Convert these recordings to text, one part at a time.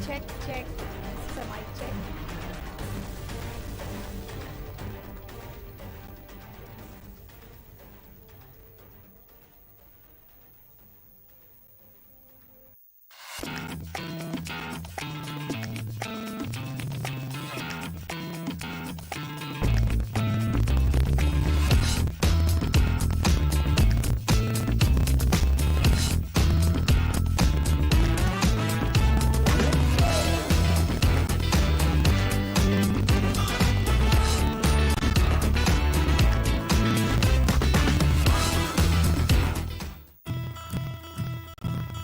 Check, check. This is a mic check.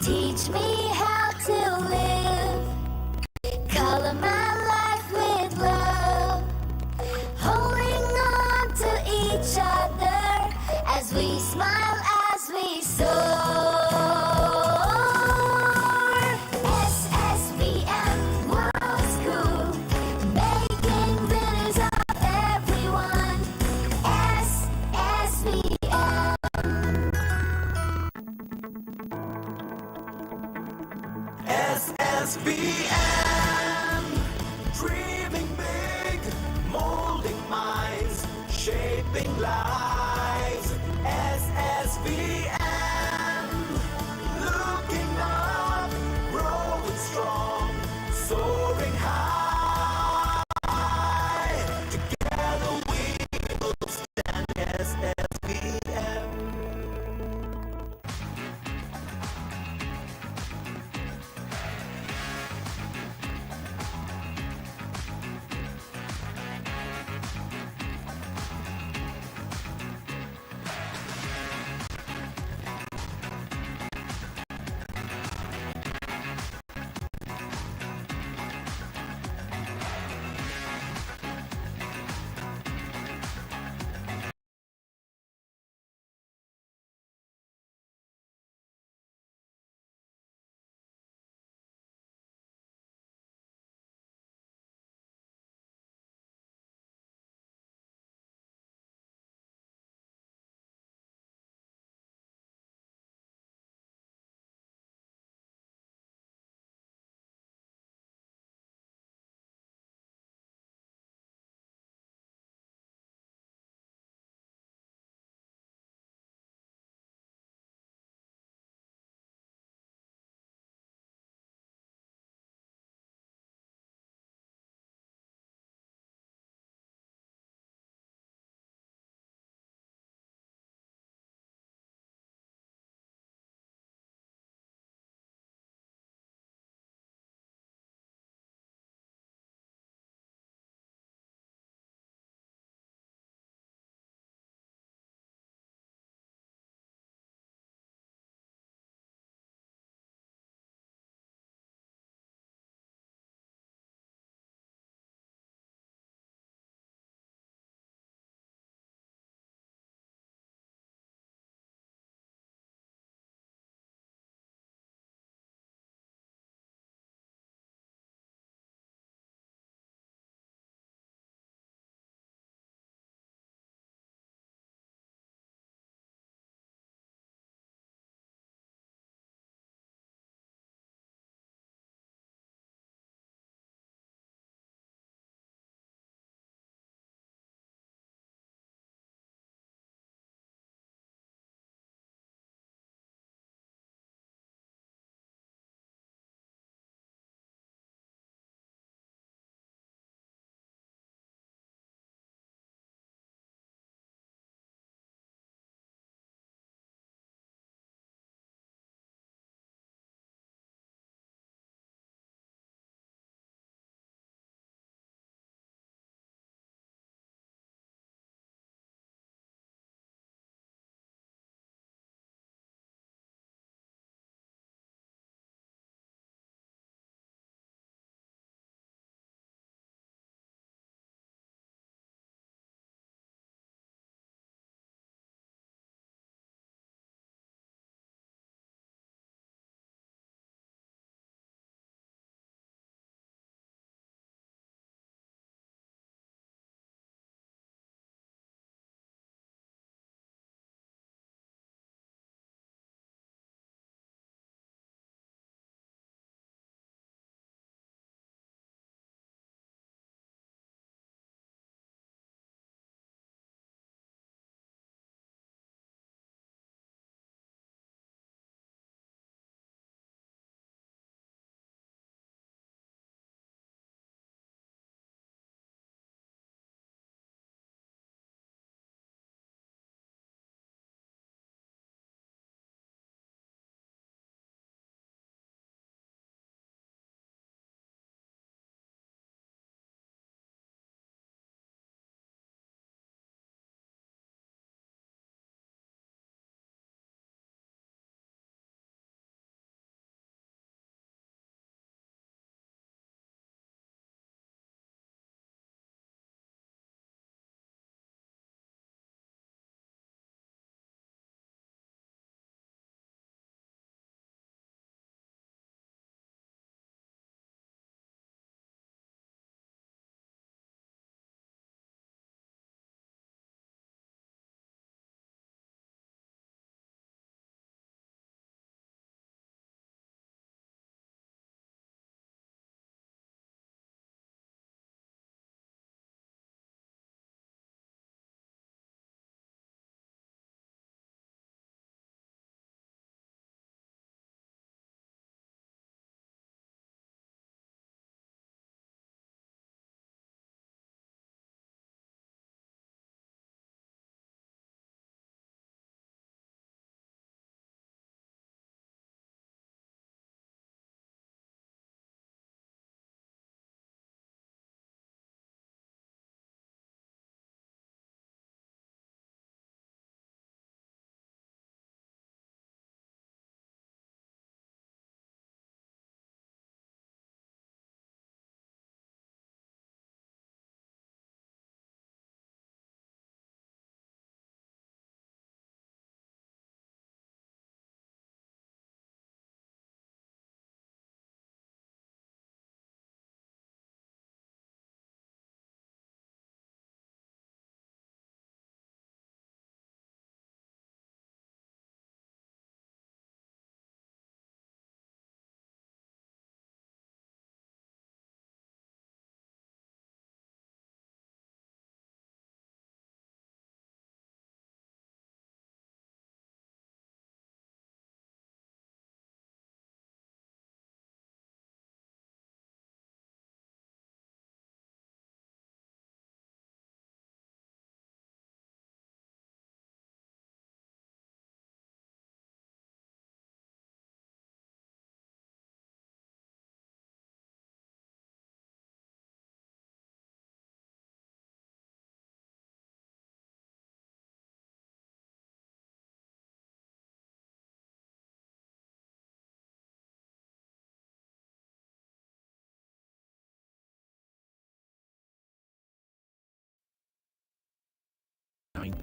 Teach me how to live, color my life with love, holding on to each other as we smile, as we soar. SSVM World School, making winners of everyone. SSVM. SSVM, dreaming big, molding minds, shaping lives. SSVM, looking up, growing strong, soaring high. Together we will stand. SSVM.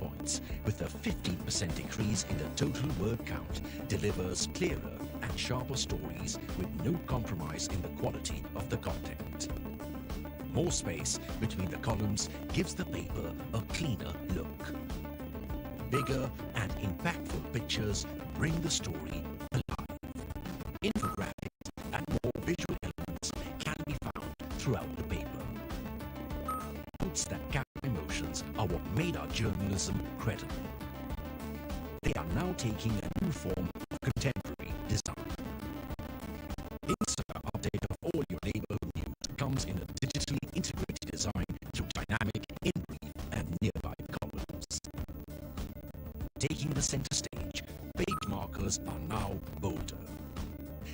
points with a 15% decrease in the total word count delivers clearer and sharper stories with no compromise in the quality of the content. More space between the columns gives the paper a cleaner look. Bigger and impactful pictures bring the story alive. Infographics and more visual elements can be found throughout the paper. Quotes that capture emotions are what made our journalism credible. They are now taking a new form of contemporary design. Insert update of all your neighborhood news comes in a digitally integrated design through dynamic, in-brief, and nearby columns. Taking the center stage, page markers are now bolder.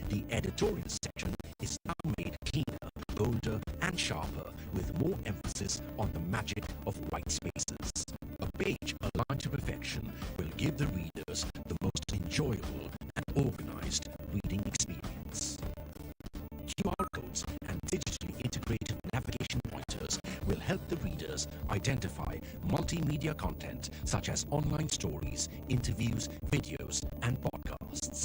The editorial section is now made cleaner, bolder, and sharper with more emphasis on the magic of white spaces. A page aligned to perfection will give the readers the most enjoyable and organized reading experience. QR codes and digitally integrated navigation pointers will help the readers identify multimedia content such as online stories, interviews, videos, and podcasts.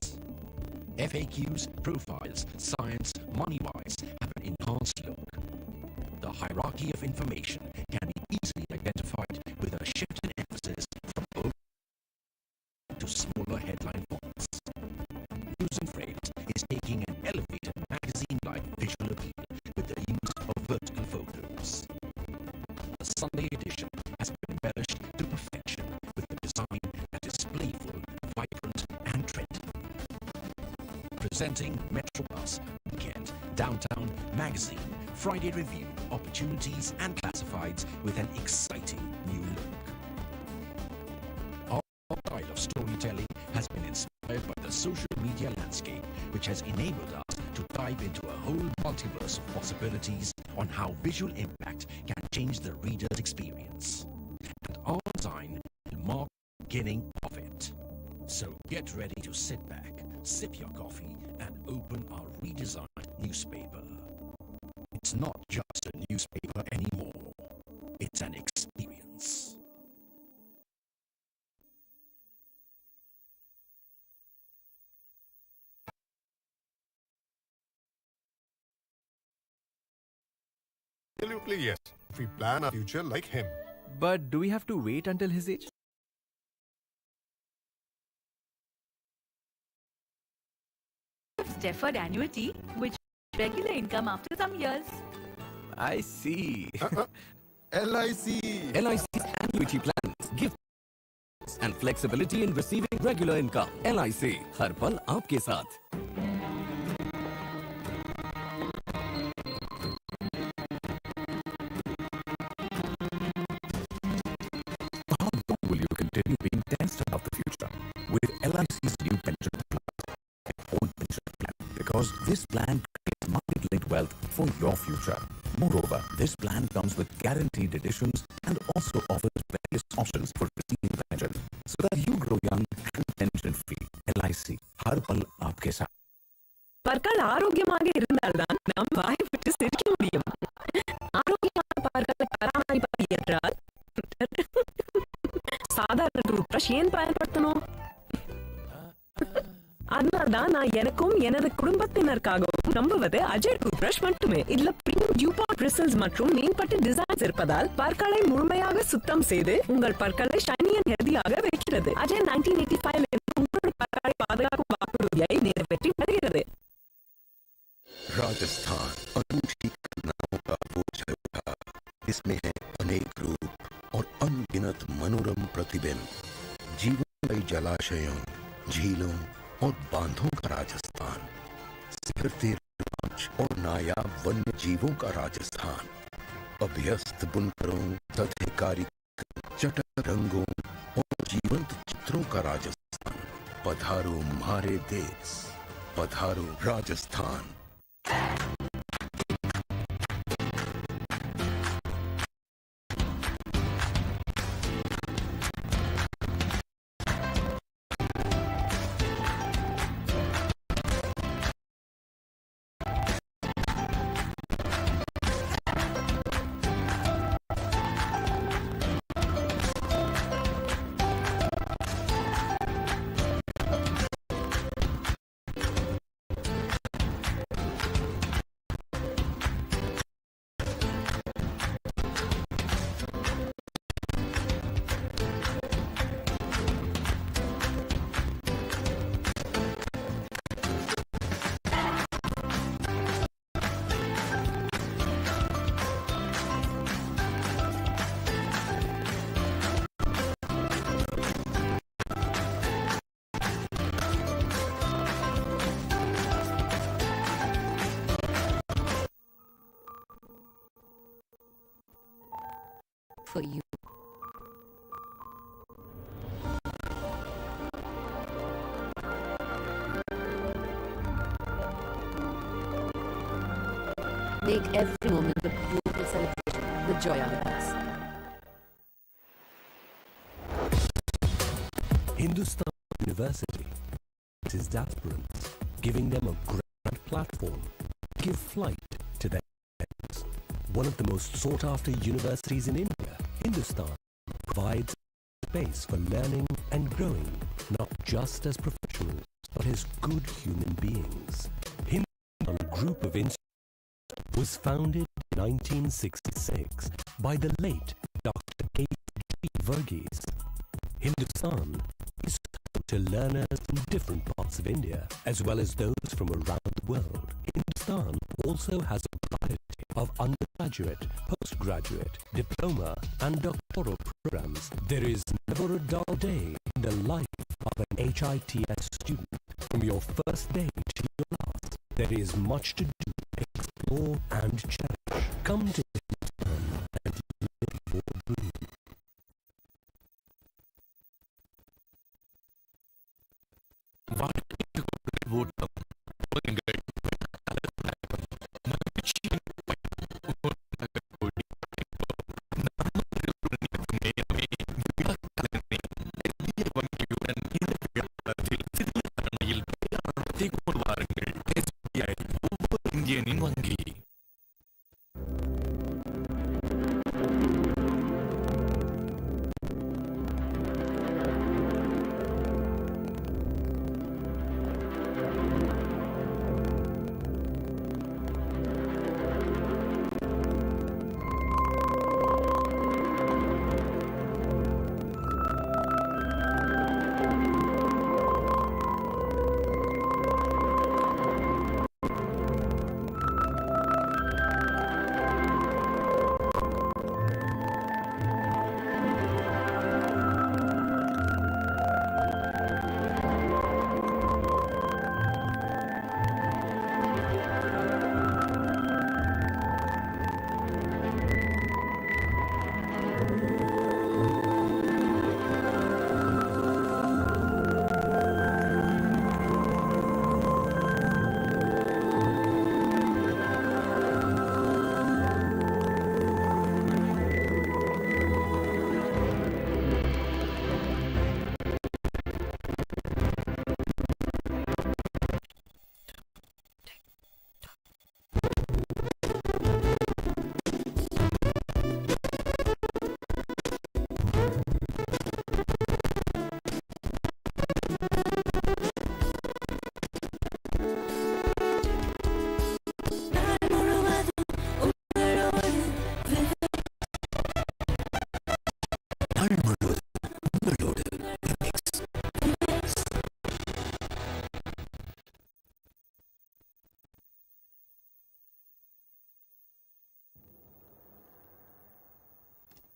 FAQs, profiles, science, money-wise have an enhanced look. The hierarchy of information can be easily identified with a shift in emphasis from bold to smaller headline fonts. News and Frames is taking an elevated magazine-like visual appeal with the use of vertical photos. The Sunday edition has been embellished to perfection with a design that is playful, vibrant, and trendy. Presenting Metrobus, Weekend, Downtown, Magazine, Friday Review, Opportunities, and Classifieds with an exciting new look. Our style of storytelling has been inspired by the social media landscape, which has enabled us to dive into a whole multiverse of possibilities on how visual impact can change the reader's experience. And our design will mark the beginning of it. So get ready to sit back, sip your coffee, and open our redesigned newspaper. It's not just a newspaper anymore. It's an experience. Absolutely yes. We plan our future like him. But do we have to wait until his age? Deferred annuity, which regular income after some years. I see. LIC. LIC's annuity plans give and flexibility in receiving regular income. LIC हर पल आपके साथ. How long will you continue being tensed about the future with LIC's new pension plan? Own pension plan, because this plan creates market-linked wealth for your future. Moreover, this plan comes with guaranteed additions and also offers various options for receiving pension, so that you grow young and pension-free. LIC, हर पल आपके साथ. பற்கள் ஆரோக்கியமாக இருந்தால்தான் நாம் வாய் விட்டு சிரிக்க முடியும். ஆரோக்கியமான பற்களை பராமரிப்பது என்றால் சாதாரண டூத் பிரஷ் ஏன் பயன்படுத்தணும்? அதனால்தான் நான் எனக்கும் எனது குடும்பத்தினருக்காகவும் நம்புவது அஜய் டூத் பிரஷ் மட்டுமே. இதுல பிரீமியம் டியூபாட் பிரிசல்ஸ் மற்றும் மேம்பட்ட டிசைன்ஸ் இருப்பதால் பற்களை முழுமையாக சுத்தம் செய்து உங்கள் பற்களை ஷைனி அண்ட் ஹெல்தியாக வைக்கிறது. அஜய் 1985 உங்களுடைய பற்களை பாதுகாக்கும் வாக்குறுதியை நிறைவேற்றி வருகிறது. राजस्थान अनूठी कलाओं का वो जगह, इसमें है अनेक रूप और अनगिनत मनोरम प्रतिबिंब. जीवनमयी जलाशयों, झीलों और बांधों का राजस्थान, सिहरते रोमांच और नायाब वन्य जीवों का राजस्थान, अभ्यस्त बुनकरों, तथ्यकारी चटक रंगों और जीवंत चित्रों का राजस्थान. पधारो हमारे देश, पधारो Rajasthan. for you. Make every moment a beautiful celebration with joy elements. Hindustan University is aspirants, giving them a grand platform to give flight to their dreams. One of the most sought-after universities in India, Hindustan provides space for learning and growing, not just as professionals, but as good human beings. Hindustan Group of Institutes was founded in 1966 by the late Dr. K.G. Verghese. Hindustan is home to learners from different parts of India, as well as those from around the world. Hindustan also has a variety of undergraduate, postgraduate, diploma and doctoral programs. There is never a dull day in the life of an HITS student. From your first day to your last, there is much to do, explore and cherish. Come to Hindustan and live your dream. இந்தியனின் வங்கி.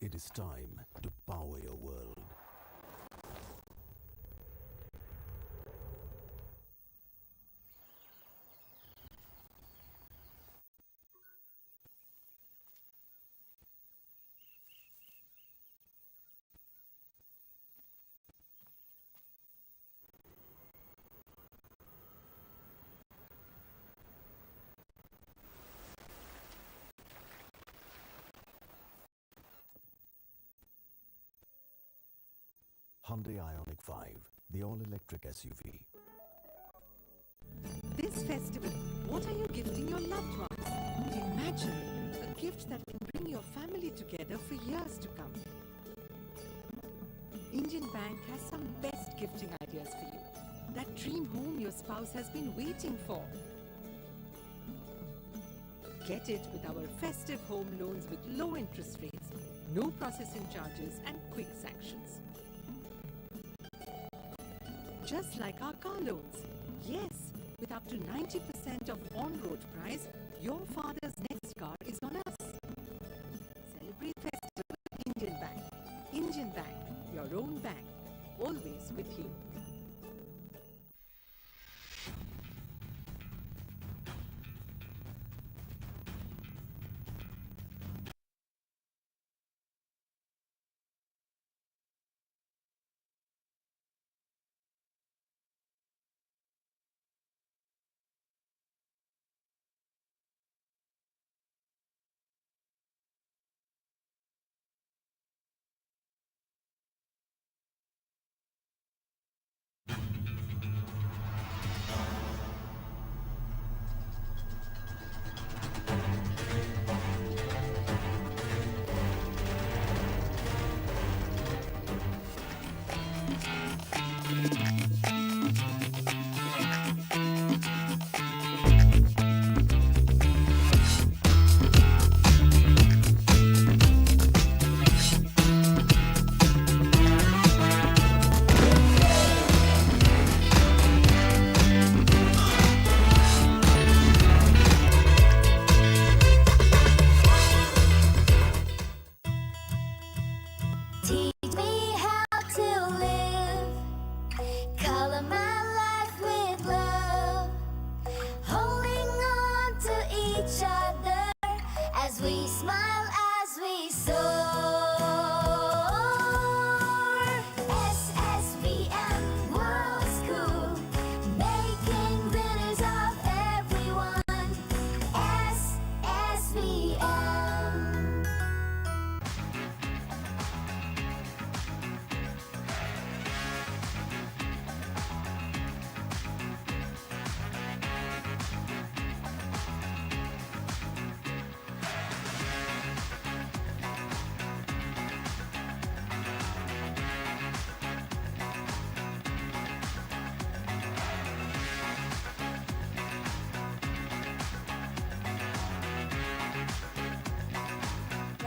It is time to power your world. Hyundai Ioniq 5, the all-electric SUV. This festival, what are you gifting your loved ones? Imagine a gift that can bring your family together for years to come. Indian Bank has some best gifting ideas for you. That dream home your spouse has been waiting for. Get it with our festive home loans with low interest rates, no processing charges and quick sanctions. Just like our car loans. Yes, with up to 90% of on-road price, your father's next car is on us. Celebrate festival with Indian Bank. Indian Bank, your own bank, always with you.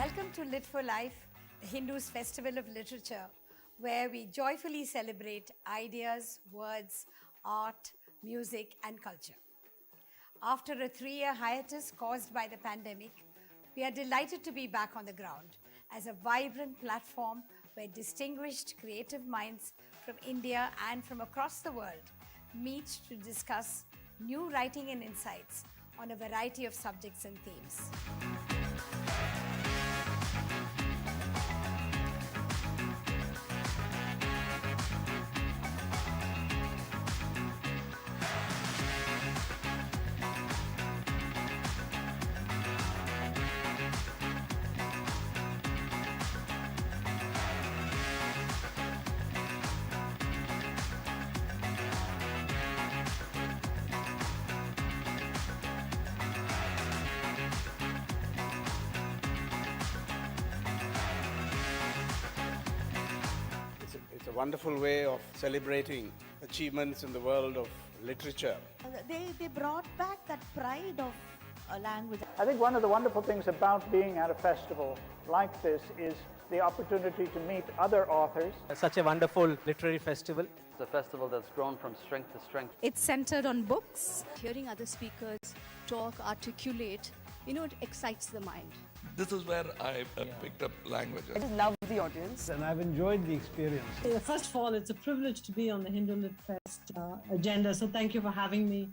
Welcome to Lit for Life, the Hindus' festival of literature, where we joyfully celebrate ideas, words, art, music, and culture. After a 3-year hiatus caused by the pandemic, we are delighted to be back on the ground as a vibrant platform where distinguished creative minds from India and from across the world meet to discuss new writing and insights on a variety of subjects and themes. It's a wonderful way of celebrating achievements in the world of literature. They brought back that pride of a language. I think one of the wonderful things about being at a festival like this is the opportunity to meet other authors. Such a wonderful literary festival. It's a festival that's grown from strength to strength. It's centered on books. Hearing other speakers talk, articulate, it excites the mind. This is where I picked up languages. I just love the audience. And I've enjoyed the experience. First of all, it's a privilege to be on the Hindu Lit Fest agenda, so thank you for having me.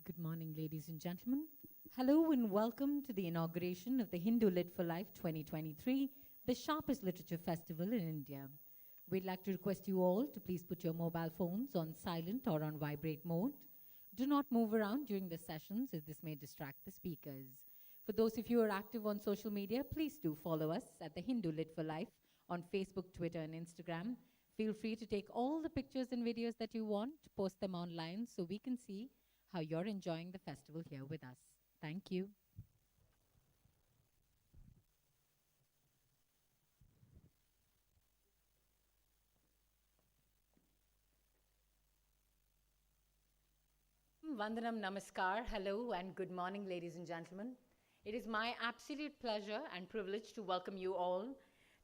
Good morning, ladies and gentlemen. Hello and welcome to the inauguration of the Hindu Lit for Life 2023, the sharpest literature festival in India. We'd like to request you all to please put your mobile phones on silent or on vibrate mode. Do not move around during the sessions as this may distract the speakers. For those of you who are active on social media, please do follow us at the Hindu Lit for Life on Facebook, Twitter, and Instagram. Feel free to take all the pictures and videos that you want, post them online so we can see how you're enjoying the festival here with us. Thank you. Vandanam Namaskar. Hello and good morning, ladies and gentlemen. It is my absolute pleasure and privilege to welcome you all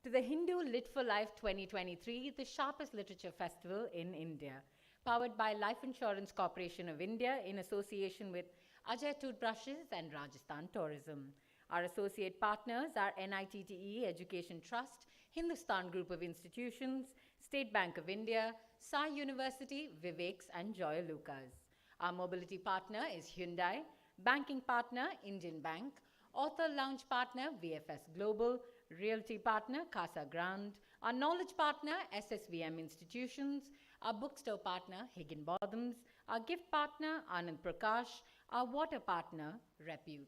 to the Hindu Lit for Life 2023, the sharpest literature festival in India, powered by Life Insurance Corporation of India in association with Ajay Toothbrushes and Rajasthan Tourism. Our associate partners are NITTE Education Trust, Hindustan Group of Institutions, State Bank of India, Sai University, Viveks and Joy Lucas. Our mobility partner is Hyundai, banking partner Indian Bank, author lounge partner VFS Global, realty partner Casa Grande, our knowledge partner SSVM Institutions, our bookstore partner Higginbotham's, our gift partner Anand Prakash, our water partner Repute.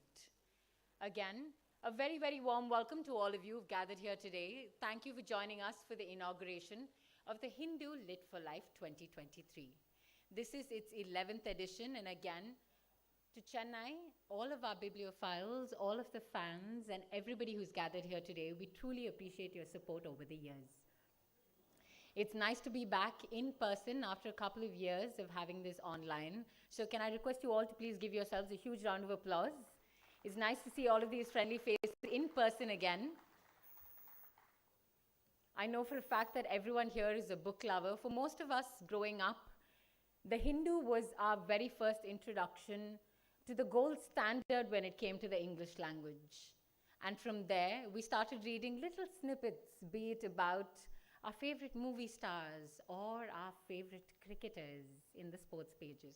Again, a very, very warm welcome to all of you who've gathered here today. Thank you for joining us for the inauguration of the Hindu Lit for Life 2023. This is its 11th edition, and again, to Chennai, all of our bibliophiles, all of the fans, and everybody who's gathered here today, we truly appreciate your support over the years. It's nice to be back in person after a couple of years of having this online. So can I request you all to please give yourselves a huge round of applause? It's nice to see all of these friendly faces in person again. I know for a fact that everyone here is a book lover. For most of us growing up, The Hindu was our very first introduction to the gold standard when it came to the English language. And from there, we started reading little snippets, be it about our favorite movie stars or our favorite cricketers in the sports pages.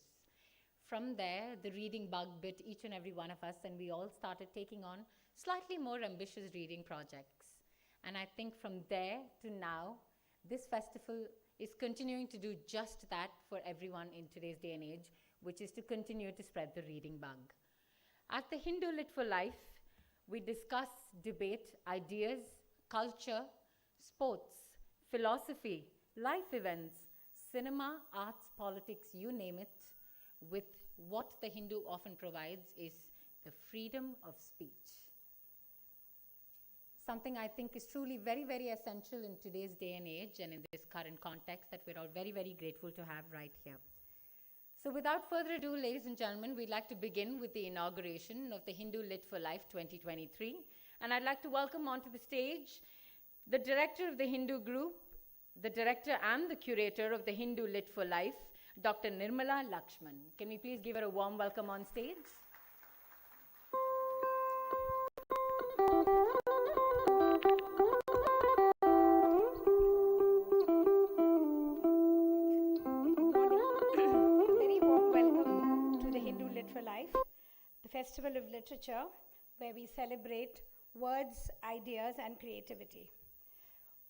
From there, the reading bug bit each and every one of us, and we all started taking on slightly more ambitious reading projects. And I think from there to now, this festival is continuing to do just that for everyone in today's day and age, which is to continue to spread the reading bug. At the Hindu Lit for Life, We discuss, debate ideas, culture, sports, philosophy, life events, cinema, arts, politics, you name it, with what the Hindu often provides is the freedom of speech. Something I think is truly very, very essential in today's day and age and in this current context that we're all very, very grateful to have right here. So without further ado, ladies and gentlemen, we'd like to begin with the inauguration of the Hindu Lit for Life 2023. And I'd like to welcome onto the stage the director of the Hindu group, the director and the curator of the Hindu Lit for Life, Dr. Nirmala Lakshman. Can we please give her a warm welcome on stage? For Life, the Festival of Literature, where we celebrate words, ideas, and creativity.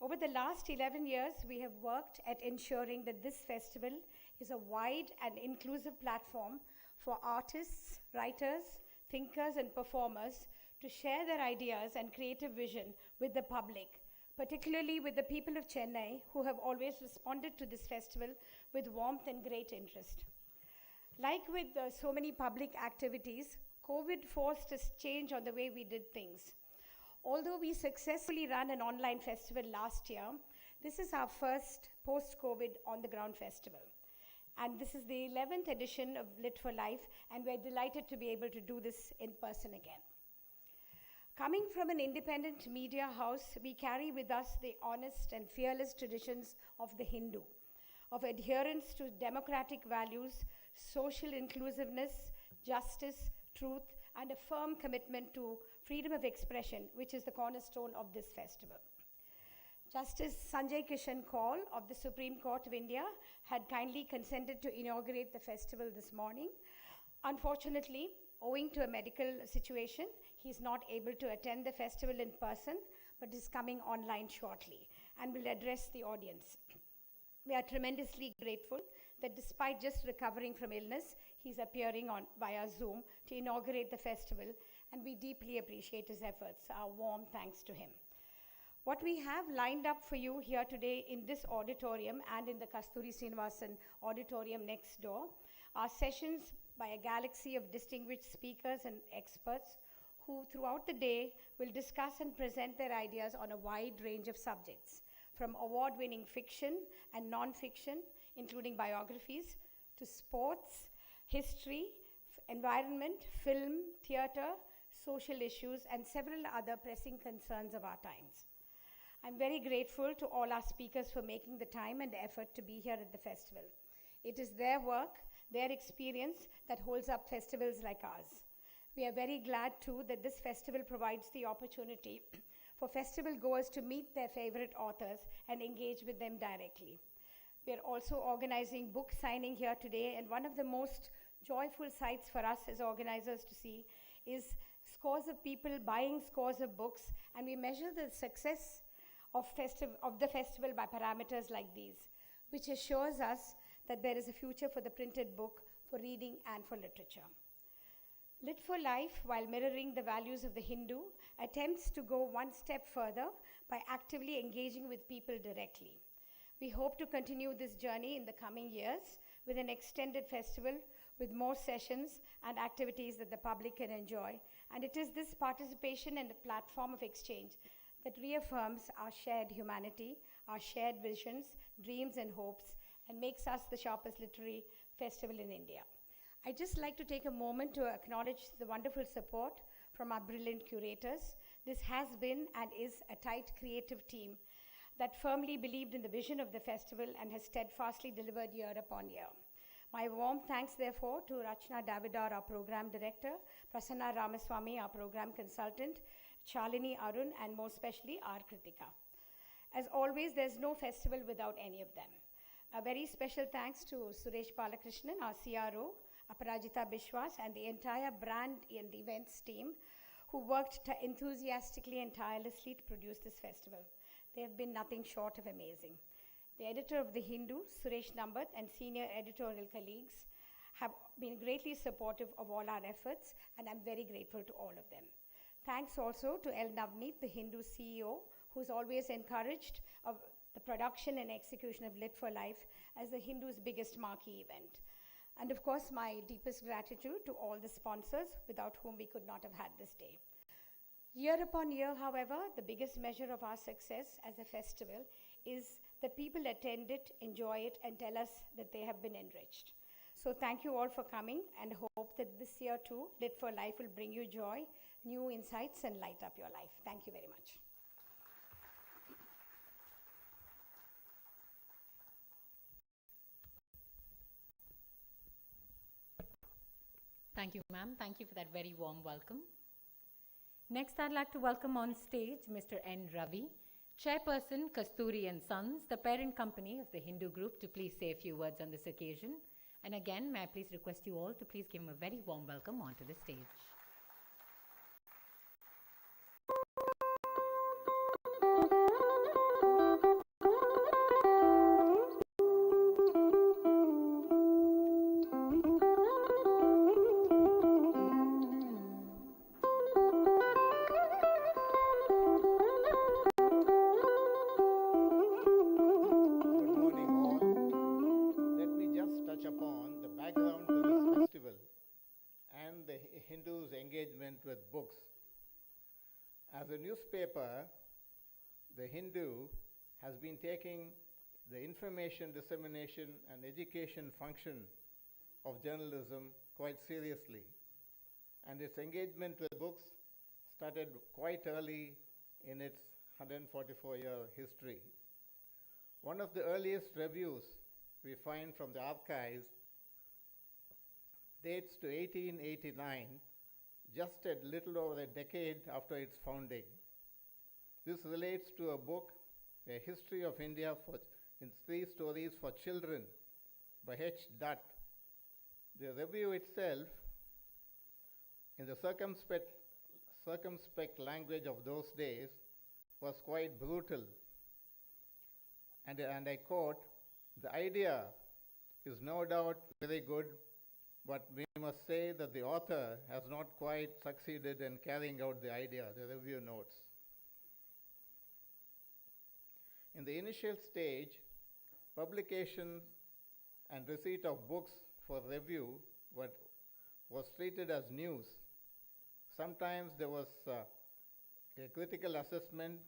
Over the last 11 years, we have worked at ensuring that this festival is a wide and inclusive platform for artists, writers, thinkers, and performers to share their ideas and creative vision with the public, particularly with the people of Chennai, who have always responded to this festival with warmth and great interest. Like with so many public activities, COVID forced a change on the way we did things. Although we successfully ran an online festival last year, this is our first post-COVID on-the-ground festival. And this is the 11th edition of Lit for Life, and we're delighted to be able to do this in person again. Coming from an independent media house, we carry with us the honest and fearless traditions of the Hindu, of adherence to democratic values, social inclusiveness, justice, truth, and a firm commitment to freedom of expression, which is the cornerstone of this festival. Justice Sanjay Kishan Kaul of the Supreme Court of India had kindly consented to inaugurate the festival this morning. Unfortunately, owing to a medical situation, he's not able to attend the festival in person, but is coming online shortly and will address the audience. We are tremendously grateful that despite just recovering from illness, he's appearing via Zoom to inaugurate the festival, and we deeply appreciate his efforts. Our warm thanks to him. What we have lined up for you here today in this auditorium and in the Kasturi Srinivasan auditorium next door are sessions by a galaxy of distinguished speakers and experts who throughout the day will discuss and present their ideas on a wide range of subjects, from award-winning fiction and non-fiction, including biographies, to sports, history, environment, film, theatre, social issues, and several other pressing concerns of our times. I'm very grateful to all our speakers for making the time and effort to be here at the festival. It is their work, their experience that holds up festivals like ours. We are very glad too that this festival provides the opportunity for festival goers to meet their favorite authors and engage with them directly. We are also organizing book signing here today, and one of the most joyful sights for us as organizers to see is scores of people buying scores of books, and we measure the success of the festival by parameters like these, which assures us that there is a future for the printed book, for reading and for literature. Lit for Life, while mirroring the values of the Hindu, attempts to go one step further by actively engaging with people directly. We hope to continue this journey in the coming years with an extended festival with more sessions and activities that the public can enjoy. And it is this participation and a platform of exchange that reaffirms our shared humanity, our shared visions, dreams and hopes, and makes us the sharpest literary festival in India. I'd just like to take a moment to acknowledge the wonderful support from our brilliant curators. This has been and is a tight creative team that firmly believed in the vision of the festival and has steadfastly delivered year upon year. My warm thanks, therefore, to Rachna Davidar, our program director, Prasanna Ramaswamy, our program consultant, Shalini Arun, and more especially our Kritika. As always, there's no festival without any of them. A very special thanks to Suresh Balakrishnan, our CRO, Aparajita Bishwas, and the entire brand and events team who worked enthusiastically and tirelessly to produce this festival. They have been nothing short of amazing. The editor of The Hindu, Suresh Nambat, and senior editorial colleagues have been greatly supportive of all our efforts, and I'm very grateful to all of them. Thanks also to L. Navneet, the Hindu CEO, who's always encouraged the production and execution of Lit for Life as the Hindu's biggest marquee event. And of course, my deepest gratitude to all the sponsors without whom we could not have had this day. Year upon year, however, the biggest measure of our success as a festival is that people attend it, enjoy it, and tell us that they have been enriched. So thank you all for coming, and hope that this year too, Lit for Life will bring you joy, new insights, and light up your life. Thank you very much. Thank you, ma'am. Thank you for that very warm welcome. Next, I'd like to welcome on stage Mr. N. Ravi, Chairperson, Kasturi and Sons, the parent company of the Hindu group, to please say a few words on this occasion. And again, may I please request you all to please give him a very warm welcome onto the stage. Hindus' engagement with books. As a newspaper, the Hindu has been taking the information dissemination and education function of journalism quite seriously. And its engagement with books started quite early in its 144-year history. One of the earliest reviews we find from the archives dates to 1889, just a little over a decade after its founding. This relates to a book, A History of India in 3 Stories for Children by H. Dutt. The review itself, in the circumspect language of those days, was quite brutal. And I quote, "The idea is no doubt very good, but we must say that the author has not quite succeeded in carrying out the idea," the review notes. In the initial stage, publication and receipt of books for review was treated as news. Sometimes there was a critical assessment,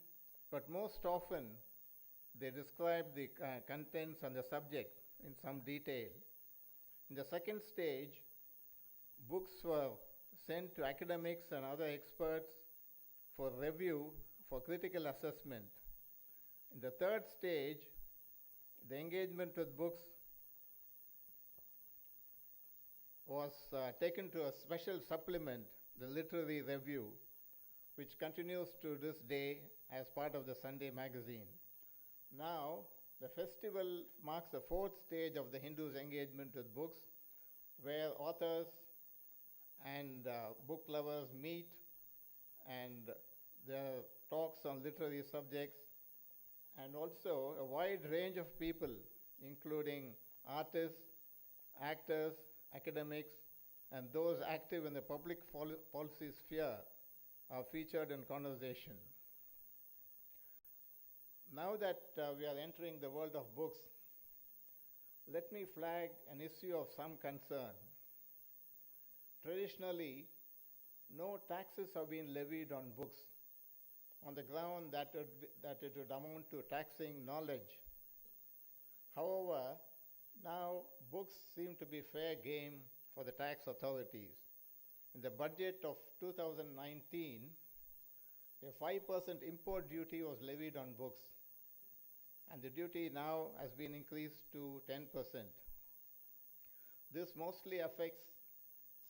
but most often they described the contents and the subject in some detail. In the second stage, books were sent to academics and other experts for review, for critical assessment. In the third stage, the engagement with books was taken to a special supplement, the Literary Review, which continues to this day as part of the Sunday magazine. Now, the festival marks the 4th stage of the Hindus' engagement with books, where authors and book lovers meet, and there are talks on literary subjects, and also a wide range of people, including artists, actors, academics, and those active in the public policy sphere, are featured in conversation. Now that we are entering the world of books, let me flag an issue of some concern. Traditionally, no taxes have been levied on books on the ground that it would amount to taxing knowledge. However, now books seem to be fair game for the tax authorities. In the budget of 2019, a 5% import duty was levied on books, and the duty now has been increased to 10%. This mostly affects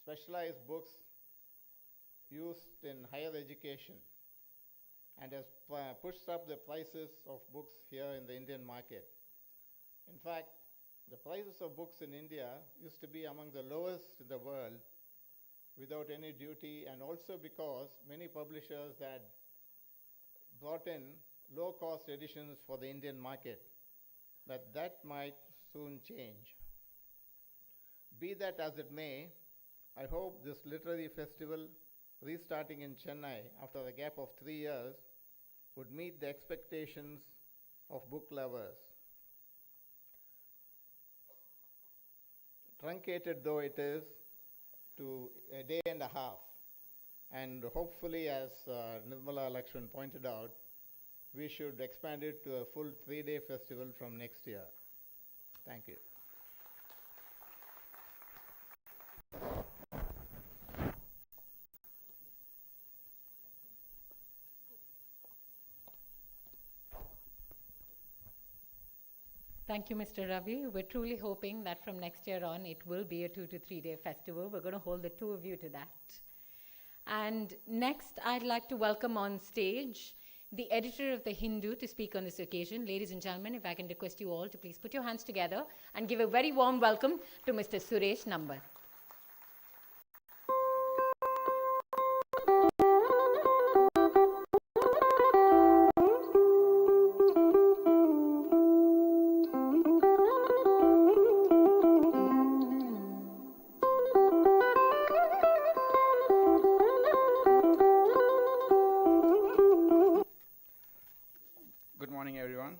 specialized books used in higher education and has pushed up the prices of books here in the Indian market. In fact, the prices of books in India used to be among the lowest in the world without any duty, and also because many publishers had brought in low-cost editions for the Indian market. But that might soon change. Be that as it may, I hope this literary festival restarting in Chennai after a gap of 3 years, would meet the expectations of book lovers. Truncated though it is to a day and a half, and hopefully, as Nirmala Lakshman pointed out, we should expand it to a full 3-day festival from next year. Thank you. Thank you, Mr. Ravi. We're truly hoping that from next year on, it will be a 2 to 3 day festival. We're going to hold the two of you to that. And next, I'd like to welcome on stage the editor of The Hindu to speak on this occasion. Ladies and gentlemen, if I can request you all to please put your hands together and give a very warm welcome to Mr. Suresh Nambar. Good morning, everyone.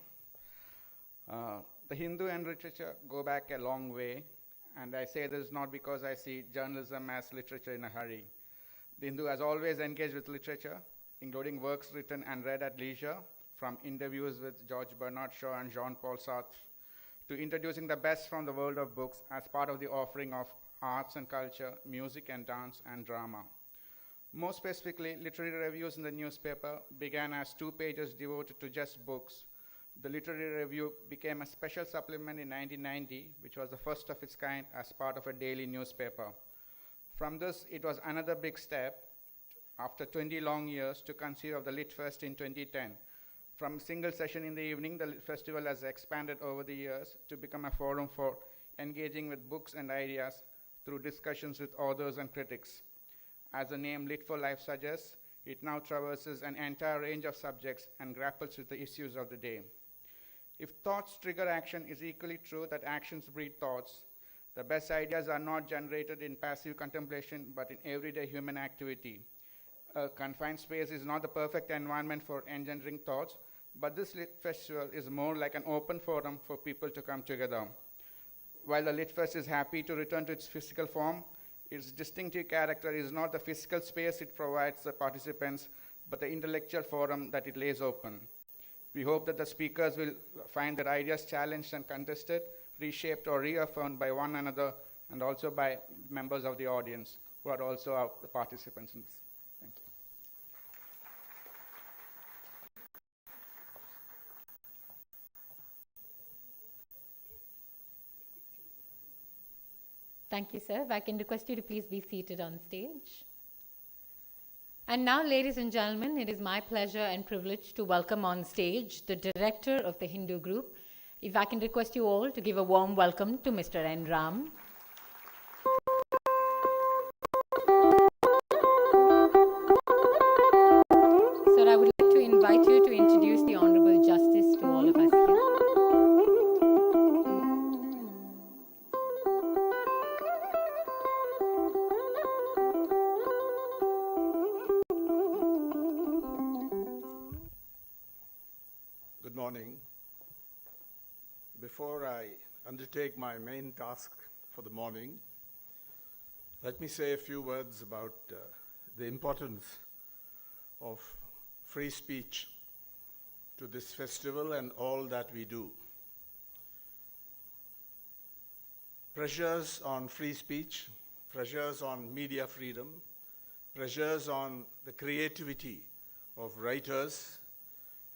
The Hindu and literature go back a long way, and I say this not because I see journalism as literature in a hurry. The Hindu has always engaged with literature, including works written and read at leisure, from interviews with George Bernard Shaw and Jean-Paul Sartre, to introducing the best from the world of books as part of the offering of arts and culture, music and dance, and drama. More specifically, literary reviews in the newspaper began as 2 pages devoted to just books. The literary review became a special supplement in 1990, which was the first of its kind as part of a daily newspaper. From this, it was another big step, after 20 long years, to conceive of the Lit Fest in 2010. From a single session in the evening, the festival has expanded over the years to become a forum for engaging with books and ideas through discussions with authors and critics. As the name Lit for Life suggests, it now traverses an entire range of subjects and grapples with the issues of the day. If thoughts trigger action, it's equally true that actions breed thoughts. The best ideas are not generated in passive contemplation, but in everyday human activity. A confined space is not the perfect environment for engendering thoughts, but this Lit Festival is more like an open forum for people to come together. While the Lit Fest is happy to return to its physical form, its distinctive character is not the physical space it provides the participants, but the intellectual forum that it lays open. We hope that the speakers will find their ideas challenged and contested, reshaped or reaffirmed by one another, and also by members of the audience, who are also our participants in this. Thank you. Thank you, sir. If I can request you to please be seated on stage. And now, ladies and gentlemen, it is my pleasure and privilege to welcome on stage the director of the Hindu group. If I can request you all to give a warm welcome to Mr. N. Ram. Sir, I would like to invite you to introduce the Honorable Justice to all of us here. Good morning. Before I undertake my main task for the morning, let me say a few words about the importance of free speech to this festival and all that we do. Pressures on free speech, pressures on media freedom, pressures on the creativity of writers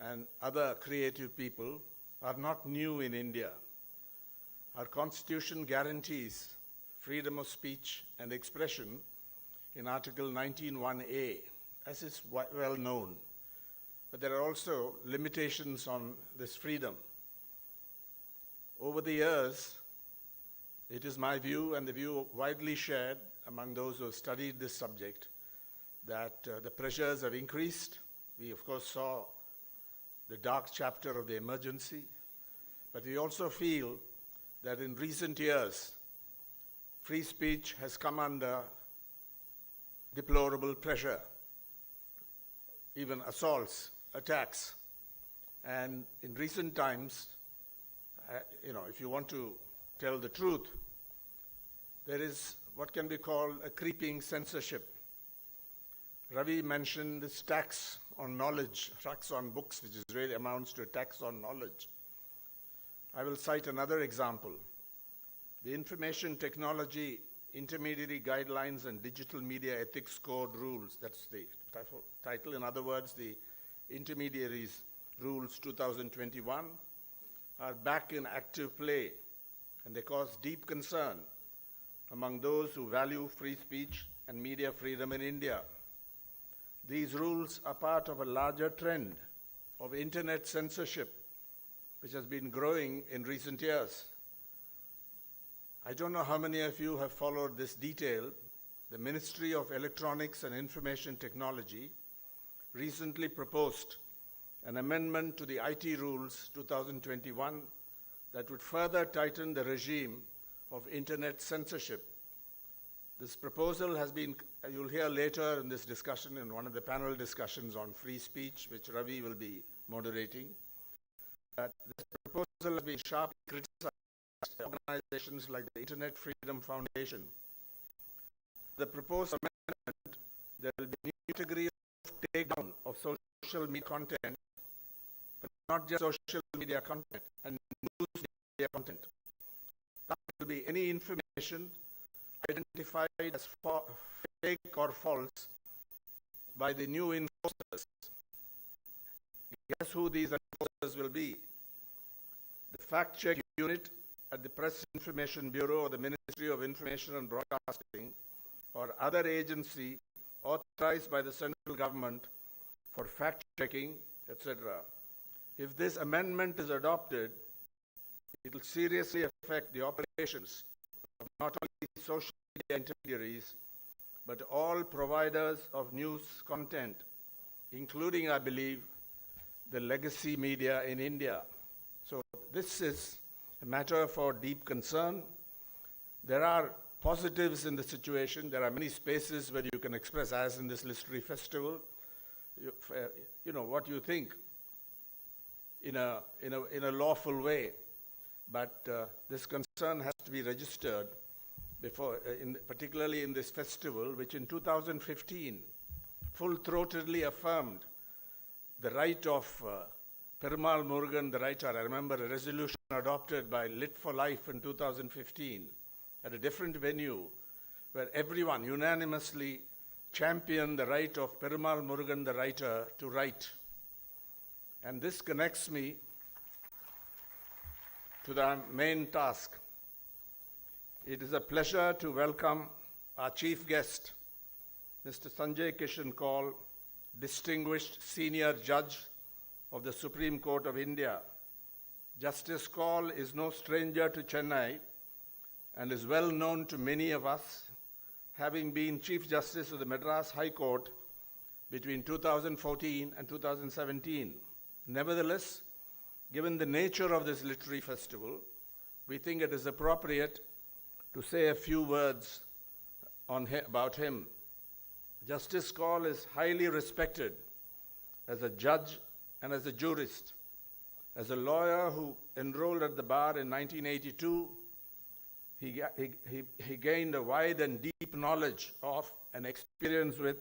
and other creative people are not new in India. Our Constitution guarantees freedom of speech and expression in Article 19(1)(a), as is well known. But there are also limitations on this freedom. Over the years, it is my view and the view widely shared among those who have studied this subject that the pressures have increased. We, of course, saw the dark chapter of the emergency, but we also feel that in recent years, free speech has come under deplorable pressure, even assaults, attacks. And in recent times, if you want to tell the truth, there is what can be called a creeping censorship. Ravi mentioned this tax on knowledge, tax on books, which is really amounts to a tax on knowledge. I will cite another example. The Information Technology Intermediary Guidelines and Digital Media Ethics Code Rules, that's the title. In other words, the Intermediaries Rules 2021 are back in active play, and they cause deep concern among those who value free speech and media freedom in India. These rules are part of a larger trend of internet censorship, which has been growing in recent years. I don't know how many of you have followed this detail. The Ministry of Electronics and Information Technology recently proposed an amendment to the IT Rules 2021 that would further tighten the regime of internet censorship. This proposal has been, you'll hear later in this discussion, in one of the panel discussions on free speech, which Ravi will be moderating. This proposal has been sharply criticized by organizations like the Internet Freedom Foundation. The proposed amendment, there will be a new degree of takedown of social media content, but not just social media content and news media content. That will be any information identified as fake or false by the new enforcers. Guess who these enforcers will be? The fact-check unit at the Press Information Bureau or the Ministry of Information and Broadcasting or other agency authorized by the central government for fact-checking, etc. If this amendment is adopted, it will seriously affect the operations of not only social media intermediaries, but all providers of news content, including, I believe, the legacy media in India. So this is a matter for deep concern. There are positives in the situation. There are many spaces where you can express, as in this literary festival, what you think in a lawful way. But this concern has to be registered before, particularly in this festival, which in 2015 full-throatedly affirmed the right of Perumal Murugan, the writer. I remember a resolution adopted by Lit for Life in 2015 at a different venue, where everyone unanimously championed the right of Perumal Murugan, the writer, to write. And this connects me to the main task. It is a pleasure to welcome our chief guest, Mr. Sanjay Kishan Kaul, distinguished senior judge of the Supreme Court of India. Justice Kaul is no stranger to Chennai and is well known to many of us, having been Chief Justice of the Madras High Court between 2014 and 2017. Nevertheless, given the nature of this literary festival, we think it is appropriate to say a few words about him. Justice Kaul is highly respected as a judge and as a jurist. As a lawyer who enrolled at the bar in 1982, he gained a wide and deep knowledge of and experience with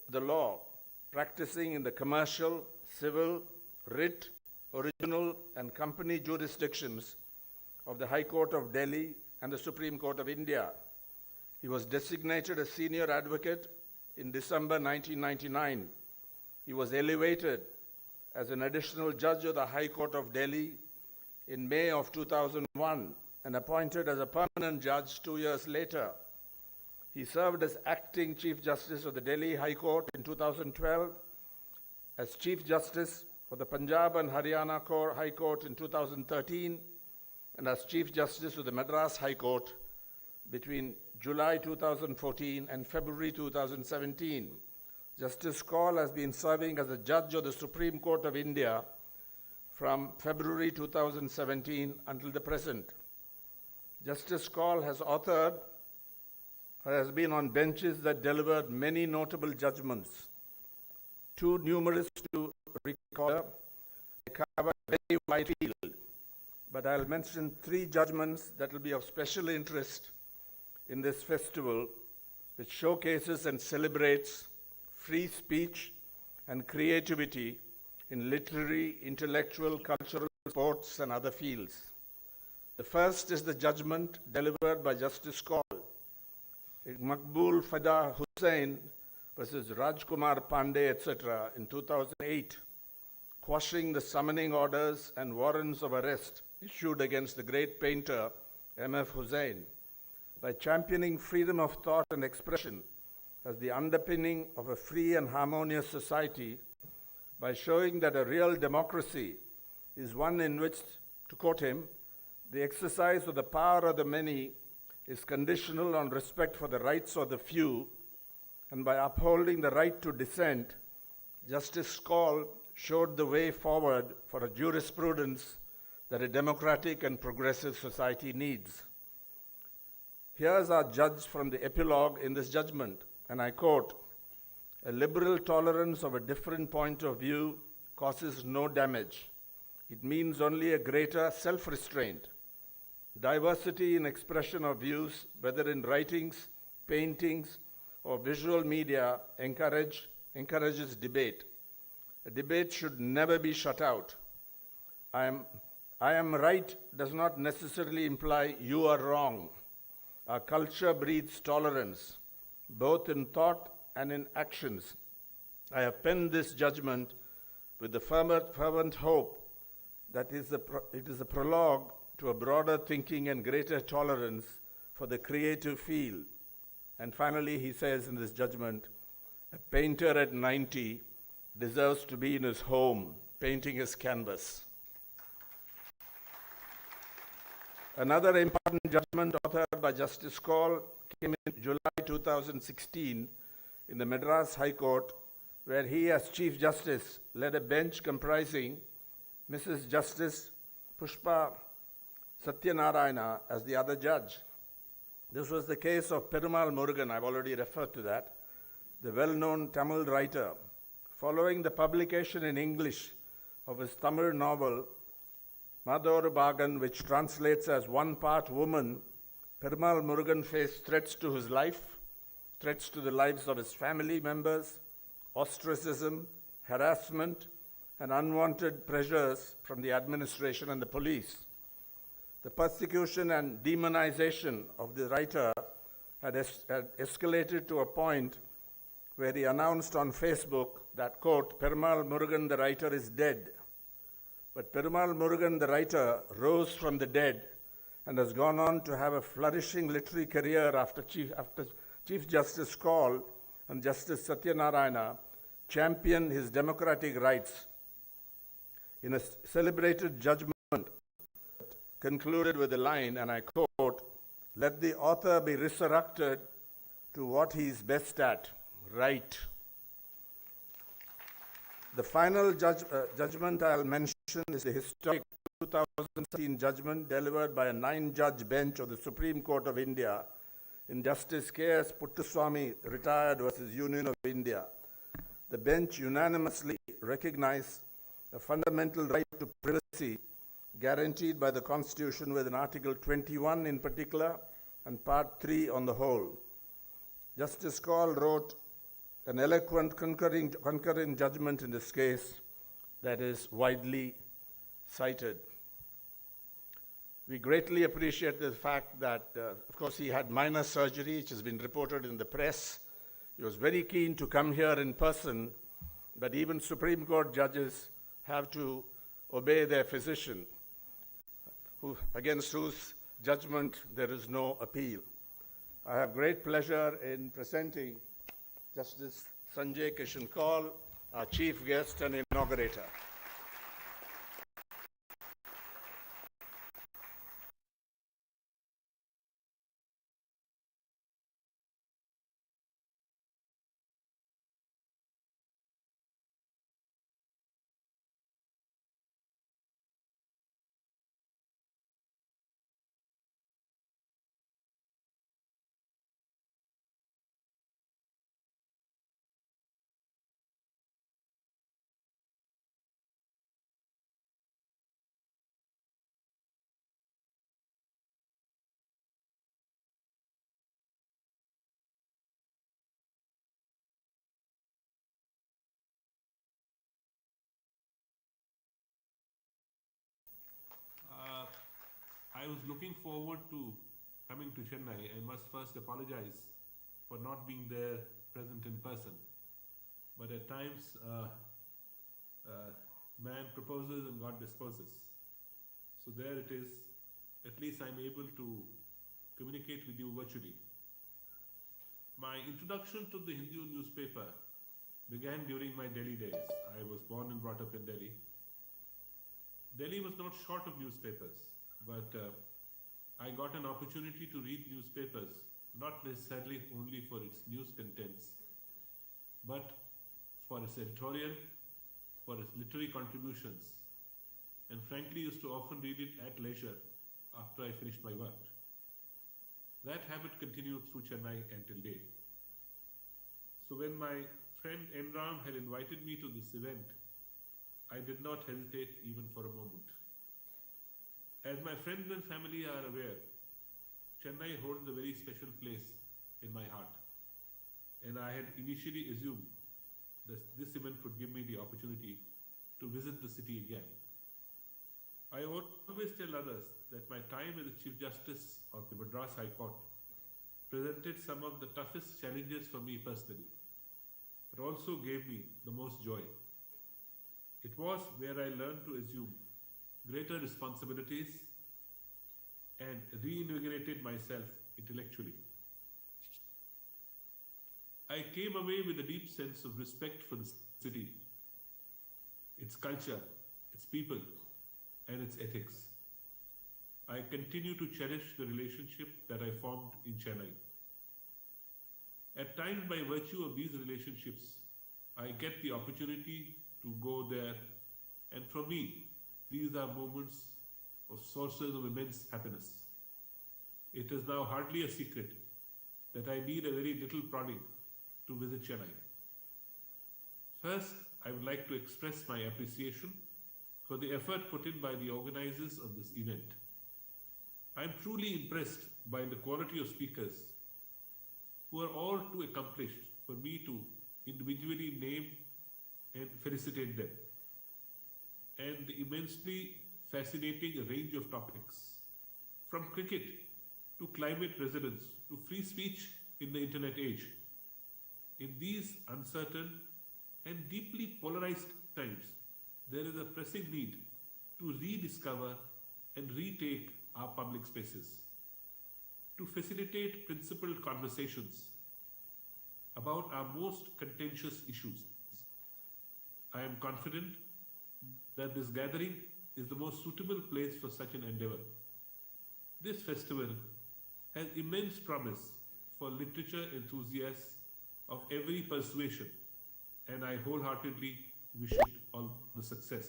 the law, practicing in the commercial, civil, writ, original, and company jurisdictions of the High Court of Delhi and the Supreme Court of India. He was designated a senior advocate in December 1999. He was elevated as an additional judge of the High Court of Delhi in May of 2001 and appointed as a permanent judge 2 years later. He served as acting Chief Justice of the Delhi High Court in 2012, as Chief Justice for the Punjab and Haryana High Court in 2013, and as Chief Justice of the Madras High Court between July 2014 and February 2017. Justice Kaul has been serving as a judge of the Supreme Court of India from February 2017 until the present. Justice Kaul has authored has been on benches that delivered many notable judgments. Too numerous to recall, they cover a very wide field, but I'll mention 3 judgments that will be of special interest in this festival, which showcases and celebrates free speech and creativity in literary, intellectual, cultural, sports, and other fields. The first is the judgment delivered by Justice Kaul, Maqbool Fada Hussain versus Rajkumar Pandey, etc., in 2008, quashing the summoning orders and warrants of arrest issued against the great painter M.F. Hussain. By championing freedom of thought and expression as the underpinning of a free and harmonious society, by showing that a real democracy is one in which, to quote him, the exercise of the power of the many is conditional on respect for the rights of the few, and by upholding the right to dissent, Justice Kaul showed the way forward for a jurisprudence that a democratic and progressive society needs. Here's our judge from the epilogue in this judgment, and I quote, "A liberal tolerance of a different point of view causes no damage. It means only a greater self-restraint. Diversity in expression of views, whether in writings, paintings, or visual media, encourages debate. A debate should never be shut out. I am right does not necessarily imply you are wrong. Our culture breeds tolerance, both in thought and in actions. I have penned this judgment with the fervent hope that it is a prologue to a broader thinking and greater tolerance for the creative field." And finally, he says in this judgment, "A painter at 90 deserves to be in his home, painting his canvas." Another important judgment authored by Justice Kaul came in July 2016 in the Madras High Court, where he, as Chief Justice, led a bench comprising Mrs. Justice Pushpa Satyanarayana as the other judge. This was the case of Perumal Murugan, I've already referred to that, the well-known Tamil writer. Following the publication in English of his Tamil novel, Madoru Bagan, which translates as "one part woman," Perumal Murugan faced threats to his life, threats to the lives of his family members, ostracism, harassment, and unwanted pressures from the administration and the police. The persecution and demonization of the writer had escalated to a point where he announced on Facebook that, quote, "Perumal Murugan, the writer, is dead." But Perumal Murugan, the writer, rose from the dead and has gone on to have a flourishing literary career after Chief Justice Kaul and Justice Satyanarayana championed his democratic rights. In a celebrated judgment concluded with the line, and I quote, "Let the author be resurrected to what he is best at, right." The final judgment I'll mention is the historic 2016 judgment delivered by a 9-judge bench of the Supreme Court of India in Justice K.S. Puttaswamy, retired, versus Union of India. The bench unanimously recognized a fundamental right to privacy guaranteed by the Constitution, within Article 21 in particular and Part 3 on the whole. Justice Kaul wrote an eloquent concurring judgment in this case that is widely cited. We greatly appreciate the fact that, of course, he had minor surgery, which has been reported in the press. He was very keen to come here in person, but even Supreme Court judges have to obey their physician, against whose judgment there is no appeal. I have great pleasure in presenting Justice Sanjay Kishan Kaul, our chief guest and inaugurator. I was looking forward to coming to Chennai. I must first apologize for not being there present in person. But at times, man proposes and God disposes. So there it is. At least I'm able to communicate with you virtually. My introduction to the Hindu newspaper began during my Delhi days. I was born and brought up in Delhi. Delhi was not short of newspapers, but I got an opportunity to read newspapers, not necessarily only for its news contents, but for its editorial, for its literary contributions, and frankly used to often read it at leisure after I finished my work. That habit continued through Chennai until date. So when my friend Enram had invited me to this event, I did not hesitate even for a moment. As my friends and family are aware, Chennai holds a very special place in my heart, and I had initially assumed that this event would give me the opportunity to visit the city again. I always tell others that my time as the Chief Justice of the Madras High Court presented some of the toughest challenges for me personally, but also gave me the most joy. It was where I learned to assume greater responsibilities and reinvigorated myself intellectually. I came away with a deep sense of respect for the city, its culture, its people, and its ethics. I continue to cherish the relationship that I formed in Chennai. At times, by virtue of these relationships, I get the opportunity to go there, and for me, these are moments of sources of immense happiness. It is now hardly a secret that I need a very little prodding to visit Chennai. First, I would like to express my appreciation for the effort put in by the organizers of this event. I am truly impressed by the quality of speakers who are all too accomplished for me to individually name and felicitate them, and the immensely fascinating range of topics, from cricket to climate resilience to free speech in the internet age. In these uncertain and deeply polarized times, there is a pressing need to rediscover and retake our public spaces, to facilitate principled conversations about our most contentious issues. I am confident that this gathering is the most suitable place for such an endeavor. This festival has immense promise for literature enthusiasts of every persuasion, and I wholeheartedly wish it all the success.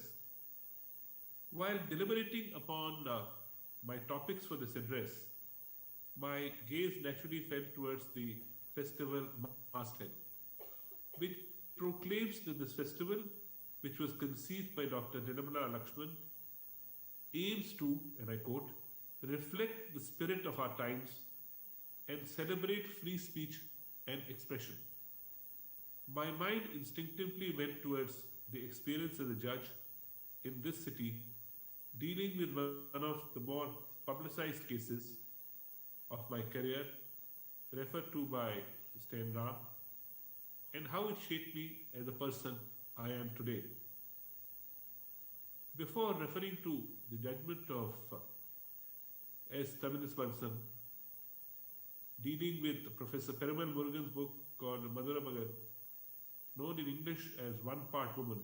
While deliberating upon my topics for this address, my gaze naturally fell towards the festival masthead, which proclaims that this festival, which was conceived by Dr. Nirmala Lakshman, aims to, and I quote, reflect the spirit of our times and celebrate free speech and expression. My mind instinctively went towards the experience as a judge in this city, dealing with one of the more publicized cases of my career, referred to by Mr. Enram, and how it shaped me as the person I am today. Before referring to the judgment of S. Taviniswansam, dealing with Professor Perumal Murugan's book called Madhura Magan, known in English as One Part Woman,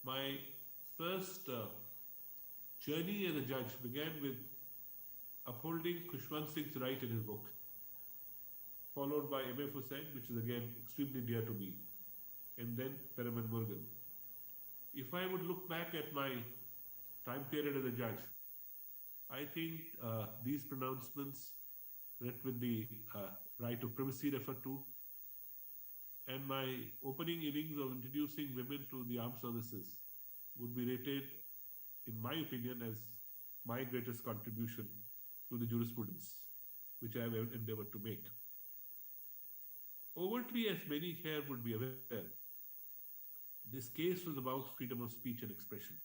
my first journey as a judge began with upholding Khushwant Singh's right in his book, followed by M.F. Hussain, which is again extremely dear to me, and then Perumal Murugan. If I would look back at my time period as a judge, I think these pronouncements, with the right of privacy referred to, and my opening innings of introducing women to the armed services would be rated, in my opinion, as my greatest contribution to the jurisprudence, which I have endeavored to make. Overtly, as many here would be aware, this case was about freedom of speech and expression.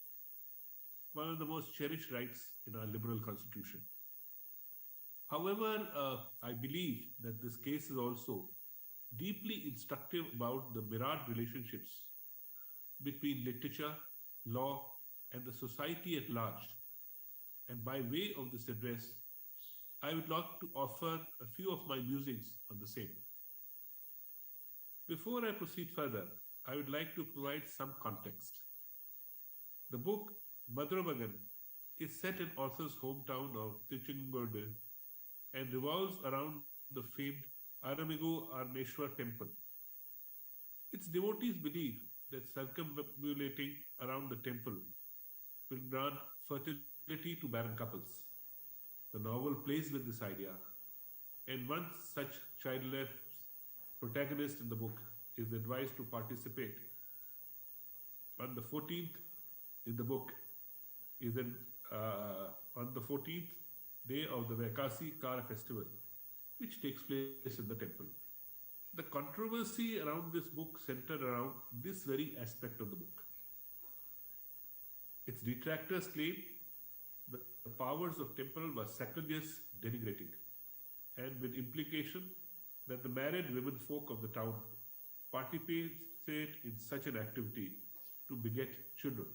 one of the most cherished rights in our liberal constitution. However, I believe that this case is also deeply instructive about the mirrored relationships between literature, law, and the society at large. And by way of this address, I would like to offer a few of my musings on the same. Before I proceed further, I would like to provide some context. The book Madurai is set in author's hometown of Tiruchengodu and revolves around the famed Aramigu Arneshwar temple. Its devotees believe that circumambulating around the temple will grant fertility to barren couples. The novel plays with this idea, and one such childless protagonist in the book is advised to participate. On the 14th in the book is on the 14th day of the Vaikasi Kara festival, which takes place in the temple. The controversy around this book centered around this very aspect of the book. Its detractors claim that the powers of temple were sacrilegious, denigrating, and with implication that the married women folk of the town participate in such an activity to beget children.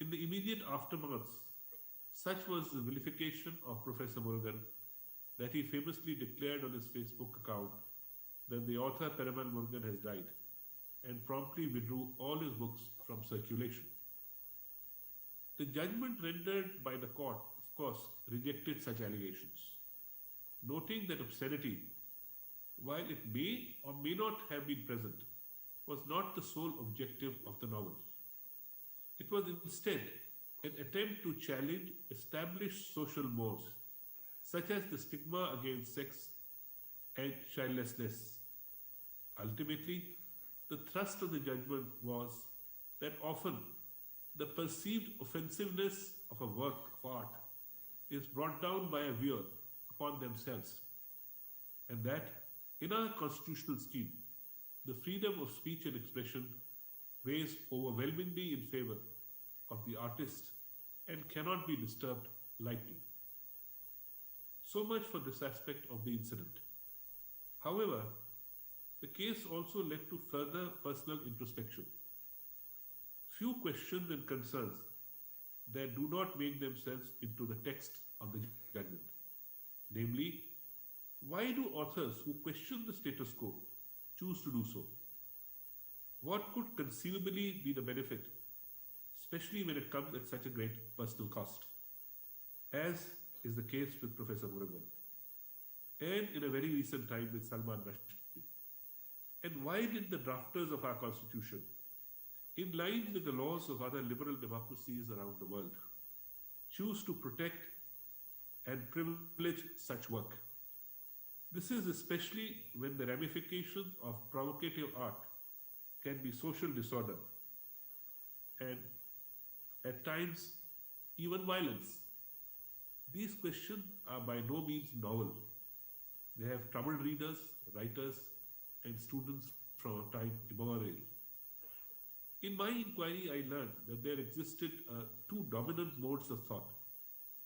In the immediate aftermath, such was the vilification of Professor Murugan that he famously declared on his Facebook account that the author Perumal Murugan has died and promptly withdrew all his books from circulation. The judgment rendered by the court, of course, rejected such allegations, noting that obscenity, while it may or may not have been present, was not the sole objective of the novel. It was instead an attempt to challenge established social mores, such as the stigma against sex and childlessness. Ultimately, the thrust of the judgment was that often the perceived offensiveness of a work of art is brought down by a viewer upon themselves, and that in our constitutional scheme, the freedom of speech and expression weighs overwhelmingly in favor of the artist and cannot be disturbed lightly. So much for this aspect of the incident. However, the case also led to further personal introspection. Few questions and concerns that do not make themselves into the text of the judgment. Namely, why do authors who question the status quo choose to do so? What could conceivably be the benefit, especially when it comes at such a great personal cost, as is the case with Professor Murugan, and in a very recent time with Salman Rushdie? And why did the drafters of our constitution, in line with the laws of other liberal democracies around the world, choose to protect and privilege such work? This is especially when the ramifications of provocative art can be social disorder and at times even violence. These questions are by no means novel. They have troubled readers, writers, and students from time immemorial. In my inquiry, I learned that there existed two dominant modes of thought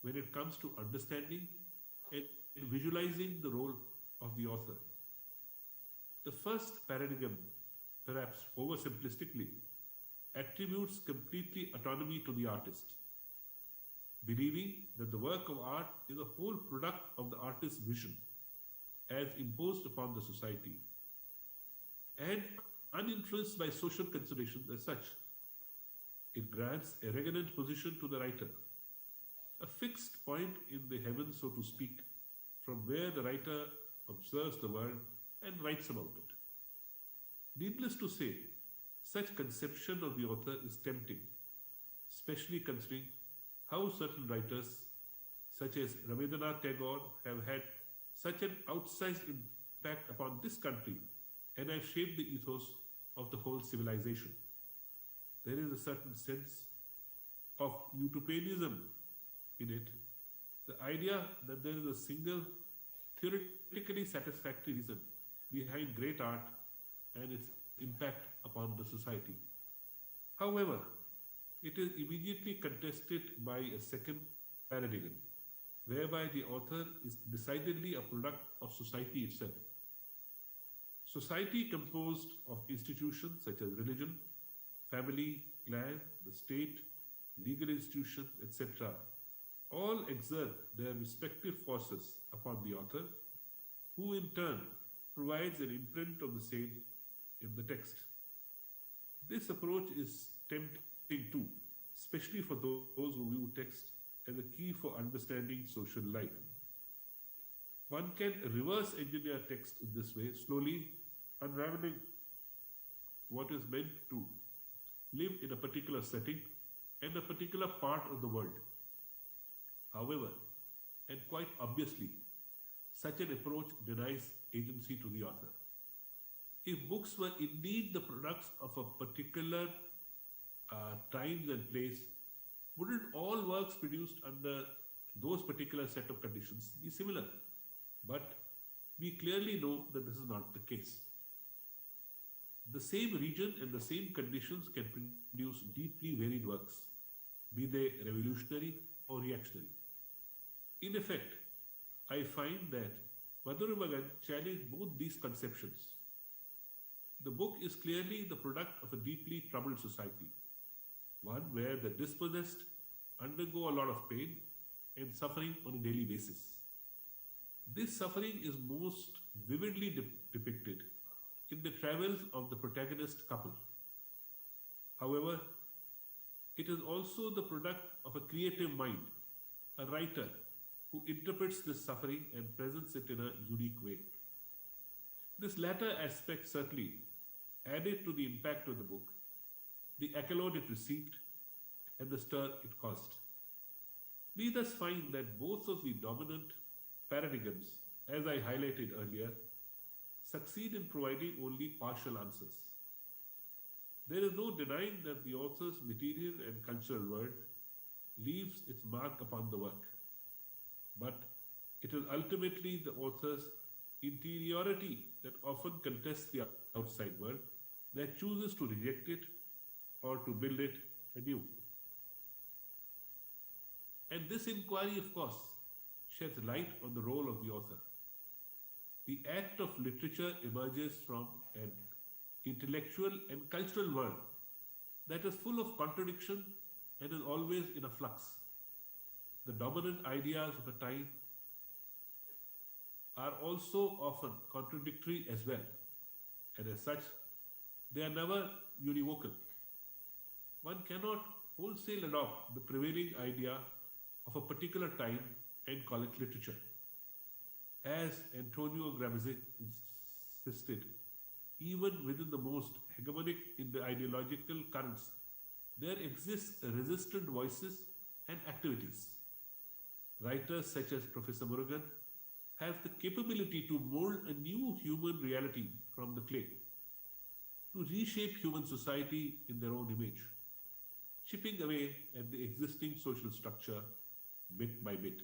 when it comes to understanding and visualizing the role of the author. The first paradigm, perhaps oversimplistically, attributes completely autonomy to the artist, believing that the work of art is a whole product of the artist's vision as imposed upon the society and uninfluenced by social considerations as such. It grants a regnant position to the writer, a fixed point in the heavens, so to speak, from where the writer observes the world and writes about it. Needless to say, such conception of the author is tempting, especially considering how certain writers, such as Rabindranath Tagore, have had such an outsized impact upon this country and have shaped the ethos of the whole civilization. There is a certain sense of utopianism in it, the idea that there is a single theoretically satisfactory reason behind great art and its impact upon the society. However, it is immediately contested by a second paradigm, whereby the author is decidedly a product of society itself. Society composed of institutions such as religion, family, clan, the state, legal institutions, etc., all exert their respective forces upon the author, who in turn provides an imprint of the same in the text. This approach is tempting too, especially for those who view text as a key for understanding social life. One can reverse engineer text in this way, slowly unraveling what is meant to live in a particular setting and a particular part of the world. However, and quite obviously, such an approach denies agency to the author. If books were indeed the products of a particular times and place, wouldn't all works produced under those particular set of conditions be similar? But we clearly know that this is not the case. The same region and the same conditions can produce deeply varied works, be they revolutionary or reactionary. In effect, I find that Madhurumagan challenged both these conceptions. The book is clearly the product of a deeply troubled society, one where the dispossessed undergo a lot of pain and suffering on a daily basis. This suffering is most vividly depicted in the travels of the protagonist couple. However, it is also the product of a creative mind, a writer who interprets this suffering and presents it in a unique way. This latter aspect certainly added to the impact of the book, the accolade it received, and the stir it caused. We thus find that both of the dominant paradigms, as I highlighted earlier, succeed in providing only partial answers. There is no denying that the author's material and cultural world leaves its mark upon the work. But it is ultimately the author's interiority that often contests the outside world, that chooses to reject it or to build it anew. And this inquiry, of course, sheds light on the role of the author. The act of literature emerges from an intellectual and cultural world that is full of contradiction and is always in a flux. The dominant ideas of a time are also often contradictory as well, and as such, they are never univocal. One cannot wholesale adopt the prevailing idea of a particular time and call it literature. As Antonio Gramsci insisted, even within the most hegemonic in the ideological currents, there exists resistant voices and activities. Writers such as Professor Murugan have the capability to mold a new human reality from the clay, to reshape human society in their own image, chipping away at the existing social structure bit by bit.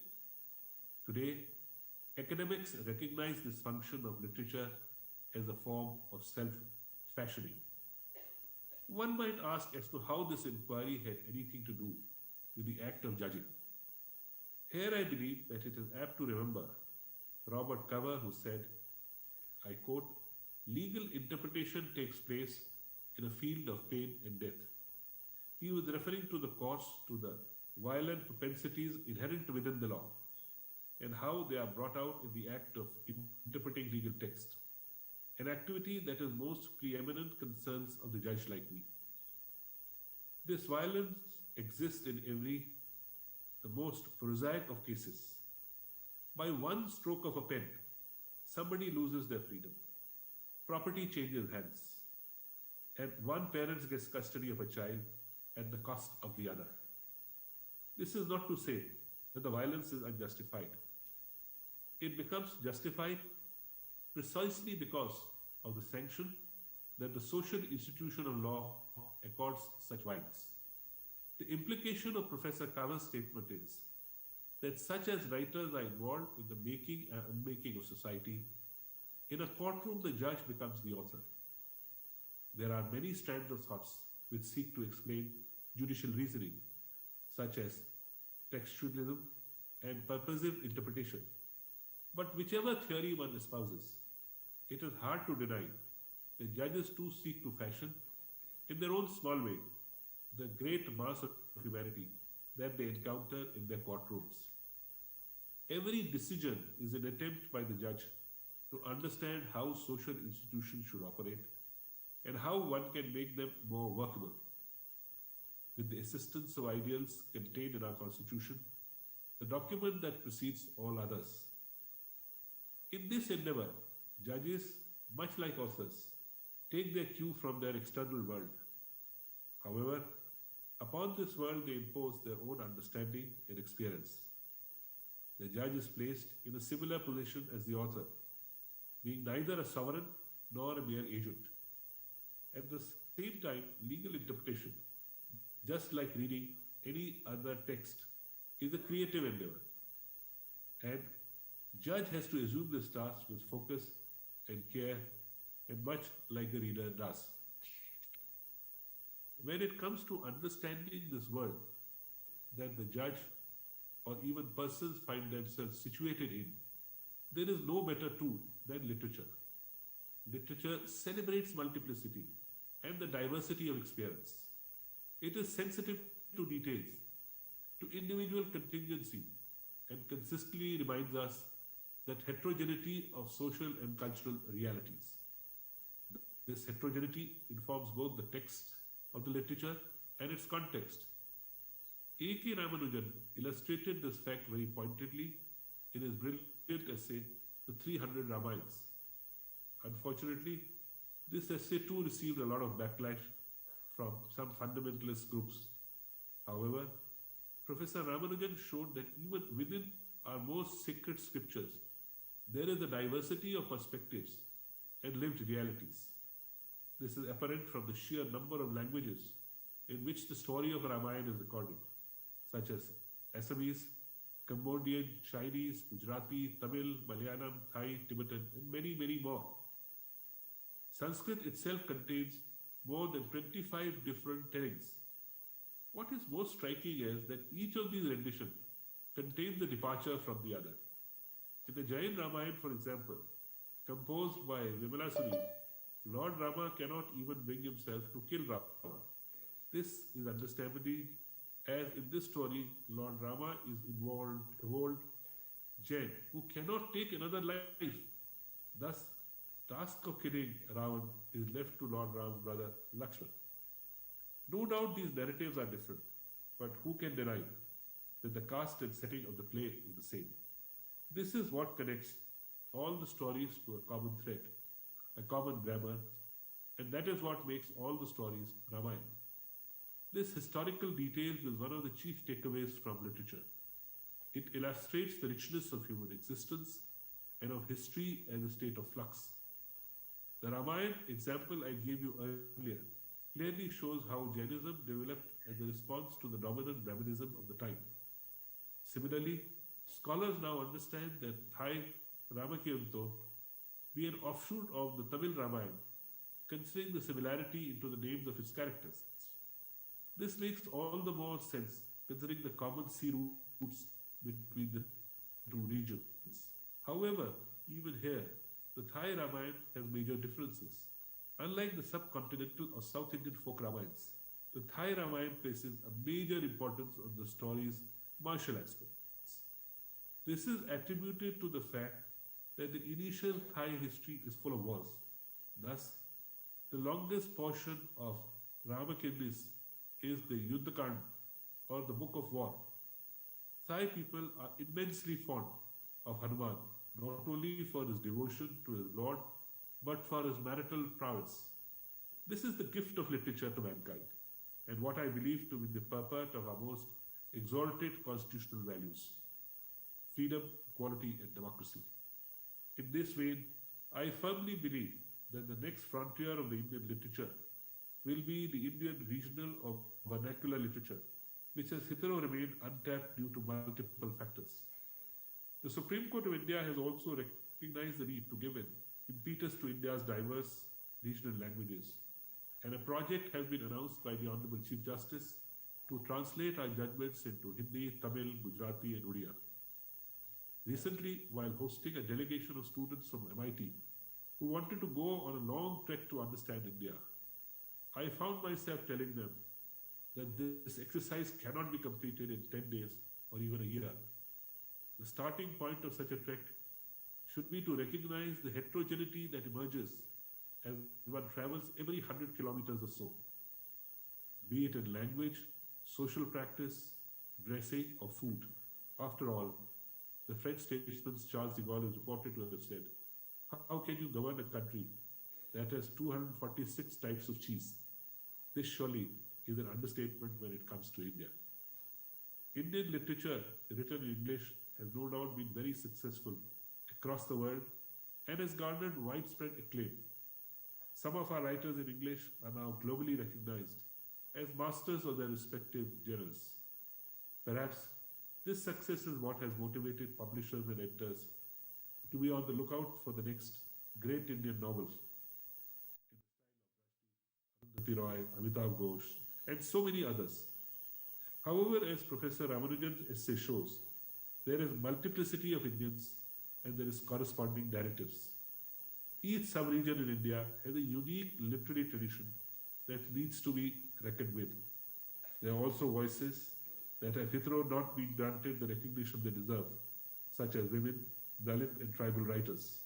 Today, academics recognize this function of literature as a form of self-fashioning. One might ask as to how this inquiry had anything to do with the act of judging. Here I believe that it is apt to remember Robert Cover, who said, I quote, "Legal interpretation takes place in a field of pain and death." He was referring to the course, to the violent propensities inherent within the law, and how they are brought out in the act of interpreting legal text, an activity that is most preeminent concerns of the judge like me. This violence exists in the most prosaic of cases. By one stroke of a pen, somebody loses their freedom. Property changes hands, and one parent gets custody of a child at the cost of the other. This is not to say that the violence is unjustified. It becomes justified precisely because of the sanction that the social institution of law accords such violence. The implication of Professor Kavan's statement is that such as writers are involved in the making and unmaking of society, in a courtroom the judge becomes the author. There are many strands of thoughts which seek to explain judicial reasoning, such as textualism and purposive interpretation. But whichever theory one espouses, it is hard to deny that judges too seek to fashion, in their own small way, the great mass of humanity that they encounter in their courtrooms. Every decision is an attempt by the judge to understand how social institutions should operate and how one can make them more workable. With the assistance of ideals contained in our Constitution, the document that precedes all others. In this endeavor, judges, much like authors, take their cue from their external world. However, upon this world they impose their own understanding and experience. The judge is placed in a similar position as the author, being neither a sovereign nor a mere agent. At the same time, legal interpretation, just like reading any other text, is a creative endeavor. And judge has to assume this task with focus and care, and much like the reader does. When it comes to understanding this world that the judge or even persons find themselves situated in, there is no better tool than literature. Literature celebrates multiplicity and the diversity of experience. It is sensitive to details, to individual contingency, and consistently reminds us that heterogeneity of social and cultural realities. This heterogeneity informs both the text of the literature and its context. A.K. Ramanujan illustrated this fact very pointedly in his brilliant essay, The 300 Ramayans. Unfortunately, this essay too received a lot of backlash from some fundamentalist groups. However, Professor Ramanujan showed that even within our most sacred scriptures, there is a diversity of perspectives and lived realities. This is apparent from the sheer number of languages in which the story of Ramayana is recorded, such as Assamese, Cambodian, Chinese, Gujarati, Tamil, Malayalam, Thai, Tibetan, and many, many more. Sanskrit itself contains more than 25 different tellings. What is most striking is that each of these renditions contains a departure from the other. In the Jain Ramayana, for example, composed by Vimalasuri, Lord Rama cannot even bring himself to kill Rama. This is understandably as in this story, Lord Rama is involved Jain, who cannot take another life. Thus, task of killing Ravan is left to Lord Ram's brother Lakshman. No doubt these narratives are different, but who can deny that the cast and setting of the play is the same? This is what connects all the stories to a common thread, a common grammar, and that is what makes all the stories Ramayana. This historical detail is one of the chief takeaways from literature. It illustrates the richness of human existence and of history as a state of flux. The Ramayana example I gave you earlier clearly shows how Jainism developed as a response to the dominant Brahmanism of the time. Similarly, scholars now understand that Thai Ramakiranto be an offshoot of the Tamil Ramayana, considering the similarity into the names of its characters. This makes all the more sense considering the common sea roots between the two regions. However, even here, the Thai Ramayana has major differences. Unlike the subcontinental or South Indian folk Ramayans, the Thai Ramayana places a major importance on the story's martial aspects. This is attributed to the fact that the initial Thai history is full of wars. Thus, the longest portion of Ramakindis is the Yuddhakand, or the Book of War. Thai people are immensely fond of Hanuman, not only for his devotion to his Lord, but for his marital prowess. This is the gift of literature to mankind, and what I believe to be the purport of our most exalted constitutional values: freedom, equality, and democracy. In this vein, I firmly believe that the next frontier of the Indian literature will be the Indian regional or vernacular literature, which has hitherto remained untapped due to multiple factors. The Supreme Court of India has also recognized the need to give an impetus to India's diverse regional languages, and a project has been announced by the Honorable Chief Justice to translate our judgments into Hindi, Tamil, Gujarati, and Odia. Recently, while hosting a delegation of students from MIT who wanted to go on a long trek to understand India, I found myself telling them that this exercise cannot be completed in 10 days or even a year. The starting point of such a trek should be to recognize the heterogeneity that emerges as one travels every 100 kilometers or so, be it in language, social practice, dressing, or food. After all, the French statesman Charles de Gaulle is reported to have said, "How can you govern a country that has 246 types of cheese?" This surely is an understatement when it comes to India. Indian literature written in English has no doubt been very successful across the world and has garnered widespread acclaim. Some of our writers in English are now globally recognized as masters of their respective genres. Perhaps this success is what has motivated publishers and editors to be on the lookout for the next great Indian novel. Arundhati Roy, Amitav Ghosh, and so many others. However, as Professor Ramanujan's essay shows, there is multiplicity of Indians and there is corresponding narratives. Each sub-region in India has a unique literary tradition that needs to be reckoned with. There are also voices that have hitherto not been granted the recognition they deserve, such as women, Dalit, and tribal writers.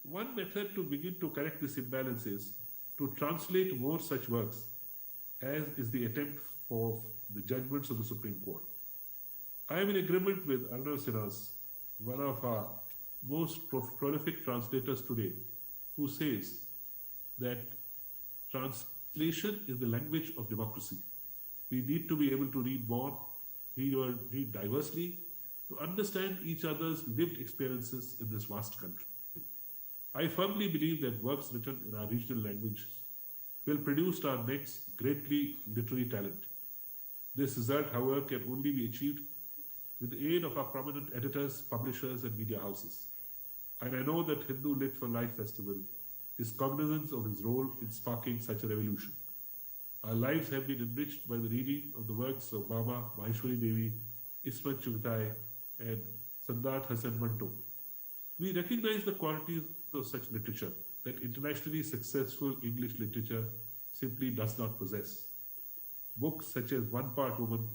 One method to begin to correct this imbalance is to translate more such works, as is the attempt for the judgments of the Supreme Court. I am in agreement with Arnav Sinhas, one of our most prolific translators today, who says that translation is the language of democracy. We need to be able to read more, read diversely, to understand each other's lived experiences in this vast country. I firmly believe that works written in our regional languages will produce our next greatly literary talent. This result, however, can only be achieved with the aid of our prominent editors, publishers, and media houses. And I know that Hindu Lit for Life Festival is cognizant of its role in sparking such a revolution. Our lives have been enriched by the reading of the works of Baba, Maheshwari Devi, Ismat Chughtai, and Sandat Hassan Manto. We recognize the qualities of such literature that internationally successful English literature simply does not possess. Books such as One Part Woman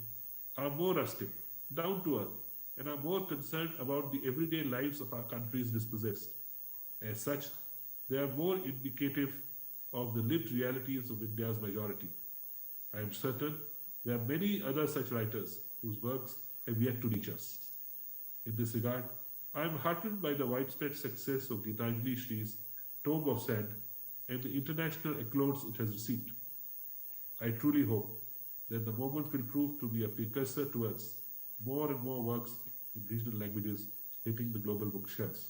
are more rustic, down to earth, and are more concerned about the everyday lives of our country's dispossessed. As such, they are more indicative of the lived realities of India's majority. I am certain there are many other such writers whose works have yet to reach us. In this regard, I am heartened by the widespread success of Gitanjali Shri's Tomb of Sand and the international accolades it has received. I truly hope that the moment will prove to be a precursor towards more and more works in regional languages hitting the global bookshelves.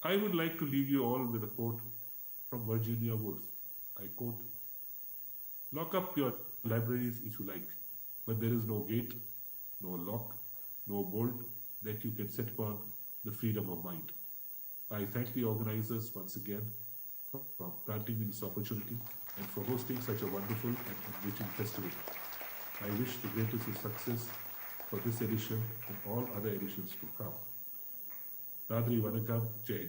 I would like to leave you all with a quote from Virginia Woolf. I quote, "Lock up your libraries if you like, but there is no gate, no lock, no bolt that you can set upon the freedom of mind." I thank the organizers once again for granting me this opportunity and for hosting such a wonderful and enriching festival. I wish the greatest of success for this edition and all other editions to come. Radri Vanakam, Jai.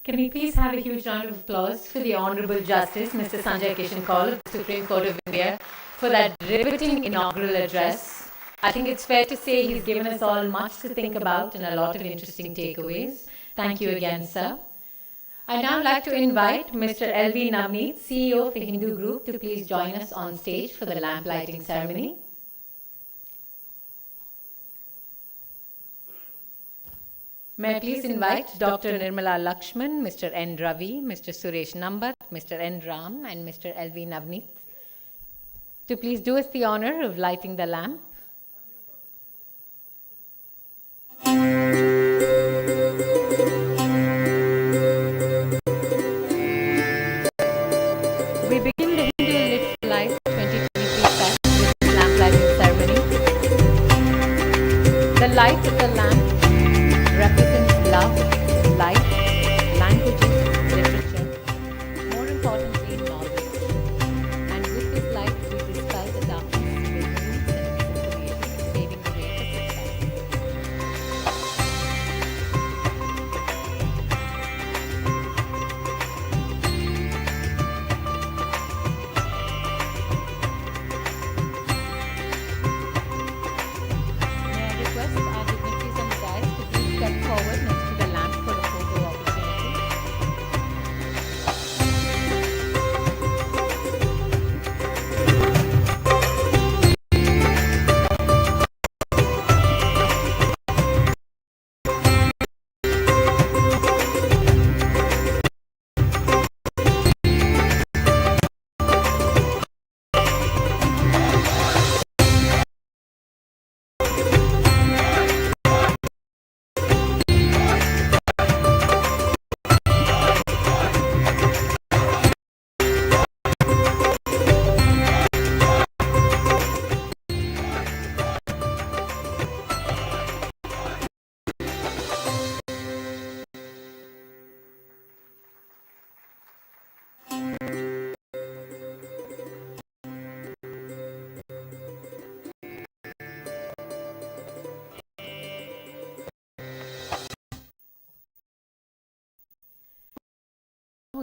Can we please have a huge round of applause for the Honourable Justice, Mr. Sanjay Kishan Kaul of the Supreme Court of India, for that riveting inaugural address. I think it's fair to say he's given us all much to think about and a lot of interesting takeaways. Thank you again, sir. I'd now like to invite Mr. L.V. Navneet, CEO of the Hindu Group, to please join us on stage for the lamp lighting ceremony. May I please invite Dr. Nirmala Lakshman, Mr. N. Ravi, Mr. Suresh Nambat, Mr. N. Ram, and Mr. L.V. Navneet to please do us the honor of lighting the lamp. We begin the Hindu Lit for Life 2023 fest with the lamp lighting ceremony. The light of the lamp represents love,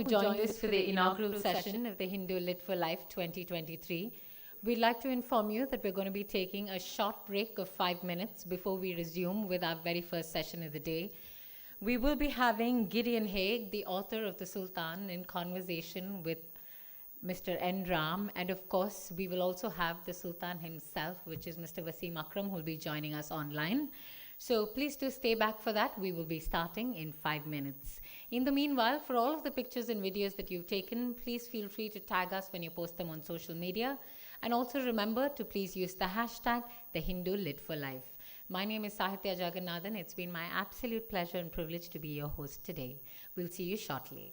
who joined us for the inaugural session of the Hindu Lit for Life 2023. We'd like to inform you that we're going to be taking a short break of 5 minutes before we resume with our very first session of the day. We will be having Gideon Haig, the author of The Sultan, in conversation with Mr. N. Ram, and of course, we will also have the Sultan himself, which is Mr. Wasim Akram, who will be joining us online. So please do stay back for that. We will be starting in 5 minutes. In the meanwhile, for all of the pictures and videos that you've taken, please feel free to tag us when you post them on social media. And also remember to please use the hashtag #TheHinduLitForLife. My name is Sahitya Jagannathan. It's been my absolute pleasure and privilege to be your host today. We'll see you shortly.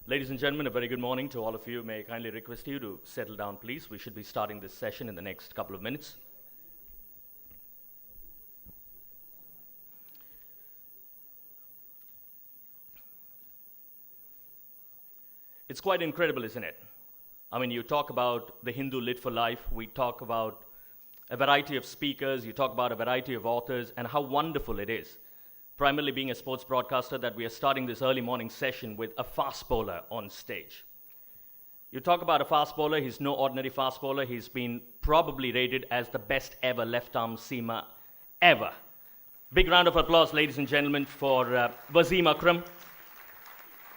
Ladies and gentlemen, a very good morning to all of you. May I kindly request you to settle down, please. We should be starting this session in the next couple of minutes. It's quite incredible, isn't it? I mean, you talk about the Hindu lit for life, we talk about a variety of speakers, you talk about a variety of authors, and how wonderful it is, primarily being a sports broadcaster, that we are starting this early morning session with a fast bowler on stage. You talk about a fast bowler, he's no ordinary fast bowler, he's been probably rated as the best ever left-arm seamer ever. Big round of applause, ladies and gentlemen, for Wasim Akram.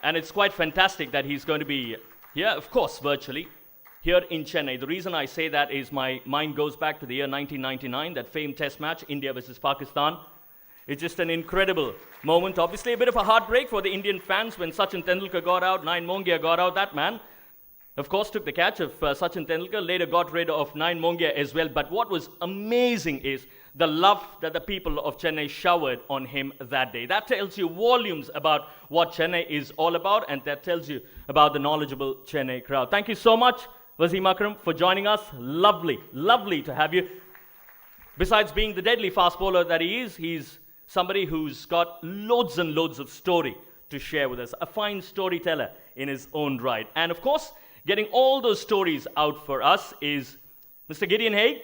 And it's quite fantastic that he's going to be here, of course, virtually, here in Chennai. The reason I say that is my mind goes back to the year 1999, that famed test match, India versus Pakistan. It's just an incredible moment. Obviously, a bit of a heartbreak for the Indian fans when Sachin Tendulkar got out, Nayan Mongia got out. That man, of course, took the catch of Sachin Tendulkar, later got rid of Nayan Mongia as well. But what was amazing is the love that the people of Chennai showered on him that day. That tells you volumes about what Chennai is all about, and that tells you about the knowledgeable Chennai crowd. Thank you so much, Wasim Akram, for joining us. Lovely, lovely to have you. Besides being the deadly fast bowler that he is, he's somebody who's got loads and loads of story to share with us. A fine storyteller in his own right. And of course, getting all those stories out for us is Mr. Gideon Haigh.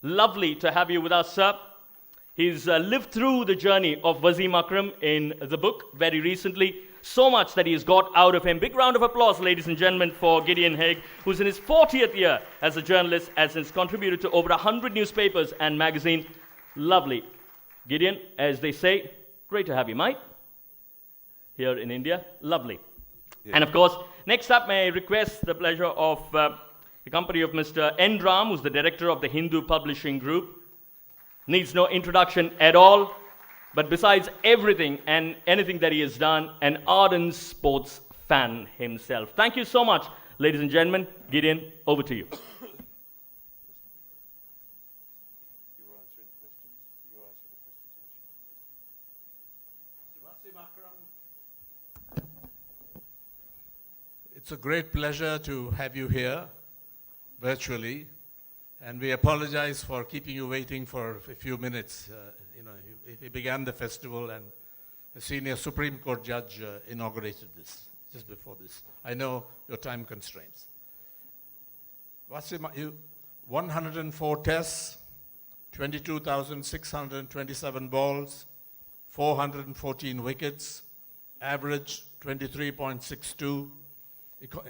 Lovely to have you with us, sir. He's lived through the journey of Wasim Akram in the book very recently. So much that he's got out of him. Big round of applause, ladies and gentlemen, for Gideon Haigh, who's in his 40th year as a journalist, has contributed to over 100 newspapers and magazines. Lovely. Gideon, as they say, great to have you, mate, here in India. Lovely. Yeah. And of course, next up, may I request the pleasure of the company of Mr. N. Ram, who's the director of the Hindu Publishing Group. Needs no introduction at all, but besides everything and anything that he has done, an ardent sports fan himself. Thank you so much, ladies and gentlemen. Gideon, over to you. It's a great pleasure to have you here virtually, and we apologize for keeping you waiting for a few minutes. He began the festival, and a senior Supreme Court judge inaugurated this just before this. I know your time constraints. Wasim, 104 tests, 22,627 balls, 414 wickets, average 23.62.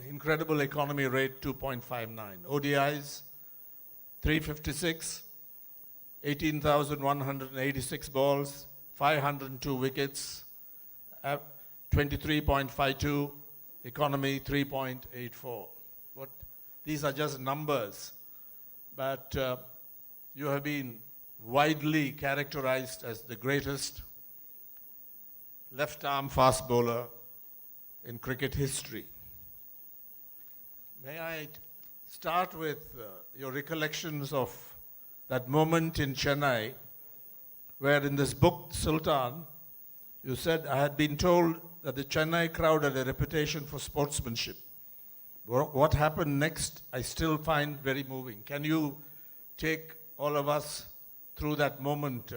Incredible economy rate, 2.59. ODIs, 356, 18,186 balls, 502 wickets, 23.52, economy 3.84. These are just numbers, but you have been widely characterized as the greatest left-arm fast bowler in cricket history. May I start with your recollections of that moment in Chennai, where in this book, Sultan, you said, I had been told that the Chennai crowd had a reputation for sportsmanship. What happened next, I still find very moving. Can you take all of us through that moment,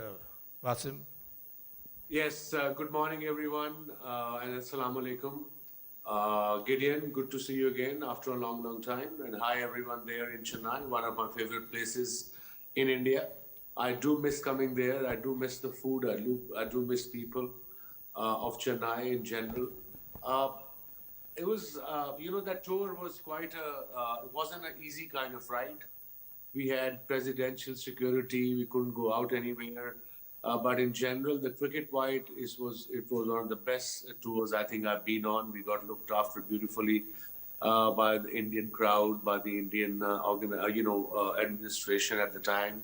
Wasim? Yes, good morning, everyone, and assalamu alaikum. Gideon, good to see you again after a long, long time. And hi, everyone there in Chennai, one of my favorite places in India. I do miss coming there. I do miss the food. I do miss people of Chennai in general. It was, that tour was quite it wasn't an easy kind of ride. We had presidential security. We couldn't go out anywhere. But in general, the cricket white, it was one of the best tours I think I've been on. We got looked after beautifully by the Indian crowd, by the Indian administration at the time.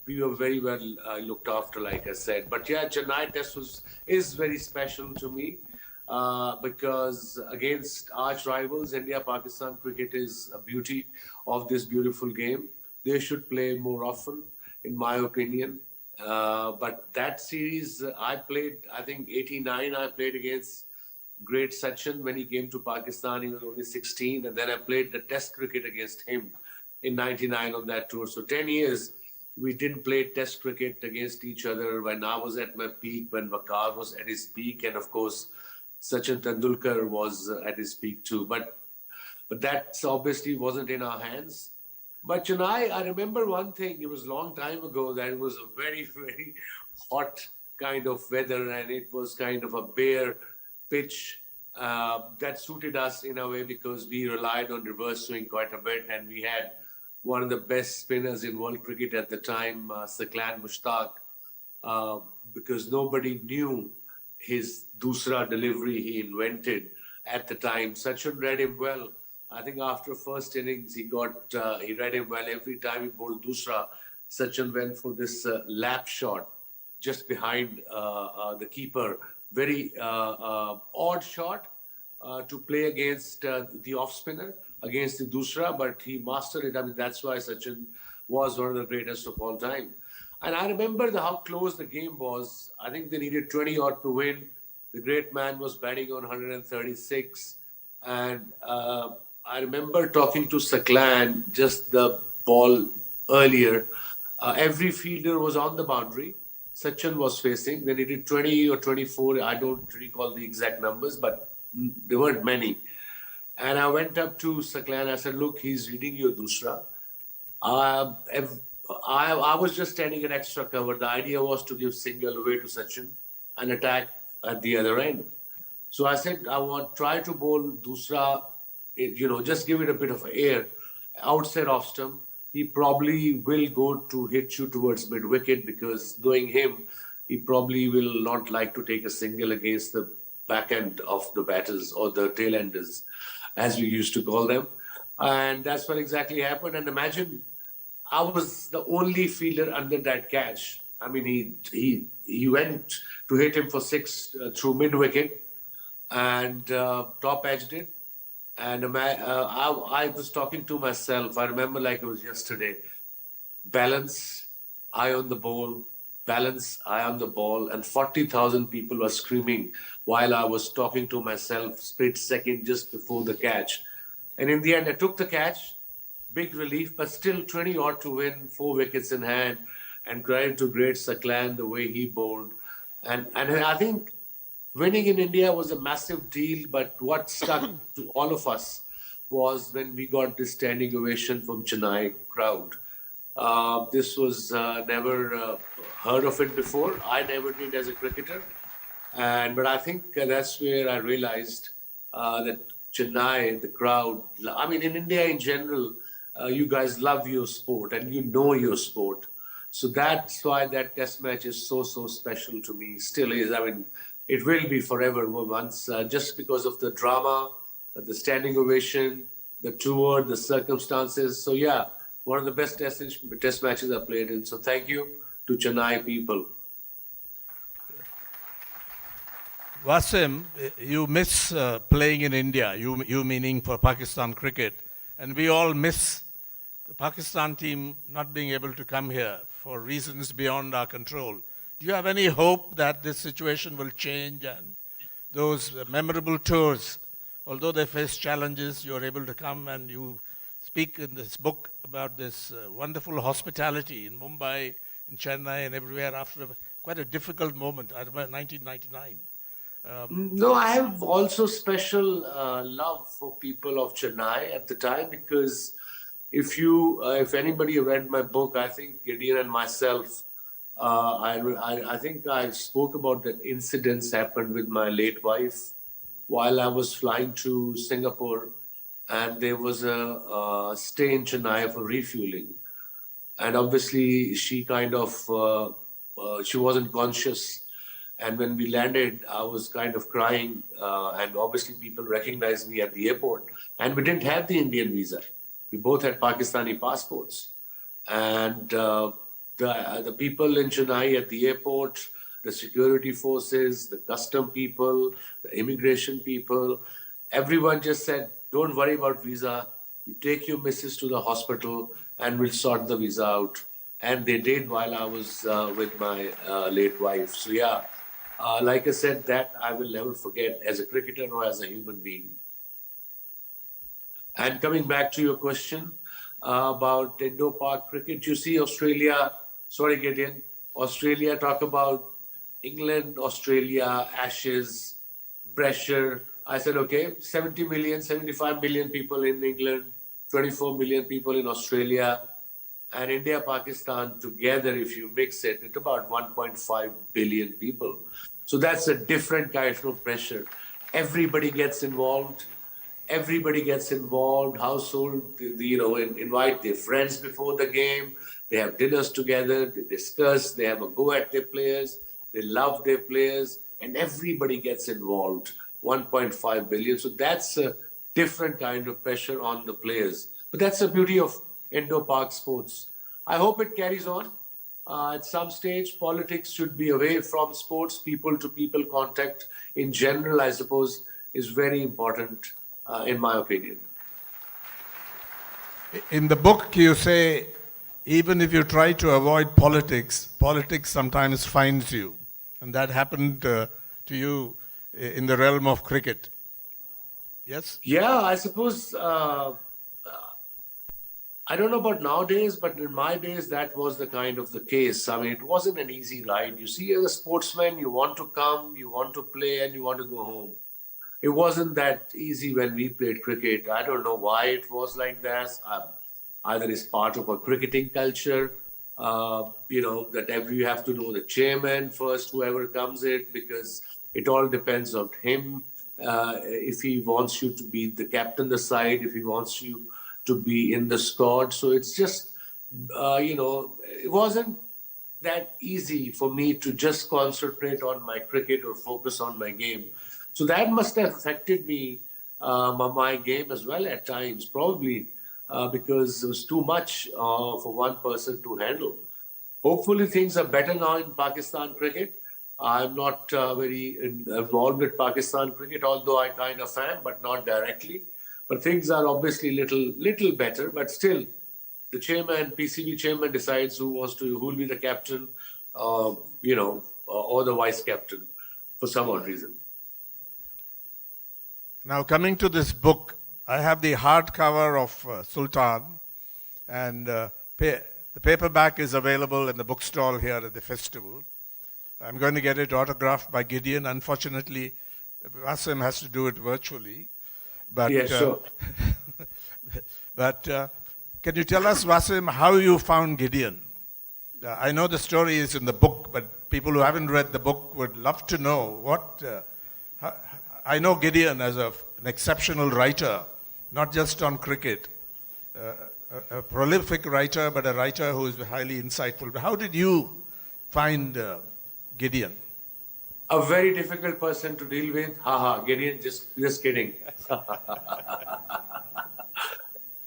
We were very well looked after, like I said. But yeah, Chennai test is very special to me because against arch rivals, India-Pakistan cricket is a beauty of this beautiful game. They should play more often, in my opinion. But that series I played, I think 89, I played against great Sachin. When he came to Pakistan, he was only 16. And then I played the test cricket against him in 99 on that tour. So 10 years, we didn't play test cricket against each other when I was at my peak, when Vakar was at his peak. And of course, Sachin Tendulkar was at his peak too. But that obviously wasn't in our hands. But Chennai, I remember one thing, it was a long time ago, that it was a very, very hot kind of weather, and it was kind of a bare pitch that suited us in a way because we relied on reverse swing quite a bit, and we had one of the best spinners in world cricket at the time, Saklan Mushtaq, because nobody knew his Dusra delivery he invented at the time. Sachin read him well. I think after first innings, he read him well. Every time he bowled Dusra, Sachin went for this lap shot just behind the keeper. Very odd shot to play against the off spinner, against the Dusra, but he mastered it. I mean, that's why Sachin was one of the greatest of all time. And I remember how close the game was. I think they needed 20 odd to win. The great man was batting on 136. And I remember talking to Saklan just the ball earlier. Every fielder was on the boundary. Sachin was facing. They needed 20 or 24. I don't recall the exact numbers, but there weren't many. And I went up to Saklan. I said, look, he's reading your Dusra. I was just standing at extra cover. The idea was to give single away to Sachin and attack at the other end. So I said, I want try to bowl Dusra, just give it a bit of air. Outside off stump, he probably will go to hit you towards mid wicket because knowing him, he probably will not like to take a single against the back end of the batters or the tail enders, as we used to call them. And that's what exactly happened. And imagine, I was the only fielder under that catch. I mean, he went to hit him for 6 through mid wicket and top edged it. And I was talking to myself. I remember like it was yesterday. Balance, eye on the ball. Balance, eye on the ball. And 40,000 people were screaming while I was talking to myself, split second just before the catch. And in the end, I took the catch. Big relief, but still 20 odd to win, 4 wickets in hand. And credit to great Saklan, the way he bowled. And I think winning in India was a massive deal, but what stuck to all of us was when we got this standing ovation from Chennai crowd. This was never heard of it before. I never did as a cricketer. But I think that's where I realized that Chennai, the crowd, I mean, in India in general, you guys love your sport and you know your sport. So that's why that test match is so, so special to me. Still is. I mean, it will be forever once, just because of the drama, the standing ovation, the tour, the circumstances. So yeah, one of the best test matches I've played in. So thank you to Chennai people. Wasim, you miss playing in India, you meaning for Pakistan cricket, and we all miss the Pakistan team not being able to come here for reasons beyond our control. Do you have any hope that this situation will change and those memorable tours, although they face challenges, you're able to come and you speak in this book about this wonderful hospitality in Mumbai, in Chennai and everywhere after quite a difficult moment, I remember 1999. No, I have also special love for people of Chennai at the time because if anybody read my book, I think Gideon and myself, I think I spoke about that incidents happened with my late wife while I was flying to Singapore, and there was a stay in Chennai for refueling, and obviously she kind of she wasn't conscious. And when we landed, I was kind of crying, and obviously people recognized me at the airport. And we didn't have the Indian visa. We both had Pakistani passports. And the people in Chennai at the airport, the security forces, the custom people, the immigration people, everyone just said, don't worry about visa. You take your missus to the hospital and we'll sort the visa out. And they did while I was with my late wife. So yeah. Like I said, that I will never forget as a cricketer or as a human being. And coming back to your question about Indo-Pak cricket, you see Australia, sorry Gideon, Australia talk about England, Australia, Ashes, pressure. I said, okay, 70 million, 75 million people in England, 24 million people in Australia, and India, Pakistan together, if you mix it, it's about 1.5 billion people. So that's a different kind of pressure. Everybody gets involved. Everybody gets involved. Household, invite their friends before the game. They have dinners together. They discuss. They have a go at their players. They love their players, and everybody gets involved. 1.5 billion. So that's a different kind of pressure on the players. But that's the beauty of Indo-Pak sports. I hope it carries on. At some stage, politics should be away from sports. People-to-people contact in general, I suppose, is very important, in my opinion. In the book, you say, even if you try to avoid politics, politics sometimes finds you. And that happened to you in the realm of cricket. Yes? Yeah, I suppose, I don't know about nowadays, but in my days, that was the kind of the case. I mean, it wasn't an easy ride. You see, as a sportsman, you want to come, you want to play, and you want to go home. It wasn't that easy when we played cricket. I don't know why it was like that. Either it's part of a cricketing culture, that you have to know the chairman first, whoever comes in, because it all depends on him. If he wants you to be the captain of the side, if he wants you to be in the squad. So it's just, it wasn't that easy for me to just concentrate on my cricket or focus on my game. So that must have affected me, my game as well at times, probably because it was too much for one person to handle. Hopefully things are better now in Pakistan cricket. I'm not very involved with Pakistan cricket, although I kind of am, but not directly. But things are obviously little better, but still, the chairman, PCB chairman decides who will be the captain, or the vice captain for some odd reason. Now, coming to this book, I have the hardcover of Sultan, and the paperback is available in the bookstall here at the festival. I'm going to get it autographed by Gideon. Unfortunately, Wasim has to do it virtually. But, yeah, sure. But can you tell us, Wasim, how you found Gideon? I know the story is in the book, but people who haven't read the book would love to know what... I know Gideon as an exceptional writer, not just on cricket, a prolific writer, but a writer who is highly insightful. But how did you find Gideon? A very difficult person to deal with. Gideon, just kidding.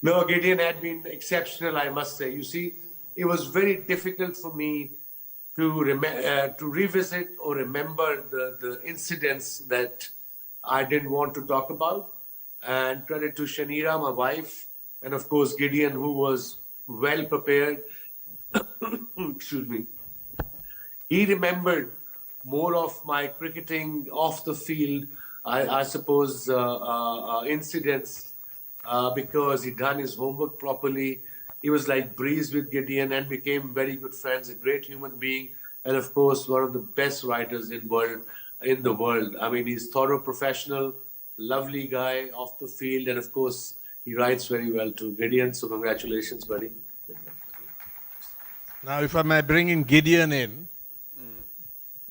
No, Gideon had been exceptional, I must say. You see, it was very difficult for me to revisit or remember the incidents that I didn't want to talk about. And credit to Shanira, my wife, and of course Gideon, who was well prepared. Excuse me. He remembered more of my cricketing off the field, I suppose, incidents, because he'd done his homework properly. He was like breeze with Gideon and became very good friends, a great human being, and of course, one of the best writers in the world. I mean, he's thorough professional, lovely guy off the field, and of course, he writes very well too. Gideon, so congratulations, buddy. Now, if I may bring in Gideon in.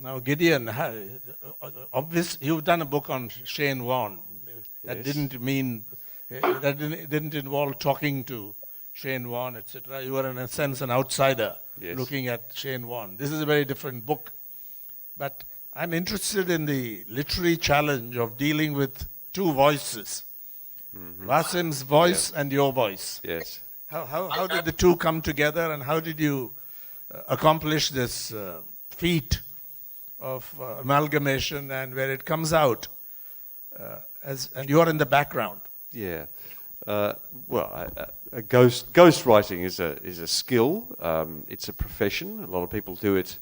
Now, Gideon, obviously, you've done a book on Shane Warne. That didn't involve talking to Shane Warne, etc. You were, in a sense, an outsider looking at Shane Warne. This is a very different book. But I'm interested in the literary challenge of dealing with two voices. Wasim's voice and your voice. Yes. How did the two come together, and how did you accomplish this feat of amalgamation, and where it comes out, and you are in the background? Yeah. Ghostwriting is a skill. It's a profession. A lot of people do it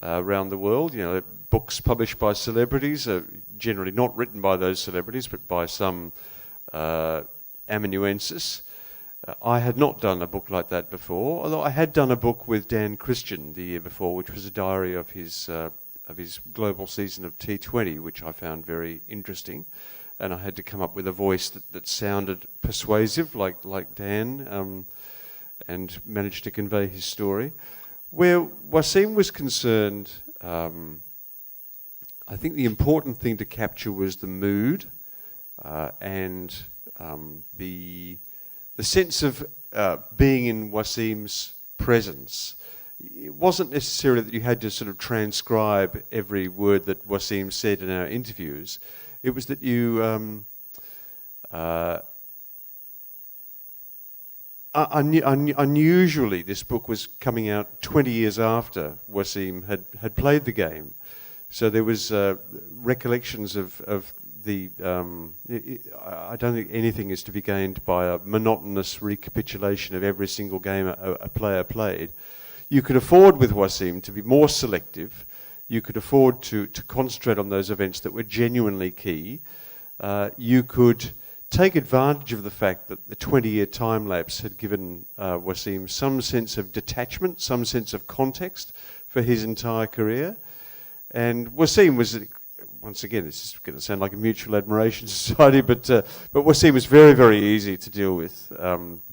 around the world. You know, books published by celebrities are generally not written by those celebrities, but by some amanuensis. I had not done a book like that before, although I had done a book with Dan Christian the year before, which was a diary of his global season of T20, which I found very interesting. And I had to come up with a voice that sounded persuasive, like Dan, and managed to convey his story. Where Wasim was concerned, I think the important thing to capture was the mood and the sense of being in Wasim's presence. It wasn't necessarily that you had to sort of transcribe every word that Wasim said in our interviews. It was that you unusually, this book was coming out 20 years after Wasim had played the game. So there was recollections of the... I don't think anything is to be gained by a monotonous recapitulation of every single game a player played. You could afford with Wasim to be more selective. You could afford to concentrate on those events that were genuinely key. You could take advantage of the fact that the 20-year time lapse had given Wasim some sense of detachment, some sense of context for his entire career. And Wasim was, once again, this is going to sound like a mutual admiration society, but Wasim was very, very easy to deal with,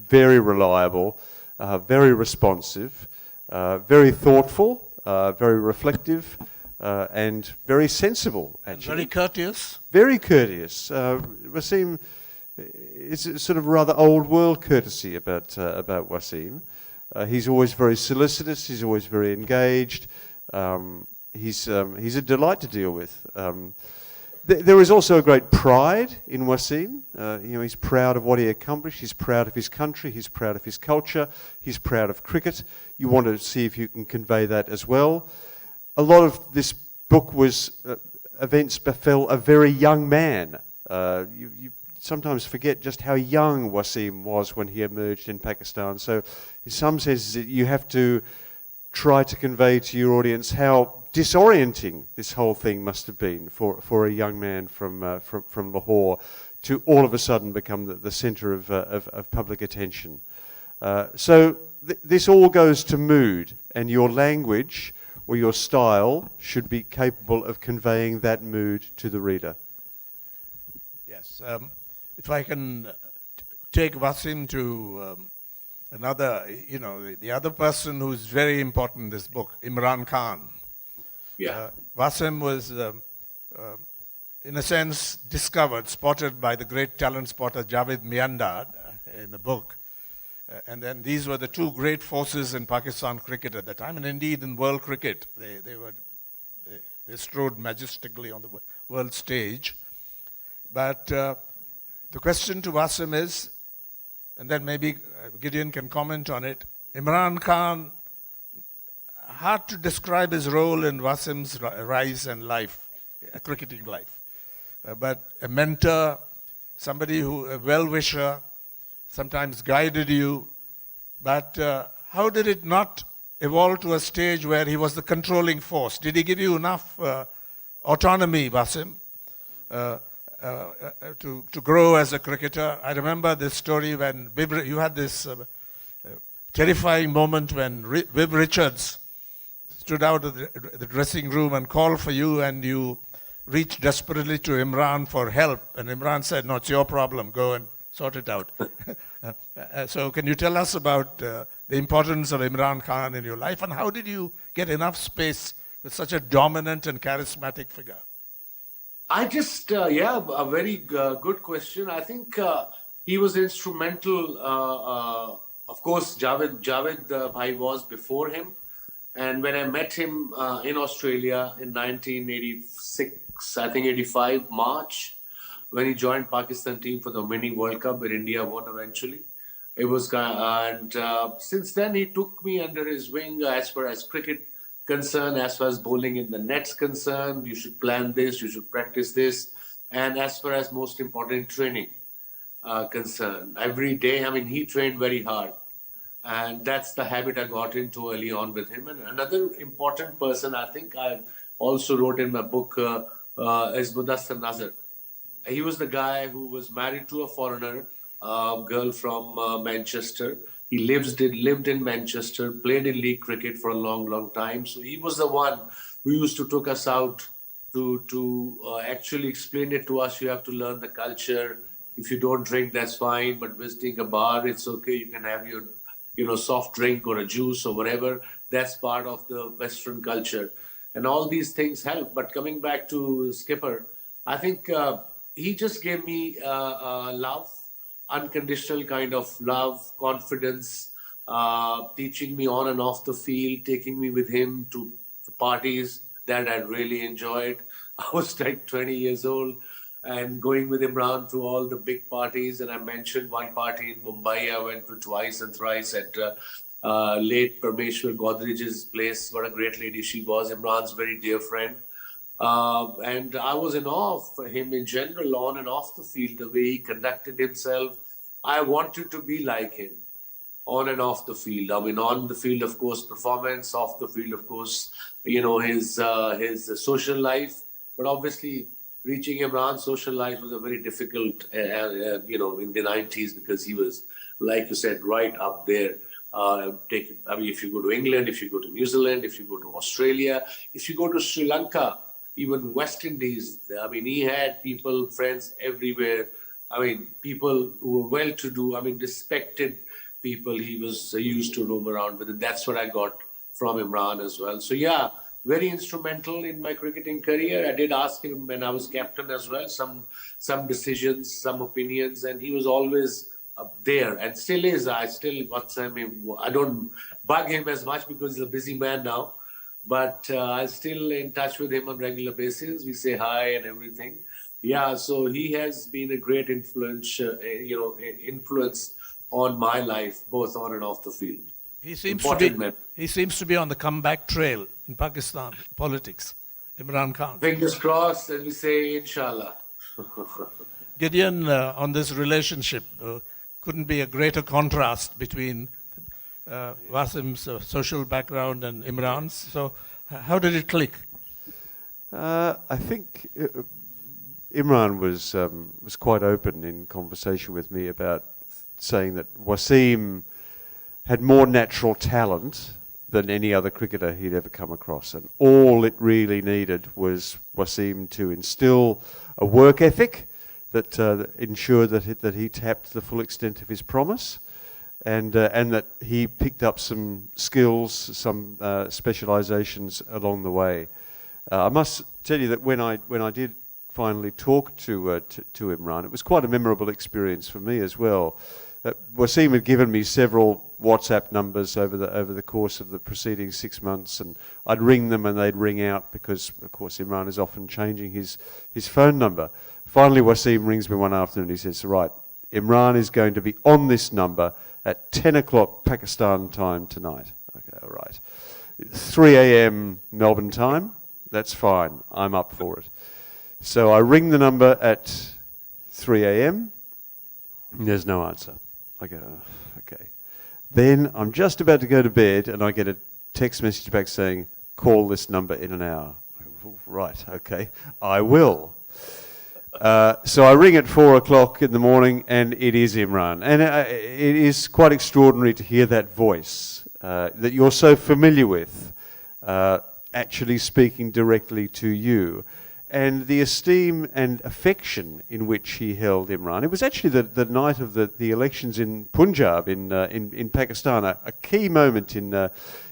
very reliable, very responsive, very thoughtful, very reflective, and very sensible, actually. And very courteous. Very courteous. Wasim, it's a sort of rather old world courtesy about Wasim. He's always very solicitous, he's always very engaged. He's a delight to deal with. There is also a great pride in Wasim. He's proud of what he accomplished. He's proud of his country. He's proud of his culture. He's proud of cricket. You want to see if you can convey that as well. A lot of this book was events befell a very young man. You sometimes forget just how young Wasim was when he emerged in Pakistan. So in some senses, you have to try to convey to your audience how disorienting this whole thing must have been for a young man from Lahore to all of a sudden become the centre of public attention. So this all goes to mood, and your language or your style should be capable of conveying that mood to the reader. Yes. If I can take Wasim to another, the other person who's very important in this book, Imran Khan. Yeah. Wasim was, in a sense, discovered, spotted by the great talent spotter Javed Miandad in the book. And then these were the two great forces in Pakistan cricket at the time, and indeed in world cricket. They strode majestically on the world stage. But the question to Wasim is, and then maybe Gideon can comment on it, Imran Khan, hard to describe his role in Wasim's rise and life, a cricketing life. But a mentor, somebody who, a well-wisher, sometimes guided you. But how did it not evolve to a stage where he was the controlling force? Did he give you enough autonomy, Wasim, to grow as a cricketer? I remember this story when you had this terrifying moment when Viv Richards stood out of the dressing room and called for you, and you reached desperately to Imran for help. And Imran said, "No, it's your problem. Go and sort it out." So can you tell us about the importance of Imran Khan in your life, and how did you get enough space with such a dominant and charismatic figure? I just, a very good question. I think he was instrumental. Of course, Javed Bhai was before him. And when I met him in Australia in 1986, I think 85, March, when he joined Pakistan team for the mini World Cup where India won eventually. It was, and since then he took me under his wing as far as cricket concerned, as far as bowling in the nets concerned. You should plan this, you should practice this. And as far as most important training concerned, every day, he trained very hard. And that's the habit I got into early on with him. And another important person I think I also wrote in my book is Mudassar Nazar. He was the guy who was married to a foreigner, girl from Manchester. He lived in Manchester, played in league cricket for a long, long time. So he was the one who used to take us out to actually explain it to us. You have to learn the culture. If you don't drink, that's fine. But visiting a bar, it's okay. You can have your, soft drink or a juice or whatever. That's part of the Western culture, and all these things help. But coming back to Skipper, I think he just gave me love, unconditional kind of love, confidence, teaching me on and off the field, taking me with him to parties that I really enjoyed. I was like 20 years old and going with Imran to all the big parties. And I mentioned one party in Mumbai I went to twice and thrice at late Parmeshwar Godrej's place. What a great lady she was, Imran's very dear friend. And I was in awe of him in general, on and off the field, the way he conducted himself. I wanted to be like him on and off the field. I mean, on the field, of course, performance, off the field, of course, his social life. But obviously, reaching Imran's social life was a very difficult, in the 90s because he was, like you said, right up there. If you go to England, if you go to New Zealand, if you go to Australia, if you go to Sri Lanka, even West Indies, I mean, he had people, friends everywhere. I mean, people who were well-to-do, respected people he was used to roam around with. And that's what I got from Imran as well. So, yeah, very instrumental in my cricketing career. I did ask him when I was captain as well, some decisions, some opinions, and he was always there and still is. I still WhatsApp him. I don't bug him as much because he's a busy man now. But I'm still in touch with him on regular basis. We say hi and everything. Yeah, so he has been a great influence on my life, both on and off the field. He seems to be on the comeback trail in Pakistan politics. Imran Khan. Fingers crossed, and we say inshallah. Gideon, on this relationship, couldn't be a greater contrast between Wasim's social background and Imran's. So, how did it click? I think Imran was quite open in conversation with me about saying that Wasim had more natural talent than any other cricketer he'd ever come across, and all it really needed was Wasim to instill a work ethic that ensured that he tapped the full extent of his promise. And that he picked up some skills, some specializations along the way. I must tell you that when I did finally talk to Imran, it was quite a memorable experience for me as well. Wasim had given me several WhatsApp numbers over the course of the preceding 6 months, and I'd ring them and they'd ring out because, of course, Imran is often changing his phone number. Finally, Wasim rings me one afternoon and he says, right, Imran is going to be on this number at 10 o'clock Pakistan time tonight. Okay, all right. 3 a.m. Melbourne time, that's fine. I'm up for it. So I ring the number at 3 a.m. There's no answer. I go, oh, okay. Then I'm just about to go to bed and I get a text message back saying, call this number in an hour. I go, right, okay, I will. So I ring at 4 o'clock in the morning and it is Imran. And it is quite extraordinary to hear that voice that you're so familiar with actually speaking directly to you. And the esteem and affection in which he held Imran. It was actually the night of the elections in Punjab in Pakistan, a key moment in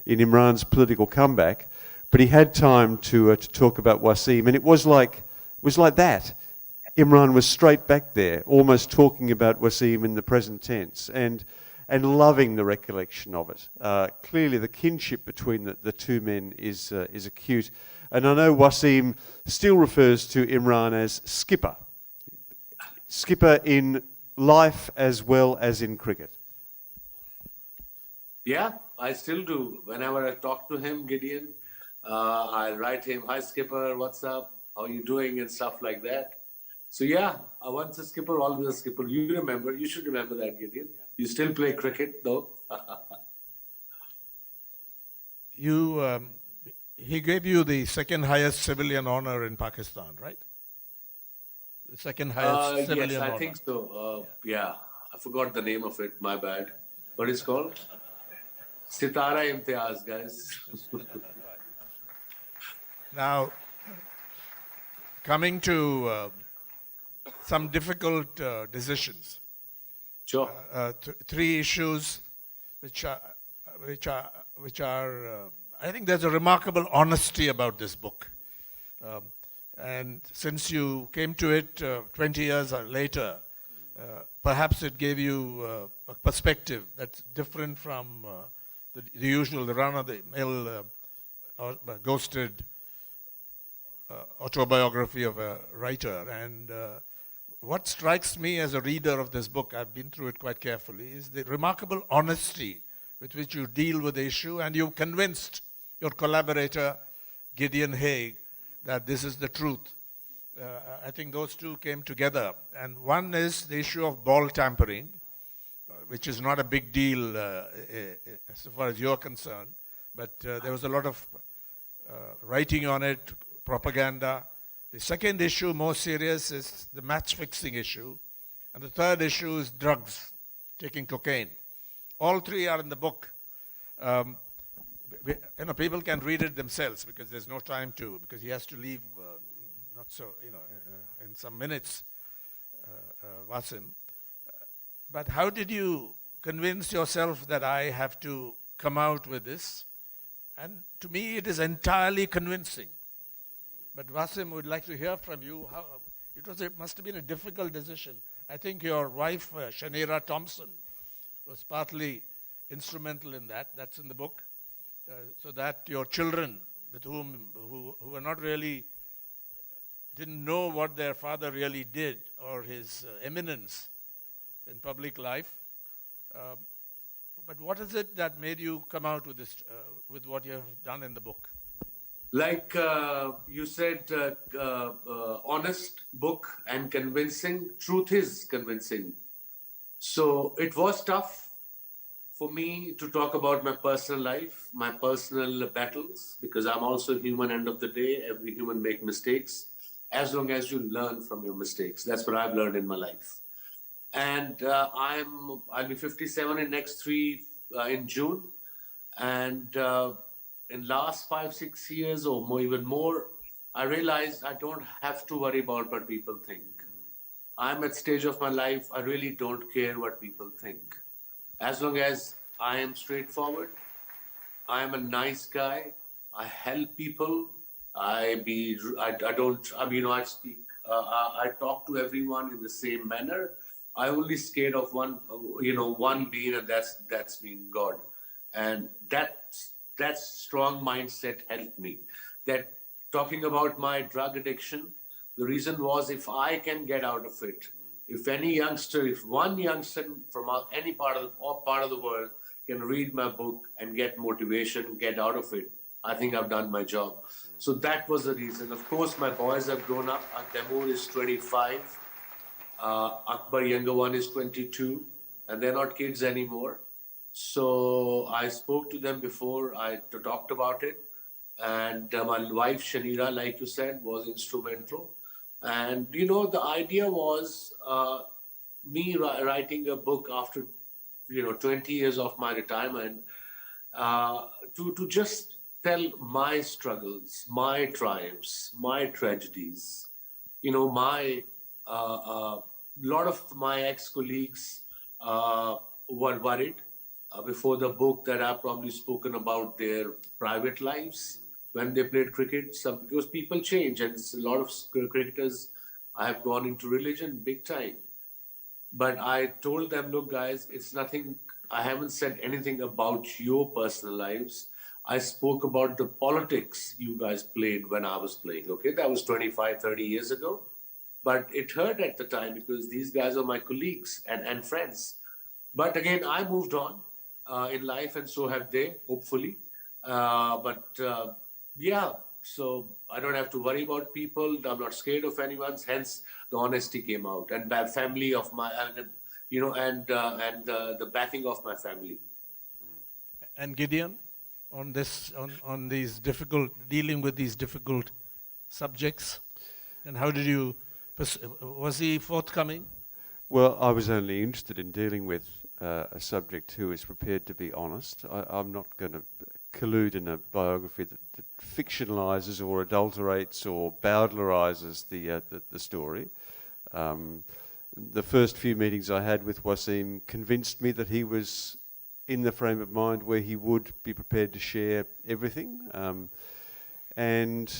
Imran's political comeback. But he had time to talk about Wasim, and it was like that. Imran was straight back there, almost talking about Wasim in the present tense, and loving the recollection of it. Clearly, the kinship between the two men is acute, and I know Wasim still refers to Imran as skipper. Skipper in life as well as in cricket. Yeah, I still do. Whenever I talk to him, Gideon, I write him, hi skipper, what's up, how are you doing, and stuff like that. So yeah, once a skipper, always a skipper. You should remember that, Gideon. You still play cricket though. he gave you the second highest civilian honor in Pakistan, right? The second highest civilian yes, I honor. think so. Yeah, I forgot the name of it. My bad. What is it called? Sitara Imtiaz, guys. Now, coming to some difficult decisions. Sure. Three issues which are I think there's a remarkable honesty about this book. And since you came to it 20 years later, perhaps it gave you a perspective that's different from the usual, the run-of-the-mill ghosted autobiography of a writer. And what strikes me as a reader of this book, I've been through it quite carefully, is the remarkable honesty with which you deal with the issue, and you've convinced your collaborator, Gideon Haigh, that this is the truth. I think those two came together. And one is the issue of ball tampering, which is not a big deal as far as you're concerned, but there was a lot of writing on it, propaganda. The second issue, more serious, is the match-fixing issue. And the third issue is drugs, taking cocaine. All three are in the book. People can read it themselves because there's no time to, because he has to leave in some minutes, Wasim. But how did you convince yourself that I have to come out with this? And to me, it is entirely convincing. But Wasim, would like to hear from you. How, it must have been a difficult decision. I think your wife, Shanira Thompson, was partly instrumental in that. That's in the book. So that your children, who were not really, didn't know what their father really did or his eminence in public life. But what is it that made you come out with this, with what you have done in the book? Like you said, honest book and convincing. Truth is convincing. So it was tough for me to talk about my personal life, my personal battles, because I'm also human. End of the day, every human makes mistakes. As long as you learn from your mistakes, that's what I've learned in my life. And I'll be 57 in June, and in last 5-6 years or more, even more, I realized I don't have to worry about what people think. I'm at stage of my life, I really don't care what people think. As long as I am straightforward, I am a nice guy, I help people, I talk to everyone in the same manner. I only scared of one being, and that's being God. And that strong mindset helped me. That talking about my drug addiction, the reason was if I can get out of it, if one youngster from any part of the world can read my book and get motivation, get out of it, I think I've done my job. So that was the reason. Of course, my boys have grown up. Taimur is 25. Akbar, younger one, is 22. And they're not kids anymore. So I spoke to them before I talked about it. And my wife, Shanira, like you said, was instrumental. And, the idea was me writing a book after, 20 years of my retirement to just tell my struggles, my triumphs, my tragedies. Lot of my ex-colleagues were worried before the book that I've probably spoken about their private lives when they played cricket. Because people change, and a lot of cricketers have gone into religion big time. But I told them, look, guys, it's nothing. I haven't said anything about your personal lives. I spoke about the politics you guys played when I was playing. Okay, that was 25, 30 years ago. But it hurt at the time because these guys are my colleagues and friends. But again, I moved on in life, and so have they, hopefully. So I don't have to worry about people. I'm not scared of anyone. Hence, the honesty came out, and the family of my, the backing of my family. And Gideon, on this, on these difficult, dealing with these difficult subjects? And how did you, was he forthcoming? Well, I was only interested in dealing with a subject who is prepared to be honest. I'm not going to collude in a biography that fictionalizes or adulterates or bowdlerizes the story. The first few meetings I had with Wasim convinced me that he was in the frame of mind where he would be prepared to share everything, and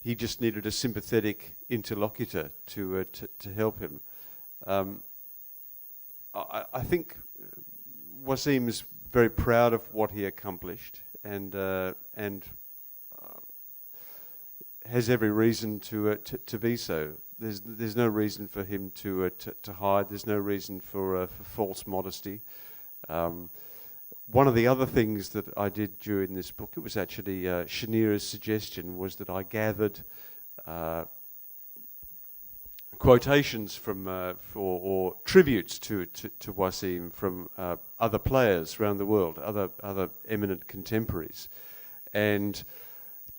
he just needed a sympathetic interlocutor to help him. I think Wasim is very proud of what he accomplished, and has every reason to be so. There's no reason for him to hide. There's no reason for false modesty. One of the other things that I did during this book, it was actually Shanira's suggestion, was that I gathered quotations from or tributes to Wasim from other players around the world, other eminent contemporaries, and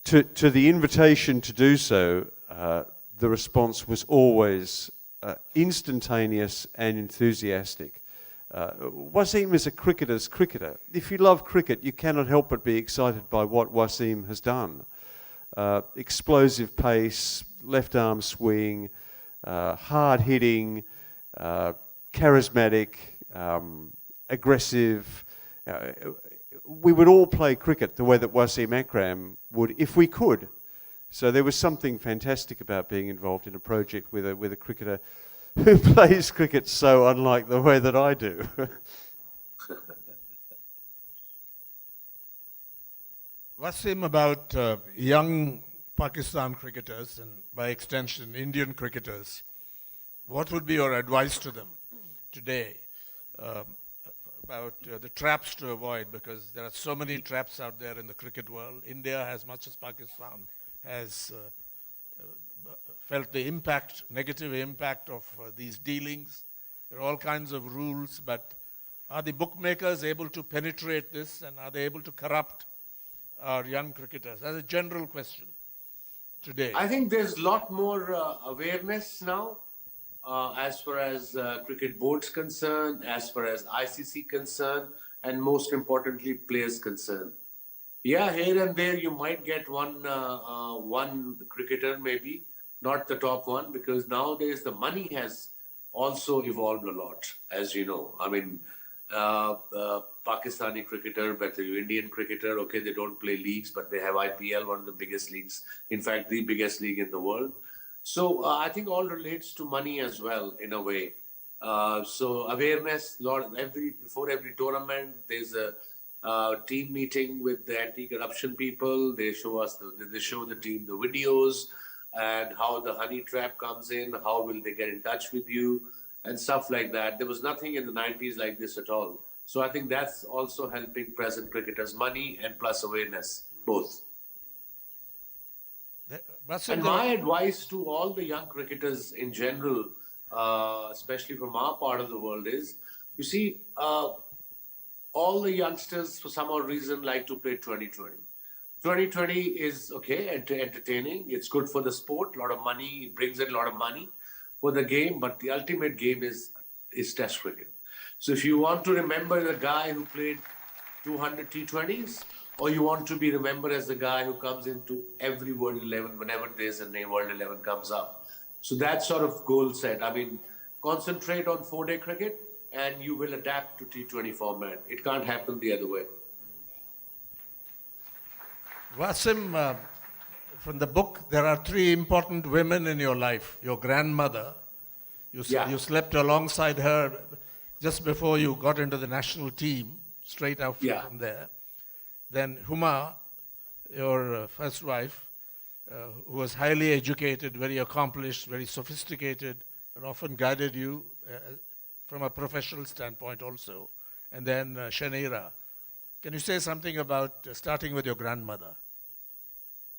to the invitation to do so, the response was always instantaneous and enthusiastic. Wasim is a cricketer's cricketer. If you love cricket, you cannot help but be excited by what Wasim has done. Explosive pace, left arm swing, hard hitting, charismatic, aggressive. We would all play cricket the way that Wasim Akram would if we could. So there was something fantastic about being involved in a project with a cricketer who plays cricket so unlike the way that I do. Wasim, about young Pakistan cricketers and by extension Indian cricketers, what would be your advice to them today about the traps to avoid? Because there are so many traps out there in the cricket world. India, as much as Pakistan, has felt the impact, negative impact of these dealings. There are all kinds of rules, but are the bookmakers able to penetrate this, and are they able to corrupt our young cricketers? As a general question today. I think there's a lot more awareness now as far as cricket boards concerned, as far as ICC concerned, and most importantly, players concerned. Yeah, here and there you might get one cricketer maybe, not the top one, because nowadays the money has also evolved a lot, as you know. I mean, Pakistani cricketer, but the Indian cricketer, okay, they don't play leagues, but they have IPL, one of the biggest leagues, in fact, the biggest league in the world. So I think all relates to money as well, in a way. So awareness, before every tournament, there's a team meeting with the anti-corruption people. They show the team the videos and how the honey trap comes in, how will they get in touch with you, and stuff like that. There was nothing in the 90s like this at all. So I think that's also helping present cricketers, money and plus awareness, both. And my advice to all the young cricketers in general, especially from our part of the world, is, you see, all the youngsters, for some odd reason, like to play 2020. 2020 is, okay, entertaining. It's good for the sport, a lot of money. It brings in a lot of money for the game, but the ultimate game is Test cricket. So if you want to remember the guy who played 200 T20s, or you want to be remembered as the guy who comes into every World 11 whenever there's a World 11 comes up. So that sort of goal set. I mean, concentrate on 4-day cricket and you will adapt to T20 format. It can't happen the other way. Wasim, from the book, there are 3 important women in your life. Your grandmother, you slept alongside her just before you got into the national team, straight out from there. Then Huma, your first wife, who was highly educated, very accomplished, very sophisticated, and often guided you from a professional standpoint also. And then Shanira. Can you say something about starting with your grandmother?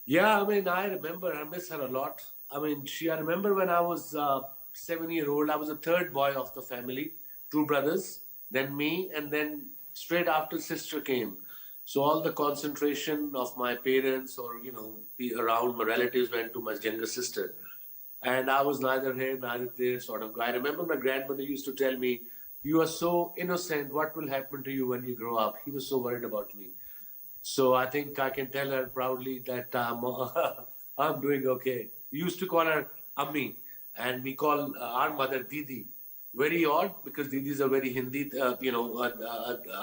Yeah, I mean, I remember, I miss her a lot. I mean, I remember when I was 7-year-old, I was the 3rd boy of the family, 2 brothers, then me, and then straight after sister came. So all the concentration of my parents or, be around my relatives went to my younger sister. And I was neither here, neither there sort of guy. I remember my grandmother used to tell me, "You are so innocent. What will happen to you when you grow up?" He was so worried about me. So I think I can tell her proudly that I'm doing okay. We used to call her Ammi, and we call our mother Didi. Very odd because Didi is a very Hindi,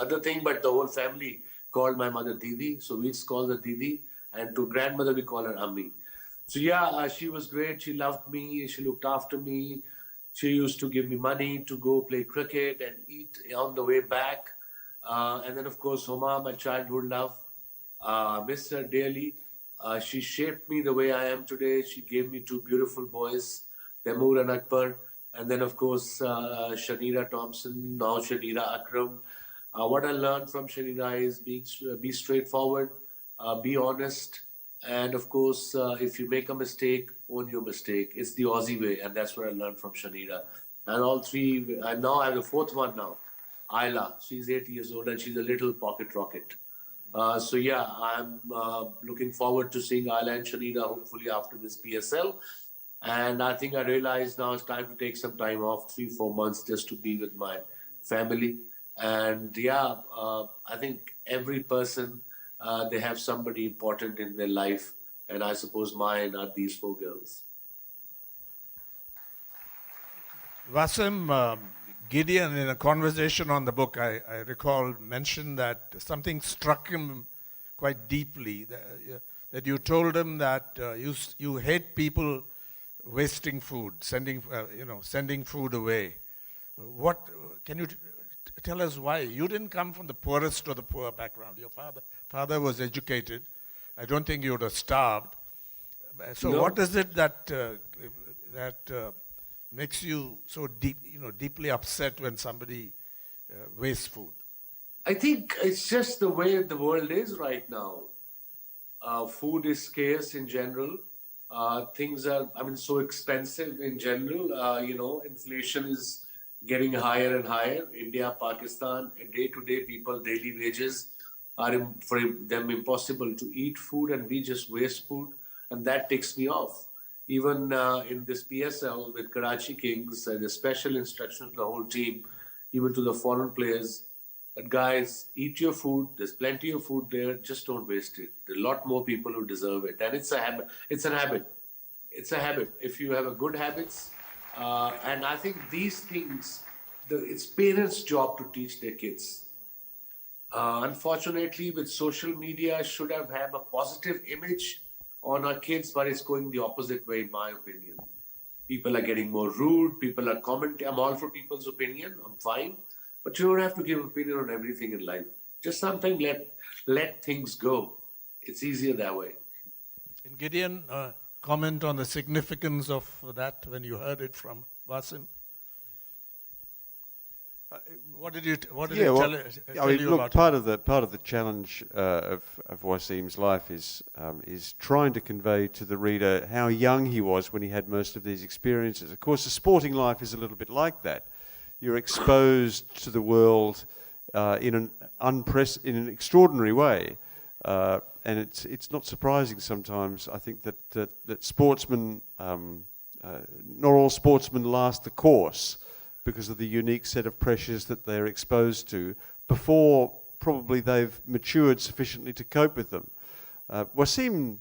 other thing, but the whole family called my mother Didi. So we just call her Didi, and to grandmother we call her Ammi. So yeah, she was great. She loved me. She looked after me. She used to give me money to go play cricket and eat on the way back. And then, of course, Homa, my childhood love. Miss her dearly. She shaped me the way I am today. She gave me two beautiful boys, Taimur and Akbar. And then, of course, Shanira Thompson, now Shanira Akram. What I learned from Shanira is be straightforward, be honest, and of course, if you make a mistake, own your mistake. It's the Aussie way, and that's what I learned from Shanira. And all three, and now I have the fourth one now, Ayla. She's 8 years old, and she's a little pocket rocket. So yeah, I'm looking forward to seeing Ayla and Shanira hopefully after this PSL. And I think I realized now it's time to take some time off, 3-4 months, just to be with my family. And yeah, I think every person, they have somebody important in their life. And I suppose mine are these 4 girls. Wasim, Gideon, in a conversation on the book, I recall, mentioned that something struck him quite deeply, that you told him that you hate people wasting food, sending food away. What can you tell us why? You didn't come from the poorest of the poor background. Your father was educated. I don't think you would have starved. So No. what is it that makes you so deeply upset when somebody wastes food? I think it's just the way the world is right now. Food is scarce in general. Things are, so expensive in general. Inflation is getting higher and higher. India, Pakistan, day-to-day people, daily wages are for them impossible to eat food, and we just waste food, and that takes me off. Even in this PSL with Karachi Kings, the special instructions to the whole team, even to the foreign players, that guys, eat your food. There's plenty of food there. Just don't waste it. There are a lot more people who deserve it, and it's a habit. It's a habit. It's a habit. If you have a good habits, and I think these things, it's parents' job to teach their kids. Unfortunately, with social media, should have had a positive image on our kids, but it's going the opposite way, in my opinion. People are getting more rude. People are commenting. I'm all for people's opinion. I'm fine. But you don't have to give opinion on everything in life. Just something, let things go. It's easier that way. And Gideon, comment on the significance of that when you heard it from Wasim? What did you tell you look, about part of the challenge of Wasim's life is trying to convey to the reader how young he was when he had most of these experiences. Of course, the sporting life is a little bit like that. You're exposed to the world in an extraordinary way, and it's not surprising sometimes. I think that sportsmen, not all sportsmen last the course, because of the unique set of pressures that they're exposed to before probably they've matured sufficiently to cope with them. Wasim,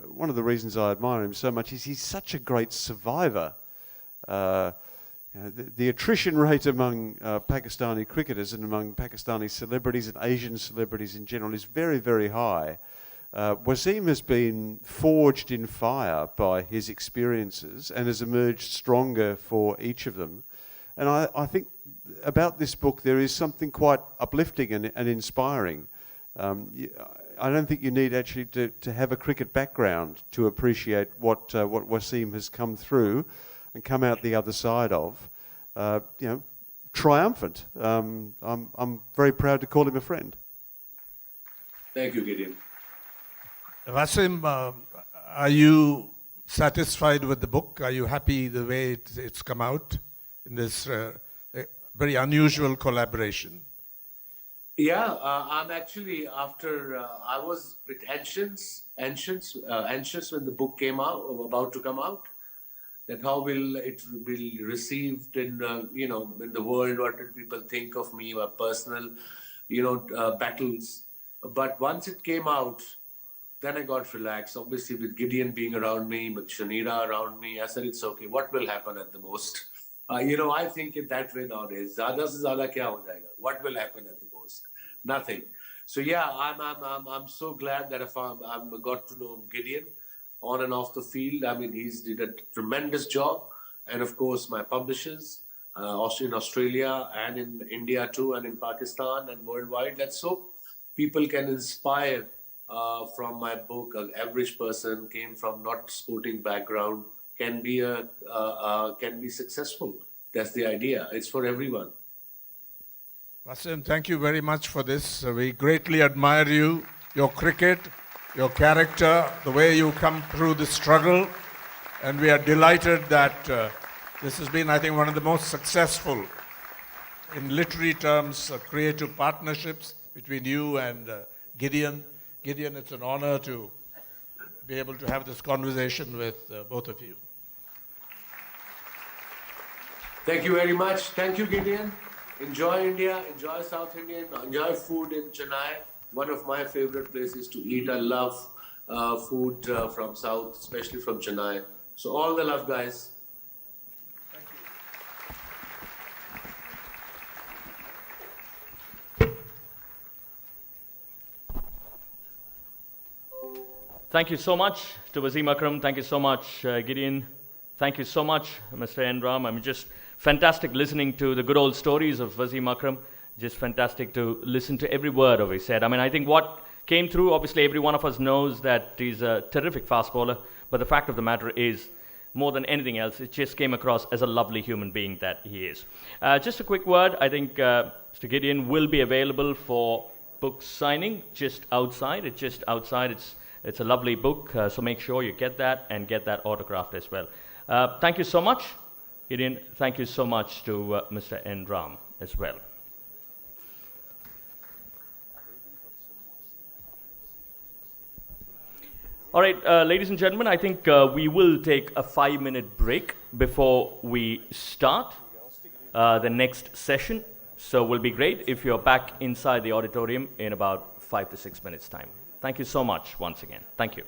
one of the reasons I admire him so much is he's such a great survivor. The attrition rate among Pakistani cricketers and among Pakistani celebrities and Asian celebrities in general is very, very high. Wasim has been forged in fire by his experiences and has emerged stronger for each of them. And I think about this book there is something quite uplifting and inspiring. I don't think you need actually to have a cricket background to appreciate what Wasim has come through and come out the other side of. Triumphant. I'm very proud to call him a friend. Thank you, Gideon. Wasim, are you satisfied with the book? Are you happy the way it's come out in this very unusual collaboration? Yeah, I'm actually after I was a bit anxious when the book came out, or about to come out. That how will it be received in in the world? What will people think of me? My personal, battles. But once it came out, then I got relaxed. Obviously, with Gideon being around me, with Shanira around me, I said it's okay. What will happen at the most? I think in that way nowadays. Zyada se zyada kya ho jayega? What will happen at the most? Nothing. So yeah, I'm so glad that I've got to know Gideon on and off the field. I mean, he's did a tremendous job, and of course my publishers, in Australia and in India too, and in Pakistan and worldwide. Let's hope people can inspire from my book. An average person came from not sporting background can be successful. That's the idea. It's for everyone. Wasim, thank you very much for this. We greatly admire you, your cricket, your character, the way you come through the struggle. And we are delighted that this has been, I think, one of the most successful, in literary terms, creative partnerships between you and Gideon. Gideon, it's an honor to be able to have this conversation with both of you. Thank you very much. Thank you, Gideon. Enjoy India, enjoy South Indian, enjoy food in Chennai. One of my favorite places to eat. I love food from South, especially from Chennai. So all the love, guys. Thank you so much to Wasim Akram. Thank you so much, Gideon. Thank you so much, Mr. N. Ram. I'm just fantastic listening to the good old stories of Wasim Akram. Just fantastic to listen to every word of what he said. I mean, I think what came through, obviously every one of us knows that he's a terrific fast bowler, but the fact of the matter is, more than anything else, it just came across as a lovely human being that he is. Just a quick word, I think Mr. Gideon will be available for book signing just outside. It's just outside. It's a lovely book, so make sure you get that and get that autographed as well. Thank you so much, Gideon. Thank you so much to Mr. N. Ram as well. All right, ladies and gentlemen, I think we will take a 5-minute break before we start the next session. So it will be great if you're back inside the auditorium in about 5 to 6 minutes' time. Thank you so much once again. Thank you.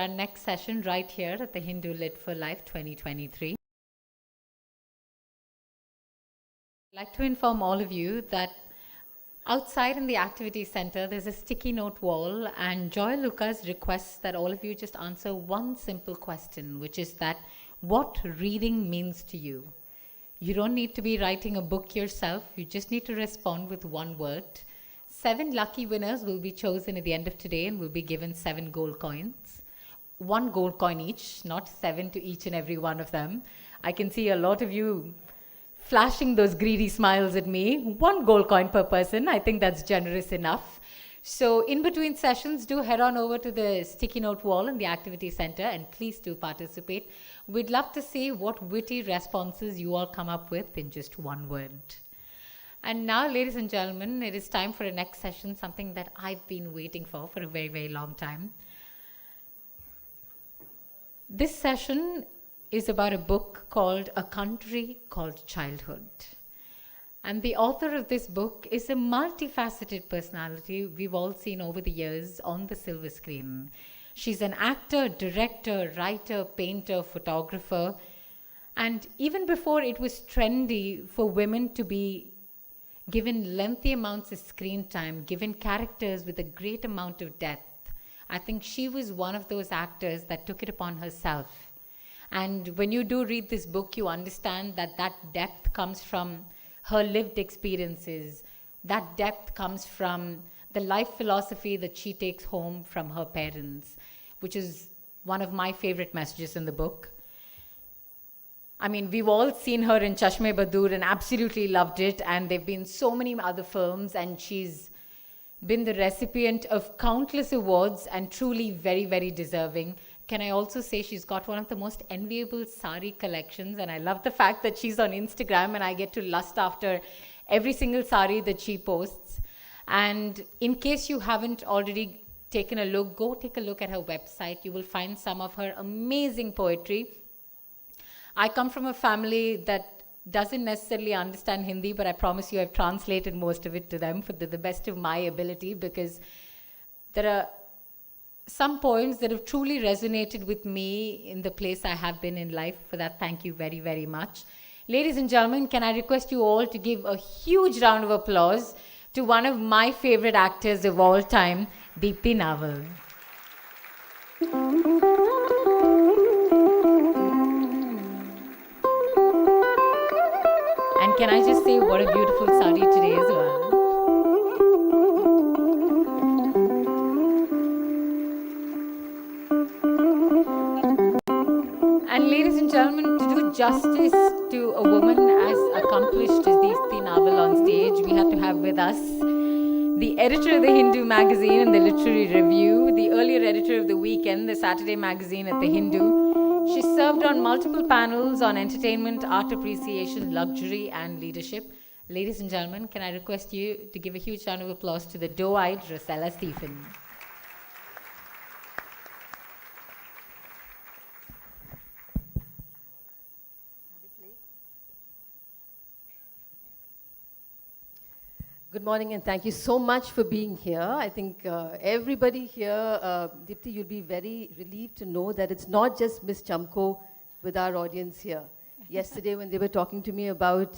our next session right here at the Hindu Lit for Life 2023. I'd like to inform all of you that outside in the activity center, there's a sticky note wall, and Joy Lucas requests that all of you just answer one simple question, which is that what reading means to you. You don't need to be writing a book yourself. You just need to respond with one word. 7 lucky winners will be chosen at the end of today and will be given 7 gold coins. 1 gold coin each, not 7 to each and every one of them. I can see a lot of you flashing those greedy smiles at me. 1 gold coin per person. I think that's generous enough. So in between sessions, do head on over to the sticky note wall in the activity center and please do participate. We'd love to see what witty responses you all come up with in just one word. And now, ladies and gentlemen, it is time for a next session, something that I've been waiting for a very, very long time. This session is about a book called A Country Called Childhood. And the author of this book is a multifaceted personality we've all seen over the years on the silver screen. She's an actor, director, writer, painter, photographer. And even before it was trendy for women to be given lengthy amounts of screen time, given characters with a great amount of depth, I think she was one of those actors that took it upon herself. And when you do read this book, you understand that that depth comes from her lived experiences. That depth comes from the life philosophy that she takes home from her parents, which is one of my favorite messages in the book. I mean, we've all seen her in Chashme Badur and absolutely loved it, and there have been so many other films, and she's been the recipient of countless awards and truly very, very deserving. Can I also say she's got one of the most enviable sari collections, and I love the fact that she's on Instagram and I get to lust after every single sari that she posts. And in case you haven't already taken a look, go take a look at her website. You will find some of her amazing poetry. I come from a family that doesn't necessarily understand Hindi, but I promise you I've translated most of it to them for the best of my ability, because there are some poems that have truly resonated with me in the place I have been in life. For that, thank you very, very much. Ladies and gentlemen, can I request you all to give a huge round of applause to one of my favorite actors of all time, Deepthi Naval. And can I just say what a beautiful sari today as well. And ladies and gentlemen, to do justice to a woman as accomplished as Deepthi Naval on stage, we had to have with us the editor of the Hindu magazine and the literary review, the earlier editor of the Weekend, the Saturday magazine at the Hindu. She served on multiple panels on entertainment, art appreciation, luxury, and leadership. Ladies and gentlemen, can I request you to give a huge round of applause to the doe-eyed Rosella Stephen. Good morning, and thank you so much for being here. I think everybody here, Deepthi, you'll be very relieved to know that it's not just Miss Chamko with our audience here. Yesterday, when they were talking to me about,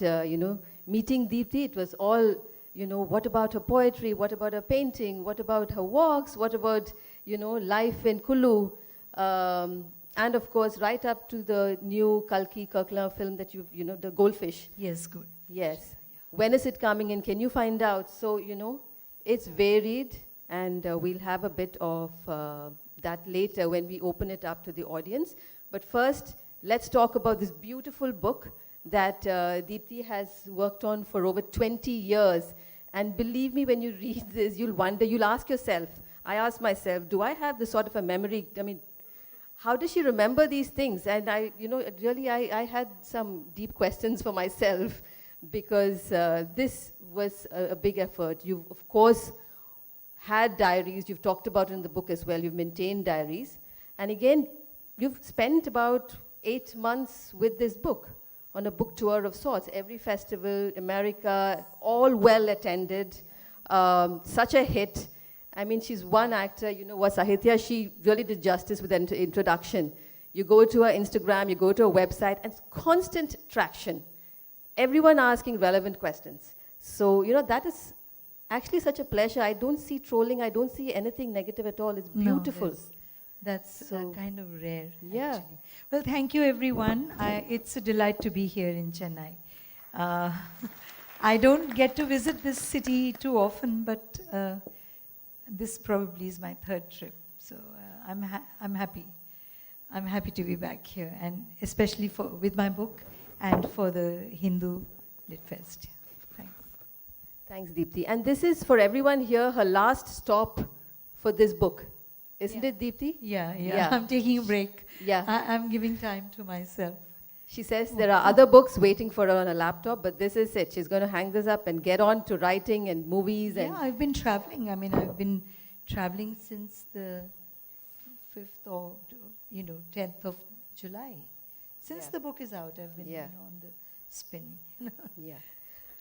meeting Deepthi, it was all, what about her poetry? What about her painting? What about her walks? What about, life in Kullu? And of course, right up to the new Kalki Kirkla film that the Goldfish. Yes, good. Yes. When is it coming in? Can you find out? So, it's varied, and we'll have a bit of that later when we open it up to the audience. But first, let's talk about this beautiful book that Deepthi has worked on for over 20 years. And believe me, when you read this, you'll wonder, you'll ask yourself, I asked myself, do I have this sort of a memory? I mean, how does she remember these things? And I had some deep questions for myself, because this was a big effort. You've, of course, had diaries. You've talked about it in the book as well. You've maintained diaries. And again, you've spent about 8 months with this book on a book tour of sorts. Every festival, America, all well attended, such a hit. I mean, she's one actor, you know what, Sahitya, she really did justice with the introduction. You go to her Instagram, you go to her website, and it's constant traction. Everyone asking relevant questions. So, you know, that is actually such a pleasure. I don't see trolling, I don't see anything negative at all. It's beautiful. No, that's kind of rare, yeah. actually. Well, thank you, everyone. It's a delight to be here in Chennai. I don't get to visit this city too often, but this probably is my third trip. So I'm happy. I'm happy to be back here, and especially with my book and for the Hindu Lit Fest. Thanks. Thanks, Deepthi. And this is, for everyone here, her last stop for this book. Isn't it, Deepthi? Yeah. I'm taking a break. Yeah. I'm giving time to myself. She says there are other books waiting for her on a laptop, but this is it. She's going to hang this up and get on to writing and movies. Yeah, I've been traveling. I mean, I've been traveling since the 5th or 10th of July. Since the book is out, I've been on the spin. Yeah.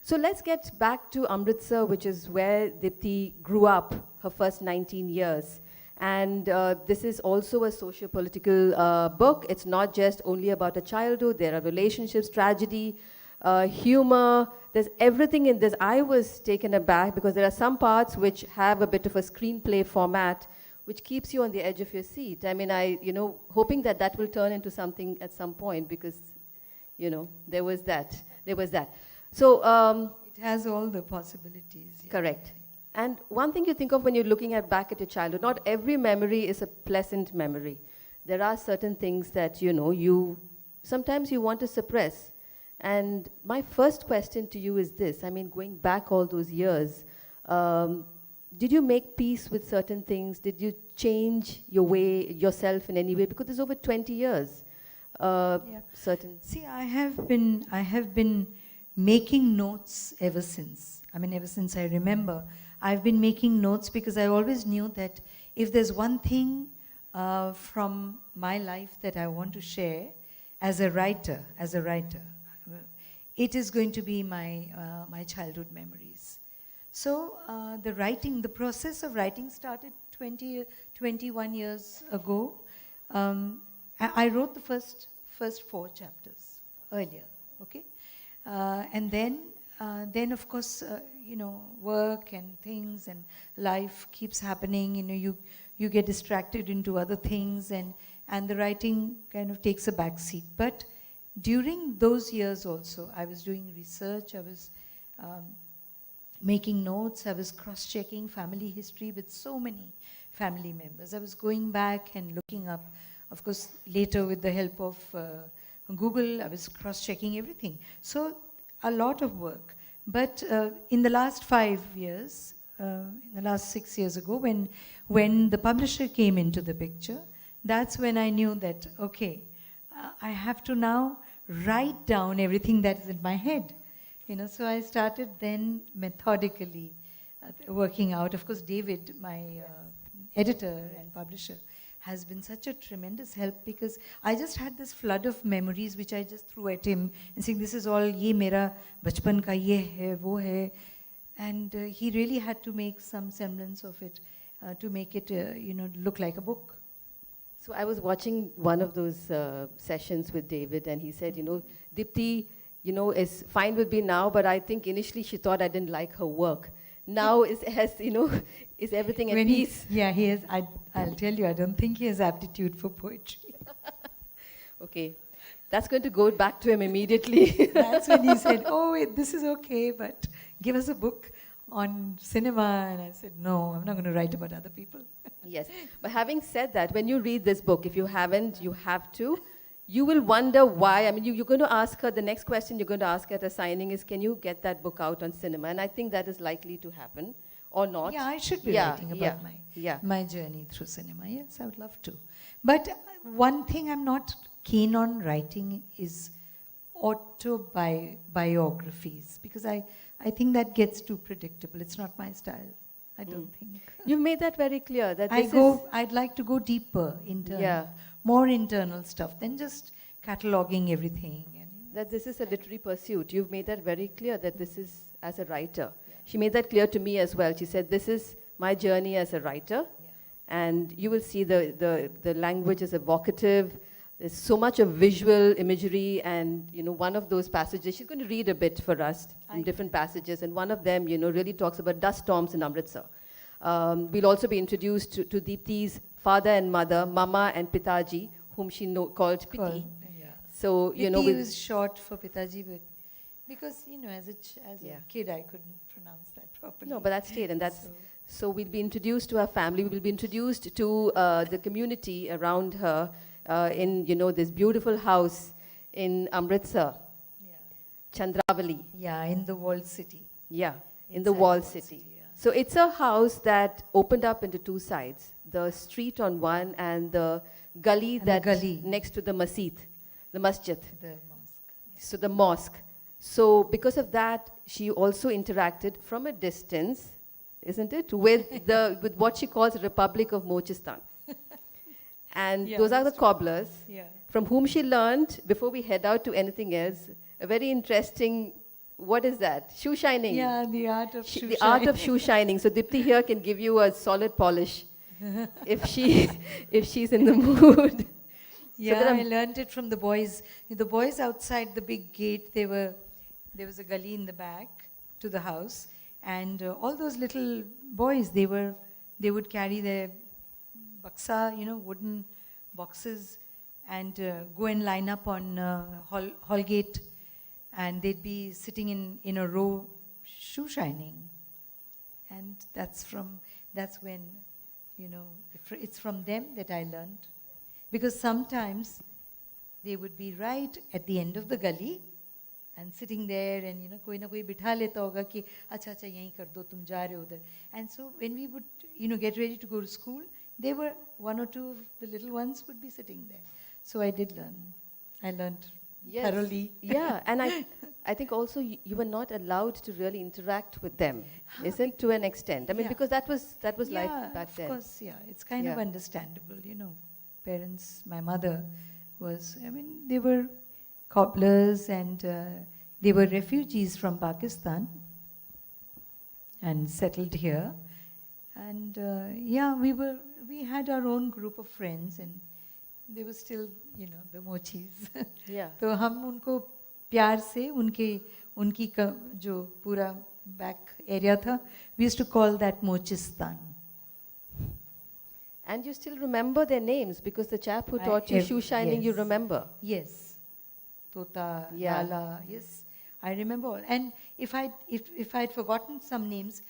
So let's get back to Amritsar, which is where Deepthi grew up, her first 19 years. And this is also a socio-political book. It's not just only about a childhood. There are relationships, tragedy, humor. There's everything in this. I was taken aback because there are some parts which have a bit of a screenplay format, which keeps you on the edge of your seat. I mean, hoping that that will turn into something at some point, because, there was that. So it has all the possibilities. Yeah. Correct. And one thing you think of when you're looking back at your childhood, not every memory is a pleasant memory. There are certain things that, sometimes you want to suppress. And my first question to you is this. I mean, going back all those years, did you make peace with certain things? Did you change yourself in any way? Because it's over 20 years. Certain. See, I have been making notes ever since. I mean, ever since I remember, I've been making notes because I always knew that if there's one thing from my life that I want to share as a writer, it is going to be my childhood memories. So the process of writing started 21 years ago. I wrote the first 4 chapters earlier, okay? And then of course, work and things and life keeps happening. You get distracted into other things, and the writing kind of takes a back seat. But during those years also, I was doing research. I was making notes. I was cross-checking family history with so many family members. I was going back and looking up, of course, later with the help of Google, I was cross-checking everything. So a lot of work. But in the last 5 years, in the last 6 years ago, when the publisher came into the picture, that's when I knew that, okay, I have to now write down everything that is in my head. So I started then methodically working out. Of course, David, my editor and publisher, has been such a tremendous help, because I just had this flood of memories which I just threw at him and saying, this is all, ye mera bachpan ka, ye hai, wo hai. And he really had to make some semblance of it to make it, look like a book. So I was watching one of those sessions with David, and he said, Deepthi, is fine with me now, but I think initially she thought I didn't like her work. Now is everything at peace. He has. I'll tell you, I don't think he has aptitude for poetry. Okay, that's going to go back to him immediately. That's when he said, oh, wait, this is okay, but give us a book on cinema. And I said, no, I'm not going to write about other people. Yes, but having said that, when you read this book, if you haven't, you have to. You will wonder why. I mean, you're going to ask her, the next question you're going to ask her at a signing is, can you get that book out on cinema? And I think that is likely to happen, or not. Yeah, I should be writing about my journey through cinema. Yes, I would love to. But one thing I'm not keen on writing is autobiographies, because I think that gets too predictable. It's not my style. I don't think. You've made that very clear. That I'd like to go deeper, more internal stuff than just cataloging everything. That this is a literary pursuit. You've made that very clear, that this is as a writer. She made that clear to me as well. She said, this is my journey as a writer. And you will see the language is evocative. There's so much of visual imagery, and one of those passages, she's going to read a bit for us in different passages, and one of them, really talks about dust storms in Amritsar. We'll also be introduced to Deepti's father and mother, Mama and Pitaji, whom she called Piti. So, Piti we'll was short for Pitaji, but because, as a kid, I couldn't pronounce that properly. No, but that's it, and that's... So we'll be introduced to her family, we'll be introduced to the community around her in, this beautiful house in Amritsar, Chandravali. Yeah, in the walled city. Yeah, in the walled city. So it's a house that opened up into two sides, the street on one and the gully next to the masjid, the masjid. The mosque. So the mosque. So because of that, she also interacted from a distance, isn't it, with what she calls the Republic of Mochistan. And those are the cobblers from whom she learned, before we head out to anything else, a very interesting, what is that? Shoe shining. Yeah, the art of shoe shining. The art of shoe shining. So Dipti here can give you a solid polish if she's in the mood. Yeah, so I learned it from the boys. The boys outside the big gate, there was a gully in the back to the house. And all those little boys, they would carry their baksa, wooden boxes, and go and line up on hall gate, and they'd be sitting in a row, shoe shining. And that's when, it's from them that I learned. Because sometimes they would be right at the end of the gully, and sitting there, and koi na koi bitha leta hoga ki acha yahi kar do, tum ja rahe ho udhar. And so when we would get ready to go to school, they were one or two of the little ones would be sitting there. So I did learn. I learned thoroughly. Yeah, and I think also you were not allowed to really interact with them, isn't, to an extent? I mean, because that was life back then. Of course, yeah. It's kind of understandable, Parents, my mother was, they were cobblers, and they were refugees from Pakistan and settled here. And we had our own group of friends, and they were still, the mochis. Yeah. So hum unko प्यार से उनकी जो पूरा back area था, we used to call that Mochistan. And you still remember their names, because the chap who taught you shoe shining, you remember. Yes. Tota, Lala, yes. I remember all. And if I'd forgotten some names,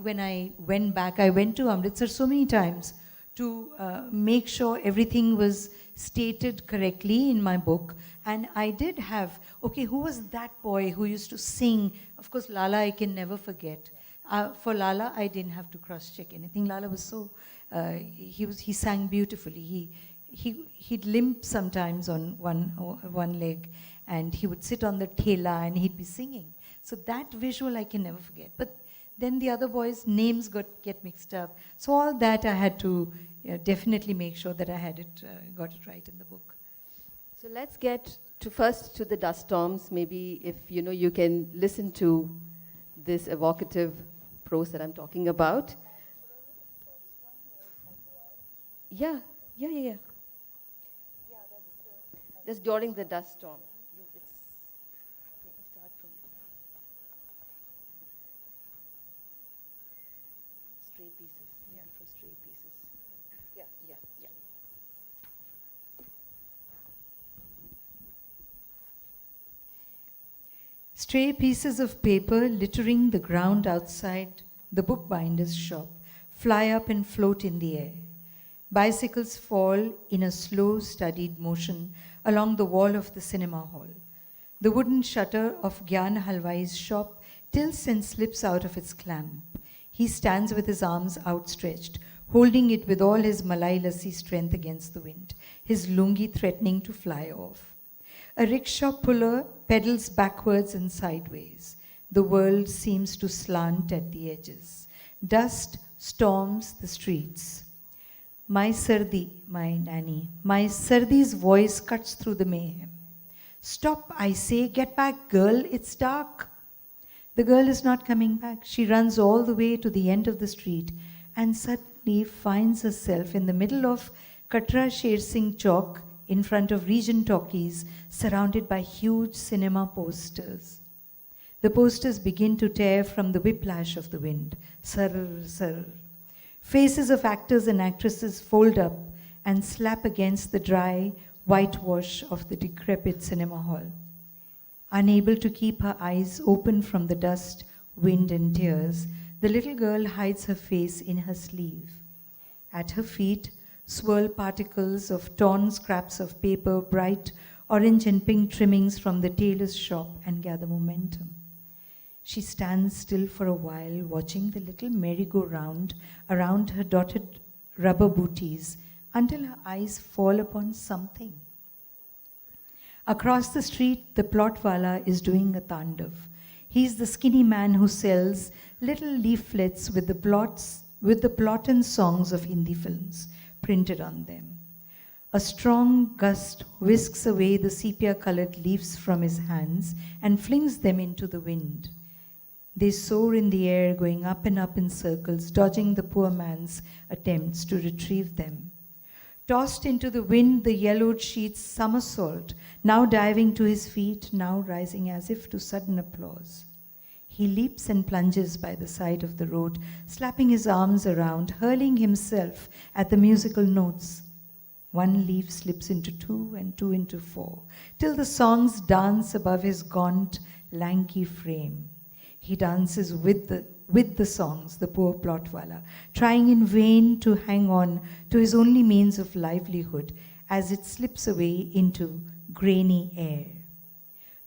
when I went back, I went to Amritsar so many times to make sure everything was stated correctly in my book. And I did have, who was that boy who used to sing? Of course, Lala I can never forget. For Lala, I didn't have to cross-check anything. Lala was so, he sang beautifully. He'd limp sometimes on one leg, and he would sit on the thela and he'd be singing. So that visual I can never forget. But then the other boys' names get mixed up. So all that I had to definitely make sure that I had got it right in the book. So let's get first to the dust storms. Maybe if you can listen to this evocative prose that I'm talking about. Yeah. That's during the dust storm. Maybe start from stray pieces. Maybe from stray pieces. Yeah. Stray pieces of paper littering the ground outside the bookbinder's shop fly up and float in the air. Bicycles fall in a slow, studied motion along the wall of the cinema hall. The wooden shutter of Gyan Halwai's shop tilts and slips out of its clamp. He stands with his arms outstretched, holding it with all his Malai lassi strength against the wind, his lungi threatening to fly off. A rickshaw puller pedals backwards and sideways. The world seems to slant at the edges. Dust storms the streets. My Sardi, my nanny, my Sardi's voice cuts through the mayhem. Stop, I say, get back, girl, it's dark. The girl is not coming back. She runs all the way to the end of the street and suddenly finds herself in the middle of Katra Sher Singh Chowk in front of Regent Talkies, surrounded by huge cinema posters. The posters begin to tear from the whiplash of the wind. Sarr, sarr. Faces of actors and actresses fold up and slap against the dry whitewash of the decrepit cinema hall. Unable to keep her eyes open from the dust, wind, and tears, the little girl hides her face in her sleeve. At her feet swirl particles of torn scraps of paper, bright orange and pink trimmings from the tailor's shop, and gather momentum. She stands still for a while, watching the little merry-go-round around her dotted rubber booties until her eyes fall upon something. Across the street, the plotwala is doing a tandav. He's the skinny man who sells little leaflets with the plot and songs of Hindi films printed on them. A strong gust whisks away the sepia-colored leaves from his hands and flings them into the wind. They soar in the air, going up and up in circles, dodging the poor man's attempts to retrieve them. Tossed into the wind, the yellowed sheets somersault, now diving to his feet, now rising as if to sudden applause. He leaps and plunges by the side of the road, slapping his arms around, hurling himself at the musical notes. One leaf slips into two and two into four, till the songs dance above his gaunt, lanky frame. He dances with the songs, the poor plotwala, trying in vain to hang on to his only means of livelihood as it slips away into grainy air.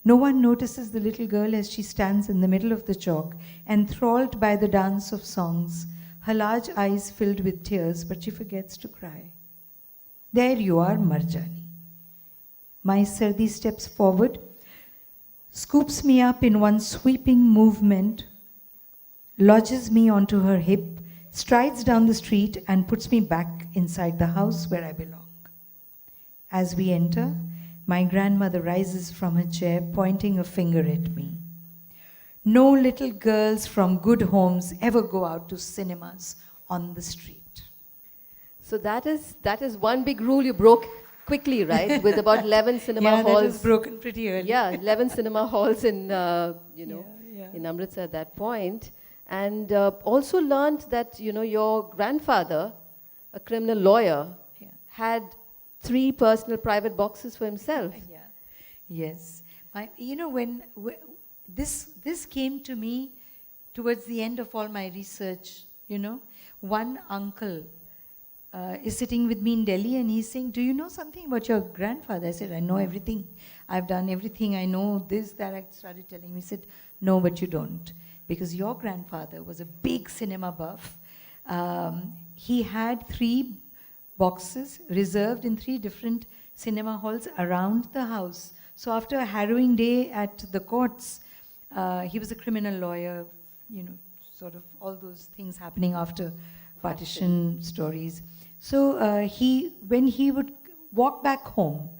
No one notices the little girl as she stands in the middle of the chalk, enthralled by the dance of songs, her large eyes filled with tears, but she forgets to cry. There you are, Marjani. My Sardi steps forward, scoops me up in one sweeping movement, lodges me onto her hip, strides down the street, and puts me back inside the house where I belong. As we enter, my grandmother rises from her chair, pointing a finger at me. No little girls from good homes ever go out to cinemas on the street. So that is one big rule you broke quickly, right? With about 11 cinema halls. Yeah, that was broken pretty early. Yeah, 11 cinema halls in, in Amritsar at that point. And also learned that, your grandfather, a criminal lawyer, had 3 personal private boxes for himself. Yeah. Yes. When this came to me towards the end of all my research, one uncle is sitting with me in Delhi and he's saying, do you know something about your grandfather? I said, I know everything. I've done everything. I know this, that. I started telling him. He said, no, but you don't. Because your grandfather was a big cinema buff. He had 3 boxes reserved in 3 different cinema halls around the house. So after a harrowing day at the courts, he was a criminal lawyer, sort of all those things happening after partition stories. So when he would walk back home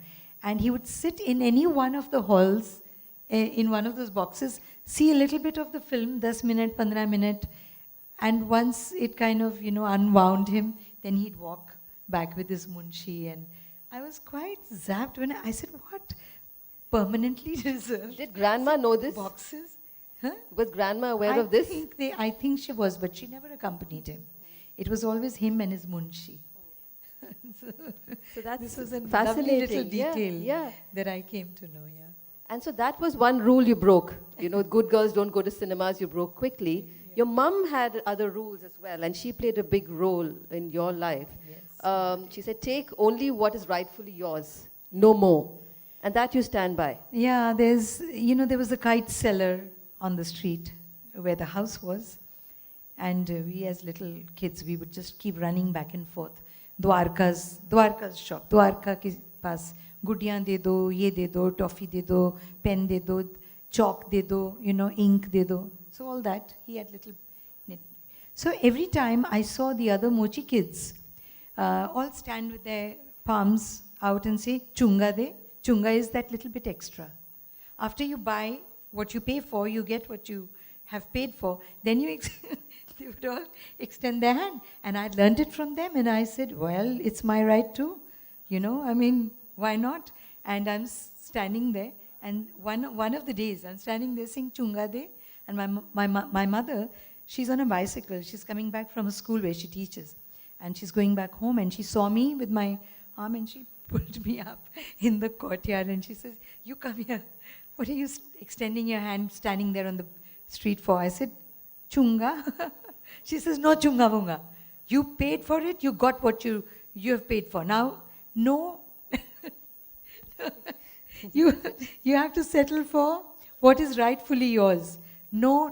and he would sit in any one of the halls, in one of those boxes, see a little bit of the film, 10 minutes, 15 minutes, and once it kind of, unwound him, then he'd walk back with his munshi. And I was quite zapped when I said, what? Permanently reserved? Did grandma know this? Boxes? Huh? Was grandma aware of this? I think she was, but she never accompanied him. It was always him and his munshi. So that's this was a fascinating lovely little detail yeah. that I came to know, yeah. And so that was one rule you broke. Good girls don't go to cinemas, you broke quickly. Yeah. Your mum had other rules as well, and she played a big role in your life. Yes. She said, take only what is rightfully yours, no more. And that you stand by. Yeah, there was a kite seller on the street where the house was. And we as little kids, we would just keep running back and forth. Dwarka's shop. Dwarka ke paas gudiyan de do, ye de do, toffee de do, pen de do, chalk de do, ink de do. So all that, he had little. So every time I saw the other mochi kids all stand with their palms out and say, chunga de. Chunga is that little bit extra. After you buy what you pay for, you get what you have paid for. Then you they would all extend their hand. And I learned it from them, and I said, well, it's my right too. You know, I mean, why not? And I'm standing there, and one of the days, I'm standing there saying Chunga De, and my mother, she's on a bicycle. She's coming back from a school where she teaches. And she's going back home, and she saw me with my arm, and she pulled me up in the courtyard, and she says, you come here. What are you extending your hand, standing there on the street for? I said, Chunga. She says, no chunga bunga. You paid for it, you got what you have paid for. Now, no. you have to settle for what is rightfully yours. No,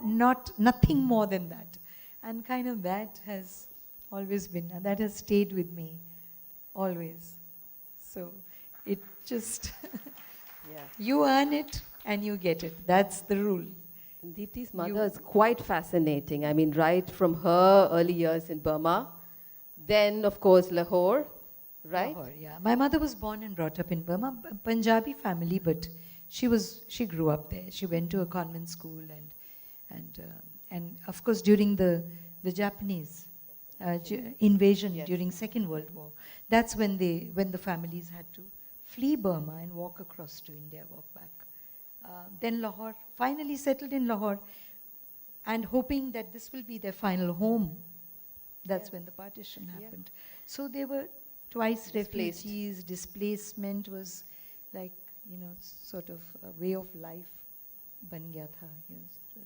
nothing more than that. And kind of that has always been, that has stayed with me, always. So it just, you earn it and you get it. That's the rule. Deepti's mother is quite fascinating. I mean, right from her early years in Burma, then of course Lahore, right? Lahore, yeah. My mother was born and brought up in Burma, Punjabi family, but she grew up there. She went to a convent school, and of course during the Japanese invasion during Second World War, that's when the families had to flee Burma and walk across to India, walk back. Then Lahore, finally settled in Lahore, and hoping that this will be their final home. That's when the partition happened. So they were twice refugees. Displacement was like, you know, sort of a way of life. Ban gaya tha. Yes.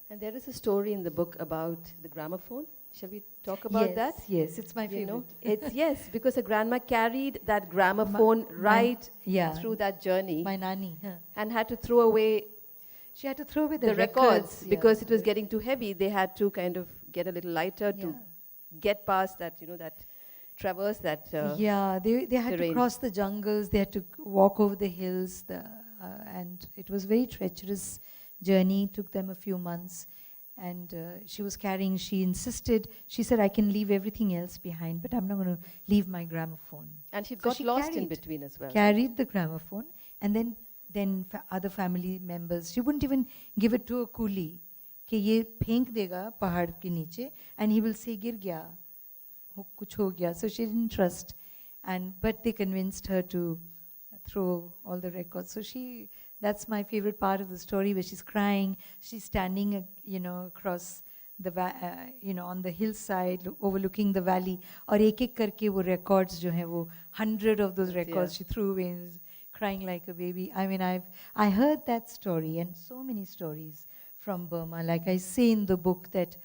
And there is a story in the book about the gramophone. Shall we talk about that? Yes, it's my favorite. You know, it's yes, because a grandma carried that gramophone through that journey. My nani. And had to throw away. She had to throw away the records because it was getting too heavy. They had to kind of get a little lighter to get past that, you know, that traverse that they had terrain. to cross the jungles. They had to walk over the hills, and it was a very treacherous journey. It took them a few months. And she was carrying, she insisted, she said, I can leave everything else behind, but I'm not going to leave my gramophone. And she got lost in between as well. Carried the gramophone, and then other family members, she wouldn't even give it to a coolie. Ki ye phenk dega pahad ke niche, and he will say, gir gaya, kuch ho gaya. So she didn't trust. But they convinced her to throw all the records. So that's my favorite part of the story, where she's crying. She's standing, you know, across the, on the hillside, overlooking the valley. और एक-एक करके वो records जो हैं, वो 100 of those records she threw away, crying like a baby. I mean, I heard that story and so many stories from Burma. Like I say in the book, that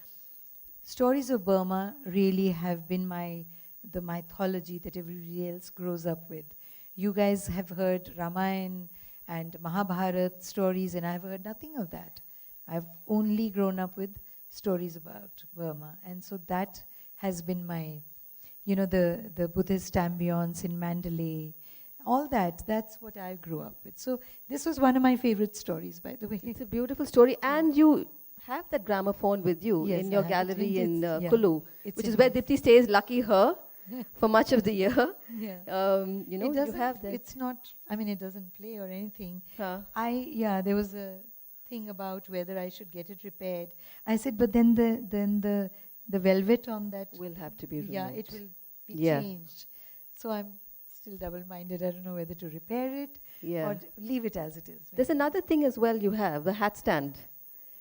stories of Burma really have been the mythology that everybody else grows up with. You guys have heard Ramayana and Mahabharata stories, and I've heard nothing of that. I've only grown up with stories about Burma. And so that has been my, you know, the Buddhist ambience in Mandalay, all that's what I grew up with. So this was one of my favorite stories, by the way. It's a beautiful story, and you have that gramophone with you in your gallery in Kulu, which is where Dipti stays, lucky her, for much of the year. You know, you have that. It's not, I mean, it doesn't play or anything. There was a thing about whether I should get it repaired. I said, but then the velvet on that will have to be removed. Yeah, it will be changed. So I'm still double-minded. I don't know whether to repair it or leave it as it is. There's another thing as well you have, the hat stand.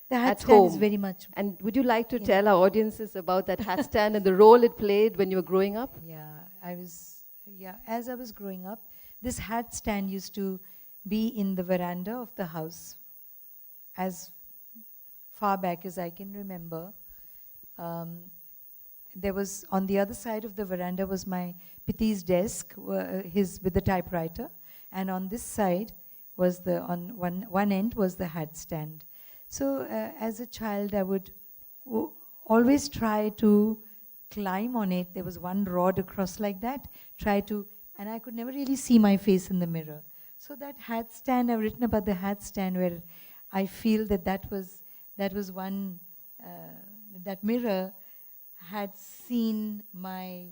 The hat stand is very much. And would you like to tell our audiences about that hat stand and the role it played when you were growing up? As I was growing up, this hat stand used to be in the veranda of the house as far back as I can remember. There was, on the other side of the veranda was my Piti's desk, with the typewriter, and on this side was on one end was the hat stand. So as a child, I would always try to climb on it. There was one rod across like that, and I could never really see my face in the mirror. So that hat stand, I've written about the hat stand, where I feel that was one, that mirror had seen my,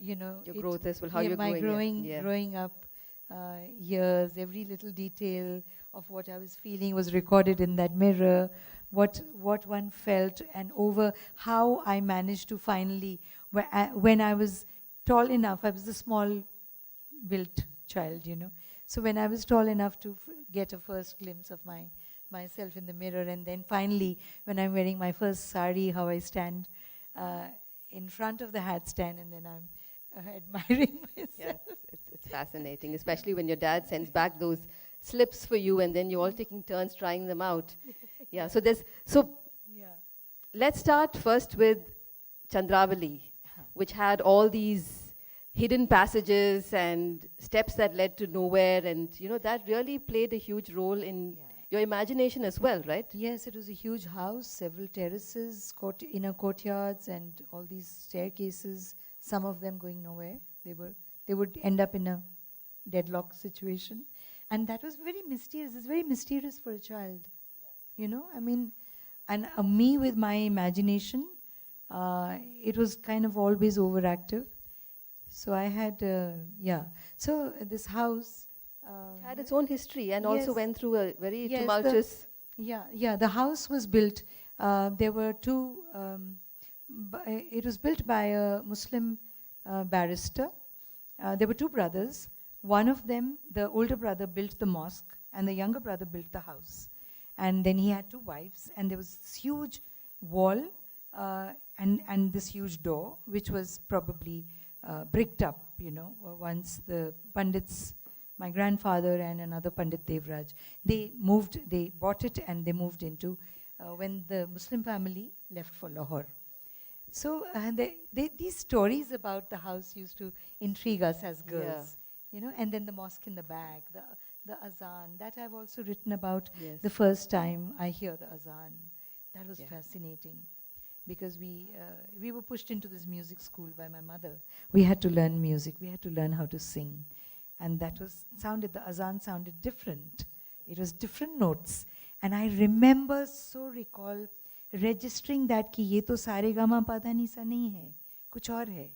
your growth as well, how you're my growing, growing up years. Every little detail of what I was feeling was recorded in that mirror. what one felt, and over how I managed to finally, when I was tall enough, I was a small built child, you know. So when I was tall enough to get a first glimpse of myself in the mirror, and then finally when I'm wearing my first sari, how I stand in front of the hat stand, and then I'm admiring myself. Yes, it's fascinating, especially when your dad sends back those slips for you, and then you're all taking turns trying them out. Yeah, so let's start first with Chandravali, which had all these hidden passages and steps that led to nowhere, and you know that really played a huge role in your imagination as well, right? Yes, it was a huge house, several terraces, inner courtyards, and all these staircases, some of them going nowhere. They would end up in a deadlock situation. And that was very mysterious. It's very mysterious for a child. You know, I mean, and me with my imagination, it was kind of always overactive. So I had, So this house... it had its own history and also went through a very tumultuous... The house was built. There were two... it was built by a Muslim barrister. There were two brothers. One of them, the older brother, built the mosque, and the younger brother built the house. And then he had two wives, and there was this huge wall and this huge door, which was probably bricked up, you know, once the Pandits, my grandfather and another Pandit Devraj, they bought it and they moved into, when the Muslim family left for Lahore. So these stories about the house used to intrigue us as girls. You know, and then the mosque in the back, the azan, that I've also written about the first time I hear the azan. That was fascinating, because we were pushed into this music school by my mother. We had to learn music, we had to learn how to sing. And the azan sounded different. It was different notes. And I recall registering that ki ye to sare gama padani sa nahi hai, kuch aur hai.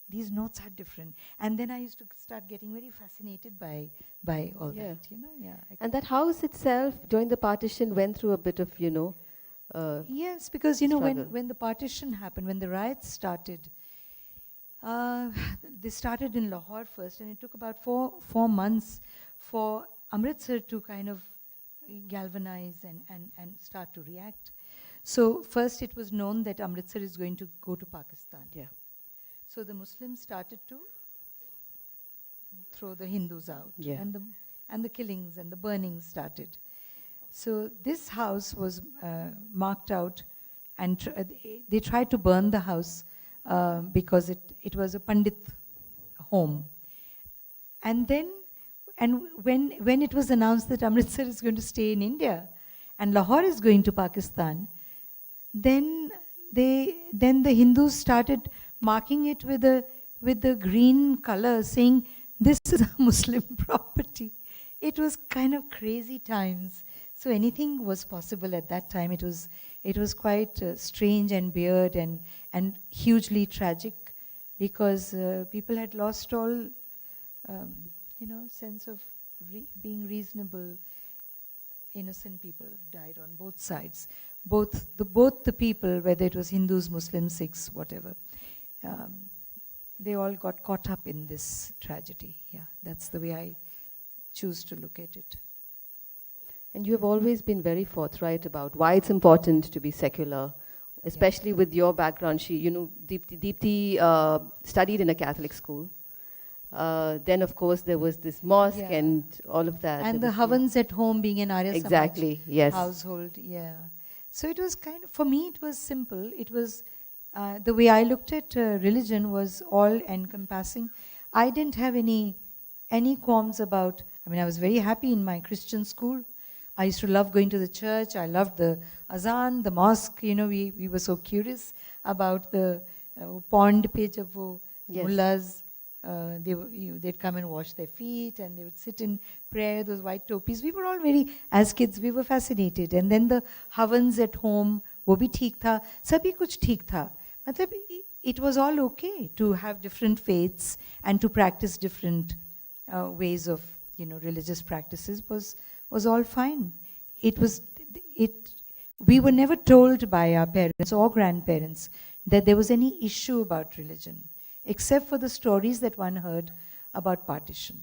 These notes are different. And then I used to start getting very fascinated by all that, you know. And that house itself, during the partition, went through a bit of, you know, yes, because, you know, struggle. when the partition happened, when the riots started, they started in Lahore first, and it took about four months for Amritsar to kind of galvanize and start to react. So first it was known that Amritsar is going to go to Pakistan. So the Muslims started to throw the Hindus out, and the killings and the burnings started. So this house was marked out, and they tried to burn the house because it was a Pandit home. And then, when it was announced that Amritsar is going to stay in India and Lahore is going to Pakistan, then the Hindus started marking it with the green color, saying this is a Muslim property. It was kind of crazy times. So anything was possible at that time. It was quite strange and weird and hugely tragic, because people had lost all sense of being reasonable. Innocent people died on both sides. Both the people, whether it was Hindus, Muslims, Sikhs, whatever, they all got caught up in this tragedy. Yeah, that's the way I choose to look at it. And you have always been very forthright about why it's important to be secular, especially with your background. Deepti studied in a Catholic school. Then, of course, there was this mosque and all of that. And the havans at home being an Arya Samaj household. So it was kind of, for me, it was simple. It was, the way I looked at religion was all encompassing. I didn't have any qualms about, I was very happy in my Christian school. I used to love going to the church. I loved the azan, the mosque. We were so curious about the pond page of mullahs. They'd come and wash their feet, and they would sit in prayer, those white topis. We were all as kids, we were fascinated. And then the havans at home, wo bhi theek tha, sabhi kuch theek tha. It was all okay to have different faiths and to practice different ways of, religious practices was all fine. we were never told by our parents or grandparents that there was any issue about religion, except for the stories that one heard about partition.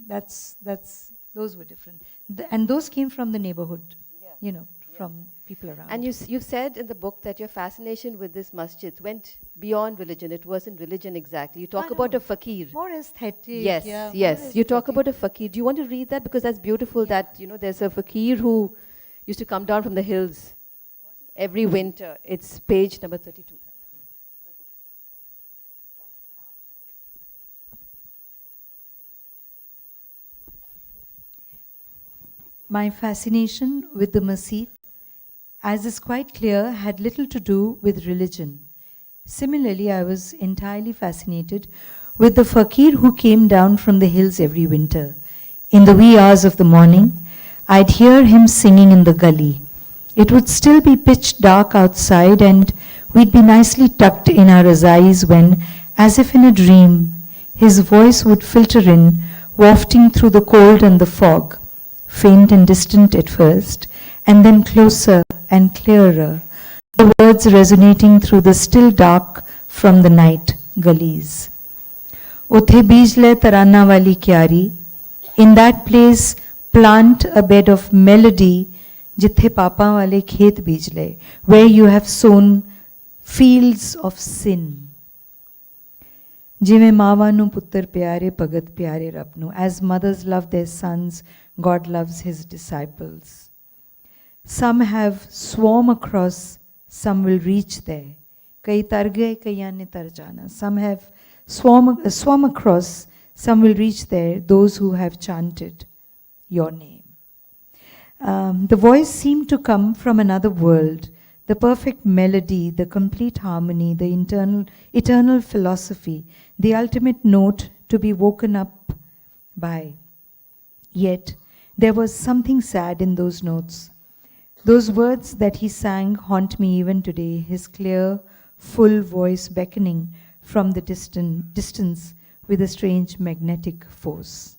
Those were different. And those came from the neighborhood, you know, from people around. And you said in the book that your fascination with this masjid went beyond religion. It wasn't religion exactly. You talk about a fakir. More aesthetic. Yes, yeah, yes. more You talk aesthetic. about a fakir. Do you want to read that? Because that's beautiful that, you know, there's a fakir who used to come down from the hills every winter. It's page number 32. My fascination with the masjid, as is quite clear, had little to do with religion. Similarly, I was entirely fascinated with the fakir who came down from the hills every winter. In the wee hours of the morning, I'd hear him singing in the gully. It would still be pitch dark outside, and we'd be nicely tucked in our razais when, as if in a dream, his voice would filter in, wafting through the cold and the fog, faint and distant at first, and then closer and clearer, the words resonating through the still dark from the night gullies. Uthe bijle tarana wali kyari, in that place plant a bed of melody, jithe papa wale khet bijle, where you have sown fields of sin. Jive mawa nu puttar pyare, pagat pyare rab nu. As mothers love their sons, God loves his disciples. Some have swum across, some will reach there. Kai tar gaye, kaiyan ne tar jana. Some have swum across, some will reach there, those who have chanted your name. The voice seemed to come from another world, the perfect melody, the complete harmony, the eternal philosophy, the ultimate note to be woken up by. Yet, there was something sad in those notes. Those words that he sang haunt me even today, his clear, full voice beckoning from the distance with a strange magnetic force.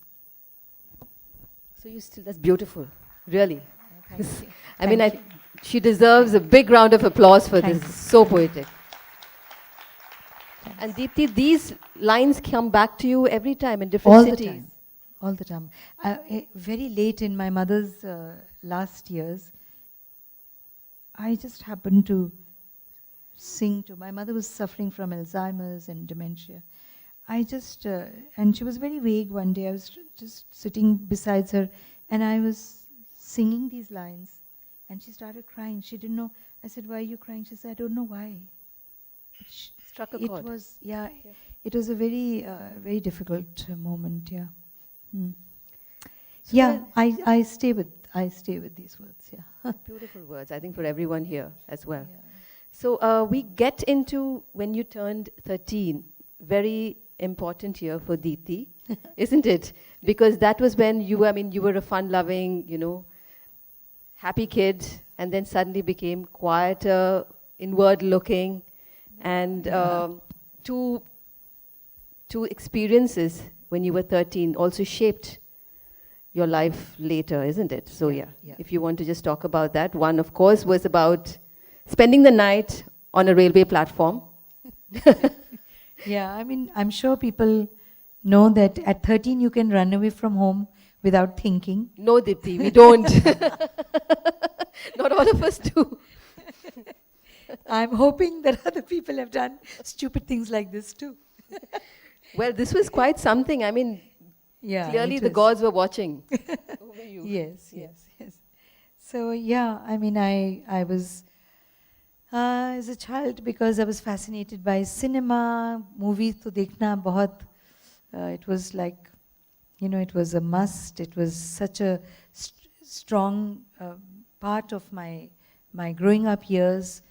So that's beautiful, really. Thank you. I mean, she deserves a big round of applause for this. So poetic. And Deepthi, these lines come back to you every time in different cities. All the time. Very late in my mother's last years, I just happened to sing to. My mother was suffering from Alzheimer's and dementia. I just, and she was very vague one day. I was just sitting beside her and I was singing these lines and she started crying. She didn't know. I said, "Why are you crying?" She said, "I don't know why." Struck a chord. It was, it was a very, very difficult moment, yeah. So yeah, I stay with these words, yeah. Beautiful words, I think, for everyone here as well. Yeah. So we get into when you turned 13, very important year for Deepthi, isn't it? Because that was when you were a fun-loving, happy kid, and then suddenly became quieter, inward-looking, and two experiences when you were 13 also shaped your life later, isn't it? So yeah, if you want to just talk about that. One, of course, was about spending the night on a railway platform. Yeah, I mean, I'm sure people know that at 13 you can run away from home without thinking. No, Deepthi, we don't. Not all of us do. I'm hoping that other people have done stupid things like this too. Well, this was quite something. I mean, clearly the gods were watching over you. Yes. So yeah, I mean, I was as a child, because I was fascinated by cinema, movies to dekhna bahut. It was like, it was a must. It was such a strong part of my growing up years,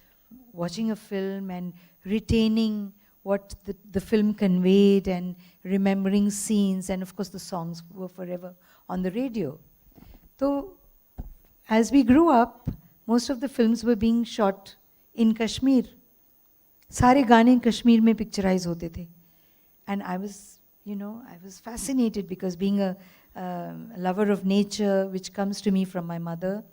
watching a film and retaining what the film conveyed and remembering scenes, and of course the songs were forever on the radio. So as we grew up, most of the films were being shot in Kashmir. Sare gaane Kashmir mein picturized hote the. And I was, I was fascinated because being a lover of nature, which comes to me from my mother,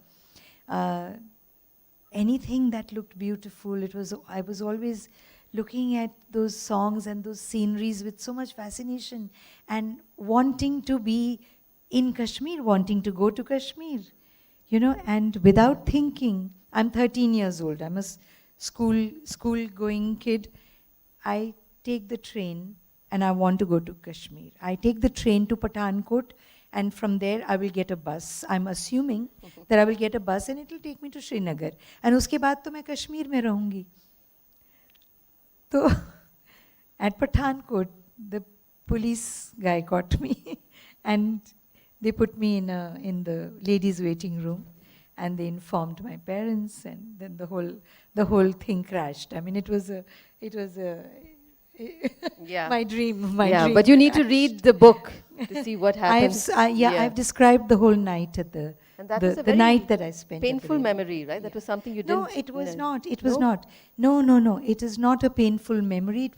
anything that looked beautiful. I was always looking at those songs and those sceneries with so much fascination and wanting to be in Kashmir, wanting to go to Kashmir, and without thinking, I'm 13 years old, I'm a school-going kid. I take the train and I want to go to Kashmir. I take the train to Pathankot, and from there I will get a bus. I'm assuming that I will get a bus and it will take me to Srinagar. And uske baad to main Kashmir mein rahungi. So at Pathankot, the police guy caught me and they put me in the ladies' waiting room, and they informed my parents, and then the whole thing crashed. I mean, it was my dream. But you need to read the book to see what happens. I've described the whole night at the night that I spent. Painful memory, right? That was something you didn't. No, it was not. It was not. No. It is not a painful memory.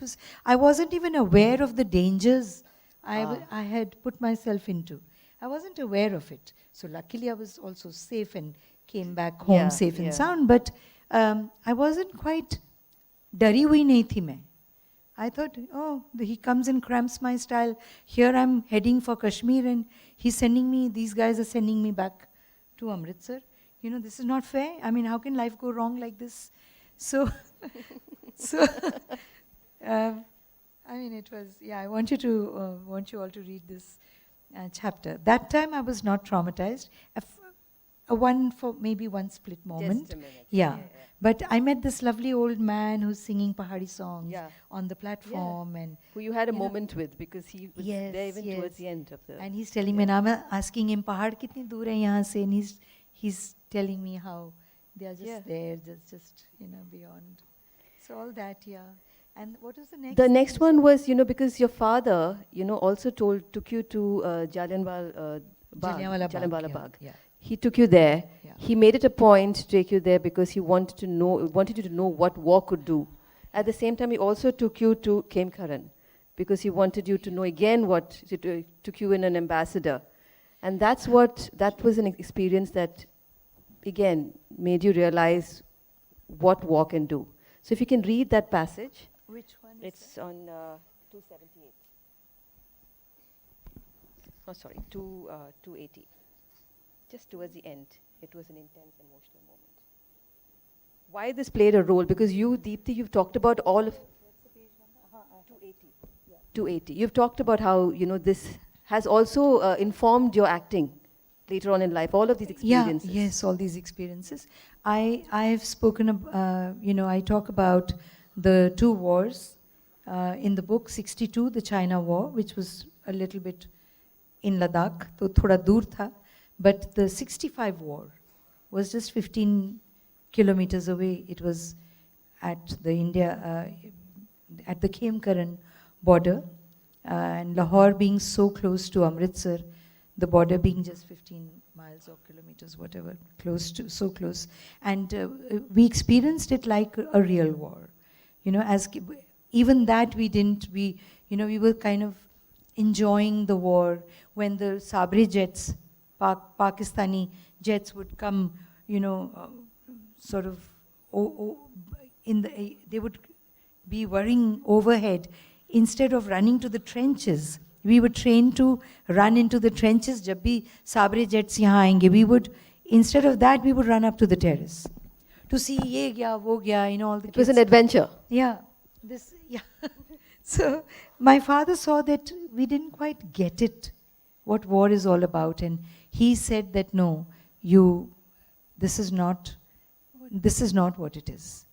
I wasn't even aware of the dangers I had put myself into. I wasn't aware of it. So luckily I was also safe and came back home safe and sound. But I wasn't quite dari hui nahi thi main. I thought, he comes and cramps my style. Here I'm heading for Kashmir and these guys are sending me back to Amritsar. This is not fair. I mean, how can life go wrong like this? So, I mean, it was, I want you all to read this chapter. That time I was not traumatized. Maybe one split moment. Just a minute. Yeah. But I met this lovely old man who's singing Pahari songs on the platform. And who you had a moment with, because he was there even towards the end of the... And he's telling me, and I'm asking him, Pahad kitni dur hai yahan se? And he's telling me how they are just there, just beyond. So all that, And what was the next? The next one was, because your father, also took you to Jallianwala Bagh. Yeah. He took you there. Yeah. He made it a point to take you there because he wanted you to know what war could do. At the same time, he also took you to Kemkaran because he wanted you to know again took you in an ambassador. And that was an experience that, again, made you realize what war can do. So if you can read that passage. Which one? It's on 278. Oh, sorry, 280. Just towards the end, it was an intense emotional moment. Why this played a role? Because you, Deepthi, you've talked about all of... What's the page number? 280. Yeah. 280. You've talked about how, this has also informed your acting later on in life, all of these experiences. Yes, all these experiences. I've spoken, I talk about the two wars in the book. 62, the China War, which was a little bit in Ladakh, to thoda dur tha. But the 65 war was just 15 kilometers away. It was at the at the Kemkaran border, and Lahore being so close to Amritsar, the border being just 15 miles or kilometers, whatever, so close. And we experienced it like a real war. Even that we were kind of enjoying the war when the Sabri jets, Pakistani jets would come, sort of, they would be whirring overhead. Instead of running to the trenches, we were trained to run into the trenches. Jab bhi Sabre jets yahan aayenge, instead of that, we would run up to the terrace to see ye gaya, wo gaya, all the kids. It was an adventure. Yeah. So my father saw that we didn't quite get it, what war is all about, and he said that no, this is not what it is.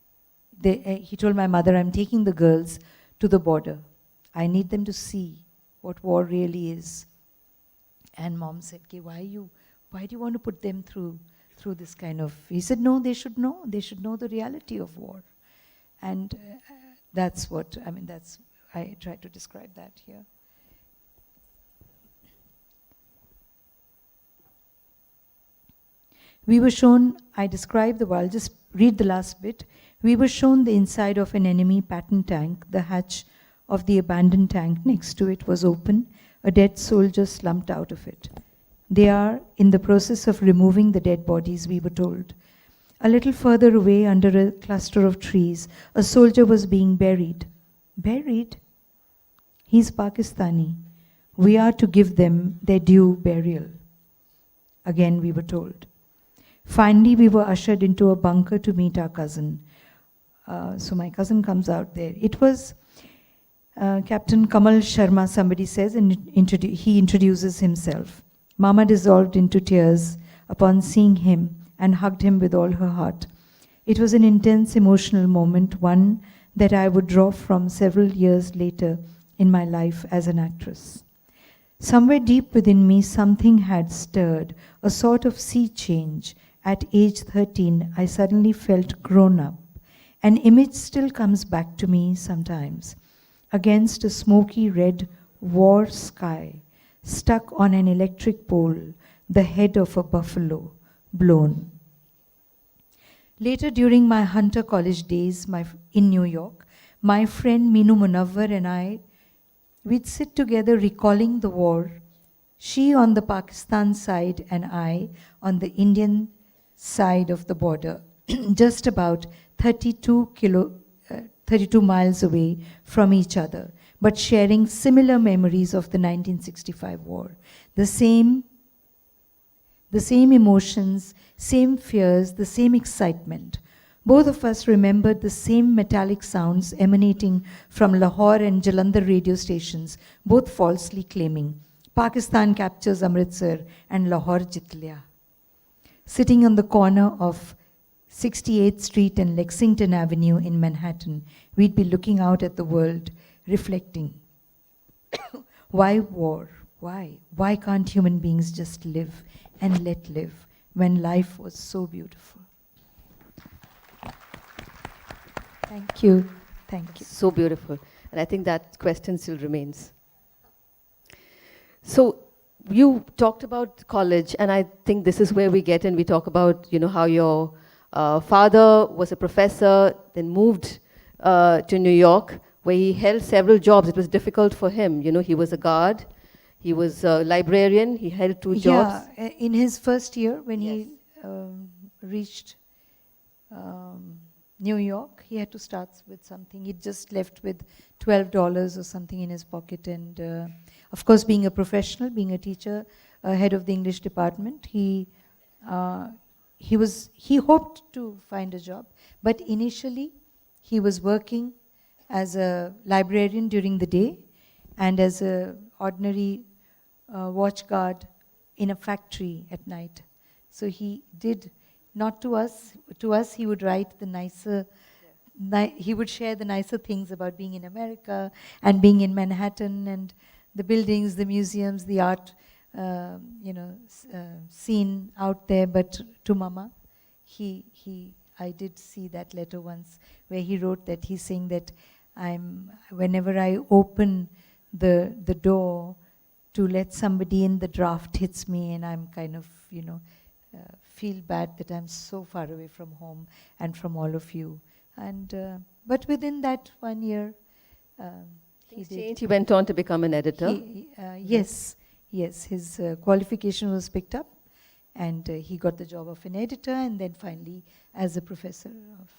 He told my mother, I'm taking the girls to the border. I need them to see what war really is. And mom said, why do you want to put them through this kind of... He said, no, they should know the reality of war. And that's what, I try to describe that here. We were shown, I described I'll just read the last bit. We were shown the inside of an enemy Patton tank. The hatch of the abandoned tank next to it was open. A dead soldier slumped out of it. They are in the process of removing the dead bodies, we were told. A little further away, under a cluster of trees, a soldier was being buried. Buried? He's Pakistani. We are to give them their due burial. Again, we were told. Finally, we were ushered into a bunker to meet our cousin. So my cousin comes out there. It was Captain Kamal Sharma, somebody says, and he introduces himself. Mama dissolved into tears upon seeing him and hugged him with all her heart. It was an intense emotional moment, one that I would draw from several years later in my life as an actress. Somewhere deep within me, something had stirred, a sort of sea change. At age 13, I suddenly felt grown up. An image still comes back to me sometimes. Against a smoky red war sky, stuck on an electric pole, the head of a buffalo, blown. Later, during my Hunter College days in New York, my friend Meenu Munawwar and I, we'd sit together recalling the war, she on the Pakistan side and I on the Indian side of the border, just about 32 miles away from each other, but sharing similar memories of the 1965 war. The same emotions, same fears, the same excitement. Both of us remembered the same metallic sounds emanating from Lahore and Jalandhar radio stations, both falsely claiming, Pakistan captures Amritsar and Lahore jit liya. Sitting on the corner of 68th Street and Lexington Avenue in Manhattan, we'd be looking out at the world, reflecting. Why war? Why? Why can't human beings just live and let live when life was so beautiful? Thank you. Thank you. So beautiful. And I think that question still remains. So you talked about college, and I think this is where we get in. We talk about, how your father was a professor, then moved to New York, where he held several jobs. It was difficult for him. He was a guard, he was a librarian, he held 2 jobs. Yeah, in his first year, when he reached New York, he had to start with something. He just left with $12 or something in his pocket. And of course, being a professional, being a teacher, head of the English department, he hoped to find a job. But initially, he was working as a librarian during the day and as an ordinary watch guard in a factory at night. So he did, not to us he would write the nicer, he would share the nicer things about being in America and being in Manhattan and the buildings, the museums, the art, scene out there. But to Mama, I did see that letter once where he wrote that he's saying that whenever I open the door to let somebody in, the draft hits me and I'm kind of, feel bad that I'm so far away from home and from all of you. And but within that 1 year, he did. Changed. He went on to become an editor. Yes, his qualification was picked up, and he got the job of an editor, and then finally as a professor of,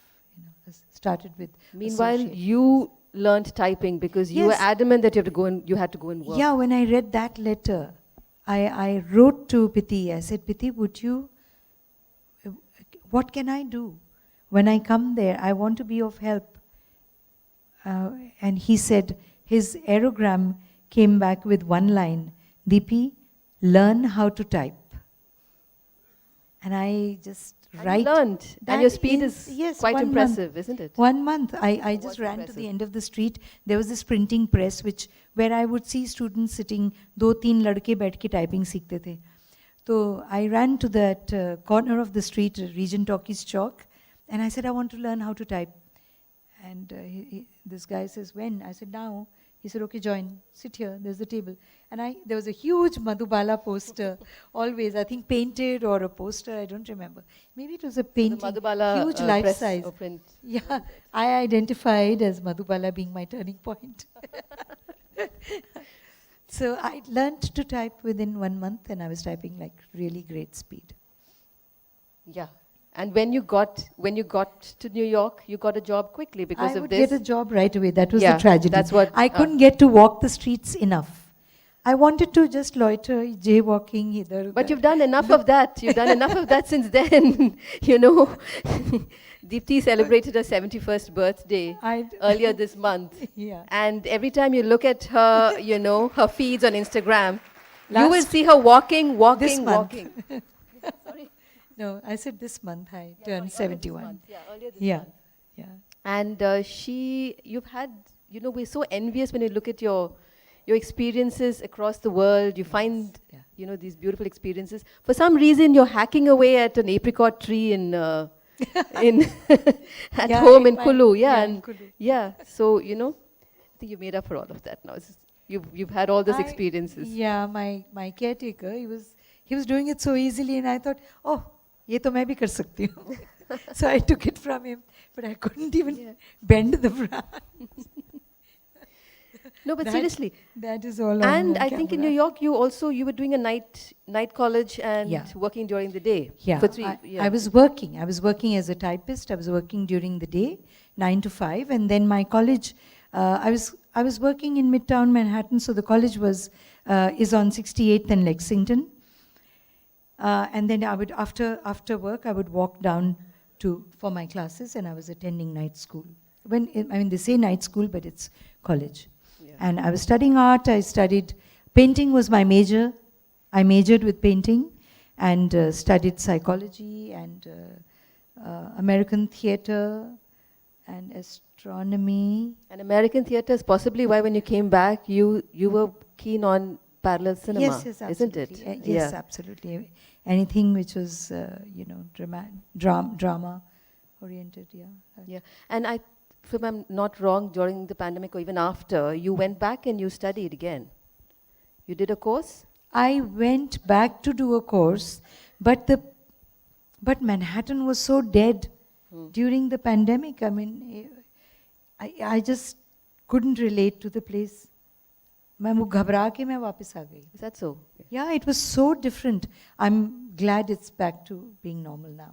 started with. Meanwhile, associate. you learned typing because you were adamant that you had to go and work. Yeah, when I read that letter, I wrote to Piti. I said, Piti, what can I do? When I come there, I want to be of help. And he said, his aerogram came back with one line, Deepi, learn how to type. And I just You learned, and your speed is quite impressive, isn't it? 1 month. I just ran to the end of the street. There was this printing press where I would see students sitting, 2-3 ladke baith ke typing seekhte the. So I ran to that corner of the street, Regent Talkies Chalk, and I said, I want to learn how to type. And this guy says, when? I said, now. He said, okay, join. Sit here. There's the table. And there was a huge Madhubala poster, always, I think painted or a poster, I don't remember. Maybe it was a painting, Madhubala, huge life press size. or print. Yeah, I identified as Madhubala being my turning point. So I learned to type within 1 month, and I was typing like really great speed. Yeah. And when you got to New York, you got a job quickly because I of would this. get a job right away. That was Yeah, the tragedy. that's what, I couldn't get to walk the streets enough. I wanted to just loiter, jaywalking either. But you've done enough of that. You've done enough of that since then. You know, Deepthi celebrated her 71st birthday earlier this month. Yeah. And every time you look at her, you know, her feeds on Instagram, you will see her walking. This month. Sorry. No, I said this month I turned 71. Month. Yeah, earlier this Yeah. month. Yeah. And you've had, you know, we're so envious when you look at your experiences across the world. You find, you know, these beautiful experiences. For some reason, you're hacking away at an apricot tree in at home in Kulu. Yeah, in and Kulu. yeah. So you know, I think you made up for all of that now. You've had all those experiences. Yeah, my caretaker, he was doing it so easily, and I thought, oh, ये तो मैं भी कर सकती हूँ. So I took it from him, but I couldn't even bend the branch. No, but seriously. That is all. And on I think in New York, you were doing a night college and working during the day. Yeah, For I was working. I was working as a typist. I was working during the day, 9 to 5, and then my college. I was working in Midtown Manhattan, so the college is on 68th and Lexington. And then I would after work I would walk down for my classes, and I was attending night school. They say night school, but it's college. Yeah. And I was studying art. I studied painting was my major. I majored with painting, and studied psychology and American theater and astronomy. And American theater is possibly why when you came back, you were keen on parallel cinema, yes, isn't it? Yes, absolutely. Anything which was, drama oriented, Yeah. And if I'm not wrong, during the pandemic or even after, you went back and you studied again. You did a course? I went back to do a course, but Manhattan was so dead during the pandemic. I mean, I just couldn't relate to the place. मैं वो घबरा के मैं वापस आ गई. Is that so? Yeah, it was so different. I'm glad it's back to being normal now.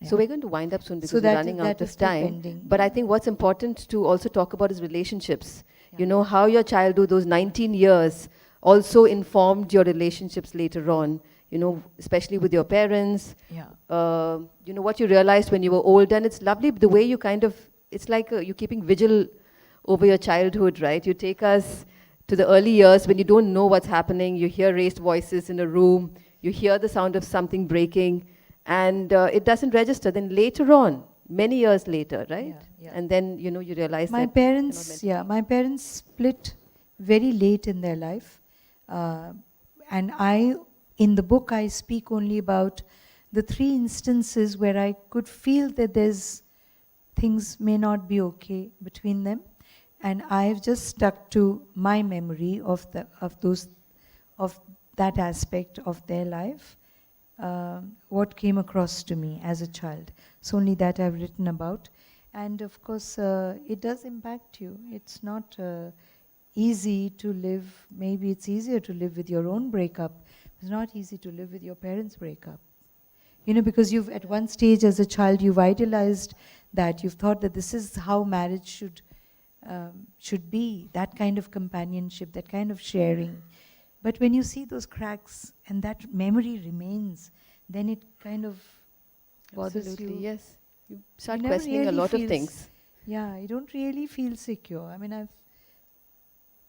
So we're going to wind up soon because So we're running out of time. pending. But I think what's important to also talk about is relationships. You know, how your childhood, those 19 years, also informed your relationships later on. You know, especially with your parents. Yeah. You know, what you realized when you were old. And it's lovely the way you it's like you're keeping vigil over your childhood, right? You take us to the early years when you don't know what's happening. You hear raised voices in a room. You hear the sound of something breaking, and it doesn't register. Then later on, many years later, right? Yeah. And then, you know, you realize my that my parents split very late in their life. And in the book, I speak only about the 3 instances where I could feel that things may not be okay between them. And I've just stuck to my memory of that aspect of their life, what came across to me as a child. So only that I've written about. And of course, it does impact you. It's not easy to live. Maybe it's easier to live with your own breakup. It's not easy to live with your parents' breakup. You know, because at one stage as a child, you've idolized that. You've thought that this is how marriage should be, that kind of companionship, that kind of sharing. But when you see those cracks and that memory remains, then it kind of bothers Absolutely, you. Yes. You start never questioning a really lot of feels- things. Yeah, you don't really feel secure. I mean,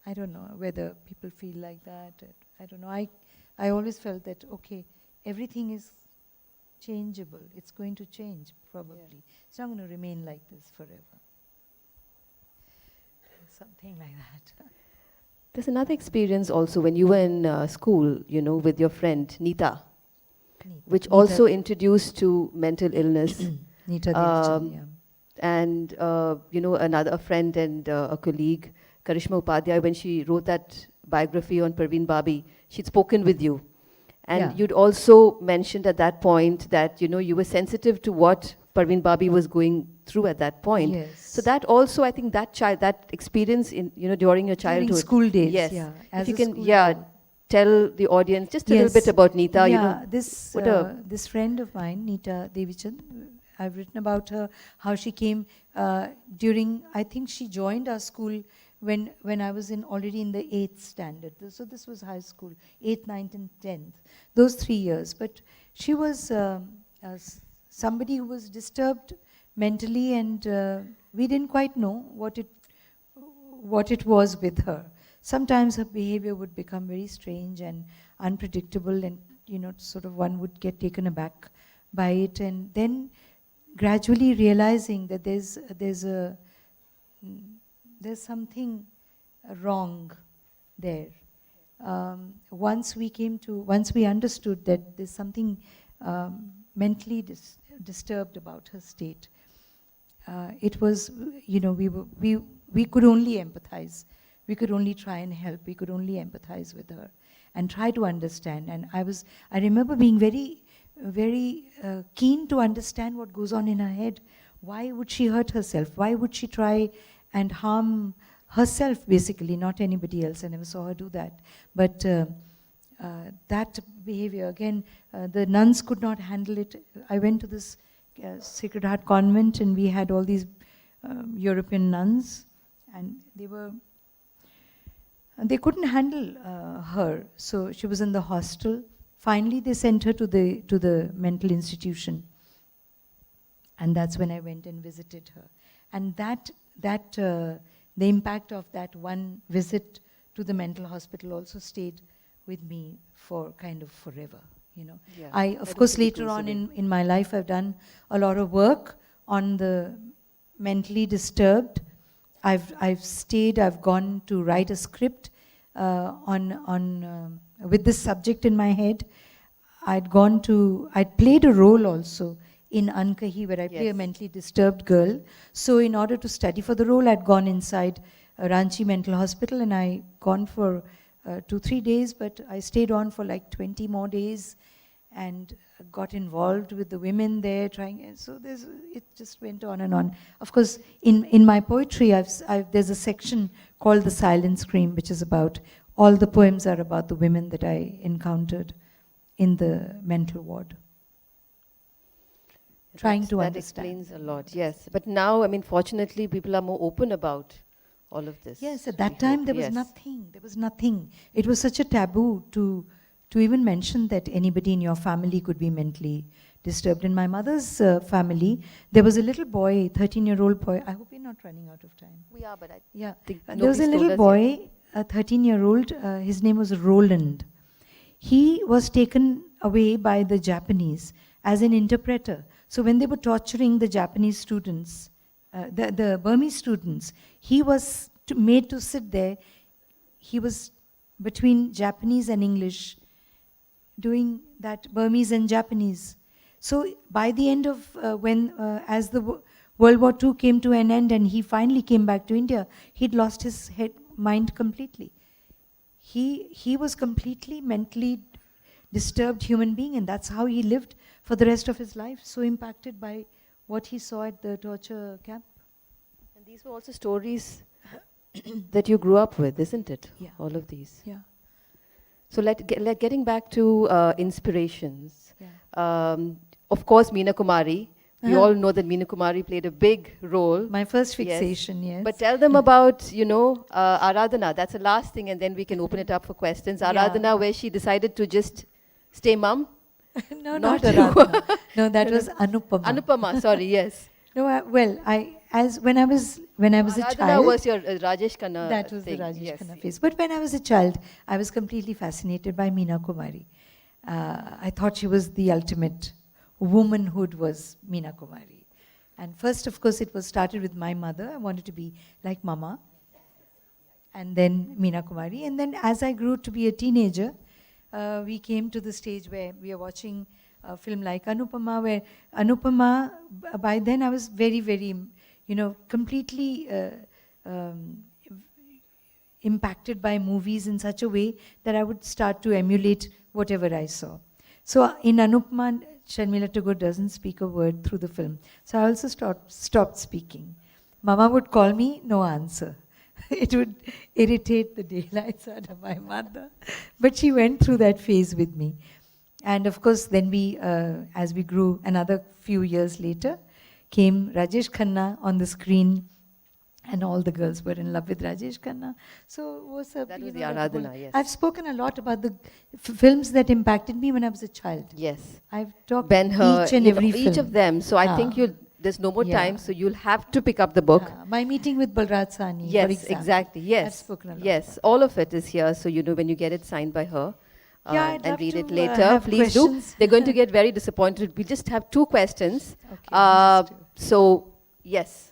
I don't know whether people feel like that. I don't know. I always felt that, okay, everything is changeable. It's going to change, probably. It's not going to remain like this forever. Something like that. There's another experience also when you were in school, you know, with your friend Neeta, which also introduced to mental illness. Neeta Devchan, yeah. And, you know, a friend and a colleague, Karishma Upadhyay, when she wrote that biography on Parveen Babi, she'd spoken with you. And you'd also mentioned at that point that, you know, you were sensitive to what Parveen Babi was going through at that point. Yes. So that also, I think that experience in, you know, during your childhood. During school days, yes. yeah. If As you a can, school yeah, girl. tell the audience just a little bit about Neeta? This friend of mine, Neeta Devichand, I've written about her, how she came during, I think she joined our school when I was already in the 8th standard. So this was high school, 8th, 9th and 10th, those 3 years. But she was somebody who was disturbed mentally, and we didn't quite know what it was with her. Sometimes her behavior would become very strange and unpredictable, and sort of one would get taken aback by it, and then gradually realizing that there's something wrong there. Once we understood that there's something mentally disturbed about her state, it was, we could only empathize. We could only try and help. We could only empathize with her and try to understand. And I remember being very, very keen to understand what goes on in her head. Why would she hurt herself? Why would she try and harm herself, basically, not anybody else? I never saw her do that. But that behavior, again, the nuns could not handle it. I went to this Sacred Heart convent, and we had all these European nuns, and they couldn't handle her. So she was in the hostel. Finally, they sent her to the mental institution. And that's when I went and visited her. And the impact of that one visit to the mental hospital also stayed with me for kind of forever. Yeah, Of course, later on in my life, I've done a lot of work on the mentally disturbed. I've gone to write a script with this subject in my head. I'd played a role also in Ankahi, where I play a mentally disturbed girl. So in order to study for the role, I'd gone inside Ranchi Mental Hospital, and I gone for 2-3 days, but I stayed on for like 20 more days and got involved with the women there, so it just went on and on. Of course, in my poetry, there's a section called The Silent Scream, which is about, all the poems are about the women that I encountered in the mental ward. Trying to understand. That explains a lot, yes. But now, fortunately, people are more open about all of this. Yes, at that time there was nothing. There was nothing. It was such a taboo to even mention that anybody in your family could be mentally disturbed. In my mother's family, there was a little boy, 13-year-old boy. I hope we're not running out of time. We are, but I think there was a little boy, a 13-year-old. His name was Roland. He was taken away by the Japanese as an interpreter. So when they were torturing the Japanese students, the Burmese students, he was made to sit there. He was between Japanese and English, doing that Burmese and Japanese. So by the end of as the World War II came to an end and he finally came back to India, he'd lost his mind completely. He was completely mentally disturbed human being, and that's how he lived for the rest of his life, so impacted by what he saw at the torture camp. And these were also stories that you grew up with, isn't it? Yeah. All of these. Yeah. So getting back to inspirations. Yeah. Of course, Meena Kumari. We all know that Meena Kumari played a big role. My first fixation, yes. But tell them about, Aradhana. That's the last thing, and then we can open it up for questions. Aradhana, where she decided to just stay mum. No, not Aradhana. No, that was Anupama. Anupama, sorry, yes. No, when I was a child. Aradhana was your Rajesh Khanna. That was the Rajesh Khanna phase. But when I was a child, I was completely fascinated by Meena Kumari. I thought she was the ultimate. Womanhood was Meena Kumari. And first, of course, it was started with my mother. I wanted to be like Mama. And then Meena Kumari. And then as I grew to be a teenager, we came to the stage where we are watching a film like Anupama, where Anupama, by then I was very, very, completely impacted by movies in such a way that I would start to emulate whatever I saw. So in Anupama, Sharmila Tagore doesn't speak a word through the film. So I also stopped speaking. Mama would call me, no answer. it would irritate the daylights out of my mother. But she went through that phase with me. And of course, then we, as we grew, another few years later, came Rajesh Khanna on the screen, and all the girls were in love with Rajesh Khanna. So it was a, That was the like Aradhana, yes. I've spoken a lot about the films that impacted me when I was a child. Yes. I've talked Ben-Hur, each and you know, every each film. of them. So I think there's no more Yeah. time, so you'll have to pick up the book. My meeting with Balraj Sahni, for Yes, example. exactly. Yes. I've spoken a lot. Yes, all of it is here. So when you get it signed by her Yeah, I'd and love read to, it later, have please do. questions. They're going to get very disappointed. We just have 2 questions. Okay, So, yes.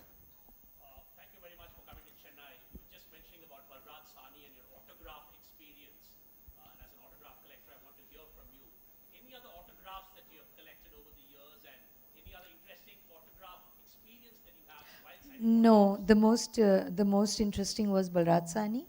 Thank you very much for coming to Chennai. You were just mentioning about Balraj Sahni and your autograph experience. And as an autograph collector, I want to hear from you. Any other autographs that you have collected over the years, and any other interesting photograph experience that you have while signing? No, the most interesting was Balraj Sahni,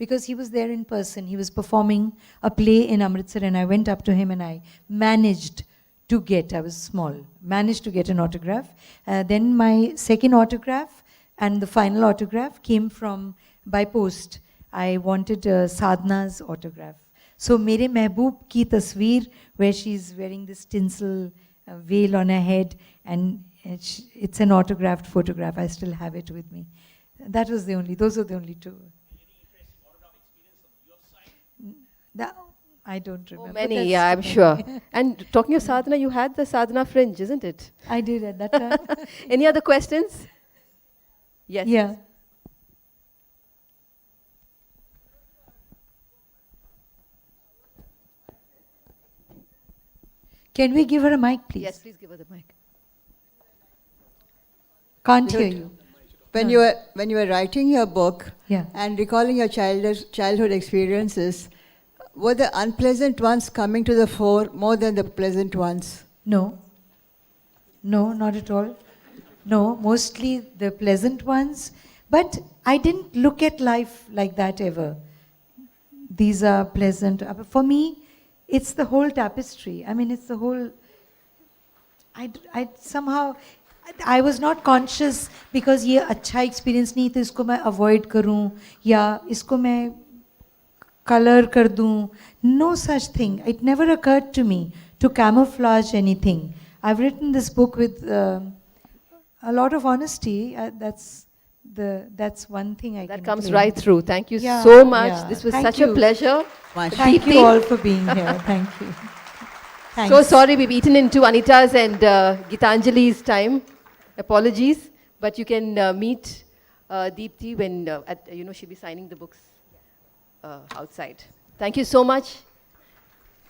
because he was there in person. He was performing a play in Amritsar, and I went up to him and I managed to get, I was small, managed to get an autograph. Then my second autograph and the final autograph came from by post. I wanted Sadhna's autograph. So Mere Mehboob ki tasveer, where she's wearing this tinsel veil on her head, and it's an autographed photograph. I still have it with me. Those are the only 2. I don't remember. Many, yeah, I'm sure. And talking of sadhana, you had the sadhana fringe, isn't it? I did at that time. Any other questions? Yes. Yeah. Can we give her a mic, please? Yes, please give her the mic. Can't hear you. When you were writing your book and recalling your childhood experiences, were the unpleasant ones coming to the fore more than the pleasant ones? No. No, not at all. No, mostly the pleasant ones. But I didn't look at life like that ever. These are pleasant. For me, it's the whole tapestry. I mean, it's the whole... I somehow... I was not conscious because ये अच्छा experience नहीं तो इसको मैं avoid करूँ या इसको मैं color कर दूँ. No such thing. It never occurred to me to camouflage anything. I've written this book with a lot of honesty. That's one thing I can That comes claim. right through. Thank you so much. Yeah. This was Thank such a you. pleasure. Thank you all for being here. Thank you. Thanks. So sorry we've eaten into Anita's and Gitanjali's time. Apologies, but you can meet Deepthi when she'll be signing the books outside. Thank you so much.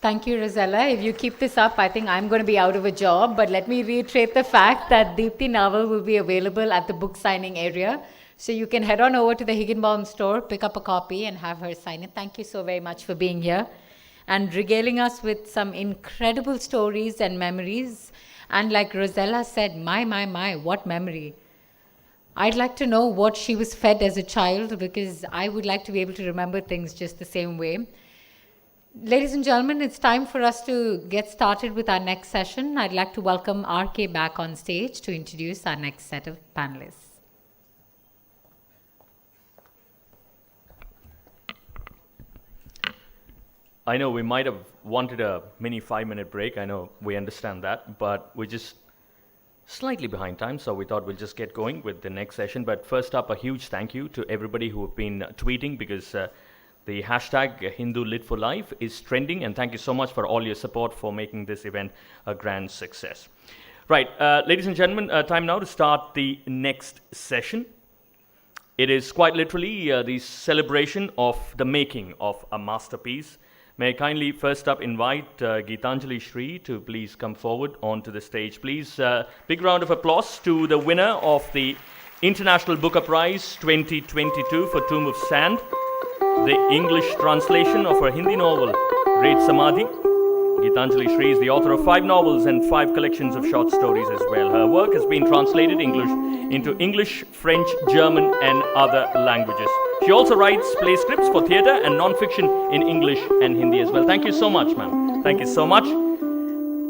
Thank you, Rosella. If you keep this up, I think I'm going to be out of a job. But let me reiterate the fact that Deepthi novel will be available at the book signing area. So you can head on over to the Higginbotham store, pick up a copy and have her sign it. Thank you so very much for being here and regaling us with some incredible stories and memories. And like Rosella said, my, what memory. I'd like to know what she was fed as a child, because I would like to be able to remember things just the same way. Ladies and gentlemen, it's time for us to get started with our next session. I'd like to welcome RK back on stage to introduce our next set of panelists. I know we might have wanted a mini 5-minute break. I know we understand that, but we're just slightly behind time, so we thought we'll just get going with the next session. But first up, a huge thank you to everybody who have been tweeting, because the hashtag Hindu Lit for Life is trending, and thank you so much for all your support for making this event a grand success. Right, ladies and gentlemen, time now to start the next session. It is quite literally the celebration of the making of a masterpiece. May I kindly first up invite Gitanjali Shri to please come forward onto the stage. Please, big round of applause to the winner of the International Booker Prize 2022 for Tomb of Sand, the English translation of her Hindi novel, Red Samadhi. Gitanjali Shri is the author of 5 novels and 5 collections of short stories as well. Her work has been translated into English, French, German and other languages. She also writes play scripts for theatre and non-fiction in English and Hindi as well. Thank you so much, ma'am. Thank you so much.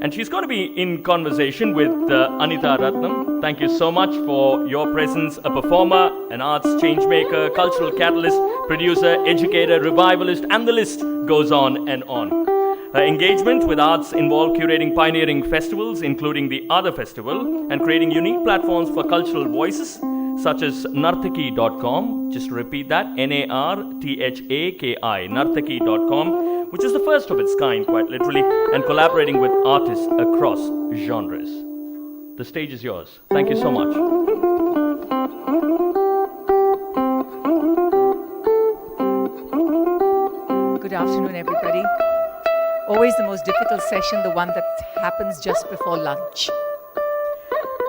And she's going to be in conversation with Anita Ratnam. Thank you so much for your presence, a performer, an arts changemaker, cultural catalyst, producer, educator, revivalist, and the list goes on and on. Her engagement with arts involved curating pioneering festivals, including the Ada Festival, and creating unique platforms for cultural voices, such as nartaki.com, just repeat that, Narthaki, nartaki.com, which is the first of its kind, quite literally, and collaborating with artists across genres. The stage is yours. Thank you so much. Good afternoon, everybody. Always the most difficult session, the one that happens just before lunch.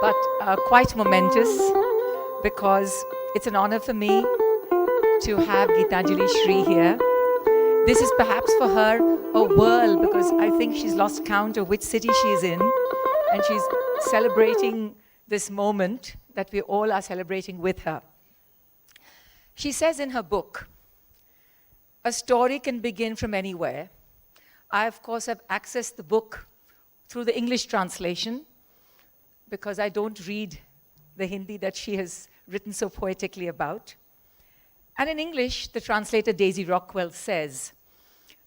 But quite momentous, because it's an honor for me to have Geetanjali Shri here. This is perhaps for her a whirl, because I think she's lost count of which city she's in, and she's celebrating this moment that we all are celebrating with her. She says in her book, a story can begin from anywhere. I, of course, have accessed the book through the English translation, because I don't read the Hindi that she has written so poetically about. And in English, the translator Daisy Rockwell says,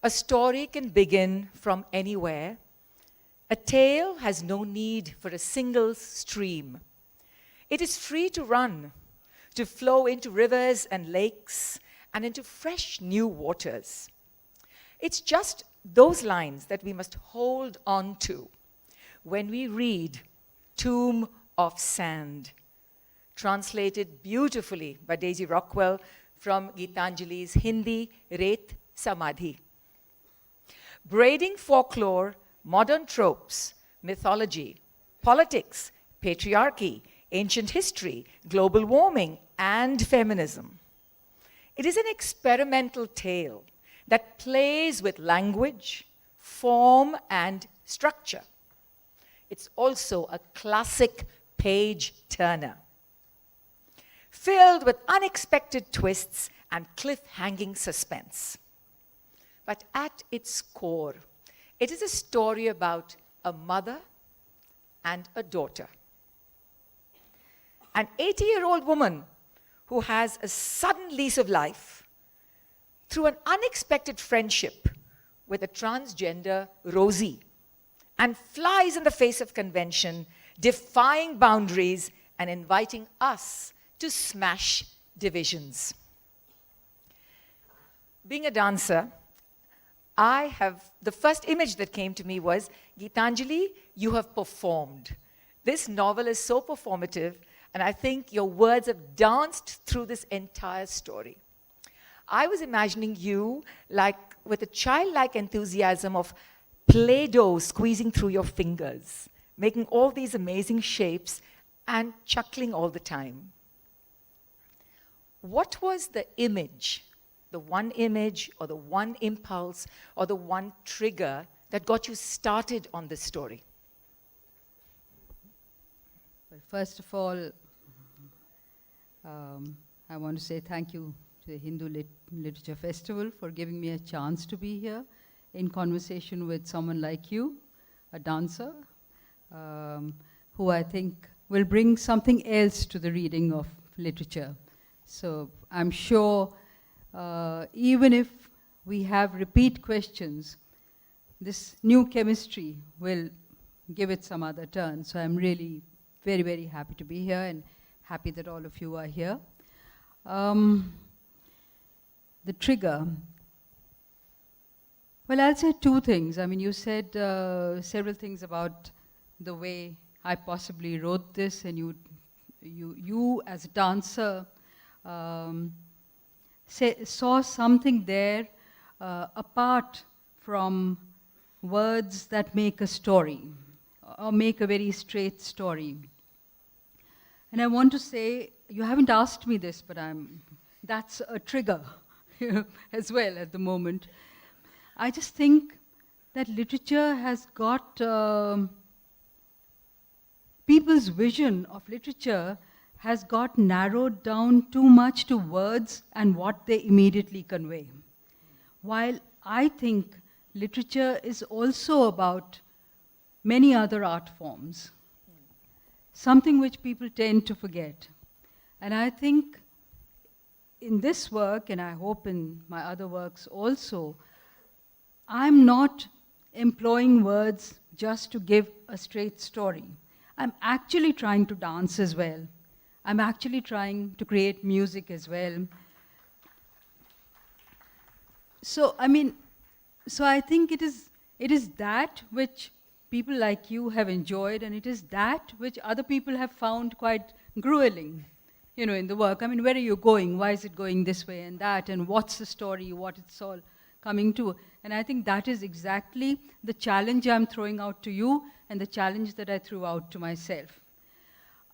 a story can begin from anywhere. A tale has no need for a single stream. It is free to run, to flow into rivers and lakes, and into fresh new waters. It's just those lines that we must hold on to when we read Tomb of Sand, translated beautifully by Daisy Rockwell from Geetanjali's Hindi Ret Samadhi. Braiding folklore, modern tropes, mythology, politics, patriarchy, ancient history, global warming, and feminism. It is an experimental tale that plays with language, form, and structure. It's also a classic page-turner, filled with unexpected twists and cliff-hanging suspense. But at its core, it is a story about a mother and a daughter. An 80-year-old woman who has a sudden lease of life through an unexpected friendship with a transgender Rosie, and flies in the face of convention, defying boundaries and inviting us to smash divisions. Being a dancer, the first image that came to me was, Geetanjali, you have performed. This novel is so performative, and I think your words have danced through this entire story. I was imagining you like with a childlike enthusiasm of Play-Doh squeezing through your fingers, making all these amazing shapes and chuckling all the time. What was the image, the one image or the one impulse or the one trigger that got you started on this story? Well, first of all, I want to say thank you to the Hindu Literature Festival for giving me a chance to be here in conversation with someone like you, a dancer, who I think will bring something else to the reading of literature. So I'm sure even if we have repeat questions, this new chemistry will give it some other turn. So I'm really very, very happy to be here and happy that all of you are here. The trigger. Well, I'll say two things. I mean, you said several things about the way I possibly wrote this, and you as a dancer saw something there apart from words that make a story or make a very straight story. And I want to say, you haven't asked me this, but that's a trigger as well at the moment. I just think that literature has got, people's vision of literature has got narrowed down too much to words and what they immediately convey. While I think literature is also about many other art forms. Something which people tend to forget. And I think in this work, and I hope in my other works also, I'm not employing words just to give a straight story. I'm actually trying to dance as well. I'm actually trying to create music as well. So, I think it is that which people like you have enjoyed, and it is that which other people have found quite grueling, in the work. Where are you going? Why is it going this way and that? And what's the story? What it's all coming to? And I think that is exactly the challenge I'm throwing out to you and the challenge that I threw out to myself.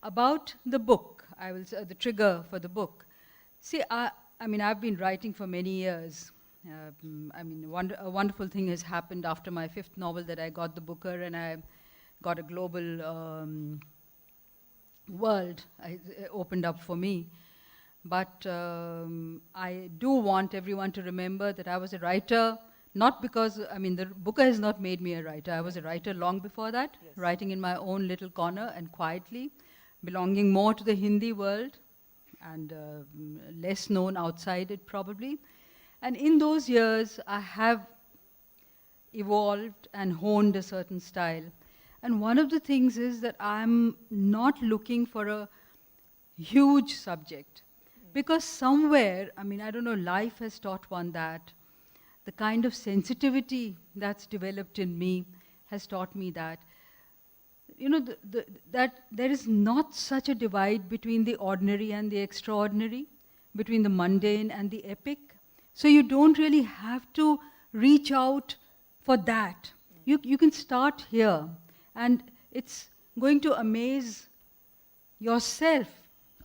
About the book, I will say the trigger for the book. See, I've been writing for many years. A wonderful thing has happened after my 5th novel, that I got the Booker and I got a global world opened up for me. But I do want everyone to remember that I was a writer, not because, the Booker has not made me a writer. I was a writer long before that, writing in my own little corner and quietly, belonging more to the Hindi world and less known outside it probably. And in those years, I have evolved and honed a certain style. And one of the things is that I'm not looking for a huge subject. Because somewhere, I don't know, life has taught one that. The kind of sensitivity that's developed in me has taught me that. That there is not such a divide between the ordinary and the extraordinary, between the mundane and the epic. So you don't really have to reach out for that. You can start here, and it's going to amaze yourself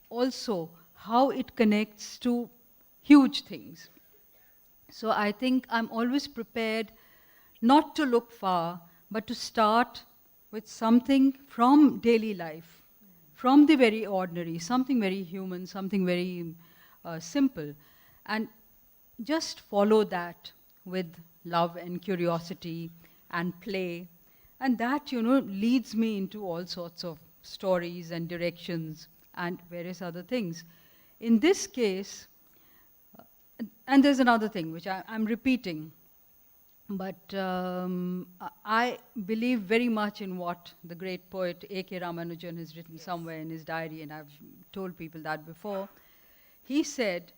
also how it connects to huge things. So I think I'm always prepared not to look far, but to start with something from daily life, from the very ordinary, something very human, something very simple. And just follow that with love and curiosity and play. And that, leads me into all sorts of stories and directions and various other things. In this case, and there's another thing which I'm repeating, but I believe very much in what the great poet A.K. Ramanujan has written somewhere in his diary, and I've told people that before. He said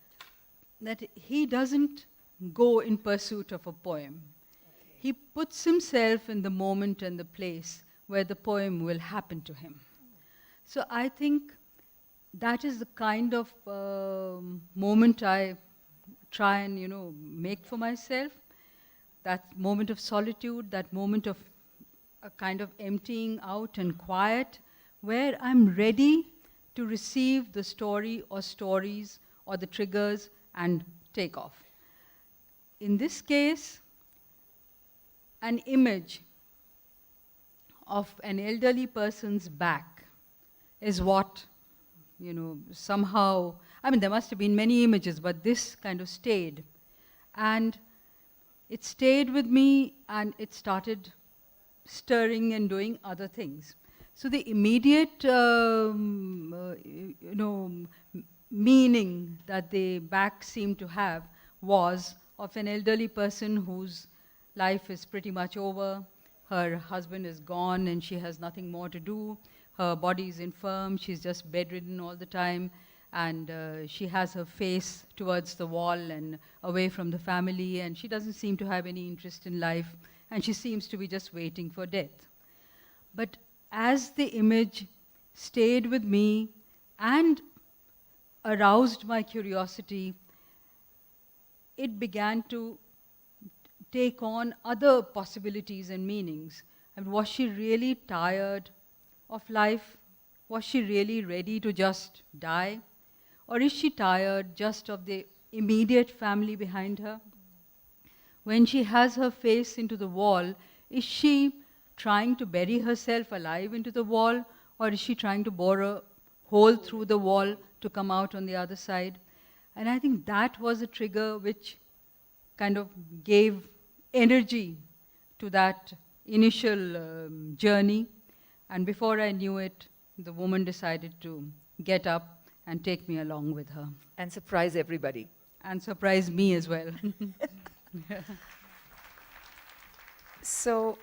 that he doesn't go in pursuit of a poem. He puts himself in the moment and the place where the poem will happen to him. So I think that is the kind of moment I try and, make for myself. That moment of solitude, that moment of a kind of emptying out and quiet, where I'm ready to receive the story or stories or the triggers and take off. In this case, an image of an elderly person's back is what, somehow, there must have been many images, but this kind of stayed. And it stayed with me, and it started stirring and doing other things. So the immediate, meaning that the back seemed to have was of an elderly person whose life is pretty much over. Her husband is gone and she has nothing more to do. Her body is infirm, she's just bedridden all the time, and she has her face towards the wall and away from the family, and she doesn't seem to have any interest in life, and she seems to be just waiting for death. But as the image stayed with me and aroused my curiosity, it began to take on other possibilities and meanings. And was she really tired of life? Was she really ready to just die? Or is she tired just of the immediate family behind her? When she has her face into the wall, is she trying to bury herself alive into the wall, or is she trying to bore a hole through the wall to come out on the other side? And I think that was a trigger which kind of gave energy to that initial journey, and before I knew it, the woman decided to get up and take me along with her. And surprise everybody. And surprise me as well. So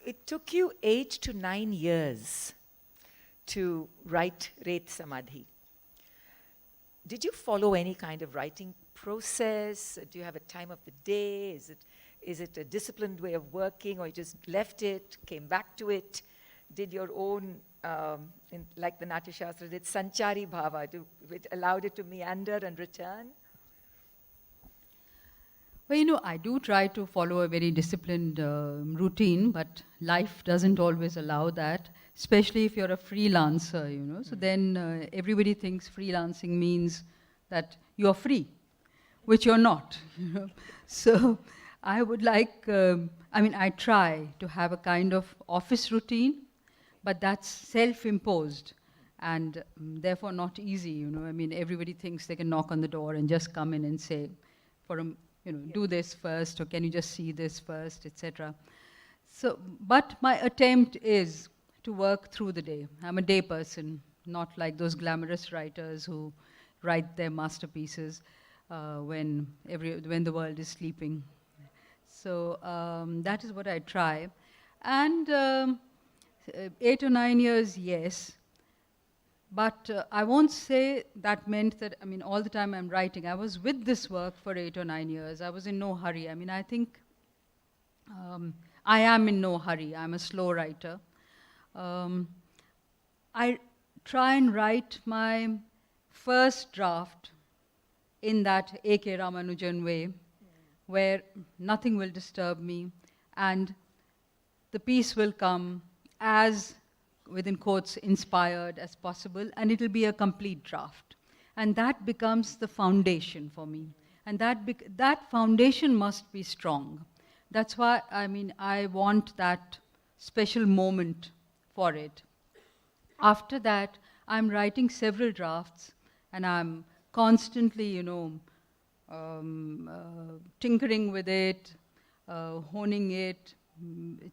it took you 8 to 9 years to write Ret Samadhi. Did you follow any kind of writing process? Do you have a time of the day? Is it a disciplined way of working, or you just left it, came back to it, did your own, like the Natya Shastra did, Sanchari Bhava, which allowed it to meander and return? Well, I do try to follow a very disciplined routine, but life doesn't always allow that, especially if you're a freelancer, So then everybody thinks freelancing means that you're free, which you're not, So I would like, I try to have a kind of office routine, but that's self-imposed and therefore not easy, everybody thinks they can knock on the door and just come in and say, do this first, or can you just see this first, etc. So, but my attempt is to work through the day. I'm a day person, not like those glamorous writers who write their masterpieces when the world is sleeping. So that is what I try. And 8 or 9 years, yes. But I won't say that meant that, all the time I'm writing. I was with this work for 8 or 9 years. I was in no hurry. I think I am in no hurry. I'm a slow writer. I try and write my first draft in that A.K. Ramanujan way, where nothing will disturb me, and the piece will come as, within quotes, inspired as possible, and it'll be a complete draft. And that becomes the foundation for me. And that foundation must be strong. That's why, I want that special moment for it. After that, I'm writing several drafts, and I'm constantly, tinkering with it, honing it,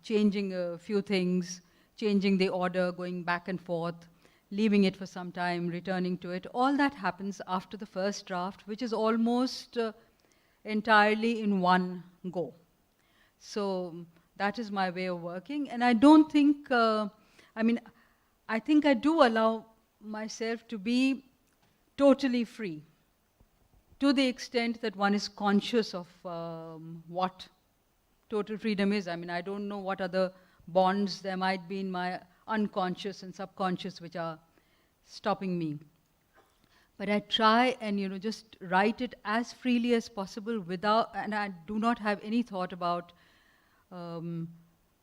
changing a few things, changing the order, going back and forth, leaving it for some time, returning to it. All that happens after the first draft, which is almost entirely in one go. So that is my way of working. And I don't think, I think I do allow myself to be totally free, to the extent that one is conscious of what total freedom is. I don't know what other bonds there might be in my unconscious and subconscious which are stopping me. But I try and just write it as freely as possible and I do not have any thought about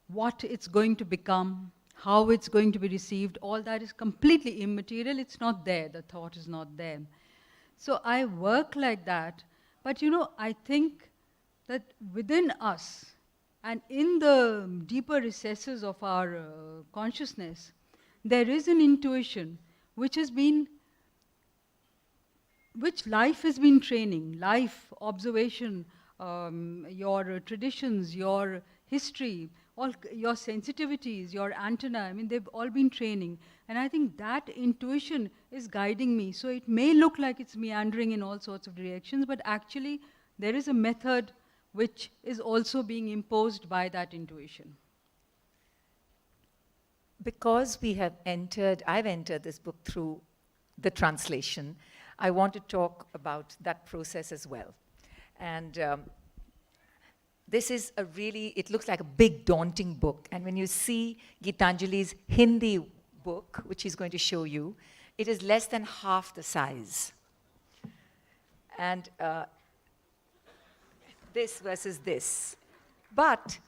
what it's going to become, how it's going to be received. All that is completely immaterial. It's not there. The thought is not there. So I work like that. But I think that within us, and in the deeper recesses of our consciousness, there is an intuition which life has been training. Life, observation, your traditions, your history, all your sensitivities, your antenna, they've all been training. And I think that intuition is guiding me. So it may look like it's meandering in all sorts of directions, but actually there is a method which is also being imposed by that intuition. Because I've entered this book through the translation, I want to talk about that process as well. And this is it looks like a big, daunting book. And when you see Gitanjali's Hindi book, which he's going to show you, it is less than half the size. And this versus this. But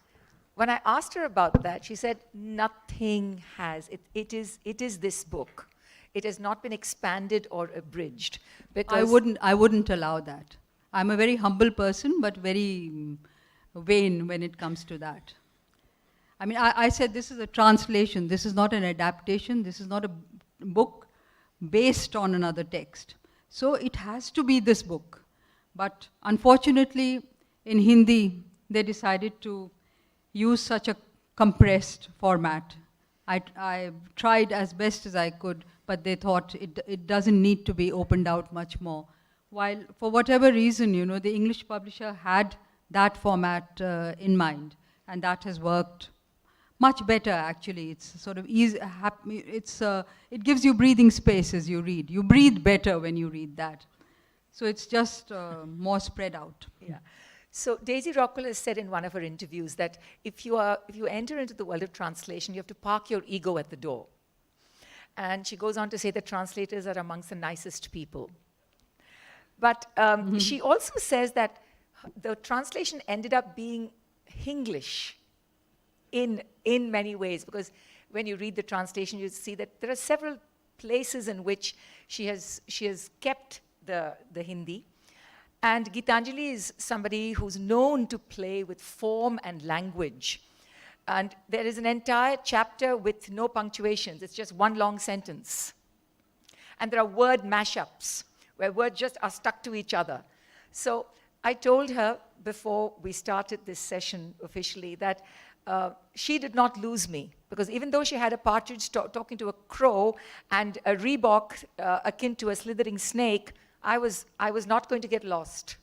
when I asked her about that, she said nothing has. It is this book. It has not been expanded or abridged. Because I wouldn't allow that. I'm a very humble person, but very vain when it comes to that. I said this is a translation. This is not an adaptation. This is not a book based on another text. So it has to be this book. But unfortunately, in Hindi, they decided to use such a compressed format. I tried as best as I could, but they thought it doesn't need to be opened out much more. While, for whatever reason, you know, the English publisher had that format in mind, and that has worked much better, actually. It's sort of easy, it gives you breathing space as you read. You breathe better when you read that. So it's just more spread out. Yeah. So Daisy Rockwell has said in one of her interviews that if you enter into the world of translation, you have to park your ego at the door. And she goes on to say that translators are amongst the nicest people. But she also says that the translation ended up being Hinglish in many ways, because when you read the translation, you see that there are several places in which she has kept the Hindi. And Gitanjali is somebody who's known to play with form and language. And there is an entire chapter with no punctuations. It's just one long sentence. And there are word mashups, where words just are stuck to each other. So I told her before we started this session officially that she did not lose me, because even though she had a partridge talking to a crow and a Reebok akin to a slithering snake, I was not going to get lost.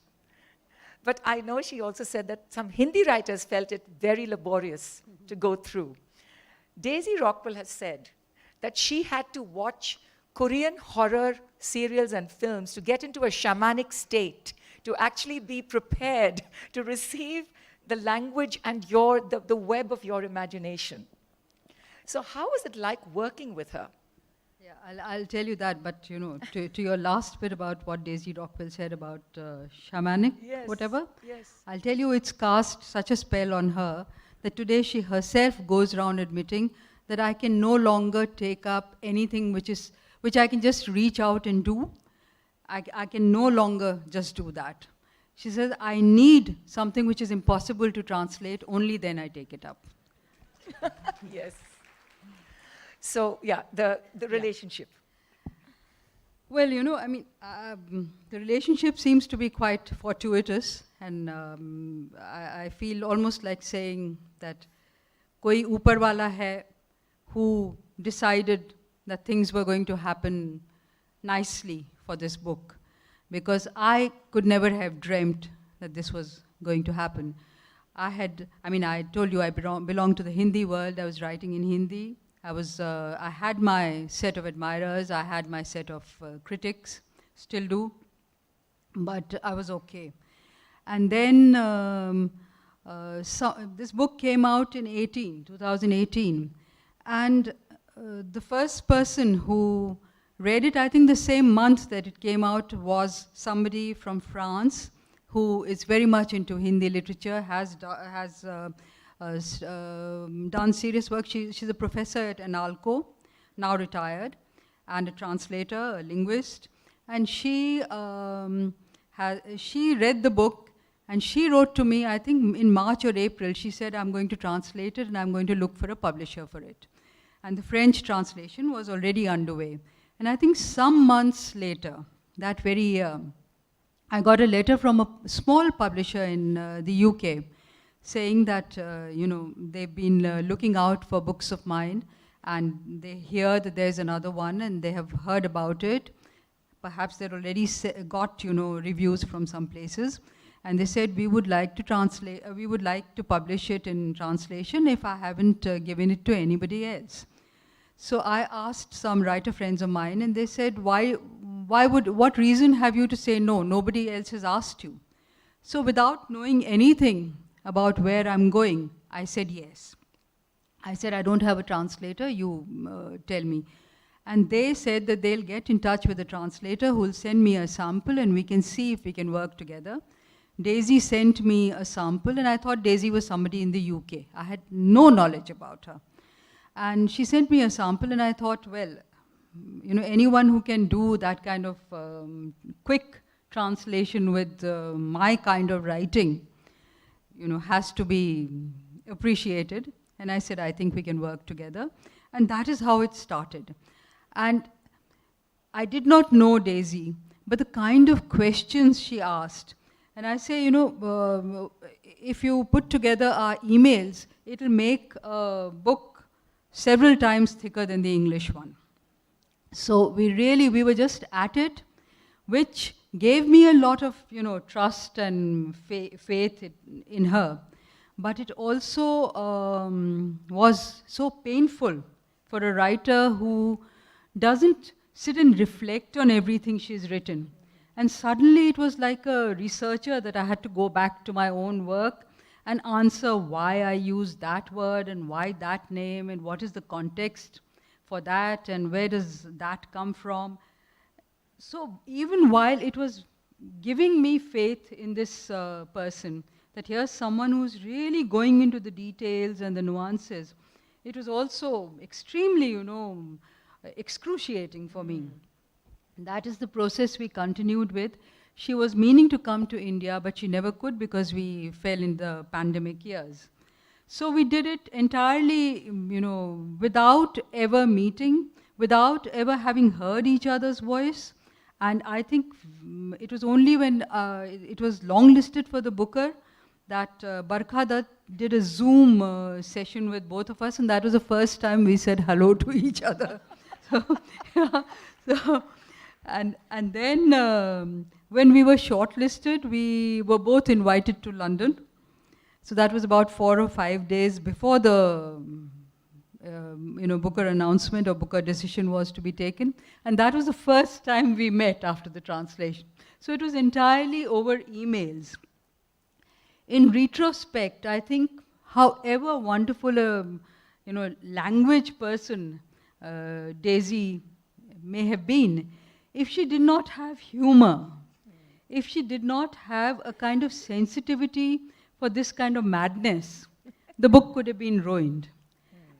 But I know she also said that some Hindi writers felt it very laborious to go through. Daisy Rockwell has said that she had to watch Korean horror serials and films to get into a shamanic state, to actually be prepared to receive the language and the web of your imagination. So how was it like working with her? Yeah, I'll tell you that, but you know, to your last bit about what Daisy Rockwell said about shamanic, whatever, I'll tell you it's cast such a spell on her that today she herself goes around admitting that I can no longer take up anything which I can just reach out and do. I can no longer just do that. She says, I need something which is impossible to translate, only then I take it up. Yes. So, yeah, the relationship. Well, you know, I mean, the relationship seems to be quite fortuitous, and I feel almost like saying that koi upar wala hai who decided that things were going to happen nicely for this book, because I could never have dreamt that this was going to happen. I told you I belong to the Hindi world. I was writing in Hindi. I had my set of admirers. I had my set of critics, still do, but I was okay. And then this book came out in 2018. And the first person who read it, I think the same month that it came out, was somebody from France who is very much into Hindi literature, has done serious work. She's a professor at Analco, now retired, and a translator, a linguist. And she read the book, and she wrote to me, I think in March or April, she said, I'm going to translate it and I'm going to look for a publisher for it. And the French translation was already underway. And I think some months later, that very year, I got a letter from a small publisher in the UK saying that, they've been looking out for books of mine, and they hear that there's another one, and they have heard about it. Perhaps they've already got, reviews from some places. And they said, we would like to publish it in translation if I haven't given it to anybody else. So I asked some writer friends of mine, and they said, what reason have you to say no? Nobody else has asked you. So without knowing anything about where I'm going, I said yes. I said, I don't have a translator, you tell me. And they said that they'll get in touch with the translator who will send me a sample, and we can see if we can work together. Daisy sent me a sample, and I thought Daisy was somebody in the UK. I had no knowledge about her. And she sent me a sample, and I thought, well, anyone who can do that kind of quick translation with my kind of writing, has to be appreciated. And I said, I think we can work together. And that is how it started. And I did not know Daisy, but the kind of questions she asked, And I say, if you put together our emails, it will make a book several times thicker than the English one. So we were just at it, which gave me a lot of, trust and faith in her. But it also was so painful for a writer who doesn't sit and reflect on everything she's written. And suddenly it was like a researcher that I had to go back to my own work and answer why I used that word and why that name and what is the context for that and where does that come from. So even while it was giving me faith in this person, that here's someone who's really going into the details and the nuances, it was also extremely, excruciating for me. That is the process we continued with. She was meaning to come to India, but she never could because we fell in the pandemic years. So we did it entirely, without ever meeting, without ever having heard each other's voice. And I think it was only when it was longlisted for the Booker that Barkha Dutt did a Zoom session with both of us, and that was the first time we said hello to each other. And then when we were shortlisted, we were both invited to London. So that was about 4 or 5 days before the Booker announcement or Booker decision was to be taken. And that was the first time we met after the translation. So it was entirely over emails. In retrospect, I think however wonderful a language person Daisy may have been, if she did not have humor, if she did not have a kind of sensitivity for this kind of madness, the book could have been ruined.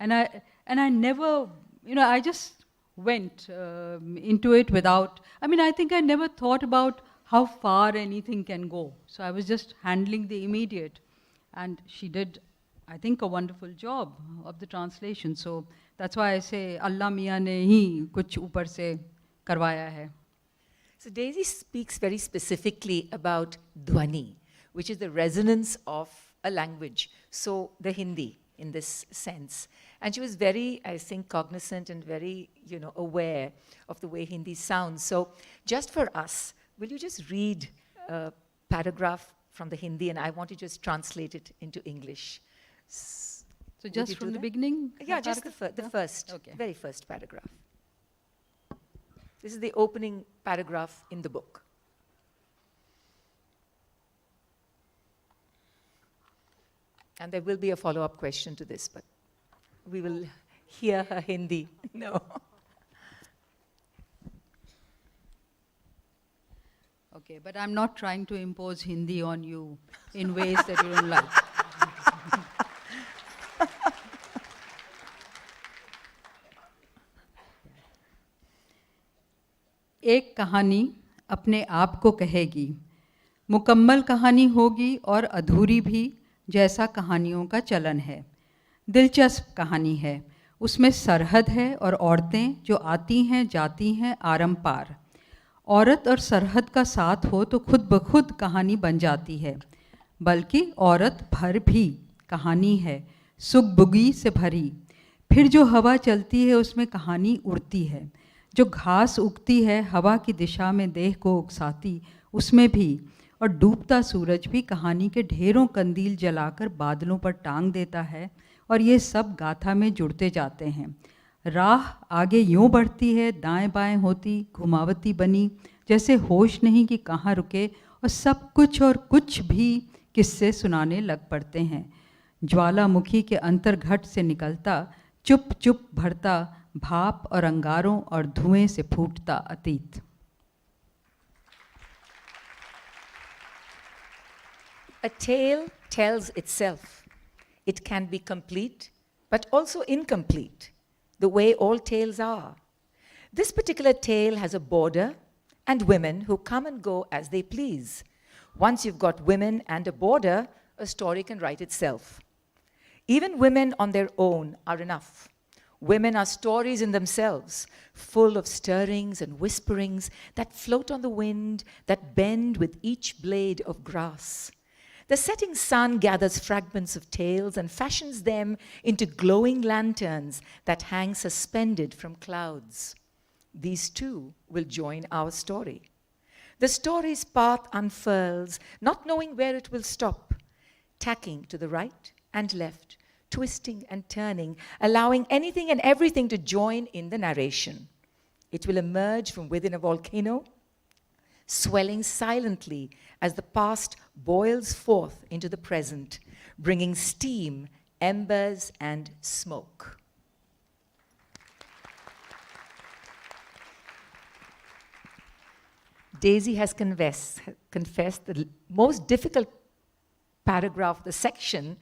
And I never, I just went into it without, I think I never thought about how far anything can go. So I was just handling the immediate. And she did, I think, a wonderful job of the translation. So that's why I say, Allah Miyan ne hi kuch upar se karwaya hai. So Daisy speaks very specifically about dhwani, which is the resonance of a language. So the Hindi, in this sense. And she was very, I think, cognizant and very, aware of the way Hindi sounds. So just for us, will you just read a paragraph from the Hindi, and I want to just translate it into English. So just from the beginning? Yeah, just the first, very first paragraph. This is the opening paragraph in the book. And there will be a follow-up question to this, but we will hear her Hindi. No. Okay, but I'm not trying to impose Hindi on you in ways that you don't like. एक कहानी अपने आप को कहेगी, मुकम्मल कहानी होगी और अधूरी भी, जैसा कहानियों का चलन है। दिलचस्प कहानी है, उसमें सरहद है और औरतें जो आती हैं जाती हैं आरम पार। औरत और सरहद का साथ हो तो खुद ब खुद कहानी बन जाती है, बल्कि औरत भर भी कहानी है, सुख बुगी से भरी। फिर जो हवा चलती है उसमें कहानी उड़ती है, जो घास उगती है हवा की दिशा में देह को उकसाती, उसमें भी। और डूबता सूरज भी कहानी के ढेरों कंदील जलाकर बादलों पर टांग देता है, और ये सब गाथा में जुड़ते जाते हैं। राह आगे यूँ बढ़ती है, दाएं बाएं होती, घुमावती बनी, जैसे होश नहीं कि कहाँ रुके, और सब कुछ और कुछ भी किस्से सुनाने लग पड़ते हैं। ज्वालामुखी के अंतर्घट से निकलता, चुप चुप भरता, भाप और अंगारों और धुएं से फूटता अतीत। A tale tells itself. It can be complete, but also incomplete, the way all tales are. This particular tale has a border and women who come and go as they please. Once you've got women and a border, a story can write itself. Even women on their own are enough. Women are stories in themselves, full of stirrings and whisperings that float on the wind, that bend with each blade of grass. The setting sun gathers fragments of tales and fashions them into glowing lanterns that hang suspended from clouds. These too will join our story. The story's path unfurls, not knowing where it will stop, tacking to the right and left, twisting and turning, allowing anything and everything to join in the narration. It will emerge from within a volcano, swelling silently as the past boils forth into the present, bringing steam, embers, and smoke. Daisy has confessed the most difficult paragraph of the section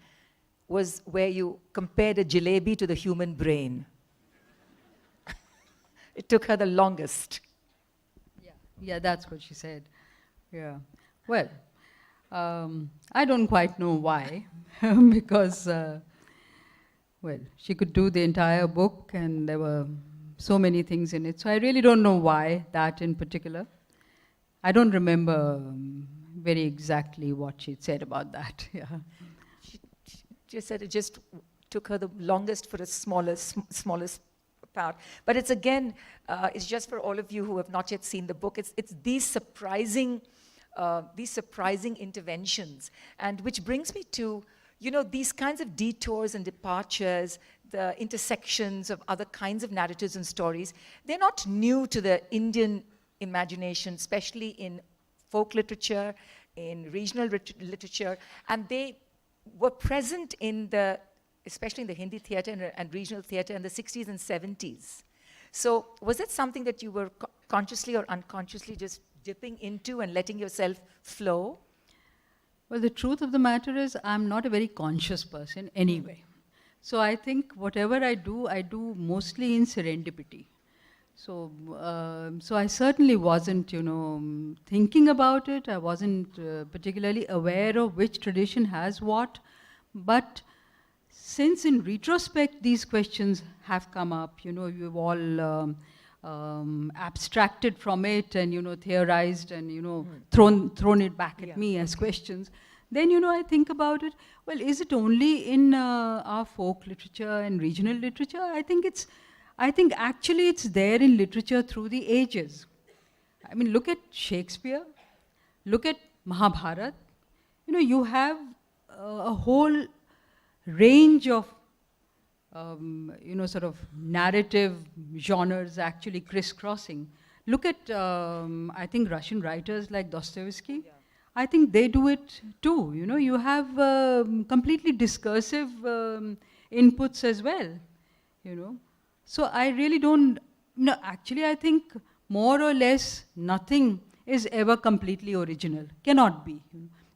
was where you compared a jalebi to the human brain. It took her the longest. Yeah, that's what she said. Yeah. Well, I don't quite know why, because, well, she could do the entire book and there were so many things in it. So I really don't know why that in particular. I don't remember very exactly what she said about that. Yeah. She just said it just took her the longest for the smallest part. But it's again, it's just for all of you who have not yet seen the book. It's these surprising interventions, and which brings me to, these kinds of detours and departures, the intersections of other kinds of narratives and stories. They're not new to the Indian imagination, especially in folk literature, in regional literature, and they were present especially in the Hindi theatre and regional theatre in the 60s and 70s. So was it something that you were consciously or unconsciously just dipping into and letting yourself flow? Well, the truth of the matter is I'm not a very conscious person anyway. So I think whatever I do mostly in serendipity. So, so I certainly wasn't, thinking about it. I wasn't particularly aware of which tradition has what. But since in retrospect these questions have come up, you've all abstracted from it and, theorized and, thrown it back at me as questions. Then, I think about it, well, is it only in our folk literature and regional literature? I think actually it's there in literature through the ages. I mean, look at Shakespeare, look at Mahabharata. You have a whole range of, sort of narrative genres actually crisscrossing. Look at, I think, Russian writers like Dostoevsky. Yeah. I think they do it too. You have completely discursive inputs as well, So I really don't, actually I think more or less nothing is ever completely original. Cannot be.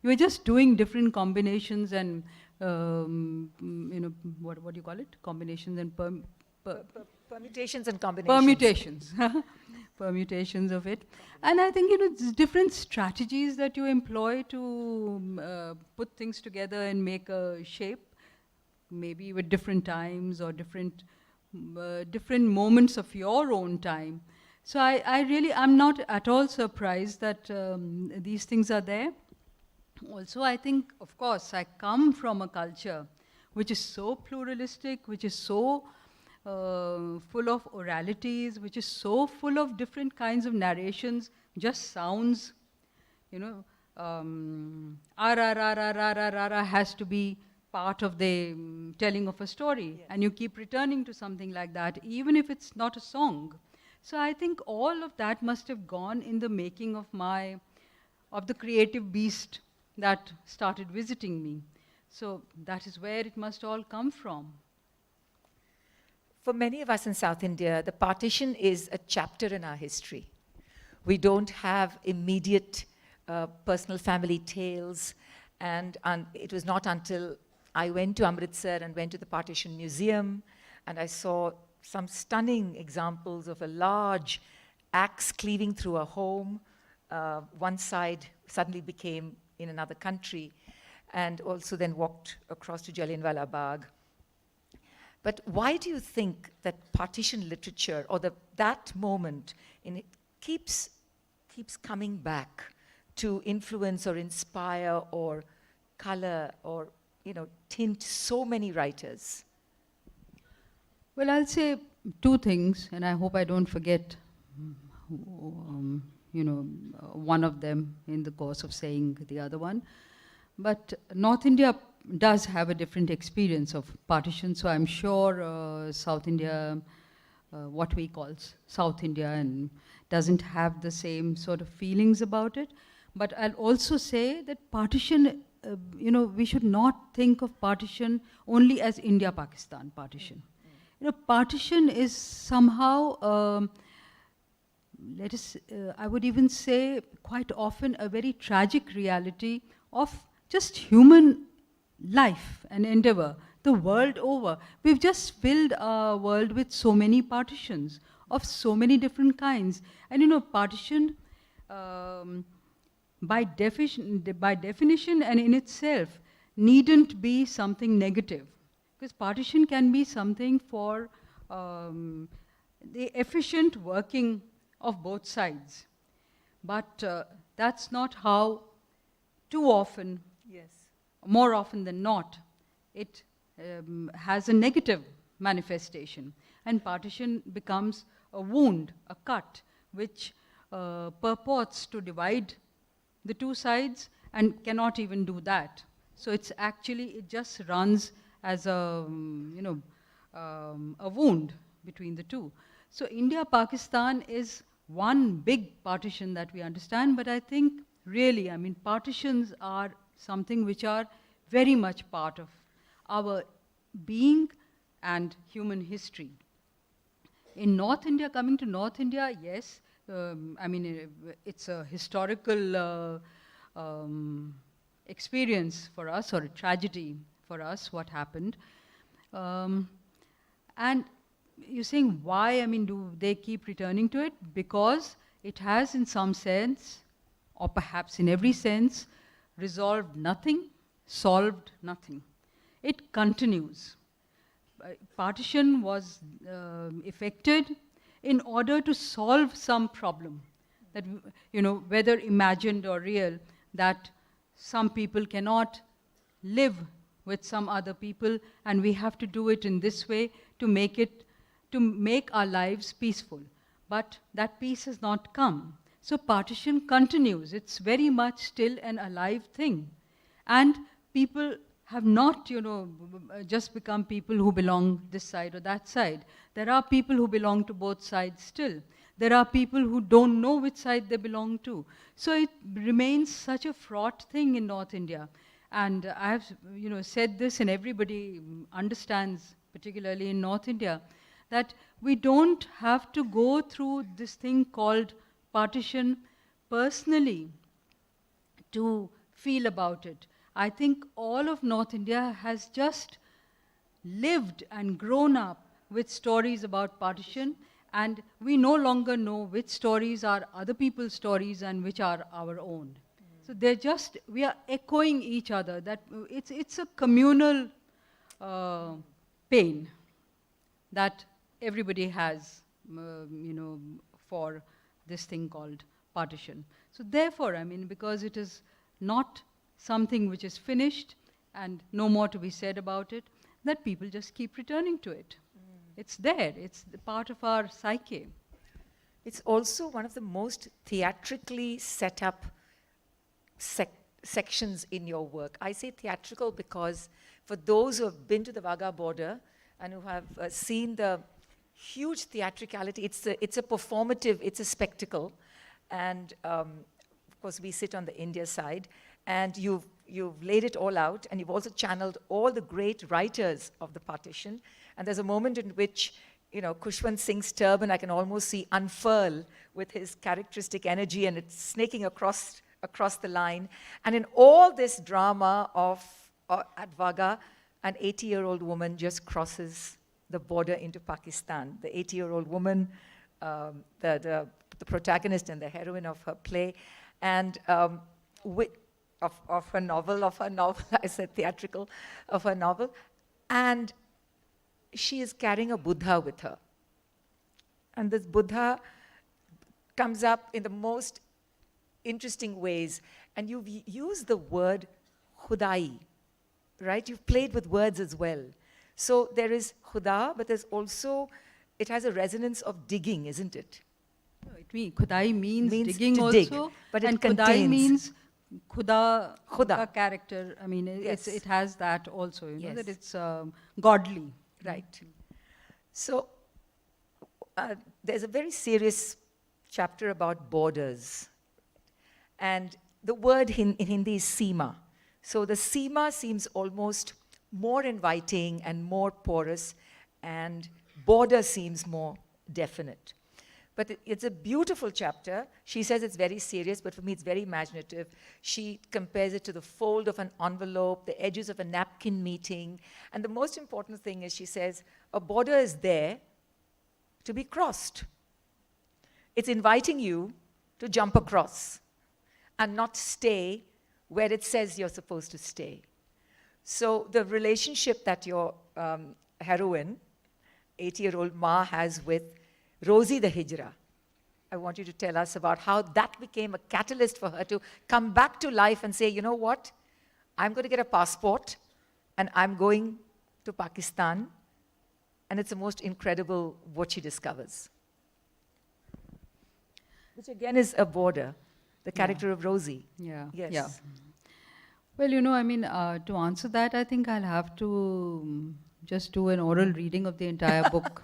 You're just doing different combinations and, what do you call it? Combinations and permutations and combinations. Permutations. Permutations of it. And I think, it's different strategies that you employ to put things together and make a shape, maybe with different times or different moments of your own time. So I'm not at all surprised that these things are there. Also, I think, of course, I come from a culture which is so pluralistic, which is so full of oralities, which is so full of different kinds of narrations, just sounds, ra has to be part of the telling of a story. Yes. And you keep returning to something like that, even if it's not a song. So I think all of that must have gone in the making of the creative beast that started visiting me. So that is where it must all come from. For many of us in South India, the partition is a chapter in our history. We don't have immediate personal family tales, and it was not until I went to Amritsar and went to the Partition Museum, and I saw some stunning examples of a large axe cleaving through a home. One side suddenly became in another country, and also then walked across to Jallianwala Bagh. But why do you think that partition literature or that moment in it keeps coming back to influence or inspire or color or tint so many writers? Well, I'll say two things, and I hope I don't forget one of them in the course of saying the other one. But North India does have a different experience of partition, so I'm sure South India, what we call South India, and doesn't have the same sort of feelings about it. But I'll also say that partition, we should not think of partition only as India-Pakistan partition. Partition is somehow, I would even say quite often a very tragic reality of just human life and endeavor, the world over. We've just filled our world with so many partitions of so many different kinds. And partition, by definition and in itself, needn't be something negative. Because partition can be something for the efficient working of both sides. But that's not how, too often, more often than not, it has a negative manifestation. And partition becomes a wound, a cut, which purports to divide the two sides and cannot even do that. So it's actually, it just runs as a wound between the two. So India-Pakistan is one big partition that we understand, but I think really, partitions are something which are very much part of our being and human history. In North India, coming to North India, yes, it's a historical experience for us, or a tragedy for us, what happened. And you're saying why, do they keep returning to it? Because it has in some sense, or perhaps in every sense, resolved nothing, solved nothing. It continues. Partition was effected in order to solve some problem that, whether imagined or real, that some people cannot live with some other people, and we have to do it in this way to make our lives peaceful. But that peace has not come. So partition continues. It's very much still an alive thing. And people have not, just become people who belong this side or that side. There are people who belong to both sides still. There are people who don't know which side they belong to. So it remains such a fraught thing in North India. And I have, said this, and everybody understands, particularly in North India, that we don't have to go through this thing called partition personally to feel about it. I think all of North India has just lived and grown up with stories about partition, and we no longer know which stories are other people's stories and which are our own. So we are echoing each other. That it's a communal pain that everybody has, for this thing called partition. So therefore, because it is not something which is finished and no more to be said about it, that people just keep returning to it. It's there. It's the part of our psyche. It's also one of the most theatrically set up sections in your work. I say theatrical because for those who have been to the Wagah border and who have seen the huge theatricality, it's a performative, it's a spectacle. And of course we sit on the India side, and you've laid it all out, and you've also channeled all the great writers of the partition. And there's a moment in which, Khushwant Singh's turban I can almost see unfurl with his characteristic energy, and it's snaking across the line. And in all this drama at Wagah, an 80-year-old woman just crosses the border into Pakistan. The 80-year-old woman, the protagonist and the heroine of her play, and of her novel, I said theatrical, of her novel. And, she is carrying a Buddha with her. And this Buddha comes up in the most interesting ways. And you've used the word Khudai, right? You've played with words as well. So there is Khuda, but there's also, it has a resonance of digging, isn't it? No, Khudai means digging to also, dig, but it and contains. Khudai means Khuda, Khuda. character. I mean, Yes. it has that also, you know, Yes. that it's godly. Right. So there's a very serious chapter about borders. And the word in Hindi is Seema. So the Seema seems almost more inviting and more porous, and border seems more definite. But it's a beautiful chapter. She says it's very serious, but for me it's very imaginative. She compares it to the fold of an envelope, the edges of a napkin meeting. And the most important thing is, she says, a border is there to be crossed. It's inviting you to jump across and not stay where it says you're supposed to stay. So the relationship that your heroine, 80-year-old Ma, has with Rosie the Hijra, I want you to tell us about how that became a catalyst for her to come back to life and say, you know what, I'm going to get a passport and I'm going to Pakistan. And it's the most incredible what she discovers. Which again is a border, the character of Rosie. Yeah. Yes. Yeah. Well, you know, I mean, to answer that, I think I'll have to just do an oral reading of the entire book.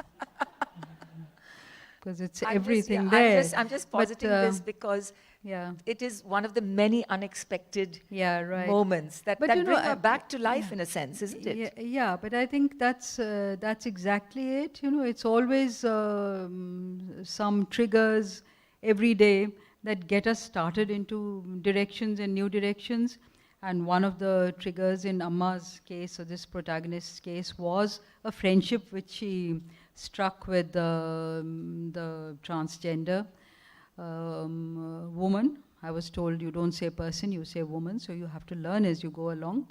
Because it's everything there. I'm just positing this because it is one of the many unexpected moments that bring her back to life in a sense, isn't it? Yeah, but I think that's exactly it. You know, it's always some triggers every day that get us started into directions and new directions. And one of the triggers in Amma's case, or this protagonist's case, was a friendship which she struck with the transgender woman. I was told you don't say person, you say woman, so you have to learn as you go along.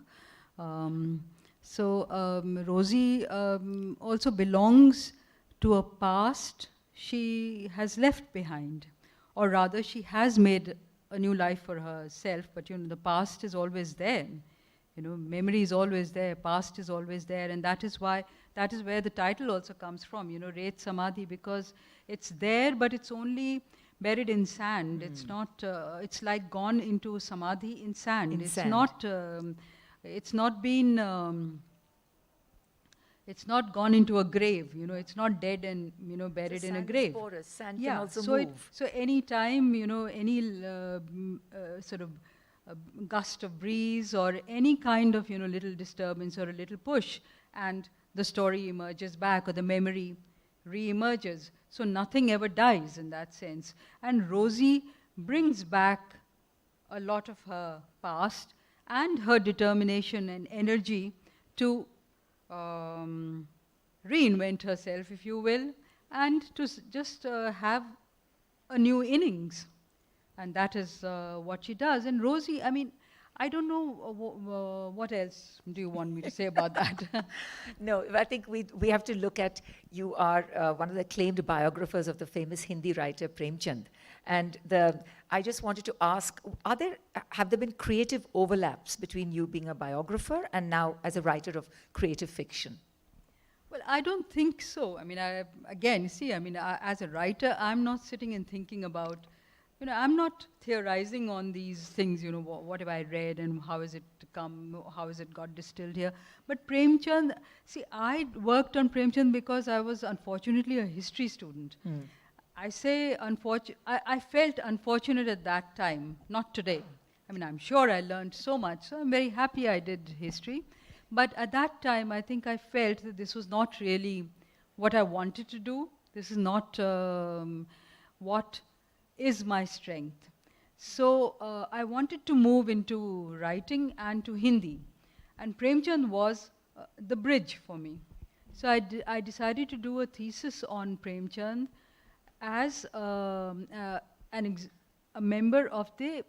Rosie also belongs to a past she has left behind, or rather she has made a new life for herself, but you know, the past is always there. You know, memory is always there, past is always there, and that is where the title also comes from, you know, Ret Samadhi, because it's there, but it's only buried in sand. It's not, it's like gone into Samadhi in sand. It's not gone into a grave, you know, it's not dead and, you know, buried in a grave. Sand can also move. So any time, you know, any sort of gust of breeze or any kind of, you know, little disturbance or a little push, and the story emerges back, or the memory re-emerges. So nothing ever dies in that sense. And Rosie brings back a lot of her past and her determination and energy to reinvent herself, if you will, and to just have a new innings. And that is what she does. And Rosie, I mean, I don't know what else do you want me to say about that? No, I think we have to look at, you are one of the acclaimed biographers of the famous Hindi writer Premchand. And I just wanted to ask, have there been creative overlaps between you being a biographer and now as a writer of creative fiction? Well, I don't think so. I mean, again, see, I mean, as a writer, I'm not sitting and thinking about, you know, I'm not theorizing on these things, you know, what have I read and how has it come, how has it got distilled here. But Premchand, see, I worked on Premchand because I was unfortunately a history student. I say I felt unfortunate at that time, not today. I mean, I'm sure I learned so much, so I'm very happy I did history. But at that time, I think I felt that this was not really what I wanted to do. This is not what is my strength. So I wanted to move into writing and to Hindi. And Premchand was the bridge for me. So I decided to do a thesis on Premchand as a member of the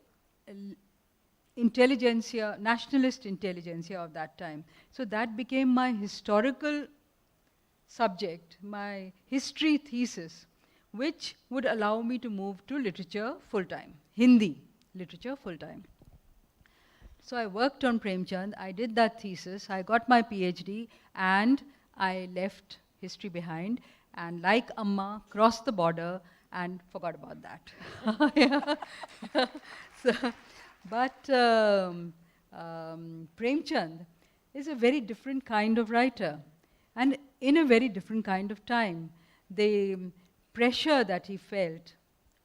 subject, my history thesis, which would allow me to move to literature full-time, Hindi literature full-time. So I worked on Premchand, I did that thesis, I got my PhD, and I left history behind, and like Amma, crossed the border and forgot about that. So, but Premchand is a very different kind of writer, and in a very different kind of time. The pressure that he felt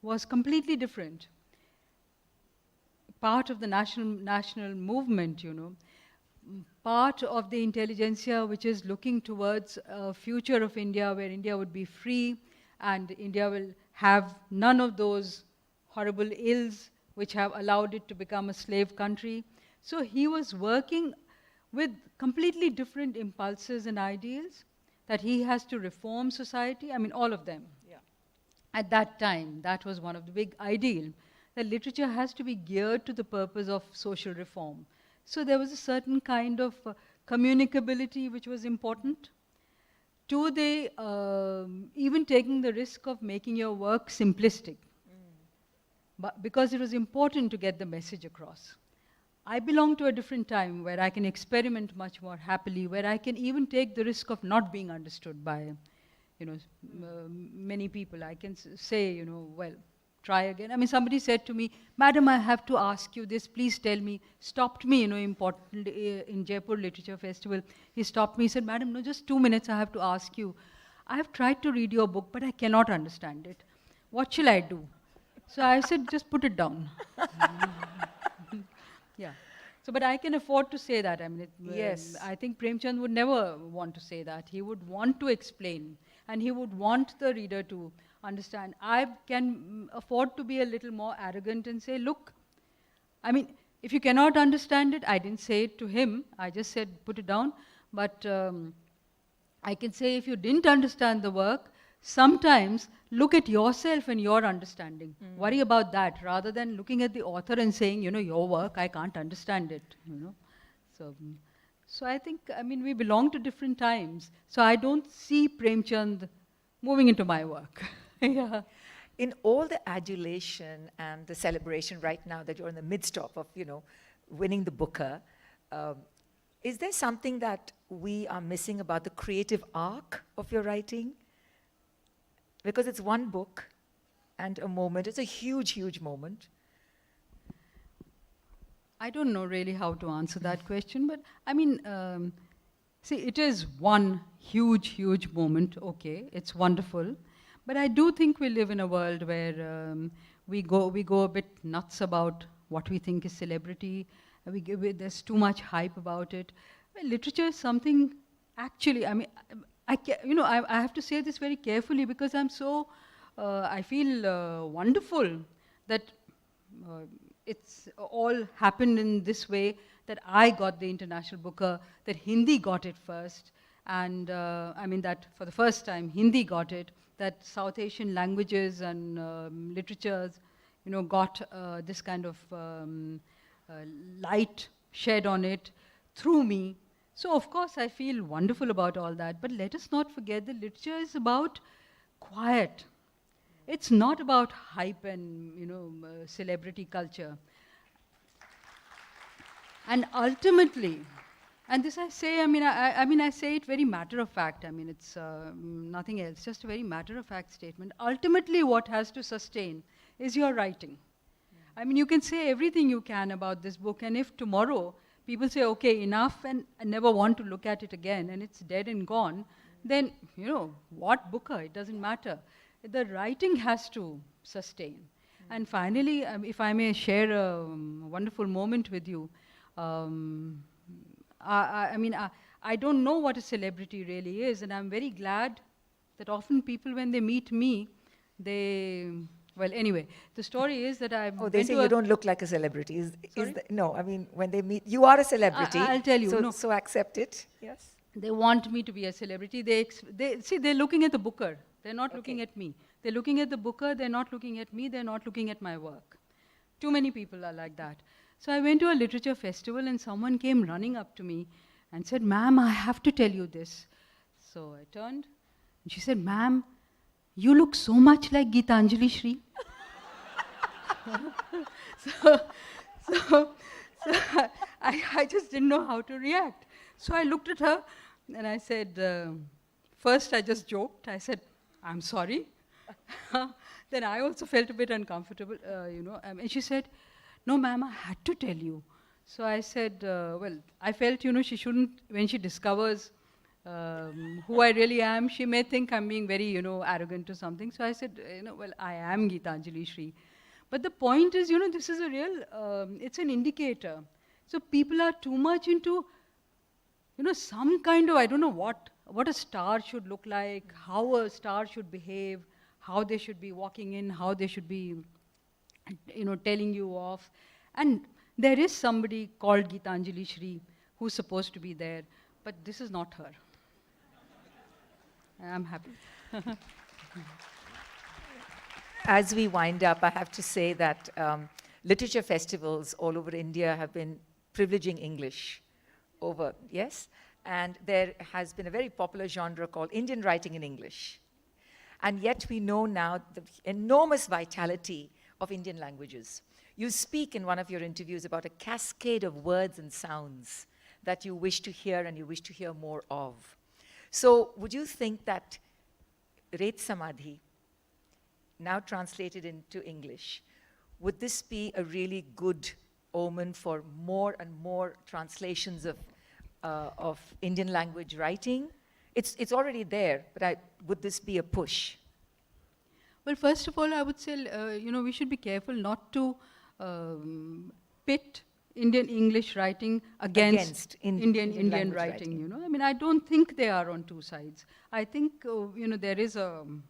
was completely different. Part of the national movement, you know, part of the intelligentsia which is looking towards a future of India where India would be free and India will have none of those horrible ills which have allowed it to become a slave country. So he was working with completely different impulses and ideals, that he has to reform society, I mean all of them. Yeah. At that time, that was one of the big ideals, that literature has to be geared to the purpose of social reform. So there was a certain kind of communicability which was important. To the, even taking the risk of making your work simplistic, but because it was important to get the message across. I belong to a different time where I can experiment much more happily, where I can even take the risk of not being understood by, you know, many people. I can say, you know, well, try again. I mean, somebody said to me, "Madam, I have to ask you this, please tell me," stopped me, you know, important, in Jaipur Literature Festival. He stopped me, he said, "Madam, no, just 2 minutes, I have to ask you. I have tried to read your book, but I cannot understand it. What shall I do?" So I said, "Just put it down." Yeah. So, but I can afford to say that. I mean, Yes. I think Premchand would never want to say that. He would want to explain, and he would want the reader to understand. I can afford to be a little more arrogant and say, look, I mean, if you cannot understand it, I didn't say it to him, I just said, put it down. But I can say, if you didn't understand the work, sometimes look at yourself and your understanding. Worry about that rather than looking at the author and saying, you know, your work, I can't understand it, you know. So I think, I mean, we belong to different times. So I don't see Premchand moving into my work. Yeah. In all the adulation and the celebration right now that you're in the midst of, you know, winning the Booker, is there something that we are missing about the creative arc of your writing? Because it's one book and a moment. It's a huge, huge moment. I don't know really how to answer that question, but I mean, see, it is one huge, huge moment. Okay, it's wonderful. But I do think we live in a world where we go a bit nuts about what we think is celebrity. There's too much hype about it. Well, literature is something, actually, I mean, I have to say this very carefully because I'm so, I feel wonderful that it's all happened in this way, that I got the International Booker, that Hindi got it first, and I mean that for the first time Hindi got it, that South Asian languages and literatures, you know, got this kind of light shed on it through me. So of course I feel wonderful about all that, but let us not forget that literature is about quiet. It's not about hype and, you know, celebrity culture. And ultimately, and this I say, I mean, I say it very matter of fact. I mean, it's nothing else, just a very matter of fact statement. Ultimately, what has to sustain is your writing. I mean, you can say everything you can about this book, and if tomorrow people say, okay, enough, and I never want to look at it again, and it's dead and gone, then, you know, what Booker? It doesn't matter. The writing has to sustain. And finally, if I may share a wonderful moment with you, I mean, I don't know what a celebrity really is, and I'm very glad that often people, when they meet me, they, well, anyway, the story is that I they say you don't look like a celebrity. No, I mean, when they meet, you are a celebrity. I'll tell you. So accept it. Yes. They want me to be a celebrity. They see, they're looking at the Booker. They're not looking at me. They're looking at the Booker. They're not looking at me. They're not looking at my work. Too many people are like that. So I went to a literature festival and someone came running up to me and said, "Ma'am, I have to tell you this." So I turned And she said, "Ma'am, you look so much like Geetanjali Shri." so, so I just didn't know how to react. So I looked at her and I said, first I just joked. I said, "I'm sorry." Then I also felt a bit uncomfortable, and she said, "No, ma'am, I had to tell you." So I said, well, I felt, she shouldn't, when she discovers who I really am, she may think I'm being very, arrogant or something. So I said, well, I am Geetanjali Shri. But the point is, this is a real, it's an indicator. So people are too much into, some kind of, I don't know what a star should look like, how a star should behave, how they should be walking in, how they should be, telling you off. And there is somebody called Geetanjali Shri who's supposed to be there, but this is not her. I'm happy. As we wind up, I have to say that literature festivals all over India have been privileging English over, yes? And there has been a very popular genre called Indian writing in English. And yet we know now the enormous vitality of Indian languages. You speak in one of your interviews about a cascade of words and sounds that you wish to hear and you wish to hear more of. So would you think that Ret Samadhi, now translated into English, would this be a really good omen for more and more translations of Indian language writing? It's already there, but would this be a push? Well, first of all, I would say, we should be careful not to pit Indian English writing against Indian writing. I mean, I don't think they are on two sides. I think, there is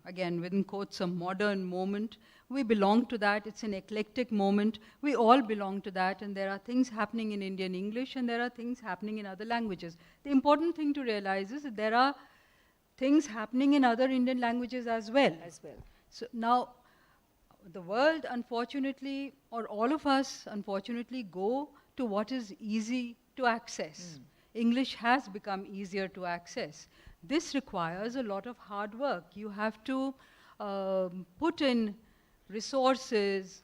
again, within quotes, a modern moment. We belong to that. It's an eclectic moment. We all belong to that, and there are things happening in Indian English, and there are things happening in other languages. The important thing to realize is that there are things happening in other Indian languages as well. So now, the world, unfortunately, or all of us, unfortunately, go to what is easy to access. English has become easier to access. This requires a lot of hard work. You have to put in resources,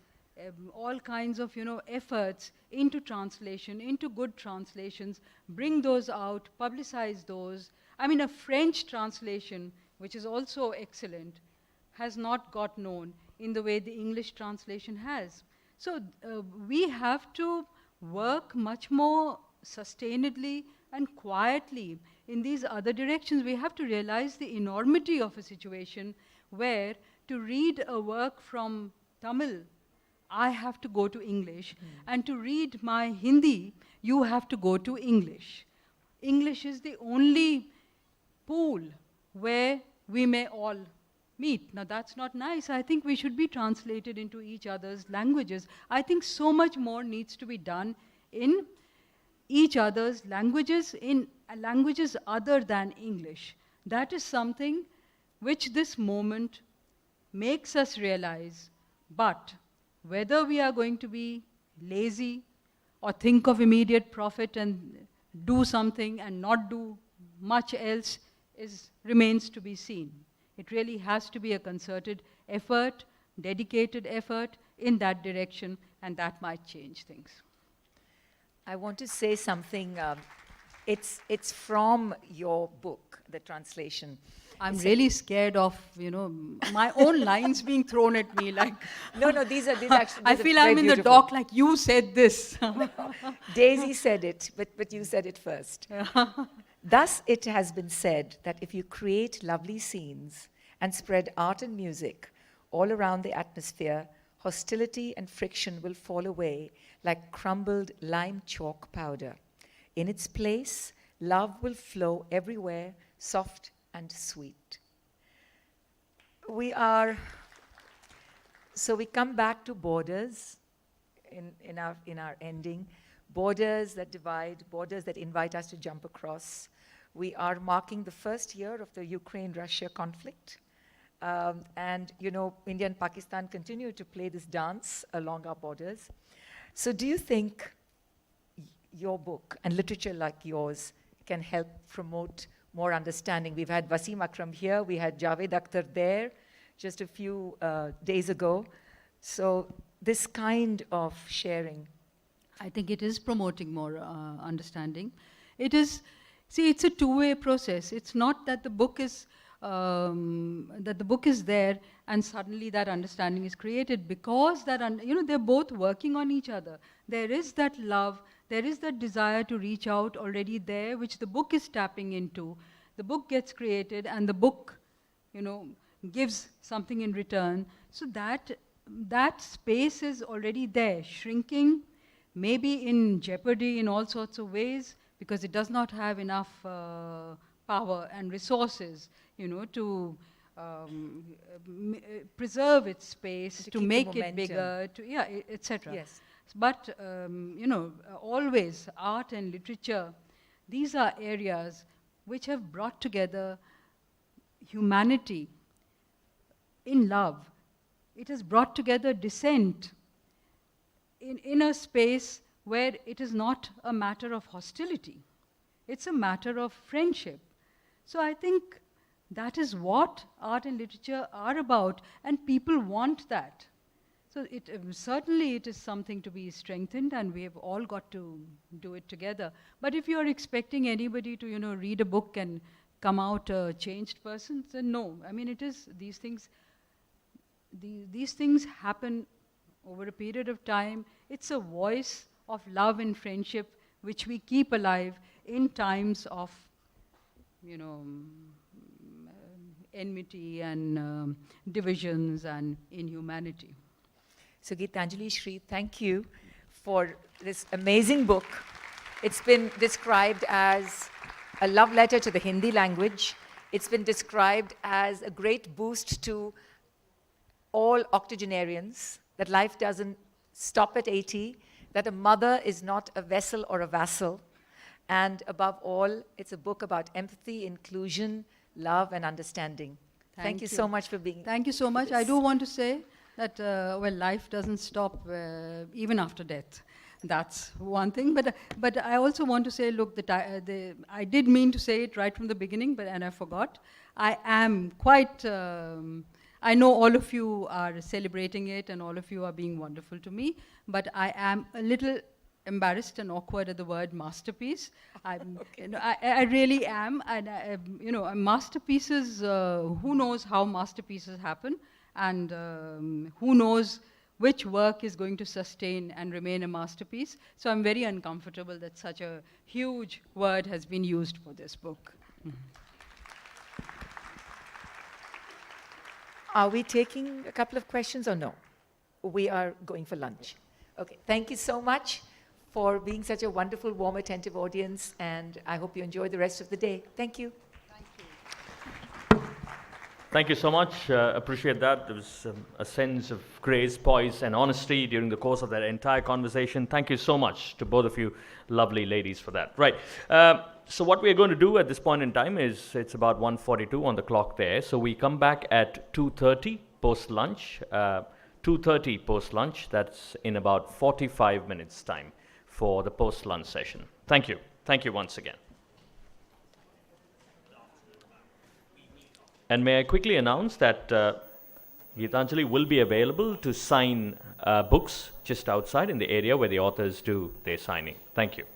all kinds of, efforts into translation, into good translations, bring those out, publicize those. I mean, a French translation, which is also excellent, has not got known in the way the English translation has. So we have to work much more sustainedly and quietly in these other directions. We have to realize the enormity of a situation where to read a work from Tamil, I have to go to English, and to read my Hindi, you have to go to English. English is the only pool where we may all meet. Now that's not nice. I think we should be translated into each other's languages. I think so much more needs to be done in each other's languages, in languages other than English. That is something which this moment makes us realize. But whether we are going to be lazy or think of immediate profit and do something and not do much else remains to be seen. It really has to be a concerted effort, dedicated effort in that direction, and that might change things. I want to say something. It's from your book, the translation. I'm really scared of, my own lines being thrown at me. Like no, these are actually. I feel I'm in the dock. Like you said this. Daisy said it, but you said it first. Thus, it has been said that if you create lovely scenes and spread art and music all around the atmosphere, hostility and friction will fall away like crumbled lime chalk powder. In its place, love will flow everywhere, soft and sweet. So we come back to borders in our ending. Borders that divide, borders that invite us to jump across. We are marking the first year of the Ukraine-Russia conflict. And, India and Pakistan continue to play this dance along our borders. So do you think your book and literature like yours can help promote more understanding. We've had Wasim Akram here, we had Javed Akhtar there just a few days ago. So this kind of sharing. I think it is promoting more understanding. It is, see, it's a two-way process. It's not that the book is there and suddenly that understanding is created, because that they're both working on each other. There is that love, there is that desire to reach out already there, which the book is tapping into. The book gets created, and the book, gives something in return. So that space is already there, shrinking, maybe in jeopardy in all sorts of ways, because it does not have enough power and resources, to preserve its space, to make it bigger, etc. Yes. But, always art and literature, these are areas which have brought together humanity in love. It has brought together dissent in a space where it is not a matter of hostility. It's a matter of friendship. So I think that is what art and literature are about, and people want that. So certainly it is something to be strengthened, and we have all got to do it together. But if you're expecting anybody to, read a book and come out a changed person, then no. I mean, it is these things happen over a period of time. It's a voice of love and friendship which we keep alive in times of, enmity and divisions and inhumanity. So Geetanjali Shri, thank you for this amazing book. It's been described as a love letter to the Hindi language. It's been described as a great boost to all octogenarians, that life doesn't stop at 80, that a mother is not a vessel or a vassal. And above all, it's a book about empathy, inclusion, love, and understanding. Thank you so much for being here. Thank you so much. I do want to say that, life doesn't stop even after death. That's one thing. But I also want to say, look, I did mean to say it right from the beginning, and I forgot. I am quite... I know all of you are celebrating it, and all of you are being wonderful to me, but I am a little embarrassed and awkward at the word masterpiece. I really am, and masterpieces, who knows how masterpieces happen, and who knows which work is going to sustain and remain a masterpiece. So I'm very uncomfortable that such a huge word has been used for this book. Are we taking a couple of questions or no? We are going for lunch. Okay, thank you so much for being such a wonderful, warm, attentive audience, and I hope you enjoy the rest of the day. Thank you. Thank you so much. Appreciate that. There was a sense of grace, poise, and honesty during the course of that entire conversation. Thank you so much to both of you lovely ladies for that. Right. So what we are going to do at this point in time is, it's about 1:42 on the clock there. So we come back at 2:30 post-lunch. 2:30 post-lunch. That's in about 45 minutes time for the post-lunch session. Thank you. Thank you once again. And may I quickly announce that Geetanjali will be available to sign books just outside in the area where the authors do their signing. Thank you.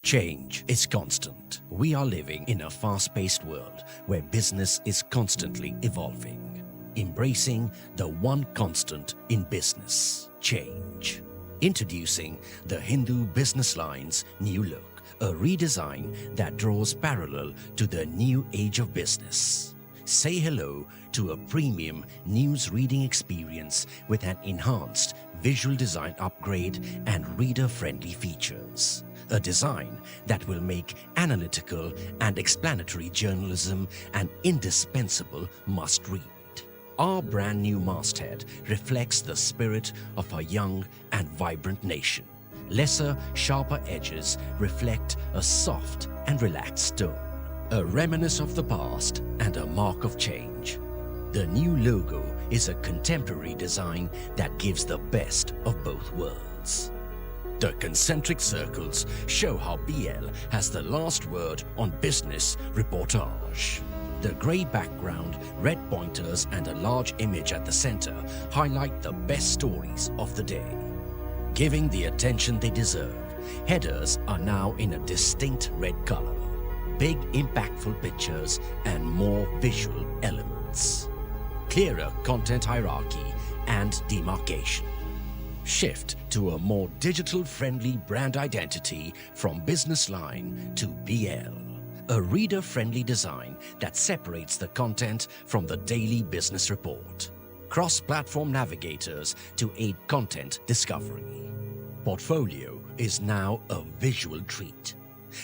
Change is constant. We are living in a fast-paced world where business is constantly evolving. Embracing the one constant in business, change. Introducing the Hindu Business Line's new look, a redesign that draws parallel to the new age of business. Say hello to a premium news reading experience with an enhanced visual design upgrade and reader-friendly features. A design that will make analytical and explanatory journalism an indispensable must-read. Our brand new masthead reflects the spirit of a young and vibrant nation. Lesser, sharper edges reflect a soft and relaxed tone, a reminiscence of the past and a mark of change. The new logo is a contemporary design that gives the best of both worlds. The concentric circles show how BL has the last word on business reportage. The grey background, red pointers and a large image at the center highlight the best stories of the day. Giving the attention they deserve, headers are now in a distinct red color. Big impactful pictures and more visual elements. Clearer content hierarchy and demarcation. Shift to a more digital-friendly brand identity from Business Line to BL. A reader-friendly design that separates the content from the daily business report. Cross-platform navigators to aid content discovery. Portfolio is now a visual treat,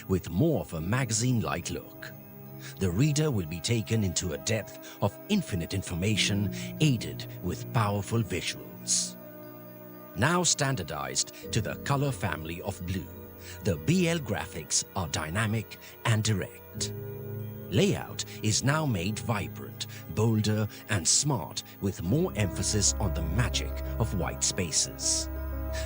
with more of a magazine-like look. The reader will be taken into a depth of infinite information aided with powerful visuals. Now standardized to the color family of blue, the BL graphics are dynamic and direct. Layout is now made vibrant, bolder and smart with more emphasis on the magic of white spaces.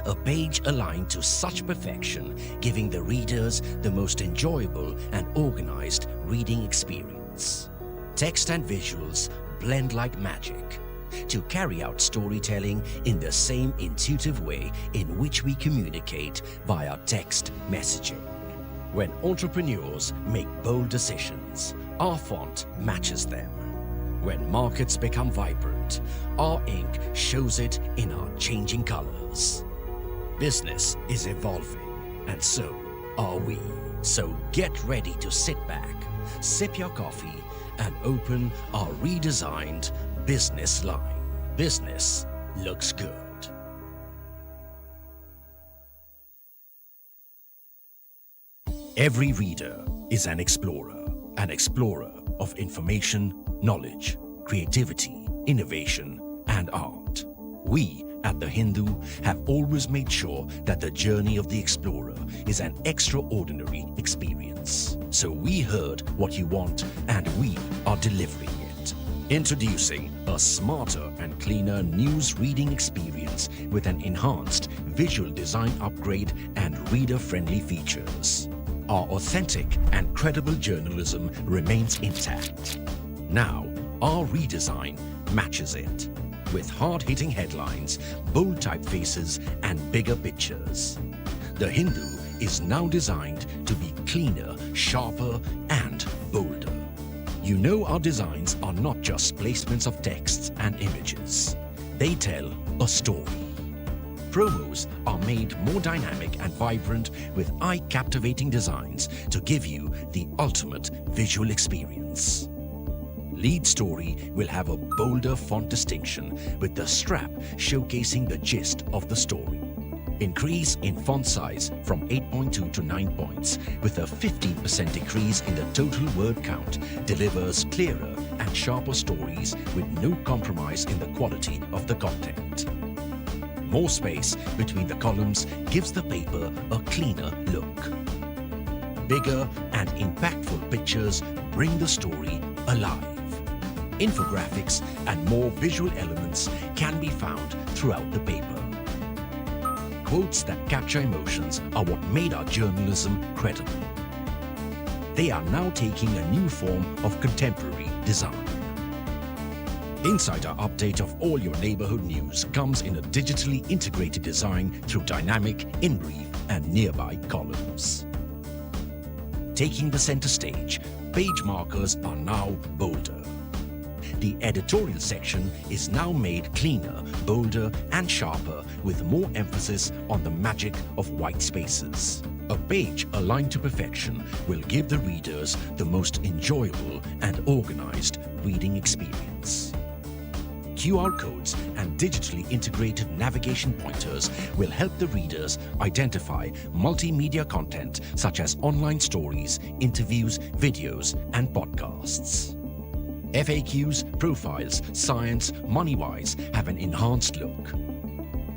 A page aligned to such perfection, giving the readers the most enjoyable and organized reading experience. Text and visuals blend like magic to carry out storytelling in the same intuitive way in which we communicate via text messaging. When entrepreneurs make bold decisions, our font matches them. When markets become vibrant, our ink shows it in our changing colors. Business is evolving, and so are we. So get ready to sit back, sip your coffee, and open our redesigned Business Line. Business looks good. Every reader is an explorer of information, knowledge, creativity, innovation, and art. We at The Hindu have always made sure that the journey of the explorer is an extraordinary experience. So we heard what you want and we are delivering it. Introducing a smarter and cleaner news reading experience with an enhanced visual design upgrade and reader-friendly features. Our authentic and credible journalism remains intact. Now, our redesign matches it. With hard-hitting headlines, bold typefaces, and bigger pictures. The Hindu is now designed to be cleaner, sharper, and bolder. You know our designs are not just placements of texts and images. They tell a story. Promos are made more dynamic and vibrant with eye-captivating designs to give you the ultimate visual experience. Lead story will have a bolder font distinction with the strap showcasing the gist of the story. Increase in font size from 8.2 to 9 points with a 15% decrease in the total word count delivers clearer and sharper stories with no compromise in the quality of the content. More space between the columns gives the paper a cleaner look. Bigger and impactful pictures bring the story alive. Infographics and more visual elements can be found throughout the paper. Quotes that capture emotions are what made our journalism credible. They are now taking a new form of contemporary design. Insider update of all your neighborhood news comes in a digitally integrated design through dynamic, in-brief, and nearby columns. Taking the center stage, page markers are now bolder. The editorial section is now made cleaner, bolder, and sharper with more emphasis on the magic of white spaces. A page aligned to perfection will give the readers the most enjoyable and organized reading experience. QR codes and digitally integrated navigation pointers will help the readers identify multimedia content such as online stories, interviews, videos, and podcasts. FAQs, profiles, science, MoneyWise have an enhanced look.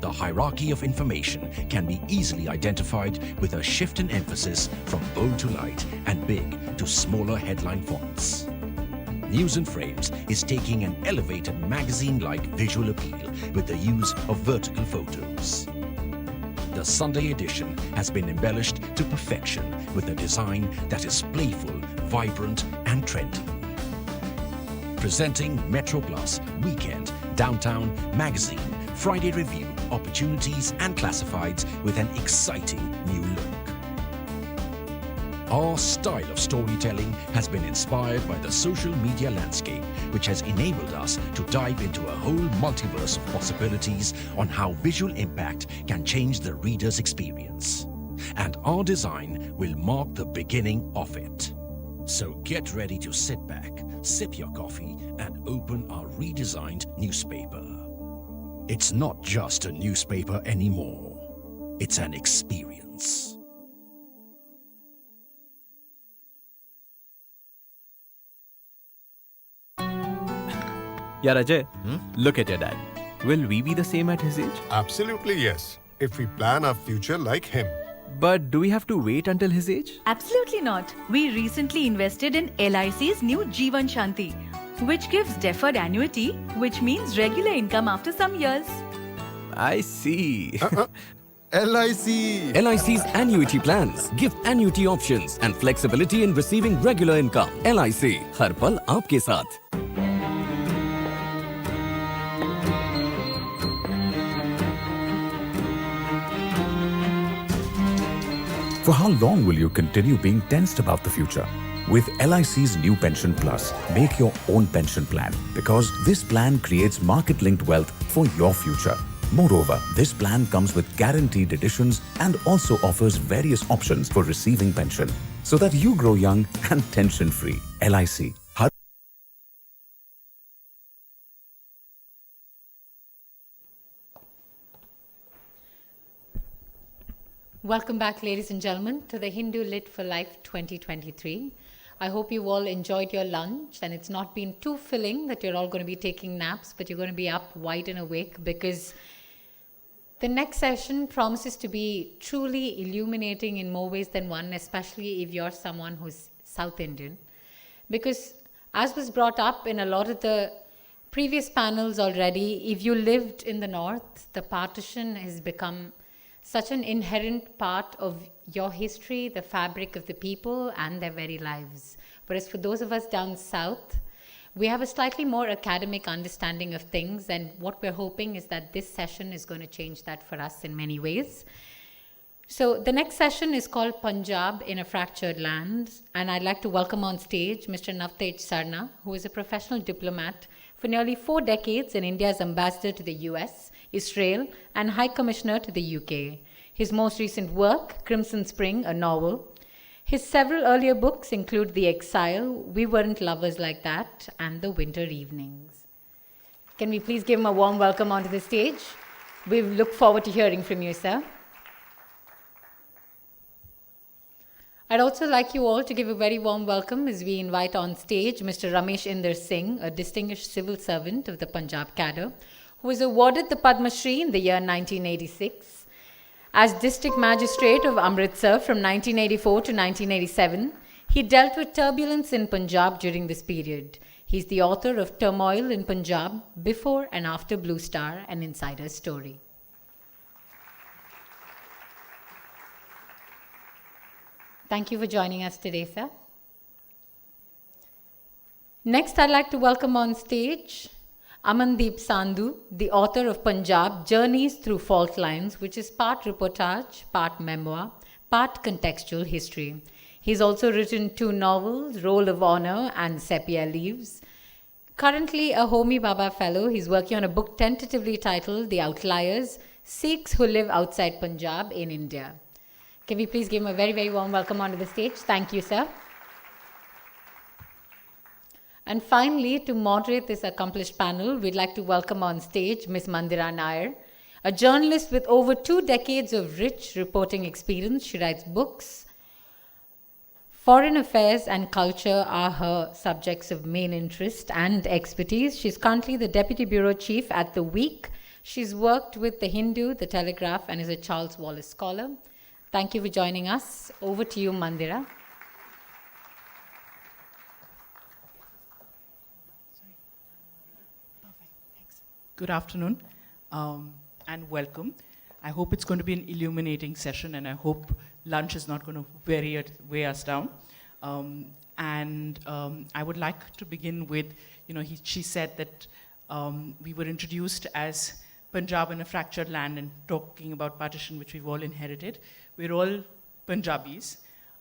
The hierarchy of information can be easily identified with a shift in emphasis from bold to light and big to smaller headline fonts. News in Frames is taking an elevated magazine-like visual appeal with the use of vertical photos. The Sunday edition has been embellished to perfection with a design that is playful, vibrant, and trendy. Presenting Metro Plus, Weekend, Downtown, Magazine, Friday Review, Opportunities, and Classifieds with an exciting new look. Our style of storytelling has been inspired by the social media landscape, which has enabled us to dive into a whole multiverse of possibilities on how visual impact can change the reader's experience. And our design will mark the beginning of it. So get ready to sit back, sip your coffee, and open our redesigned newspaper. It's not just a newspaper anymore. It's an experience. Yeah, Ajay, look at your dad. Will we be the same at his age? Absolutely yes, if we plan our future like him. But do we have to wait until his age? Absolutely not. We recently invested in LIC's new Jeevan Shanti, which gives deferred annuity, which means regular income after some years. I see. LIC. LIC's annuity plans give annuity options and flexibility in receiving regular income. LIC, हर पल आपके साथ. For how long will you continue being tensed about the future? With LIC's new Pension Plus, make your own pension plan because this plan creates market-linked wealth for your future. Moreover, this plan comes with guaranteed additions and also offers various options for receiving pension so that you grow young and tension-free. LIC. Welcome back, ladies and gentlemen, to the Hindu Lit for Life 2023. I hope you all enjoyed your lunch and it's not been too filling that you're all going to be taking naps, but you're going to be up wide and awake because the next session promises to be truly illuminating in more ways than one, especially if you're someone who's South Indian. Because as was brought up in a lot of the previous panels already, if you lived in the North, the partition has become such an inherent part of your history, the fabric of the people and their very lives. Whereas for those of us down south, we have a slightly more academic understanding of things, and what we're hoping is that this session is going to change that for us in many ways. So the next session is called Punjab in a Fractured Land, and I'd like to welcome on stage Mr. Navtej Sarna, who is a professional diplomat for nearly 4 decades and India's ambassador to the US, Israel, and High Commissioner to the UK. His most recent work, Crimson Spring, a novel. His several earlier books include The Exile, We Weren't Lovers Like That, and The Winter Evenings. Can we please give him a warm welcome onto the stage? We look forward to hearing from you, sir. I'd also like you all to give a very warm welcome as we invite on stage Mr. Ramesh Inder Singh, a distinguished civil servant of the Punjab cadre, who was awarded the Padma Shri in the year 1986. As District Magistrate of Amritsar from 1984 to 1987, he dealt with turbulence in Punjab during this period. He's the author of Turmoil in Punjab, Before and After Blue Star, an Insider's Story. Thank you for joining us today, sir. Next, I'd like to welcome on stage Amandeep Sandhu, the author of Punjab, Journeys Through Fault Lines, which is part reportage, part memoir, part contextual history. He's also written 2 novels, Roll of Honor and Sepia Leaves. Currently a Homi Bhabha Fellow, he's working on a book tentatively titled The Outliers, Sikhs Who Live Outside Punjab in India. Can we please give him a very, very warm welcome onto the stage? Thank you, sir. And finally, to moderate this accomplished panel, we'd like to welcome on stage Ms. Mandira Nair, a journalist with over 2 decades of rich reporting experience. She writes books. Foreign affairs and culture are her subjects of main interest and expertise. She's currently the Deputy Bureau Chief at The Week. She's worked with The Hindu, The Telegraph, and is a Charles Wallace scholar. Thank you for joining us. Over to you, Mandira. Good afternoon and welcome. I hope it's going to be an illuminating session, and I hope lunch is not going to weigh us down. I would like to begin with, she said that we were introduced as Punjab in a fractured land and talking about partition, which we've all inherited. We're all Punjabis,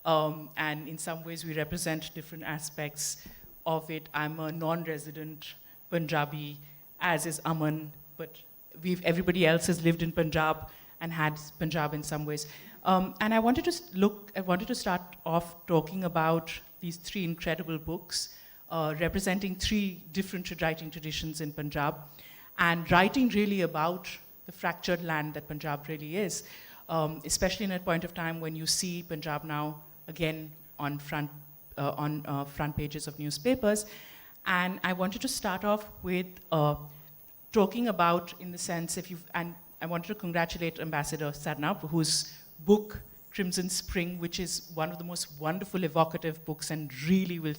and in some ways we represent different aspects of it. I'm a non-resident Punjabi, as is Aman, but everybody else has lived in Punjab and had Punjab in some ways. And I wanted to start off talking about these 3 incredible books, representing 3 different writing traditions in Punjab, and writing really about the fractured land that Punjab really is, especially in a point of time when you see Punjab now again on front pages of newspapers. And I wanted to start off with talking about, in the sense, and I wanted to congratulate Ambassador Sarnab, whose book, Crimson Spring, which is one of the most wonderful, evocative books and really will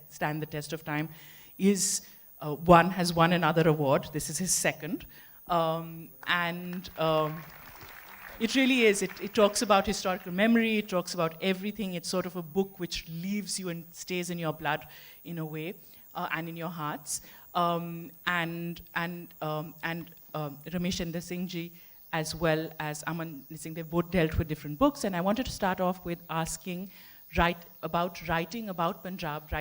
stand the test of time, has won another award. This is his second. It really is. It talks about historical memory. It talks about everything. It's sort of a book which leaves you and stays in your blood in a way. And in your hearts, and Rameshender Singh ji, as well as Aman Singh, they've both dealt with different books. And I wanted to start off with asking about writing about Punjab,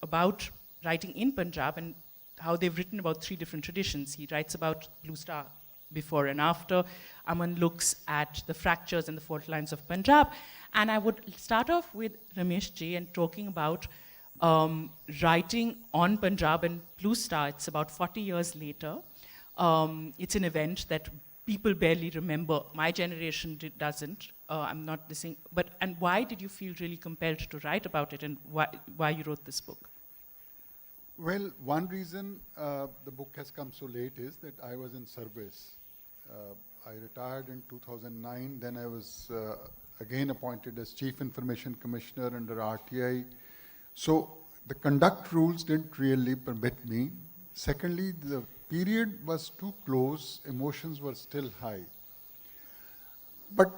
about writing in Punjab, and how they've written about 3 different traditions. He writes about Blue Star, before and after. Aman looks at the fractures and the fault lines of Punjab. And I would start off with Ramesh ji and talking about writing on Punjab and Blue Star. It's about 40 years later. It's an event that people barely remember. My generation doesn't. I'm not listening. And why did you feel really compelled to write about it, and why you wrote this book? Well, one reason the book has come so late is that I was in service. I retired in 2009. Then I was again appointed as Chief Information Commissioner under RTI. So the conduct rules didn't really permit me. Secondly, the period was too close, emotions were still high. But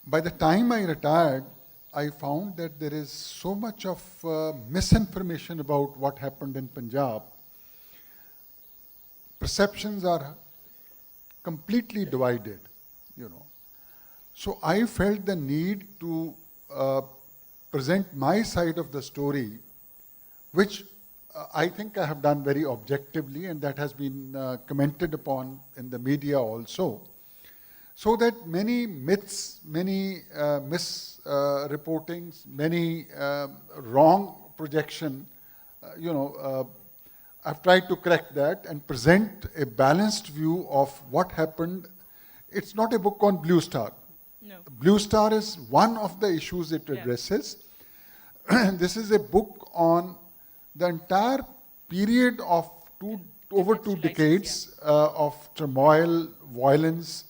by the time I retired, I found that there is so much of misinformation about what happened in Punjab. Perceptions are completely divided, So I felt the need to present my side of the story, which I think I have done very objectively, and that has been commented upon in the media also, so that many myths, many misreportings, many wrong projection, I've tried to correct that and present a balanced view of what happened. It's not a book on Blue Star. No. Blue Star is one of the issues it addresses. This is a book on the entire period of over two decades of turmoil, violence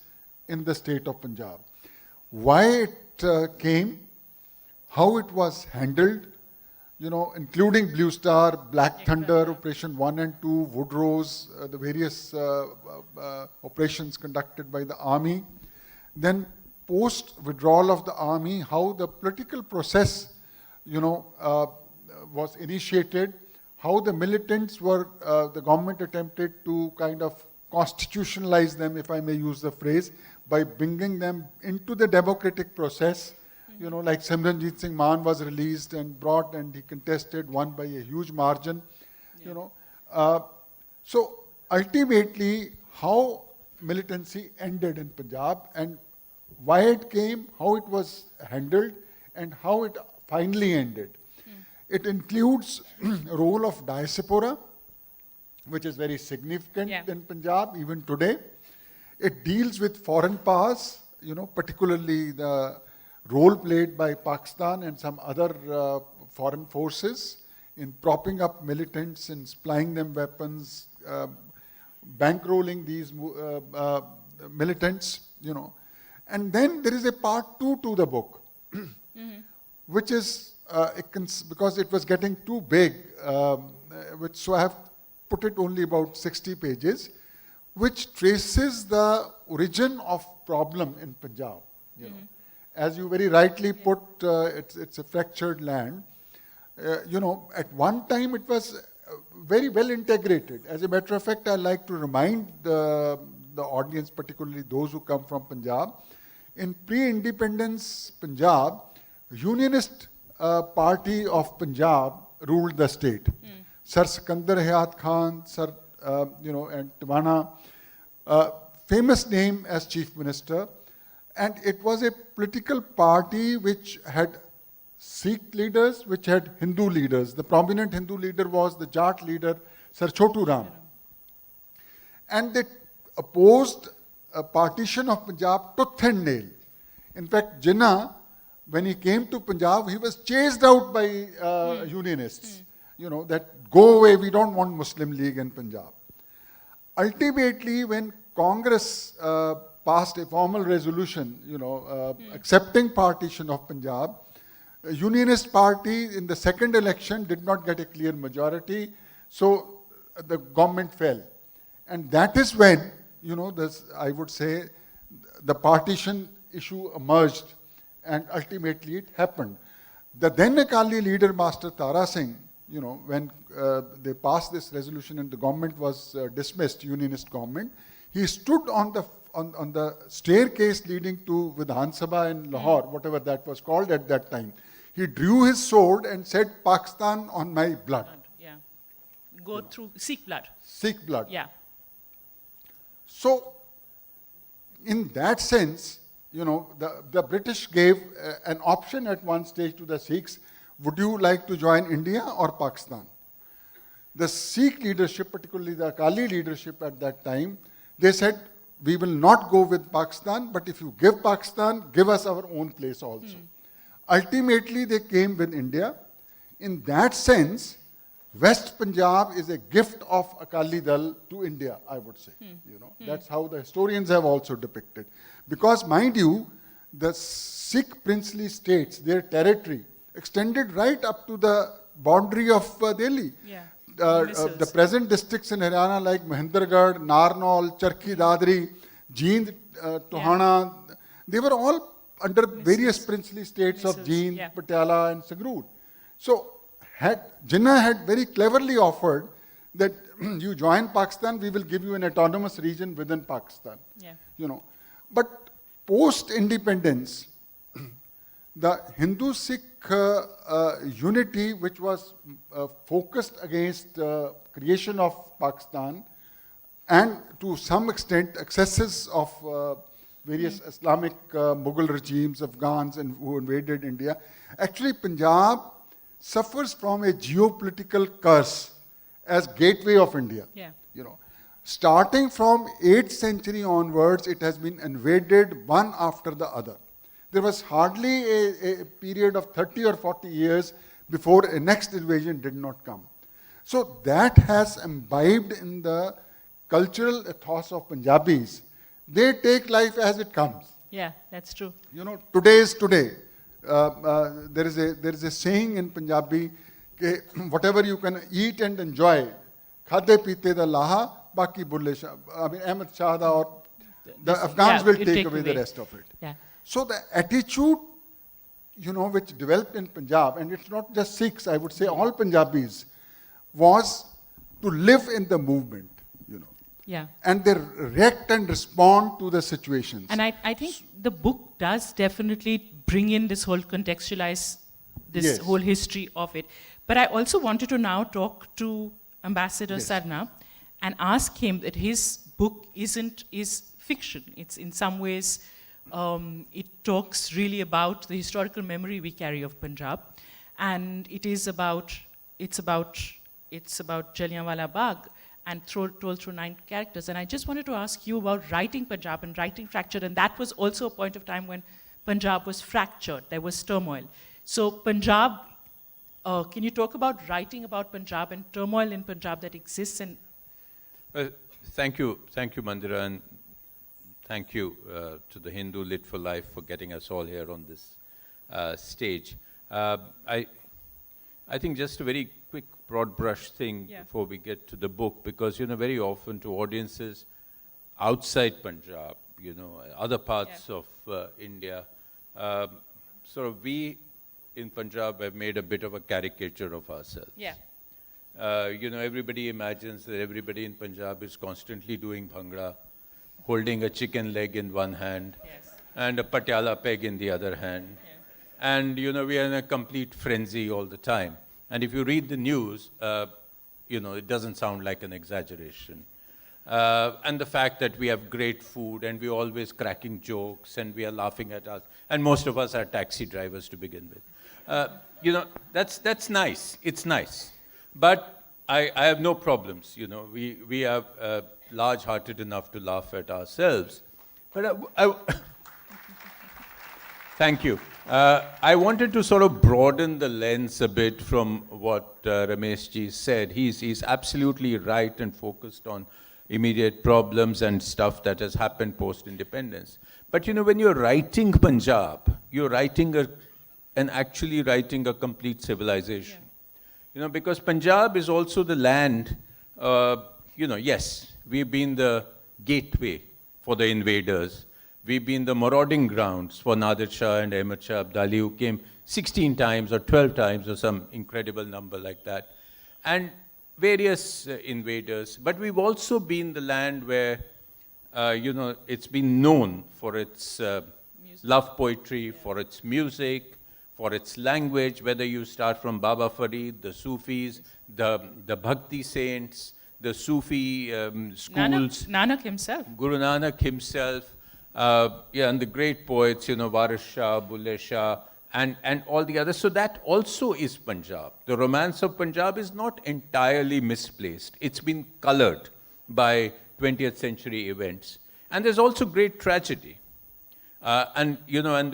in the state of Punjab. Why it came, how it was handled, including Blue Star, Black Thunder, Operation 1 and 2, Woodrose, the various operations conducted by the army. Then post-withdrawal of the army, how the political process, was initiated, how the militants were, the government attempted to kind of constitutionalize them, if I may use the phrase, by bringing them into the democratic process, You know, like Simranjeet Singh Maan was released and brought, and he contested, won by a huge margin. You know, so ultimately, how militancy ended in Punjab and why it came, how it was handled, and how it finally ended. It includes a role of diaspora, which is very significant in Punjab even today. It deals with foreign powers, you know, particularly the role played by Pakistan and some other foreign forces in propping up militants and supplying them weapons, bankrolling these militants, you know. And then there is a part 2 to the book, which is, because it was getting too big, so I have put it only about 60 pages, which traces the origin of problem in Punjab. You know. As you very rightly put, it's a fractured land. You know, at one time it was very well integrated. As a matter of fact, I like to remind the audience, particularly those who come from Punjab, in pre-independence Punjab, Unionist Party of Punjab ruled the state. Sir Sikandar Hayat Khan, Sir, you know, and Tiwana, famous name as chief minister, and it was a political party which had Sikh leaders, which had Hindu leaders. The prominent Hindu leader was the Jat leader, Sir Chotu Ram. And they opposed a partition of Punjab tooth and nail. In fact, Jinnah, when he came to Punjab, he was chased out by Unionists. You know, that go away, we don't want Muslim League in Punjab. Ultimately, when Congress passed a formal resolution, you know, accepting partition of Punjab, a Unionist party in the second election did not get a clear majority, so the government fell. And that is when, you know, this, I would say, the partition issue emerged, and ultimately it happened. The then Akali leader, Master Tara Singh, you know, when they passed this resolution and the government was dismissed, Unionist government, he stood on the staircase leading to Vidhan Sabha in Lahore, whatever that was called at that time. He drew his sword and said, Pakistan on my blood. Yeah. Go through Sikh blood. Sikh blood. Yeah. So, in that sense, you know, the British gave an option at one stage to the Sikhs, would you like to join India or Pakistan? The Sikh leadership, particularly the Akali leadership at that time, they said, we will not go with Pakistan, but if you give Pakistan, give us our own place also. Ultimately, they came with India. In that sense, West Punjab is a gift of Akali Dal to India, I would say. You know, that's how the historians have also depicted. Because, mind you, the Sikh princely states, their territory, extended right up to the boundary of Delhi. Yeah. The present districts in Haryana like Mahendragarh, Narnaul, Charkhi Dadri, Jind, Tohana, they were all under various princely states of Jind, Patiala and Sangrur. So Jinnah had very cleverly offered that you join Pakistan, we will give you an autonomous region within Pakistan. Yeah. You know, but post-independence, the Hindu-Sikh unity, which was focused against creation of Pakistan, and to some extent excesses of various Islamic Mughal regimes, Afghans, and who invaded India. Actually, Punjab suffers from a geopolitical curse as gateway of India. Yeah. You know, starting from 8th century onwards, it has been invaded one after the other. There was hardly a period of 30 or 40 years before a next invasion did not come. So that has imbibed in the cultural ethos of Punjabis. They take life as it comes. Yeah, that's true. You know, today is today. There is a saying in Punjabi, whatever you can eat and enjoy, khade pite da laha, baki bulle shah. I mean, Ahmed Shah or the Afghans will take away the rest of it. Yeah. So the attitude, you know, which developed in Punjab, and it's not just Sikhs, I would say all Punjabis, was to live in the movement, you know. Yeah. And they react and respond to the situations. And I think the book does definitely bring in this whole contextualize this Yes. whole history of it. But I also wanted to now talk to Ambassador Yes. Sarna and ask him that his book is fiction. It's in some ways, it talks really about the historical memory we carry of Punjab, and it's about Jallianwala Bagh, and told through 9 characters. And I just wanted to ask you about writing Punjab and writing Fractured, and that was also a point of time when Punjab was fractured, there was turmoil. So Punjab, can you talk about writing about Punjab and turmoil in Punjab that exists? And Well, thank you, Mandira, and thank you to the Hindu Lit for Life for getting us all here on this stage. I think just a very quick broad brush thing before we get to the book, because very often to audiences outside Punjab, other parts of India, sort of we in Punjab have made a bit of a caricature of ourselves. Yeah. Everybody imagines that everybody in Punjab is constantly doing bhangra, holding a chicken leg in one hand and a patiala peg in the other hand. And, we are in a complete frenzy all the time. And if you read the news, it doesn't sound like an exaggeration. And the fact that we have great food and we're always cracking jokes and we are laughing at us. And most of us are taxi drivers to begin with. That's nice. It's nice. But I have no problems. We are large-hearted enough to laugh at ourselves. But thank you. I wanted to sort of broaden the lens a bit from what Rameshji said. He's absolutely right and focused on immediate problems and stuff that has happened post-independence. But when you're writing Punjab, you're actually writing a complete civilization. Because Punjab is also the land, yes, we've been the gateway for the invaders. We've been the marauding grounds for Nadir Shah and Ahmad Shah Abdali, who came 16 times or 12 times or some incredible number like that. And various invaders. But we've also been the land where, it's been known for its love poetry, for its music, for its language, whether you start from Baba Farid, the Sufis, the Bhakti saints, the Sufi schools. Nanak himself. Guru Nanak himself. And the great poets, Waris Shah, Bulle Shah, and all the others. So that also is Punjab. The romance of Punjab is not entirely misplaced. It's been colored by 20th century events. And there's also great tragedy. And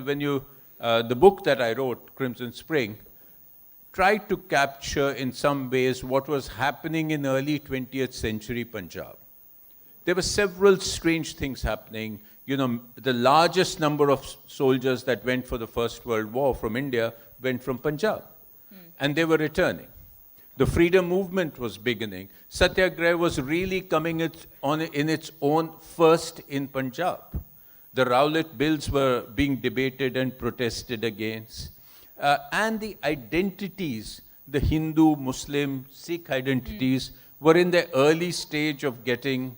when you, the book that I wrote, Crimson Spring, tried to capture in some ways what was happening in early 20th century Punjab. There were several strange things happening. The largest number of soldiers that went for the First World War from India went from Punjab. And they were returning. The freedom movement was beginning. Satyagraha was really coming in its own first in Punjab. The Rowlatt bills were being debated and protested against. And the identities, the Hindu, Muslim, Sikh identities, were in the early stage of getting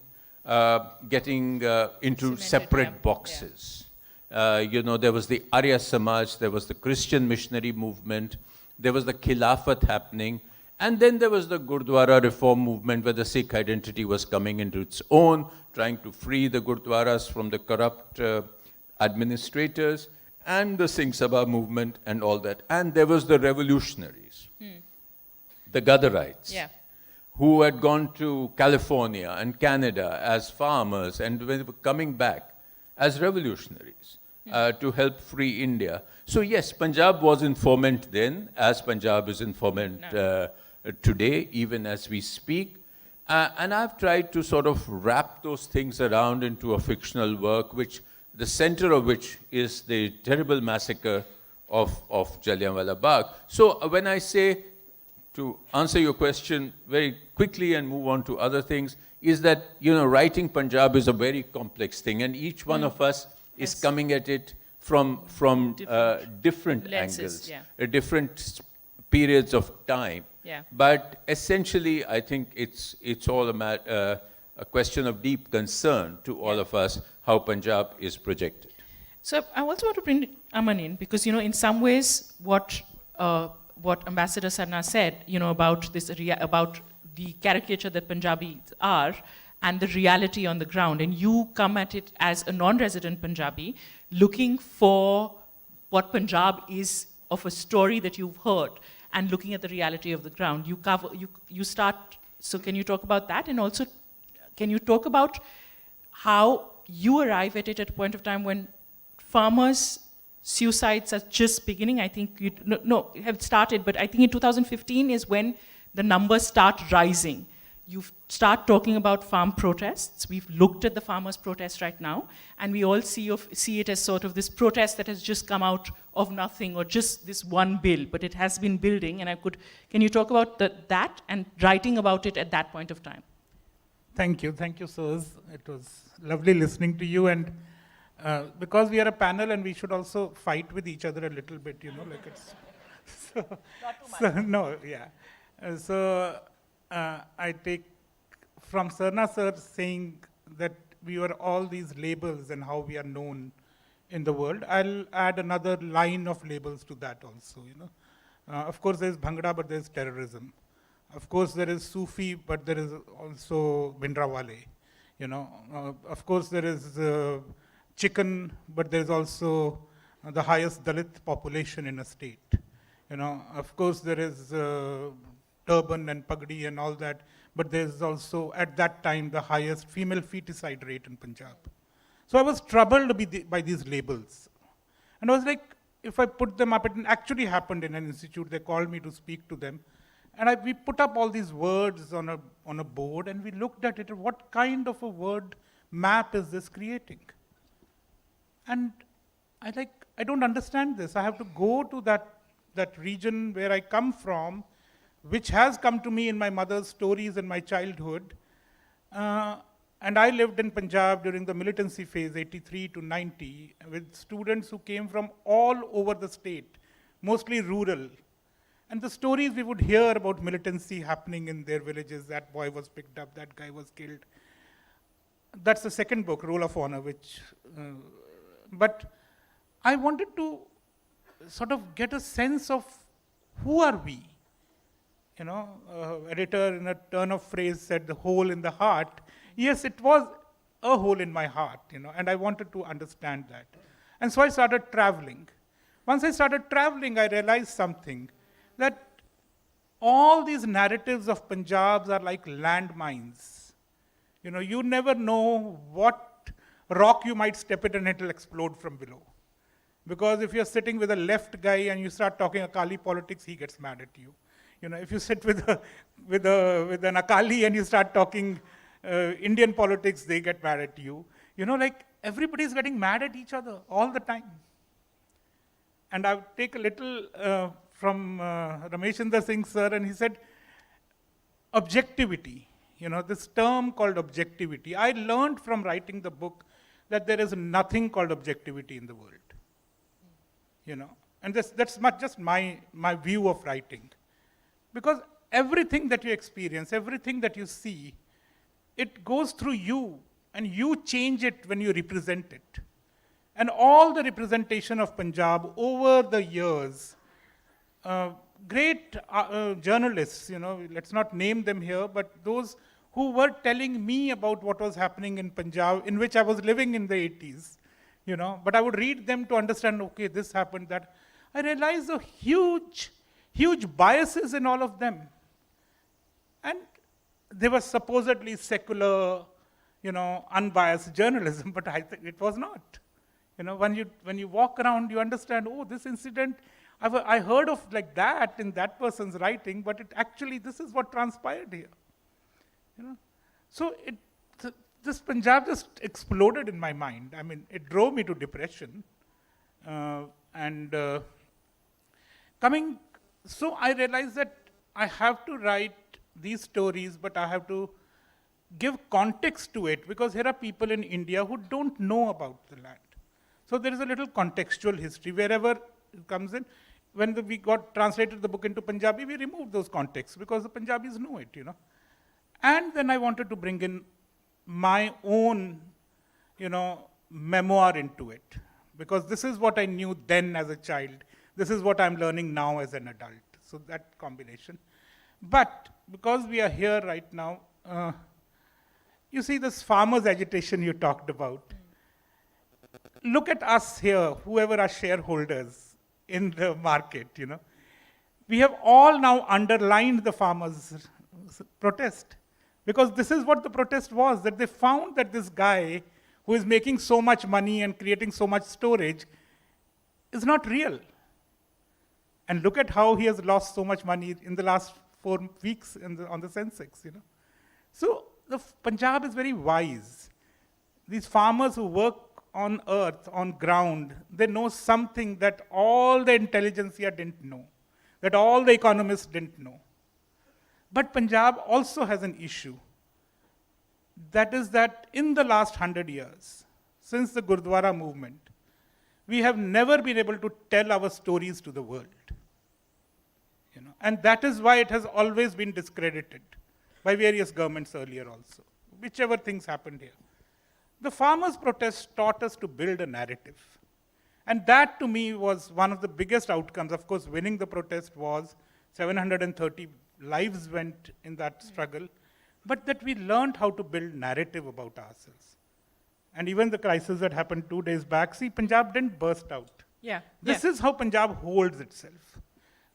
into separate boxes. There was the Arya Samaj, there was the Christian missionary movement, there was the Khilafat happening, and then there was the Gurdwara reform movement where the Sikh identity was coming into its own, trying to free the Gurdwaras from the corrupt administrators, and the Singh Sabha movement and all that. And there was the revolutionaries, the Gadarites. Who had gone to California and Canada as farmers and were coming back as revolutionaries to help free India. So yes, Punjab was in ferment then, as Punjab is in ferment today, even as we speak. And I've tried to sort of wrap those things around into a fictional work, which the center of which is the terrible massacre of Jallianwala Bagh. So when I say, to answer your question very quickly and move on to other things, is that, writing Punjab is a very complex thing, and each one of us is coming at it from different lenses, angles, different periods of time. But essentially, I think it's all a question of deep concern to all of us, how Punjab is projected. So I also want to bring Aman in because, in some ways, what Ambassador Sarna said, about this about the caricature that Punjabis are and the reality on the ground, and you come at it as a non-resident Punjabi, looking for what Punjab is of a story that you've heard, and looking at the reality of the ground. You start. So can you talk about that, and also can you talk about how you arrive at it at a point of time when farmers' suicides are just beginning? I think have started, but I think in 2015 is when the numbers start rising. You start talking about farm protests. We've looked at the farmers' protests right now, and we all see it as sort of this protest that has just come out of nothing, or just this one bill, but it has been building. And can you talk about that and writing about it at that point of time? Thank you, sirs. It was lovely listening to you, and because we are a panel and we should also fight with each other a little bit, like it's. I take from Sarna sir saying that we were all these labels and how we are known in the world. I'll add another line of labels to that also, Of course there's Bhangra, but there's terrorism. Of course there is Sufi, but there is also Bhindrawale, Of course there is chicken, but there's also the highest Dalit population in a state. Of course there is turban and pagdi and all that, but there's also, at that time, the highest female feticide rate in Punjab. So I was troubled by these labels. And I was like, if I put them up, it actually happened in an institute. They called me to speak to them. And we put up all these words on a board, and we looked at it, what kind of a word map is this creating? And I don't understand this. I have to go to that region where I come from, which has come to me in my mother's stories in my childhood. And I lived in Punjab during the militancy phase, 83 to 90, with students who came from all over the state, mostly rural. And the stories we would hear about militancy happening in their villages, that boy was picked up, that guy was killed. That's the second book, Roll of Honor, but I wanted to sort of get a sense of who are we? Editor in a turn of phrase said the hole in the heart. Yes, it was a hole in my heart, and I wanted to understand that. And so I started traveling. Once I started traveling, I realized something, that all these narratives of Punjab are like landmines. You never know what rock you might step it and it'll explode from below. Because if you're sitting with a left guy and you start talking Akali politics, he gets mad at you. If you sit with an Akali and you start talking Indian politics, they get mad at you. Everybody's getting mad at each other all the time. And I'll take a little from Rameshindra Singh sir, and he said, objectivity. This term called objectivity. I learned from writing the book that there is nothing called objectivity in the world. And that's just my view of writing. Because everything that you experience, everything that you see, it goes through you, and you change it when you represent it. And all the representation of Punjab over the years, great journalists, let's not name them here, but those who were telling me about what was happening in Punjab, in which I was living in the 80s, but I would read them to understand, okay, this happened, that. I realized the huge biases in all of them. And they were supposedly secular, unbiased journalism, but I think it was not. When you walk around, you understand, oh, this incident, I heard of like that in that person's writing, but this is what transpired here. So this Punjab just exploded in my mind. I mean, it drove me to depression. So I realized that I have to write these stories, but I have to give context to it, because here are people in India who don't know about the land. So there is a little contextual history wherever it comes in. When we got translated the book into Punjabi, we removed those contexts because the Punjabis know it, And then I wanted to bring in my own, memoir into it, because this is what I knew then as a child. This is what I'm learning now as an adult. So that combination. But because we are here right now, you see this farmers' agitation you talked about. Look at us here, whoever are shareholders in the market, you know. We have all now underlined the farmers' protest, because this is what the protest was, that they found that this guy who is making so much money and creating so much storage is not real. And look at how he has lost so much money in the last 4 weeks on the Sensex, you know. So Punjab is very wise. These farmers who work on earth, on ground, they know something that all the intelligentsia didn't know, that all the economists didn't know. But Punjab also has an issue. That is that in the last 100 years, since the Gurdwara movement, we have never been able to tell our stories to the world. You know? And that is why it has always been discredited by various governments earlier also, whichever things happened here. The farmers' protest taught us to build a narrative. And that to me was one of the biggest outcomes. Of course, winning the protest was 730 lives went in that struggle, but that we learned how to build narrative about ourselves. And even the crisis that happened 2 days back, see, Punjab didn't burst out. Yeah. This is how Punjab holds itself.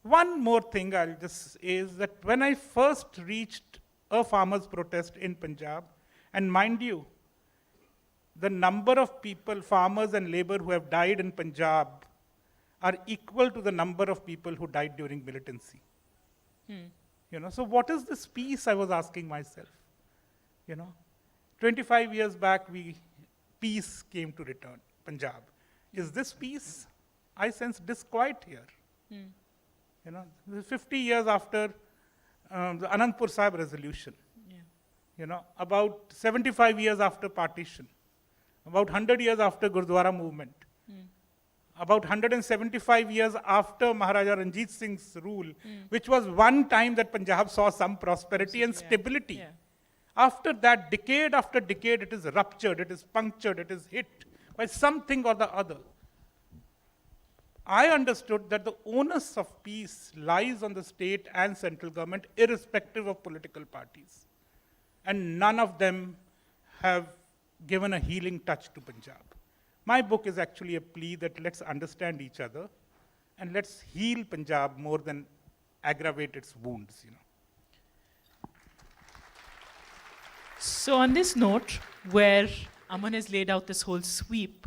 One more thing I'll just say is that when I first reached a farmers' protest in Punjab, and mind you, the number of people, farmers and labor, who have died in Punjab are equal to the number of people who died during militancy. You know, so what is this peace, I was asking myself. You know, 25 years back, peace came to return, Punjab. Is this peace? I sense disquiet here. You know, 50 years after the Anandpur Sahib resolution. You know, about 75 years after partition. About 100 years after Gurdwara movement. About 175 years after Maharaja Ranjit Singh's rule, which was one time that Punjab saw some prosperity and stability. After that, decade after decade, it is ruptured, it is punctured, it is hit by something or the other. I understood that the onus of peace lies on the state and central government, irrespective of political parties. And none of them have given a healing touch to Punjab. My book is actually a plea that let's understand each other and let's heal Punjab more than aggravate its wounds, you know. So on this note, where Aman has laid out this whole sweep,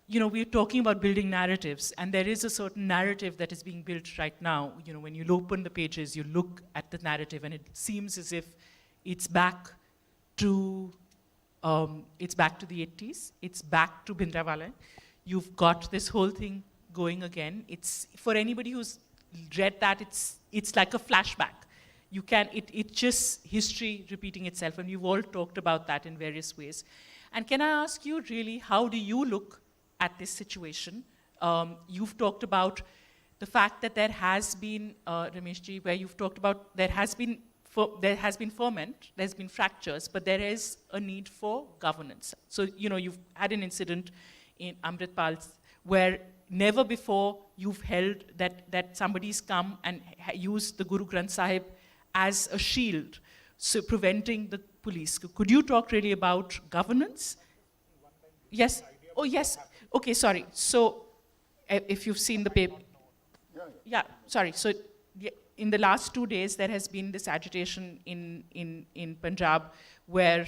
you know, we're talking about building narratives, and there is a certain narrative that is being built right now. You know, when you open the pages, you look at the narrative, and it seems as if it's back to the 80s. It's back to Bhindranwale. You've got this whole thing going again. It's, for anybody who's read that, it's like a flashback. It's just history repeating itself, and we've all talked about that in various ways. And can I ask you really, how do you look at this situation? You've talked about the fact that there has been, Rameshji, where you've talked about there has been ferment, there's been fractures, but there is a need for governance. So, you know, you've had an incident in Amritpal's where never before you've held that somebody's come and used the Guru Granth Sahib as a shield, so preventing the police. Could you talk really about governance? Yes. Oh, yes. Okay, sorry. So, if you've seen the paper. Yeah, sorry. So, in the last 2 days, there has been this agitation in Punjab where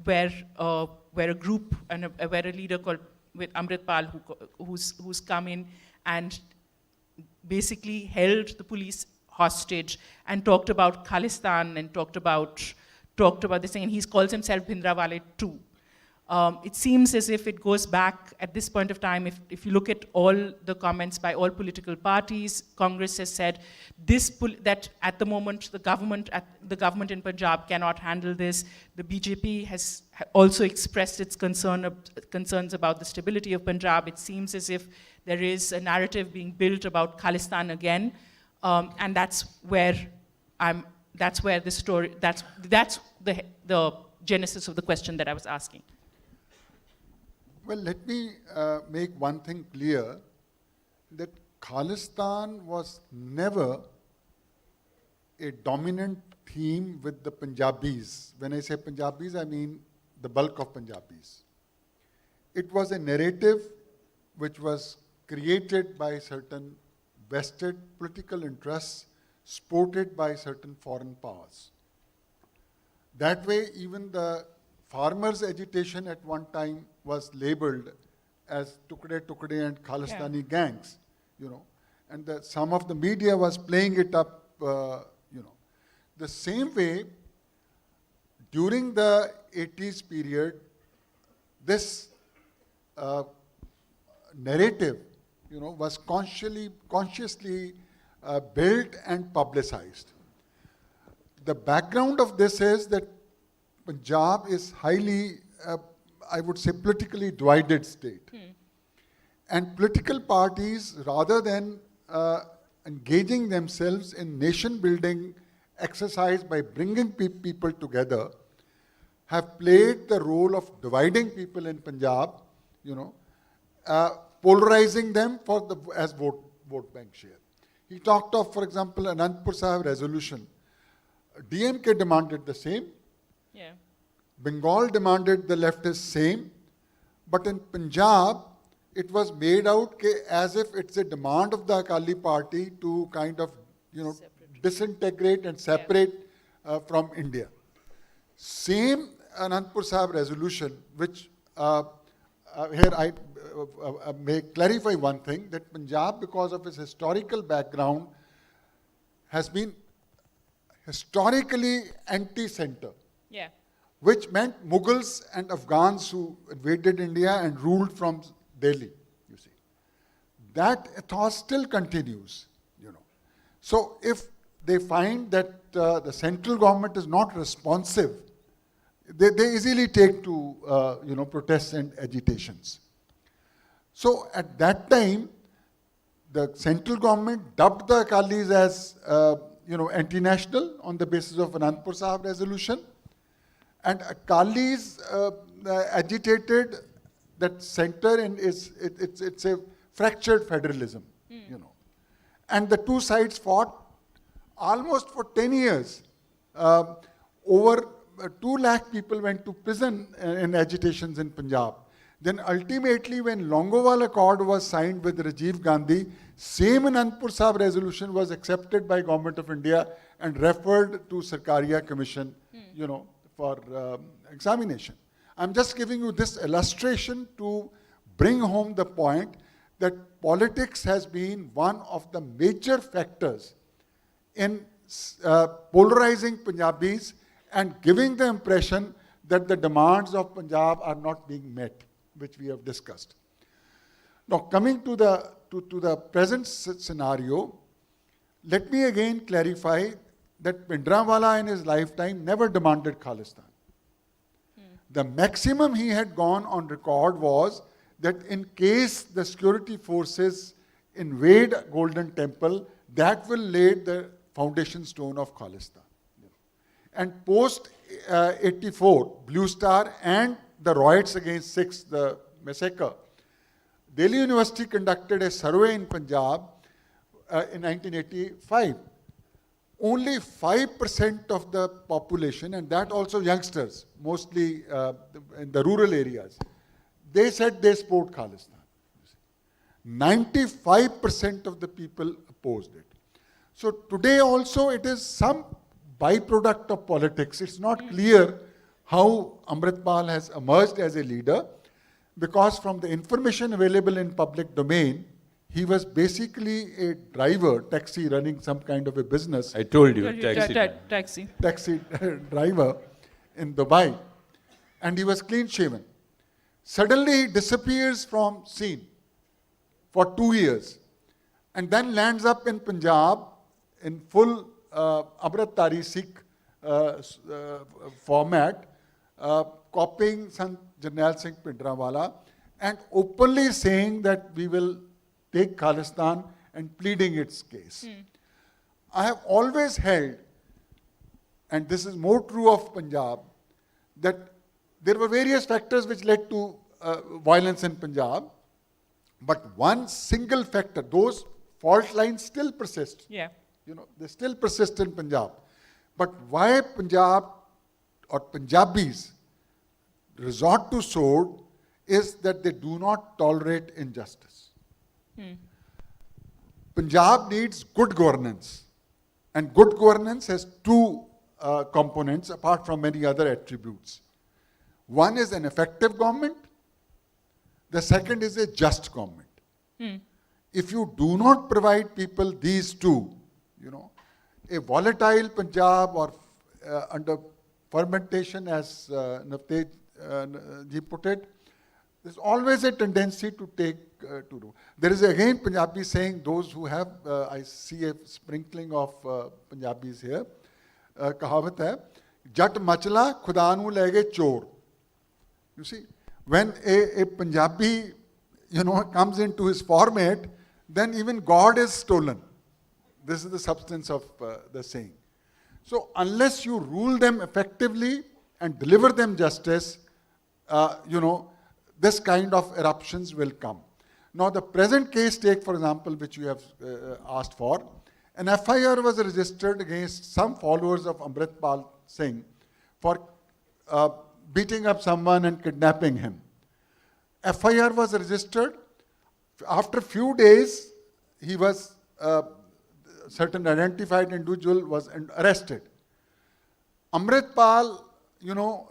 a group and where a leader called with Amritpal who's come in and basically held the police hostage and talked about Khalistan and talked about this thing, and he calls himself Bhindranwale too. It seems as if it goes back at this point of time. If you look at all the comments by all political parties, Congress has said that at the moment the government in Punjab cannot handle this. The BJP has also expressed its concerns about the stability of Punjab. It seems as if there is a narrative being built about Khalistan again, and that's where the story. That's the genesis of the question that I was asking. Well, let me make one thing clear, that Khalistan was never a dominant theme with the Punjabis. When I say Punjabis, I mean the bulk of Punjabis. It was a narrative which was created by certain vested political interests, supported by certain foreign powers. That way, even the farmers' agitation at one time was labeled as Tukde and Khalistani gangs, you know, and some of the media was playing it up, you know. The same way, during the 80s period, this narrative, you know, was consciously built and publicized. The background of this is that Punjab is highly, I would say, politically divided state. And political parties, rather than engaging themselves in nation-building exercise by bringing people together, have played the role of dividing people in Punjab, you know, polarizing them as vote bank share. He talked of, for example, Anandpur Sahib resolution. DMK demanded the same. Yeah. Bengal demanded the leftist same. But in Punjab, it was made out as if it's a demand of the Akali party to kind of, you know, disintegrate and separate from India. Same Anandpur Sahib resolution, which here I may clarify one thing, that Punjab, because of its historical background, has been historically anti-center. Yeah. Which meant Mughals and Afghans who invaded India and ruled from Delhi, you see. That ethos still continues, you know. So if they find that the central government is not responsive, they easily take to, you know, protests and agitations. So at that time, the central government dubbed the Akalis as, you know, anti-national on the basis of Anandpur Sahib resolution. And Akalis agitated that center, and it's a fractured federalism, you know. And the two sides fought almost for 10 years. Over 2 lakh people went to prison in agitations in Punjab. Then ultimately, when Longowal Accord was signed with Rajiv Gandhi, same Anandpur Sahib resolution was accepted by Government of India and referred to Sarkaria Commission, you know, for examination. I'm just giving you this illustration to bring home the point that politics has been one of the major factors in polarizing Punjabis and giving the impression that the demands of Punjab are not being met, which we have discussed. Now, coming to the present scenario, let me again clarify that Bhindranwala in his lifetime never demanded Khalistan. The maximum he had gone on record was that in case the security forces invade Golden Temple, that will lay the foundation stone of Khalistan. And post 84, Blue Star and the riots against Sikhs, the massacre, Delhi University conducted a survey in Punjab in 1985. Only 5% of the population, and that also youngsters, mostly in the rural areas, they said they support Khalistan. 95% of the people opposed it. So today also it is some byproduct of politics. It's not clear how Amritpal has emerged as a leader, because from the information available in public domain, he was basically a driver, taxi, running some kind of a business. I told you, taxi. Taxi driver in Dubai. And he was clean-shaven. Suddenly he disappears from scene for 2 years. And then lands up in Punjab in full Amritdhari Sikh format, copying Sant Jarnail Singh Bhindranwala and openly saying that we will take Khalistan and pleading its case. I have always held, and this is more true of Punjab, that there were various factors which led to violence in Punjab, but one single factor, those fault lines still persist. Yeah. They still persist in Punjab. But why Punjab or Punjabis resort to sword is that they do not tolerate injustice. Punjab needs good governance. And good governance has two components apart from many other attributes. One is an effective government. The second is a just government. If you do not provide people these two, a volatile Punjab or under fermentation, as Navtej ji put it, there's always a tendency to take to do. There is again Punjabi saying, those who have, I see a sprinkling of Punjabis here, kahavat hai, Jat machla khuda nu lege chor. You see, when a Punjabi, comes into his format, then even God is stolen. This is the substance of the saying. So unless you rule them effectively and deliver them justice, this kind of eruptions will come. Now the present case, take for example, which you have asked for, an FIR was registered against some followers of Amritpal Singh for beating up someone and kidnapping him. FIR was registered. After few days, he was, certain identified individual was arrested. Amritpal,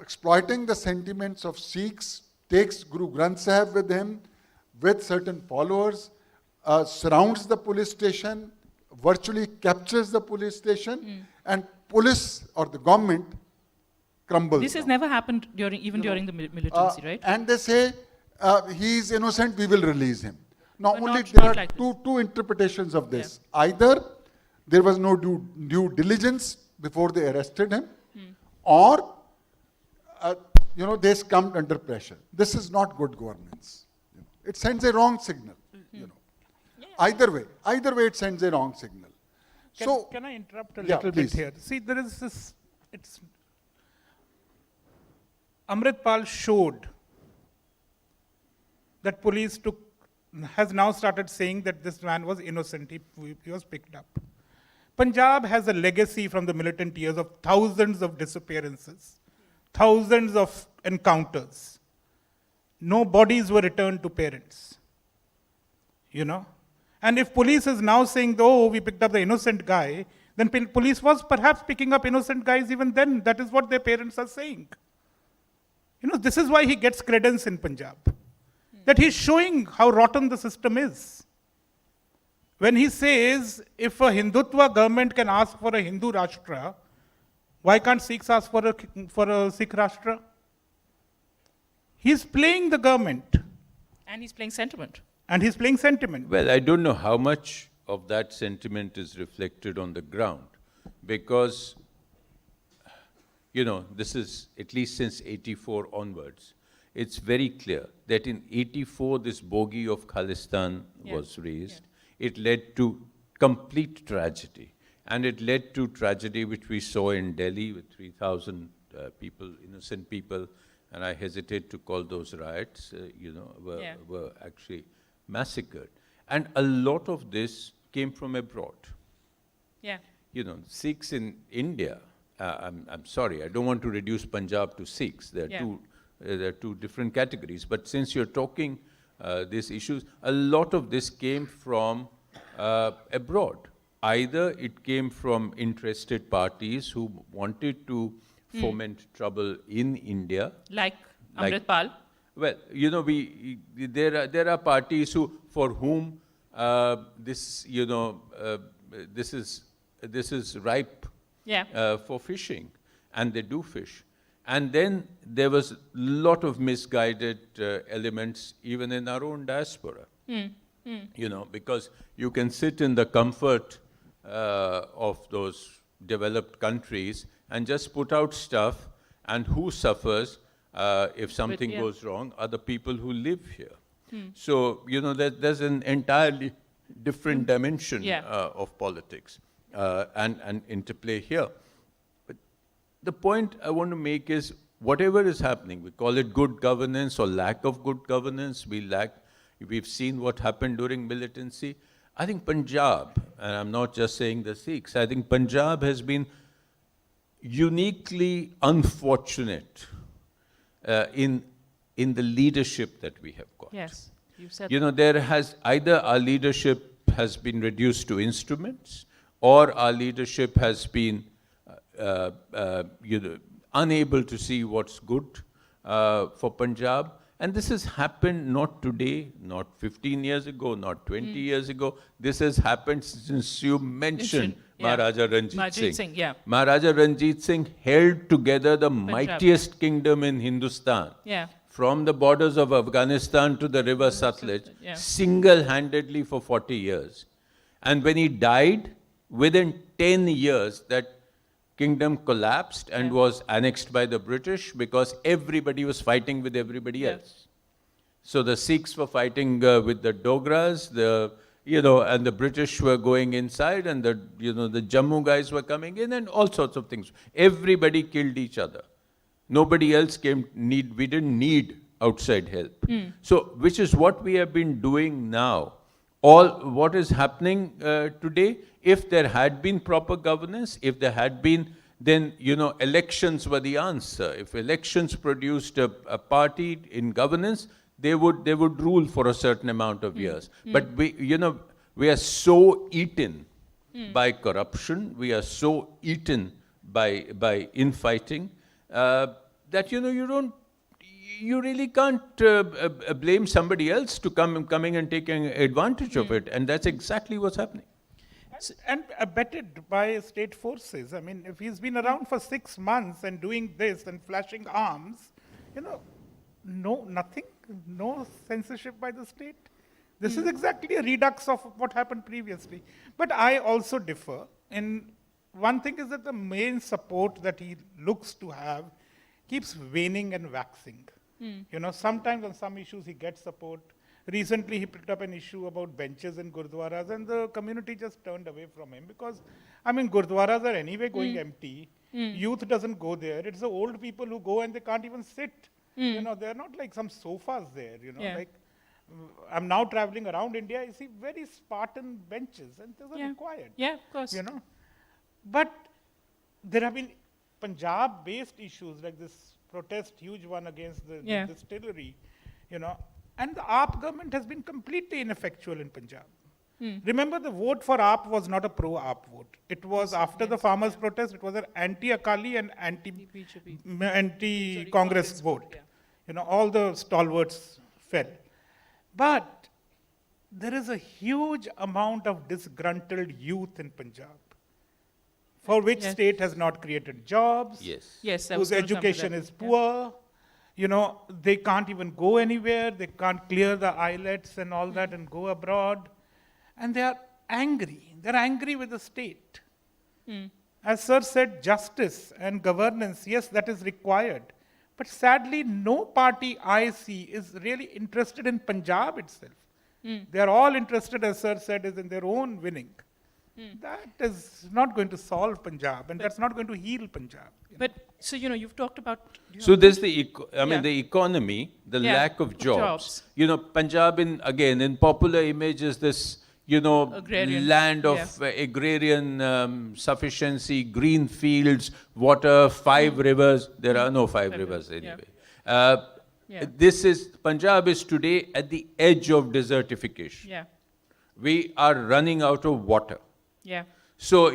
exploiting the sentiments of Sikhs, takes Guru Granth Sahib with him, with certain followers, surrounds the police station, virtually captures the police station, and police or the government crumbles. This has never happened during the militancy, right? And they say, he is innocent, we will release him. Now, But only not there are like two interpretations of this. Either there was no due diligence before they arrested him, or they succumbed under pressure. This is not good governance. It sends a wrong signal. Either way, it sends a wrong signal. Can I interrupt a little bit here? See, there is this. Amritpal showed that police has now started saying that this man was innocent. He was picked up. Punjab has a legacy from the militant years of thousands of disappearances, thousands of encounters. No bodies were returned to parents. And if police is now saying, oh, we picked up the innocent guy, then police was perhaps picking up innocent guys even then. That is what their parents are saying. This is why he gets credence in Punjab. That he's showing how rotten the system is. When he says, if a Hindutva government can ask for a Hindu Rashtra, why can't Sikhs ask for a Sikh Rashtra? He's playing the government. And he's playing sentiment. Well, I don't know how much of that sentiment is reflected on the ground, because, this is at least since 84 onwards. It's very clear that in 84, this bogey of Khalistan was raised. It led to complete tragedy. And it led to tragedy which we saw in Delhi with 3,000 people, innocent people, and I hesitate to call those riots, were actually massacred. And a lot of this came from abroad. Yeah. Sikhs in India, I'm sorry, I don't want to reduce Punjab to Sikhs. There are two different categories. But since you're talking these issues, a lot of this came from abroad. Either it came from interested parties who wanted to foment trouble in India. Like Amritpal? Well, there are parties for whom this is ripe for fishing, and they do fish. And then there was a lot of misguided elements even in our own diaspora. Because you can sit in the comfort of those developed countries and just put out stuff, and who suffers if something goes wrong are the people who live here. So, there's an entirely different dimension of politics and interplay here. But the point I want to make is, whatever is happening, we call it good governance or lack of good governance, we've seen what happened during militancy. I think Punjab, and I'm not just saying the Sikhs, I think Punjab has been uniquely unfortunate in the leadership that we have got. Yes, you said You know, there has either our leadership has been reduced to instruments, or our leadership has been unable to see what's good for Punjab. And this has happened not today, not 15 years ago, not 20 years ago. This has happened since you mentioned Maharaja Ranjit Singh. Yeah. Maharaja Ranjit Singh held together the mightiest kingdom in Hindustan. Yeah. From the borders of Afghanistan to the river Satluj, single-handedly for 40 years. And when he died, within 10 years, that kingdom collapsed and was annexed by the British because everybody was fighting with everybody else. So the Sikhs were fighting with the Dogras, and the British were going inside, and the Jammu guys were coming in, and all sorts of things. Everybody killed each other. Nobody else we didn't need outside help. So, which is what we have been doing now. What is happening today, if there had been proper governance, if there had been, then, elections were the answer. If elections produced a party in governance, they would rule for a certain amount of years. But we are so eaten by corruption, we are so eaten by infighting, that you really can't blame somebody else to coming and taking advantage of it, and that's exactly what's happening. And abetted by state forces. I mean, if he's been around for 6 months and doing this and flashing arms, nothing, no censorship by the state. This is exactly a redux of what happened previously. But I also differ. And one thing is that the main support that he looks to have keeps waning and waxing. Sometimes on some issues he gets support. Recently he picked up an issue about benches in gurdwaras, and the community just turned away from him because, gurdwaras are anyway going empty. Youth doesn't go there. It's the old people who go and they can't even sit. They're not like some sofas there, like I'm now traveling around India, I see very Spartan benches, and those are required. Yeah, of course. But there have been Punjab-based issues like this huge one against the distillery, and the AAP government has been completely ineffectual in Punjab. Remember, the vote for AAP was not a pro-AAP vote. It was after the farmers' protest, it was an anti-Akali and anti-Congress vote. All the stalwarts fell. But there is a huge amount of disgruntled youth in Punjab, for which state has not created jobs, whose education is poor, they can't even go anywhere, they can't clear the IELTS and all that and go abroad. And they are angry. They're angry with the state. As Sir said, justice and governance, yes, that is required. But sadly, no party I see is really interested in Punjab itself. They are all interested, as Sir said, is in their own winning. That is not going to solve Punjab, and that's not going to heal Punjab. But, so, you've talked about... So there's the economy, the lack of jobs. Punjab, in popular image is this, agrarian. land of agrarian sufficiency, green fields, water, 5 rivers. There are no 5 rivers anyway. Punjab is today at the edge of desertification. We are running out of water. So,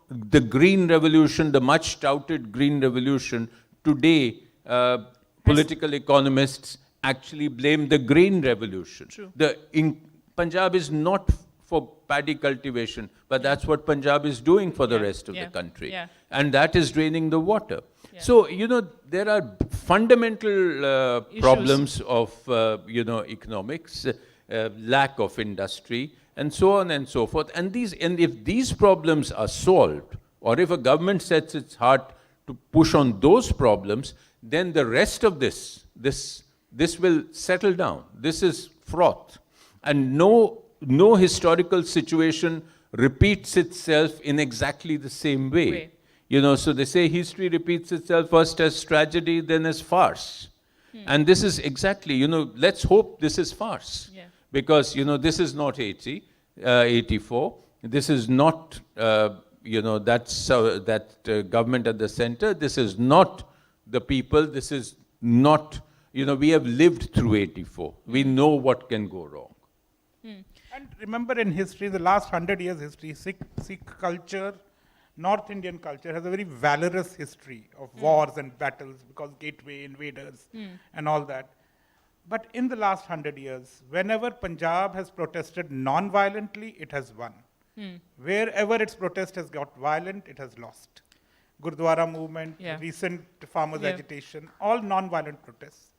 the green revolution, the much touted green revolution, today, political economists actually blame the green revolution. Punjab is not for paddy cultivation, but that's what Punjab is doing for the rest of the country. And that is draining the water. So, there are fundamental problems of, economics, lack of industry, and so on and so forth. And if these problems are solved, or if a government sets its heart to push on those problems, then the rest of this will settle down. This is froth. And no historical situation repeats itself in exactly the same way. You know, so they say history repeats itself first as tragedy, then as farce. And this is exactly, you know, let's hope this is farce. Yeah. Because, you know, this is not 84. This is not, you know, that government at the center. This is not the people. This is not, you know, we have lived through 84. We know what can go wrong. And remember, in history, the last 100 years history, Sikh culture, North Indian culture has a very valorous history of wars and battles because gateway invaders and all that. But in the last 100 years, whenever Punjab has protested non-violently, it has won. Wherever its protest has got violent, it has lost. Gurdwara movement, recent farmers' agitation, all non-violent protests.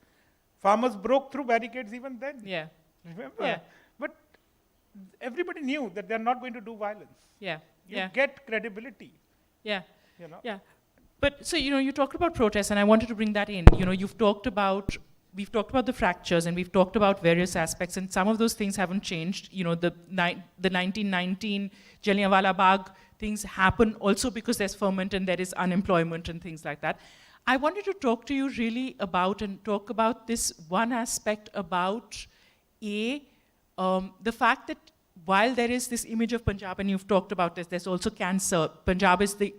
Farmers broke through barricades even then. Yeah. Remember? Yeah. But everybody knew that they're not going to do violence. Yeah. You get credibility. Yeah. You know? Yeah. But so, you know, you talked about protests, and I wanted to bring that in. You know, we've talked about the fractures, and we've talked about various aspects, and some of those things haven't changed. You know, the 1919 Jallianwala Bagh things happen also because there's ferment and there is unemployment and things like that. I wanted to talk to you really about and talk about this one aspect about the fact that while there is this image of Punjab, and you've talked about this, there's also cancer. Punjab is the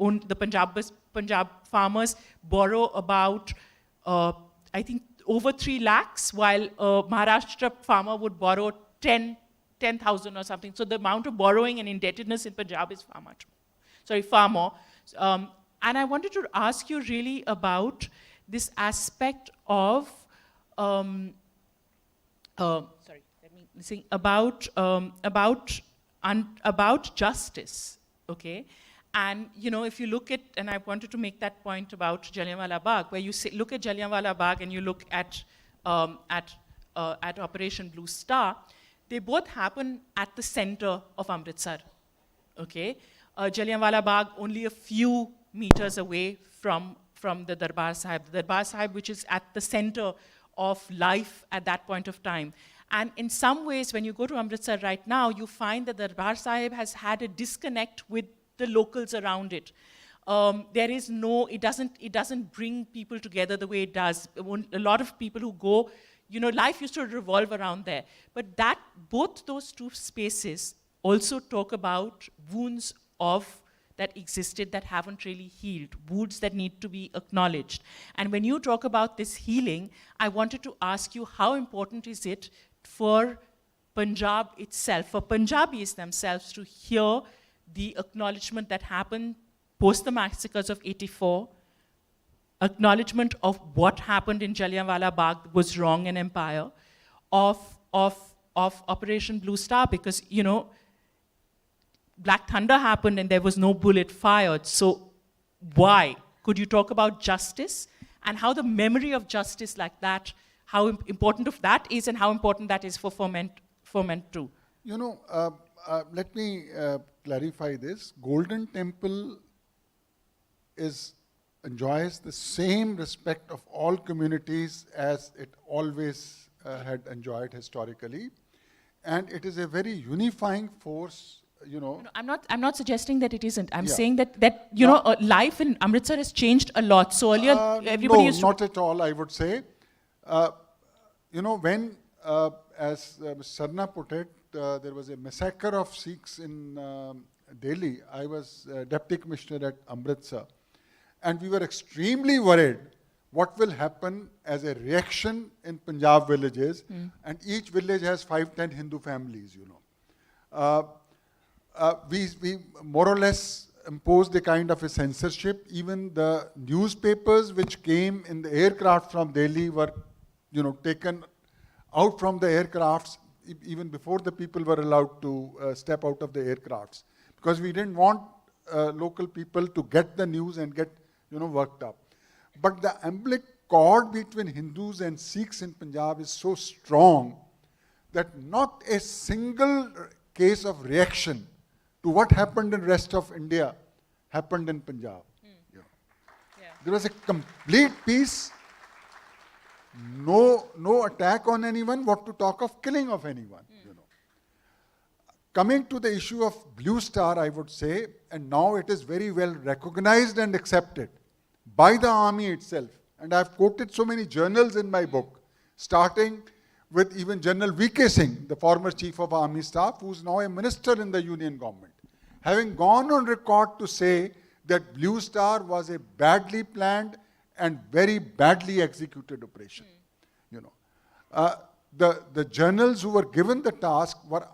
Punjab farmers borrow about, I think, over 3 lakhs, while a Maharashtra farmer would borrow 10,000 or something. So the amount of borrowing and indebtedness in Punjab is far more. And I wanted to ask you really about this aspect of, about justice, okay? And, you know, if you look at, and I wanted to make that point about Jallianwala Bagh, where you look at Jallianwala Bagh and you look at Operation Blue Star, they both happen at the center of Amritsar, okay? Jallianwala Bagh only a few meters away from the Darbar Sahib. The Darbar Sahib, which is at the center of life at that point of time. And in some ways, when you go to Amritsar right now, you find that the Darbar Sahib has had a disconnect with the locals around it. There is no, it doesn't bring people together the way it does. A lot of people who go, you know, life used to revolve around there. But both those two spaces also talk about wounds that existed that haven't really healed, wounds that need to be acknowledged. And when you talk about this healing, I wanted to ask you, how important is it for Punjab itself, for Punjabis themselves, to hear the acknowledgement that happened post the massacres of 84, acknowledgement of what happened in Jallianwala Bagh was wrong in empire, of Operation Blue Star, because, you know, Black Thunder happened and there was no bullet fired. So why? Could you talk about justice and how the memory of justice like that, how important of that is and how important that is for ferment too? You know, let me clarify this. Golden Temple enjoys the same respect of all communities as it always had enjoyed historically. And it is a very unifying force. You know, no, I'm not suggesting that it isn't. I'm saying that you know, life in Amritsar has changed a lot. So earlier, everybody used to... No, not at all, I would say. You know, when, as Sarna put it, there was a massacre of Sikhs in Delhi, I was Deputy Commissioner at Amritsar. And we were extremely worried what will happen as a reaction in Punjab villages. And each village has 5-10 Hindu families, you know. We more or less imposed a kind of a censorship. Even the newspapers which came in the aircraft from Delhi were, you know, taken out from the aircrafts even before the people were allowed to step out of the aircrafts, because we didn't want local people to get the news and get, you know, worked up. But the umbilical cord between Hindus and Sikhs in Punjab is so strong that not a single case of reaction to what happened in the rest of India happened in Punjab. You know. There was a complete peace, no attack on anyone, what to talk of killing of anyone. You know. Coming to the issue of Blue Star, I would say, and now it is very well recognized and accepted by the army itself. And I've quoted so many journals in my book, starting with even General V.K. Singh, the former Chief of Army Staff, who's now a minister in the Union government, having gone on record to say that Blue Star was a badly planned and very badly executed operation. You know, the journals who were given the task were,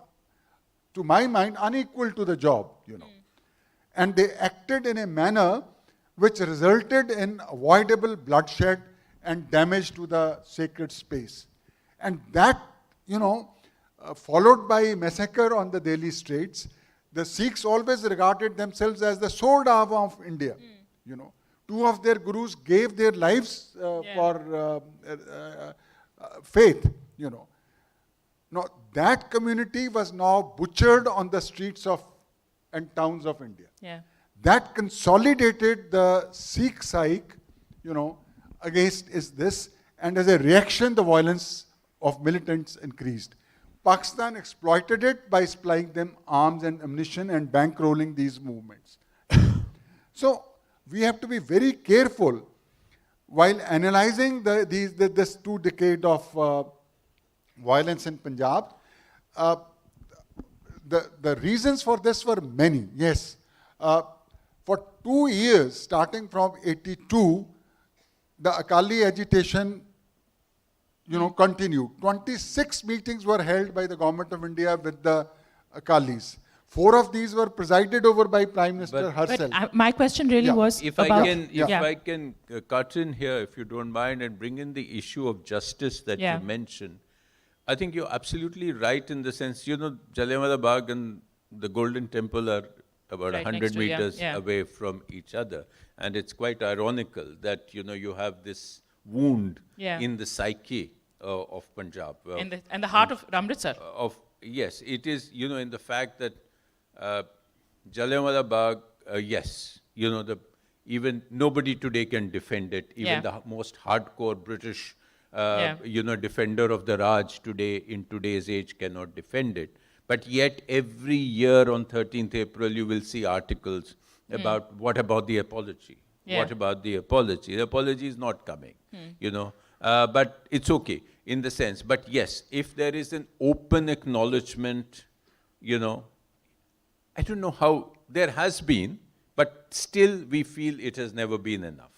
to my mind, unequal to the job, you know. And they acted in a manner which resulted in avoidable bloodshed and damage to the sacred space. And that, you know, followed by massacre on the Delhi streets, the Sikhs always regarded themselves as the sword arm of India, you know. Two of their gurus gave their lives for faith, you know. Now, that community was now butchered on the streets of and towns of India. Yeah. That consolidated the Sikh psyche, you know, against is this, and as a reaction, the violence of militants increased. Pakistan exploited it by supplying them arms and ammunition and bankrolling these movements. So, we have to be very careful while analyzing this 2 decades of violence in Punjab. The reasons for this were many, yes. For 2 years, starting from 82, the Akali agitation, you know, continued. 26 meetings were held by the government of India with the Akalis. 4 of these were presided over by Prime Minister herself. But my question really was if about... I can cut in here, if you don't mind, and bring in the issue of justice that you mentioned. I think you're absolutely right in the sense, you know, Jallianwala Bagh and the Golden Temple are about 100 meters away from each other. And it's quite ironical that, you know, you have this wound in the psyche of Punjab. And the heart of Amritsar. Yes, it is, you know, in the fact that Jallianwala Bagh, yes, you know, even nobody today can defend it. Even the most hardcore British, you know, defender of the Raj today, in today's age, cannot defend it. But yet, every year on 13th April, you will see articles about what about the apology? What about the apology? The apology is not coming, you know. But it's okay in the sense. But yes, if there is an open acknowledgement, you know, I don't know how, there has been, but still we feel it has never been enough,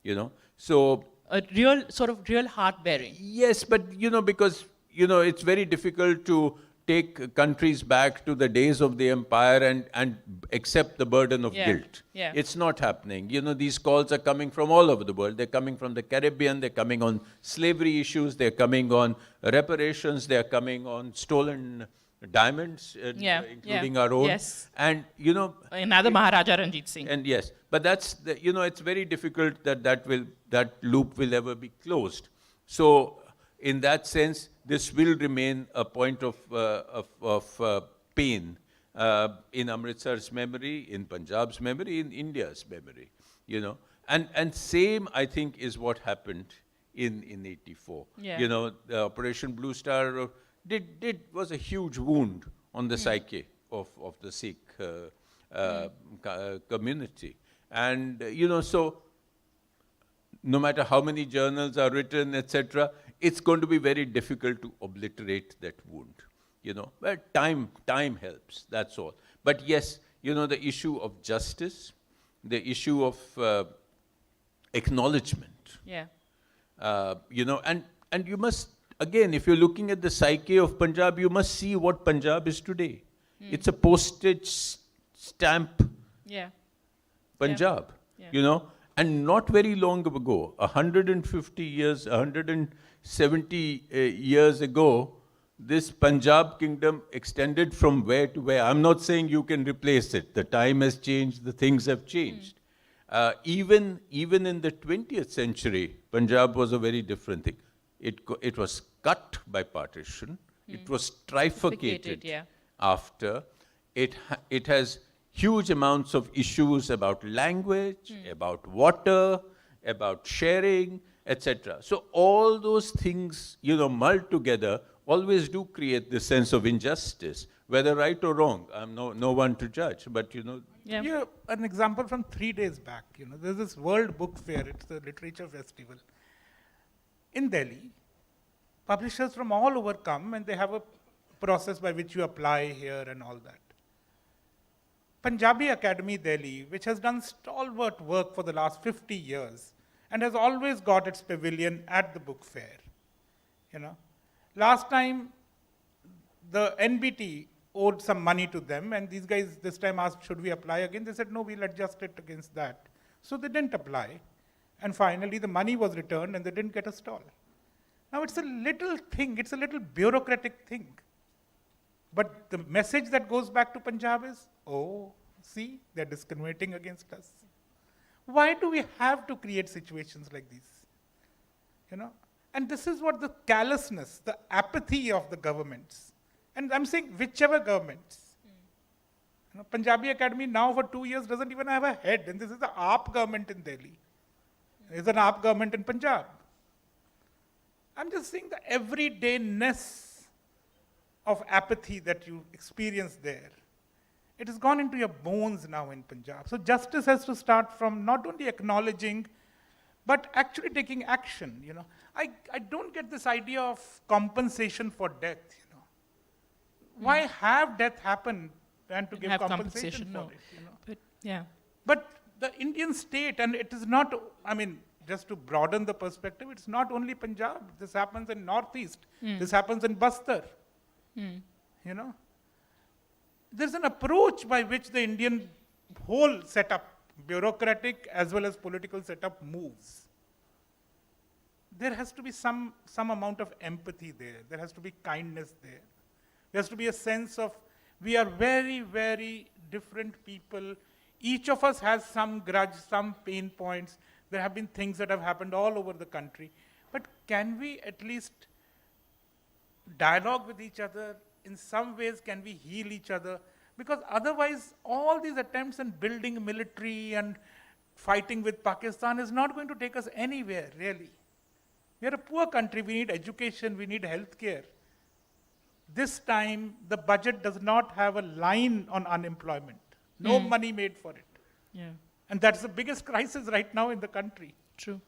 you know. So a real, sort of real heart-bearing. Yes, but, you know, because, you know, it's very difficult to take countries back to the days of the empire and accept the burden of guilt. It's not happening. You know, these calls are coming from all over the world. They're coming from the Caribbean, they're coming on slavery issues, they're coming on reparations, they're coming on stolen diamonds, including our own. And, you know... Another Maharaja Ranjit Singh. And yes, but that's, you know, it's very difficult that loop will ever be closed. So, in that sense, this will remain a point of pain in Amritsar's memory, in Punjab's memory, in India's memory, you know. And same, I think, is what happened in 84. You know, the Operation Blue Star was a huge wound on the psyche of the Sikh community. And, you know, so no matter how many journals are written, etc., it's going to be very difficult to obliterate that wound, you know. But time helps, that's all. But yes, you know, the issue of justice, the issue of acknowledgement, you know, and you must, again, if you're looking at the psyche of Punjab, you must see what Punjab is today. It's a postage stamp Punjab, you know. And not very long ago, 150 years, 170 years ago, this Punjab kingdom extended from where to where. I'm not saying you can replace it. The time has changed, the things have changed. Even in the 20th century, Punjab was a very different thing. It was cut by partition. It was trifurcated after. It has huge amounts of issues about language, about water, about sharing, etc. So all those things, you know, mulled together always do create this sense of injustice. Whether right or wrong, I'm no one to judge, but Yeah, an example from 3 days back, there's this World Book Fair, it's a literature festival. In Delhi, publishers from all over come and they have a process by which you apply here and all that. Punjabi Academy Delhi, which has done stalwart work for the last 50 years and has always got its pavilion at the book fair. Last time, the NBT owed some money to them, and these guys this time asked, should we apply again? They said, no, we'll adjust it against that. So they didn't apply. And finally, the money was returned and they didn't get a stall. Now, it's a little thing, it's a little bureaucratic thing. But the message that goes back to Punjab is, oh, see, they're discriminating against us. Why do we have to create situations like these? And this is what the callousness, the apathy of the governments, and I'm saying whichever governments. Punjabi Academy now for 2 years doesn't even have a head, and this is the AAP government in Delhi. There's an AAP government in Punjab. I'm just saying the everydayness of apathy that you experience there, it has gone into your bones now in Punjab. So justice has to start from not only acknowledging, but actually taking action. I don't get this idea of compensation for death. Why have death happen and to give compensation for it? But the Indian state, and it is not, just to broaden the perspective, it's not only Punjab. This happens in Northeast. This happens in Bastar. There's an approach by which the Indian whole setup, bureaucratic as well as political setup, moves. There has to be some amount of empathy there. There has to be kindness there. There has to be a sense of, we are very, very different people. Each of us has some grudge, some pain points. There have been things that have happened all over the country. But can we at least dialogue with each other? In some ways, can we heal each other? Because otherwise, all these attempts in building military and fighting with Pakistan is not going to take us anywhere, really. We are a poor country. We need education. We need healthcare. This time, the budget does not have a line on unemployment. No money made for it. Yeah. And that's the biggest crisis right now in the country. True.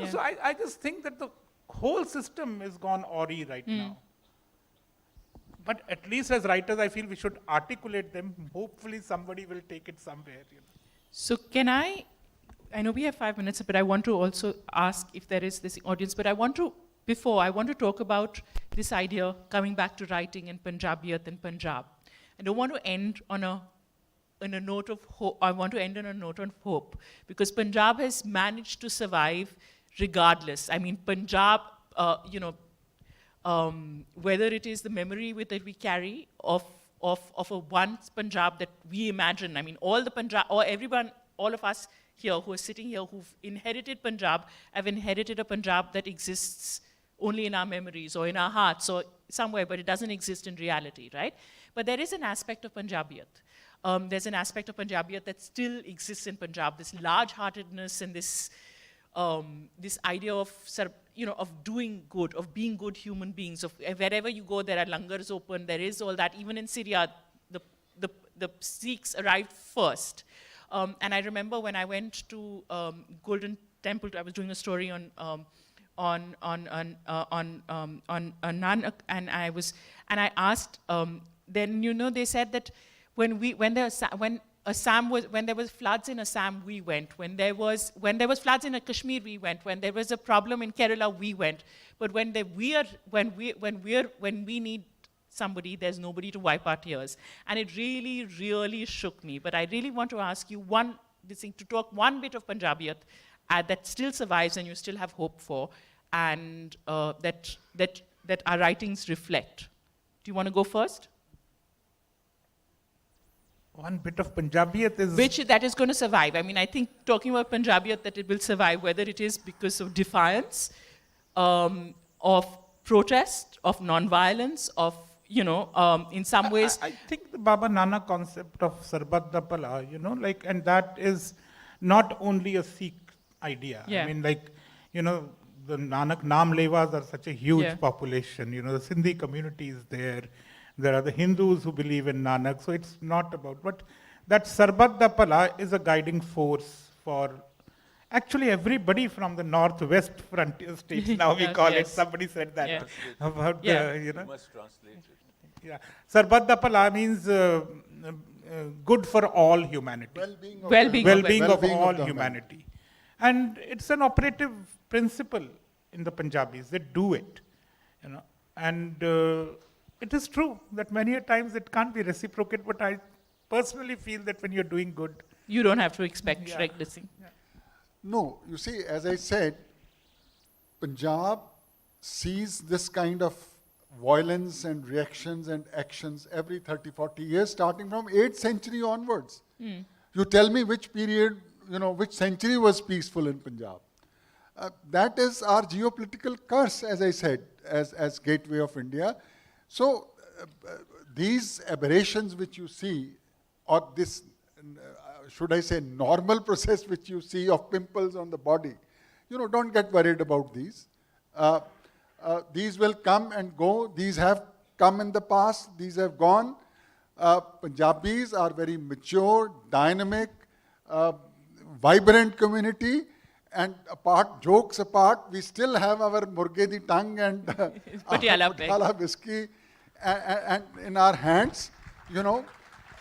So I just think that the whole system is gone awry right now. But at least as writers, I feel we should articulate them. Hopefully somebody will take it somewhere. So can I know we have 5 minutes, but I want to also ask if there is this audience, but I want to talk about this idea, coming back to writing in Punjabiyat in Punjab. I don't want to end on a note of hope. I want to end on a note of hope, because Punjab has managed to survive regardless. Punjab, whether it is the memory that we carry of a once Punjab that we imagine. All the Punjab, or everyone, all of us here who are sitting here who've inherited Punjab have inherited a Punjab that exists only in our memories or in our hearts or somewhere, but it doesn't exist in reality, right? But there is an aspect of Punjabiyat. There's an aspect of Punjabiyat that still exists in Punjab, this large-heartedness and this idea of doing good, of being good human beings. Of wherever you go, there are langars open. There is all that. Even in Syria, the Sikhs arrived first. And I remember when I went to Golden Temple, I was doing a story on Nanak, and I asked. Then they said that when there was floods in Assam, we went. When there was floods in Kashmir, we went. When there was a problem in Kerala, we went. But when we need somebody, there's nobody to wipe our tears. And it really, really shook me. But I really want to ask you to talk one bit of Punjabiyat that still survives and you still have hope for, and that our writings reflect. Do you want to go first? One bit of Punjabiyat is... Which that is going to survive. I think talking about Punjabiyat, that it will survive, whether it is because of defiance, of protest, of non-violence, of, in some ways... I think the Baba Nanak concept of Sarbat da Pala, and that is not only a Sikh idea. Yeah. The Nanak Naam Levas are such a huge population. The Sindhi community is there. There are the Hindus who believe in Nanak. So it's not about, but that Sarbat da Pala is a guiding force for actually everybody from the northwest frontier states. Now we call it. Somebody said that about the, you know. You must translate it. Yeah, Sarbat da Pala means good for all humanity. Well-being of all humanity. And it's an operative principle in the Punjabis. They do it, you know. And it is true that many a times it can't be reciprocated, but I personally feel that when you're doing good, you don't have to expect recklessing. No, you see, as I said, Punjab sees this kind of violence and reactions and actions every 30, 40 years, starting from 8th century onwards. You tell me which period, you know, which century was peaceful in Punjab. That is our geopolitical curse, as I said, as gateway of India. So these aberrations which you see, or this, should I say, normal process which you see of pimples on the body, you know, don't get worried about these. These will come and go. These have come in the past. These have gone. Punjabis are very mature, dynamic, vibrant community. And apart, jokes apart, we still have our murge di tongue and Patiala whiskey and in our hands, you know.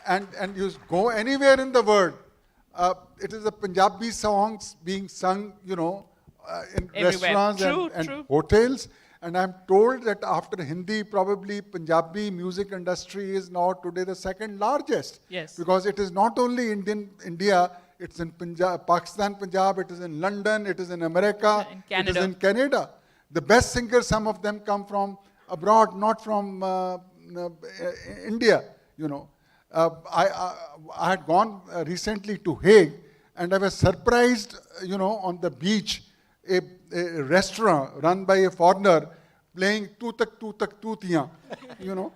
And you go anywhere in the world, it is the Punjabi songs being sung, you know, in restaurants and hotels. And I'm told that after Hindi, probably Punjabi music industry is now today the second largest. Yes. Because it is not only India, it's in Punjab, Pakistan, Punjab, it is in London, it is in America, it is in Canada. The best singers, some of them come from abroad, not from India, you know. I had gone recently to Hague, and I was surprised, you know, on the beach, a restaurant run by a foreigner playing tutak tutiyan, you know.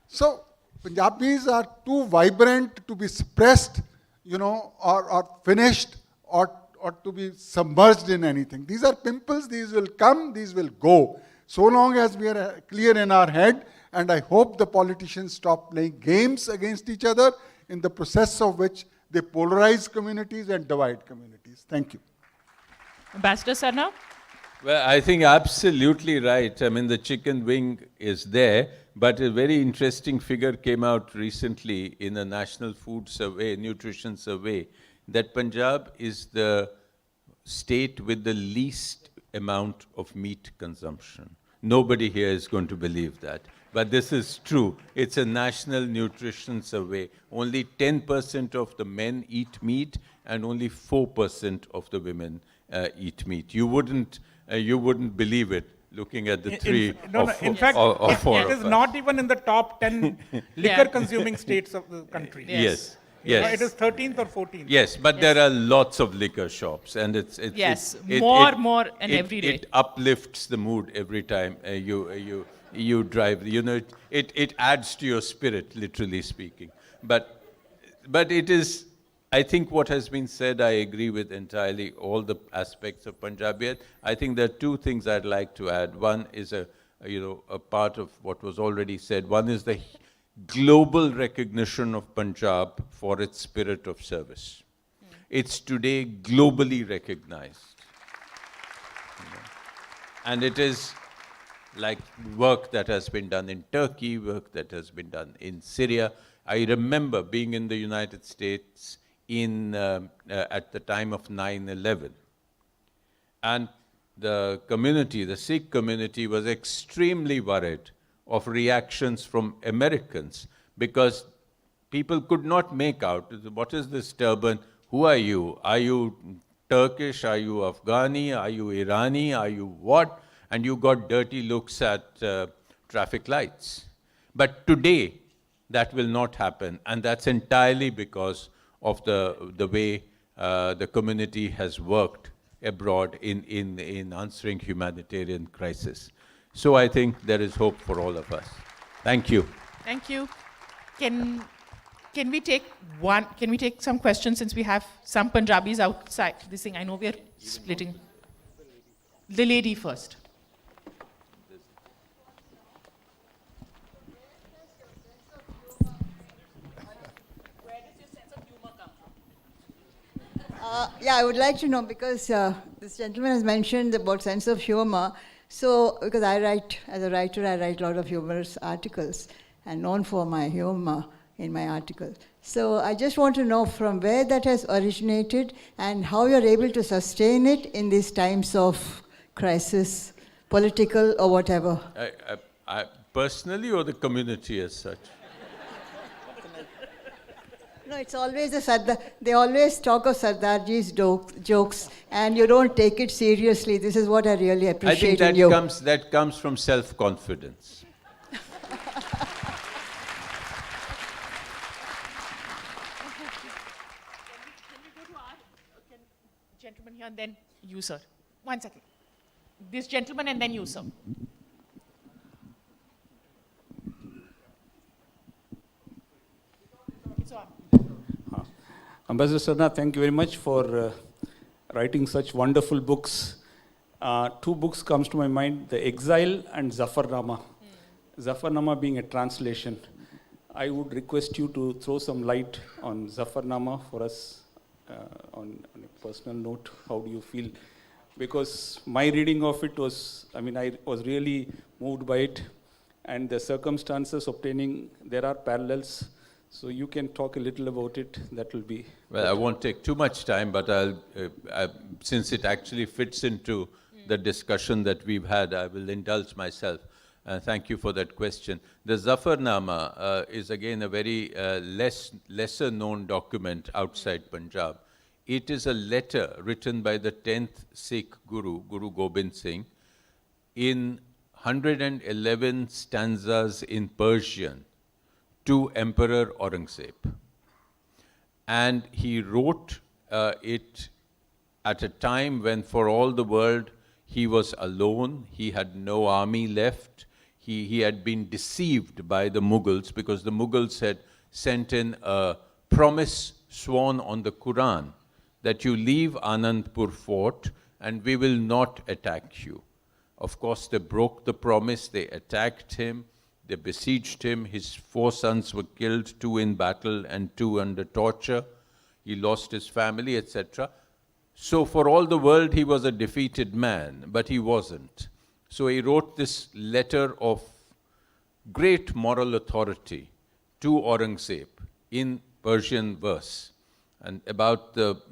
So Punjabis are too vibrant to be suppressed, you know, or finished, or to be submerged in anything. These are pimples, these will come, these will go. So long as we are clear in our head, and I hope the politicians stop playing games against each other, in the process of which they polarize communities and divide communities. Thank you. Ambassador Sarna? Well, I think absolutely right. I mean, the chicken wing is there, but a very interesting figure came out recently in a national food survey, nutrition survey, that Punjab is the state with the least amount of meat consumption. Nobody here is going to believe that. But this is true. It's a national nutrition survey. Only 10% of the men eat meat, and only 4% of the women eat meat. You wouldn't believe it, looking at the in fact, it is not even in the top 10 liquor-consuming states of the country. Yes. Yes. It is 13th or 14th. Yes, but there are lots of liquor shops, and it's more and every day. It uplifts the mood every time you drive. You know, it adds to your spirit, literally speaking. But it is, I think what has been said, I agree with entirely all the aspects of Punjabiyat. I think there are two things I'd like to add. One is a part of what was already said. One is the global recognition of Punjab for its spirit of service. It's today globally recognized. And it is like work that has been done in Turkey, work that has been done in Syria. I remember being in the United States at the time of 9/11. And the community, the Sikh community, was extremely worried of reactions from Americans, because people could not make out, what is this turban? Who are you? Are you Turkish? Are you Afghani? Are you Irani? Are you what? And you got dirty looks at traffic lights. But today, that will not happen. And that's entirely because of the way the community has worked abroad in answering humanitarian crisis. So I think there is hope for all of us. Thank you. Thank you. Can we take some questions, since we have some Punjabis outside this thing? I know we are splitting. The lady first. Yeah, I would like to know, because this gentleman has mentioned about sense of humor. So, because as a writer, I write a lot of humorous articles and known for my humor in my articles. So I just want to know from where that has originated and how you're able to sustain it in these times of crisis, political or whatever. I personally, or the community as such? No, it's always the Sardar. They always talk of Sardarji's jokes, and you don't take it seriously. This is what I really appreciate in you. I think that comes from self-confidence. Gentleman here and then you, sir. 1 second. This gentleman and then you, sir. It's on. Ambassador Sarna, thank you very much for writing such wonderful books. 2 books comes to my mind, The Exile and Zafarnama. Zafarnama being a translation. I would request you to throw some light on Zafarnama for us on a personal note. How do you feel? Because my reading of it was, I was really moved by it, and the circumstances obtaining, there are parallels. So you can talk a little about it. That will be. Well, I won't take too much time, but since it actually fits into the discussion that we've had, I will indulge myself. Thank you for that question. The Zafarnama is again a very lesser known document outside Punjab. It is a letter written by the 10th Sikh Guru, Guru Gobind Singh, in 111 stanzas in Persian to Emperor Aurangzeb. And he wrote it at a time when for all the world he was alone, he had no army left, he had been deceived by the Mughals because the Mughals had sent in a promise sworn on the Quran that you leave Anandpur fort and we will not attack you. Of course, they broke the promise, they attacked him, they besieged him, his 4 sons were killed, 2 in battle and 2 under torture. He lost his family, etc. So for all the world, he was a defeated man, but he wasn't. So he wrote this letter of great moral authority to Aurangzeb in Persian verse, and about the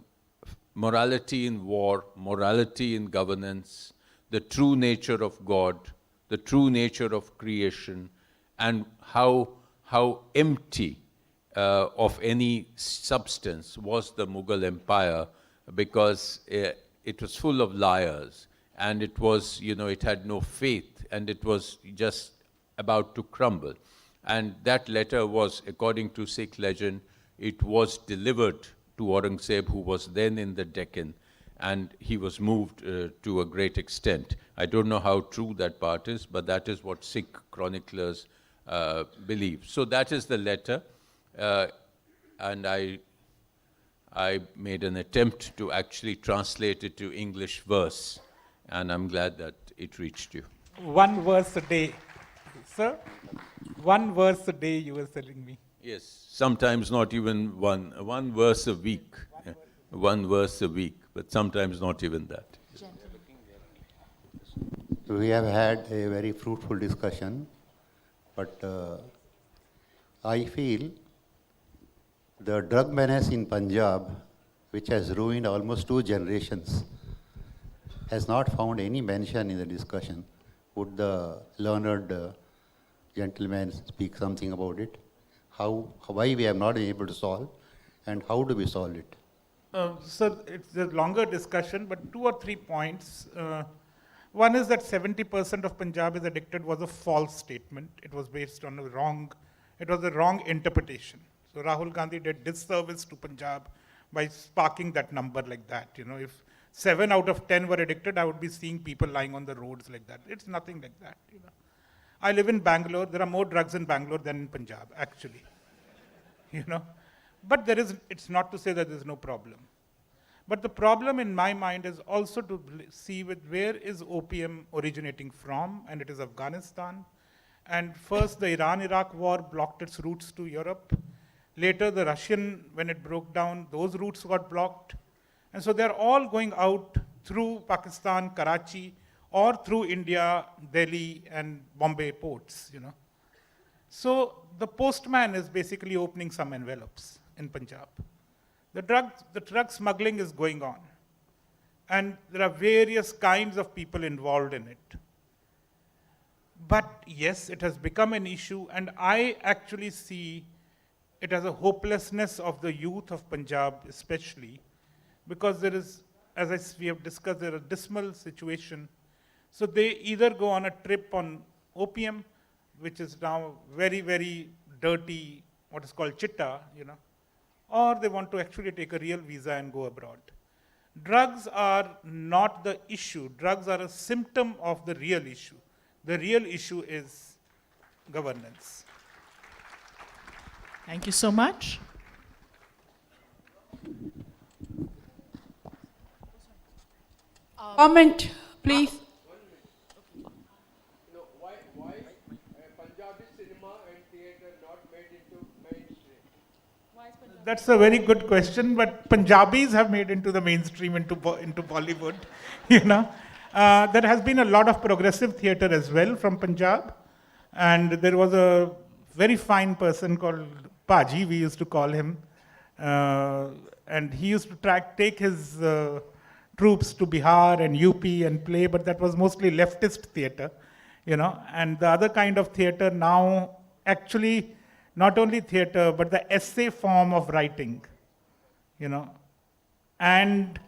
morality in war, morality in governance, the true nature of God, the true nature of creation, and how empty of any substance was the Mughal Empire, because it was full of liars, and it was, it had no faith, and it was just about to crumble. And that letter was, according to Sikh legend, it was delivered to Aurangzeb, who was then in the Deccan, and he was moved to a great extent. I don't know how true that part is, but that is what Sikh chroniclers believe. So that is the letter, and I made an attempt to actually translate it to English verse, and I'm glad that it reached you. 1 verse a day. Sir, 1 verse a day you were telling me. Yes, sometimes not even one verse a week. 1 verse a week, but sometimes not even that. We have had a very fruitful discussion, but I feel the drug menace in Punjab, which has ruined almost 2 generations, has not found any mention in the discussion. Would the learned gentleman speak something about it? Why we have not been able to solve, and how do we solve it? So it's a longer discussion, but 2 or 3 points. One is that 70% of Punjab is addicted was a false statement. It was based on a wrong interpretation. So Rahul Gandhi did disservice to Punjab by sparking that number like that. If 7 out of 10 were addicted, I would be seeing people lying on the roads like that. It's nothing like that. I live in Bangalore. There are more drugs in Bangalore than in Punjab, actually. But it's not to say that there's no problem. But the problem in my mind is also to see with where is opium originating from, and it is Afghanistan. And first, the Iran-Iraq war blocked its routes to Europe. Later, the Russian, when it broke down, those routes got blocked. And so they're all going out through Pakistan, Karachi, or through India, Delhi, and Bombay ports, you know. So the postman is basically opening some envelopes in Punjab. The drug smuggling is going on. And there are various kinds of people involved in it. But yes, it has become an issue, and I actually see it as a hopelessness of the youth of Punjab especially, because there is, as we have discussed, there is a dismal situation. So they either go on a trip on opium, which is now very, very dirty, what is called chitta, you know, or they want to actually take a real visa and go abroad. Drugs are not the issue. Drugs are a symptom of the real issue. The real issue is governance. Thank you so much. Comment, please. Why Punjabi cinema and theatre not made into mainstream? That's a very good question, but Punjabis have made into the mainstream, into Bollywood, you know. There has been a lot of progressive theatre as well from Punjab, and there was a very fine person called Paji, we used to call him, and he used to take his troops to Bihar and UP and play, but that was mostly leftist theatre, you know. And the other kind of theatre now, actually, not only theatre, but the essay form of writing, you know, and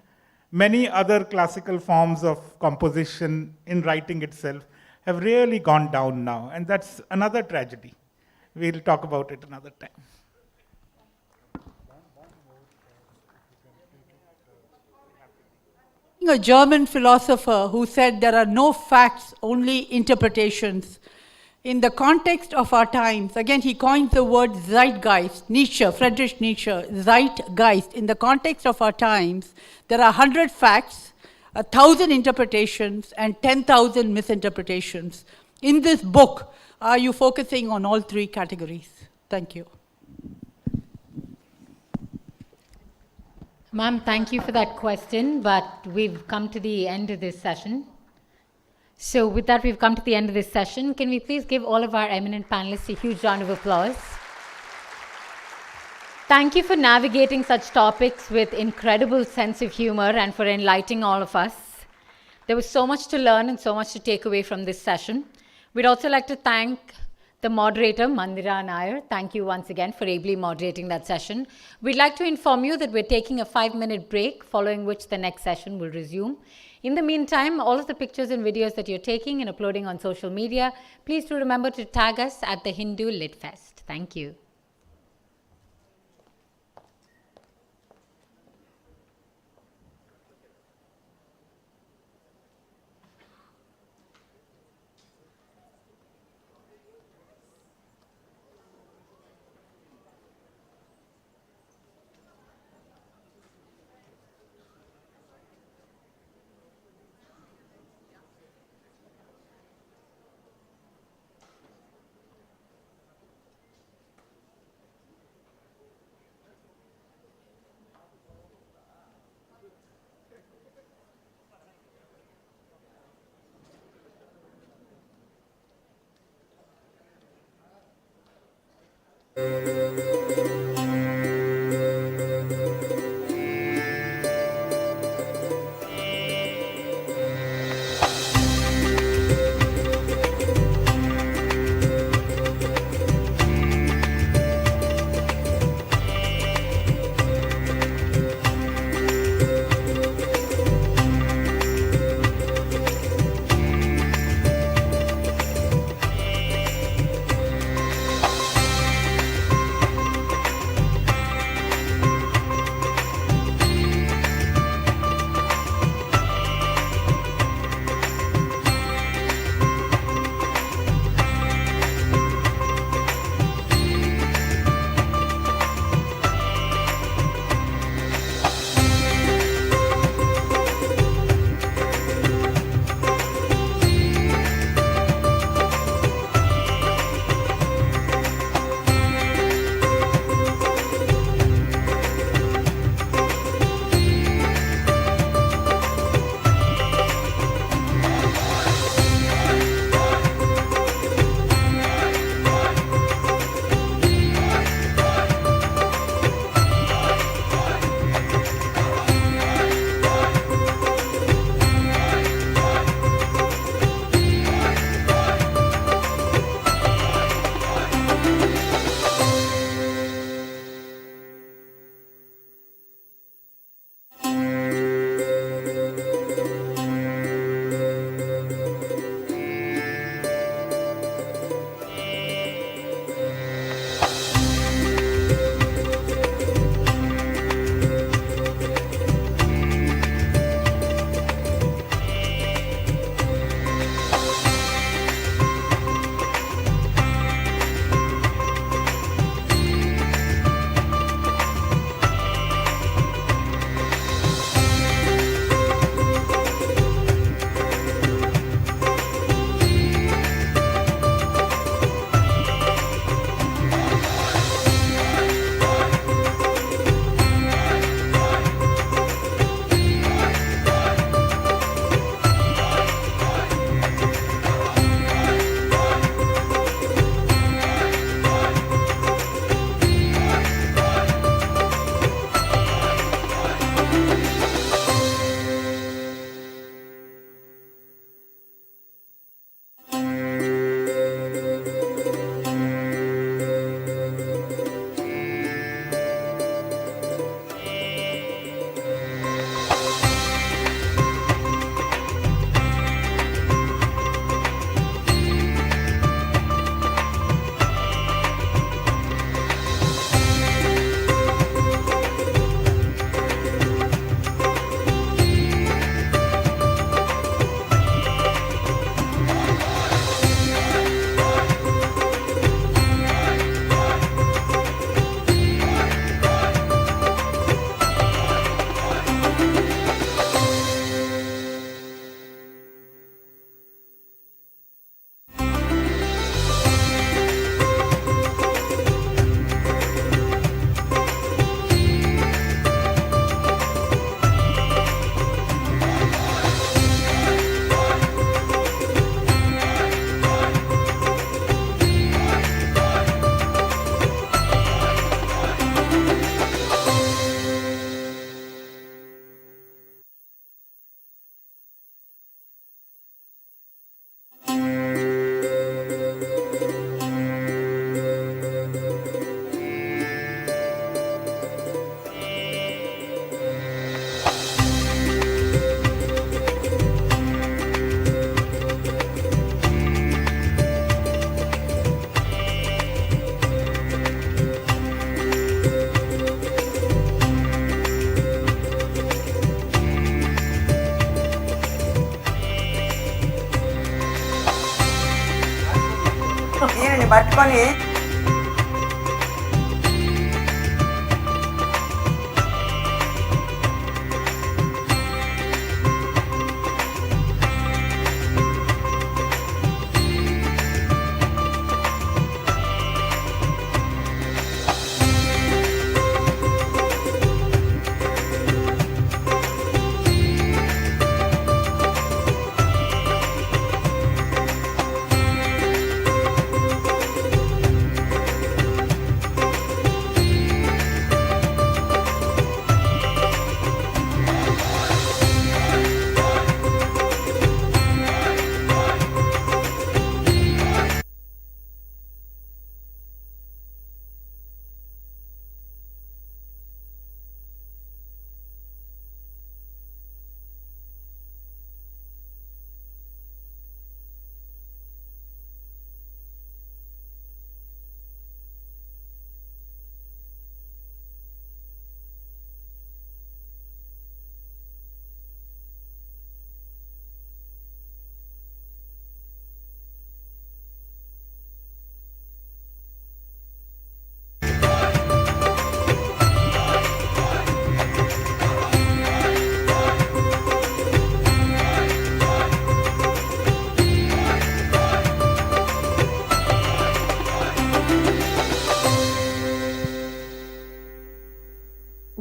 many other classical forms of composition in writing itself have really gone down now, and that's another tragedy. We'll talk about it another time. A German philosopher who said there are no facts, only interpretations. In the context of our times, again he coined the word zeitgeist, Nietzsche, Friedrich Nietzsche, zeitgeist. In the context of our times, there are 100 facts, 1,000 interpretations, and 10,000 misinterpretations. In this book, are you focusing on all three categories? Thank you. Ma'am, thank you for that question, but we've come to the end of this session. So with that, we've come to the end of this session. Can we please give all of our eminent panelists a huge round of applause? Thank you for navigating such topics with incredible sense of humor and for enlightening all of us. There was so much to learn and so much to take away from this session. We'd also like to thank the moderator, Mandira Nair. Thank you once again for ably moderating that session. We'd like to inform you that we're taking a 5-minute break, following which the next session will resume. In the meantime, all of the pictures and videos that you're taking and uploading on social media, please do remember to tag us at the Hindu Lit Fest. Thank you. పట్టుకొని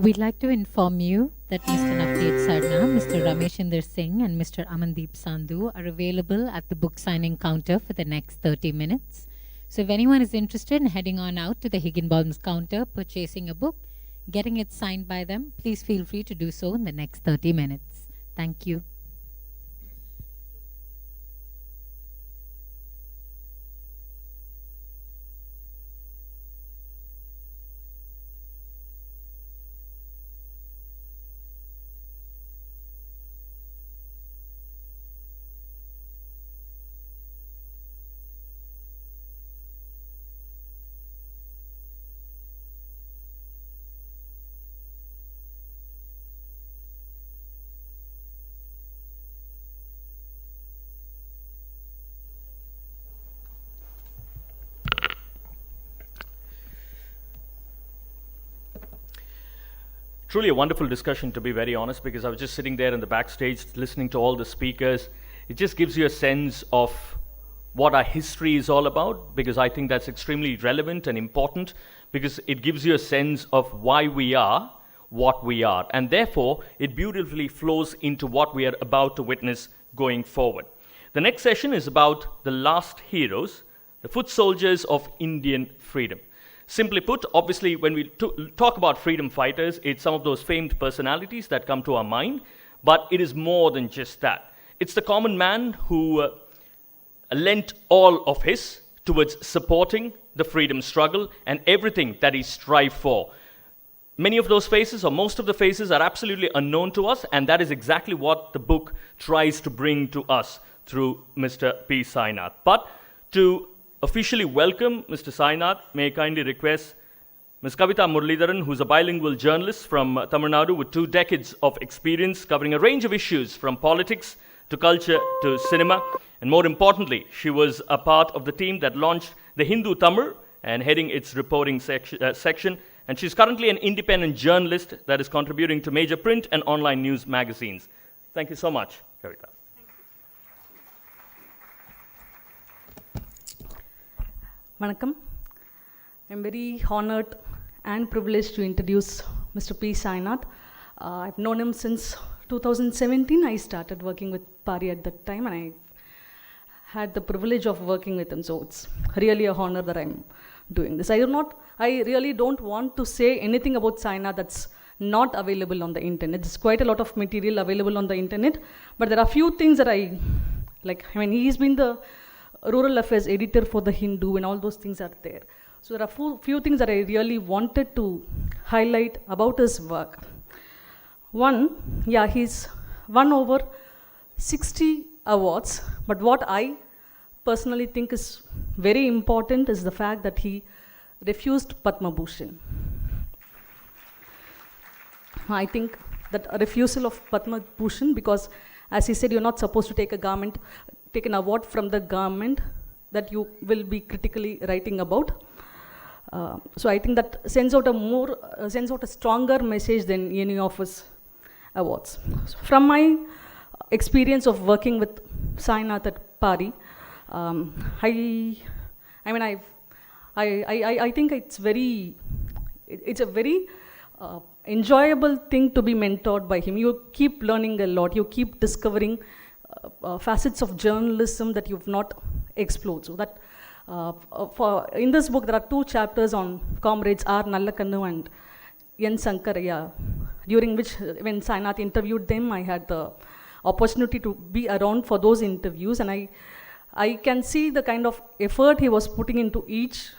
We'd like to inform you that Mr. Navdeep Sarna, Mr. Rameshinder Singh and Mr. Amandeep Sandhu are available at the book signing counter for the next 30 minutes. So if anyone is interested in heading on out to the Higginbotham's counter, purchasing a book, getting it signed by them, please feel free to do so in the next 30 minutes. Thank you. Truly a wonderful discussion, to be very honest, because I was just sitting there in the backstage listening to all the speakers. It just gives you a sense of what our history is all about, because I think that's extremely relevant and important, because it gives you a sense of why we are what we are, and therefore it beautifully flows into what we are about to witness going forward. The next session is about the last heroes, the foot soldiers of Indian freedom. Simply put, obviously, when we talk about freedom fighters, it's some of those famed personalities that come to our mind, but it is more than just that. It's the common man who lent all of his towards supporting the freedom struggle and everything that he strived for. Many of those faces, or most of the faces, are absolutely unknown to us, and that is exactly what the book tries to bring to us through Mr. P. Sainath. But to officially welcome Mr. Sainath, may I kindly request Ms. Kavita Muralidharan, who's a bilingual journalist from Tamil Nadu with 2 decades of experience covering a range of issues from politics to culture to cinema. And more importantly, she was a part of the team that launched the Hindu Tamil and heading its reporting section. And she's currently an independent journalist that is contributing to major print and online news magazines. Thank you so much, Kavita. Vanakkam. I'm very honored and privileged to introduce Mr. P. Sainath. I've known him since 2017. I started working with Pari at that time, and I had the privilege of working with him. So it's really a honor that I'm doing this. I really don't want to say anything about Sainath that's not available on the internet. There's quite a lot of material available on the internet, but there are few things that I like. I mean, he's been the rural affairs editor for the Hindu, and all those things are there. So there are few things that I really wanted to highlight about his work. One, yeah, he's won over 60 awards, but what I personally think is very important is the fact that he refused Padma Bhushan. I think that a refusal of Padma Bhushan, because as he said, you're not supposed to take an award from the government that you will be critically writing about. So I think that sends out a stronger message than any of us awards. So from my experience of working with Sainath at Pari, I think it's a very enjoyable thing to be mentored by him. You keep learning a lot. You keep discovering facets of journalism that you've not explored. So that in this book, there are 2 chapters on comrades R. Nallakannu and N. Sankaraya, during which, when Sainath interviewed them, I had the opportunity to be around for those interviews, and I can see the kind of effort he was putting into each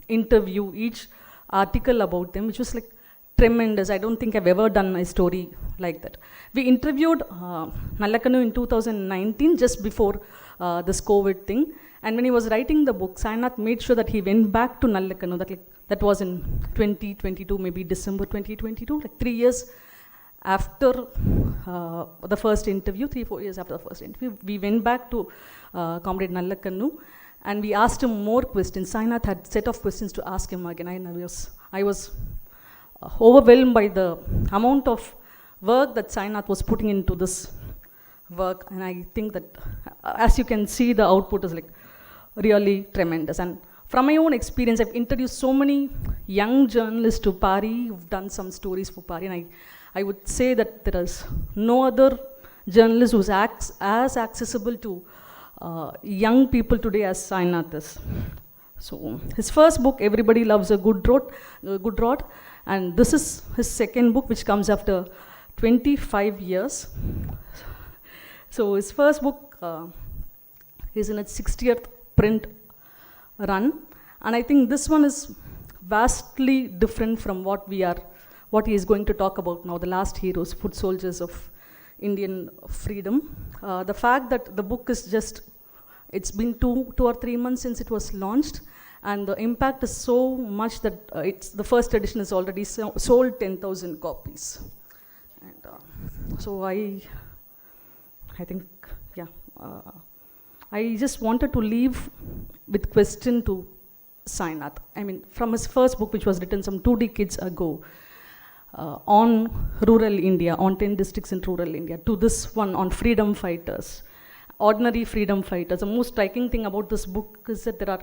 interview, each article about them, which was like tremendous. I don't think I've ever done a story like that. We interviewed Nallakannu in 2019, just before this COVID thing. And when he was writing the book, Sainath made sure that he went back to Nallakannu. That was in 2022, maybe December 2022, like 3 years after the first interview, 3-4 years after the first interview. We went back to Comrade Nallakannu and we asked him more questions. Sainath had a set of questions to ask him again. I was overwhelmed by the amount of work that Sainath was putting into this work, and I think that, as you can see, the output is like really tremendous. And from my own experience, I've introduced so many young journalists to Pari who've done some stories for Pari, and I would say that there is no other journalist who's as accessible to young people today as Sainath is. So his first book, Everybody Loves a Good Rod, and this is his second book, which comes after 25 years. So his first book is in its 60th print run, and I think this one is vastly different from what he is going to talk about now, The Last Heroes, Foot Soldiers of Indian Freedom. The fact that the book is it's been 2 or 3 months since it was launched, and the impact is so much that the first edition is already sold 10,000 copies. And so I think, yeah, I just wanted to leave with question to Sainath. I mean, from his first book, which was written some 2 decades ago, on rural India, on 10 districts in rural India, to this one on freedom fighters, ordinary freedom fighters. The most striking thing about this book is that there are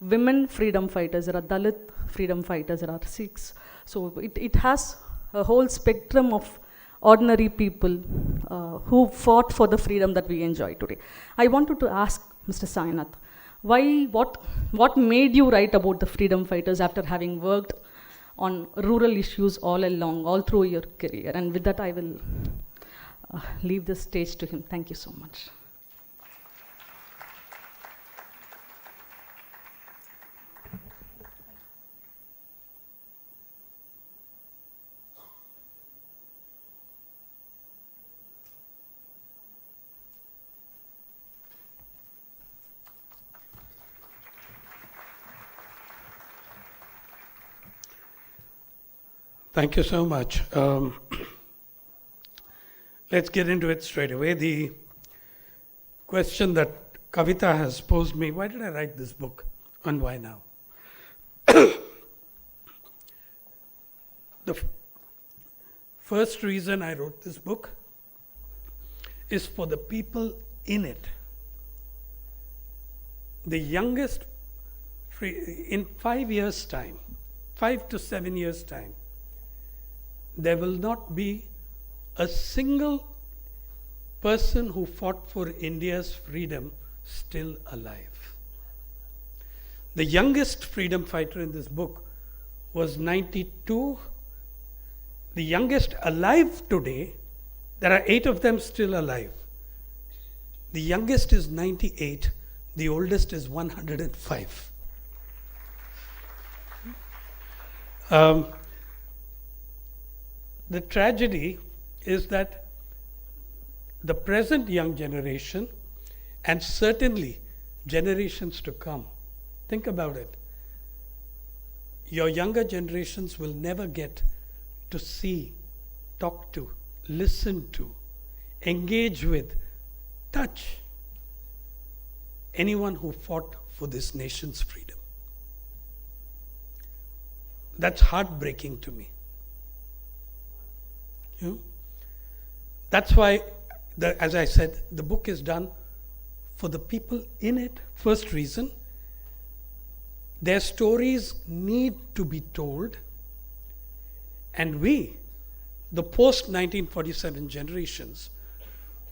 women freedom fighters, there are Dalit freedom fighters, there are Sikhs. So it has a whole spectrum of ordinary people who fought for the freedom that we enjoy today. I wanted to ask Mr. Sainath, what made you write about the freedom fighters after having worked on rural issues all along, all through your career? And with that, I will leave the stage to him. Thank you so much. Thank you so much. Let's get into it straight away. The question that Kavita has posed me, why did I write this book and why now? The first reason I wrote this book is for the people in it. The youngest, in 5 years' time, 5 to 7 years' time, there will not be a single person who fought for India's freedom still alive. The youngest freedom fighter in this book was 92. The youngest alive today, there are 8 of them still alive. The youngest is 98, the oldest is 105. The tragedy is that the present young generation, and certainly generations to come, think about it. Your younger generations will never get to see, talk to, listen to, engage with, touch anyone who fought for this nation's freedom. That's heartbreaking to me. You know? That's why, as I said, the book is done for the people in it. First reason, their stories need to be told, and we, the post-1947 generations,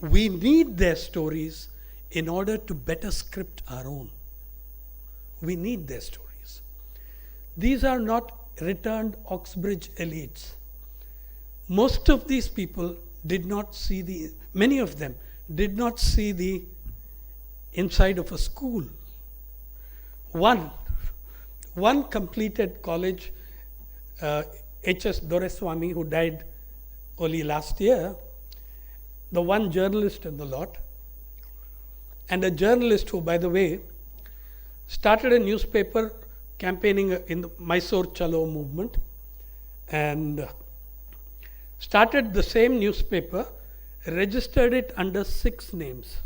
we need their stories in order to better script our own. We need their stories. These are not returned Oxbridge elites. Most of these people did not see many of them did not see the inside of a school. One completed college, H.S. Doreswamy, who died only last year, the one journalist in the lot, and a journalist who, by the way, started a newspaper campaigning in the Mysore Chalo movement, and started the same newspaper, registered it under 6 names,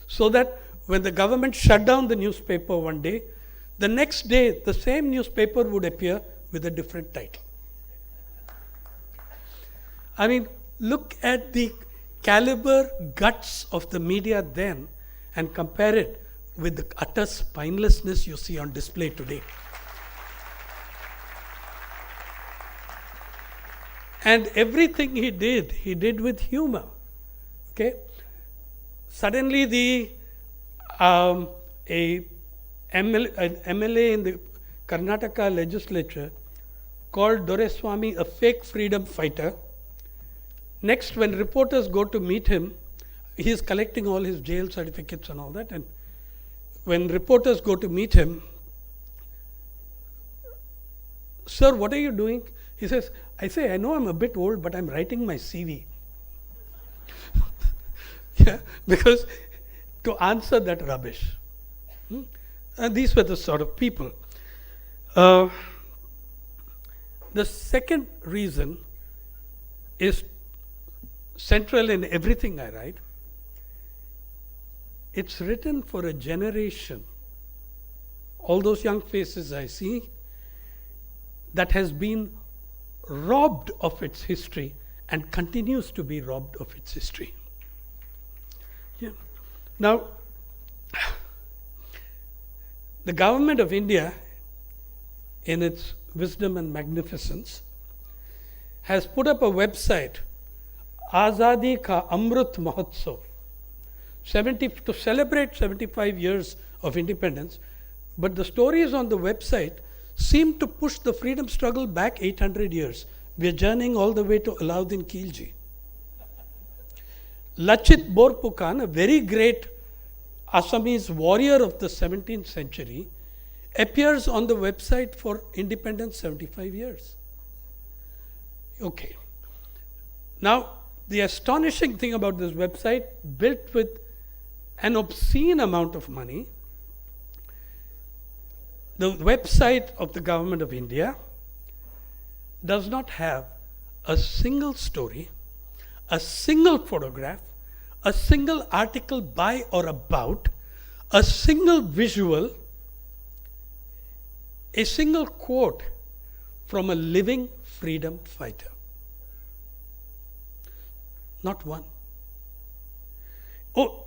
so that when the government shut down the newspaper one day, the next day the same newspaper would appear with a different title. I mean, look at the caliber, guts of the media then and compare it with the utter spinelessness you see on display today. And everything he did with humor. Okay? Suddenly an MLA in the Karnataka legislature called Doreswamy a fake freedom fighter. Next, when reporters go to meet him, he is collecting all his jail certificates and all that, and when reporters go to meet him, "Sir, what are you doing?" He says, I know I'm a bit old, but I'm writing my CV. Yeah, because to answer that rubbish. And these were the sort of people. The second reason is central in everything I write. It's written for a generation, all those young faces I see, that has been robbed of its history and continues to be robbed of its history. Yeah. Now, the government of India, in its wisdom and magnificence, has put up a website, Azadi Ka Amrut Mahotsav, to celebrate 75 years of independence, but the stories on the website seem to push the freedom struggle back 800 years. We are journeying all the way to Alauddin Khilji. Lachit Borphukan, a very great Assamese warrior of the 17th century, appears on the website for independence 75 years. Okay. Now, the astonishing thing about this website, built with an obscene amount of money, the website of the government of India does not have a single story, a single photograph, a single article by or about, a single visual, a single quote from a living freedom fighter. Not one. Oh,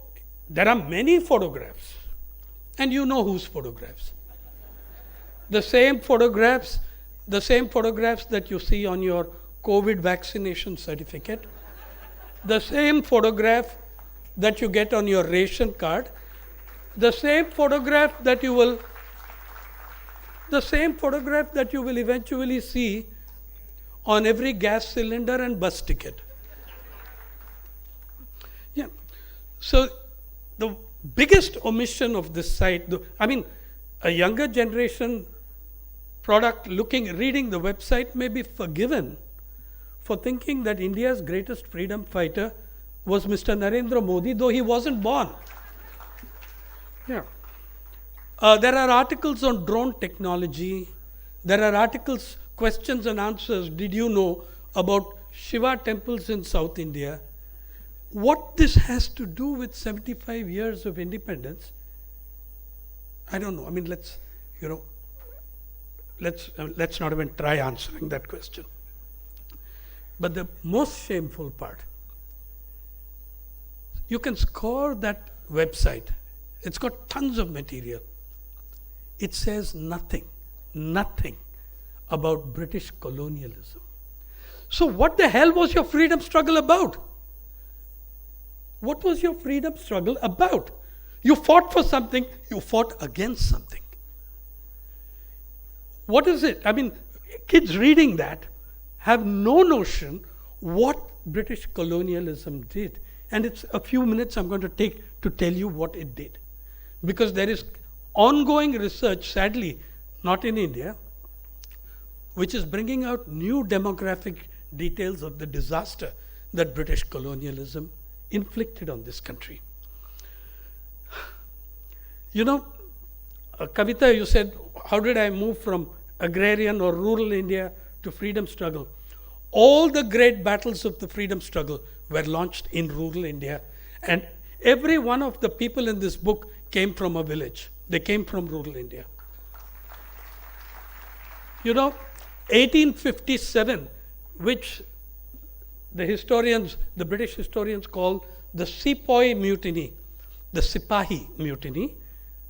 there are many photographs, and you know whose photographs. The same photographs that you see on your COVID vaccination certificate, the same photograph that you get on your ration card, the same photograph that you will eventually see on every gas cylinder and bus ticket. Yeah. So the biggest omission of this site, a younger generation reading the website may be forgiven for thinking that India's greatest freedom fighter was Mr. Narendra Modi, though he wasn't born. Yeah. There are articles on drone technology. There are articles, questions and answers. Did you know about Shiva temples in South India? What this has to do with 75 years of independence, I don't know. I mean, let's not even try answering that question. But the most shameful part, you can score that website. It's got tons of material. It says nothing about British colonialism. So what the hell was your freedom struggle about? What was your freedom struggle about? You fought for something, you fought against something. What is it? I mean, kids reading that have no notion what British colonialism did. And it's a few minutes I'm going to take to tell you what it did. Because there is ongoing research, sadly, not in India, which is bringing out new demographic details of the disaster that British colonialism inflicted on this country. You know, Kavita, you said, how did I move from agrarian or rural India to freedom struggle? All the great battles of the freedom struggle were launched in rural India. And every one of the people in this book came from a village. They came from rural India. You know, 1857, which the British historians call the Sepoy Mutiny, the Sipahi Mutiny.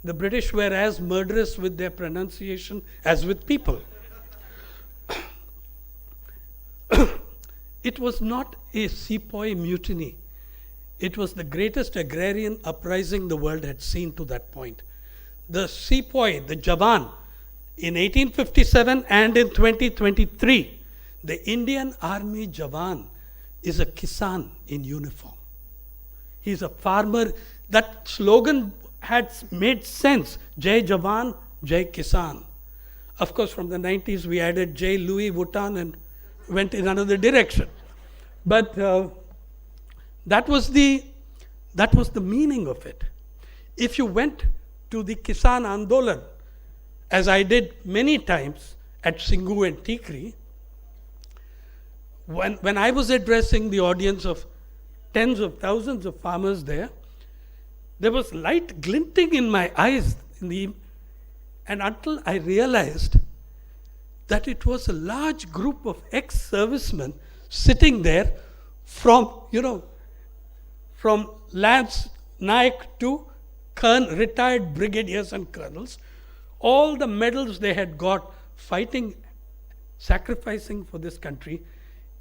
The British were as murderous with their pronunciation as with people. It was not a Sepoy Mutiny. It was the greatest agrarian uprising the world had seen to that point. The Sepoy, the Jawan, in 1857 and in 2023, the Indian Army Jawan is a Kisan in uniform. He's a farmer. That slogan had made sense. Jai Jawan, Jai Kisan. Of course, from the 90s, we added Jai Louis Vuitton and went in another direction. But that was the meaning of it. If you went to the Kisan Andolan, as I did many times at Singhu and Tikri, when I was addressing the audience of tens of thousands of farmers there was light glinting in my eyes and until I realized that it was a large group of ex-servicemen sitting there from Lance Naik to retired brigadiers and colonels, all the medals they had got fighting, sacrificing for this country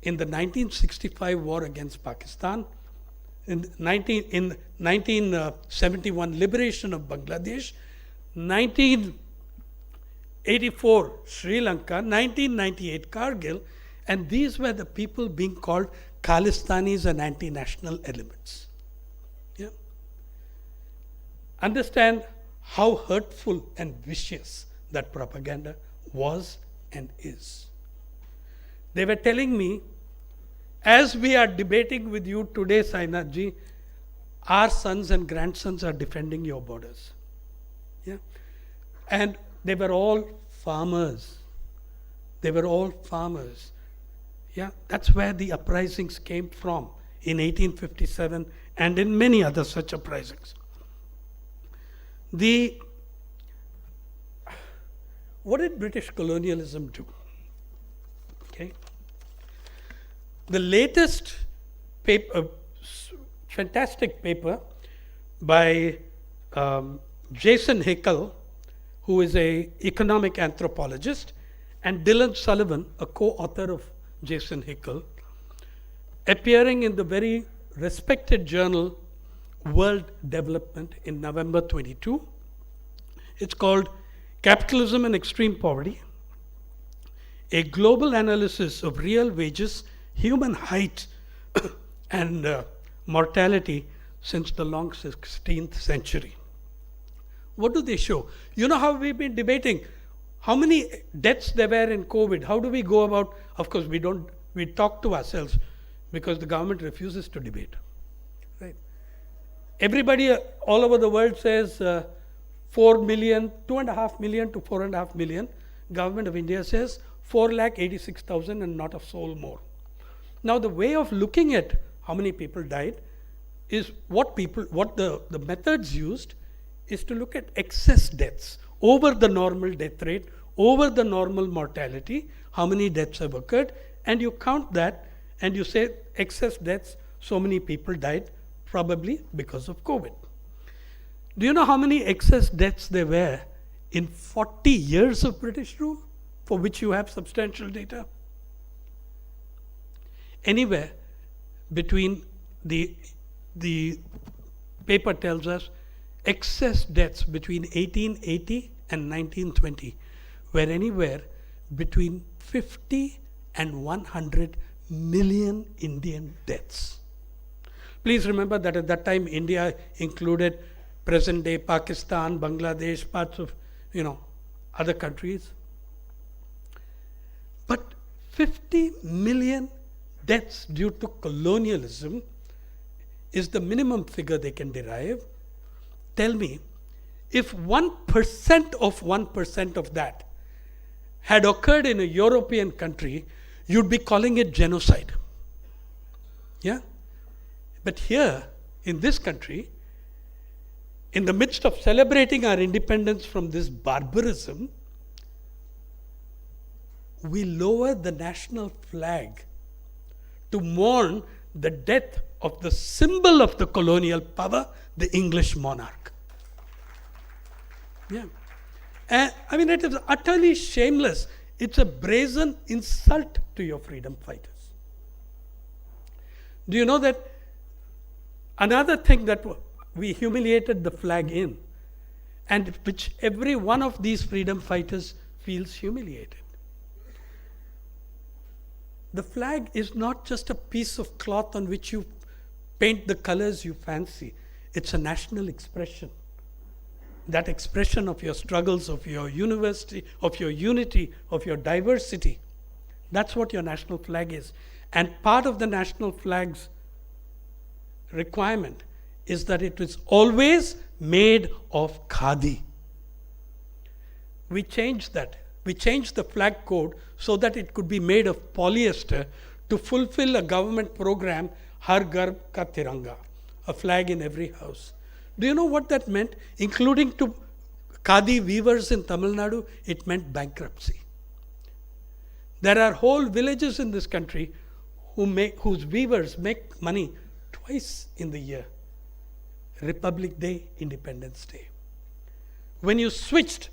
in the 1965 war against Pakistan, in 1971 liberation of Bangladesh, 1984 Sri Lanka, 1998 Kargil, and these were the people being called Khalistanis and anti-national elements. Yeah? Understand how hurtful and vicious that propaganda was and is. They were telling me, as we are debating with you today, Sainathji, our sons and grandsons are defending your borders. Yeah? And they were all farmers. They were all farmers. Yeah? That's where the uprisings came from in 1857 and in many other such uprisings. What did British colonialism do? Okay. The latest paper, fantastic paper by Jason Hickel, who is an economic anthropologist, and Dylan Sullivan, a co-author of Jason Hickel, appearing in the very respected journal World Development in November 22. It's called Capitalism and Extreme Poverty, a global analysis of real wages, human height, and mortality since the long 16th century. What do they show? You know how we've been debating how many deaths there were in COVID. How do we go about? Of course, we talk to ourselves because the government refuses to debate. Right? Everybody all over the world says 4 million, 2.5 million to 4.5 million. Government of India says 4,86,000 and not a soul more. Now the way of looking at how many people died is what the methods used is to look at excess deaths over the normal death rate, over the normal mortality, how many deaths have occurred, and you count that and you say excess deaths, so many people died, probably because of COVID. Do you know how many excess deaths there were in 40 years of British rule, for which you have substantial data? Anywhere between the paper tells us excess deaths between 1880 and 1920 were anywhere between 50 and 100 million Indian deaths. Please remember that at that time India included present day Pakistan, Bangladesh, parts of other countries. But 50 million deaths due to colonialism is the minimum figure they can derive. Tell me, if 1% of 1% of that had occurred in a European country, you'd be calling it genocide. Yeah? But here, in this country, in the midst of celebrating our independence from this barbarism, we lower the national flag to mourn the death of the symbol of the colonial power, the English monarch. Yeah. I mean, it is utterly shameless. It's a brazen insult to your freedom fighters. Do you know that another thing that we humiliated the flag in, and which every one of these freedom fighters feels humiliated? The flag is not just a piece of cloth on which you paint the colors you fancy. It's a national expression. That expression of your struggles, of your university, of your unity, of your diversity. That's what your national flag is. And part of the national flag's requirement is that it is always made of khadi. We changed that. We changed the flag code so that it could be made of polyester to fulfill a government program, Har Ghar Ka Tiranga, a flag in every house. Do you know what that meant? Including to khadi weavers in Tamil Nadu, it meant bankruptcy. There are whole villages in this country whose weavers make money twice in the year. Republic Day, Independence Day. When you switched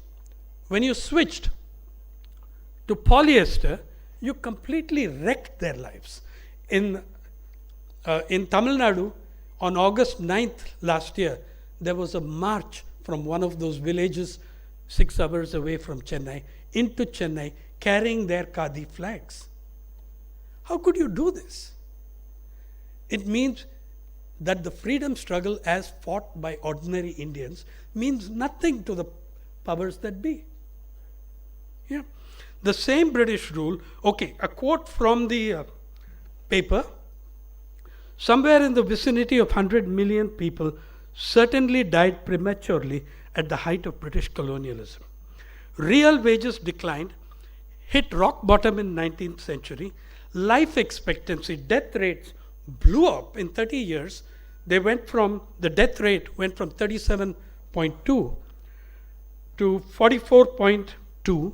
to polyester, you completely wrecked their lives. In Tamil Nadu, on August 9th last year, there was a march from one of those villages 6 hours away from Chennai into Chennai, carrying their khadi flags. How could you do this? It means that the freedom struggle as fought by ordinary Indians means nothing to the powers that be. Yeah. The same British rule, okay, a quote from the paper, somewhere in the vicinity of 100 million people certainly died prematurely at the height of British colonialism. Real wages declined, hit rock bottom in 19th century, life expectancy, death rates blew up in 30 years. The death rate went from 37.2 to 44.2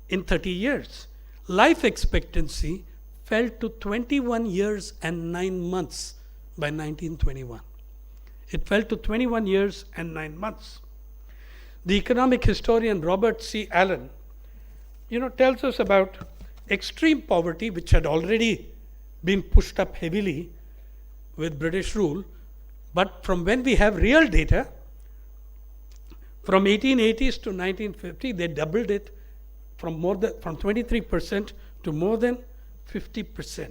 in 30 years. Life expectancy fell to 21 years and 9 months by 1921. It fell to 21 years and 9 months. The economic historian Robert C. Allen, tells us about extreme poverty, which had already been pushed up heavily with British rule, but from when we have real data, from 1880s to 1950, they doubled it from 23% to more than 50%.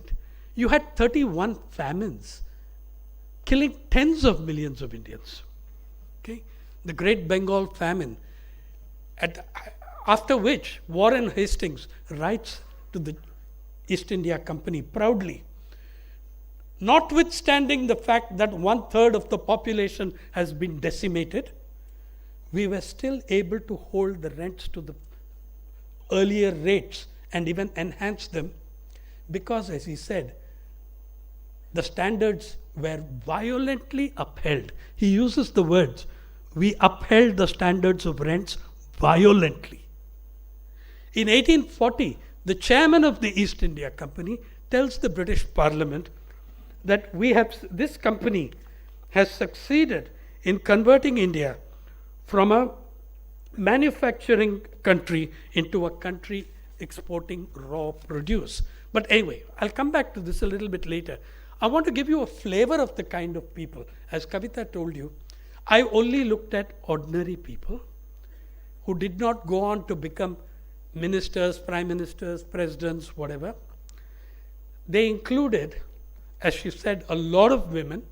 You had 31 famines, killing tens of millions of Indians. Okay? The Great Bengal Famine, after which Warren Hastings writes to the East India Company proudly, notwithstanding the fact that 1/3 of the population has been decimated, we were still able to hold the rents to the earlier rates and even enhance them because, as he said, the standards were violently upheld. He uses the words we upheld the standards of rents violently. In 1840, the chairman of the East India Company tells the British Parliament that this company has succeeded in converting India from a manufacturing country into a country exporting raw produce. But anyway, I'll come back to this a little bit later. I want to give you a flavor of the kind of people. As Kavita told you, I only looked at ordinary people who did not go on to become ministers, prime ministers, presidents, whatever. They included, as she said, a lot of women.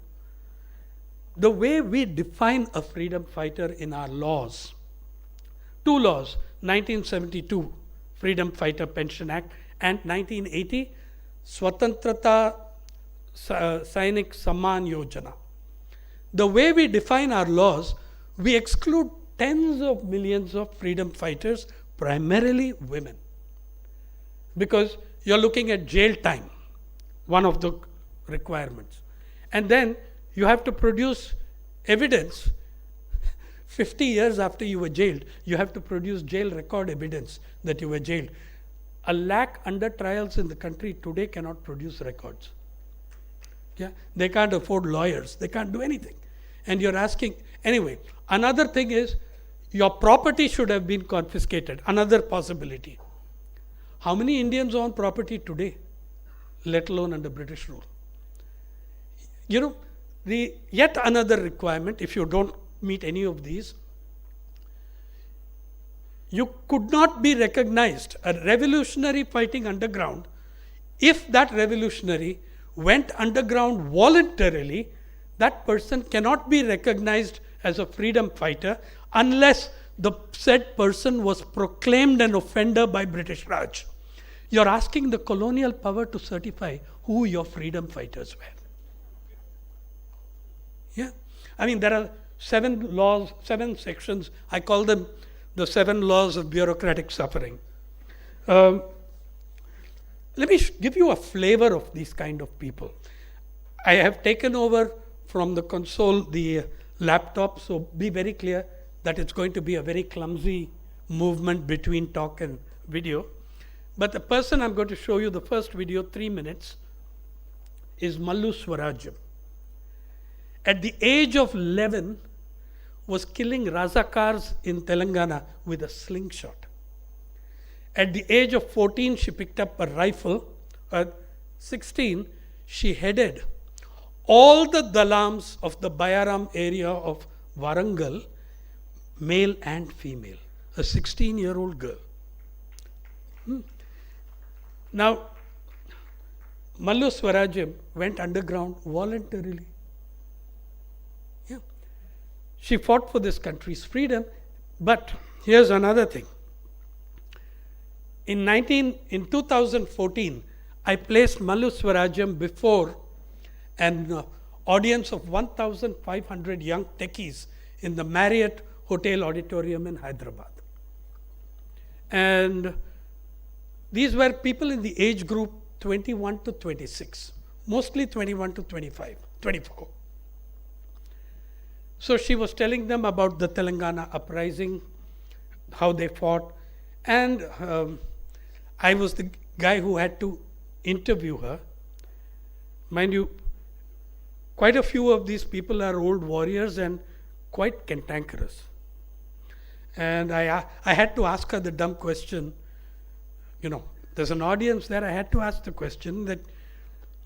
The way we define a freedom fighter in our laws, two laws, 1972 Freedom Fighter Pension Act and 1980 Swatantrata Sainik Samman Yojana. The way we define our laws, we exclude tens of millions of freedom fighters, primarily women. Because you're looking at jail time, one of the requirements. And then you have to produce evidence 50 years after you were jailed. You have to produce jail record evidence that you were jailed. 1 lakh under trials in the country today cannot produce records. Yeah? They can't afford lawyers. They can't do anything. And you're asking, anyway, another thing is your property should have been confiscated. Another possibility. How many Indians own property today, let alone under British rule? You know, yet another requirement, if you don't meet any of these, you could not be recognized, a revolutionary fighting underground, if that revolutionary went underground voluntarily, that person cannot be recognized as a freedom fighter unless the said person was proclaimed an offender by British Raj. You're asking the colonial power to certify who your freedom fighters were. Yeah, I mean, there are 7 laws, 7 sections. I call them the 7 laws of bureaucratic suffering. Let me give you a flavor of these kind of people. I have taken over from the console the laptop, so be very clear that it's going to be a very clumsy movement between talk and video. But the person I'm going to show you, the first video, 3 minutes, is Mallu Swarajam. At the age of 11, was killing Razakars in Telangana with a slingshot. At the age of 14, she picked up a rifle. At 16, she headed all the dalams of the Bayaram area of Warangal, male and female. A 16-year-old girl. Now, Mallu Swarajam went underground voluntarily. She fought for this country's freedom, but here's another thing. In 2014, I placed Mallu Swarajam before an audience of 1,500 young techies in the Marriott Hotel Auditorium in Hyderabad. And these were people in the age group 21 to 26, mostly 21 to 25, 24. So she was telling them about the Telangana uprising, how they fought, and I was the guy who had to interview her. Mind you, quite a few of these people are old warriors and quite cantankerous. And I had to ask her the dumb question, you know, there's an audience there, I had to ask the question that,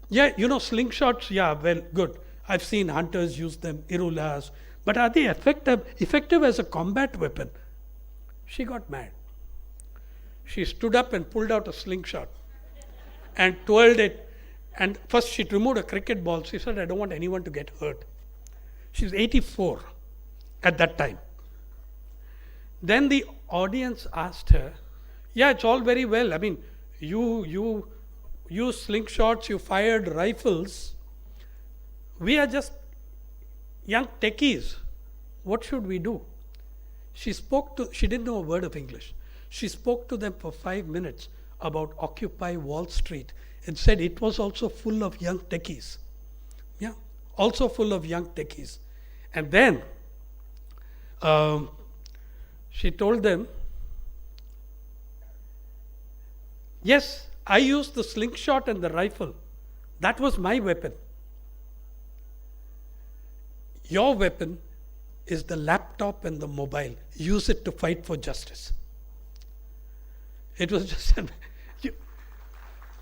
yeah, you know, slingshots, yeah, well, good. I've seen hunters use them, irulas, but are they effective as a combat weapon? She got mad. She stood up and pulled out a slingshot and twirled it. And first she removed a cricket ball. She said, I don't want anyone to get hurt. She's 84 at that time. Then the audience asked her, yeah, it's all very well. I mean, you use slingshots, you fired rifles. We are just young techies. What should we do? She didn't know a word of English. She spoke to them for 5 minutes about Occupy Wall Street and said it was also full of young techies. Yeah, also full of young techies. And then she told them, yes, I used the slingshot and the rifle. That was my weapon. Your weapon is the laptop and the mobile. Use it to fight for justice. It was just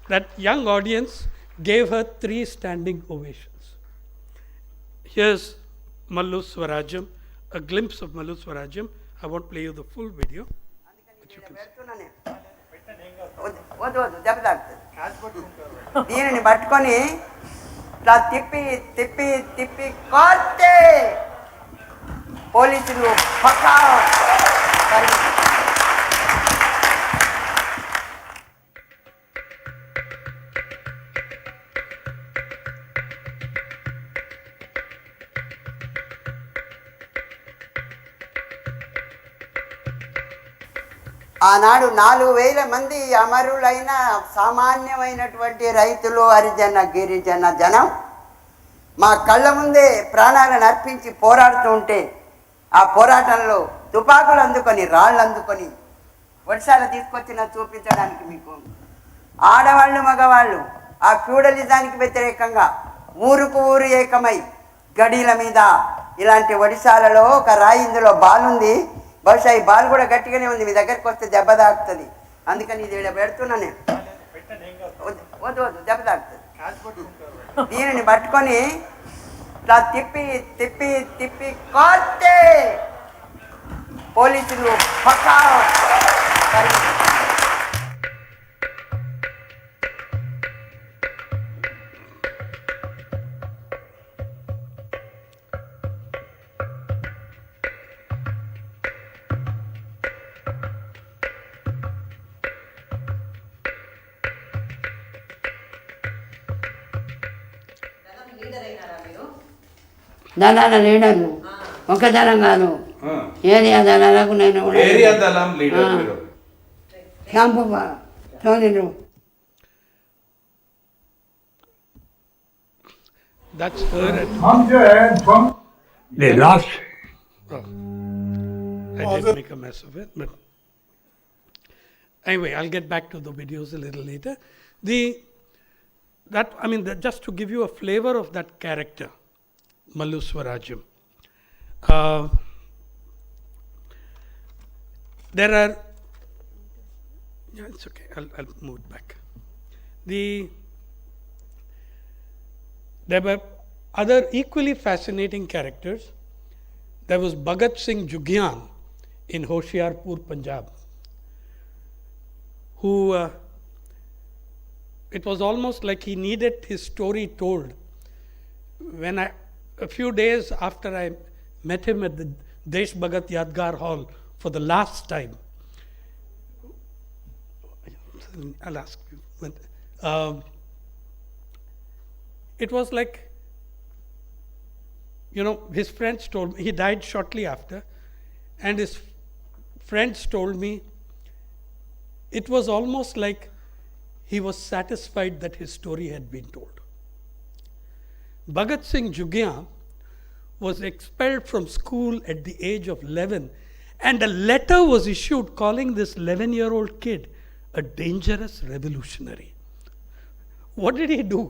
that young audience gave her 3 standing ovations. Here's Mallu Swarajam, a glimpse of Mallu Swarajam. I won't play you the full video. But you can see. దీనిని పట్టుకొని ఇట్లా తిప్పి తిప్పి తిప్పి కొడితే పోలీసులు పక్కా ఆనాడు 4,000 మంది అమరులైన సామాన్యమైనటువంటి రైతులు, హరిజన గిరిజన జనం మా కళ్ళ ముందే ప్రాణాలను అర్పించి పోరాడుతూ ఉంటే ఆ పోరాటంలో తుపాకులు అందుకొని రాళ్ళు అందుకొని వర్షాలు తీసుకొచ్చిన చూపించడానికి మీకు ఆడవాళ్ళు మగవాళ్ళు ఆ ఫ్యూడలిజానికి వ్యతిరేకంగా ఊరుకు ఊరు ఏకమై గడీల మీద ఇలాంటి ఒడిశాలలో ఒక రాయి, ఇందులో బాల్ ఉంది, బహుశా ఈ బాల్ కూడా గట్టిగానే ఉంది, మీ దగ్గరికి వస్తే దెబ్బ తాకుతుంది, అందుకని ఇది ఇక్కడ పెడుతున్నా నేను. వద్దు వద్దు దెబ్బ తాకుతుంది. దీనిని పట్టుకొని ఇట్లా తిప్పి తిప్పి తిప్పి కొడితే పోలీసులు పక్కా దళాల లీడర్ను, ఒక దళం కాదు, ఏరియా దళాలకు నేను camp తోలిరు. That's her. The last. I did make a mess of it, but anyway, I'll get back to the videos a little later. Just to give you a flavor of that character, Mallu Swarajam. There are, it's okay, I'll move it back. There were other equally fascinating characters. There was Bhagat Singh Jugyan in Hoshiarpur, Punjab, who it was almost like he needed his story told. When a few days after I met him at the Desh Bhagat Yadgar Hall for the last time, I'll ask you, it was like, his friends told me, he died shortly after, and his friends told me it was almost like he was satisfied that his story had been told. Bhagat Singh Jugyan was expelled from school at the age of 11, and a letter was issued calling this 11-year-old kid a dangerous revolutionary. What did he do?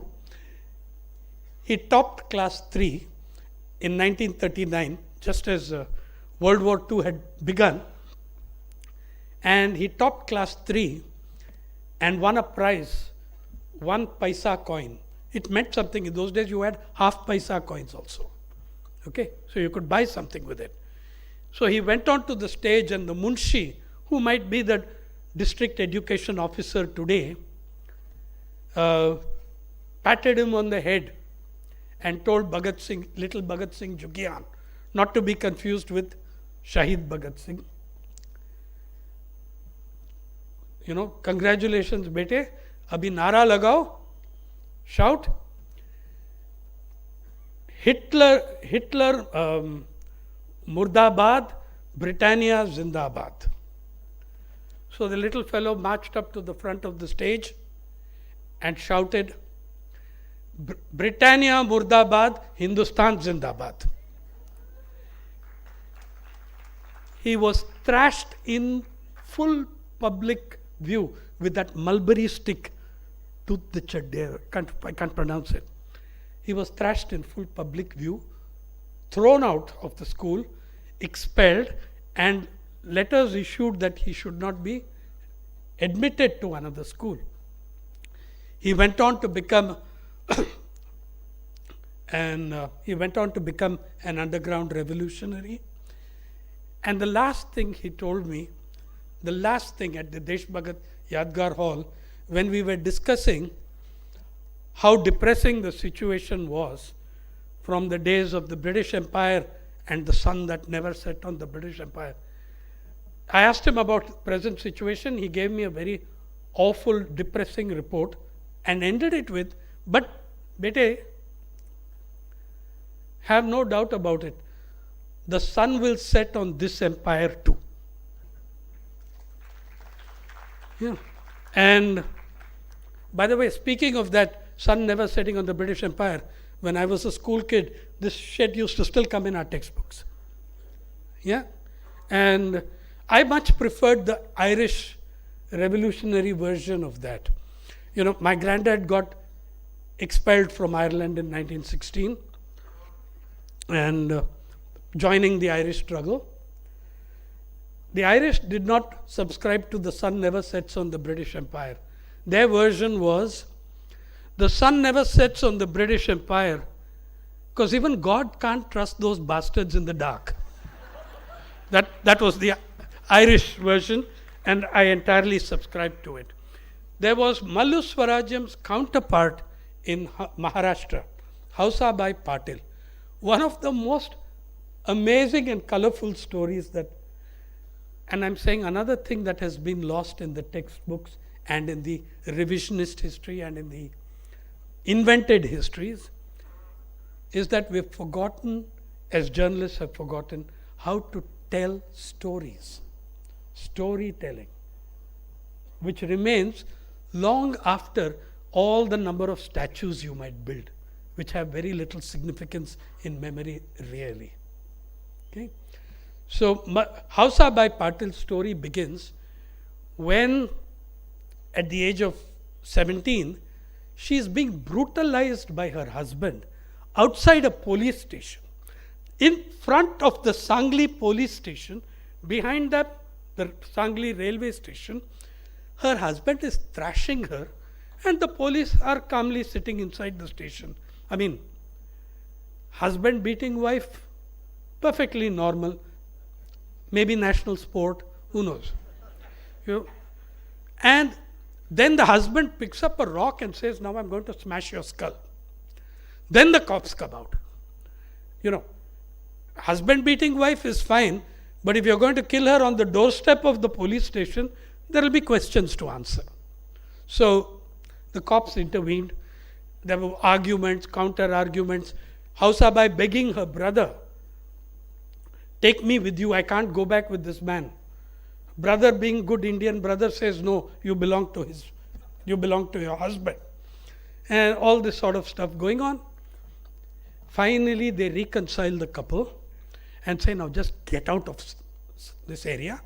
He topped class 3 in 1939, just as World War II had begun, and he topped class 3 and won a prize, 1 paisa coin. It meant something. In those days, you had half paisa coins also. Okay, so you could buy something with it. So he went on to the stage, and the Munshi, who might be the district education officer today, patted him on the head and told Bhagat Singh, little Bhagat Singh Jugyan, not to be confused with Shahid Bhagat Singh. Congratulations, bete. Abhi nara lagao. Shout. Hitler, Murdabad, Britannia Zindabad. So the little fellow marched up to the front of the stage and shouted, Britannia Murdabad, Hindustan Zindabad. he was thrashed in full public view with that mulberry stick. I can't pronounce it. He was thrashed in full public view, thrown out of the school, expelled, and letters issued that he should not be admitted to another school. He went on to become an underground revolutionary. And the last thing he told me, the last thing at the Desh Bhagat Yadgar Hall, when we were discussing how depressing the situation was from the days of the British Empire and the sun that never set on the British Empire. I asked him about the present situation. He gave me a very awful, depressing report and ended it with, but bete, have no doubt about it, the sun will set on this empire too. Yeah. And by the way, speaking of that sun never setting on the British Empire, when I was a school kid, this shit used to still come in our textbooks. Yeah. And I much preferred the Irish revolutionary version of that. You know, my granddad got expelled from Ireland in 1916 and joining the Irish struggle. The Irish did not subscribe to the sun never sets on the British Empire. Their version was, the sun never sets on the British Empire because even God can't trust those bastards in the dark. That was the Irish version, and I entirely subscribed to it. There was Mallu Swarajam's counterpart in Maharashtra, Hausabai Patil. One of the most amazing and colorful stories that, and I'm saying another thing that has been lost in the textbooks and in the revisionist history and in the invented histories, is that we've forgotten, as journalists have forgotten, how to tell stories. Storytelling, which remains long after all the number of statues you might build, which have very little significance in memory really. Okay? So Hausabai Patil's story begins when, at the age of 17, she is being brutalized by her husband outside a police station. In front of the Sangli police station, behind the Sangli railway station, her husband is thrashing her and the police are calmly sitting inside the station. I mean, husband beating wife, perfectly normal, maybe national sport, who knows. You know? And then the husband picks up a rock and says, now I'm going to smash your skull. Then the cops come out. You know, husband beating wife is fine, but if you're going to kill her on the doorstep of the police station, there will be questions to answer. So the cops intervened. There were arguments, counter-arguments. Hausabai begging her brother, take me with you, I can't go back with this man. Brother, being good Indian brother, says, no, you belong to your husband. And all this sort of stuff going on. Finally, they reconcile the couple and say, now just get out of this area,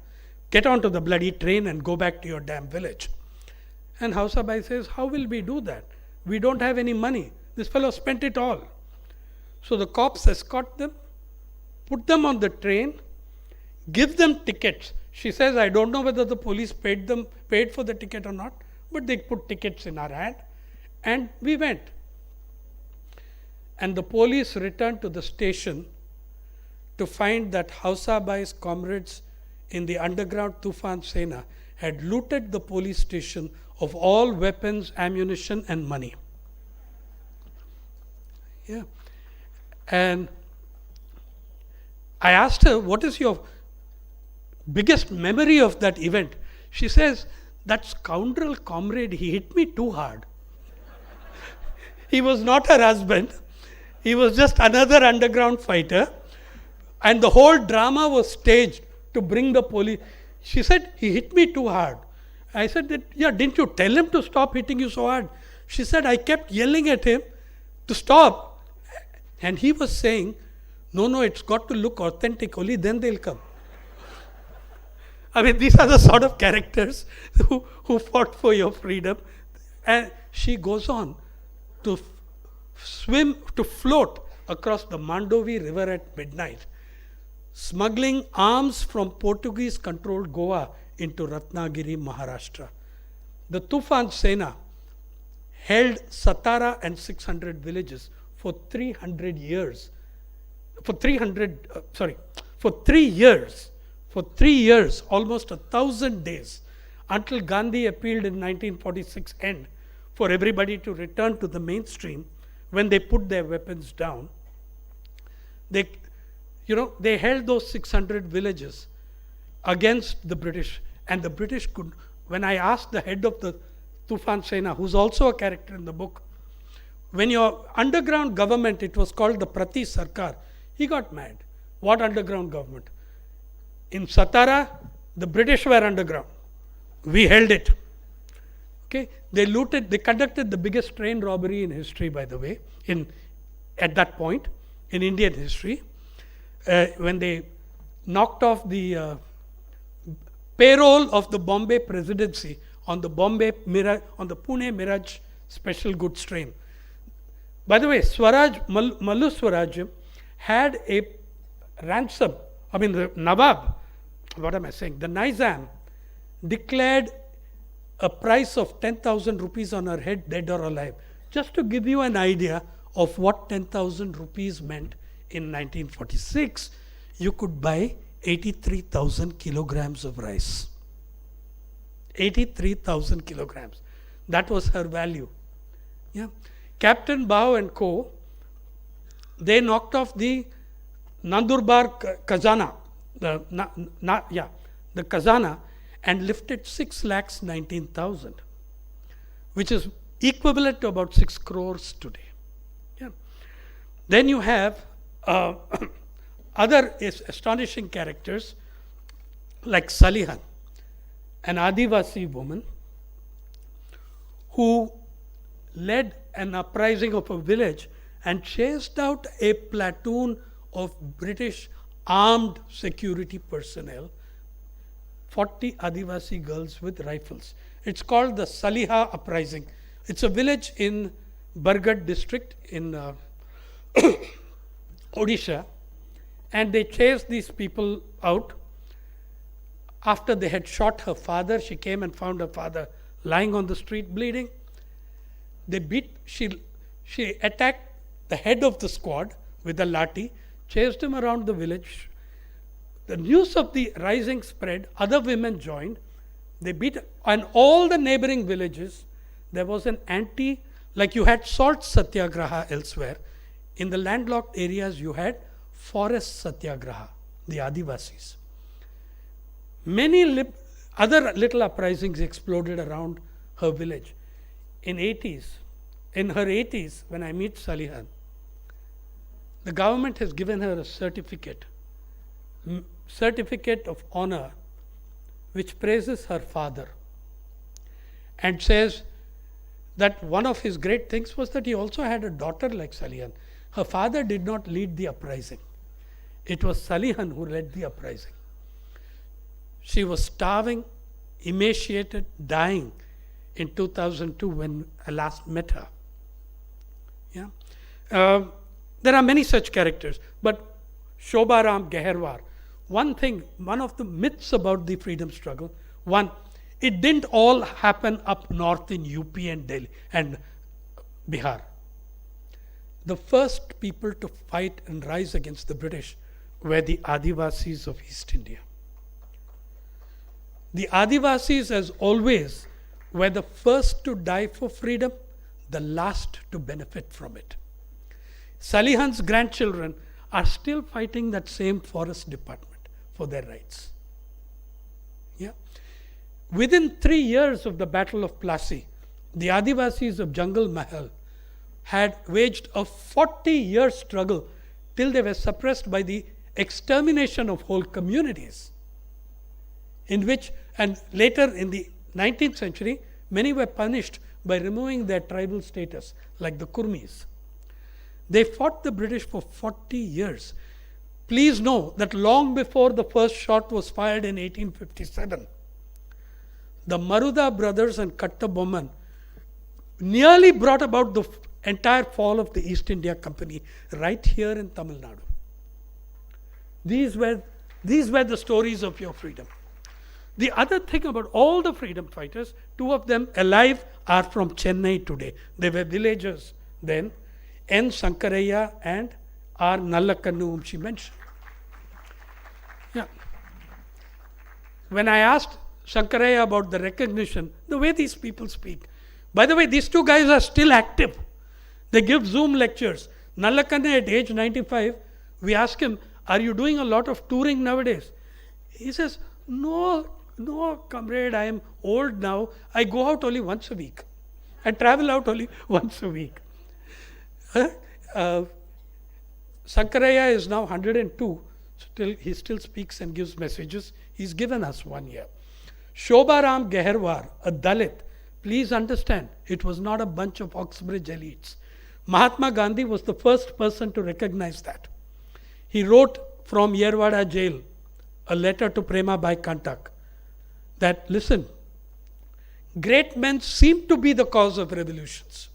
get onto the bloody train and go back to your damn village. And Hausabai says, how will we do that? We don't have any money. This fellow spent it all. So the cops escort them, put them on the train, give them tickets. She says, I don't know whether the police paid for the ticket or not, but they put tickets in our hand, and we went. And the police returned to the station to find that Hausabai's comrades in the underground Tufan Sena had looted the police station of all weapons, ammunition, and money. Yeah. And I asked her, what is your biggest memory of that event? She says, that scoundrel comrade, he hit me too hard. He was not her husband. He was just another underground fighter. And the whole drama was staged to bring the police. She said, he hit me too hard. I said, yeah, didn't you tell him to stop hitting you so hard? She said, I kept yelling at him to stop. And he was saying, no, it's got to look authentic, only then they'll come. I mean, these are the sort of characters who fought for your freedom. And she goes on to float across the Mandovi River at midnight, smuggling arms from Portuguese-controlled Goa into Ratnagiri, Maharashtra. The Tufan Sena held Satara and 600 villages for 300 years. For 3 years. For 3 years, almost 1,000 days, until Gandhi appealed in 1946 end for everybody to return to the mainstream when they put their weapons down. They held those 600 villages against the British, and the British could, when I asked the head of the Tufan Sena, who's also a character in the book, when your underground government, it was called the Prati Sarkar, he got mad. What underground government? In Satara, the British were underground. We held it. Okay, they conducted the biggest train robbery in history, by the way, at that point, in Indian history, when they knocked off the payroll of the Bombay presidency on the Pune Miraj special goods train. By the way, Mallu Swaraj had a ransom. I mean, the Nawab, what am I saying? The Nizam declared a price of 10,000 rupees on her head, dead or alive. Just to give you an idea of what 10,000 rupees meant in 1946, you could buy 83,000 kilograms of rice. 83,000 kilograms. That was her value. Yeah. Captain Bao and Co., they knocked off the Nandurbar Khazana, the Khazana, and lifted 6,19,000, which is equivalent to about 6 crores today. Yeah. Then you have other astonishing characters like Salihan, an Adivasi woman who led an uprising of a village and chased out a platoon of British armed security personnel, 40 Adivasi girls with rifles. It's called the Saliha uprising. It's a village in Bargarh district in Odisha, and they chased these people out. After they had shot her father, she came and found her father lying on the street bleeding. She attacked the head of the squad with a lathi, chased him around the village. The news of the rising spread, other women joined. They beat, and all the neighboring villages, there was an like you had salt satyagraha elsewhere. In the landlocked areas, you had forest satyagraha, the Adivasis. Many other little uprisings exploded around her village. In her 80s, when I meet Salihan, the government has given her a certificate of honor, which praises her father and says that one of his great things was that he also had a daughter like Salihan. Her father did not lead the uprising. It was Salihan who led the uprising. She was starving, emaciated, dying in 2002 when I last met her. Yeah. There are many such characters, but Shobharam Geherwar, one of the myths about the freedom struggle, it didn't all happen up north in UP and Delhi and Bihar. The first people to fight and rise against the British were the Adivasis of East India. The Adivasis, as always, were the first to die for freedom, the last to benefit from it. Salihan's grandchildren are still fighting that same forest department for their rights. Yeah. Within 3 years of the Battle of Plassey, the Adivasis of Jungle Mahal had waged a 40-year struggle till they were suppressed by the extermination of whole communities, in which, and later in the 19th century, many were punished by removing their tribal status, like the Kurmis. They fought the British for 40 years. Please know that long before the first shot was fired in 1857, the Maruda brothers and Kattabomman nearly brought about the entire fall of the East India Company right here in Tamil Nadu. These were the stories of your freedom. The other thing about all the freedom fighters, 2 of them alive are from Chennai today. They were villagers then, N. Sankaraya and R. Nallakkannu, whom she mentioned. Yeah. When I asked Sankaraya about the recognition, the way these people speak. By the way, these 2 guys are still active. They give Zoom lectures. Nallakkannu at age 95, we ask him, are you doing a lot of touring nowadays? He says, no, comrade, I am old now. I go out only once a week. I travel out only once a week. Sankaraya is now 102. He still speaks and gives messages. He's given us 1 year. Shobharam Geharwar, a Dalit, please understand, it was not a bunch of Oxbridge elites. Mahatma Gandhi was the first person to recognize that. He wrote from Yerwada jail a letter to Prema Bai Kantak that, listen, great men seem to be the cause of revolutions.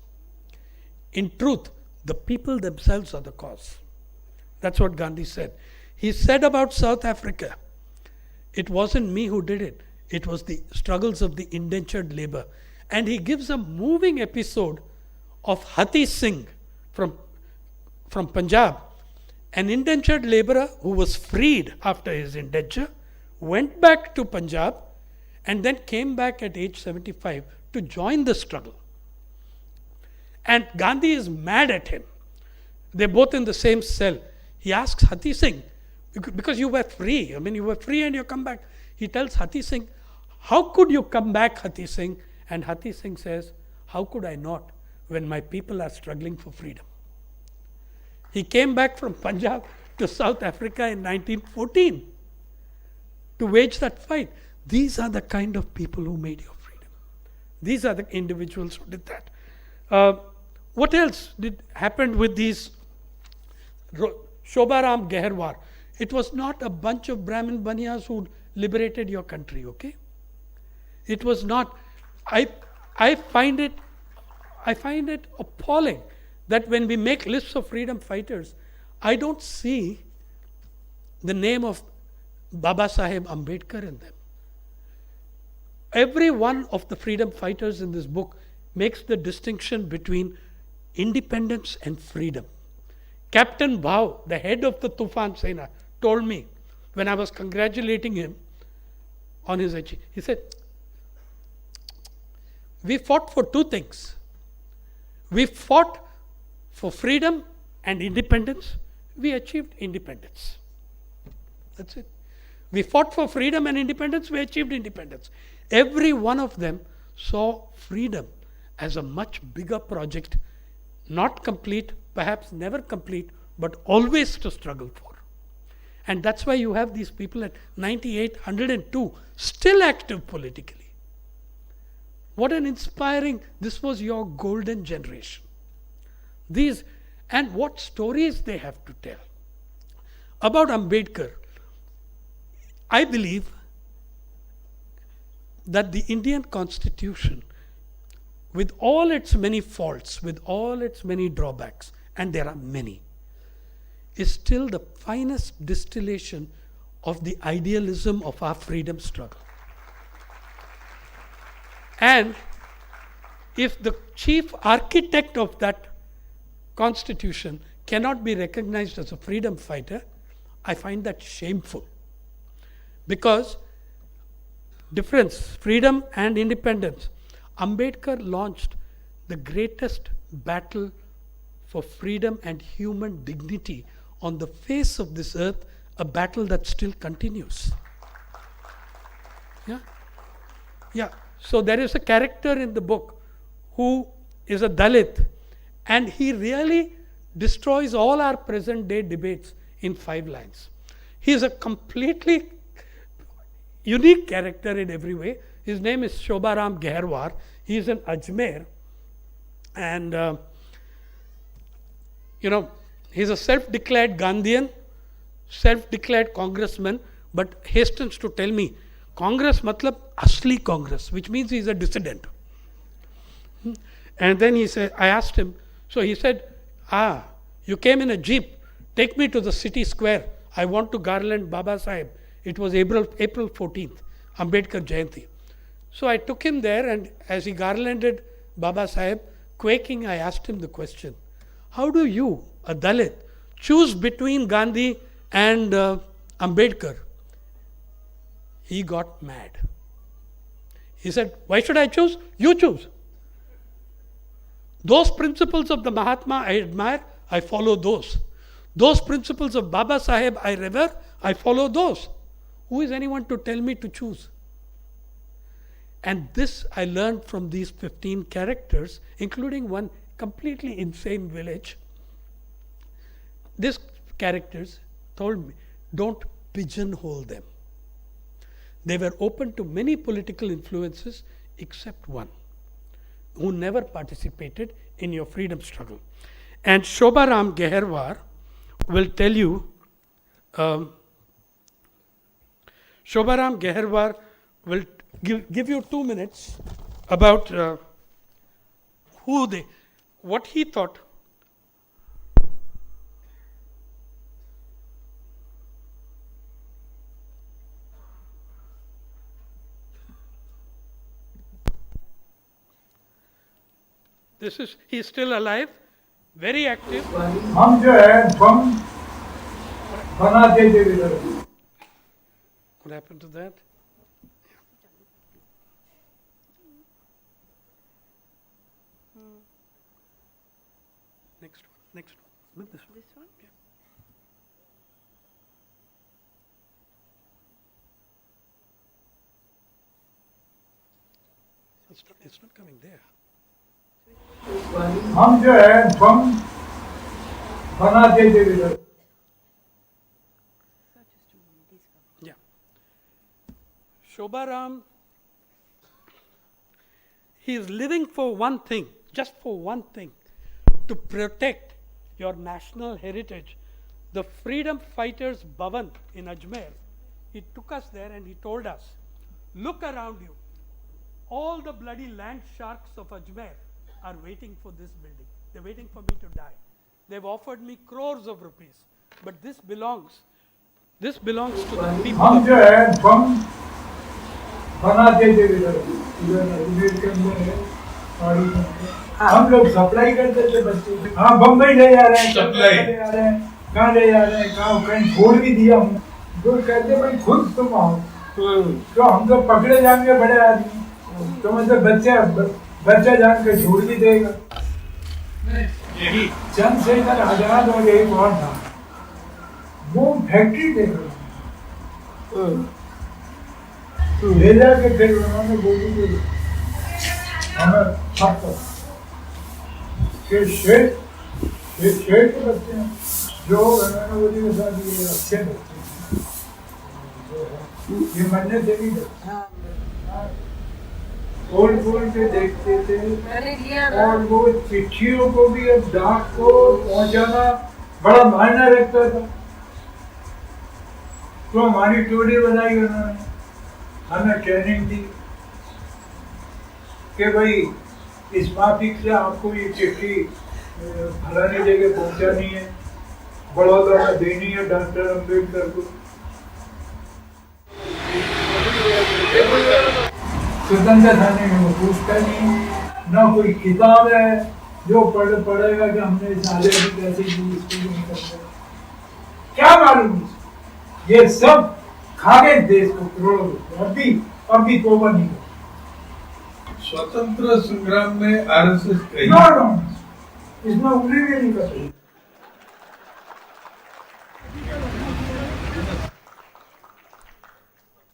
In truth, the people themselves are the cause. That's what Gandhi said. He said about South Africa, it wasn't me who did it. It was the struggles of the indentured labor. And he gives a moving episode of Hati Singh from Punjab, an indentured laborer who was freed after his indenture, went back to Punjab, and then came back at age 75 to join the struggle. And Gandhi is mad at him. They're both in the same cell. He asks Hati Singh, because you were free. I mean, you were free and you come back. He tells Hati Singh, how could you come back, Hati Singh? And Hati Singh says, how could I not when my people are struggling for freedom? He came back from Punjab to South Africa in 1914 to wage that fight. These are the kind of people who made your freedom. These are the individuals who did that. What else happened with these? Shobharam Geharwar. It was not a bunch of Brahmin Banyas who liberated your country, okay? It was not. I find it appalling that when we make lists of freedom fighters, I don't see the name of Baba Saheb Ambedkar in them. Every one of the freedom fighters in this book makes the distinction between independence and freedom. Captain Bhau, the head of the Tufan Sena, told me when I was congratulating him on his achievement, he said, we fought for 2 things. We fought for freedom and independence. We achieved independence. That's it. We fought for freedom and independence. We achieved independence. Every one of them saw freedom as a much bigger project, not complete, perhaps never complete, but always to struggle for. And that's why you have these people at 98, 102, still active politically. What an inspiring, this was your golden generation. These, and what stories they have to tell. About Ambedkar, I believe that the Indian Constitution, with all its many faults, with all its many drawbacks, and there are many, is still the finest distillation of the idealism of our freedom struggle. And if the chief architect of that constitution cannot be recognized as a freedom fighter, I find that shameful. Because difference, freedom and independence. Ambedkar launched the greatest battle for freedom and human dignity on the face of this earth, a battle that still continues. Yeah. So there is a character in the book who is a Dalit, and he really destroys all our present day debates in 5 lines. He is a completely unique character in every way. His name is Shobharam Geharwar. He is in Ajmer, and he's a self-declared Gandhian, self-declared congressman, but hastens to tell me, Congress matlab asli Congress, which means he's a dissident. And then he said, I asked him, so he said, you came in a jeep, take me to the city square. I want to garland Baba Sahib. It was April 14th, Ambedkar Jayanti. So I took him there, and as he garlanded Baba Sahib, quaking, I asked him the question, how do you, a Dalit, choose between Gandhi and Ambedkar? He got mad. He said, why should I choose? You choose. Those principles of the Mahatma I admire, I follow those. Those principles of Baba Sahib I revere, I follow those. Who is anyone to tell me to choose? And this I learned from these 15 characters, including one completely insane village. These characters told me, don't pigeonhole them. They were open to many political influences except one, who never participated in your freedom struggle. And Shobharam Geherwar will tell you, Shobharam Geherwar will give you 2 minutes about what he thought. He's still alive, very active. हम जो है बम बनाते थे इधर. What happened to that? Next one. This one? Yeah. It's not coming there. हम जो है बम बनाते थे इधर. Yeah. Shobharam, he is living for one thing, just for one thing, to protect your national heritage. The Freedom Fighters Bhavan in Ajmer, he took us there and he told us, look around you. All the bloody land sharks of Ajmer are waiting for this building. They're waiting for me to die. They've offered me crores of rupees. But this belongs to the people. हम जो है बम बनाते थे इधर अजमेर के अंदर है पहाड़ी में. हम लोग सप्लाई करते थे बच्चे. हाँ बम्बई ले जा रहे हैं, सप्लाई ले जा रहे हैं, कहाँ ले जा रहे हैं, कहीं छोड़ भी दिया हम. तो कहते भाई खुद तुम आओ, तो हम तो पकड़े जाएंगे बड़े आदमी, तो मतलब बच्चा जान के छोड़ भी देगा. चंद्रशेखर आजाद और एक और था, वो फैक्ट्री देगा ले जाके फिर उन्होंने बोली कि हमें छाप के शेर के बच्चे हैं जो उन्होंने बोली के साथ ये अच्छे बच्चे हैं, ये मरने से नहीं डरते. बोल के देखते थे और वो चिट्ठियों को भी अब डाक को पहुंचाना बड़ा मायने रखता था. तो हमारी टोली बनाई उन्होंने, हमें ट्रेनिंग दी कि भाई इस माफिक से आपको ये चिट्ठी फलानी जगह पहुंचानी है, बड़ौदा में देनी है डॉक्टर अम्बेडकर को. स्वतंत्र थाने में वो पूछता नहीं, ना कोई किताब है जो पढ़ेगा कि हमने इस आले की कैसे स्कूल नहीं करते. क्या मालूम, ये सब खा गए देश को करोड़ों रुपए. अभी तोबा नहीं. स्वतंत्र संग्राम में आरएसएस इसमें उंगली भी नहीं कर सकती.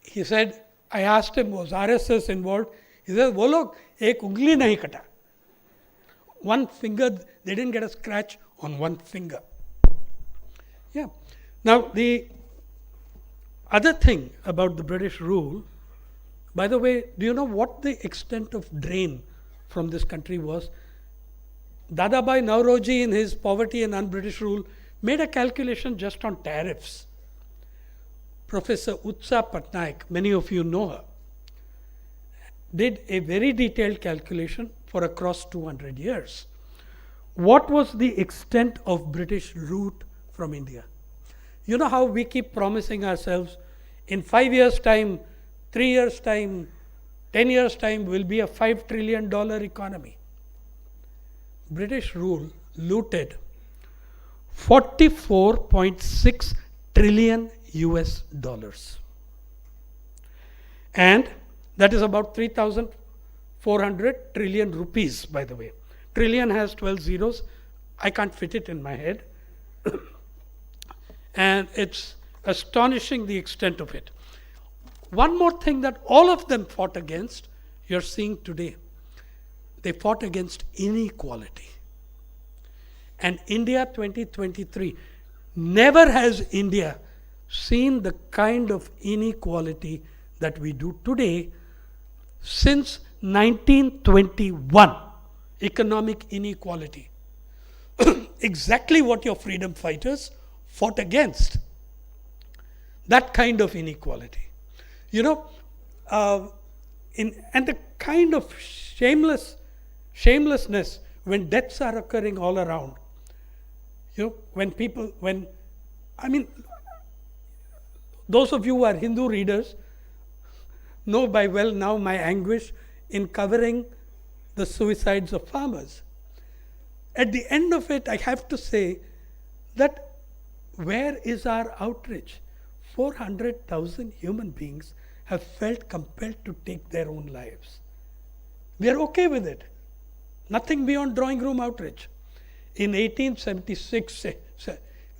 He said, I asked him, was RSS involved? He said, वो लोग एक उंगली नहीं कटा. One finger, they didn't get a scratch on one finger. Yeah. Now, the other thing about the British rule, by the way, do you know what the extent of drain from this country was? Dadabhai Nauroji, in his Poverty and Un-British Rule, made a calculation just on tariffs Professor Utsa Patnaik, many of you know her, did a very detailed calculation for across 200 years. What was the extent of British route from India? You know how we keep promising ourselves in 5 years' time, 3 years' time, 10 years' time will be a $5 trillion economy. British rule looted 44.6 trillion US dollars. And that is about 3,400 trillion rupees, by the way. Trillion has 12 zeros. I can't fit it in my head. And it's astonishing the extent of it. One more thing that all of them fought against, you're seeing today. They fought against inequality. And India 2023, never has India seen the kind of inequality that we do today since 1921. Economic inequality. Exactly what your freedom fighters fought against. That kind of inequality. You know, and the kind of shamelessness when deaths are occurring all around. You know, those of you who are Hindu readers know by well now my anguish in covering the suicides of farmers. At the end of it, I have to say that where is our outrage? 400,000 human beings have felt compelled to take their own lives. We are okay with it. Nothing beyond drawing room outrage. In 1876,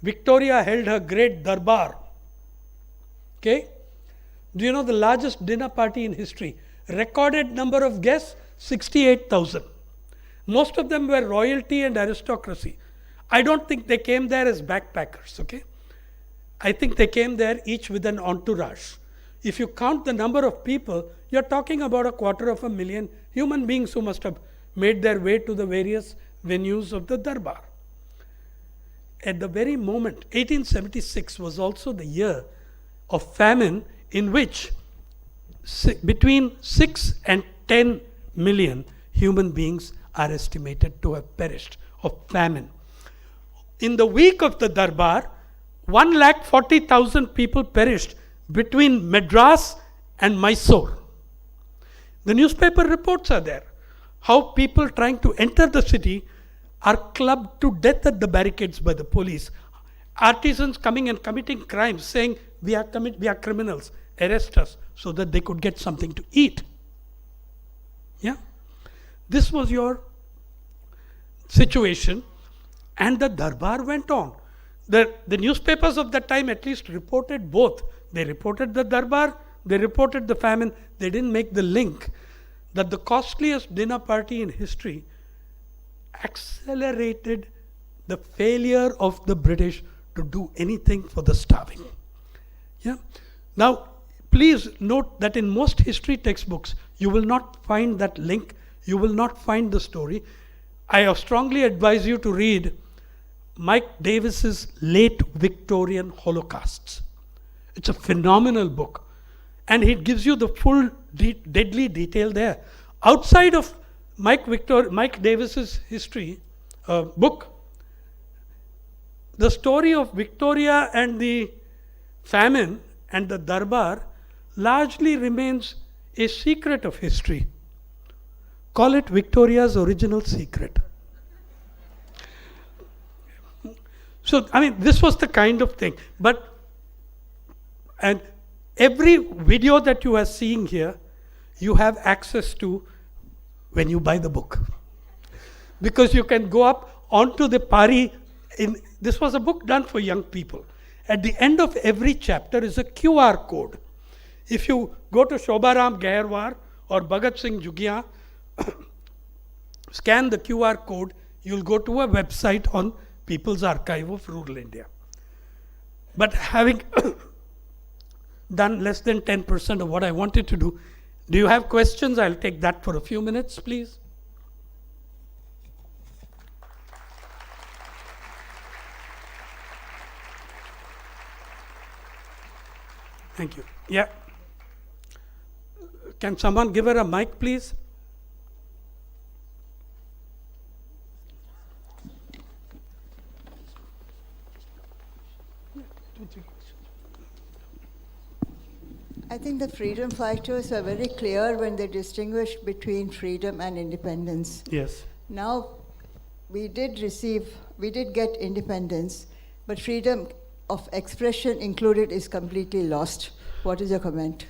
Victoria held her great darbar. Okay? Do you know the largest dinner party in history? Recorded number of guests, 68,000. Most of them were royalty and aristocracy. I don't think they came there as backpackers, okay? I think they came there each with an entourage. If you count the number of people, you're talking about 250,000 human beings who must have made their way to the various venues of the Darbar. At the very moment, 1876 was also the year of famine in which between 6 and 10 million human beings are estimated to have perished of famine. In the week of the Darbar, 140,000 people perished between Madras and Mysore. The newspaper reports are there. How people trying to enter the city are clubbed to death at the barricades by the police. Artisans coming and committing crimes saying, we are criminals, arrest us, so that they could get something to eat. Yeah? This was your situation, and the Darbar went on. The newspapers of that time at least reported both. They reported the Darbar, they reported the famine. They didn't make the link that the costliest dinner party in history accelerated the failure of the British to do anything for the starving. Yeah. Now, please note that in most history textbooks, you will not find that link. You will not find the story. I strongly advise you to read Mike Davis's Late Victorian Holocausts. It's a phenomenal book. And it gives you the full deadly detail there. Outside of Mike Davis's history book, the story of Victoria and the famine and the Darbar largely remains a secret of history. Call it Victoria's original secret. So, this was the kind of thing. And every video that you are seeing here, you have access to when you buy the book. Because you can go up onto the Pari. This was a book done for young people. At the end of every chapter is a QR code. If you go to Shobharam Gairwar or Bhagat Singh Jugia, scan the QR code, you'll go to a website on People's Archive of Rural India. But having done less than 10% of what I wanted to do you have questions? I'll take that for a few minutes, please. Thank you. Yeah. Can someone give her a mic, please? I think the freedom fighters were very clear when they distinguished between freedom and independence. Yes. Now, we did get independence, but freedom of expression included is completely lost. What is your comment?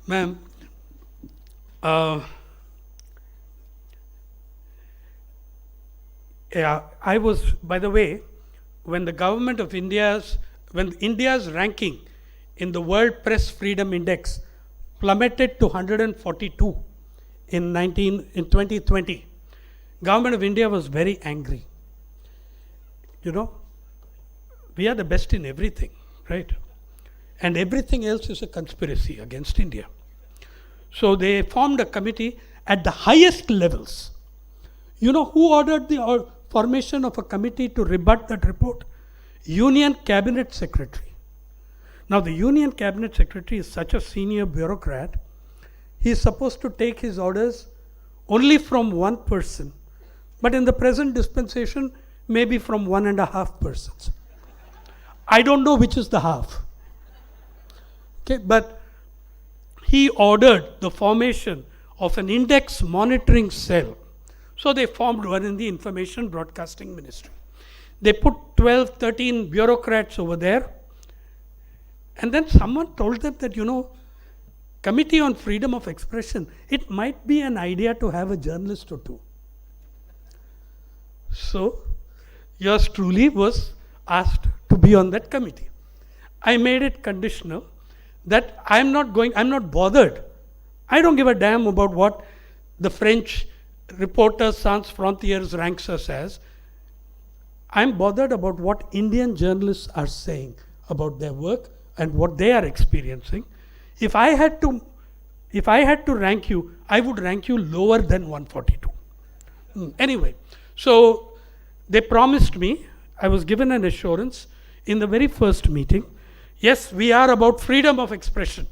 Ma'am, yeah, I was, by the way, when the government of when India's ranking in the World Press Freedom Index plummeted to 142 in 2020, government of India was very angry. You know, we are the best in everything, right? And everything else is a conspiracy against India. So they formed a committee at the highest levels. You know who ordered the formation of a committee to rebut that report? Union Cabinet Secretary. Now the Union Cabinet Secretary is such a senior bureaucrat, he is supposed to take his orders only from one person, but in the present dispensation, maybe from 1.5 persons. I don't know which is the half. Okay, but he ordered the formation of an index monitoring cell. So they formed one in the Information Broadcasting Ministry. They put 12, 13 bureaucrats over there. And then someone told them that, you know, Committee on Freedom of Expression, it might be an idea to have a journalist or two. So, yours truly was asked to be on that committee. I made it conditional that I'm not bothered. I don't give a damn about what the French reporter Sans Frontières ranks us as. I'm bothered about what Indian journalists are saying about their work and what they are experiencing. If I had to rank you, I would rank you lower than 142. Anyway, so they promised me, I was given an assurance in the very first meeting, yes, we are about freedom of expression.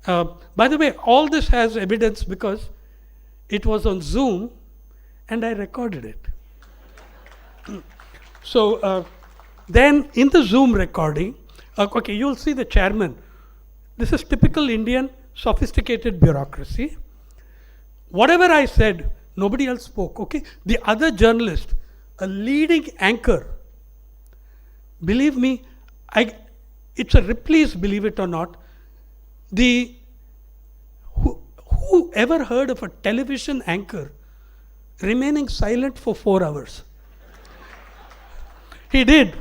By the way, all this has evidence because it was on Zoom and I recorded it. So then in the Zoom recording, okay, you'll see the chairman. This is typical Indian sophisticated bureaucracy. Whatever I said, nobody else spoke, okay? The other journalist, a leading anchor, believe me, it's please believe it or not, who ever heard of a television anchor remaining silent for 4 hours? He did.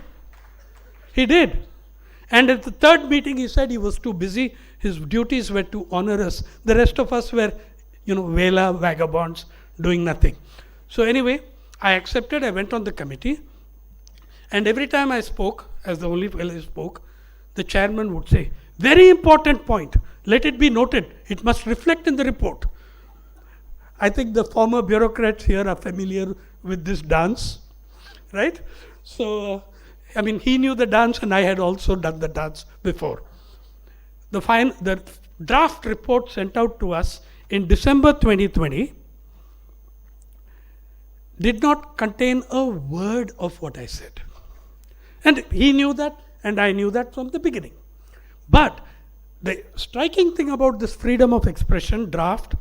And at the third meeting, he said he was too busy. His duties were to honor us. The rest of us were, Vela vagabonds doing nothing. So anyway, I accepted. I went on the committee. And every time I spoke, as the only fellow who spoke, the chairman would say, very important point. Let it be noted. It must reflect in the report. I think the former bureaucrats here are familiar with this dance, right? So, he knew the dance and I had also done the dance before. The draft report sent out to us in December 2020 did not contain a word of what I said. And he knew that and I knew that from the beginning. But the striking thing about this freedom of expression draft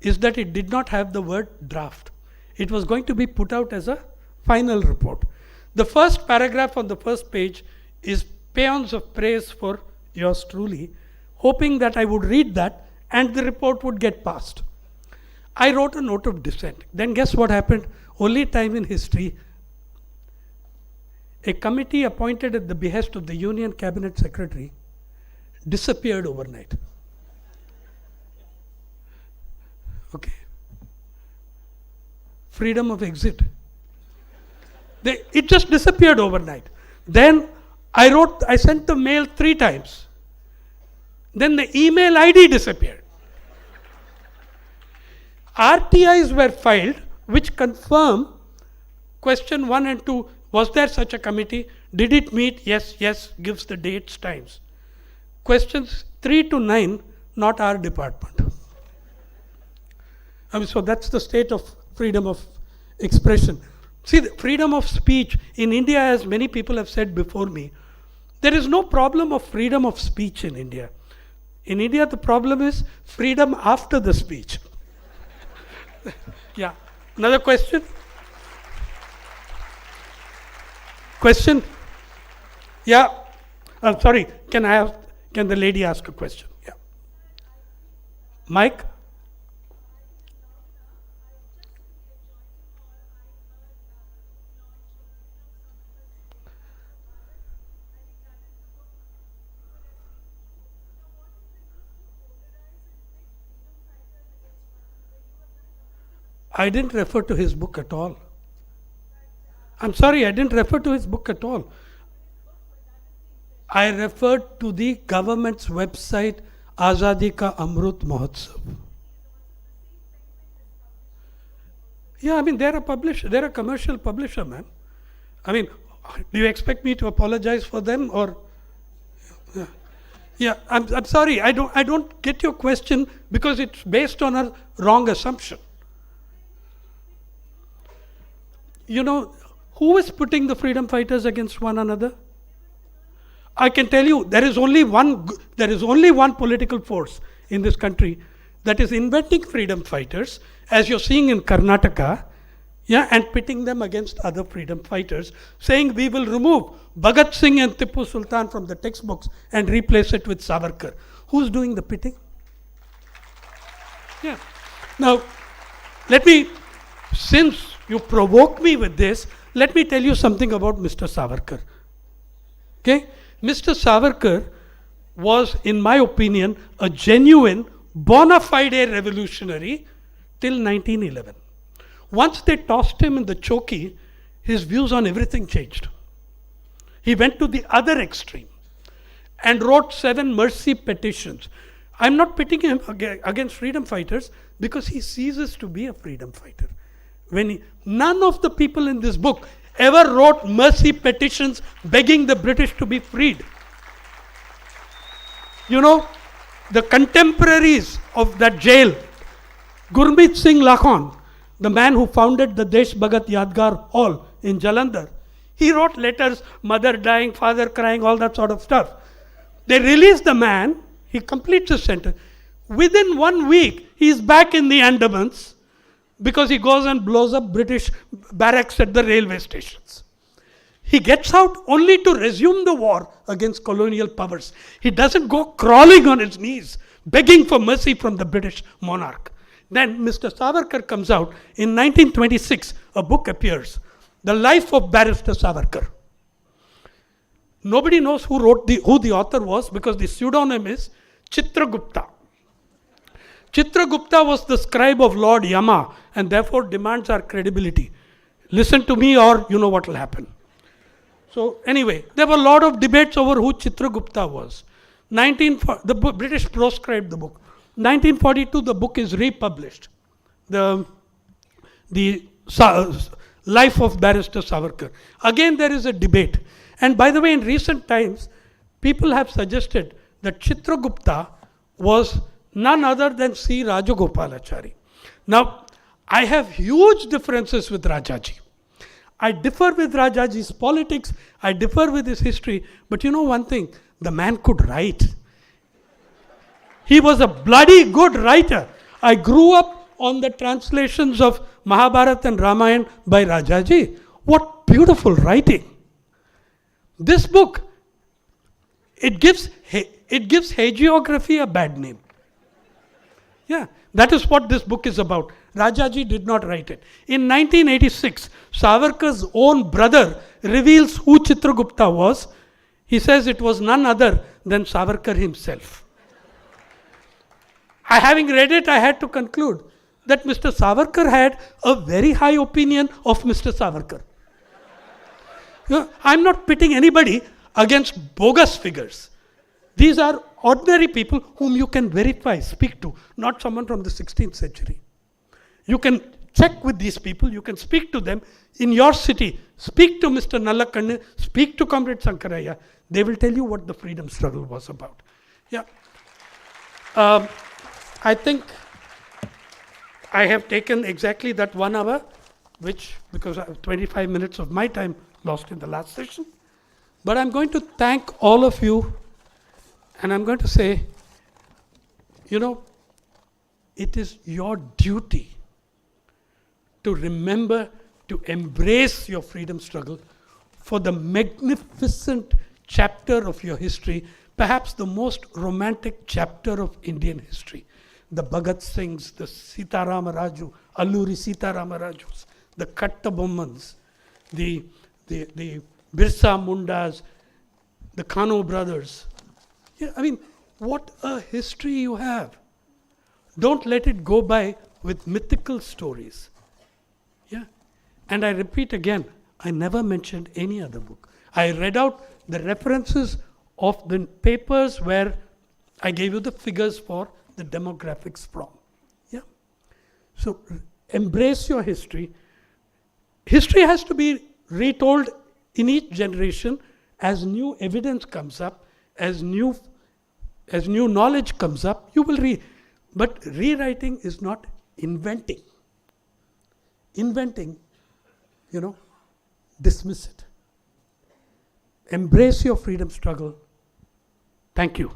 is that it did not have the word draft. It was going to be put out as a final report. The first paragraph on the first page is paeans of praise for yours truly, hoping that I would read that and the report would get passed. I wrote a note of dissent. Then guess what happened? Only time in history, a committee appointed at the behest of the Union Cabinet Secretary disappeared overnight. Okay. Freedom of exit. It just disappeared overnight. Then I sent the mail 3 times. Then the email ID disappeared. RTIs were filed which confirm question 1 and 2, Was there such a committee? Did it meet? Yes, yes, gives the dates, times. Questions 3 to 9, not our department. I mean, so that's the state of freedom of expression. See, the freedom of speech in India, as many people have said before me, there is no problem of freedom of speech in India. In India, the problem is freedom after the speech. Yeah. Another question? Question? Yeah. Sorry, can the lady ask a question? Yeah. Mike? I didn't refer to his book at all. I'm sorry, I didn't refer to his book at all. I referred to the government's website, Azadi Ka Amrut Mahotsav. Yeah, I mean, they're a commercial publisher, man. I mean, do you expect me to apologize for them or? Yeah, I'm sorry, I don't get your question because it's based on a wrong assumption. You know, who is putting the freedom fighters against one another? I can tell you, there is only one political force in this country that is inventing freedom fighters, as you're seeing in Karnataka, yeah, and pitting them against other freedom fighters, saying we will remove Bhagat Singh and Tipu Sultan from the textbooks and replace it with Savarkar. Who's doing the pitting? Yeah. Now, since you provoke me with this, let me tell you something about Mr. Savarkar. Okay? Mr. Savarkar was, in my opinion, a genuine, bona fide revolutionary till 1911. Once they tossed him in the choki, his views on everything changed. He went to the other extreme and wrote 7 mercy petitions. I'm not pitting him against freedom fighters because he ceases to be a freedom fighter. None of the people in this book ever wrote mercy petitions begging the British to be freed. You know, the contemporaries of that jail, Gurmeet Singh Lakhon, the man who founded the Desh Bhagat Yadgar Hall in Jalandhar, he wrote letters, mother dying, father crying, all that sort of stuff. They released the man, he completes his sentence. Within 1 week, he's back in the Andamans, because he goes and blows up British barracks at the railway stations. He gets out only to resume the war against colonial powers. He doesn't go crawling on his knees, begging for mercy from the British monarch. Then Mr. Savarkar comes out. In 1926, a book appears, The Life of Barrister Savarkar. Nobody knows who the author was because the pseudonym is Chitragupta. Chitragupta was the scribe of Lord Yama and therefore demands our credibility. Listen to me or you know what will happen. So anyway, there were a lot of debates over who Chitragupta was. The British proscribed the book. 1942, the book is republished. The Life of Barrister Savarkar. Again, there is a debate. And by the way, in recent times, people have suggested that Chitragupta was none other than C. Rajagopalachari. Now, I have huge differences with Rajaji. I differ with Rajaji's politics, I differ with his history, but you know one thing, the man could write. He was a bloody good writer. I grew up on the translations of Mahabharata and Ramayana by Rajaji. What beautiful writing. This book, it gives hagiography a bad name. Yeah, that is what this book is about. Rajaji did not write it. In 1986, Savarkar's own brother reveals who Chitragupta was. He says it was none other than Savarkar himself. Having read it, I had to conclude that Mr. Savarkar had a very high opinion of Mr. Savarkar. I'm not pitting anybody against bogus figures. These are ordinary people whom you can verify, speak to, not someone from the 16th century. You can check with these people. You can speak to them in your city. Speak to Mr. Nalakannu, speak to Comrade Sankaraya. They will tell you what the freedom struggle was about. Yeah. I think I have taken exactly that 1 hour, which, because I have 25 minutes of my time lost in the last session. But I'm going to thank all of you, and I'm going to say, you know, it is your duty to remember to embrace your freedom struggle for the magnificent chapter of your history, perhaps the most romantic chapter of Indian history. The Bhagat Singhs, the Sitarama Raju, Alluri Sitarama Rajus, the Kattabommans, the Birsa Mundas, the Kano brothers. Yeah, I mean, what a history you have. Don't let it go by with mythical stories. Yeah. And I repeat again, I never mentioned any other book. I read out the references of the papers where I gave you the figures for the demographics from. Yeah. So embrace your history. History has to be retold in each generation as new evidence comes up, as new knowledge comes up, you will read. But rewriting is not inventing. Inventing, you know, dismiss it. Embrace your freedom struggle. Thank you.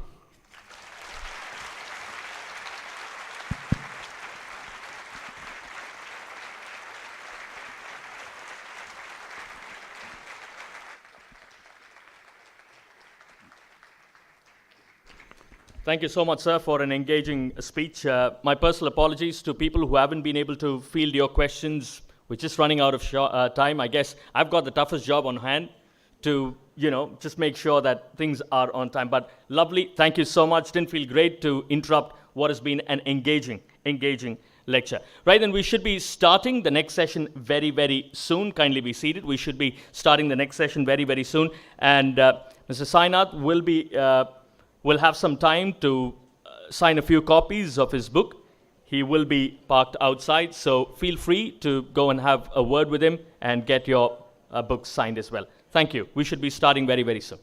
Thank you so much, sir, for an engaging speech. My personal apologies to people who haven't been able to field your questions. We're just running out of time. I guess I've got the toughest job on hand to, you know, just make sure that things are on time. But lovely, thank you so much. Didn't feel great to interrupt what has been an engaging lecture. Right, and we should be starting the next session very, very soon. Kindly be seated. We should be starting the next session very, very soon. And Mr. Sainath will have some time to sign a few copies of his book. He will be parked outside, so feel free to go and have a word with him and get your book signed as well. Thank you. We should be starting very, very soon.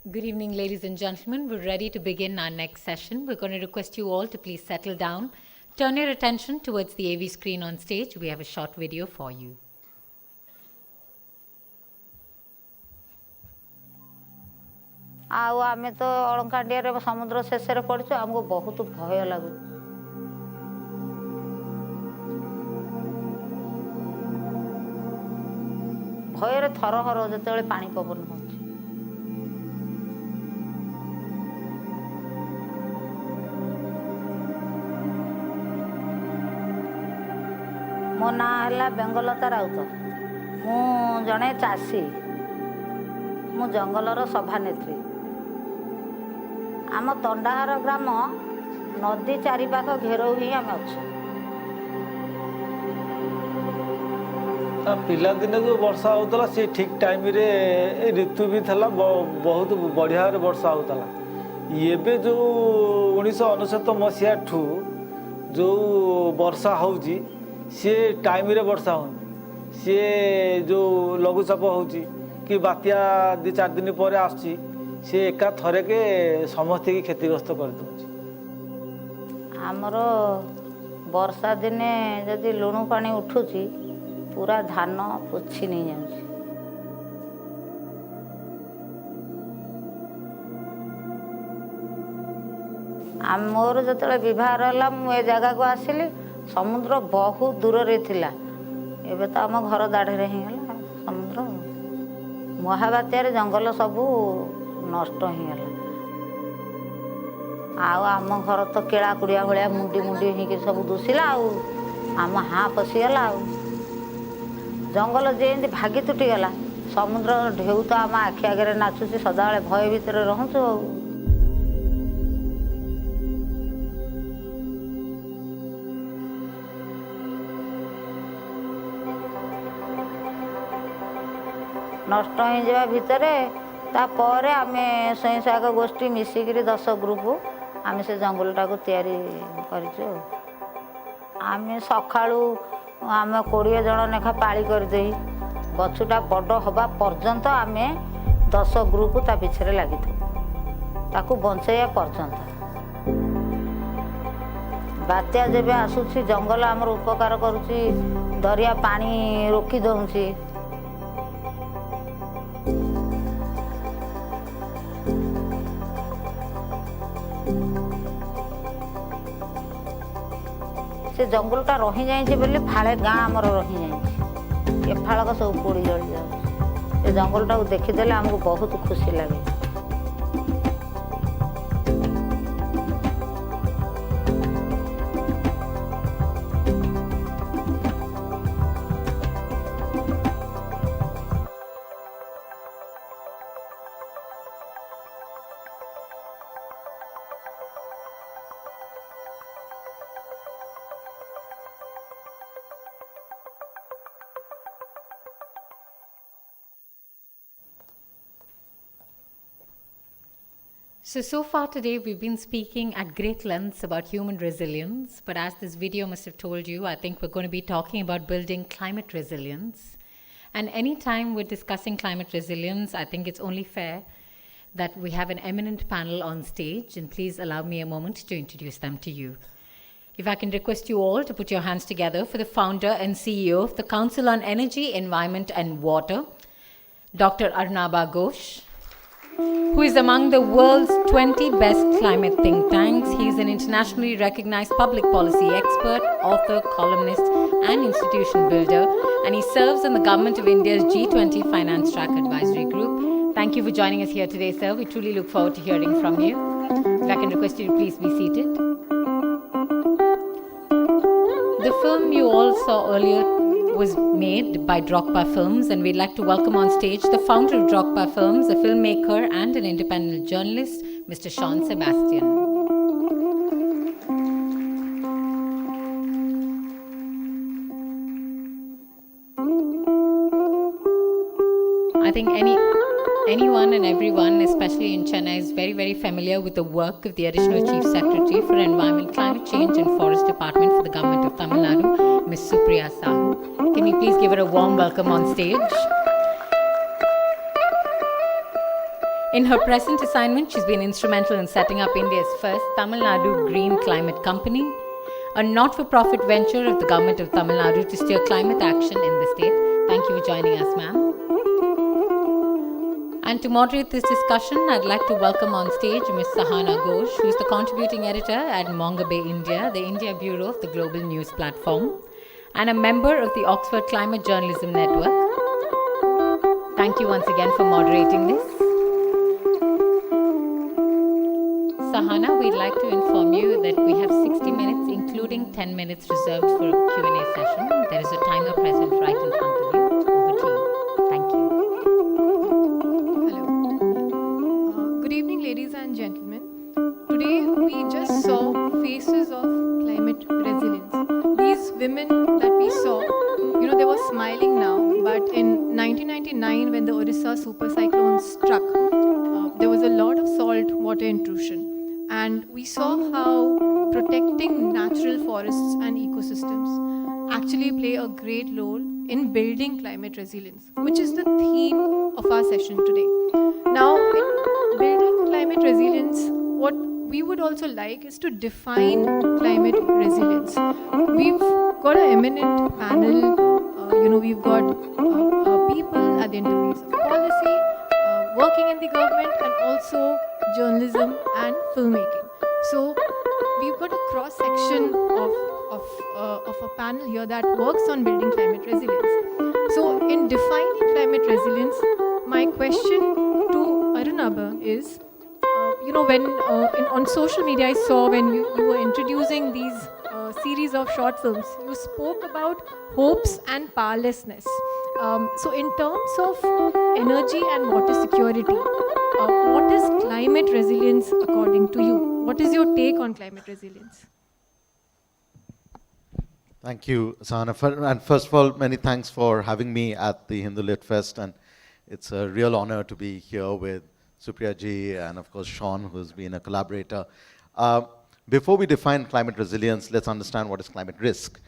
Good evening, ladies and gentlemen. We're ready to begin our next session. We're going to request you all to please settle down. Turn your attention towards the AV screen on stage. We have a short video for you. ଆଉ ଆମେ ତ ଅଳଙ୍କାଣ୍ଡିଆରେ ସମୁଦ୍ର ଶେଷରେ ପଡ଼ିଛୁ, ଆମକୁ ବହୁତ ଭୟ ଲାଗୁଛି। ଭୟରେ ଥରହର ଯେତେବେଳେ ପାଣି ପବନ ହେଉଛି। ମୋ ନାଁ ହେଲା ବେଙ୍ଗଲତା ରାଉତ। ମୁଁ ଜଣେ ଚାଷୀ। ମୁଁ ଜଙ୍ଗଲର ସଭାନେତ୍ରୀ। ଆମ ତଣ୍ଡାହାର ଗ୍ରାମ ନଦୀ ଚାରିପାଖ ଘେରଉ ହିଁ ଆମେ ଅଛୁ। ପିଲାଦିନେ ଯେଉଁ ବର୍ଷା ହେଉଥିଲା ସେ ଠିକ୍ ଟାଇମ୍ରେ ଋତୁ ବି ଥିଲା, ବହୁତ ବଢ଼ିଆ ଭାବରେ ବର୍ଷା ହେଉଥିଲା। ଏବେ ଯେଉଁ 1999 ମସିହାଠୁ ଯେଉଁ ବର୍ଷା ହେଉଛି ସିଏ ଟାଇମ୍ରେ ବର୍ଷା ହେଉନି। ସିଏ ଯେଉଁ ଲଘୁଚାପ ହେଉଛି କି ବାତ୍ୟା 2-4 ଦିନ ପରେ ଆସୁଛି, ସିଏ ଏକା ଥରେକେ ସମସ୍ତଙ୍କୁ କ୍ଷତିଗ୍ରସ୍ତ କରିଦେଉଛି। ଆମର ବର୍ଷା ଦିନେ ଯଦି ଲୁଣ ପାଣି ଉଠୁଛି ପୁରା ଧାନ ପୋଛି ନେଇଯାଉଛି। ମୋର ଯେତେବେଳେ ବିବାହ ହେଲା ମୁଁ ଏ ଜାଗାକୁ ଆସିଲି, ସମୁଦ୍ର ବହୁତ ଦୂରରେ ଥିଲା। ଏବେ ତ ଆମ ଘର ଦାଢ଼ରେ ହେଇଗଲା ସମୁଦ୍ର। ମହାବାତ୍ୟାରେ ଜଙ୍ଗଲ ସବୁ ନଷ୍ଟ ହେଇଗଲା। ଆଉ ଆମ ଘର ତ କେଳା କୁଡ଼ିଆ ଭଳିଆ ମୁଣ୍ଡି ମୁଣ୍ଡି ହେଇକି ସବୁ ଦୁସିଲା। ଆଉ ଆମ ହାଁ ପଶିଗଲା। ଆଉ ଜଙ୍ଗଲ ଯେମିତି ଭାଗି ତୁଟିଗଲା, ସମୁଦ୍ର ଢେଉ ତ ଆମ ଆଖି ଆଗରେ ନାଚୁଛି। ସଦାବେଳେ ଭୟ ଭିତରେ ରହୁଛୁ। ଆଉ ନଷ୍ଟ ହେଇଯିବା ଭିତରେ ତାପରେ ଆମେ ସ୍ୱୟଂସହାୟକ ଗୋଷ୍ଠୀ ମିଶିକିରି 10 ଗ୍ରୁପ ଆମେ ସେ ଜଙ୍ଗଲଟାକୁ ତିଆରି କରିଛୁ। ଆମେ ସକାଳୁ ଆମେ 20 ଜଣ ଲେଖା ପାଳି କରିଦେଇ ଗଛଟା ବଡ଼ ହେବା ପର୍ଯ୍ୟନ୍ତ ଆମେ 10 ଗ୍ରୁପ ତା ପିଛରେ ଲାଗିଥାଉ, ତାକୁ ବଞ୍ଚେଇବା ପର୍ଯ୍ୟନ୍ତ। ବାତ୍ୟା ଯେବେ ଆସୁଛି ଜଙ୍ଗଲ ଆମର ଉପକାର କରୁଛି, ଦରିଆ ପାଣି ରୋକି ଦେଉଛି। ସେ ଜଙ୍ଗଲଟା ରହିଯାଇଛି ବୋଲି ଫାଳେ ଗାଁ ଆମର ରହିଯାଇଛି। ଏ ଫାଳକ ସବୁ ପୋଡ଼ି ଜଳି ଯାଉଛି। ସେ ଜଙ୍ଗଲଟାକୁ ଦେଖିଦେଲେ ଆମକୁ ବହୁତ ଖୁସି ଲାଗେ। So far today we've been speaking at great lengths about human resilience, but as this video must have told you, I think we're going to be talking about building climate resilience. And anytime we're discussing climate resilience, I think it's only fair that we have an eminent panel on stage, and please allow me a moment to introduce them to you. If I can request you all to put your hands together for the founder and CEO of the Council on Energy, Environment and Water, Dr. Arnaba Ghosh, who is among the world's 20 best climate think tanks. He is an internationally recognized public policy expert, author, columnist, and institution builder, and he serves on the Government of India's G20 Finance Track Advisory Group. Thank you for joining us here today, sir. We truly look forward to hearing from you. If I can request you to please be seated. The film you all saw earlier was made by Drogba Films, and we'd like to welcome on stage the founder of Drogba Films, a filmmaker and an independent journalist, Mr. Sean Sebastian. I think anyone and everyone, especially in Chennai, is very, very familiar with the work of the Additional Chief Secretary for Environment, Climate Change and Forest Department for the Government of Tamil Nadu, Ms. Supriya Sahu. Can we please give her a warm welcome on stage? In her present assignment, she's been instrumental in setting up India's first Tamil Nadu Green Climate Company, a not-for-profit venture of the government of Tamil Nadu to steer climate action in the state. Thank you for joining us, ma'am. And to moderate this discussion, I'd like to welcome on stage Ms. Sahana Ghosh, who is the contributing editor at Monga Bay India, the India Bureau of the Global News Platform, and a member of the Oxford Climate Journalism Network. Thank you once again for moderating this. Sahana, we'd like to inform you that we have 60 minutes, including 10 minutes reserved for a Q&A session. There is a timer present right in front of you. Over to you. Thank you. Good evening, ladies and gentlemen. Today we just saw faces of climate resilience. These women that we saw, they were smiling now, but in 1999 when the Orissa super cyclone struck, there was a lot of salt water intrusion. And we saw how protecting natural forests and ecosystems actually play a great role in building climate resilience, which is the theme of our session today. Now, in building climate resilience, what we would also like is to define climate resilience. We've got an eminent panel, we've got people at the interface of policy, working in the government, and also journalism and filmmaking. So we've got a cross-section of a panel here that works on building climate resilience. So in defining climate resilience, my question to Arunabha is, when on social media I saw when you were introducing these series of short films, you spoke about hopes and powerlessness. So in terms of energy and water security, what is climate resilience according to you? What is your take on climate resilience? Thank you, Sahana. And first of all, many thanks for having me at the Hindu Lit Fest. And it's a real honor to be here with Supriya ji and, of course, Sean, who's been a collaborator. Before we define climate resilience, let's understand what is climate risk.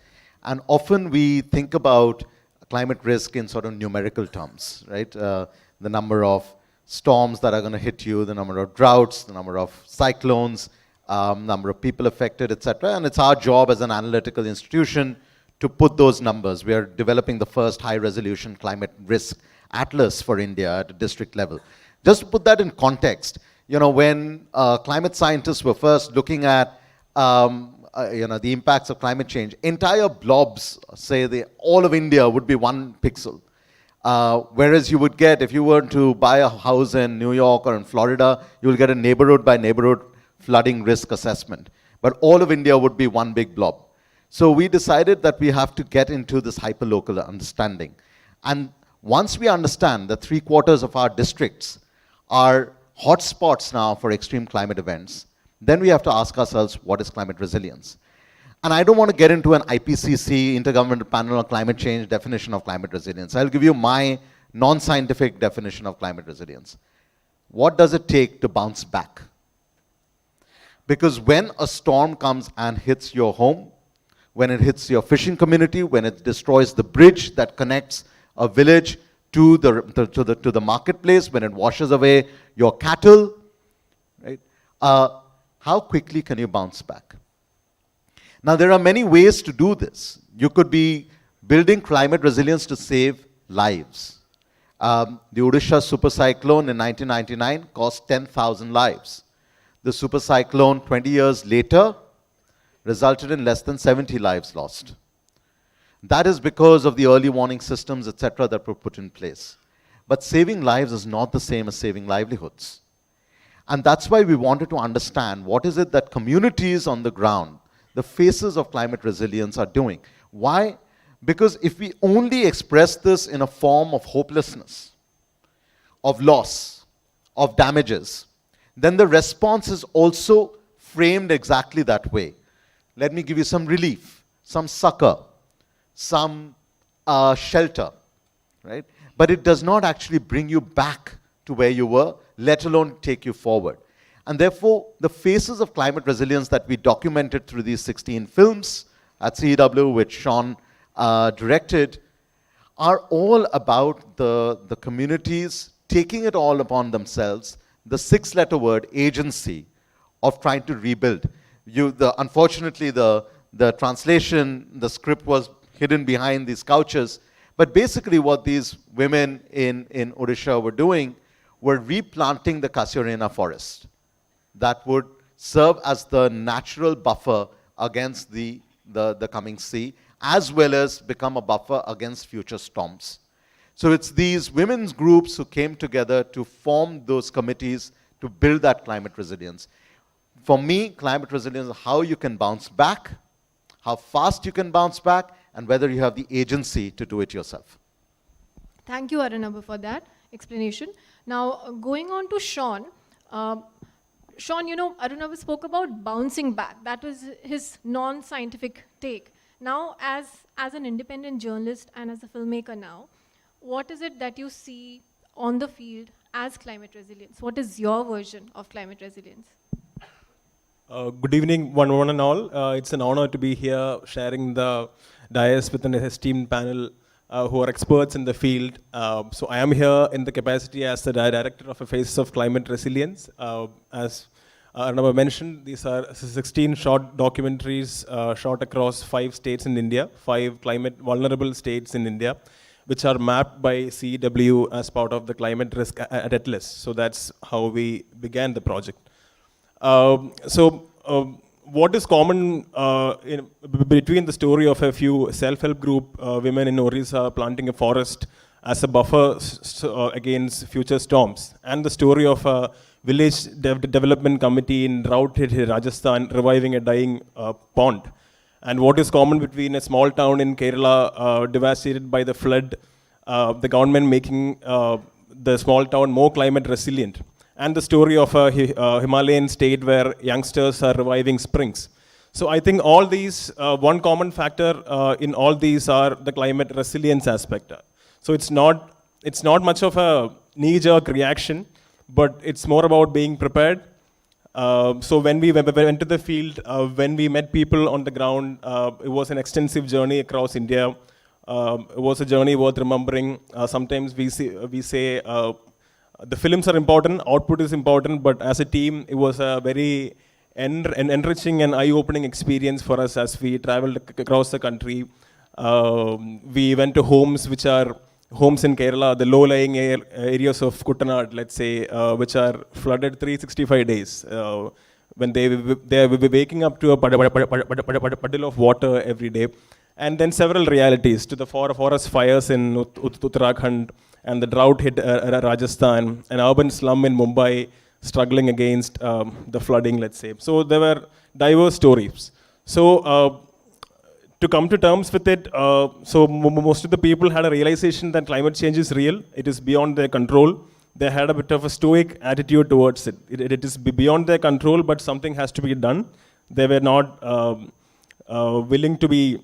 And often we think about climate risk in sort of numerical terms, right? The number of storms that are going to hit you, the number of droughts, the number of cyclones, number of people affected, etc. And it's our job as an analytical institution to put those numbers. We are developing the first high-resolution climate risk atlas for India at a district level. Just to put that in context, when climate scientists were first looking at the impacts of climate change, entire blobs, say all of India would be 1 pixel. Whereas you would get, if you were to buy a house in New York or in Florida, you will get a neighborhood by neighborhood flooding risk assessment. But all of India would be 1 big blob. So we decided that we have to get into this hyperlocal understanding. And once we understand that 3/4 of our districts are hotspots now for extreme climate events, then we have to ask ourselves, what is climate resilience? And I don't want to get into an IPCC, Intergovernmental Panel on Climate Change, definition of climate resilience. I'll give you my non-scientific definition of climate resilience. What does it take to bounce back? Because when a storm comes and hits your home, when it hits your fishing community, when it destroys the bridge that connects a village to the marketplace, when it washes away your cattle, right? How quickly can you bounce back? Now, there are many ways to do this. You could be building climate resilience to save lives. The Odisha super cyclone in 1999 cost 10,000 lives. The super cyclone 20 years later resulted in less than 70 lives lost. That is because of the early warning systems, etc., that were put in place. But saving lives is not the same as saving livelihoods. And that's why we wanted to understand what is it that communities on the ground, the faces of climate resilience, are doing. Why? Because if we only express this in a form of hopelessness, of loss, of damages, then the response is also framed exactly that way. Let me give you some relief, some succor, some shelter, right? But it does not actually bring you back to where you were, let alone take you forward. And therefore, the faces of climate resilience that we documented through these 16 films at CEW, which Sean directed, are all about the communities taking it all upon themselves, the 6-letter word, agency, of trying to rebuild. Unfortunately, the translation, the script was hidden behind these couches. But basically what these women in Odisha were doing were replanting the Casuarina forest that would serve as the natural buffer against the coming sea, as well as become a buffer against future storms. So it's these women's groups who came together to form those committees to build that climate resilience. For me, climate resilience is how you can bounce back, how fast you can bounce back, and whether you have the agency to do it yourself. Thank you, Arunabha, for that explanation. Now, going on to Sean. Sean, Arunabha spoke about bouncing back. That was his non-scientific take. Now, as an independent journalist and as a filmmaker now, what is it that you see on the field as climate resilience? What is your version of climate resilience? Good evening, one and all. It's an honor to be here sharing the dais with an esteemed panel who are experts in the field. So I am here in the capacity as the director of Faces of Climate Resilience. As Arnava mentioned, these are 16 short documentaries shot across 5 states in India, 5 climate vulnerable states in India, which are mapped by CEW as part of the climate risk atlas. So that's how we began the project. What is common between the story of a few self-help group women in Orissa planting a forest as a buffer against future storms, and the story of a village development committee in drought-hit Rajasthan reviving a dying pond? And what is common between a small town in Kerala devastated by the flood, the government making the small town more climate resilient, and the story of a Himalayan state where youngsters are reviving springs. So I think all these, one common factor in all these are the climate resilience aspect. So it's not much of a knee-jerk reaction, but it's more about being prepared. So when we went to the field, when we met people on the ground, it was an extensive journey across India. It was a journey worth remembering. Sometimes we say the films are important, output is important, but as a team, it was a very enriching and eye-opening experience for us as we traveled across the country. We went to homes which are homes in Kerala, the low-lying areas of Kuttanad, let's say, which are flooded 365 days. When they are waking up to a puddle of water every day. And then several realities, to the forest fires in Uttarakhand, and the drought-hit Rajasthan, an urban slum in Mumbai struggling against the flooding, let's say. So there were diverse stories. So to come to terms with it, most of the people had a realization that climate change is real. It is beyond their control. They had a bit of a stoic attitude towards it. It is beyond their control, but something has to be done. They were not willing to be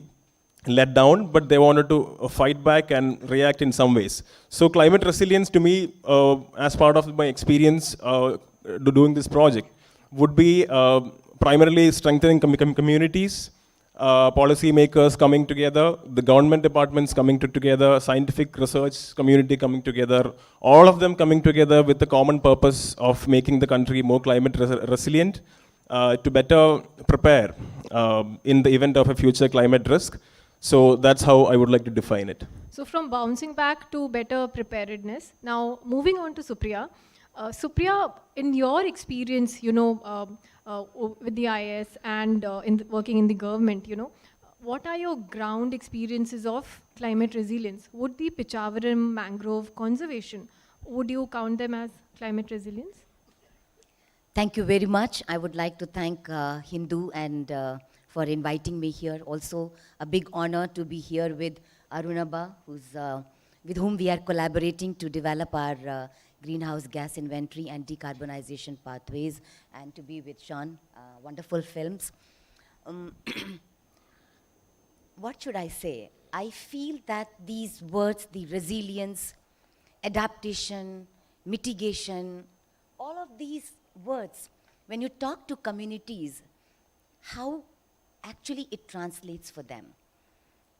let down, but they wanted to fight back and react in some ways. So climate resilience to me, as part of my experience doing this project, would be primarily strengthening communities, policy makers coming together, the government departments coming together, scientific research community coming together, all of them coming together with the common purpose of making the country more climate resilient, to better prepare in the event of a future climate risk. So that's how I would like to define it. So from bouncing back to better preparedness, now moving on to Supriya. Supriya, in your experience, with the IS and working in the government, what are your ground experiences of climate resilience? Would the Pichavaram mangrove conservation, would you count them as climate resilience? Thank you very much. I would like to thank Hindu and for inviting me here. Also, a big honor to be here with Arunabha, with whom we are collaborating to develop our greenhouse gas inventory and decarbonization pathways, and to be with Sean. Wonderful films. What should I say? I feel that these words, the resilience, adaptation, mitigation, all of these words, when you talk to communities, how actually it translates for them.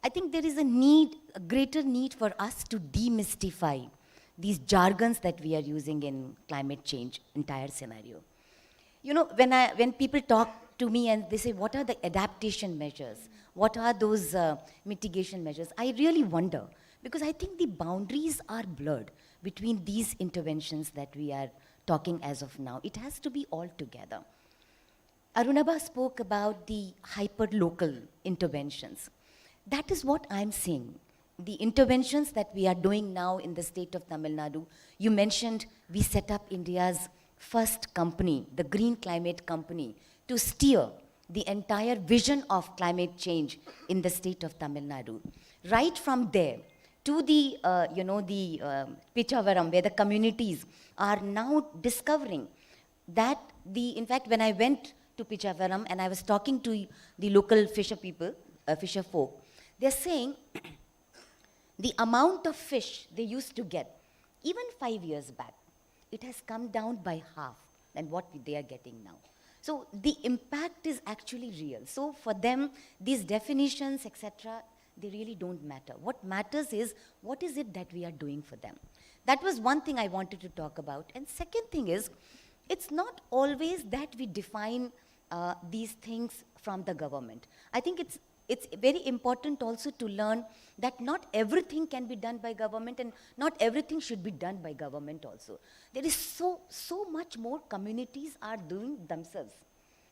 I think there is a greater need for us to demystify these jargons that we are using in climate change entire scenario. You know, when people talk to me and they say, what are the adaptation measures? What are those mitigation measures? I really wonder, because I think the boundaries are blurred between these interventions that we are talking as of now. It has to be all together. Arunabha spoke about the hyper-local interventions. That is what I'm seeing. The interventions that we are doing now in the state of Tamil Nadu, you mentioned we set up India's first company, the Green Climate Company, to steer the entire vision of climate change in the state of Tamil Nadu. Right from there to the, Pichavaram, where the communities are now discovering that in fact, when I went to Pichavaram and I was talking to the local fisher people, fisher folk, they're saying the amount of fish they used to get, even 5 years back, it has come down by half than what they are getting now. So the impact is actually real. So for them, these definitions, etc., they really don't matter. What matters is, what is it that we are doing for them? That was one thing I wanted to talk about. And second thing is, it's not always that we define these things from the government. I think it's very important also to learn that not everything can be done by government and not everything should be done by government also. There is so much more communities are doing themselves.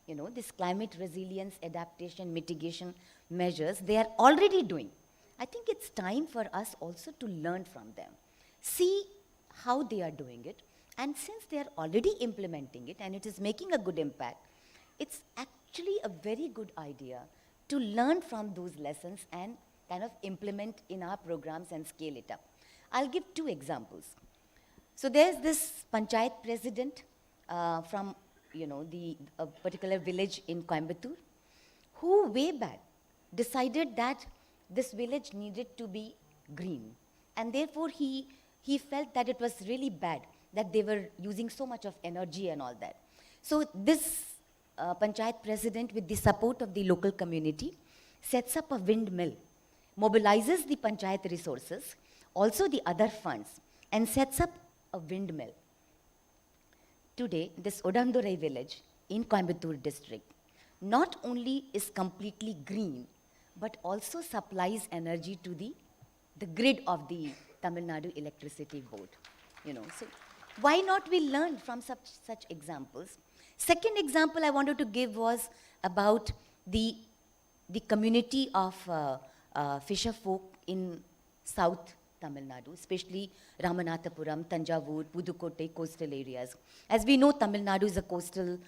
You know, this climate resilience, adaptation, mitigation measures, they are already doing. I think it's time for us also to learn from them. See how they are doing it. And since they are already implementing it and it is making a good impact, it's actually a very good idea to learn from those lessons and kind of implement in our programs and scale it up. I'll give 2 examples. So there's this panchayat president from a particular village in Coimbatore, who way back decided that this village needed to be green. And therefore he felt that it was really bad that they were using so much of energy and all that. So this panchayat president, with the support of the local community, sets up a windmill, mobilizes the panchayat resources, also the other funds, and sets up a windmill. Today, this Odandurai village in Coimbatore district not only is completely green, but also supplies energy to the grid of the Tamil Nadu Electricity Board. So why not we learn from such examples? Second example I wanted to give was about the community of fisher folk in South Tamil Nadu, especially Ramanathapuram, Tanjavur, Pudukkottai coastal areas. As we know, Tamil Nadu is a coastal,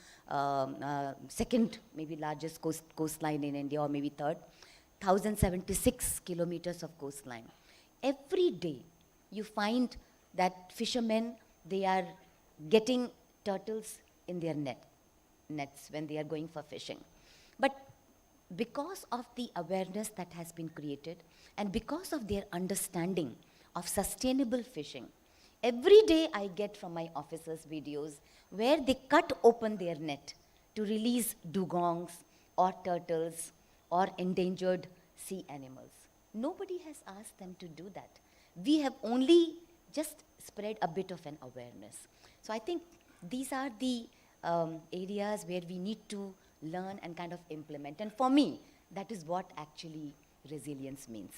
second maybe largest coastline in India, or maybe third, 1,076 kilometers of coastline. Every day you find that fishermen, they are getting turtles in their nets when they are going for fishing. But because of the awareness that has been created and because of their understanding of sustainable fishing, every day I get from my officers videos where they cut open their net to release dugongs or turtles or endangered sea animals. Nobody has asked them to do that. We have only just spread a bit of an awareness. So I think these are the areas where we need to learn and kind of implement. And for me, that is what actually resilience means.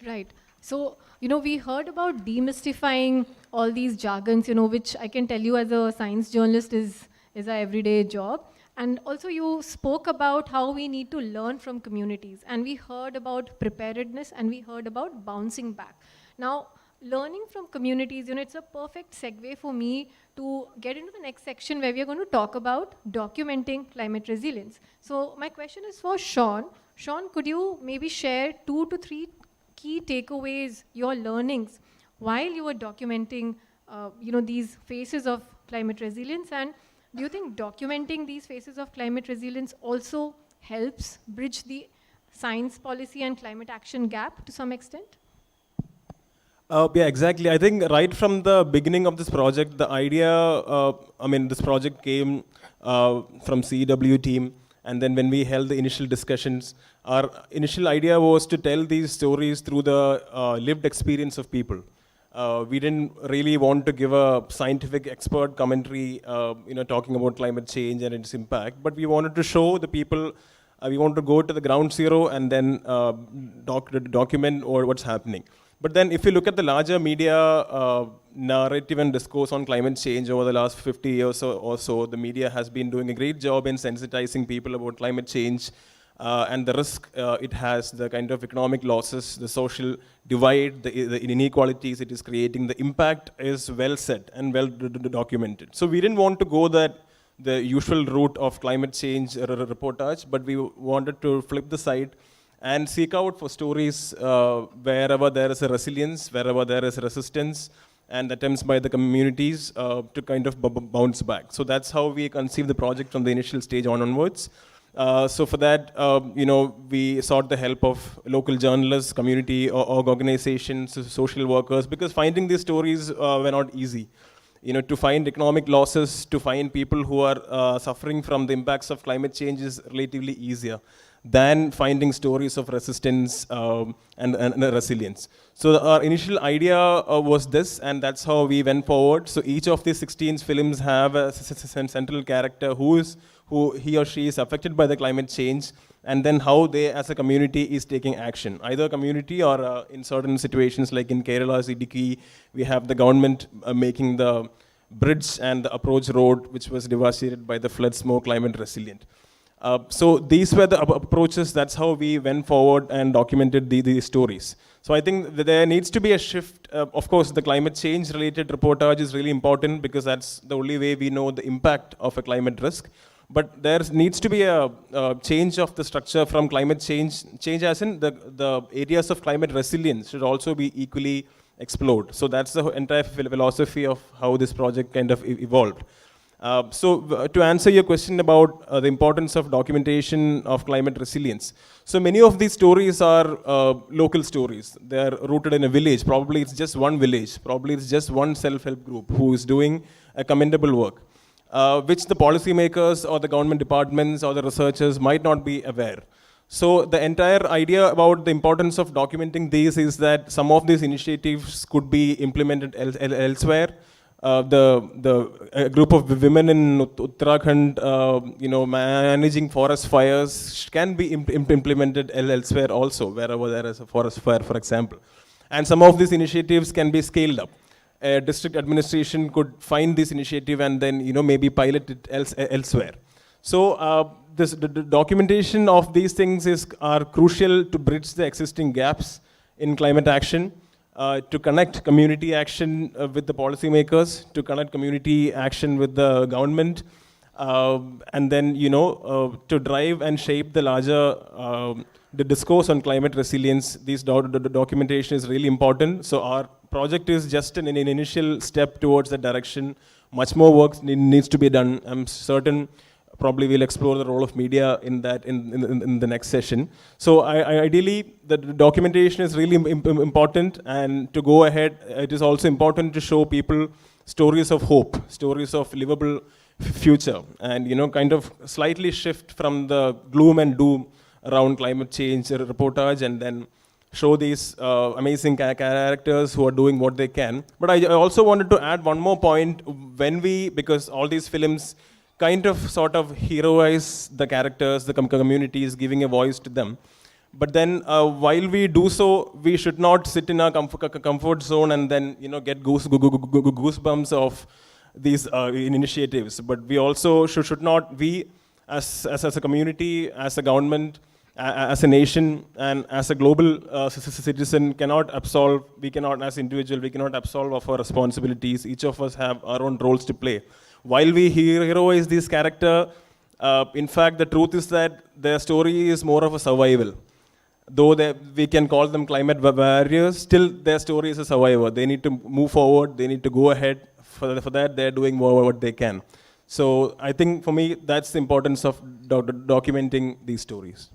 Right. So, we heard about demystifying all these jargons, which I can tell you as a science journalist is our everyday job. And also you spoke about how we need to learn from communities. And we heard about preparedness and we heard about bouncing back. Now, learning from communities, it's a perfect segue for me to get into the next section where we are going to talk about documenting climate resilience. So my question is for Sean. Sean, could you maybe share 2 to 3 key takeaways, your learnings, while you were documenting, these phases of climate resilience? And do you think documenting these phases of climate resilience also helps bridge the science policy and climate action gap to some extent? Yeah, exactly. I think right from the beginning of this project, the idea, this project came from CEW team. And then when we held the initial discussions, our initial idea was to tell these stories through the lived experience of people. We didn't really want to give a scientific expert commentary, talking about climate change and its impact, but we wanted to show the people, we want to go to the ground zero and then document what's happening. But then if you look at the larger media narrative and discourse on climate change over the last 50 years or so, the media has been doing a great job in sensitizing people about climate change and the risk it has, the kind of economic losses, the social divide, the inequalities it is creating. The impact is well set and well documented. So we didn't want to go the usual route of climate change reportage, but we wanted to flip the side and seek out for stories wherever there is a resilience, wherever there is resistance, and attempts by the communities to kind of bounce back. So that's how we conceived the project from the initial stage onwards. So for that, we sought the help of local journalists, community organizations, social workers, because finding these stories were not easy. To find economic losses, to find people who are suffering from the impacts of climate change is relatively easier than finding stories of resistance and resilience. So our initial idea was this, and that's how we went forward. So each of these 16 films have a central character who he or she is affected by the climate change, and then how they as a community is taking action. Either community or in certain situations like in Kerala's Idiki, we have the government making the bridge and the approach road which was devastated by the floods more climate resilient. So these were the approaches. That's how we went forward and documented these stories. So I think that there needs to be a shift. Of course, the climate change related reportage is really important because that's the only way we know the impact of a climate risk. But there needs to be a change of the structure from climate change as in the areas of climate resilience should also be equally explored. So that's the entire philosophy of how this project kind of evolved. So to answer your question about the importance of documentation of climate resilience. So many of these stories are local stories. They are rooted in a village. Probably it's just one village. Probably it's just one self-help group who is doing a commendable work, which the policymakers or the government departments or the researchers might not be aware. So the entire idea about the importance of documenting these is that some of these initiatives could be implemented elsewhere. The group of women in Uttarakhand, managing forest fires can be implemented elsewhere also, wherever there is a forest fire, for example. And some of these initiatives can be scaled up. A district administration could find this initiative and then, maybe pilot it elsewhere. So the documentation of these things are crucial to bridge the existing gaps in climate action. To connect community action with the policymakers, to connect community action with the government, and then, to drive and shape the larger the discourse on climate resilience. This documentation is really important. So our project is just an initial step towards that direction. Much more work needs to be done. I'm certain probably we'll explore the role of media in that in the next session. So ideally, the documentation is really important, and to go ahead, it is also important to show people stories of hope, stories of livable future, and kind of slightly shift from the gloom and doom around climate change reportage, and then show these amazing characters who are doing what they can. But I also wanted to add one more point. Because all these films kind of sort of heroize the characters, the communities, giving a voice to them. But then while we do so, we should not sit in our comfort zone and then get goosebumps of these initiatives. But we also should not, we as a community, as a government, as a nation, and as a global citizen we cannot as individual, we cannot absolve of our responsibilities. Each of us have our own roles to play. While we heroize this character, in fact, the truth is that their story is more of a survival. Though we can call them climate warriors, still their story is a survivor. They need to move forward, they need to go ahead. For that, they're doing what they can. So I think for me, that's the importance of documenting these stories.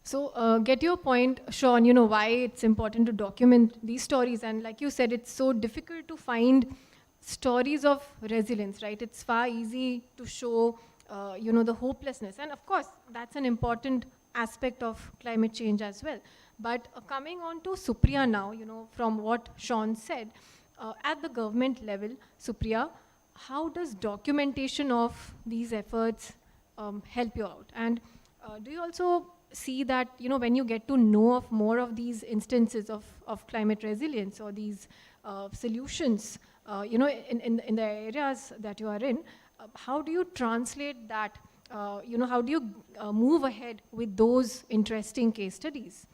So get your point, Sean, why it's important to document these stories. And like you said, it's so difficult to find stories of resilience, right? It's far easy to show, the hopelessness. And of course, that's an important aspect of climate change as well. But coming on to Supriya now, from what Sean said, at the government level, Supriya, how does documentation of these efforts help you out? And do you also see that, when you get to know of more of these instances of climate resilience or these solutions, in the areas that you are in, how do you translate that? How do you move ahead with those interesting case studies?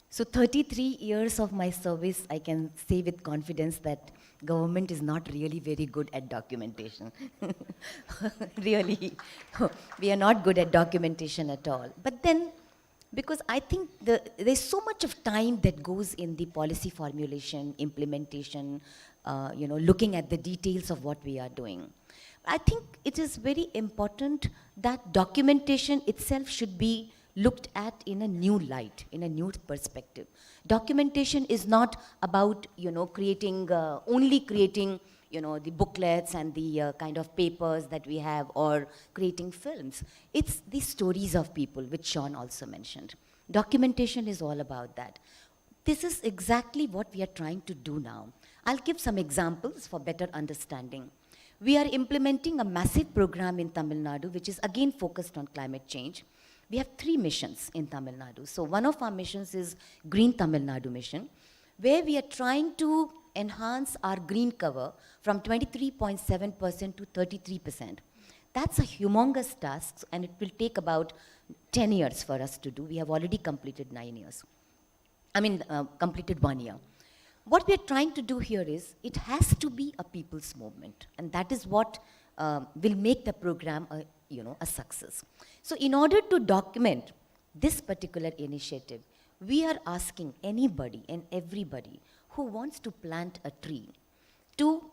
So 33 years of my service, I can say with confidence that government is not really very good at documentation. Really, we are not good at documentation at all. But then, because I think there's so much of time that goes in the policy formulation, implementation, looking at the details of what we are doing. I think it is very important that documentation itself should be looked at in a new light, in a new perspective. Documentation is not about, creating, only creating, the booklets and the kind of papers that we have, or creating films. It's the stories of people, which Sean also mentioned. Documentation is all about that. This is exactly what we are trying to do now. I'll give some examples for better understanding. We are implementing a massive program in Tamil Nadu, which is again focused on climate change. We have 3 missions in Tamil Nadu. So one of our missions is Green Tamil Nadu mission, where we are trying to enhance our green cover from 23.7% to 33%. That's a humongous task, and it will take about 10 years for us to do. We have already completed 9 years. Completed 1 year. What we are trying to do here is, it has to be a people's movement, and that is what will make the program a success. So in order to document this particular initiative, we are asking anybody and everybody who wants to plant a tree to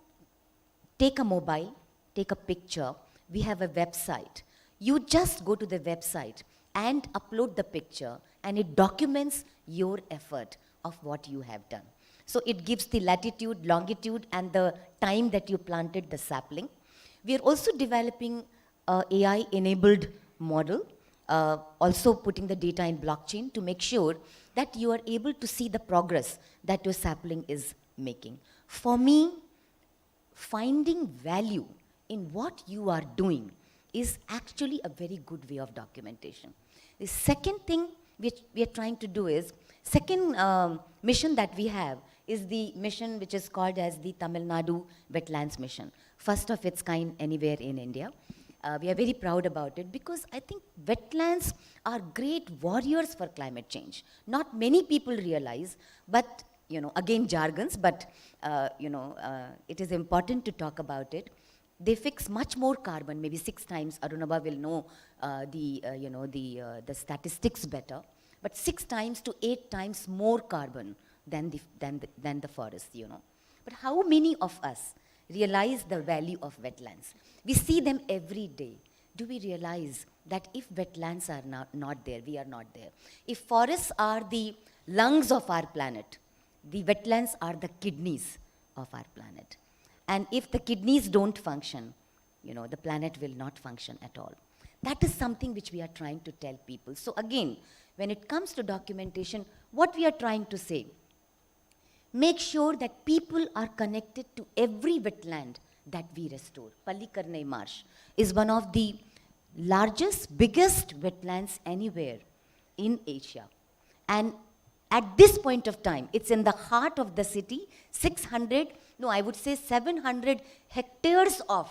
take a mobile, take a picture. We have a website. You just go to the website and upload the picture, and it documents your effort of what you have done. So it gives the latitude, longitude, and the time that you planted the sapling. We are also developing an AI-enabled model, also putting the data in blockchain to make sure that you are able to see the progress that your sapling is making. For me, finding value in what you are doing is actually a very good way of documentation. The second thing which we are trying to do is, second mission that we have is the mission which is called as the Tamil Nadu Wetlands Mission. First of its kind anywhere in India. We are very proud about it because I think wetlands are great warriors for climate change. Not many people realize, but again jargons, but it is important to talk about it. They fix much more carbon, maybe 6 times. Arunabha will know the statistics better, but 6 times to 8 times more carbon than the forest. But how many of us realize the value of wetlands? We see them every day. Do we realize that if wetlands are not there, we are not there? If forests are the lungs of our planet, the wetlands are the kidneys of our planet. And if the kidneys don't function, the planet will not function at all. That is something which we are trying to tell people. So again, when it comes to documentation, what we are trying to say, make sure that people are connected to every wetland that we restore. Pallikarnai Marsh is one of the largest, biggest wetlands anywhere in Asia. And at this point of time, it's in the heart of the city, 700 hectares of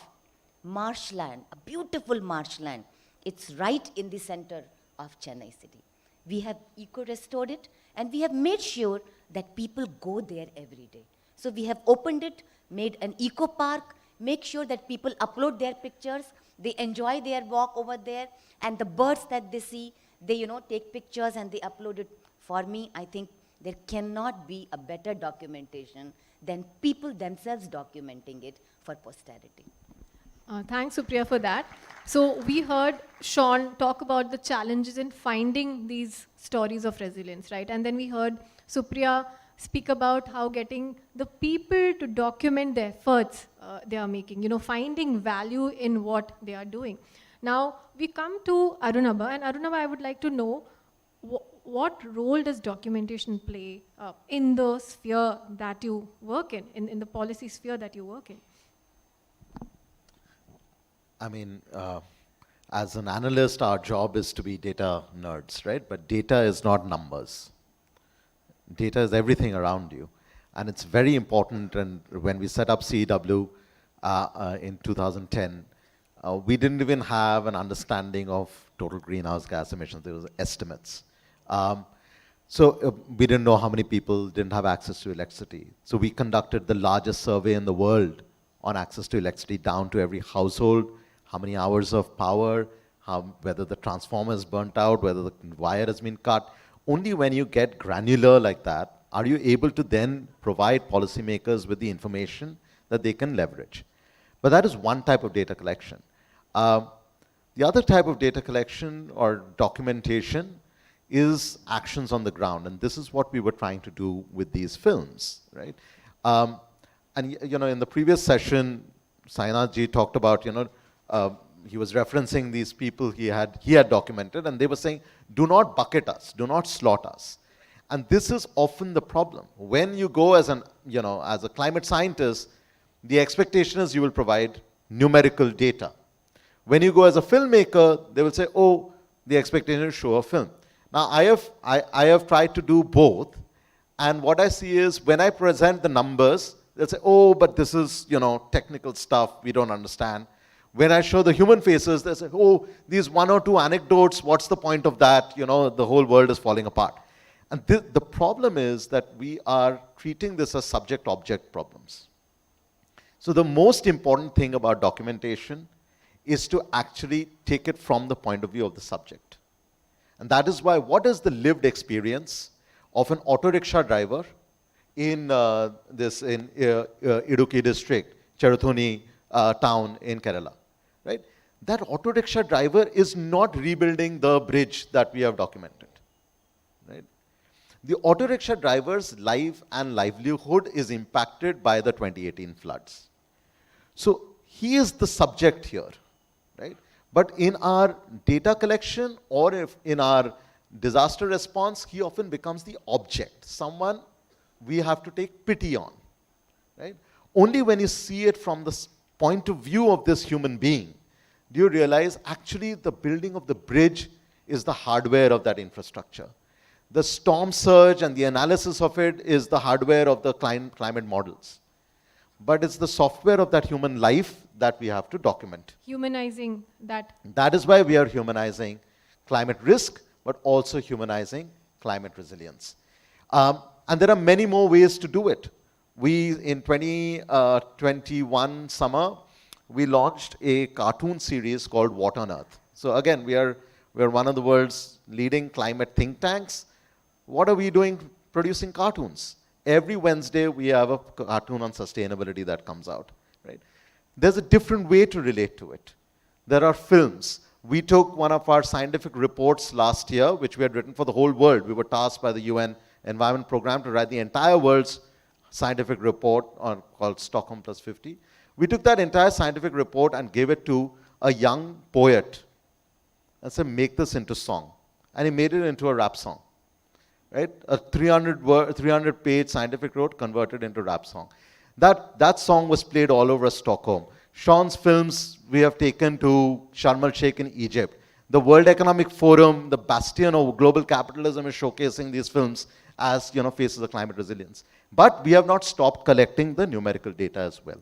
marshland, a beautiful marshland. It's right in the center of Chennai city. We have eco-restored it, and we have made sure that people go there every day. So we have opened it, made an eco park, make sure that people upload their pictures, they enjoy their walk over there, and the birds that they see, they take pictures and they upload it. For me, I think there cannot be a better documentation than people themselves documenting it for posterity. Thanks, Supriya, for that. So we heard Sean talk about the challenges in finding these stories of resilience, right? And then we heard Supriya speak about how getting the people to document the efforts they are making, finding value in what they are doing. Now, we come to Arunabha, and Arunabha, I would like to know what role does documentation play in the sphere that you work in the policy sphere that you work in? I mean, as an analyst, our job is to be data nerds, right? But data is not numbers. Data is everything around you. And it's very important, and when we set up CEW in 2010, we didn't even have an understanding of total greenhouse gas emissions. There was estimates. So we didn't know how many people didn't have access to electricity. So we conducted the largest survey in the world on access to electricity down to every household, how many hours of power, whether the transformer is burnt out, whether the wire has been cut. Only when you get granular like that are you able to then provide policymakers with the information that they can leverage. But that is one type of data collection. The other type of data collection or documentation is actions on the ground, and this is what we were trying to do with these films, right? And in the previous session, Sainath ji talked about, he was referencing these people he had documented, and they were saying, do not bucket us, do not slot us. And this is often the problem. When you go as a climate scientist, the expectation is you will provide numerical data. When you go as a filmmaker, they will say, oh, the expectation is show a film. Now, I have tried to do both, and what I see is when I present the numbers, they'll say, oh, but this is, technical stuff, we don't understand. When I show the human faces, they say, oh, these one or two anecdotes, what's the point of that? The whole world is falling apart. And the problem is that we are treating this as subject-object problems. So the most important thing about documentation is to actually take it from the point of view of the subject. And that is why, what is the lived experience of an auto rickshaw driver in Idukki district, Cheruthuni town in Kerala, right? That auto rickshaw driver is not rebuilding the bridge that we have documented, right? The auto rickshaw driver's life and livelihood is impacted by the 2018 floods. So he is the subject here, right? But in our data collection or in our disaster response, he often becomes the object, someone we have to take pity on, right? Only when you see it from the point of view of this human being, do you realize actually the building of the bridge is the hardware of that infrastructure. The storm surge and the analysis of it is the hardware of the climate models. But it's the software of that human life that we have to document. Humanizing that. That is why we are humanizing climate risk, but also humanizing climate resilience. And there are many more ways to do it. We, in 2021 summer, we launched a cartoon series called What on Earth. So again, we're one of the world's leading climate think tanks. What are we doing? Producing cartoons. Every Wednesday, we have a cartoon on sustainability that comes out, right? There's a different way to relate to it. There are films. We took one of our scientific reports last year, which we had written for the whole world. We were tasked by the UN Environment Program to write the entire world's scientific report called Stockholm Plus 50. We took that entire scientific report and gave it to a young poet and said, make this into song. And he made it into a rap song, right? A 300-page scientific report converted into rap song. That song was played all over Stockholm. Sean's films we have taken to Sharm el-Sheikh in Egypt. The World Economic Forum, the bastion of global capitalism, is showcasing these films as faces of climate resilience. But we have not stopped collecting the numerical data as well.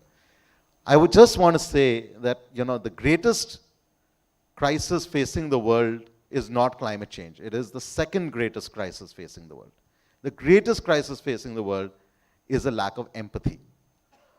I would just want to say that the greatest crisis facing the world is not climate change. It is the second greatest crisis facing the world. The greatest crisis facing the world is a lack of empathy,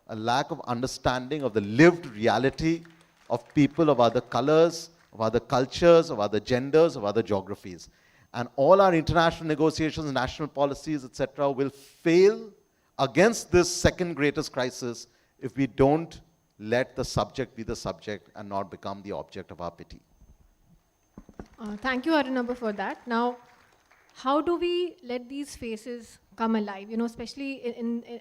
a lack of understanding of the lived reality of people of other colors, of other cultures, of other genders, of other geographies. And all our international negotiations, national policies, etc., will fail against this second greatest crisis if we don't let the subject be the subject and not become the object of our pity. Thank you, Arunabha, for that. Now, how do we let these faces come alive? Especially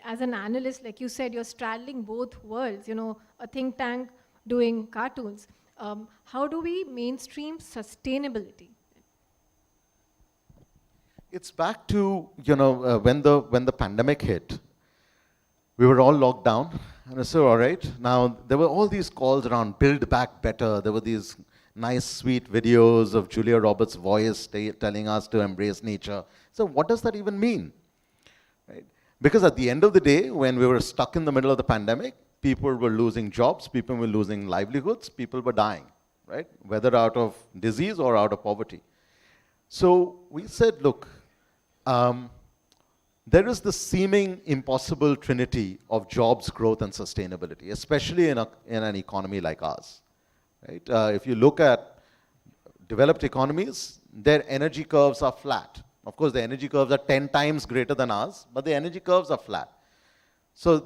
as an analyst, like you said, you're straddling both worlds, a think tank doing cartoons. How do we mainstream sustainability? It's back to, when the pandemic hit, we were all locked down, and I said, all right, now there were all these calls around build back better. There were these nice, sweet videos of Julia Roberts' voice telling us to embrace nature. So what does that even mean? Right? Because at the end of the day, when we were stuck in the middle of the pandemic, people were losing jobs, people were losing livelihoods, people were dying, right? Whether out of disease or out of poverty. So we said, look, there is the seeming impossible trinity of jobs, growth, and sustainability, especially in an economy like ours. Right? If you look at developed economies, their energy curves are flat. Of course, the energy curves are 10 times greater than ours, but the energy curves are flat. So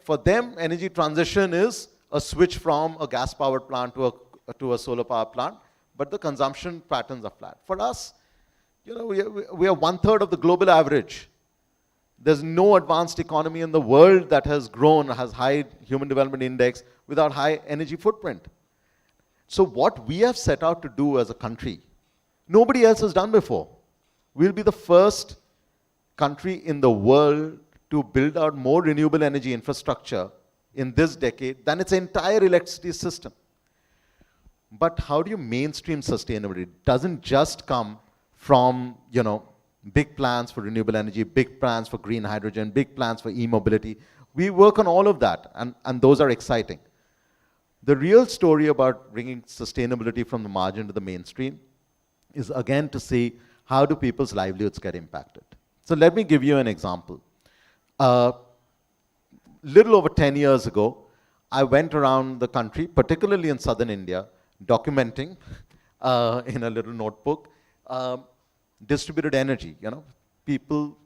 for them, energy transition is a switch from a gas-powered plant to a solar power plant, but the consumption patterns are flat. For us, we are 1/3 of the global average. There's no advanced economy in the world that has grown, has high human development index without high energy footprint. So what we have set out to do as a country, nobody else has done before. We'll be the first country in the world to build out more renewable energy infrastructure in this decade than its entire electricity system. But how do you mainstream sustainability? It doesn't just come from, big plans for renewable energy, big plans for green hydrogen, big plans for e-mobility. We work on all of that, and those are exciting. The real story about bringing sustainability from the margin to the mainstream is, again, to see how do people's livelihoods get impacted. So let me give you an example. Little over 10 years ago, I went around the country, particularly in southern India, documenting in a little notebook distributed energy, people,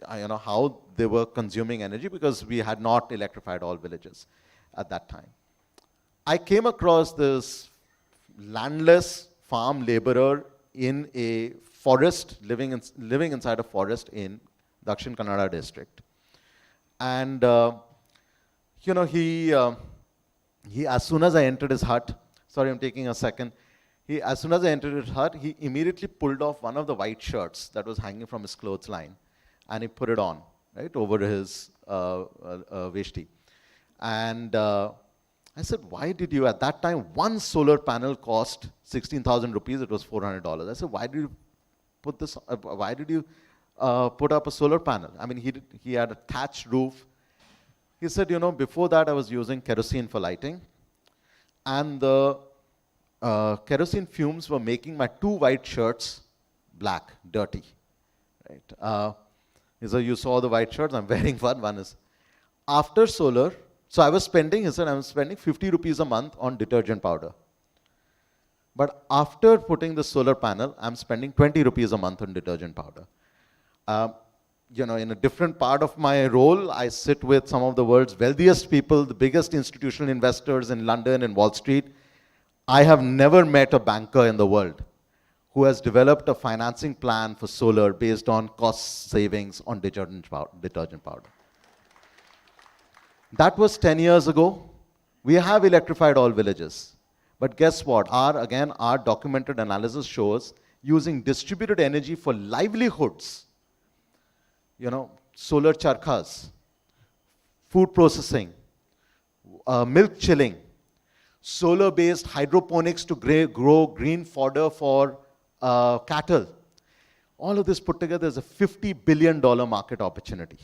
how they were consuming energy, because we had not electrified all villages at that time. I came across this landless farm laborer in a forest, living inside a forest in Dakshin Kannada district. And, he, as soon as I entered his hut, sorry, I'm taking a second. As soon as I entered his hut, he immediately pulled off one of the white shirts that was hanging from his clothesline, and he put it on, right, over his veshti. And I said, why did you, at that time, one solar panel cost 16,000 rupees, it was $400. I said, why did you put this, why did you put up a solar panel? I mean, he had a thatched roof. He said, before that I was using kerosene for lighting, and the kerosene fumes were making my 2 white shirts black, dirty. Right? So you saw the white shirts, I'm wearing one is. After solar, so I was spending, he said, I was spending 50 rupees a month on detergent powder. But after putting the solar panel, I'm spending 20 rupees a month on detergent powder. In a different part of my role, I sit with some of the world's wealthiest people, the biggest institutional investors in London and Wall Street. I have never met a banker in the world who has developed a financing plan for solar based on cost savings on detergent powder. That was 10 years ago. We have electrified all villages. But guess what? Our documented analysis shows using distributed energy for livelihoods, solar charkhas, food processing, milk chilling, solar-based hydroponics to grow green fodder for cattle. All of this put together is a $50 billion market opportunity.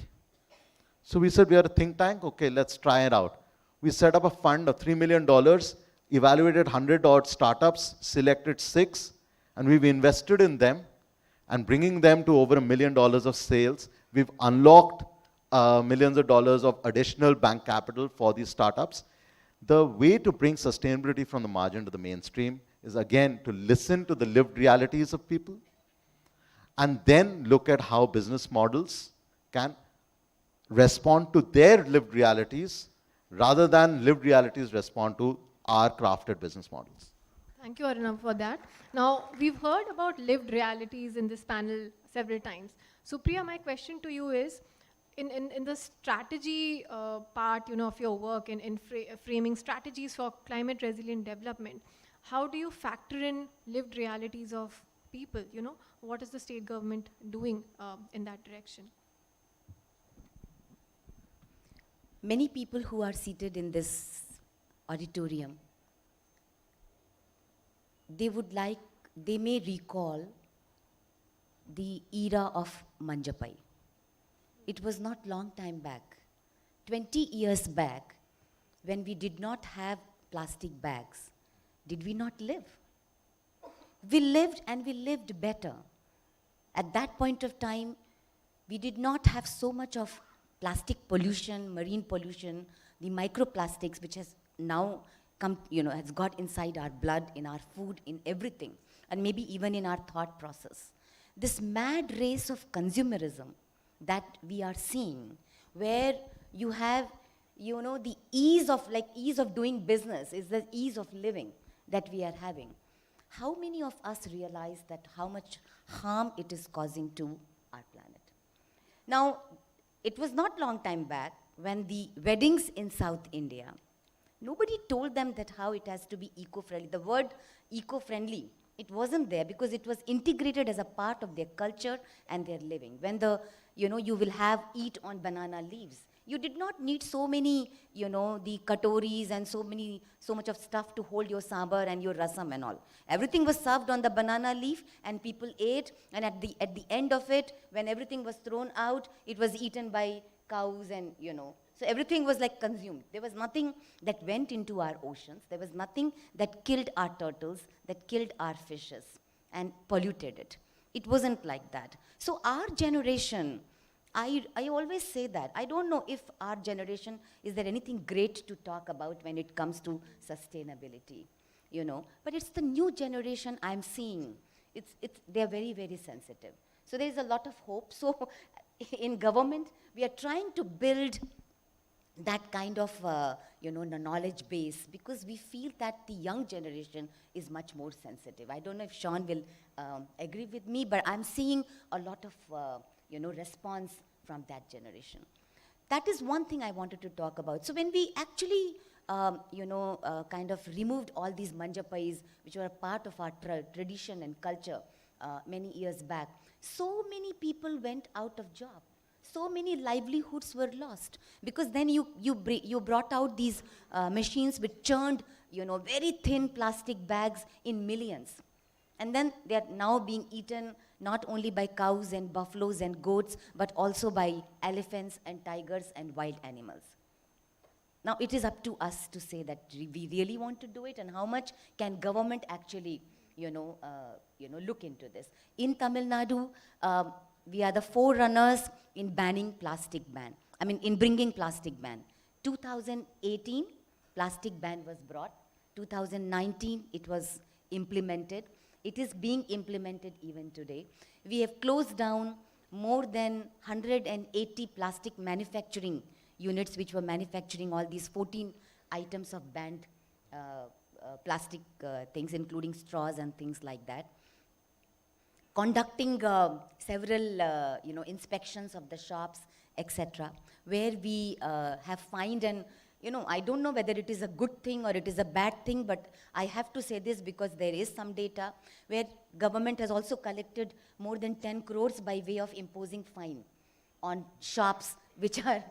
So we said, we are a think tank, okay, let's try it out. We set up a fund of $3 million, evaluated 100-odd startups, selected 6, and we've invested in them, and bringing them to over $1 million of sales. We've unlocked millions of dollars of additional bank capital for these startups. The way to bring sustainability from the margin to the mainstream is, again, to listen to the lived realities of people, and then look at how business models can respond to their lived realities, rather than lived realities respond to our crafted business models. Thank you, Arunabh, for that. Now, we've heard about lived realities in this panel several times. Supriya, my question to you is, in the strategy part, of your work in framing strategies for climate resilient development, how do you factor in lived realities of people? What is the state government doing in that direction? Many people who are seated in this auditorium, they may recall the era of Manjapai. It was not long time back, 20 years back, when we did not have plastic bags. Did we not live? We lived, and we lived better. At that point of time, we did not have so much of plastic pollution, marine pollution, the microplastics, which has now come, has got inside our blood, in our food, in everything, and maybe even in our thought process. This mad race of consumerism that we are seeing, where you have, the ease of doing business is the ease of living that we are having. How many of us realize that how much harm it is causing to our planet? Now, it was not long time back when the weddings in South India, nobody told them that how it has to be eco-friendly. The word eco-friendly, it wasn't there because it was integrated as a part of their culture and their living. When you will eat on banana leaves. You did not need so many, the katoris and so much of stuff to hold your sambar and your rasam and all. Everything was served on the banana leaf, and people ate, and at the end of it, when everything was thrown out, it was eaten by cows and, So everything was like consumed. There was nothing that went into our oceans. There was nothing that killed our turtles, that killed our fishes and polluted it. It wasn't like that. So our generation, I always say that. I don't know if our generation, is there anything great to talk about when it comes to sustainability, But it's the new generation I'm seeing. They're very, very sensitive. So there's a lot of hope. So in government, we are trying to build that kind of, knowledge base, because we feel that the young generation is much more sensitive. I don't know if Sean will agree with me, but I'm seeing a lot of, response from that generation. That is one thing I wanted to talk about. So when we actually, kind of removed all these manjapais, which were a part of our tradition and culture many years back, so many people went out of job. So many livelihoods were lost, because then you brought out these machines which churned, very thin plastic bags in millions. And then they are now being eaten not only by cows and buffaloes and goats, but also by elephants and tigers and wild animals. Now it is up to us to say that we really want to do it, and how much can government actually, look into this. In Tamil Nadu, we are the forerunners in bringing plastic ban. 2018, plastic ban was brought. 2019, it was implemented. It is being implemented even today. We have closed down more than 180 plastic manufacturing units which were manufacturing all these 14 items of banned plastic things, including straws and things like that. Conducting several, inspections of the shops, etc., where we have found, and I don't know whether it is a good thing or it is a bad thing, but I have to say this because there is some data where government has also collected more than 10 crores by way of imposing fine on shops which are,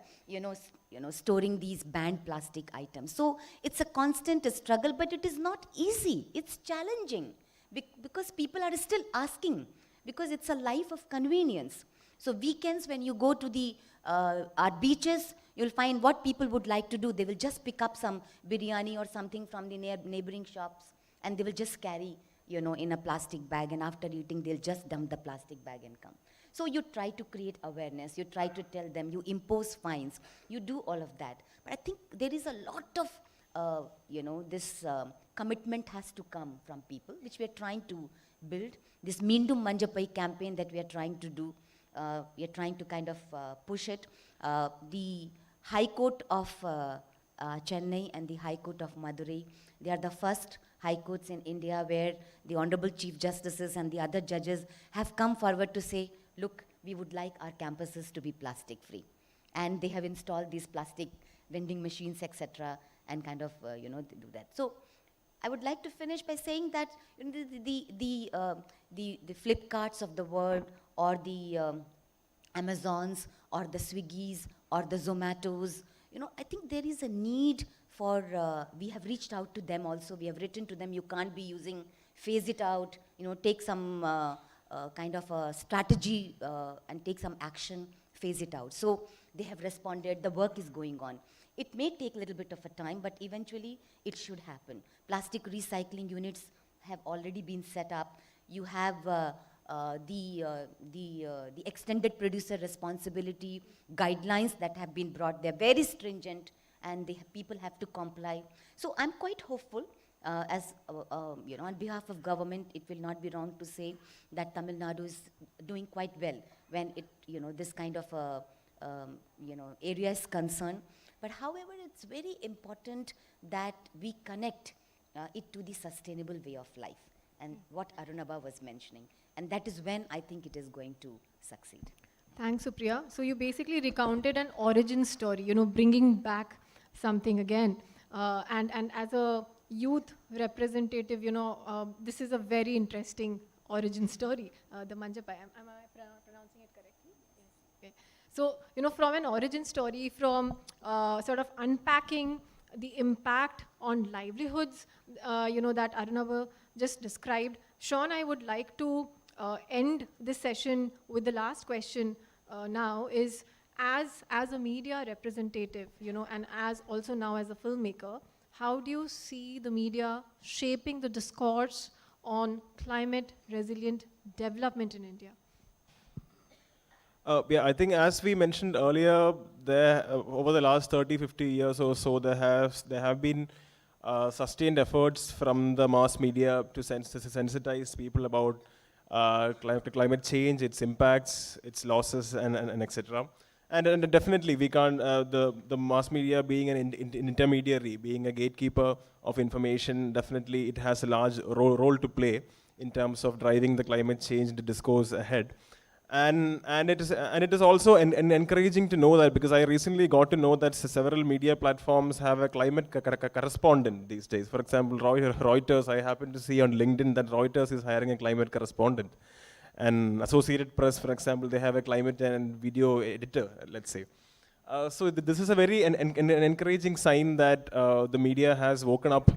storing these banned plastic items. So it's a constant struggle, but it is not easy. It's challenging. Because people are still asking, because it's a life of convenience. So weekends, when you go to our beaches, you'll find what people would like to do. They will just pick up some biryani or something from the neighboring shops, and they will just carry, in a plastic bag, and after eating, they'll just dump the plastic bag and come. So you try to create awareness, you try to tell them, you impose fines, you do all of that. But I think there is a lot of, this commitment has to come from people, which we are trying to build. This Meendum Manjapai campaign that we are trying to do, we are trying to kind of push it. The High Court of Chennai and the High Court of Madurai, they are the first high courts in India where the Honorable Chief Justices and the other judges have come forward to say, look, we would like our campuses to be plastic free. And they have installed these plastic vending machines, etc., and kind of, they do that. So I would like to finish by saying that the Flipkarts of the world, or the Amazons, or the Swiggis, or the Zomatos, I think there is a need for, we have reached out to them also, we have written to them, you can't be using, phase it out, take some kind of a strategy and take some action, phase it out. So they have responded, the work is going on. It may take a little bit of a time, but eventually it should happen. Plastic recycling units have already been set up. You have the extended producer responsibility guidelines that have been brought. They're very stringent, and people have to comply. So I'm quite hopeful. On behalf of government, it will not be wrong to say that Tamil Nadu is doing quite well when this kind of area is concerned. But however, it's very important that we connect it to the sustainable way of life, and what Arunabha was mentioning. And that is when I think it is going to succeed. Thanks, Supriya. So you basically recounted an origin story, bringing back something again. And as a youth representative, this is a very interesting origin story. The Manjapai, am I pronouncing it correctly? Yes. Okay. So, from an origin story, from sort of unpacking the impact on livelihoods, that Arunabha just described. Sean, I would like to end this session with the last question now is, as a media representative, and as also now as a filmmaker, how do you see the media shaping the discourse on climate resilient development in India? I think as we mentioned earlier, over the last 30, 50 years or so, there have been sustained efforts from the mass media to sensitize people about climate change, its impacts, its losses, and etc. And definitely we can't, the mass media being an intermediary, being a gatekeeper of information, definitely it has a large role to play in terms of driving the climate change discourse ahead. And it is also encouraging to know that, because I recently got to know that several media platforms have a climate correspondent these days. For example, Reuters, I happened to see on LinkedIn that Reuters is hiring a climate correspondent. And Associated Press, for example, they have a climate and video editor, let's say. So this is a very an encouraging sign that the media has woken up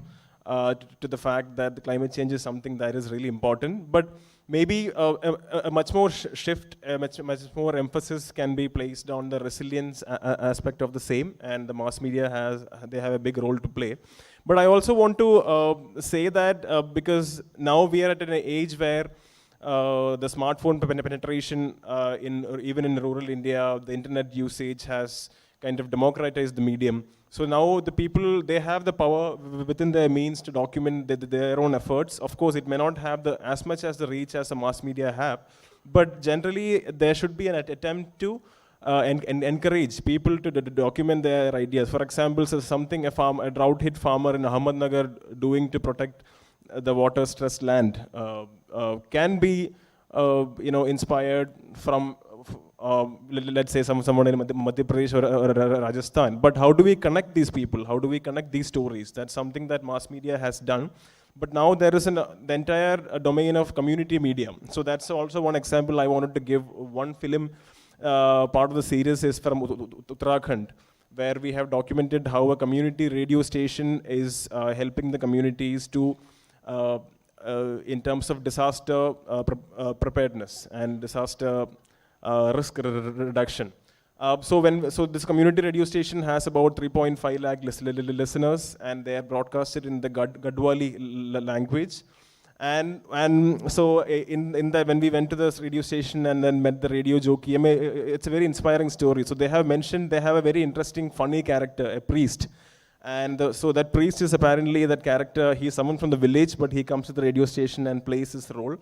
to the fact that the climate change is something that is really important. But maybe a much more shift, much more emphasis can be placed on the resilience aspect of the same, and the mass media they have a big role to play. But I also want to say that because now we are at an age where the smartphone penetration even in rural India, the internet usage has kind of democratized the medium. So now the people, they have the power within their means to document their own efforts. Of course, it may not have as much as the reach as the mass media have, but generally there should be an attempt to encourage people to document their ideas. For example, so something a drought-hit farmer in Ahmednagar doing to protect the water-stressed land can be inspired from let's say someone in Madhya Pradesh or Rajasthan. But how do we connect these people? How do we connect these stories? That's something that mass media has done. But now there is the entire domain of community media. So that's also one example I wanted to give. One film part of the series is from Uttarakhand, where we have documented how a community radio station is helping the communities to in terms of disaster preparedness and disaster risk reduction. So this community radio station has about 3.5 lakh listeners, and they are broadcasted in the Gadwali language. And so when we went to this radio station and then met the radio jockey, it's a very inspiring story. So they have mentioned they have a very interesting, funny character, a priest. And so that priest is apparently that character, he's someone from the village, but he comes to the radio station and plays his role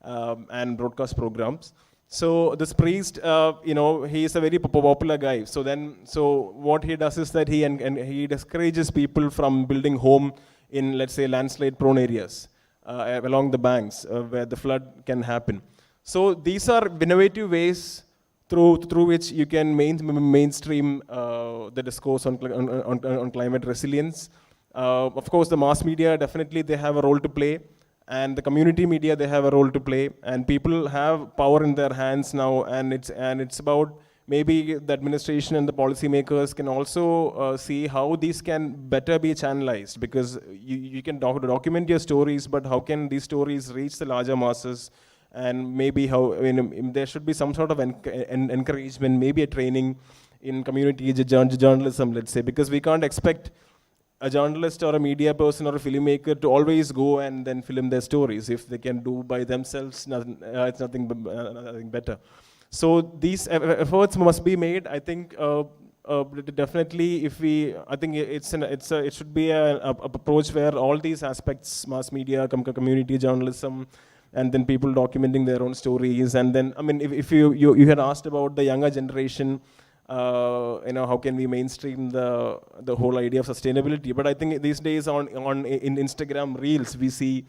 and broadcast programs. So this priest, he is a very popular guy. So what he does is that he discourages people from building home in, let's say, landslide-prone areas along the banks where the flood can happen. So these are innovative ways through which you can mainstream the discourse on climate resilience. Of course, the mass media, definitely they have a role to play, and the community media, they have a role to play, and people have power in their hands now, and it's about maybe the administration and the policymakers can also see how these can better be channelized, because you can document your stories, but how can these stories reach the larger masses? And maybe how, there should be some sort of encouragement, maybe a training in community journalism, let's say, because we can't expect a journalist or a media person or a filmmaker to always go and then film their stories. If they can do by themselves, it's nothing better. So these efforts must be made. I think definitely, I think it should be a approach where all these aspects, mass media, community journalism, and then people documenting their own stories. And then, if you had asked about the younger generation, how can we mainstream the whole idea of sustainability? But I think these days in Instagram Reels, we see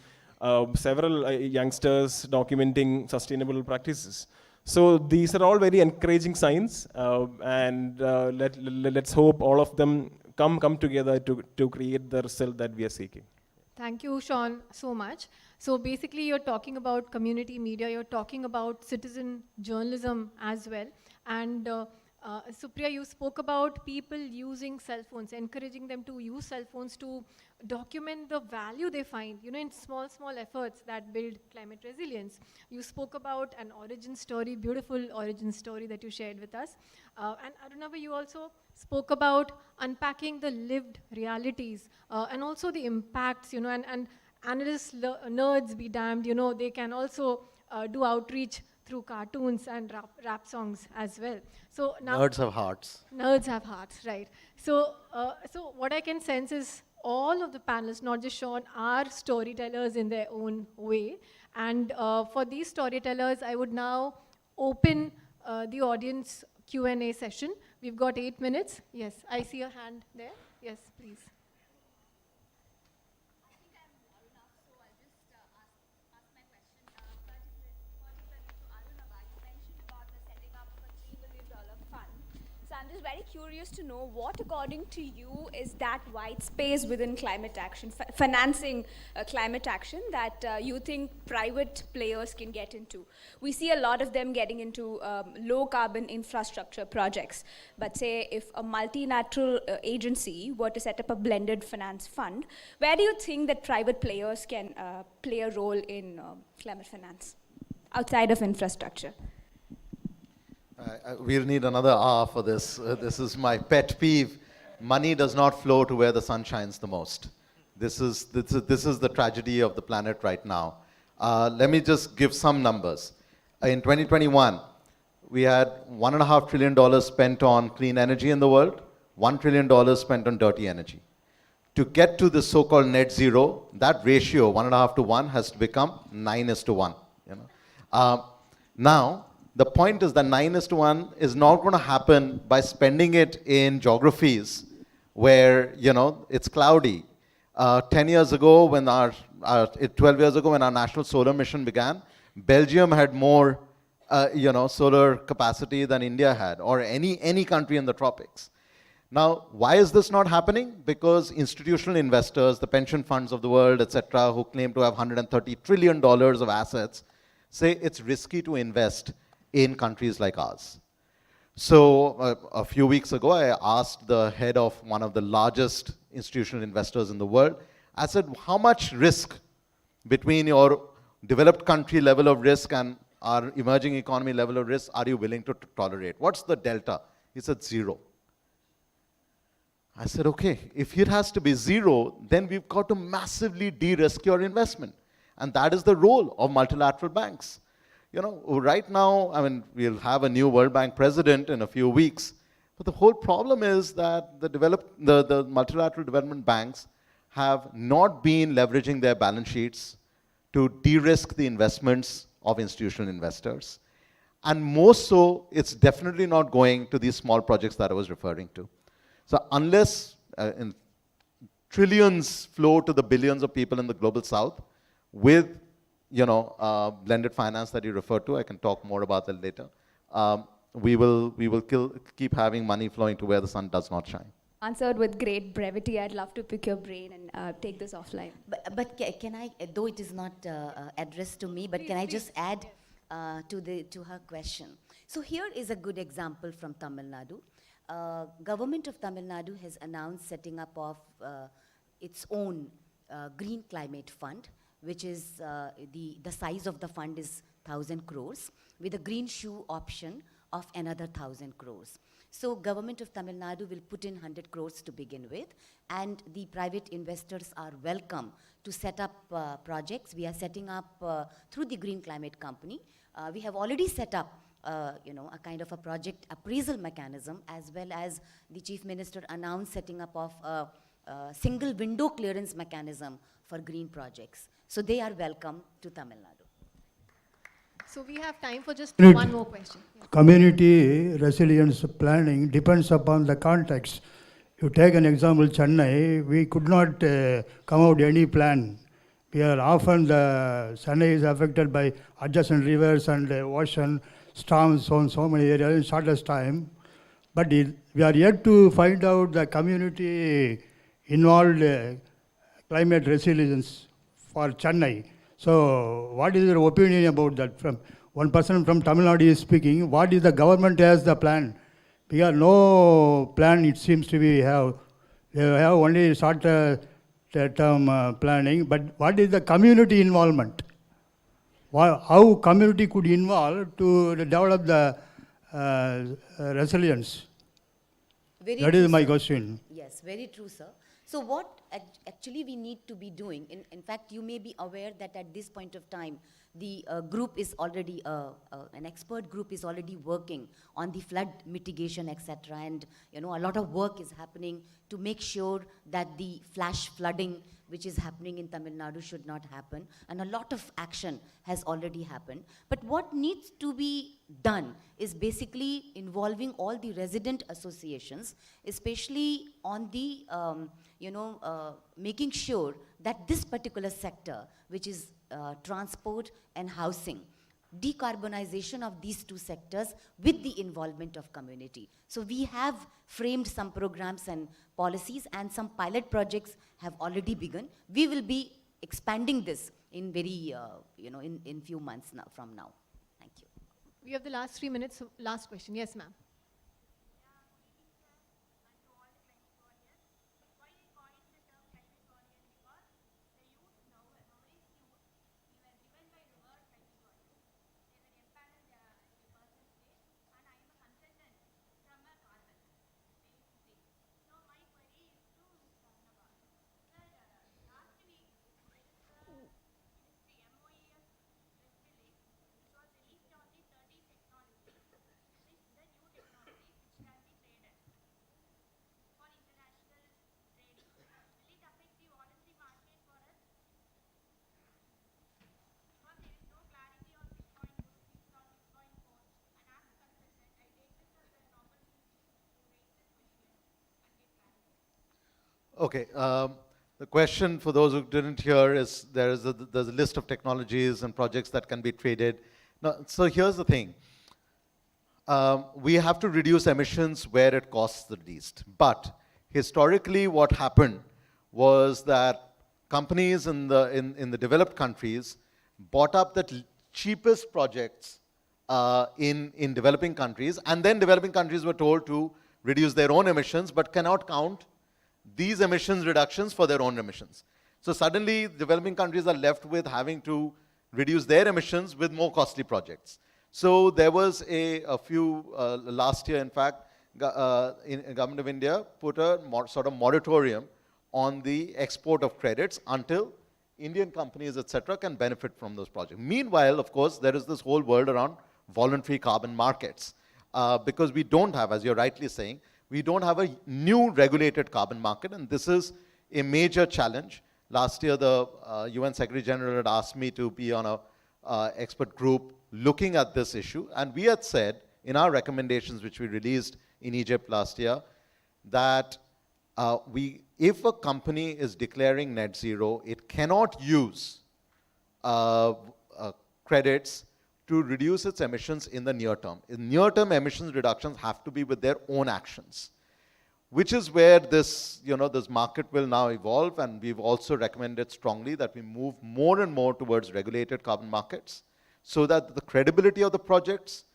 several youngsters documenting sustainable practices. So these are all very encouraging signs, and let's hope all of them come together to create the result that we are seeking. Thank you, Sean, so much. So basically, you're talking about community media, you're talking about citizen journalism as well. And Supriya, you spoke about people using cell phones, encouraging them to use cell phones to document the value they find, in small efforts that build climate resilience. You spoke about an origin story, beautiful origin story that you shared with us. And Arunabha, you also spoke about unpacking the lived realities and also the impacts, and analysts, nerds be damned, they can also do outreach through cartoons and rap songs as well. So now Nerds have hearts. Nerds have hearts, right? So, so what I can sense is all of the panelists, not just Sean, are storytellers in their own way. And for these storytellers, I would now open the audience Q&A session. We've got 8 minutes. Yes, I see a hand there. Yes, please. I'm just very curious to know what, according to you, is that white space within climate action, financing climate action that you think private players can get into. We see a lot of them getting into low carbon infrastructure projects. But say if a multilateral agency were to set up a blended finance fund, where do you think that private players can play a role in climate finance outside of infrastructure? We'll need another hour for this. This is my pet peeve. Money does not flow to where the sun shines the most. This is the tragedy of the planet right now. Let me just give some numbers. In 2021, we had $1.5 trillion spent on clean energy in the world, $1 trillion spent on dirty energy. To get to the so-called net zero, that ratio, 1.5 to 1, has to become 9:1. Now, the point is that 9:1 is not going to happen by spending it in geographies where, it's cloudy. 10 years ago, 12 years ago, when our national solar mission began, Belgium had more, solar capacity than India had, or any country in the tropics. Now, why is this not happening? Because institutional investors, the pension funds of the world, etc., who claim to have $130 trillion of assets, say it's risky to invest in countries like ours. So a few weeks ago, I asked the head of one of the largest institutional investors in the world, I said, how much risk between your developed country level of risk and our emerging economy level of risk are you willing to tolerate? What's the delta? He said 0. I said, okay, if it has to be 0, then we've got to massively de-risk your investment. And that is the role of multilateral banks. Right now, we'll have a new World Bank president in a few weeks, but the whole problem is that the multilateral development banks have not been leveraging their balance sheets to de-risk the investments of institutional investors. And more so, it's definitely not going to these small projects that I was referring to. So unless trillions flow to the billions of people in the global south with blended finance that you referred to. I can talk more about that later. we will keep having money flowing to where the sun does not shine. Answered with great brevity. I'd love to pick your brain and take this offline. But can I, though it is not addressed to me, but Please, can I please. just add to her question? So here is a good example from Tamil Nadu. Government of Tamil Nadu has announced setting up of its own green climate fund, which is the size of the fund is 1,000 crores with a green shoe option of another 1,000 crores. So government of Tamil Nadu will put in 100 crores to begin with, and the private investors are welcome to set up projects. We are setting up through the Green Climate Company. We have already set up a kind of a project appraisal mechanism, as well as the Chief Minister announced setting up of a single window clearance mechanism for green projects. So they are welcome to Tamil Nadu. So we have time for just Community- one more question. Yeah. Community resilience planning depends upon the context. You take an example, Chennai, we could not come out any plan. We are often, Chennai is affected by adjacent rivers and ocean, storms on so many areas in shortest time. But we are yet to find out the community involved climate resilience for Chennai. So what is your opinion about that? From one person from Tamil Nadu is speaking, what is the government has the plan? We have no plan, it seems to be have. They have only short-term planning, but what is the community involvement? How community could involve to develop the resilience? Very That true, is my sir. question. Yes, very true, sir. So what actually we need to be doing, in fact, you may be aware that at this point of time, the group is already, an expert group is already working on the flood mitigation, etc. And a lot of work is happening to make sure that the flash flooding which is happening in Tamil Nadu should not happen. And a lot of action has already happened. But what needs to be done is basically involving all the resident associations, especially on the, making sure that this particular sector, which is transport and housing, decarbonization of these two sectors with the involvement of community. So we have framed some programs and policies, and some pilot projects have already begun. We will be expanding this in very, in few months now, from now. Thank you. We have the last 3 minutes. So last question. Yes, ma'am. Okay, the question for those who didn't hear is there's a list of technologies and projects that can be traded. Now, so here's the thing. We have to reduce emissions where it costs the least. But historically what happened was that companies in the developed countries bought up the cheapest projects in developing countries, and then developing countries were told to reduce their own emissions but cannot count these emissions reductions for their own emissions. So suddenly developing countries are left with having to reduce their emissions with more costly projects. So there was a few, last year in fact, Government of India put a sort of moratorium on the export of credits until Indian companies, etc., can benefit from those projects. Meanwhile, of course, there is this whole world around voluntary carbon markets, because we don't have, as you're rightly saying, we don't have a new regulated carbon market, and this is a major challenge. Last year, the UN Secretary General had asked me to be on a expert group looking at this issue, and we had said in our recommendations, which we released in Egypt last year, that if a company is declaring net zero, it cannot use credits to reduce its emissions in the near term. In near term, emissions reductions have to be with their own actions, which is where this, this market will now evolve, and we've also recommended strongly that we move more and more towards regulated carbon markets, so that the credibility of the projects,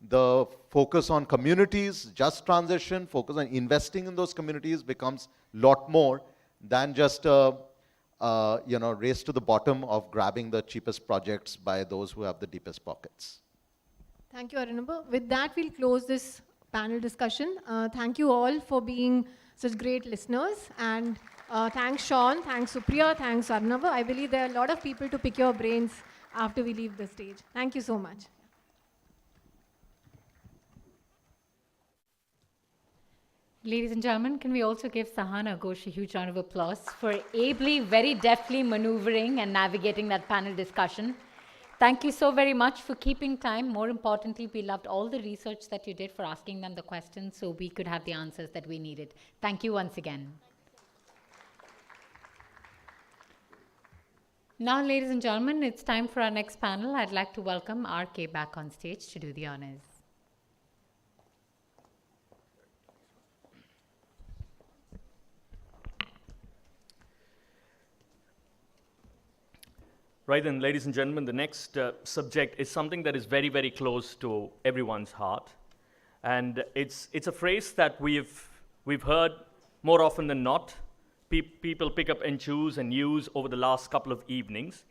the focus on communities, just transition, focus on investing in those communities becomes a lot more than just a race to the bottom of grabbing the cheapest projects by those who have the deepest pockets. Thank you, Arunabha. With that, we'll close this panel discussion. Thank you all for being such great listeners. And thanks, Sean. Thanks, Supriya. Thanks, Arunabha. I believe there are a lot of people to pick your brains after we leave the stage. Thank you so much. Ladies and gentlemen, can we also give Sahana Ghosh a huge round of applause for ably, very deftly maneuvering and navigating that panel discussion. Thank you so very much for keeping time. More importantly, we loved all the research that you did for asking them the questions so we could have the answers that we needed. Thank you once again. Now, ladies and gentlemen, it's time for our next panel. I'd like to welcome RK back on stage to do the honors. Right then, ladies and gentlemen, the next subject is something that is very, very close to everyone's heart. And it's a phrase that we've heard more often than not. People pick up and choose and use over the last couple of evenings.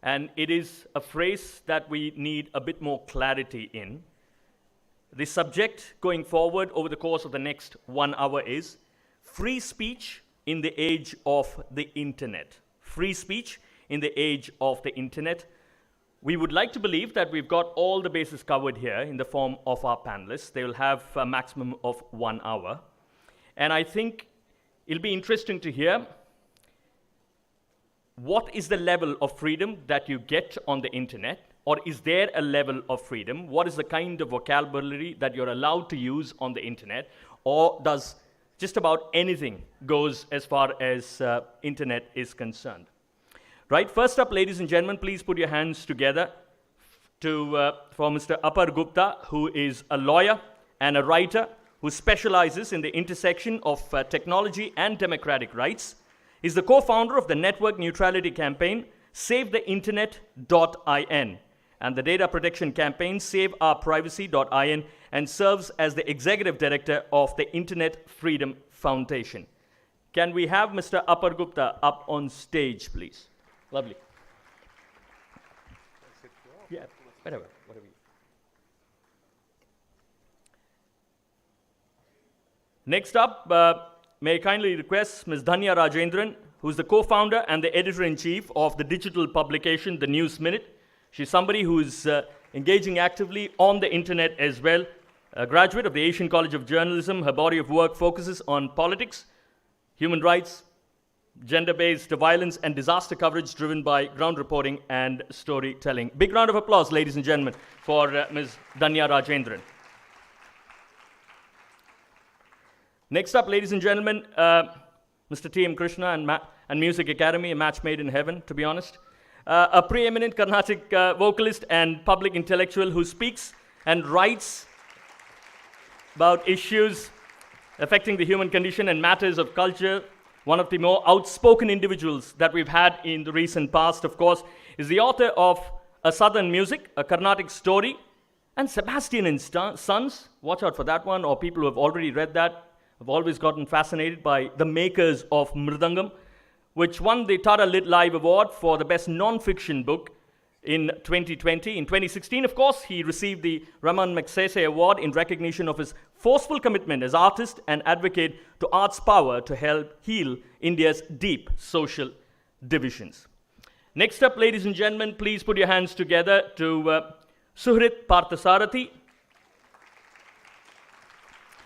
And it is a phrase that we need a bit more clarity in. The subject going forward over the course of the next 1 hour is free speech in the age of the internet. Free speech in the age of the internet. We would like to believe that we've got all the bases covered here in the form of our panelists. They will have a maximum of 1 hour. And I think it'll be interesting to hear what is the level of freedom that you get on the internet, or is there a level of freedom? What is the kind of vocabulary that you're allowed to use on the internet, or does just about anything goes as far as internet is concerned? Right, first up, ladies and gentlemen, please put your hands together for Mr. Apar Gupta, who is a lawyer and a writer who specializes in the intersection of technology and democratic rights. He's the co-founder of the network neutrality campaign, SaveTheInternet.in, and the data protection campaign, SaveOurPrivacy.in, and serves as the executive director of the Internet Freedom Foundation. Can we have Mr. Apar Gupta up on stage, please? Lovely. Yeah, whatever you. Next up, may I kindly request Ms. Dhanya Rajendran, who is the co-founder and the editor-in-chief of the digital publication, The News Minute. She's somebody who is engaging actively on the internet as well. A graduate of the Asian College of Journalism, her body of work focuses on politics, human rights, gender-based violence, and disaster coverage driven by ground reporting and storytelling. Big round of applause, ladies and gentlemen, for Ms. Dhanya Rajendran. Next up, ladies and gentlemen, Mr. T.M. Krishna and Music Academy, a match made in heaven, to be honest. A preeminent Carnatic vocalist and public intellectual who speaks and writes about issues affecting the human condition and matters of culture. One of the more outspoken individuals that we've had in the recent past, of course, is the author of A Southern Music, a Carnatic Story, and Sebastian and Sons. Watch out for that one, or people who have already read that have always gotten fascinated by the makers of Mridangam, which won the Tata Lit Live Award for the best non-fiction book in 2020. In 2016, of course, he received the Raman Magsaysay Award in recognition of his forceful commitment as artist and advocate to art's power to help heal India's deep social divisions. Next up, ladies and gentlemen, please put your hands together to Suhrit Parthasarathi,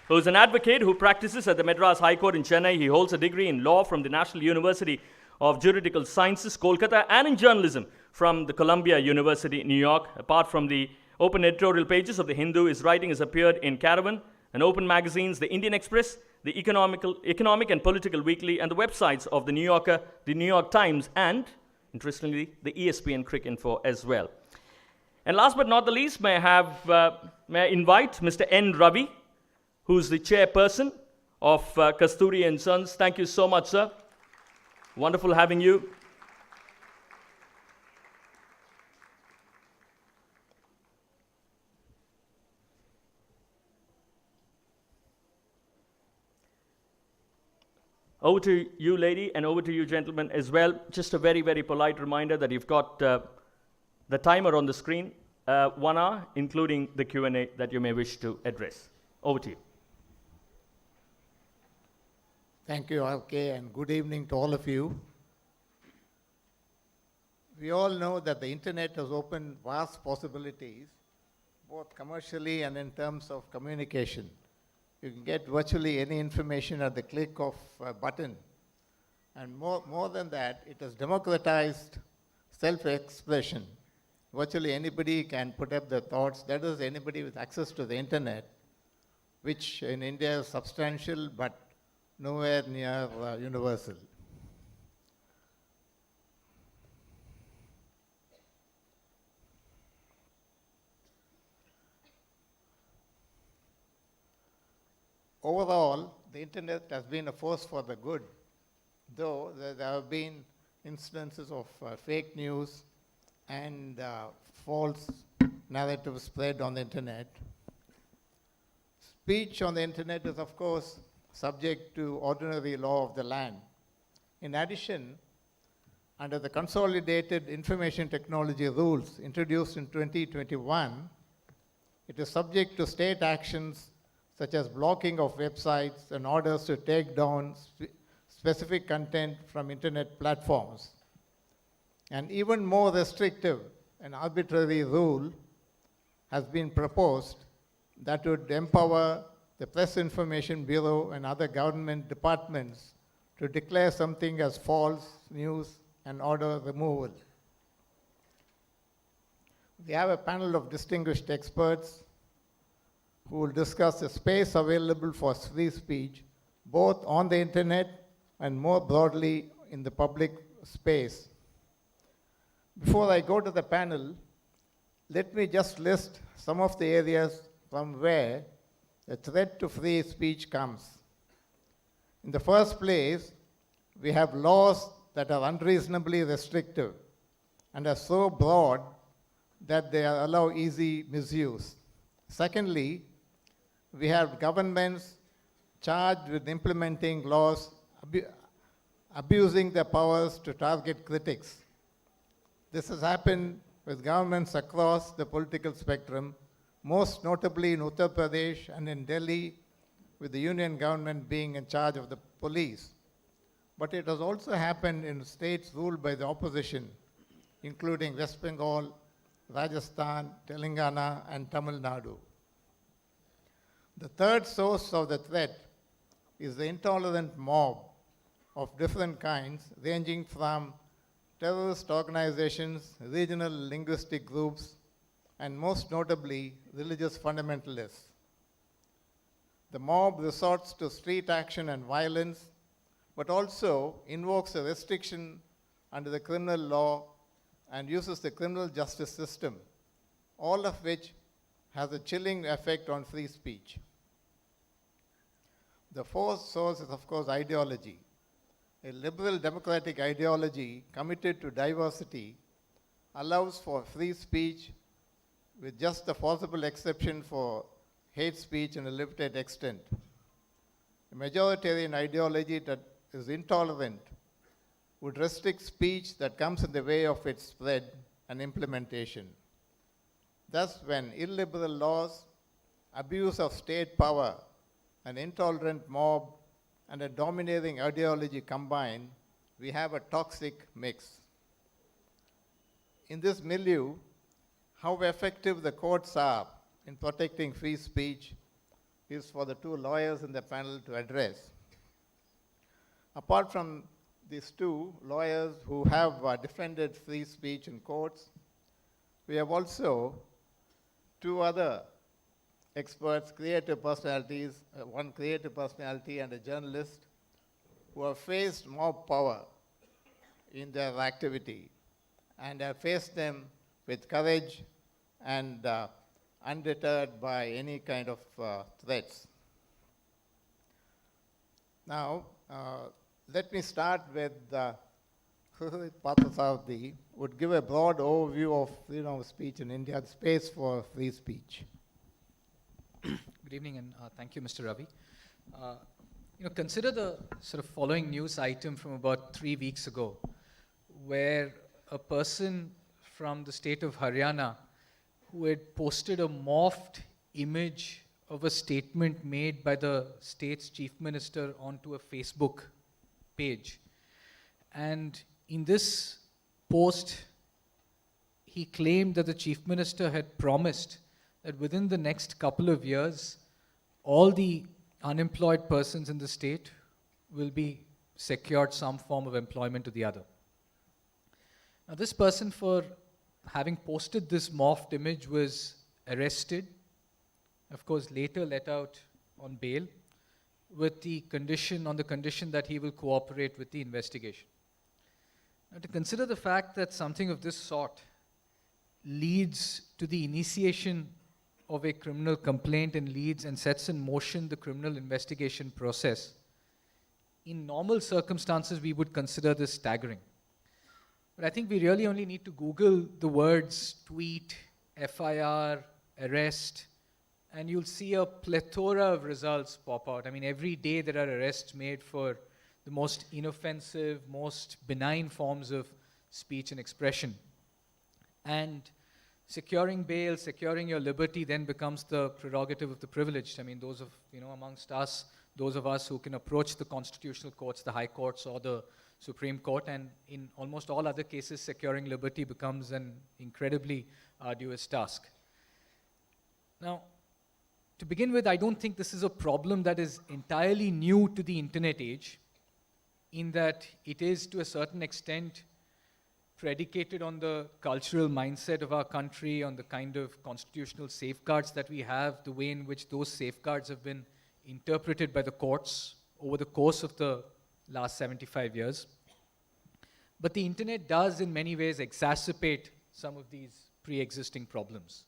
who is an advocate who practices at the Madras High Court in Chennai. He holds a degree in law from the National University of Juridical Sciences, Kolkata, and in journalism from the Columbia University, New York. Apart from the open editorial pages of The Hindu, his writing has appeared in Caravan and Open magazines, The Indian Express, the Economic and Political Weekly, and the websites of The New Yorker, The New York Times, and, interestingly, the ESPN Cricinfo as well. And last but not the least, may I invite Mr. N. Ravi, who's the chairperson of Kasturi and Sons. Thank you so much, sir. Wonderful having you. Over to you, lady, and over to you, gentlemen, as well. Just a very, very polite reminder that you've got the timer on the screen, 1 hour, including the Q&A that you may wish to address. Over to you. Thank you, RK, and good evening to all of you. We all know that the internet has opened vast possibilities, both commercially and in terms of communication. You can get virtually any information at the click of a button. And more than that, it has democratized self-expression. Virtually anybody can put up their thoughts. That is, anybody with access to the internet, which in India is substantial but nowhere near universal. Overall, the internet has been a force for the good, though there have been instances of fake news and false narratives spread on the internet. Speech on the internet is, of course, subject to ordinary law of the land. In addition, under the Consolidated Information Technology Rules introduced in 2021, it is subject to state actions such as blocking of websites and orders to take down specific content from internet platforms. An even more restrictive and arbitrary rule has been proposed that would empower the Press Information Bureau and other government departments to declare something as false news and order removal. We have a panel of distinguished experts who will discuss the space available for free speech, both on the internet and more broadly in the public space. Before I go to the panel, let me just list some of the areas from where the threat to free speech comes. In the first place, we have laws that are unreasonably restrictive and are so broad that they allow easy misuse. Secondly, we have governments charged with implementing laws, abusing their powers to target critics. This has happened with governments across the political spectrum, most notably in Uttar Pradesh and in Delhi, with the union government being in charge of the police. But it has also happened in states ruled by the opposition, including West Bengal, Rajasthan, Telangana, and Tamil Nadu. The third source of the threat is the intolerant mob of different kinds, ranging from terrorist organizations, regional linguistic groups, and most notably, religious fundamentalists. The mob resorts to street action and violence, but also invokes a restriction under the criminal law and uses the criminal justice system, all of which has a chilling effect on free speech. The fourth source is, of course, ideology. A liberal democratic ideology committed to diversity allows for free speech with just the possible exception for hate speech in a limited extent. A majoritarian ideology that is intolerant would restrict speech that comes in the way of its spread and implementation. Thus, when illiberal laws, abuse of state power, an intolerant mob, and a dominating ideology combine, we have a toxic mix. In this milieu, how effective the courts are in protecting free speech is for the two lawyers in the panel to address. Apart from these two lawyers who have defended free speech in courts, we have also two other experts, creative personalities, one creative personality and a journalist, who have faced mob power in their activity and have faced them with courage and undeterred by any kind of threats. Now, let me start with Parthasarathy would give a broad overview of freedom of speech in India, the space for free speech. Good evening, and thank you, Mr. Ravi. Consider the sort of following news item from about 3 weeks ago, where a person from the state of Haryana who had posted a morphed image of a statement made by the state's chief minister onto a Facebook page. And in this post, he claimed that the chief minister had promised that within the next couple of years, all the unemployed persons in the state will be secured some form of employment or the other. Now, this person, for having posted this morphed image, was arrested, of course, later let out on bail, with the condition, on the condition that he will cooperate with the investigation. Now, to consider the fact that something of this sort leads to the initiation of a criminal complaint and leads and sets in motion the criminal investigation process, in normal circumstances we would consider this staggering. But I think we really only need to Google the words tweet, FIR, arrest, and you'll see a plethora of results pop out. I mean, every day there are arrests made for the most inoffensive, most benign forms of speech and expression. And securing bail, securing your liberty then becomes the prerogative of the privileged. I mean, those of, amongst us, those of us who can approach the constitutional courts, the high courts or the Supreme Court, and in almost all other cases, securing liberty becomes an incredibly arduous task. Now, to begin with, I don't think this is a problem that is entirely new to the internet age, in that it is to a certain extent predicated on the cultural mindset of our country, on the kind of constitutional safeguards that we have, the way in which those safeguards have been interpreted by the courts over the course of the last 75 years. But the internet does in many ways exacerbate some of these pre-existing problems.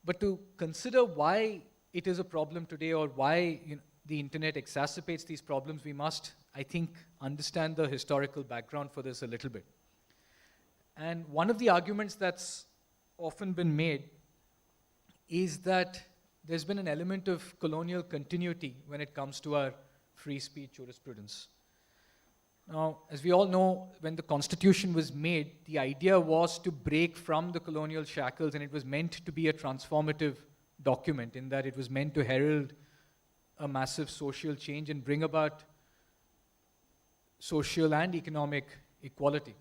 But to consider why it is a problem today, or why the internet exacerbates these problems, we must, I think, understand the historical background for this a little bit. And one of the arguments that's often been made is that there's been an element of colonial continuity when it comes to our free speech jurisprudence. Now, as we all know, when the Constitution was made, the idea was to break from the colonial shackles, and it was meant to be a transformative document, in that it was meant to herald a massive social change and bring about social and economic equality.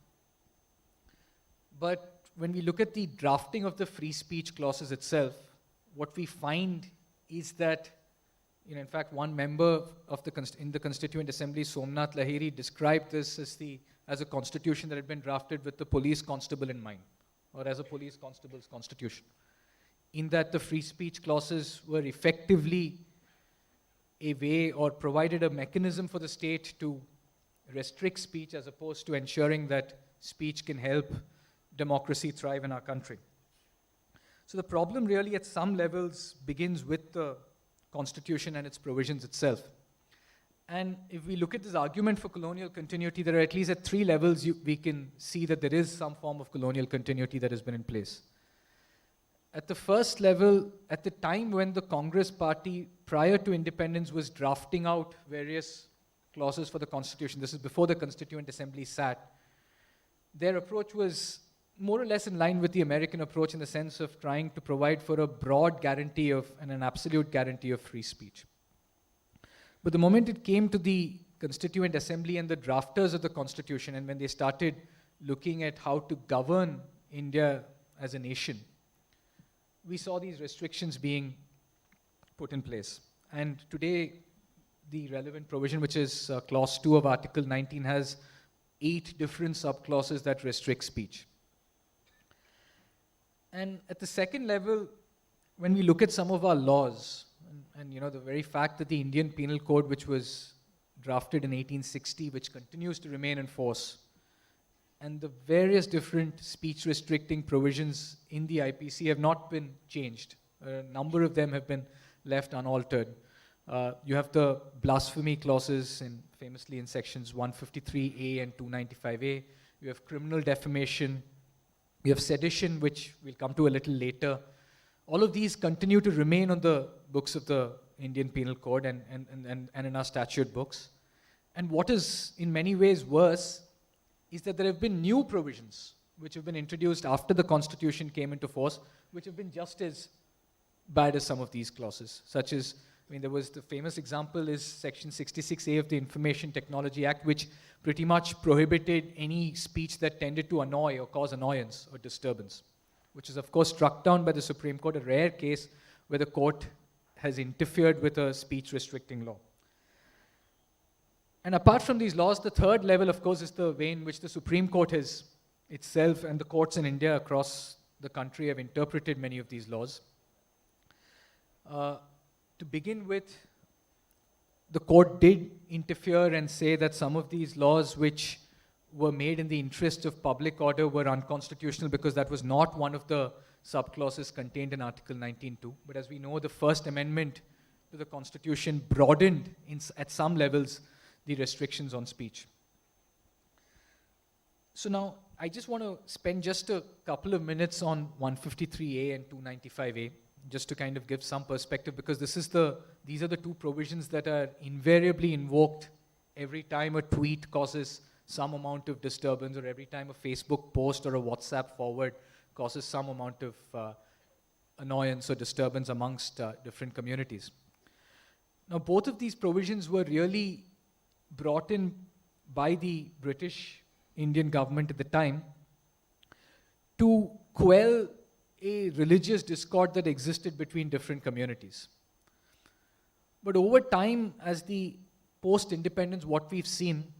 But when we look at the drafting of the free speech clauses itself, what we find is that, in fact, one member of in the Constituent Assembly, Somnath Lahiri, described this as a constitution that had been drafted with the police constable in mind, or as a police constable's constitution, in that the free speech clauses were effectively a way, or provided a mechanism for the state to restrict speech, as opposed to ensuring that speech can help democracy thrive in our country. So the problem really at some levels begins with the Constitution and its provisions itself. And if we look at this argument for colonial continuity, there are at least at 3 levels we can see that there is some form of colonial continuity that has been in place. At the first level, at the time when the Congress party, prior to independence, was drafting out various clauses for the Constitution, this is before the Constituent Assembly sat, their approach was more or less in line with the American approach, in the sense of trying to provide for a broad guarantee of, and an absolute guarantee of, free speech. But the moment it came to the Constituent Assembly and the drafters of the Constitution, and when they started looking at how to govern India as a nation, we saw these restrictions being put in place. And today, the relevant provision, which is Clause 2 of Article 19, has 8 different subclauses that restrict speech. And at the second level, when we look at some of our laws, and the very fact that the Indian Penal Code, which was drafted in 1860, which continues to remain in force, and the various different speech restricting provisions in the IPC have not been changed. A number of them have been left unaltered. You have the blasphemy clauses famously in sections 153A and 295A. You have criminal defamation. You have sedition, which we'll come to a little later. All of these continue to remain on the books of the Indian Penal Code and in our statute books. And what is in many ways worse is that there have been new provisions which have been introduced after the Constitution came into force, which have been just as bad as some of these clauses, such as, there was the famous example is Section 66A of the Information Technology Act, which pretty much prohibited any speech that tended to annoy or cause annoyance or disturbance, which is of course struck down by the Supreme Court, a rare case where the court has interfered with a speech restricting law. And apart from these laws, the third level, of course, is the way in which the Supreme Court has itself and the courts in India across the country have interpreted many of these laws. To begin with, the court did interfere and say that some of these laws which were made in the interest of public order were unconstitutional because that was not one of the subclauses contained in Article 19.2. But as we know, the First Amendment to the Constitution broadened at some levels the restrictions on speech. So now, I just want to spend just a couple of minutes on 153A and 295A, just to kind of give some perspective, because these are the two provisions that are invariably invoked every time a tweet causes some amount of disturbance, or every time a Facebook post or a WhatsApp forward causes some amount of annoyance or disturbance amongst different communities. Now, both of these provisions were really brought in by the British Indian government at the time to quell a religious discord that existed between different communities. But over time, as the post-independence, what we've seen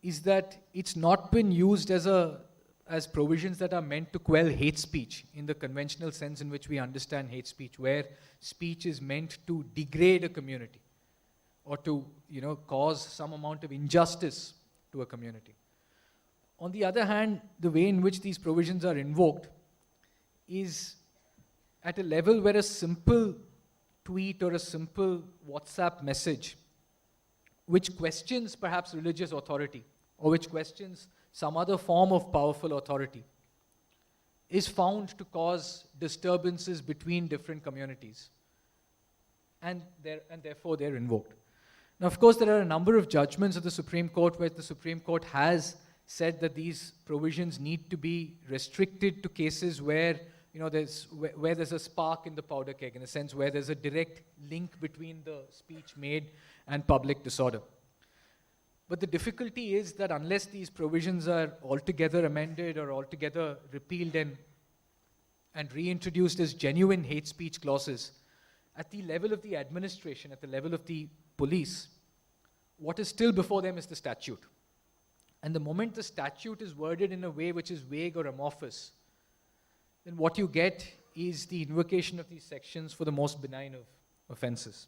is that it's not been used as provisions that are meant to quell hate speech in the conventional sense in which we understand hate speech, where speech is meant to degrade a community or to cause some amount of injustice to a community. On the other hand, the way in which these provisions are invoked is at a level where a simple tweet or a simple WhatsApp message which questions perhaps religious authority or which questions some other form of powerful authority is found to cause disturbances between different communities, and therefore they're invoked. Now, of course, there are a number of judgments of the Supreme Court where the Supreme Court has said that these provisions need to be restricted to cases where where there's a spark in the powder keg, in a sense where there's a direct link between the speech made and public disorder. But the difficulty is that unless these provisions are altogether amended or altogether repealed and reintroduced as genuine hate speech clauses, at the level of the administration, at the level of the police, what is still before them is the statute. And the moment the statute is worded in a way which is vague or amorphous, then what you get is the invocation of these sections for the most benign of offenses.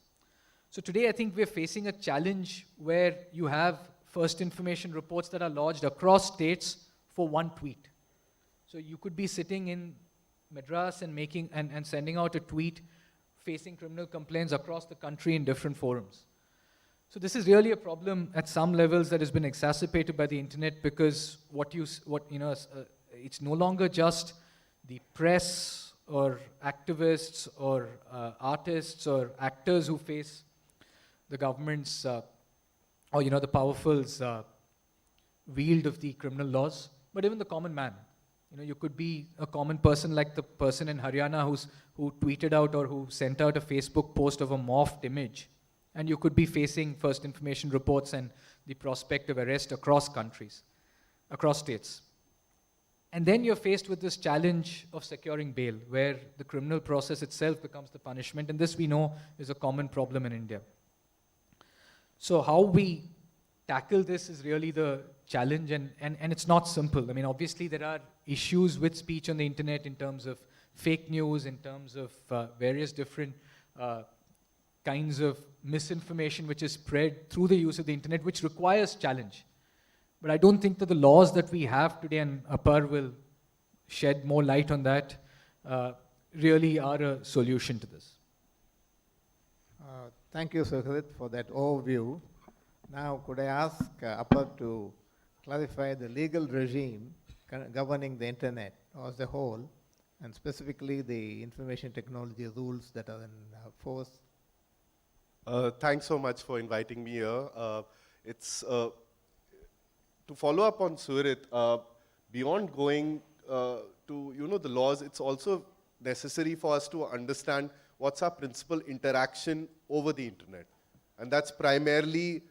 So today I think we're facing a challenge where you have first information reports that are lodged across states for one tweet. So you could be sitting in Madras and sending out a tweet facing criminal complaints across the country in different forums. So this is really a problem at some levels that has been exacerbated by the internet, because it's no longer just the press or activists or artists or actors who face the government's or the powerful's wield of the criminal laws, but even the common man. You could be a common person like the person in Haryana who tweeted out or who sent out a Facebook post of a morphed image, and you could be facing first information reports and the prospect of arrest across countries, across states. And then you're faced with this challenge of securing bail, where the criminal process itself becomes the punishment, and this we know is a common problem in India. So how we tackle this is really the challenge, and it's not simple. I mean, obviously there are issues with speech on the internet in terms of fake news, in terms of various different kinds of misinformation which is spread through the use of the internet, which requires challenge. But I don't think that the laws that we have today, and Apar will shed more light on that, really are a solution to this. Thank you, Suhrit, for that overview. Now, could I ask Apar to clarify the legal regime governing the internet as a whole, and specifically the information technology rules that are in force? Thanks so much for inviting me here. It's to follow up on Surit, beyond going to the laws, it's also necessary for us to understand what's our principal interaction over the internet. And that's primarily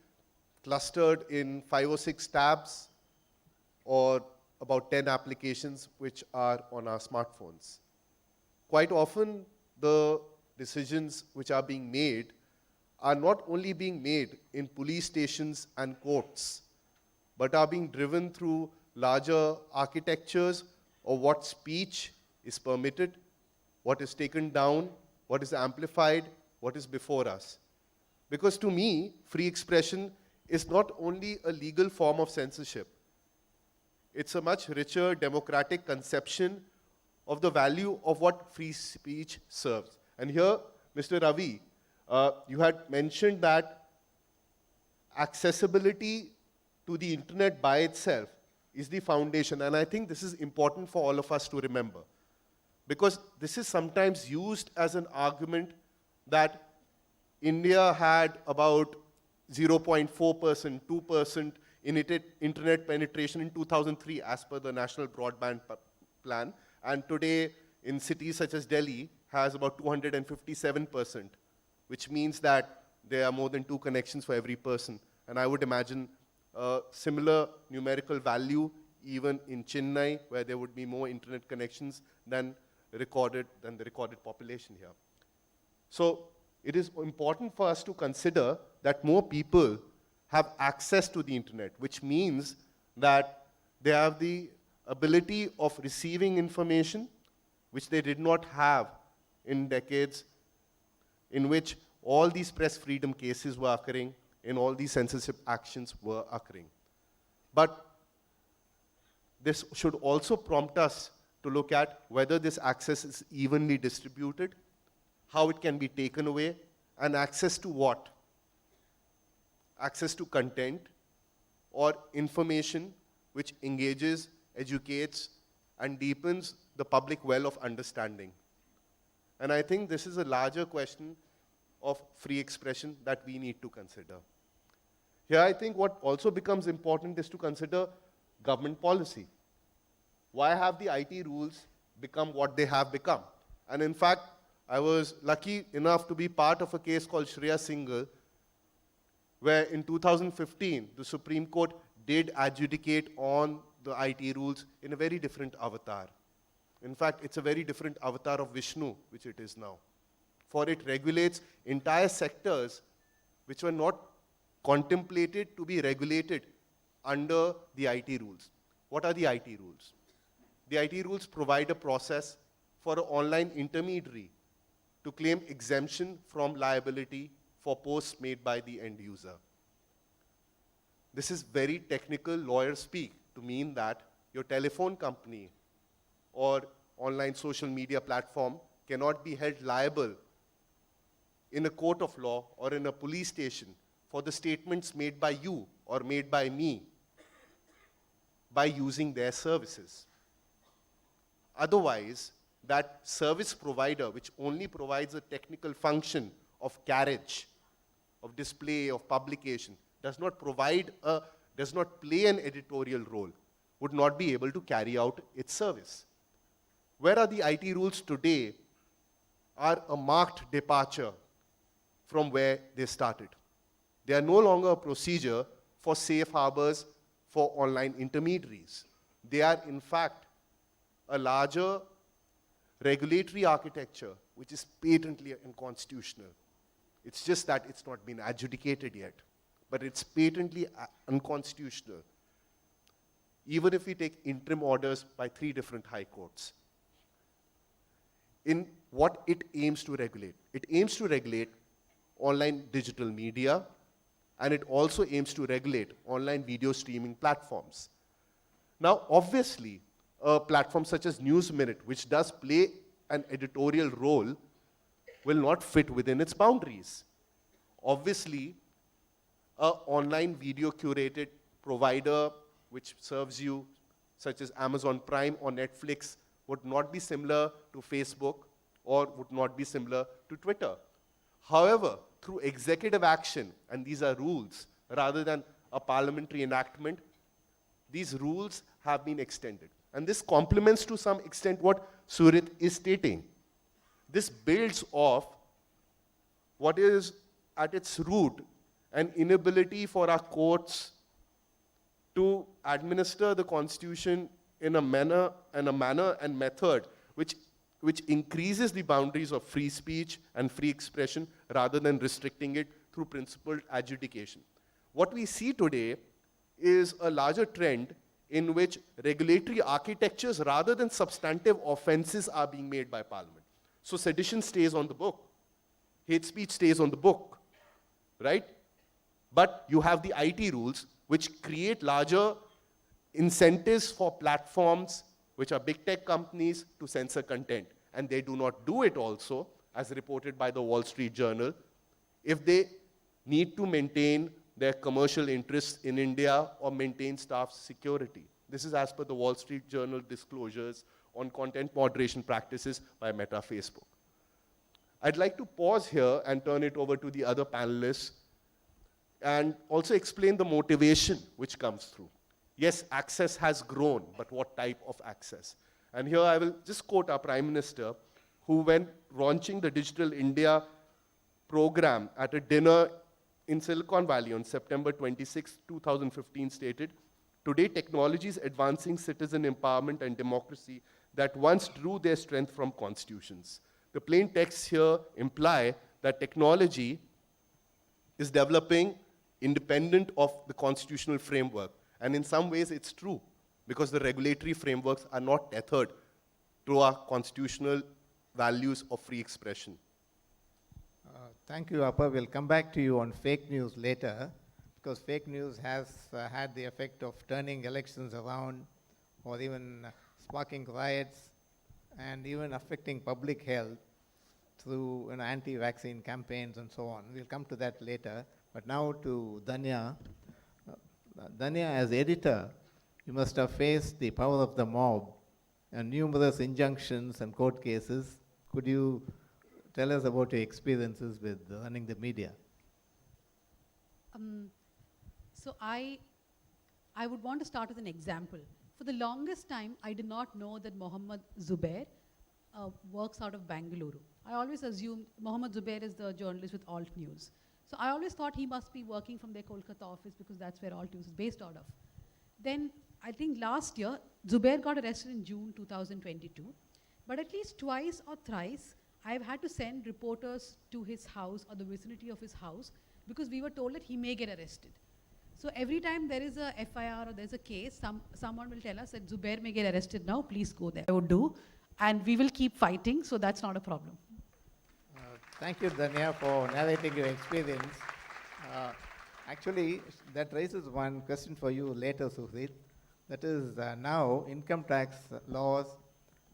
clustered in 5 or 6 tabs or about 10 applications which are on our smartphones. Quite often, the decisions which are being made are not only being made in police stations and courts, but are being driven through larger architectures of what speech is permitted, what is taken down, what is amplified, what is before us. Because to me, free expression is not only a legal form of censorship, it's a much richer democratic conception of the value of what free speech serves. And here, Mr. Ravi, you had mentioned that accessibility to the internet by itself is the foundation. And I think this is important for all of us to remember. Because this is sometimes used as an argument that India had about 0.4%, 2% in internet penetration in 2003 as per the National Broadband Plan. And today, in cities such as Delhi, has about 257%, which means that there are more than 2 connections for every person. And I would imagine a similar numerical value even in Chennai, where there would be more internet connections than the recorded population here. So it is important for us to consider that more people have access to the internet, which means that they have the ability of receiving information which they did not have in decades in which all these press freedom cases were occurring and all these censorship actions were occurring. But this should also prompt us to look at whether this access is evenly distributed, how it can be taken away, and access to what? Access to content or information which engages, educates, and deepens the public well of understanding. And I think this is a larger question of free expression that we need to consider. Here I think what also becomes important is to consider government policy. Why have the IT rules become what they have become? And in fact, I was lucky enough to be part of a case called Shreya Singhal, where in 2015, the Supreme Court did adjudicate on the IT rules in a very different avatar. In fact, it's a very different avatar of Vishnu, which it is now. For it regulates entire sectors which were not contemplated to be regulated under the IT rules. What are the IT rules? The IT rules provide a process for an online intermediary to claim exemption from liability for posts made by the end user. This is very technical lawyer speak to mean that your telephone company or online social media platform cannot be held liable in a court of law or in a police station for the statements made by you or made by me by using their services. Otherwise, that service provider, which only provides a technical function of carriage, of display, of publication, does not play an editorial role, would not be able to carry out its service. Where are the IT rules today are a marked departure from where they started. They are no longer a procedure for safe harbors for online intermediaries. They are, in fact, a larger regulatory architecture which is patently unconstitutional. It's just that it's not been adjudicated yet, but it's patently unconstitutional, even if we take interim orders by 3 different high courts. In what it aims to regulate. It aims to regulate online digital media, and it also aims to regulate online video streaming platforms. Now, obviously, a platform such as News Minute, which does play an editorial role, will not fit within its boundaries. Obviously, an online video curated provider which serves you, such as Amazon Prime or Netflix, would not be similar to Facebook or would not be similar to Twitter. However, through executive action, and these are rules, rather than a parliamentary enactment, these rules have been extended. And this complements to some extent what Surit is stating. This builds off what is at its root an inability for our courts to administer the Constitution in a manner and method which increases the boundaries of free speech and free expression rather than restricting it through principled adjudication. What we see today is a larger trend in which regulatory architectures rather than substantive offenses are being made by Parliament. So sedition stays on the book. Hate speech stays on the book, right? But you have the IT rules which create larger incentives for platforms which are big tech companies to censor content. And they do not do it also, as reported by the Wall Street Journal, if they need to maintain their commercial interests in India or maintain staff security. This is as per the Wall Street Journal disclosures on content moderation practices by Meta Facebook. I'd like to pause here and turn it over to the other panelists and also explain the motivation which comes through. Yes, access has grown, but what type of access? And here I will just quote our Prime Minister, who when launching the Digital India program at a dinner in Silicon Valley on September 26, 2015 stated, "Today technology is advancing citizen empowerment and democracy that once drew their strength from constitutions." The plain texts here imply that technology is developing independent of the constitutional framework. And in some ways it's true, because the regulatory frameworks are not tethered to our constitutional values of free expression. Thank you, Appa. We'll come back to you on fake news later, because fake news has had the effect of turning elections around or even sparking riots and even affecting public health through anti-vaccine campaigns and so on. We'll come to that later. But now to Danya. Danya, as editor, you must have faced the power of the mob and numerous injunctions and court cases. Could you tell us about your experiences with running the media? So I would want to start with an example. For the longest time, I did not know that Mohammed Zubair works out of Bangalore. I always assumed Mohammed Zubair is the journalist with Alt News. So I always thought he must be working from their Kolkata office because that's where Alt News is based out of. Then I think last year, Zubair got arrested in June 2022. But at least twice or thrice, I've had to send reporters to his house or the vicinity of his house because we were told that he may get arrested. So every time there is a FIR or there's a case, someone will tell us that Zubair may get arrested now, please go there. I would do. And we will keep fighting, so that's not a problem. Thank you, Danya, for narrating your experience. Actually, that raises one question for you later, Suhrit. That is, now income tax laws,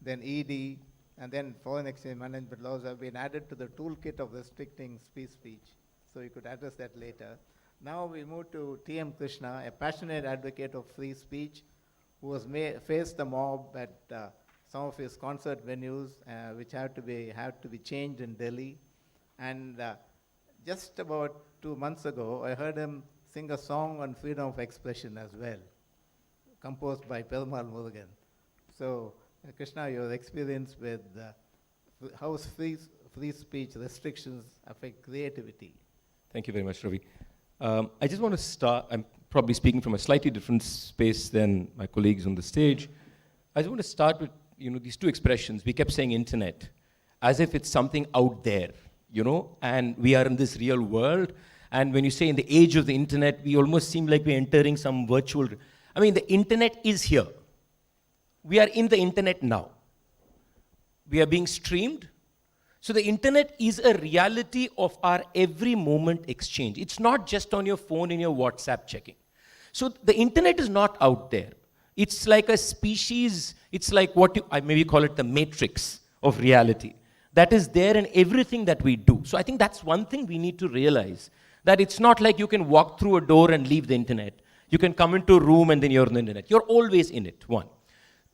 then ED, and then foreign exchange management laws have been added to the toolkit of restricting free speech. So you could address that later. Now we move to T.M. Krishna, a passionate advocate of free speech, who has faced the mob at some of his concert venues, which had to be changed in Delhi. And just about 2 months ago, I heard him sing a song on freedom of expression as well, composed by Perumal Murugan. So, Krishna, your experience with how free speech restrictions affect creativity. Thank you very much, Ravi. I just want to start, I'm probably speaking from a slightly different space than my colleagues on the stage. I just want to start with, these two expressions. We kept saying internet, as if it's something out there, and we are in this real world. And when you say in the age of the internet, we almost seem like we're entering some virtual, the internet is here. We are in the internet now. We are being streamed. So the internet is a reality of our every moment exchange. It's not just on your phone in your WhatsApp checking. So the internet is not out there. It's like a species, it's like what I maybe call it the matrix of reality. That is there in everything that we do. So I think that's one thing we need to realize, that it's not like you can walk through a door and leave the internet. You can come into a room and then you're on the internet. You're always in it, one.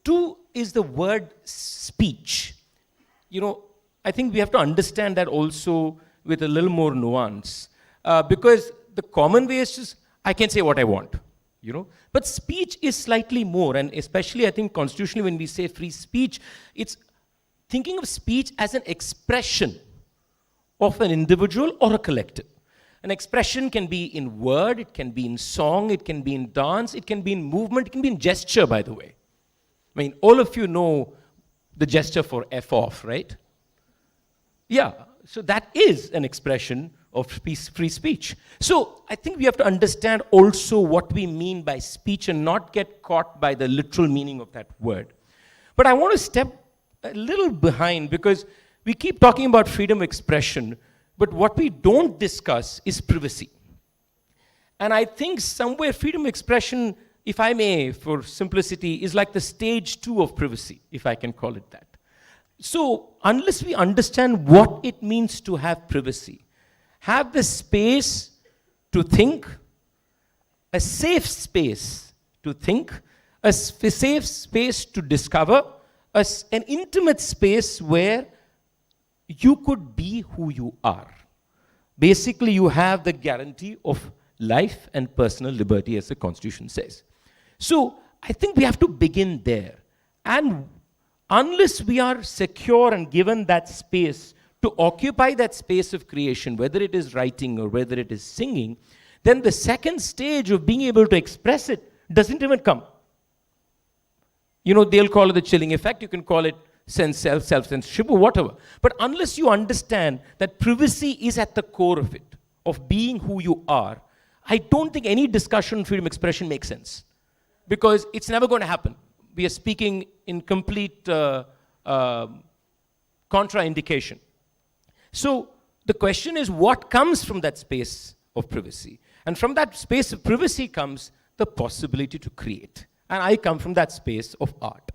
Two is the word speech. You know, I think we have to understand that also with a little more nuance. Because the common way is just, I can say what I want, you know. But speech is slightly more, and especially I think constitutionally when we say free speech, it's thinking of speech as an expression of an individual or a collective. An expression can be in word, it can be in song, it can be in dance, it can be in movement, it can be in gesture, by the way. I mean, all of you know the gesture for F off, right? Yeah, so that is an expression of free speech. So I think we have to understand also what we mean by speech and not get caught by the literal meaning of that word. But I want to step a little behind, because we keep talking about freedom of expression, but what we don't discuss is privacy. And I think somewhere freedom of expression, if I may, for simplicity, is like the stage 2 of privacy, if I can call it that. So unless we understand what it means to have privacy, have the space to think, a safe space to think, a safe space to discover, an intimate space where you could be who you are. Basically, you have the guarantee of life and personal liberty, as the Constitution says. So I think we have to begin there. And unless we are secure and given that space to occupy that space of creation, whether it is writing or whether it is singing, then the second stage of being able to express it doesn't even come. You know, they'll call it the chilling effect, you can call it self-censorship or whatever. But unless you understand that privacy is at the core of it, of being who you are, I don't think any discussion on freedom of expression makes sense. Because it's never going to happen. We are speaking in complete contraindication. So the question is, what comes from that space of privacy? And from that space of privacy comes the possibility to create. And I come from that space of art.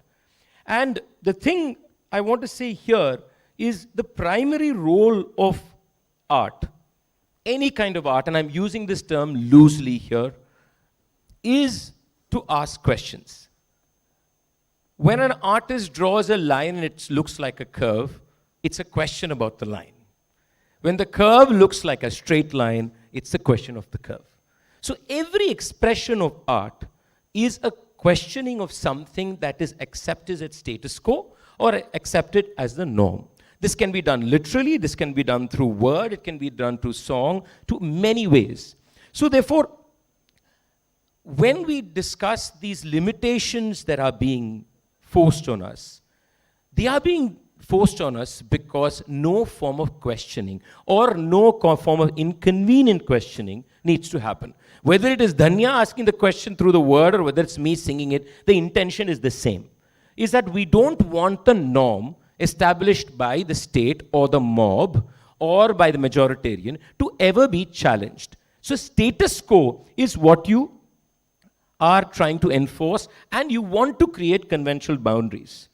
And the thing I want to say here is the primary role of art, any kind of art, and I'm using this term loosely here, is to ask questions. When an artist draws a line and it looks like a curve, it's a question about the line. When the curve looks like a straight line, it's a question of the curve. So every expression of art is a questioning of something that is accepted as status quo or accepted as the norm. This can be done literally, this can be done through word, it can be done through song, to many ways. So therefore, when we discuss these limitations that are being forced on us, they are being forced on us because no form of questioning or no form of inconvenient questioning needs to happen. Whether it is Dhanya asking the question through the word or whether it's me singing it, the intention is the same. Is that we don't want the norm established by the state or the mob or by the majoritarian to ever be challenged. So status quo is what you are trying to enforce, and you want to create conventional boundaries.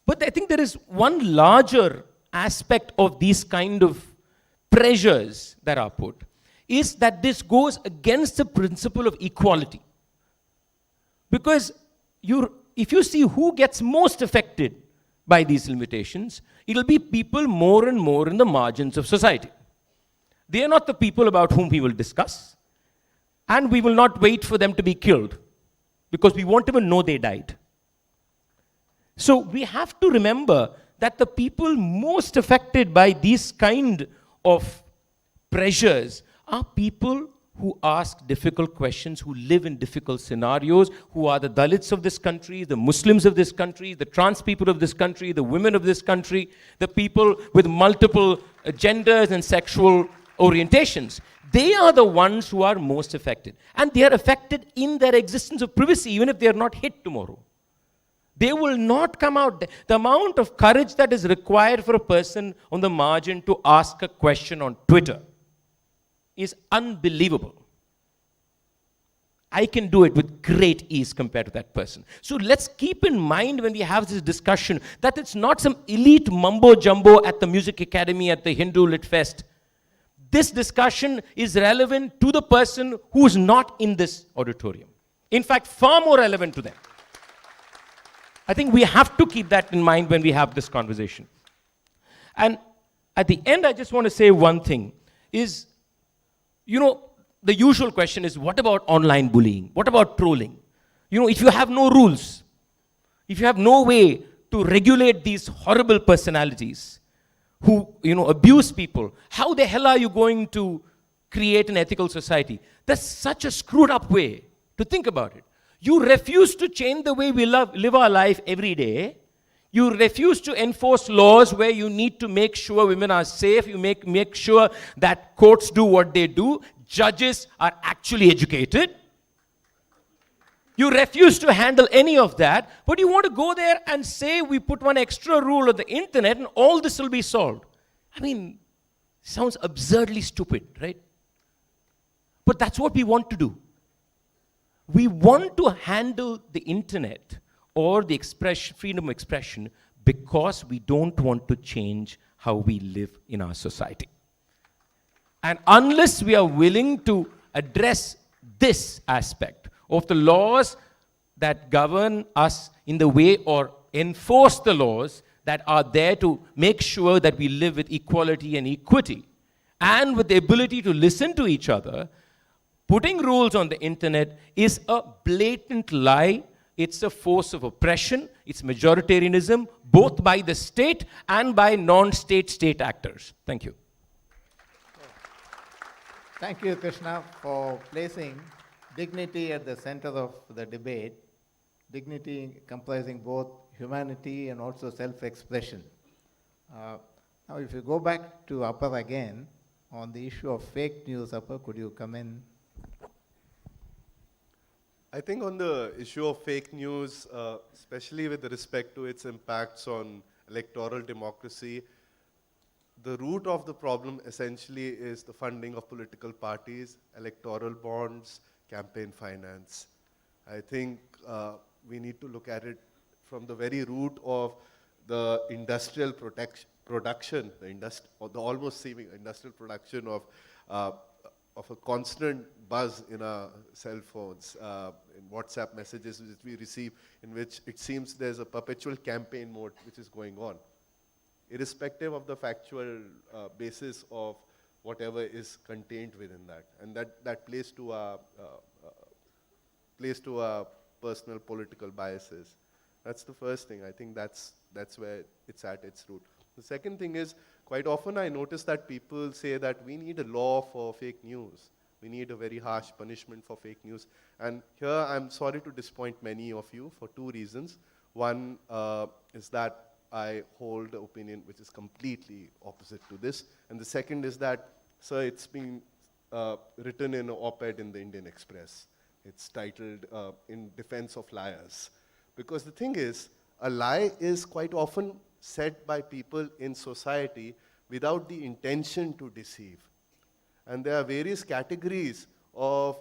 But I think there is one larger aspect of these kind of pressures that are put, is that this goes against the principle of equality. Because if you see who gets most affected by these limitations, it'll be people more and more in the margins of society. They are not the people about whom we will discuss, and we will not wait for them to be killed, because we won't even know they died. So we have to remember that the people most affected by these kind of pressures are people who ask difficult questions, who live in difficult scenarios, who are the Dalits of this country, the Muslims of this country, the trans people of this country, the women of this country, the people with multiple genders and sexual orientations. They are the ones who are most affected. And they are affected in their existence of privacy, even if they are not hit tomorrow. They will not come out. The amount of courage that is required for a person on the margin to ask a question on Twitter is unbelievable. I can do it with great ease compared to that person. So let's keep in mind when we have this discussion that it's not some elite mumbo jumbo at the Music Academy at the Hindu Lit Fest. This discussion is relevant to the person who is not in this auditorium. In fact, far more relevant to them. I think we have to keep that in mind when we have this conversation. And at the end, I just want to say one thing is, you know, the usual question is, what about online bullying? What about trolling? You know, if you have no rules, if you have no way to regulate these horrible personalities who, you know, abuse people, how the hell are you going to create an ethical society? That's such a screwed up way to think about it. You refuse to change the way we live our life every day. You refuse to enforce laws where you need to make sure women are safe. You make sure that courts do what they do. Judges are actually educated. You refuse to handle any of that, but you want to go there and say we put one extra rule on the internet and all this will be solved. I mean, sounds absurdly stupid, right? But that's what we want to do. We want to handle the internet or the freedom of expression because we don't want to change how we live in our society. And unless we are willing to address this aspect of the laws that govern us in the way or enforce the laws that are there to make sure that we live with equality and equity and with the ability to listen to each other, putting rules on the internet is a blatant lie. It's a force of oppression. It's majoritarianism, both by the state and by non-state state actors. Thank you. Thank you, Krishna, for placing dignity at the center of the debate, dignity comprising both humanity and also self-expression. Now, if you go back to Upper again, on the issue of fake news, Upper, could you come in? I think on the issue of fake news, especially with respect to its impacts on electoral democracy, the root of the problem essentially is the funding of political parties, electoral bonds, campaign finance. I think we need to look at it from the very root of the industrial production, the almost seeming industrial production of a constant buzz in our cell phones, in WhatsApp messages which we receive, in which it seems there's a perpetual campaign mode which is going on, irrespective of the factual basis of whatever is contained within that. And that plays to our personal political biases. That's the first thing. I think that's where it's at its root. The second thing is, quite often I notice that people say that we need a law for fake news. We need a very harsh punishment for fake news. And here I'm sorry to disappoint many of you for two reasons. One is that I hold the opinion which is completely opposite to this. And the second is that, sir, it's been written in an op-ed in the Indian Express. It's titled In Defense of Liars. Because the thing is, a lie is quite often said by people in society without the intention to deceive. And there are various categories of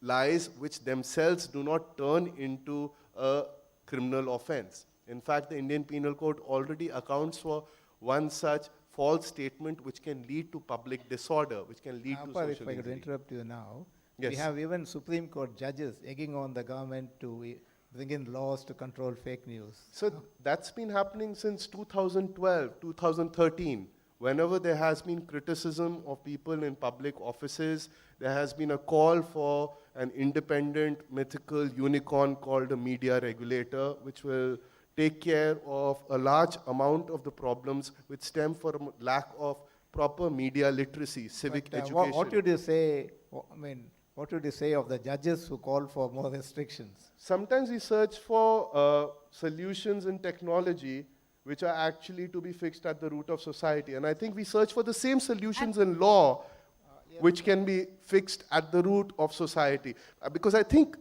lies which themselves do not turn into a criminal offense. In fact, the Indian Penal Code already accounts for one such false statement which can lead to public disorder, which can lead to social If I could interrupt you now. Yes. We have even Supreme Court judges egging on the government to bring in laws to control fake news. So that's been happening since 2012, 2013. Whenever there has been criticism of people in public offices, there has been a call for an independent, mythical unicorn called a media regulator, which will take care of a large amount of the problems which stem from lack of proper media literacy, civic education. What would you say, what would you say of the judges who call for more restrictions? Sometimes we search for solutions in technology which are actually to be fixed at the root of society. And I think we search for the same solutions in law which can be fixed at the root of society. Because I think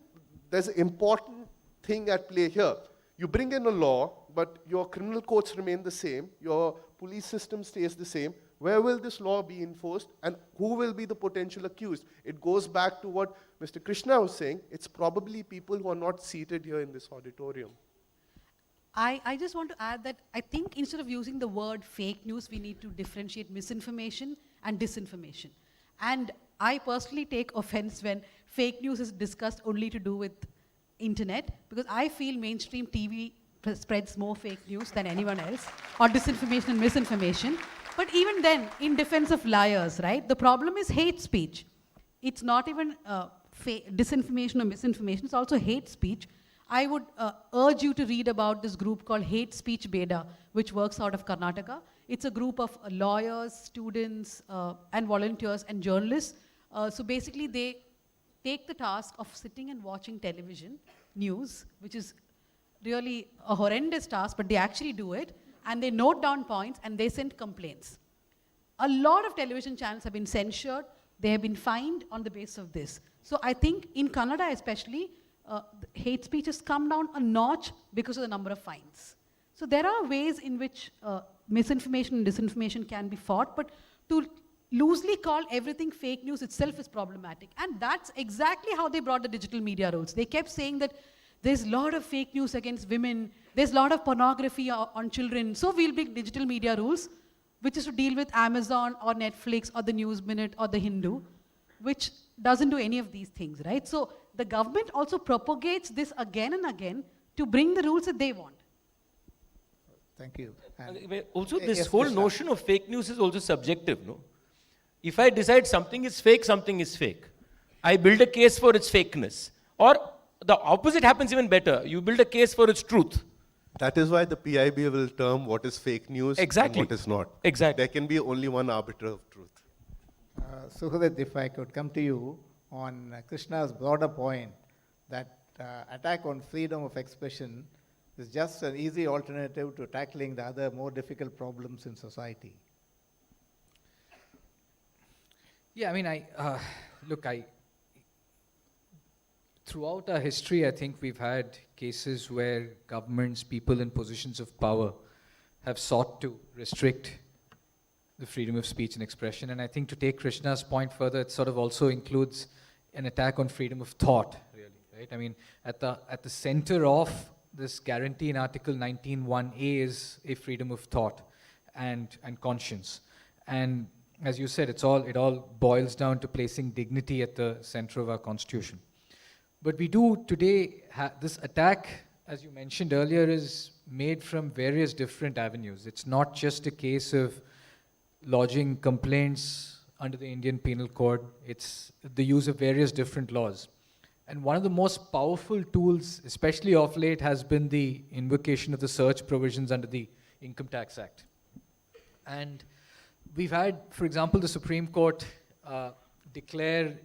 there's an important thing at play here. You bring in a law, but your criminal courts remain the same, your police system stays the same. Where will this law be enforced, and who will be the potential accused? It goes back to what Mr. Krishna was saying. It's probably people who are not seated here in this auditorium. I just want to add that I think instead of using the word fake news, we need to differentiate misinformation and disinformation. And I personally take offense when fake news is discussed only to do with internet, because I feel mainstream TV spreads more fake news than anyone else, or disinformation and misinformation. But even then, in defense of liars, right, the problem is hate speech. It's not even disinformation or misinformation, it's also hate speech. I would urge you to read about this group called Hate Speech Beda, which works out of Karnataka. It's a group of lawyers, students, and volunteers and journalists. So basically, they take the task of sitting and watching television news, which is really a horrendous task, but they actually do it, and they note down points and they send complaints. A lot of television channels have been censured. They have been fined on the basis of this. So I think in Kannada especially, hate speech has come down a notch because of the number of fines. So there are ways in which misinformation and disinformation can be fought, but to loosely call everything fake news itself is problematic. And that's exactly how they brought the digital media rules. They kept saying that there's a lot of fake news against women, there's a lot of pornography on children, so we'll bring digital media rules, which is to deal with Amazon or Netflix or the News Minute or the Hindu, which doesn't do any of these things, right? So the government also propagates this again and again to bring the rules that they want. Thank you. Also, this yes, whole Krishna. notion of fake news is also subjective, no? If I decide something is fake, something is fake. I build a case for its fakeness. Or the opposite happens even better. You build a case for its truth. That is why the PIB will term what is fake news Exactly. and what is not. Exactly. There can be only one arbiter of truth. Suhadit, if I could come to you on Krishna's broader point that attack on freedom of expression is just an easy alternative to tackling the other more difficult problems in society. Yeah, I mean, throughout our history, I think we've had cases where governments, people in positions of power have sought to restrict the freedom of speech and expression. And I think to take Krishna's point further, it sort of also includes an attack on freedom of thought, really, right? I mean, at the center of this guarantee in Article 19(1)(a) is a freedom of thought and conscience. And as you said, it all boils down to placing dignity at the center of our Constitution. But we do today, this attack, as you mentioned earlier, is made from various different avenues. It's not just a case of lodging complaints under the Indian Penal Code. It's the use of various different laws. And one of the most powerful tools, especially of late, has been the invocation of the search provisions under the Income Tax Act. And we've had, for example, the Supreme Court declare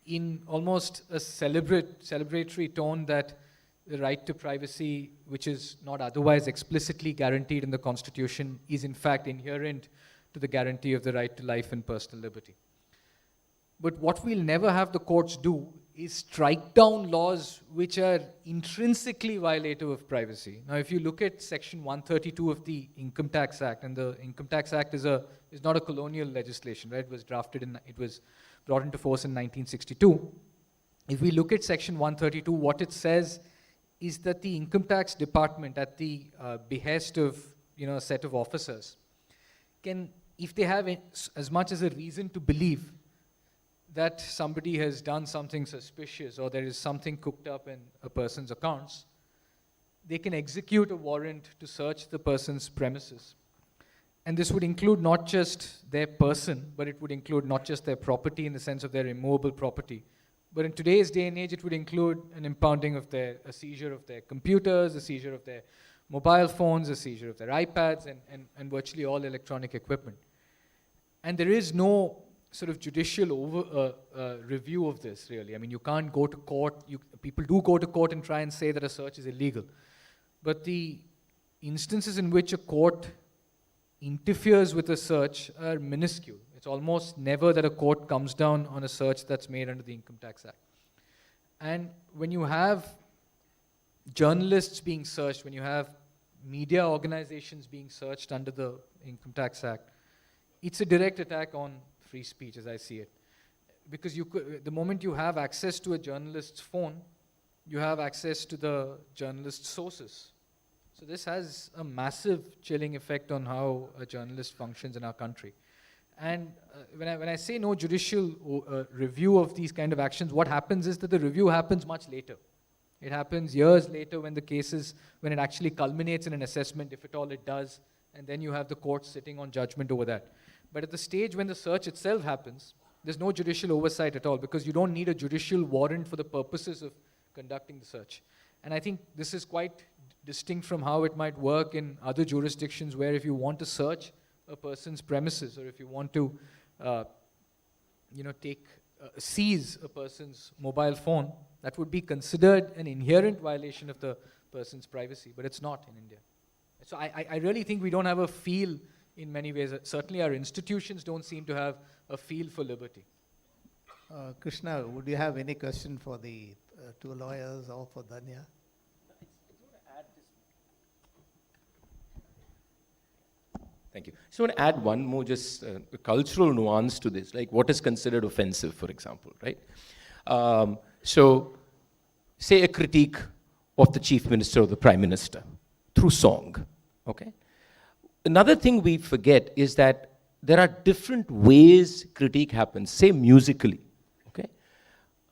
in almost a celebratory tone that the right to privacy, which is not otherwise explicitly guaranteed in the Constitution, is in fact inherent to the guarantee of the right to life and personal liberty. But what we'll never have the courts do is strike down laws which are intrinsically violative of privacy. Now, if you look at Section 132 of the Income Tax Act, and the Income Tax Act is not a colonial legislation, right? It was brought into force in 1962. If we look at Section 132, what it says is that the Income Tax Department, at the behest of a set of officers, can, if they have as much as a reason to believe that somebody has done something suspicious or there is something cooked up in a person's accounts, they can execute a warrant to search the person's premises. And this would include not just their person, but it would include not just their property in the sense of their immovable property, but in today's day and age, it would include an impounding of a seizure of their computers, a seizure of their mobile phones, a seizure of their iPads, and virtually all electronic equipment. And there is no sort of judicial review of this, really. I mean, you can't go to court. People do go to court and try and say that a search is illegal. But the instances in which a court interferes with a search are minuscule. It's almost never that a court comes down on a search that's made under the Income Tax Act. And when you have journalists being searched, when you have media organizations being searched under the Income Tax Act, it's a direct attack on free speech as I see it. Because the moment you have access to a journalist's phone, you have access to the journalist's sources. So this has a massive chilling effect on how a journalist functions in our country. And when I say no judicial review of these kind of actions, what happens is that the review happens much later. It happens years later when when it actually culminates in an assessment, if at all it does, and then you have the court sitting on judgment over that. But at the stage when the search itself happens, there's no judicial oversight at all, because you don't need a judicial warrant for the purposes of conducting the search. And I think this is quite distinct from how it might work in other jurisdictions, where if you want to search a person's premises, or if you want to seize a person's mobile phone, that would be considered an inherent violation of the person's privacy, but it's not in India. So I really think we don't have a feel in many ways. Certainly our institutions don't seem to have a feel for liberty. Krishna, would you have any question for the two lawyers or for Danya? Thank you. So I want to add one more just cultural nuance to this, like what is considered offensive, for example, right? So say a critique of the chief minister or the prime minister through song, okay? Another thing we forget is that there are different ways critique happens, say musically, okay?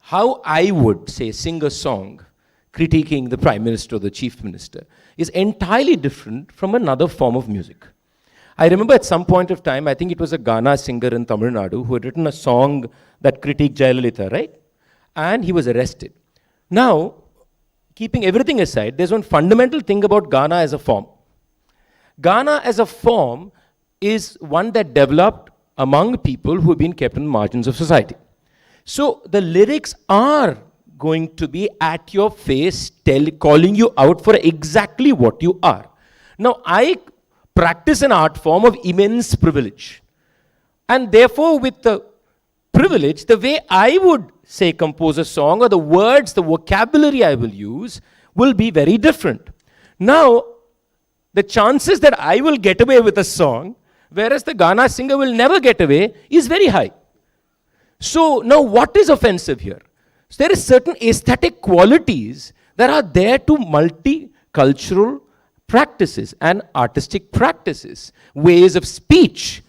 How I would, say, sing a song critiquing the prime minister or the chief minister is entirely different from another form of music. I remember at some point of time, I think it was a Ghana singer in Tamil Nadu who had written a song that critiqued Jayalalitha, right? And he was arrested. Now, keeping everything aside, there's one fundamental thing about Ghana as a form. Ghana as a form is one that developed among people who have been kept on the margins of society. So the lyrics are going to be at your face, calling you out for exactly what you are. Now, I practice an art form of immense privilege. And therefore, with the privilege, the way I would, say, compose a song, or the words, the vocabulary I will use, will be very different. Now, the chances that I will get away with a song, whereas the Ghana singer will never get away, is very high. So, now what is offensive here? So there are certain aesthetic qualities that are there to multicultural practices and artistic practices, ways of speech,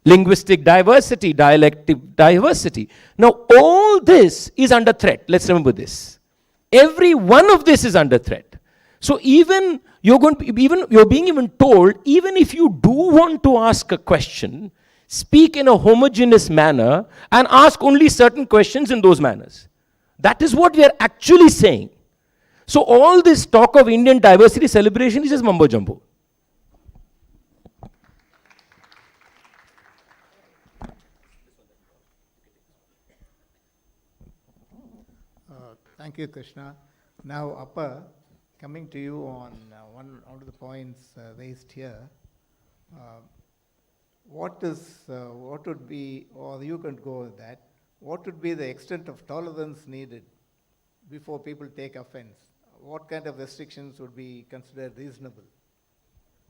linguistic diversity, dialectic diversity. Now, all this is under threat. Let's remember this. Every one of this is under threat. So even you're being even told, even if you do want to ask a question, speak in a homogeneous manner and ask only certain questions in those manners. That is what we are actually saying. So all this talk of Indian diversity celebration is just mumbo jumbo. Thank you, Krishna. Now, Appa, coming to you on one of the points raised here, what would be, or you can go with that, what would be the extent of tolerance needed before people take offense? What kind of restrictions would be considered reasonable?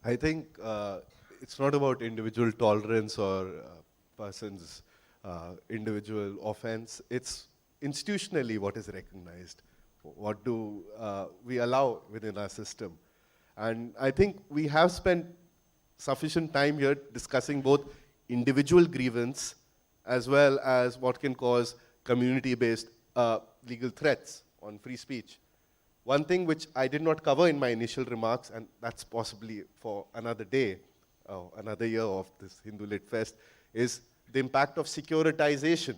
I think it's not about individual tolerance or person's individual offense. It's institutionally what is recognized. What do we allow within our system? And I think we have spent sufficient time here discussing both individual grievance as well as what can cause community-based legal threats on free speech. One thing which I did not cover in my initial remarks, and that's possibly for another day, another year of this Hindu Lit Fest, is the impact of securitization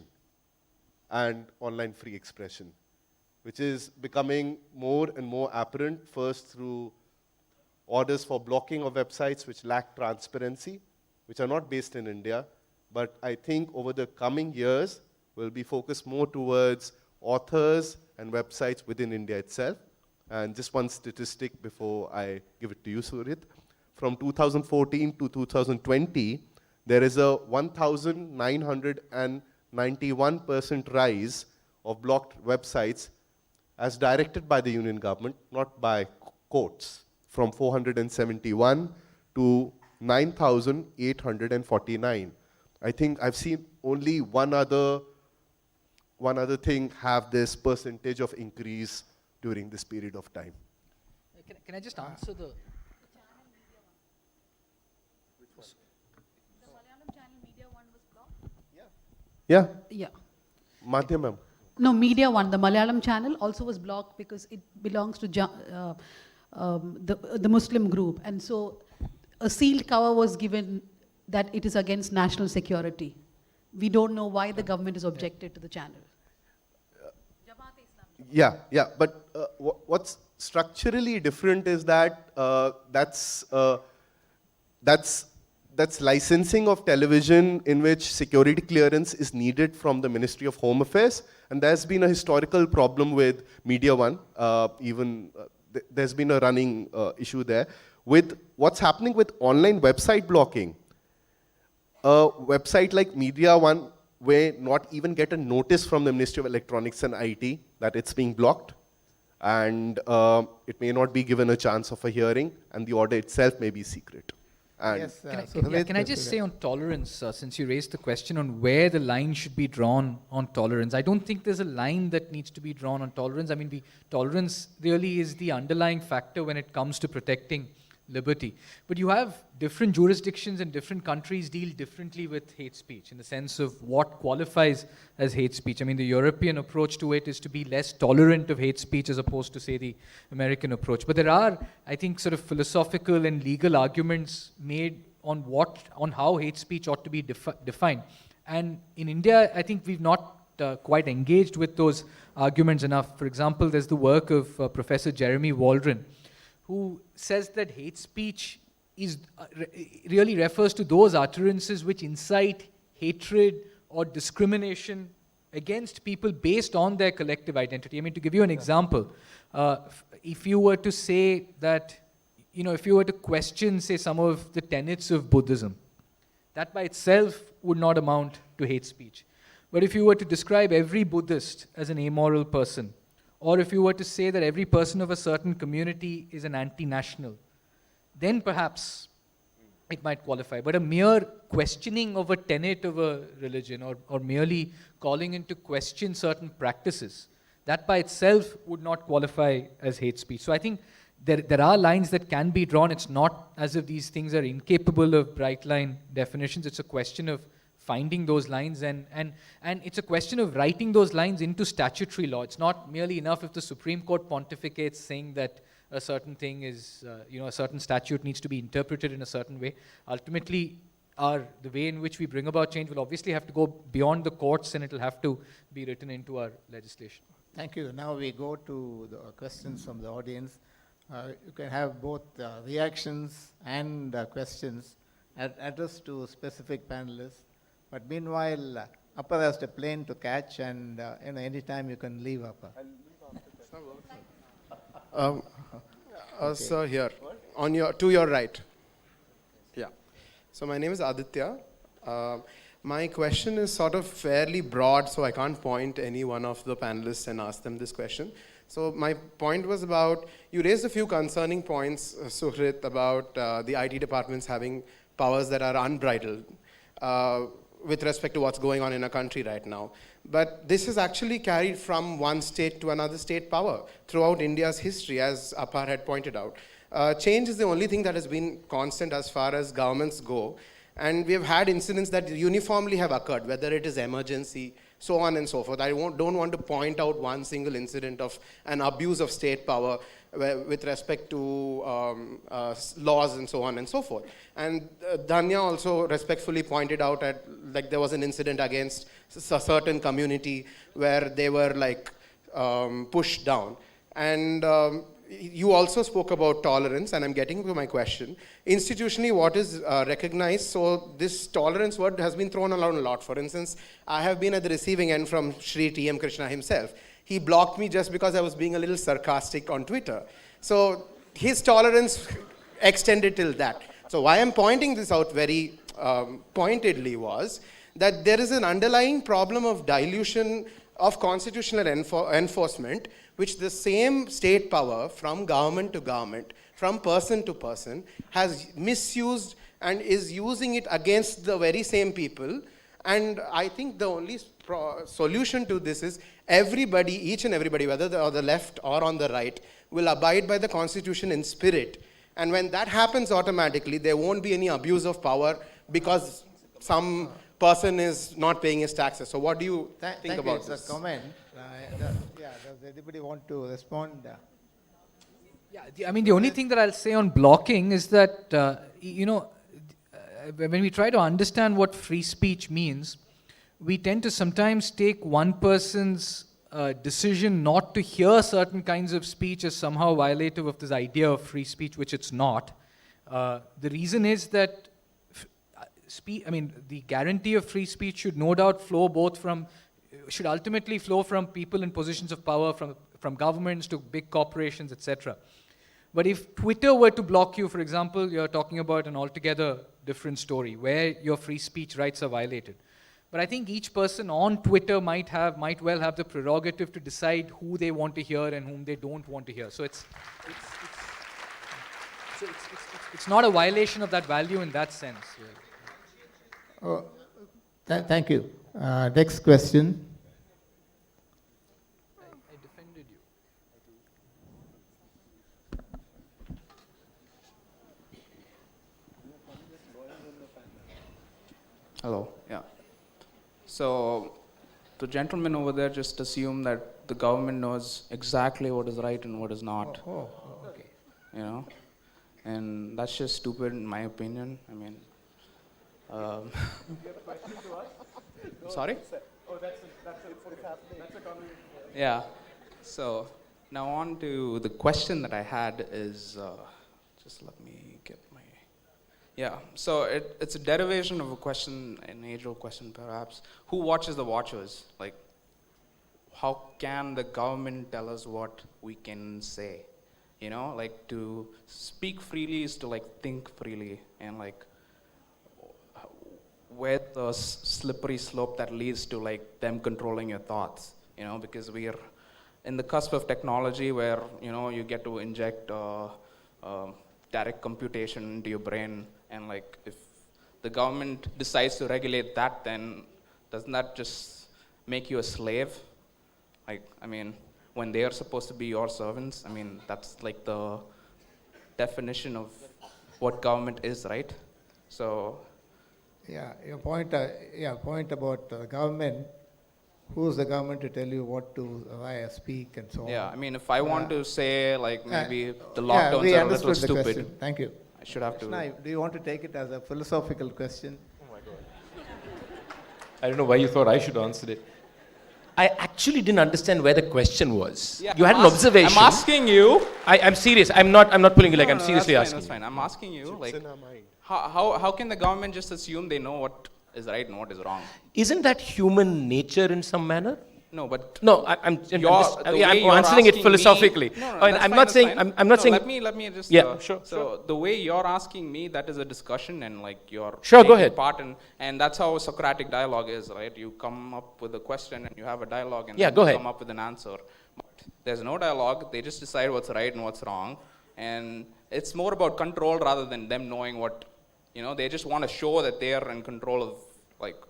and online free expression, which is becoming more and more apparent, first through orders for blocking of websites which lack transparency, which are not based in India, but I think over the coming years will be focused more towards authors and websites within India itself. And just one statistic before I give it to you, Surit. From 2014 to 2020, there is a 1,991% rise of blocked websites as directed by the union government, not by courts, from 471 to 9,849. I think I've seen only one other thing have this percentage of increase during this period of time. Can I just answer the... Yeah. Yeah. Madhyamam. No, Media One, the Malayalam channel, also was blocked because it belongs to the Muslim group. And so a sealed cover was given that it is against national security. We don't know why the government is objected to the channel. Yeah, but what's structurally different is that that's licensing of television in which security clearance is needed from the Ministry of Home Affairs, and there's been a historical problem with Media One. There's been a running issue there with what's happening with online website blocking. A website like Media One may not even get a notice from the Ministry of Electronics and IT that it's being blocked, and it may not be given a chance of a hearing, and the order itself may be secret. And Yes, Can I just say on tolerance, since you raised the question on where the line should be drawn on tolerance, I don't think there's a line that needs to be drawn on tolerance. I mean, tolerance really is the underlying factor when it comes to protecting liberty. But you have different jurisdictions and different countries deal differently with hate speech in the sense of what qualifies as hate speech. I mean, the European approach to it is to be less tolerant of hate speech as opposed to, say, the American approach. But there are, I think, sort of philosophical and legal arguments made on how hate speech ought to be defined. And in India, I think we've not quite engaged with those arguments enough. For example, there's the work of Professor Jeremy Waldron, who says that hate speech really refers to those utterances which incite hatred or discrimination against people based on their collective identity. I mean, to give you an example, if you were to say that, if you were to question, say, some of the tenets of Buddhism, that by itself would not amount to hate speech. But if you were to describe every Buddhist as an amoral person, or if you were to say that every person of a certain community is an anti-national, then perhaps it might qualify. But a mere questioning of a tenet of a religion or merely calling into question certain practices, that by itself would not qualify as hate speech. So I think there are lines that can be drawn. It's not as if these things are incapable of bright line definitions. It's a question of finding those lines, and it's a question of writing those lines into statutory law. It's not merely enough if the Supreme Court pontificates saying that a certain thing is, a certain statute needs to be interpreted in a certain way. Ultimately, the way in which we bring about change will obviously have to go beyond the courts, and it will have to be written into our legislation. Thank you. Now we go to the questions from the audience. You can have both reactions and questions addressed to specific panelists. But meanwhile, Upper has a plane to catch, and anytime you can leave, Upper. Sir, here, to your right. Yeah. So my name is Aditya. My question is sort of fairly broad, so I can't point any one of the panelists and ask them this question. So my point was about, you raised a few concerning points, Suhrit, about the IT departments having powers that are unbridled with respect to what's going on in a country right now. But this is actually carried from one state to another state power throughout India's history, as Apar had pointed out. Change is the only thing that has been constant as far as governments go. And we have had incidents that uniformly have occurred, whether it is emergency, so on and so forth. I don't want to point out one single incident of an abuse of state power with respect to laws and so on and so forth. And Dhanya also respectfully pointed out like there was an incident against a certain community where they were like pushed down. And you also spoke about tolerance, and I'm getting to my question. Institutionally, what is recognized? So this tolerance word has been thrown around a lot. For instance, I have been at the receiving end from Sri T.M. Krishna himself. He blocked me just because I was being a little sarcastic on Twitter. So his tolerance extended till that. So why I'm pointing this out very pointedly was that there is an underlying problem of dilution of constitutional enforcement, which the same state power from government to government, from person to person, has misused and is using it against the very same people. And I think the only solution to this is everybody, each and everybody, whether on the left or on the right, will abide by the Constitution in spirit. And when that happens automatically, there won't be any abuse of power because some person is not paying his taxes. So what do you think about this? It's a comment. Does anybody want to respond? Yeah, I mean, the only thing that I'll say on blocking is that, when we try to understand what free speech means, we tend to sometimes take one person's decision not to hear certain kinds of speech as somehow violative of this idea of free speech, which it's not. The reason is that the guarantee of free speech should no doubt should ultimately flow from people in positions of power, from governments to big corporations, etc. But if Twitter were to block you, for example, you're talking about an altogether different story where your free speech rights are violated. But I think each person on Twitter might well have the prerogative to decide who they want to hear and whom they don't want to hear. So it's not a violation of that value in that sense. Oh, thank you. Next question. I defended you. Hello, yeah. So the gentleman over there just assumed that the government knows exactly what is right and what is not. Okay. You know? And that's just stupid in my opinion. I mean, sorry? Oh, that's a conversation. Yeah. So now on to the question that I had is, just let me get my, yeah. So it's a derivation of a question, an age-old question perhaps. Who watches the watchers? Like, how can the government tell us what we can say? You know, like to speak freely is to like think freely, and like where the slippery slope that leads to like them controlling your thoughts, you know, because we are in the cusp of technology where, you know, you get to inject direct computation into your brain, and like if the government decides to regulate that, then doesn't that just make you a slave? Like, I mean, when they are supposed to be your servants, I mean, that's like the definition of what government is, right? So, yeah, your point about government. Who's the government to tell you what to speak and so on? yeah, I mean, if I want to say like maybe the lockdowns are a little stupid. Question. Thank you. I should have to. Chennai, do you want to take it as a philosophical question? Oh my God. I don't know why you thought I should answer it. I actually didn't understand where the question was. Yeah, you had an observation. I'm asking you. I'm serious. I'm not pulling you like I'm seriously that's asking. fine, that's fine. I'm asking you, like, how can the government just assume they know what is right and what is wrong? Isn't that human nature in some manner? No, but no, I'm answering it philosophically. I'm not saying. I'm not saying. Let me just. Yeah, sure. So the way you're asking me, that is a discussion, and like you're sure. Go ahead. Part and that's how Socratic dialogue is, right? You come up with a question and you have a dialogue, and yeah, then go you ahead. come up with an answer. But there's no dialogue. They just decide what's right and what's wrong, and it's more about control rather than them knowing what. You know, they just want to show that they are in control of, like,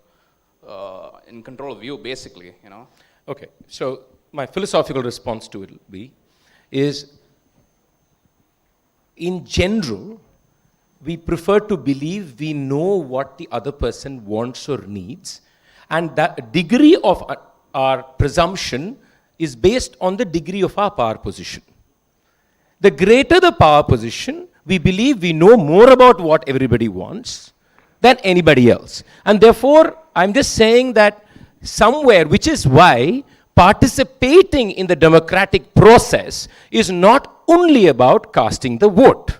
in control of you, basically. You know. Okay, so my philosophical response to it is, in general, we prefer to believe we know what the other person wants or needs, and that degree of our presumption is based on the degree of our power position. The greater the power position, we believe we know more about what everybody wants than anybody else. And therefore, I'm just saying that somewhere, which is why participating in the democratic process is not only about casting the vote.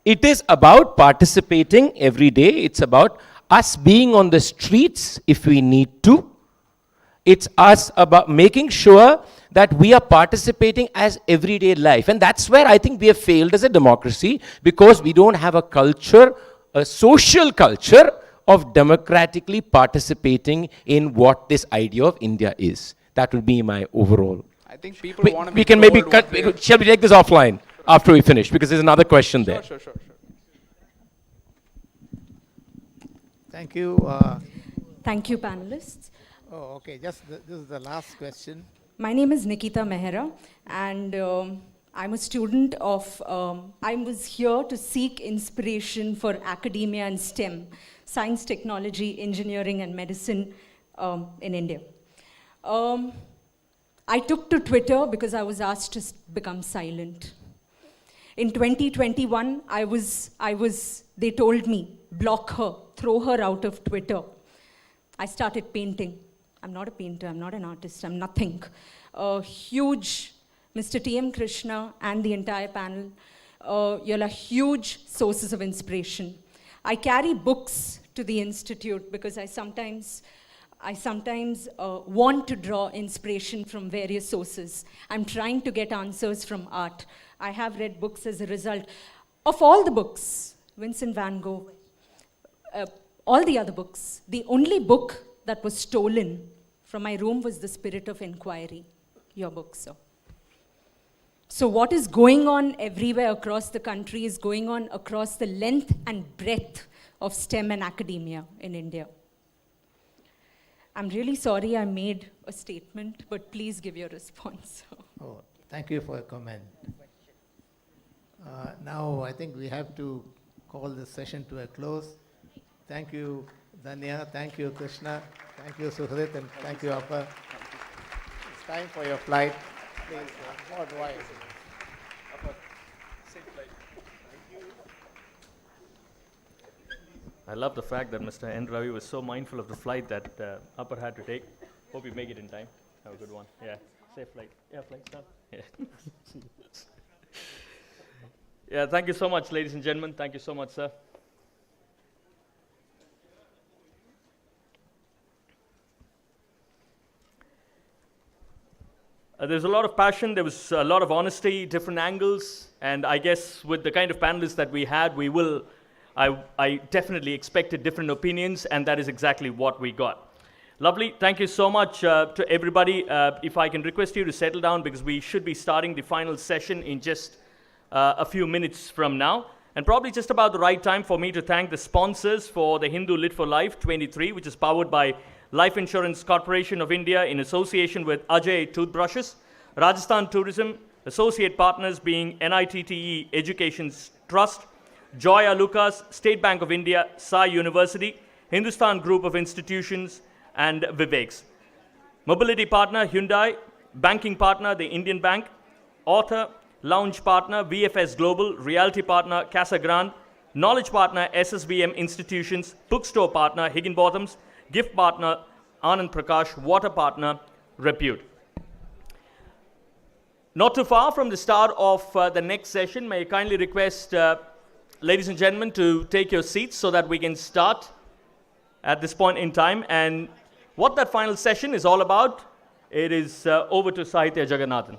It is about participating every day. It's about us being on the streets if we need to. It's us about making sure that we are participating as everyday life. And that's where I think we have failed as a democracy, because we don't have a culture, a social culture of democratically participating in what this idea of India is. That would be my overall. I think people want to be We can maybe told cut. what they're- Shall we take this offline after we finish? Because there's another question there. Sure. Thank you. Thank you, panelists. Oh, okay. This is the last question. My name is Nikita Mehra, and I'm a student of, I was here to seek inspiration for academia and STEM, science, technology, engineering, and medicine in India. I took to Twitter because I was asked to become silent. In 2021, they told me, block her, throw her out of Twitter. I started painting. I'm not a painter, I'm not an artist, I'm nothing. Huge, Mr. T.M. Krishna and the entire panel, you're a huge sources of inspiration. I carry books to the Institute because I sometimes want to draw inspiration from various sources. I'm trying to get answers from art. I have read books as a result. Of all the books, Vincent van Gogh, all the other books, the only book that was stolen from my room was The Spirit of Inquiry, your book, sir. So what is going on everywhere across the country is going on across the length and breadth of STEM and academia in India. I'm really sorry I made a statement, but please give your response. Oh, thank you for your comment. Now I think we have to call this session to a close. Thank you, Danya. Thank you, Krishna. Thank you, Suhrit, and thank you, Appa. It's time for your flight. Please, what do I say? I love the fact that Mr. N. Ravi was so mindful of the flight that Upper had to take. Hope you make it in time. Have a good one. Yeah, safe flight. Yeah, flight's done. Yeah. Yeah, thank you so much, ladies and gentlemen. Thank you so much, sir. There's a lot of passion, there was a lot of honesty, different angles, and I guess with the kind of panelists that we had, I definitely expected different opinions, and that is exactly what we got. Lovely, thank you so much to everybody. If I can request you to settle down because we should be starting the final session in just a few minutes from now. And probably just about the right time for me to thank the sponsors for the Hindu Lit for Life 23, which is powered by Life Insurance Corporation of India in association with Ajay Toothbrushes, Rajasthan Tourism, associate partners being NITTE Education Trust, Joy Alucas, State Bank of India, Sai University, Hindustan Group of Institutions, and Vivek's. Mobility partner Hyundai, banking partner the Indian Bank, author, lounge partner VFS Global, realty partner Casa Grande, knowledge partner SSBM Institutions, bookstore partner Higginbotham's, gift partner Anand Prakash, water partner Repute. Not too far from the start of the next session, may I kindly request ladies and gentlemen to take your seats so that we can start at this point in time. And what that final session is all about, it is over to Sahitya Jagannathan.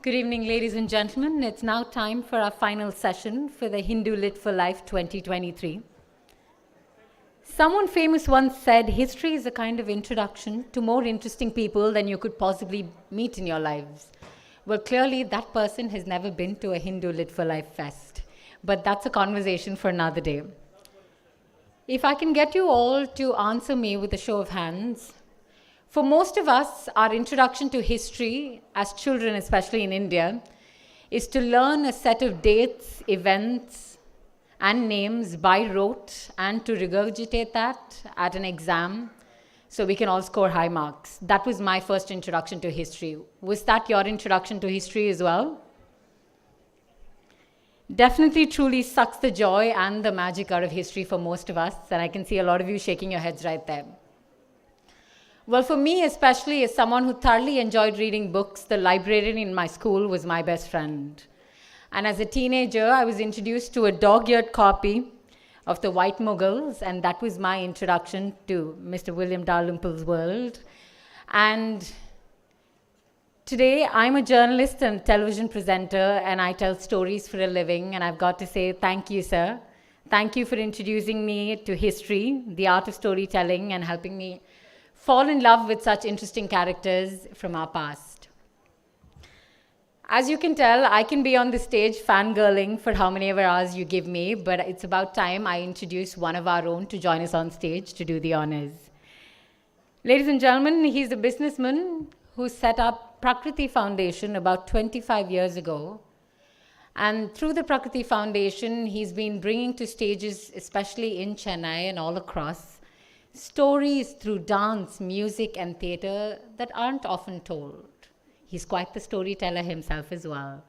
Good evening, ladies and gentlemen. It's now time for our final session for the Hindu Lit for Life 2023. Someone famous once said, history is a kind of introduction to more interesting people than you could possibly meet in your lives. Well, clearly that person has never been to a Hindu Lit for Life fest, but that's a conversation for another day. If I can get you all to answer me with a show of hands, for most of us, our introduction to history, as children, especially in India, is to learn a set of dates, events, and names by rote, and to regurgitate that at an exam so we can all score high marks. That was my first introduction to history. Was that your introduction to history as well? Definitely truly sucks the joy and the magic out of history for most of us, and I can see a lot of you shaking your heads right there. Well, for me, especially as someone who thoroughly enjoyed reading books, the librarian in my school was my best friend. And as a teenager, I was introduced to a dog-eared copy of The White Mughals, and that was my introduction to Mr. William Dalrymple's world. And today, I'm a journalist and television presenter, and I tell stories for a living, and I've got to say thank you, sir. Thank you for introducing me to history, the art of storytelling, and helping me fall in love with such interesting characters from our past. As you can tell, I can be on the stage fangirling for how many ever hours you give me, but it's about time I introduce one of our own to join us on stage to do the honors. Ladies and gentlemen, he's a businessman who set up Prakriti Foundation about 25 years ago. And through the Prakriti Foundation, he's been bringing to stages, especially in Chennai and all across, stories through dance, music, and theater that aren't often told. He's quite the storyteller himself as well.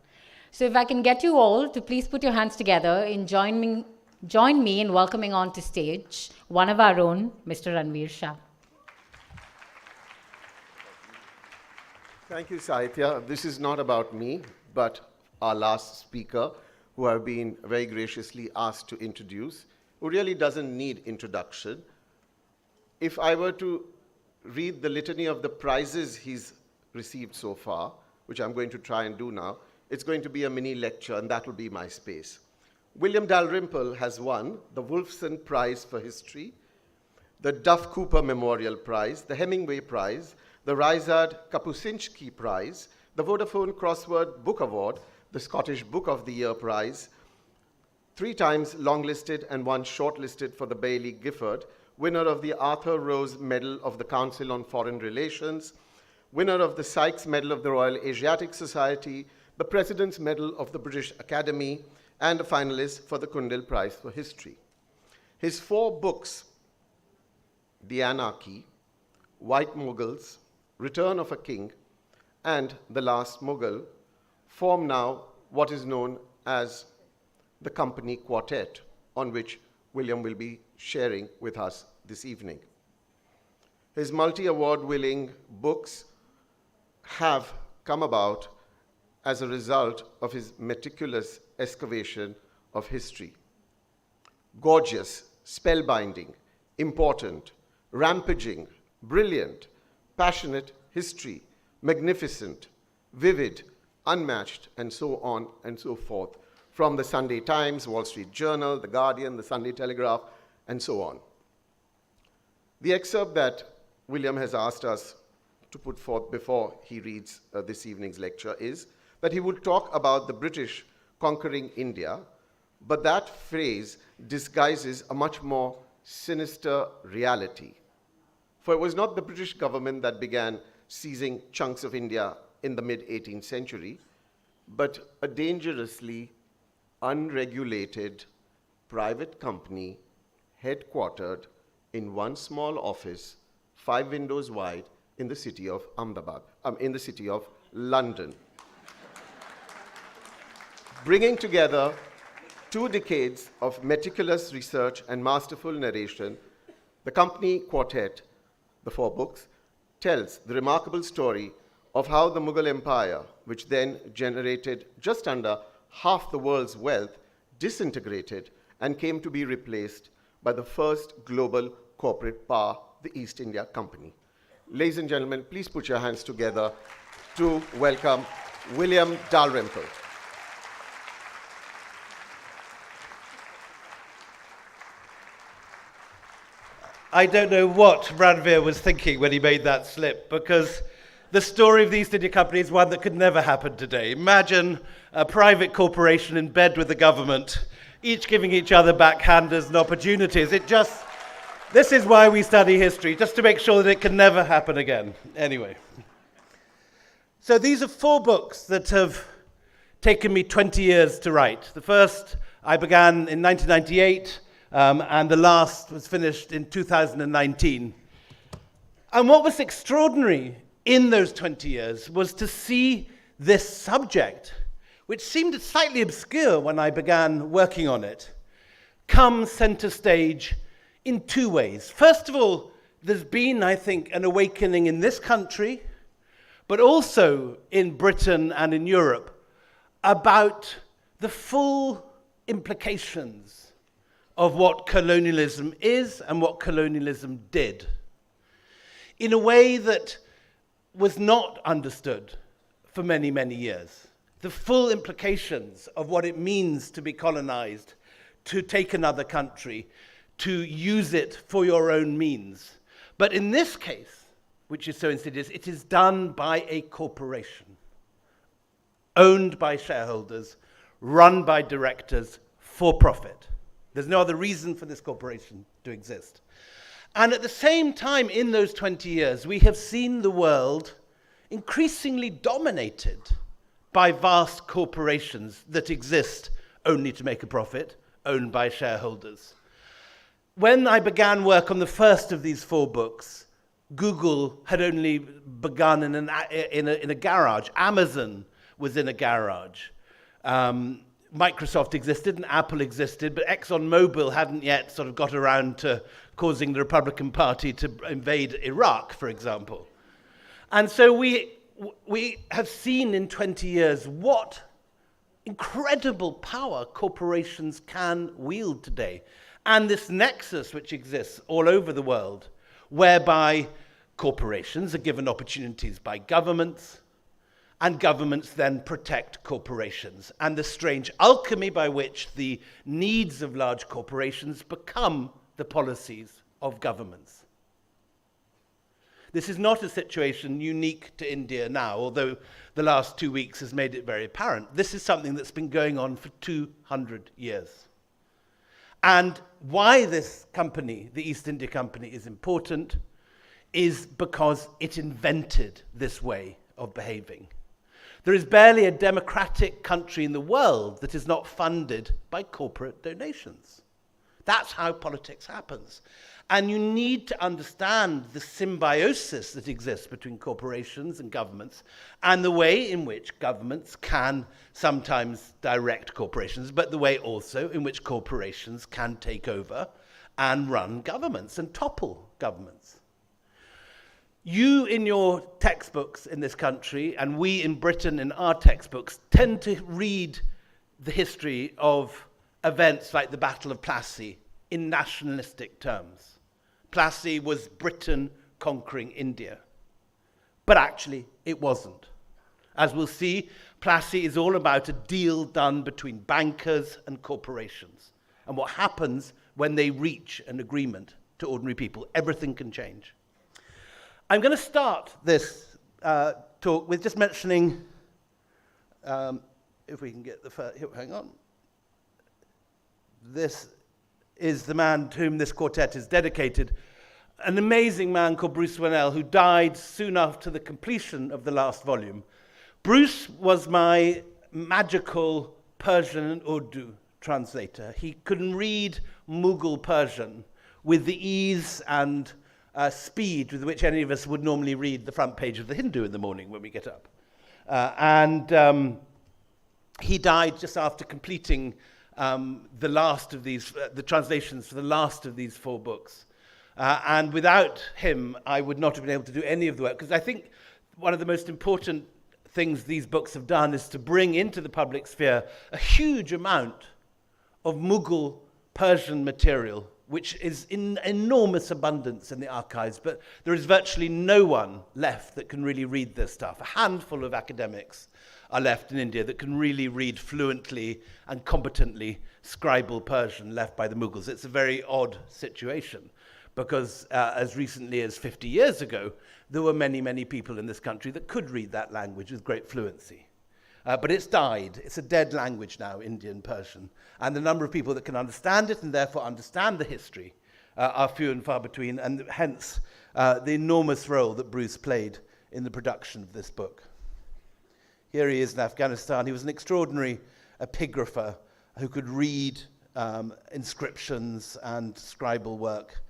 So if I can get you all to please put your hands together and join me in welcoming onto stage one of our own, Mr. Ranveer Shah. Thank you, Sahitya. This is not about me, but our last speaker, who I've been very graciously asked to introduce, who really doesn't need introduction. If I were to read the litany of the prizes he's received so far, which I'm going to try and do now, it's going to be a mini lecture, and that will be my space. William Dalrymple has won the Wolfson Prize for History, the Duff Cooper Memorial Prize, the Hemingway Prize, the Ryszard Kapuscinski Prize, the Vodafone Crossword Book Award, the Scottish Book of the Year Prize, 3 times longlisted and once shortlisted for the Baillie Gifford, winner of the Arthur Rose Medal of the Council on Foreign Relations, winner of the Sykes Medal of the Royal Asiatic Society, the President's Medal of the British Academy, and a finalist for the Kundell Prize for History. His 4 books, The Anarchy, White Mughals, Return of a King, and The Last Mughal, form now what is known as the Company Quartet, on which William will be sharing with us this evening. His multi-award-winning books have come about as a result of his meticulous excavation of history. Gorgeous, spellbinding, important, rampaging, brilliant, passionate history, magnificent, vivid, unmatched, and so on and so forth, from the Sunday Times, Wall Street Journal, The Guardian, the Sunday Telegraph, and so on. The excerpt that William has asked us to put forth before he reads this evening's lecture is that he would talk about the British conquering India, but that phrase disguises a much more sinister reality. For it was not the British government that began seizing chunks of India in the mid-18th century, but a dangerously unregulated private company headquartered in one small office, 5 windows wide, in the city of Ahmedabad, in the city of London. Bringing together 2 decades of meticulous research and masterful narration, the Company Quartet, the 4 books, tells the remarkable story of how the Mughal Empire, which then generated just under half the world's wealth, disintegrated and came to be replaced by the first global corporate power, the East India Company. Ladies and gentlemen, please put your hands together to welcome William Dalrymple. I don't know what Ranveer was thinking when he made that slip, because the story of the East India Company is one that could never happen today. Imagine a private corporation in bed with the government, each giving each other backhanders and opportunities. This is why we study history, just to make sure that it can never happen again. Anyway. So these are 4 books that have taken me 20 years to write. The first I began in 1998, and the last was finished in 2019. And what was extraordinary in those 20 years was to see this subject, which seemed slightly obscure when I began working on it, come center stage in 2 ways. First of all, there's been, I think, an awakening in this country, but also in Britain and in Europe, about the full implications of what colonialism is and what colonialism did, in a way that was not understood for many, many years. The full implications of what it means to be colonized, to take another country, to use it for your own means. But in this case, which is so insidious, it is done by a corporation, owned by shareholders, run by directors, for profit. There's no other reason for this corporation to exist. And at the same time, in those 20 years, we have seen the world increasingly dominated by vast corporations that exist only to make a profit, owned by shareholders. When I began work on the first of these 4 books, Google had only begun in a garage. Amazon was in a garage. Microsoft existed and Apple existed, but ExxonMobil hadn't yet sort of got around to causing the Republican Party to invade Iraq, for example. And so we have seen in 20 years what incredible power corporations can wield today. And this nexus which exists all over the world, whereby corporations are given opportunities by governments, and governments then protect corporations, and the strange alchemy by which the needs of large corporations become the policies of governments. This is not a situation unique to India now, although the last 2 weeks has made it very apparent. This is something that's been going on for 200 years. And why this company, the East India Company, is important is because it invented this way of behaving. There is barely a democratic country in the world that is not funded by corporate donations. That's how politics happens. And you need to understand the symbiosis that exists between corporations and governments, and the way in which governments can sometimes direct corporations, but the way also in which corporations can take over and run governments and topple governments. You in your textbooks in this country, and we in Britain in our textbooks, tend to read the history of events like the Battle of Plassey in nationalistic terms. Plassey was Britain conquering India. But actually, it wasn't. As we'll see, Plassey is all about a deal done between bankers and corporations, and what happens when they reach an agreement to ordinary people. Everything can change. I'm going to start this talk with just mentioning, if we can get the first, hang on. This is the man to whom this quartet is dedicated, an amazing man called Bruce Whannell, who died soon after the completion of the last volume. Bruce was my magical Persian and Urdu translator. He could read Mughal Persian with the ease and speed with which any of us would normally read the front page of the Hindu in the morning when we get up. He died just after completing the last of these, the translations for the last of these 4 books. And without him, I would not have been able to do any of the work, because I think one of the most important things these books have done is to bring into the public sphere a huge amount of Mughal Persian material, which is in enormous abundance in the archives, but there is virtually no one left that can really read this stuff. A handful of academics are left in India that can really read fluently and competently scribal Persian left by the Mughals. It's a very odd situation, because as recently as 50 years ago, there were many, many people in this country that could read that language with great fluency. But it's died. It's a dead language now, Indian Persian. And the number of people that can understand it and therefore understand the history are few and far between, and hence the enormous role that Bruce played in the production of this book. Here he is in Afghanistan. He was an extraordinary epigrapher who could read inscriptions and scribal work.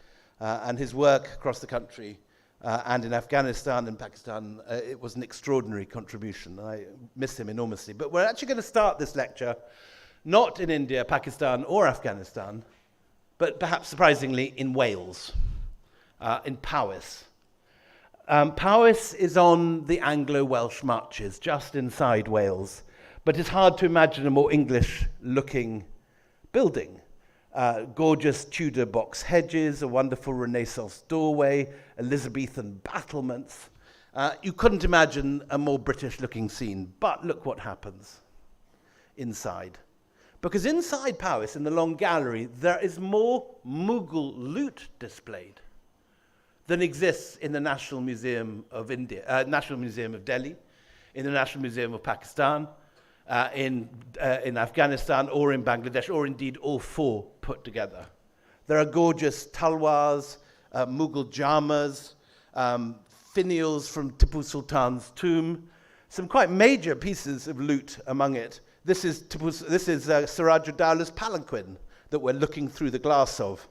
And his work across the country and in Afghanistan and Pakistan, it was an extraordinary contribution. I miss him enormously. But we're actually going to start this lecture not in India, Pakistan, or Afghanistan, but perhaps surprisingly in Wales, in Powys. Powys is on the Anglo-Welsh marches, just inside Wales, but it's hard to imagine a more English-looking building. Gorgeous Tudor box hedges, a wonderful Renaissance doorway, Elizabethan battlements, You couldn't imagine a more British-looking scene, but look what happens inside. Because inside Powys, in the long gallery, there is more Mughal loot displayed than exists in the National Museum of India, National Museum of Delhi, in the National Museum of Pakistan, in Afghanistan, or in Bangladesh, or indeed all four put together. There are gorgeous talwars, Mughal jamas, finials from Tipu Sultan's tomb, some quite major pieces of loot among it. This is Siraj ud-Dowlah's palanquin that we're looking through the glass of,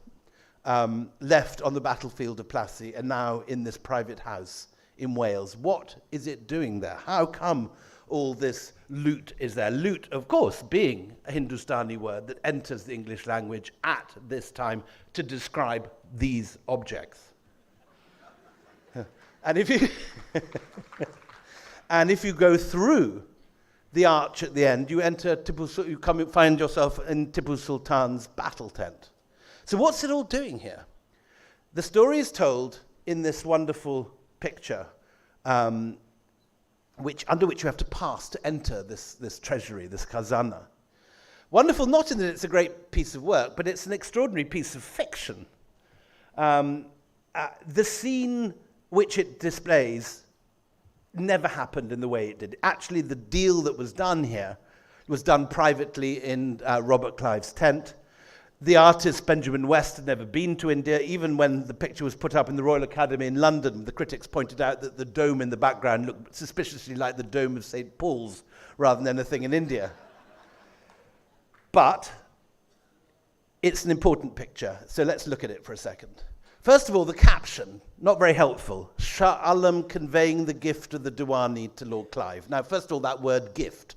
left on the battlefield of Plassey and now in this private house in Wales. What is it doing there? How come all this loot is there? Loot, of course, being a Hindustani word that enters the English language at this time to describe these objects. And if you and if you go through the arch at the end, you enter you find yourself in Tipu Sultan's battle tent. So what's it all doing here? The story is told in this wonderful picture, under which you have to pass to enter this treasury, this khazana. Wonderful, not in that it's a great piece of work, but it's an extraordinary piece of fiction. The scene which it displays never happened in the way it did. Actually, the deal that was done here was done privately in Robert Clive's tent. The artist Benjamin West had never been to India. Even when the picture was put up in the Royal Academy in London, the critics pointed out that the dome in the background looked suspiciously like the dome of St. Paul's rather than anything in India. But it's an important picture, so let's look at it for a second. First of all, the caption, not very helpful. Shah Alam conveying the gift of the Diwani to Lord Clive. Now, first of all, that word gift,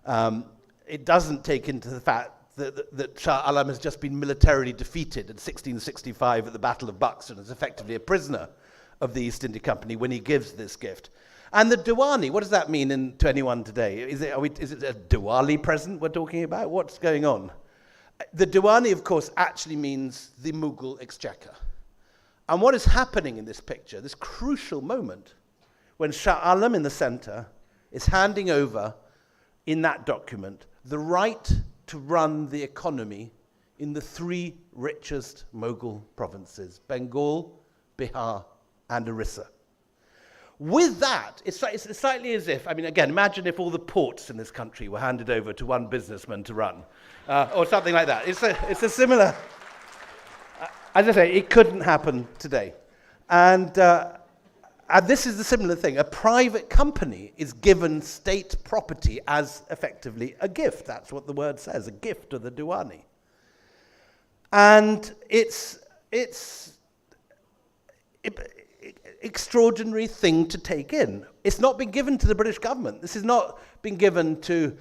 it doesn't take into the fact that Shah Alam has just been militarily defeated in 1665 at the Battle of Buxton, as effectively a prisoner of the East India Company when he gives this gift. And the Diwani, what does that mean to anyone today? Is it a Diwali present we're talking about? What's going on? The Diwani, of course, actually means the Mughal exchequer. And what is happening in this picture, this crucial moment, when Shah Alam in the center is handing over, in that document, the right to run the economy in the three richest Mughal provinces, Bengal, Bihar, and Orissa. With that, it's slightly as if, I mean, again, imagine if all the ports in this country were handed over to one businessman to run, or something like that. It's a similar, as I say, it couldn't happen today. And this is the similar thing. A private company is given state property as effectively a gift. That's what the word says, a gift of the Diwani. And it's extraordinary thing to take in. It's not been given to the British government. This has not been given to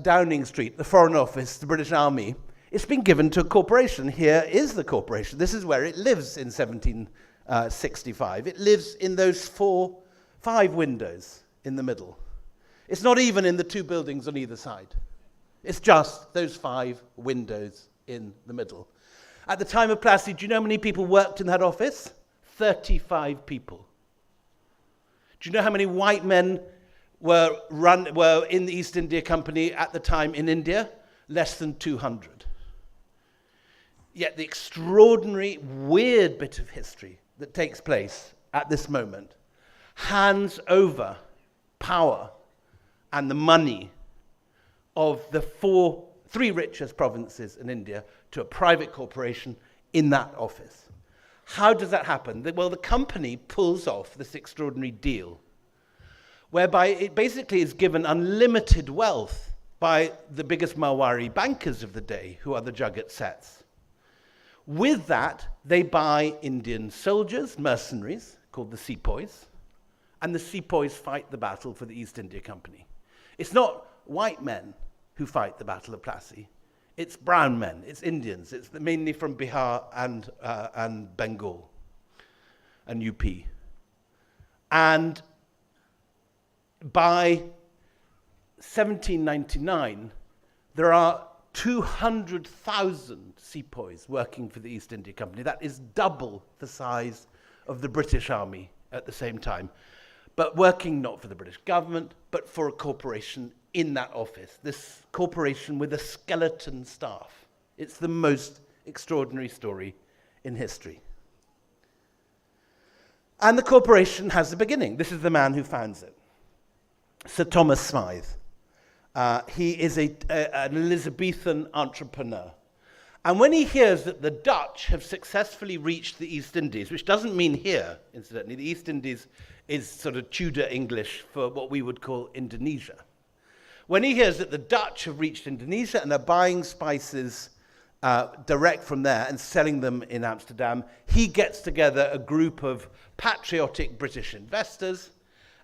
Downing Street, the Foreign Office, the British Army. It's been given to a corporation. Here is the corporation. This is where it lives in 1765. It lives in those 5 windows in the middle. It's not even in the 2 buildings on either side. It's just those 5 windows in the middle. At the time of Plassey, do you know how many people worked in that office? 35 people. Do you know how many white men were in the East India Company at the time in India? Less than 200. Yet the extraordinary, weird bit of history that takes place at this moment hands over power and the money of the 3 richest provinces in India to a private corporation in that office. How does that happen? Well, the company pulls off this extraordinary deal whereby it basically is given unlimited wealth by the biggest Marwari bankers of the day, who are the Jagat Seths. With that, they buy Indian soldiers, mercenaries, called the sepoys, and the sepoys fight the battle for the East India Company. It's not white men who fight the Battle of Plassey. It's brown men, it's Indians, it's mainly from Bihar and Bengal and UP. And by 1799, there are 200,000 sepoys working for the East India Company. That is double the size of the British Army at the same time, but working not for the British government, but for a corporation in that office. This corporation with a skeleton staff. It's the most extraordinary story in history. And the corporation has a beginning. This is the man who founds it, Sir Thomas Smythe. He is an Elizabethan entrepreneur. And when he hears that the Dutch have successfully reached the East Indies, which doesn't mean here, incidentally, the East Indies is sort of Tudor English for what we would call Indonesia. When he hears that the Dutch have reached Indonesia and are buying spices direct from there and selling them in Amsterdam, he gets together a group of patriotic British investors,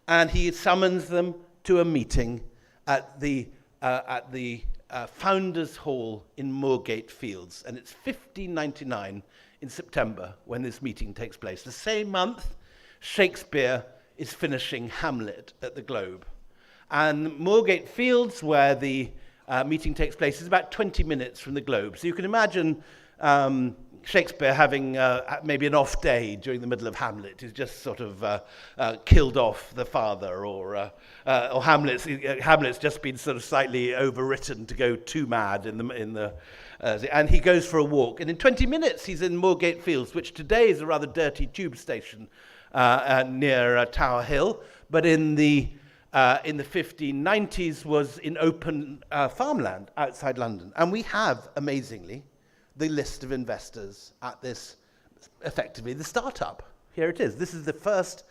and he summons them to a meeting at the Founders Hall in Moorgate Fields. And it's 1599 in September when this meeting takes place. The same month, Shakespeare is finishing Hamlet at the Globe. And Moorgate Fields, where the meeting takes place, is about 20 minutes from the Globe. So you can imagine Shakespeare having maybe an off day during the middle of Hamlet. He's just sort of killed off the father, or Hamlet's just been sort of slightly overwritten to go too mad and he goes for a walk. And in 20 minutes, he's in Moorgate Fields, which today is a rather dirty tube station near Tower Hill, but in the 1590s was in open farmland outside London. And we have, amazingly, the list of investors at this, effectively, the startup. Here it is. This is the first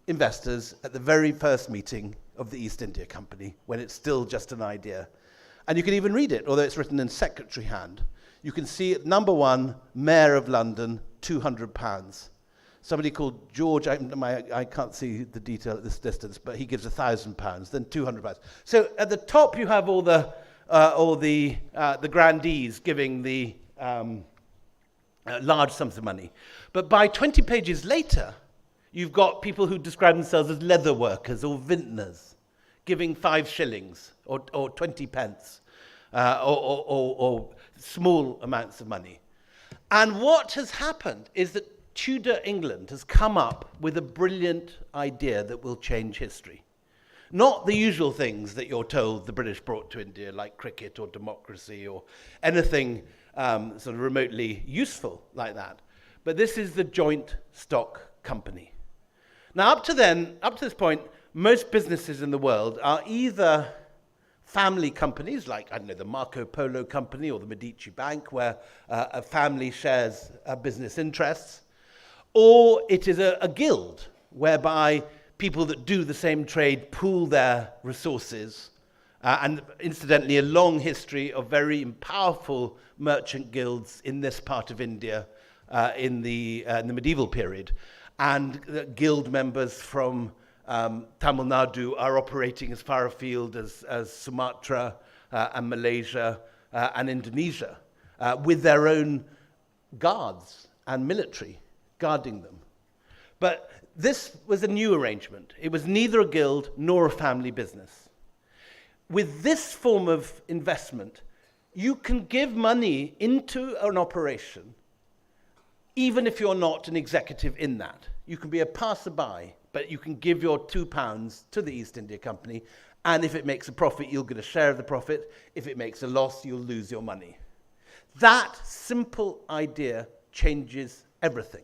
investors at the very first meeting of the East India Company, when it's still just an idea. And you can even read it, although it's written in secretary hand. You can see it, number 1, Mayor of London, £200. Somebody called George, I can't see the detail at this distance, but he gives £1,000, then £200. So at the top you have all the grandees giving the large sums of money. But by 20 pages later, you've got people who describe themselves as leather workers or vintners, giving 5 shillings or 20 pence, or small amounts of money. And what has happened is that Tudor England has come up with a brilliant idea that will change history. Not the usual things that you're told the British brought to India, like cricket or democracy or anything sort of remotely useful like that. But this is the joint stock company. Now, up to this point, most businesses in the world are either family companies, like, I don't know, the Marco Polo company or the Medici Bank, where a family shares business interests, or it is a guild, whereby people that do the same trade pool their resources. And incidentally, a long history of very powerful merchant guilds in this part of India in the medieval period. And guild members from Tamil Nadu are operating as far afield as Sumatra and Malaysia and Indonesia with their own guards and military guarding them. But this was a new arrangement. It was neither a guild nor a family business. With this form of investment, you can give money into an operation even if you're not an executive in that. You can be a passerby, but you can give your £2 to the East India Company, and if it makes a profit, you'll get a share of the profit. If it makes a loss, you'll lose your money. That simple idea changes everything.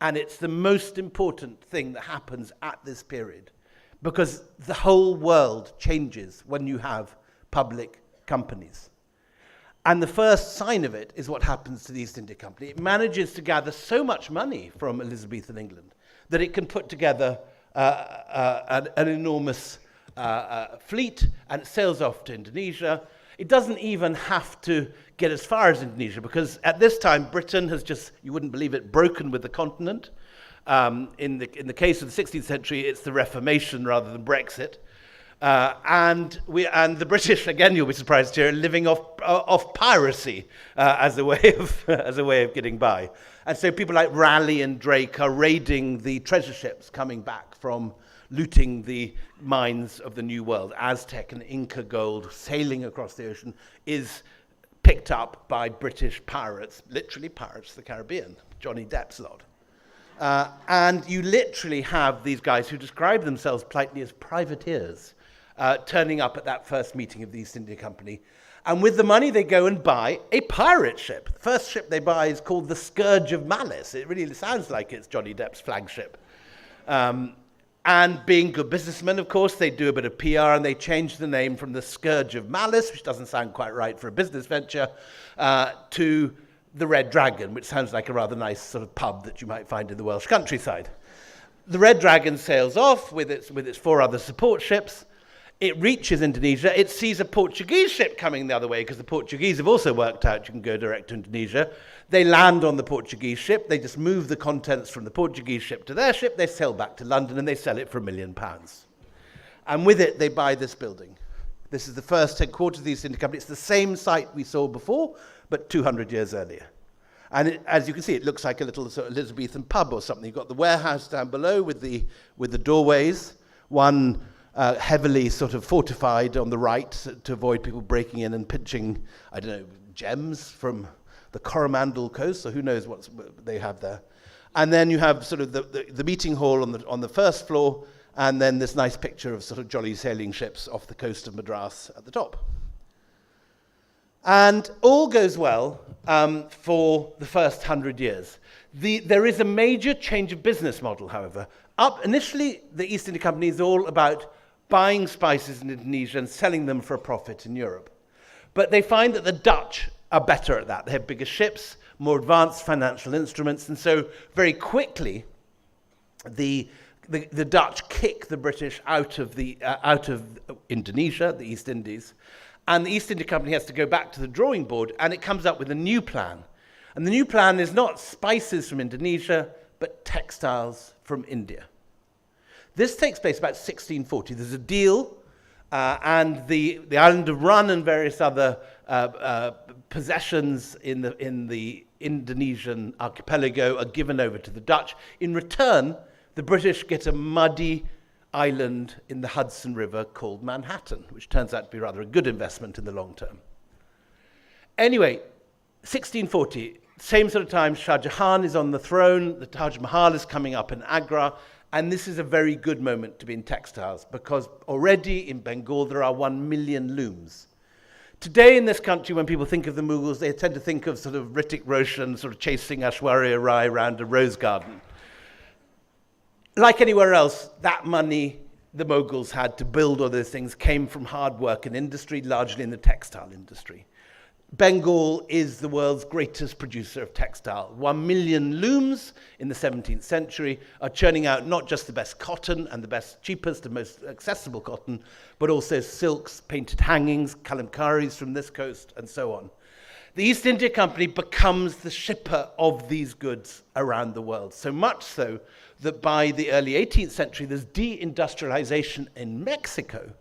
And it's the most important thing that happens at this period, because the whole world changes when you have public companies. And the first sign of it is what happens to the East India Company. It manages to gather so much money from Elizabethan England that it can put together an enormous fleet, and it sails off to Indonesia. It doesn't even have to get as far as Indonesia, because at this time Britain has just, you wouldn't believe it, broken with the continent. In the case of the 16th century, it's the Reformation rather than Brexit. And the British, again, you'll be surprised to hear, living off piracy as a way of getting by. And so people like Raleigh and Drake are raiding the treasure ships coming back from looting the mines of the New World. Aztec and Inca gold sailing across the ocean is picked up by British pirates, literally pirates of the Caribbean, Johnny Depp's lot. And you literally have these guys who describe themselves politely as privateers turning up at that first meeting of the East India Company. And with the money, they go and buy a pirate ship. The first ship they buy is called the Scourge of Malice. It really sounds like it's Johnny Depp's flagship. And being good businessmen, of course, they do a bit of PR and they change the name from the Scourge of Malice, which doesn't sound quite right for a business venture, to the Red Dragon, which sounds like a rather nice sort of pub that you might find in the Welsh countryside. The Red Dragon sails off with its 4 other support ships. It reaches Indonesia. It sees a Portuguese ship coming the other way, because the Portuguese have also worked out you can go direct to Indonesia. They land on the Portuguese ship. They just move the contents from the Portuguese ship to their ship. They sail back to London and they sell it for £1 million. And with it, they buy this building. This is the first headquarters of the East India Company. It's the same site we saw before, but 200 years earlier. And as you can see, it looks like a little sort of Elizabethan pub or something. You've got the warehouse down below with the doorways, one heavily sort of fortified on the right to avoid people breaking in and pinching, I don't know, gems from the Coromandel coast, so who knows what they have there. And then you have sort of the meeting hall on the first floor, and then this nice picture of sort of jolly sailing ships off the coast of Madras at the top. And all goes well for the first 100 years. There is a major change of business model, however. Initially, the East India Company is all about buying spices in Indonesia and selling them for a profit in Europe. But they find that the Dutch are better at that. They have bigger ships, more advanced financial instruments, and so very quickly the Dutch kick the British out of Indonesia, the East Indies, and the East India Company has to go back to the drawing board, and it comes up with a new plan. And the new plan is not spices from Indonesia, but textiles from India. This takes place about 1640. There's a deal, and the island of Run and various other possessions in the Indonesian archipelago are given over to the Dutch. In return, the British get a muddy island in the Hudson River called Manhattan, which turns out to be rather a good investment in the long term. Anyway, 1640, same sort of time, Shah Jahan is on the throne, the Taj Mahal is coming up in Agra, and this is a very good moment to be in textiles, because already in Bengal there are 1 million looms. Today in this country, when people think of the Mughals, they tend to think of sort of Hrithik Roshan sort of chasing Aishwarya Rai around a rose garden. Like anywhere else, that money the Mughals had to build all those things came from hard work and industry, largely in the textile industry. Bengal is the world's greatest producer of textile. 1 million looms in the 17th century are churning out not just the best cotton and the best, cheapest and most accessible cotton, but also silks, painted hangings, kalamkaris from this coast, and so on. The East India Company becomes the shipper of these goods around the world, so much so that by the early 18th century, there's deindustrialization in Mexico,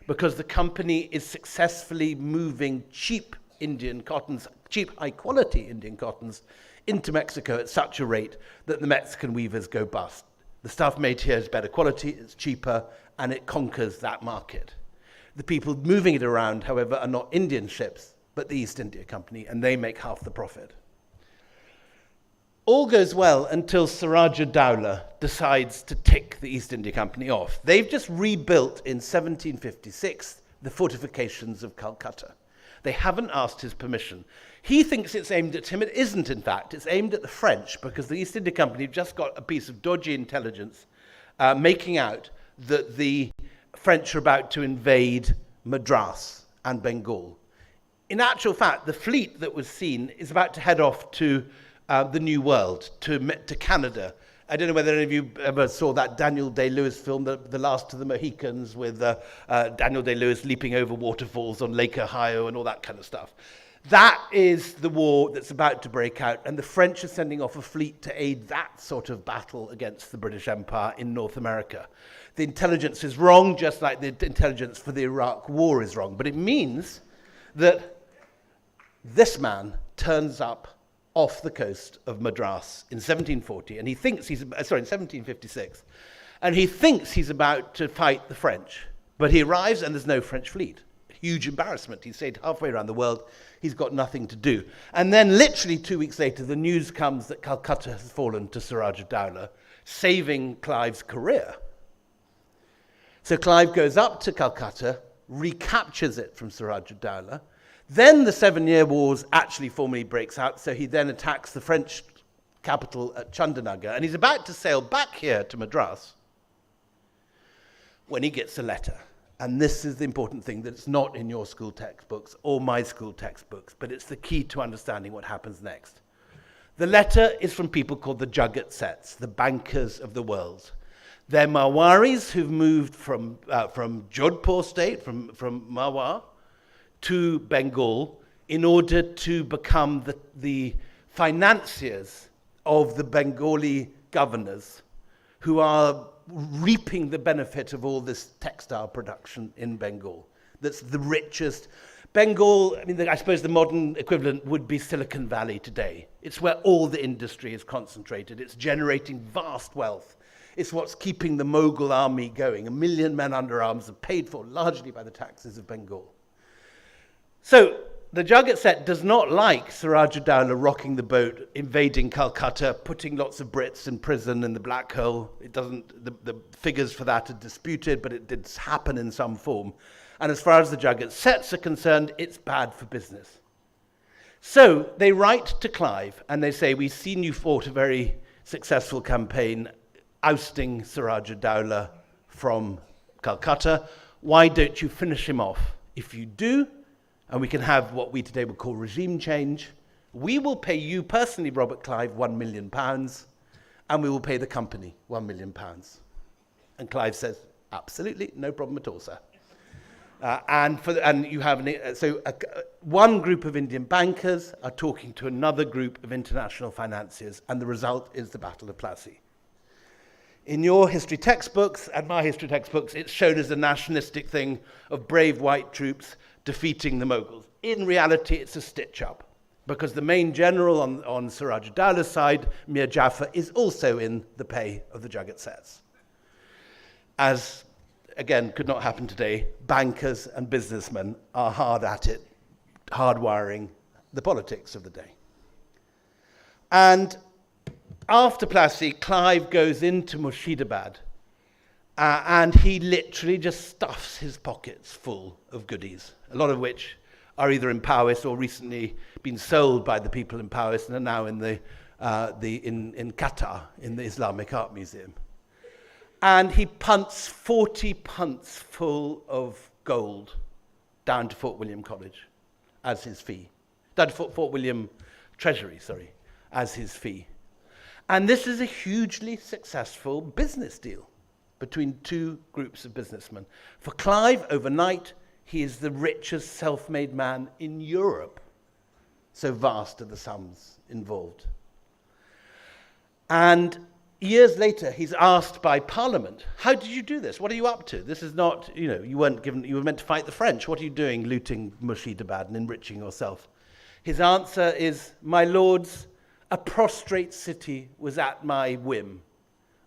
because the company is successfully moving cheap Indian cottons, cheap high-quality Indian cottons, into Mexico at such a rate that the Mexican weavers go bust. The stuff made here is better quality, it's cheaper, and it conquers that market. The people moving it around, however, are not Indian ships, but the East India Company, and they make half the profit. All goes well until Siraja Dowlah decides to tick the East India Company off. They've just rebuilt in 1756 the fortifications of Calcutta. They haven't asked his permission. He thinks it's aimed at him. It isn't, in fact. It's aimed at the French, because the East India Company just got a piece of dodgy intelligence making out that the French are about to invade Madras and Bengal. In actual fact, the fleet that was seen is about to head off to the New World, to Canada. I don't know whether any of you ever saw that Daniel Day-Lewis film, The Last of the Mohicans, with Daniel Day-Lewis leaping over waterfalls on Lake Ohio and all that kind of stuff. That is the war that's about to break out, and the French are sending off a fleet to aid that sort of battle against the British Empire in North America. The intelligence is wrong, just like the intelligence for the Iraq War is wrong, but it means that this man turns up off the coast of Madras in 1740, and he thinks in 1756, and he thinks he's about to fight the French, but he arrives and there's no French fleet. huge embarrassment. He stayed halfway around the world. He's got nothing to do. And then literally 2 weeks later, the news comes that Calcutta has fallen to Siraj-ud-Dowlah, saving Clive's career. So Clive goes up to Calcutta, recaptures it from Siraj-ud-Dowlah. Then the 7-Year Wars actually formally breaks out, so he then attacks the French capital at Chandanagar, and he's about to sail back here to Madras when he gets a letter. And this is the important thing, that it's not in your school textbooks or my school textbooks, but it's the key to understanding what happens next. The letter is from people called the Jagat Sets, the bankers of the world. They're Marwaris who've moved from Jodhpur state, from Marwar, to Bengal in order to become the financiers of the Bengali governors who are reaping the benefit of all this textile production in Bengal. That's the richest. Bengal, I mean, I suppose the modern equivalent would be Silicon Valley today. It's where all the industry is concentrated. It's generating vast wealth. It's what's keeping the Mughal army going. 1 million men under arms are paid for largely by the taxes of Bengal. So the Jagat set does not like Siraj-ud-Dowlah rocking the boat, invading Calcutta, putting lots of Brits in prison in the black hole. It doesn't, the figures for that are disputed, but it did happen in some form. And as far as the Jagat sets are concerned, it's bad for business. So they write to Clive and they say, we've seen you fought a very successful campaign ousting Siraj-ud-Dowlah from Calcutta. Why don't you finish him off? If you do, and we can have what we today would call regime change, we will pay you personally, Robert Clive, £1 million, and we will pay the company £1 million. And Clive says, absolutely, no problem at all, sir. And you have one group of Indian bankers are talking to another group of international financiers, and the result is the Battle of Plassey. In your history textbooks and my history textbooks, it's shown as a nationalistic thing of brave white troops defeating the Mughals. In reality, it's a stitch-up, because the main general on Siraj-ud-Dowlah's side, Mir Jafar, is also in the pay of the Jagat sets. As, again, could not happen today, bankers and businessmen are hard at it, hardwiring the politics of the day. And after Plassey, Clive goes into Murshidabad, and he literally just stuffs his pockets full of goodies, a lot of which are either in Powys or recently been sold by the people in Powys and are now in in Qatar, in the Islamic Art Museum. And he punts 40 punts full of gold down to Fort William College as his fee. Down to Fort William Treasury, sorry, as his fee. And this is a hugely successful business deal between two groups of businessmen. For Clive, overnight, he is the richest self-made man in Europe. So vast are the sums involved. And years later, he's asked by Parliament, how did you do this? What are you up to? This is not, you were meant to fight the French. What are you doing, looting Murshidabad and enriching yourself? His answer is, my lords, a prostrate city was at my whim.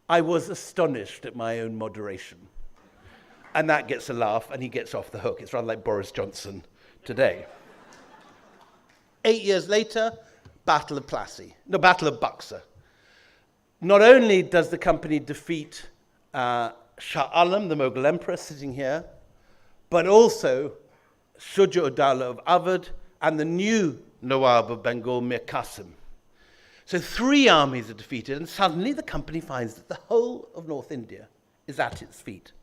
I was astonished at my own moderation. And that gets a laugh, and he gets off the hook. It's rather like Boris Johnson today. 8 years later, Battle of Buxar. Not only does the company defeat Shah Alam, the Mughal emperor, sitting here, but also Shuja-ud-Dowlah of Awadh and the new Nawab of Bengal, Mir Qasim. So 3 armies are defeated, and suddenly the company finds that the whole of North India is at its feet.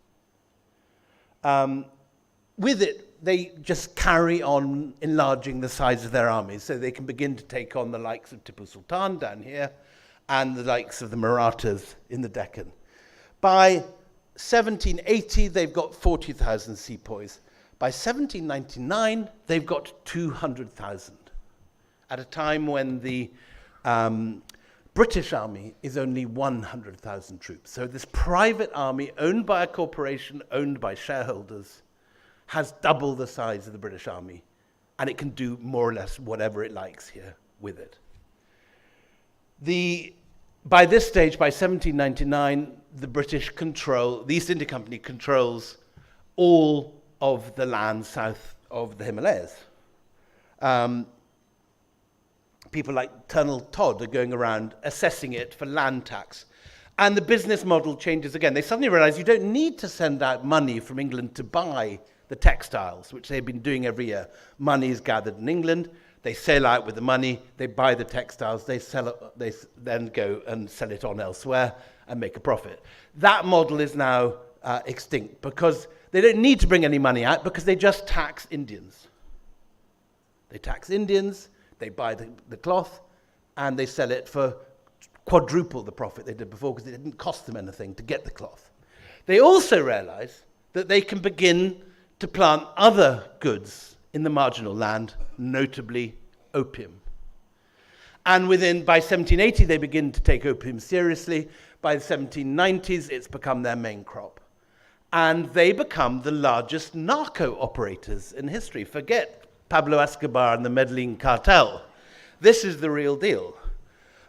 With it, they just carry on enlarging the size of their armies, so they can begin to take on the likes of Tipu Sultan down here, and the likes of the Marathas in the Deccan. By 1780, they've got 40,000 sepoys. By 1799, they've got 200,000, at a time when the British army is only 100,000 troops. So this private army, owned by a corporation, owned by shareholders, has double the size of the British army, and it can do more or less whatever it likes here with it. By this stage, by 1799, the East India Company controls all of the land south of the Himalayas. People like Colonel Todd are going around assessing it for land tax. And the business model changes again. They suddenly realize you don't need to send out money from England to buy the textiles, which they've been doing every year. Money is gathered in England, they sail out with the money, they buy the textiles, they sell it, they then go and sell it on elsewhere and make a profit. That model is now extinct because they don't need to bring any money out because they just tax Indians. They tax Indians, they buy the cloth, and they sell it for quadruple the profit they did before because it didn't cost them anything to get the cloth. They also realize that they can begin to plant other goods in the marginal land, notably opium. And by 1780, they begin to take opium seriously. By the 1790s, it's become their main crop. And they become the largest narco operators in history. Forget Pablo Escobar and the Medellin cartel. This is the real deal.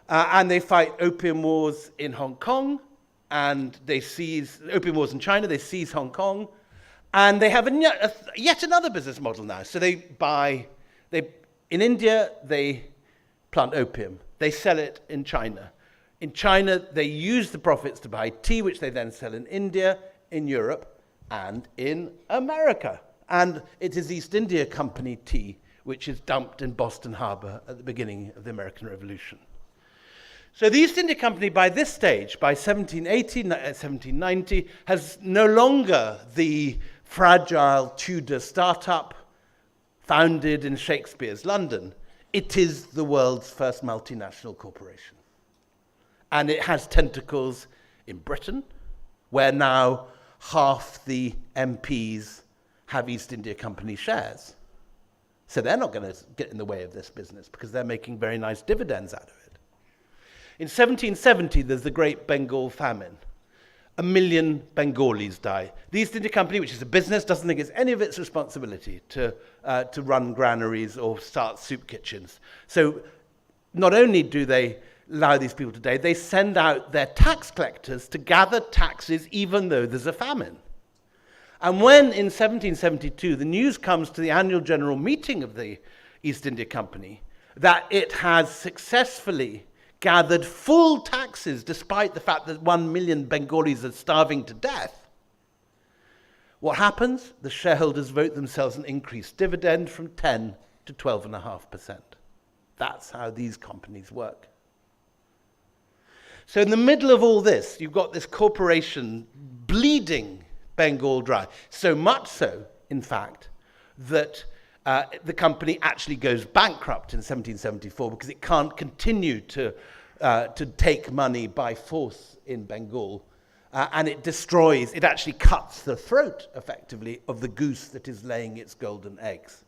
And they fight opium wars in Hong Kong, and they seize opium wars in China, they seize Hong Kong, and they have yet another business model now. So in India, they plant opium. They sell it in China. In China, they use the profits to buy tea, which they then sell in India, in Europe, and in America. And it is East India Company tea, which is dumped in Boston Harbor at the beginning of the American Revolution. So the East India Company, by this stage, by 1780, 1790, has no longer the fragile Tudor startup founded in Shakespeare's London. It is the world's first multinational corporation. And it has tentacles in Britain, where now half the MPs have East India Company shares. So they're not going to get in the way of this business because they're making very nice dividends out of it. In 1770, there's the Great Bengal Famine. 1 million Bengalis die. The East India Company, which is a business, doesn't think it's any of its responsibility to run granaries or start soup kitchens. So not only do they allow these people to die, they send out their tax collectors to gather taxes even though there's a famine. And when in 1772 the news comes to the annual general meeting of the East India Company that it has successfully gathered full taxes despite the fact that 1 million Bengalis are starving to death, what happens? The shareholders vote themselves an increased dividend from 10 to 12.5%. That's how these companies work. So in the middle of all this, you've got this corporation bleeding Bengal dry. So much so, in fact, that the company actually goes bankrupt in 1774 because it can't continue to take money by force in Bengal. And it actually cuts the throat, effectively, of the goose that is laying its golden eggs.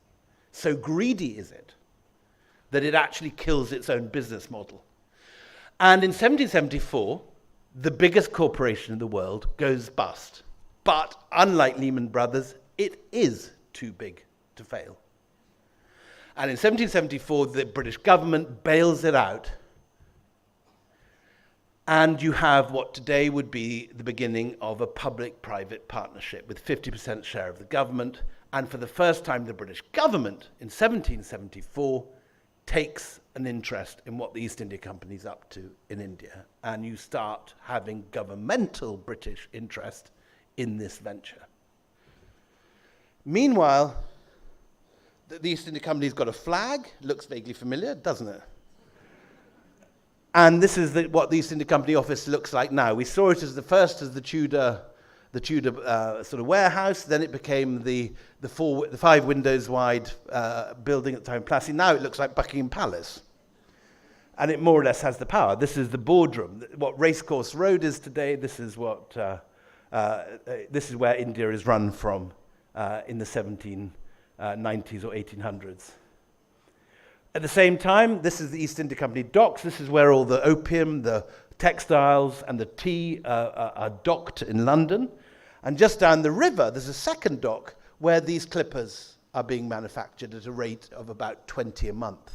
So greedy is it that it actually kills its own business model. And in 1774, the biggest corporation in the world goes bust. But unlike Lehman Brothers, it is too big to fail. And in 1774, the British government bails it out. And you have what today would be the beginning of a public-private partnership with 50% share of the government. And for the first time, the British government in 1774 takes an interest in what the East India Company is up to in India. And you start having governmental British interest in this venture. Meanwhile, the East India Company's got a flag. Looks vaguely familiar, doesn't it? And this is what the East India Company office looks like now. We saw it as the Tudor sort of warehouse. Then it became the 5 windows wide building at the time, Plassey. Now it looks like Buckingham Palace. And it more or less has the power. This is the boardroom. What Racecourse Road is today, this is where India is run from in the 1790s or 1800s. At the same time, this is the East India Company docks. This is where all the opium, the textiles, and the tea are docked in London. And just down the river, there's a second dock where these clippers are being manufactured at a rate of about 20 a month.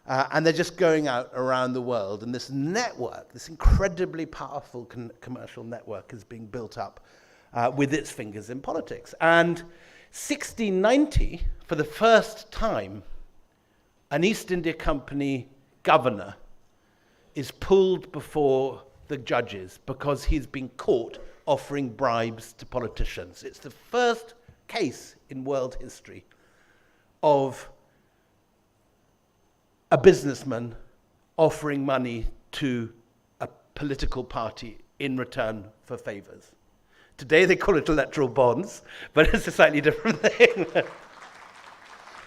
And they're just going out around the world. And this network, this incredibly powerful commercial network is being built up with its fingers in politics. And 1690, for the first time, an East India Company governor is pulled before the judges because he's been caught offering bribes to politicians. It's the first case in world history of a businessman offering money to a political party in return for favors. Today they call it electoral bonds, but it's a slightly different thing.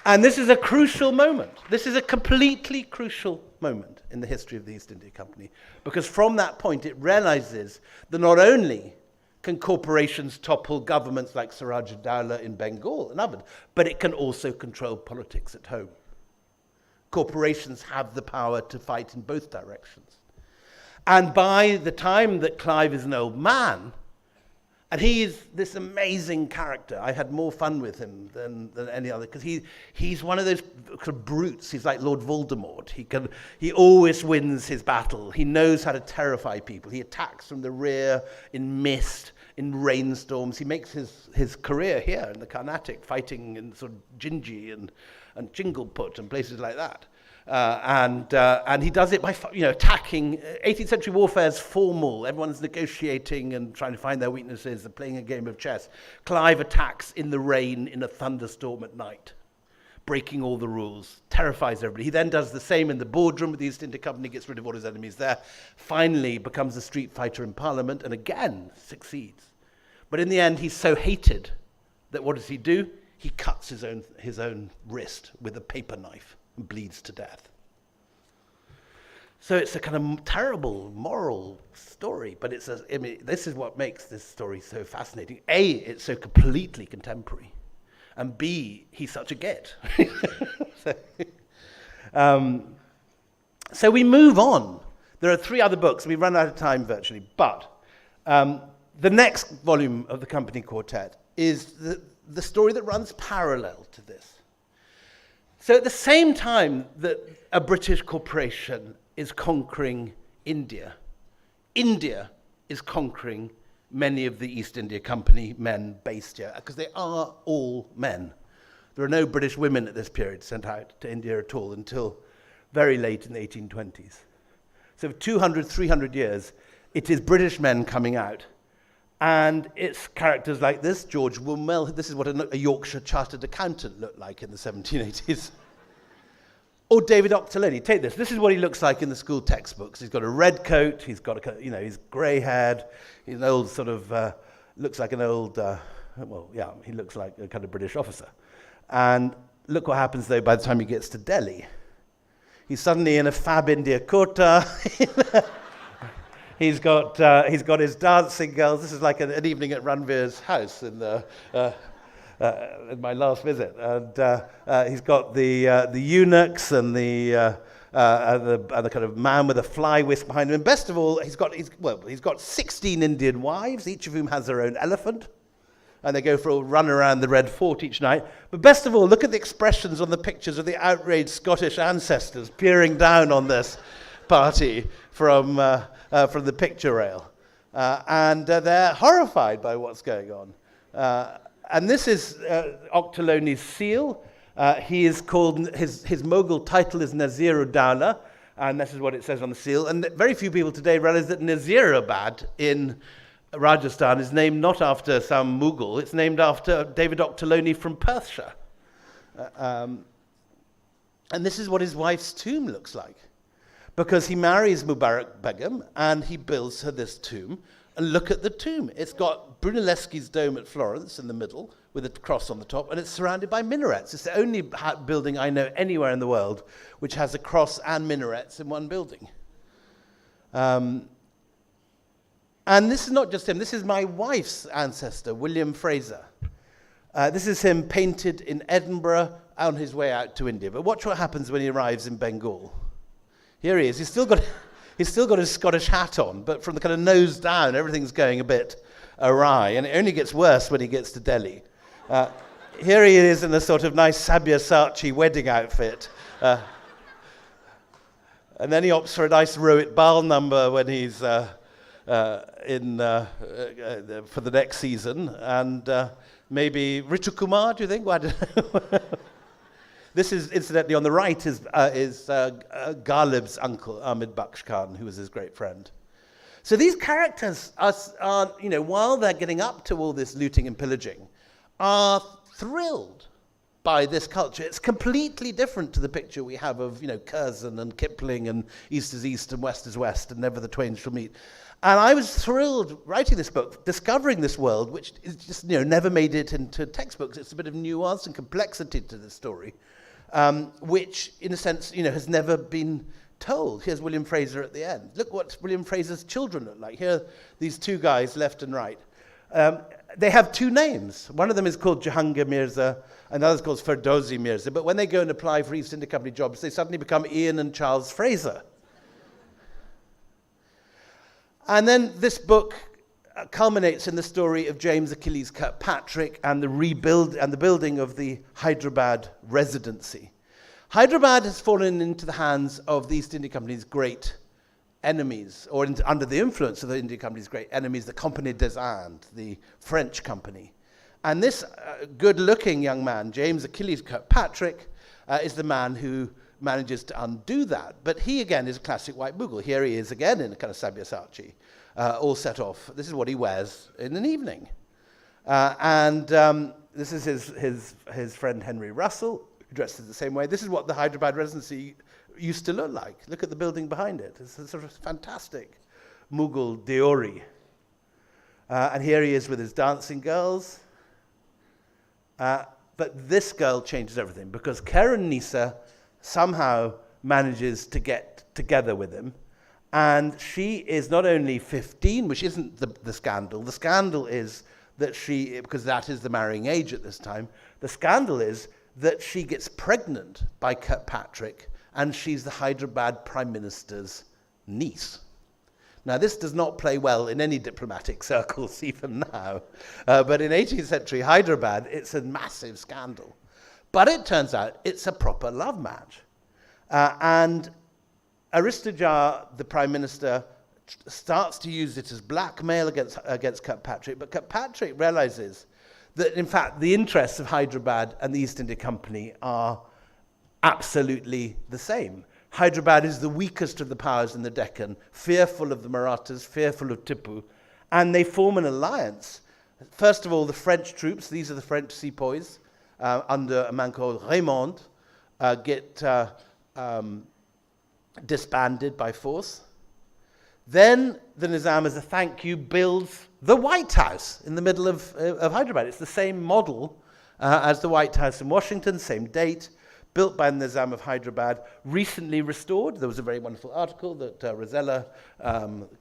And this is a crucial moment. This is a completely crucial moment in the history of the East India Company, because from that point it realizes that not only can corporations topple governments like Siraj-ud-Dowlah in Bengal and others, but it can also control politics at home. Corporations have the power to fight in both directions. And by the time that Clive is an old man, and he is this amazing character. I had more fun with him than any other, because he's one of those sort of brutes. He's like Lord Voldemort. He always wins his battle. He knows how to terrify people. He attacks from the rear in mist, in rainstorms. He makes his career here in the Carnatic, fighting in sort of Ginji and Chingleput and places like that. And he does it by attacking. 18th century warfare is formal. Everyone's negotiating and trying to find their weaknesses and playing a game of chess. Clive attacks in the rain in a thunderstorm at night, breaking all the rules, terrifies everybody. He then does the same in the boardroom with the East India Company, gets rid of all his enemies there, finally becomes a street fighter in Parliament, and again succeeds. But in the end, he's so hated that what does he do? He cuts his own wrist with a paper knife and bleeds to death. So it's a kind of terrible moral story, but this is what makes this story so fascinating. A, it's so completely contemporary, and B, he's such a get. So we move on. There are 3 other books. We've run out of time virtually, but the next volume of the Company Quartet is the story that runs parallel to this. So at the same time that a British corporation is conquering India, India is conquering many of the East India Company men based here, because they are all men. There are no British women at this period sent out to India at all until very late in the 1820s. So for 200, 300 years, it is British men coming out. And it's characters like this, George Woolmel. This is what a Yorkshire chartered accountant looked like in the 1780s. Or David Octoloni. Take this. This is what he looks like in the school textbooks. He's got a red coat. He's got he's grey-haired. He's an old sort of, looks like an old, he looks like a kind of British officer. And look what happens, though, by the time he gets to Delhi. He's suddenly in a fab India kurta. He's got his dancing girls. This is like an evening at Ranveer's house in my last visit, and he's got the eunuchs and the kind of man with a fly whisk behind him. And best of all, he's got 16 Indian wives, each of whom has their own elephant, and they go for a run around the Red Fort each night. But best of all, look at the expressions on the pictures of the outraged Scottish ancestors peering down on this party from the picture rail. And they're horrified by what's going on. And this is Octoloni's seal. He is called, his Mughal title is Nazir-ud-Dowlah, and this is what it says on the seal. And very few people today realize that Nazirabad in Rajasthan is named not after some Mughal, it's named after David Octoloni from Perthshire. And this is what his wife's tomb looks like, because he marries Mubarak Begum and he builds her this tomb. And look at the tomb. It's got Brunelleschi's dome at Florence in the middle with a cross on the top, and it's surrounded by minarets. It's the only building I know anywhere in the world which has a cross and minarets in one building. And this is not just him. This is my wife's ancestor, William Fraser. This is him painted in Edinburgh on his way out to India. But watch what happens when he arrives in Bengal. Here he is. He's still got his Scottish hat on, but from the kind of nose down, everything's going a bit awry, and it only gets worse when he gets to Delhi. Here he is in a sort of nice Sabyasachi wedding outfit. And then he opts for a nice Rohit Bal number when he's for the next season, and Maybe Ritu Kumar, do you think? Well, I don't know. This is, incidentally, on the right is Ghalib's uncle, Ahmed Baksh Khan, who was his great friend. So these characters are, you know, while they're getting up to all this looting and pillaging, are thrilled by this culture. It's completely different to the picture we have of, you know, Curzon and Kipling and East is East and West is West and never the twain shall meet. And I was thrilled writing this book, discovering this world, which is just, you know, never made it into textbooks. It's a bit of nuance and complexity to the story, which, in a sense, you know, has never been told. Here's William Fraser at the end. Look what William Fraser's children look like. Here, these two guys, left and right. They have two names. One of them is called Jahangir Mirza, and the other is called Ferdowsi Mirza. But when they go and apply for East India Company jobs, they suddenly become Ian and Charles Fraser. And then this book culminates in the story of James Achilles Kirkpatrick and the building of the Hyderabad residency. Hyderabad has fallen into the hands of the East India Company's great enemies, or under the influence of the India Company's great enemies, the Compagnie des Indes, the French company. And this good-looking young man, James Achilles Kirkpatrick, is the man who manages to undo that. But he, again, is a classic white Mughal. Here he is again in a kind of Sabyasachi, all set off. This is what he wears in an evening. This is his friend Henry Russell, who dresses the same way. This is what the Hyderabad residency used to look like. Look at the building behind it. It's a sort of fantastic Mughal Deori. And here he is with his dancing girls. But this girl changes everything, because Karen Nisa somehow manages to get together with him. And she is not only 15, which isn't the scandal. The scandal is that because that is the marrying age at this time, the scandal is that she gets pregnant by Kirkpatrick, and she's the Hyderabad Prime Minister's niece. Now, this does not play well in any diplomatic circles even now, but in 18th century Hyderabad, it's a massive scandal. But it turns out it's a proper love match. And Aristojar, the Prime Minister, starts to use it as blackmail against Kirkpatrick, but Kirkpatrick realizes that, in fact, the interests of Hyderabad and the East India Company are absolutely the same. Hyderabad is the weakest of the powers in the Deccan, fearful of the Marathas, fearful of Tipu, and they form an alliance. First of all, the French troops, these are the French sepoys, under a man called Raymond, get disbanded by force. Then the Nizam, as a thank you, builds the White House in the middle of Hyderabad. It's the same model as the White House in Washington, same date, built by the Nizam of Hyderabad, recently restored. There was a very wonderful article that Rosella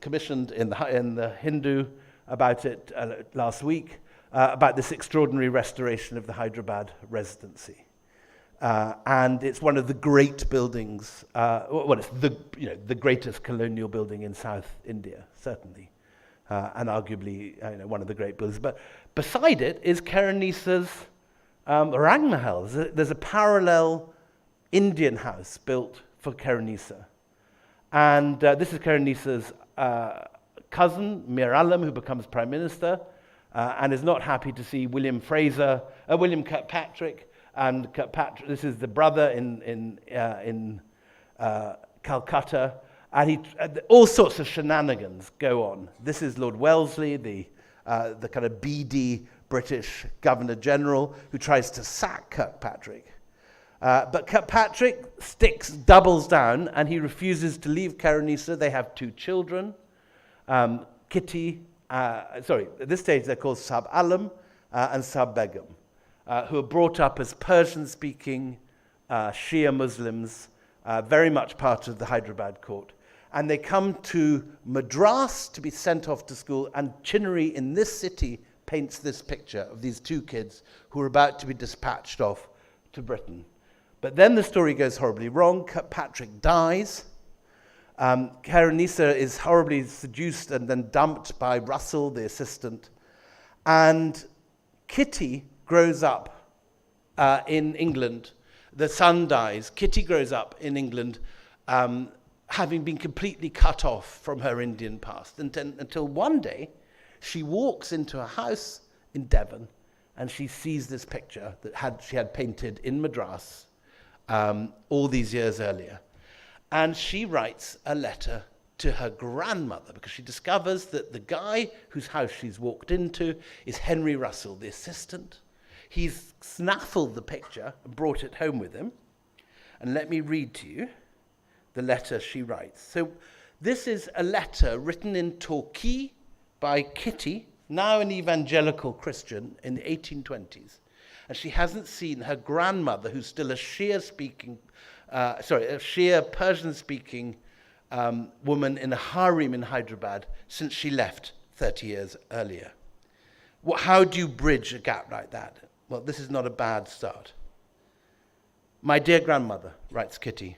commissioned in the Hindu about it last week, about this extraordinary restoration of the Hyderabad residency. And it's one of the great buildings, it's the greatest colonial building in South India, certainly, and arguably one of the great buildings. But beside it is Karen Nisa's Rang Mahal. There's a parallel Indian house built for Karen Nisa. And this is Karen Nisa's cousin, Mir Alam, who becomes Prime Minister, and is not happy to see William Kirkpatrick. And Kirkpatrick, this is the brother in Calcutta, and all sorts of shenanigans go on. This is Lord Wellesley, the kind of beady British Governor General, who tries to sack Kirkpatrick. But Kirkpatrick doubles down, and he refuses to leave Karen Nisa. They have two children, Kitty, at this stage they're called Sab Alam and Sab Begum, who are brought up as Persian-speaking Shia Muslims, very much part of the Hyderabad court. And they come to Madras to be sent off to school, and Chinnery in this city paints this picture of these two kids who are about to be dispatched off to Britain. But then the story goes horribly wrong. Kirkpatrick dies. Karen Nisa is horribly seduced and then dumped by Russell, the assistant. And Kitty grows up in England. The son dies. Kitty grows up in England, having been completely cut off from her Indian past, until one day she walks into a house in Devon and she sees this picture that she had painted in Madras all these years earlier. And she writes a letter to her grandmother because she discovers that the guy whose house she's walked into is Henry Russell, the assistant. He's snaffled the picture and brought it home with him. And let me read to you the letter she writes. So this is a letter written in Torquay by Kitty, now an evangelical Christian, in the 1820s. And she hasn't seen her grandmother, who's still a Shia Persian-speaking woman in a harem in Hyderabad since she left 30 years earlier. How do you bridge a gap like that? Well, this is not a bad start. My dear grandmother, writes Kitty,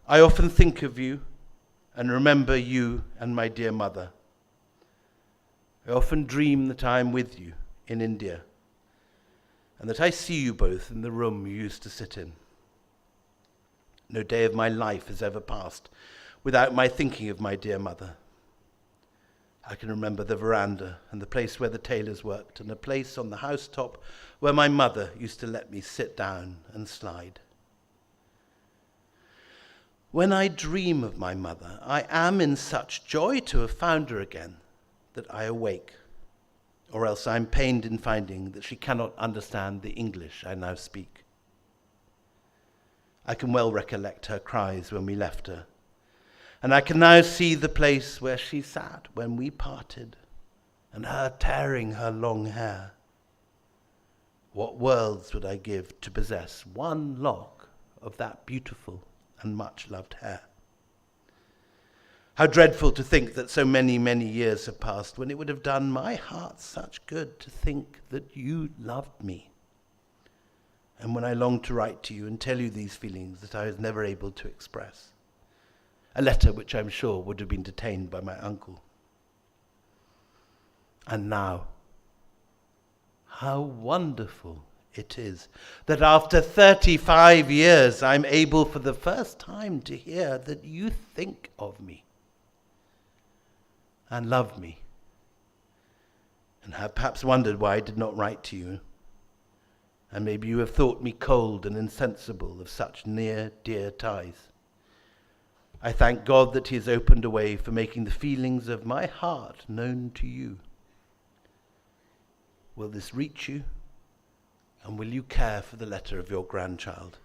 I often think of you and remember you and my dear mother. I often dream that I am with you in India and that I see you both in the room you used to sit in. No day of my life has ever passed without my thinking of my dear mother. I can remember the veranda and the place where the tailors worked and a place on the housetop where my mother used to let me sit down and slide. When I dream of my mother, I am in such joy to have found her again that I awake, or else I am pained in finding that she cannot understand the English I now speak. I can well recollect her cries when we left her, and I can now see the place where she sat when we parted, and her tearing her long hair. What worlds would I give to possess one lock of that beautiful and much-loved hair? How dreadful to think that so many, many years have passed when it would have done my heart such good to think that you loved me. And when I long to write to you and tell you these feelings that I was never able to express. A letter which I'm sure would have been detained by my uncle. And now, how wonderful it is that after 35 years I'm able for the first time to hear that you think of me and love me, and have perhaps wondered why I did not write to you. And maybe you have thought me cold and insensible of such near, dear ties. I thank God that He has opened a way for making the feelings of my heart known to you. Will this reach you? And will you care for the letter of your grandchild?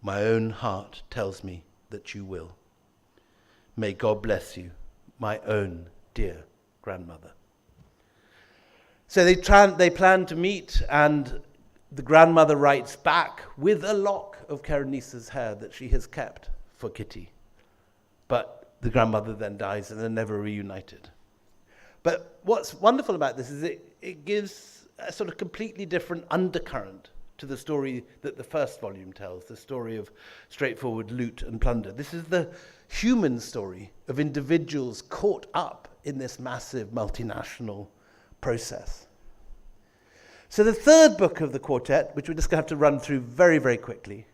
My own heart tells me that you will. May God bless you, my own dear grandmother. So they plan to meet, and the grandmother writes back with a lock of Karunisa's hair that she has kept for Kitty. But the grandmother then dies and they're never reunited. But what's wonderful about this is it gives a sort of completely different undercurrent to the story that the first volume tells, the story of straightforward loot and plunder. This is the human story of individuals caught up in this massive multinational process. So the third book of the quartet, which we're just going to have to run through very, very quickly,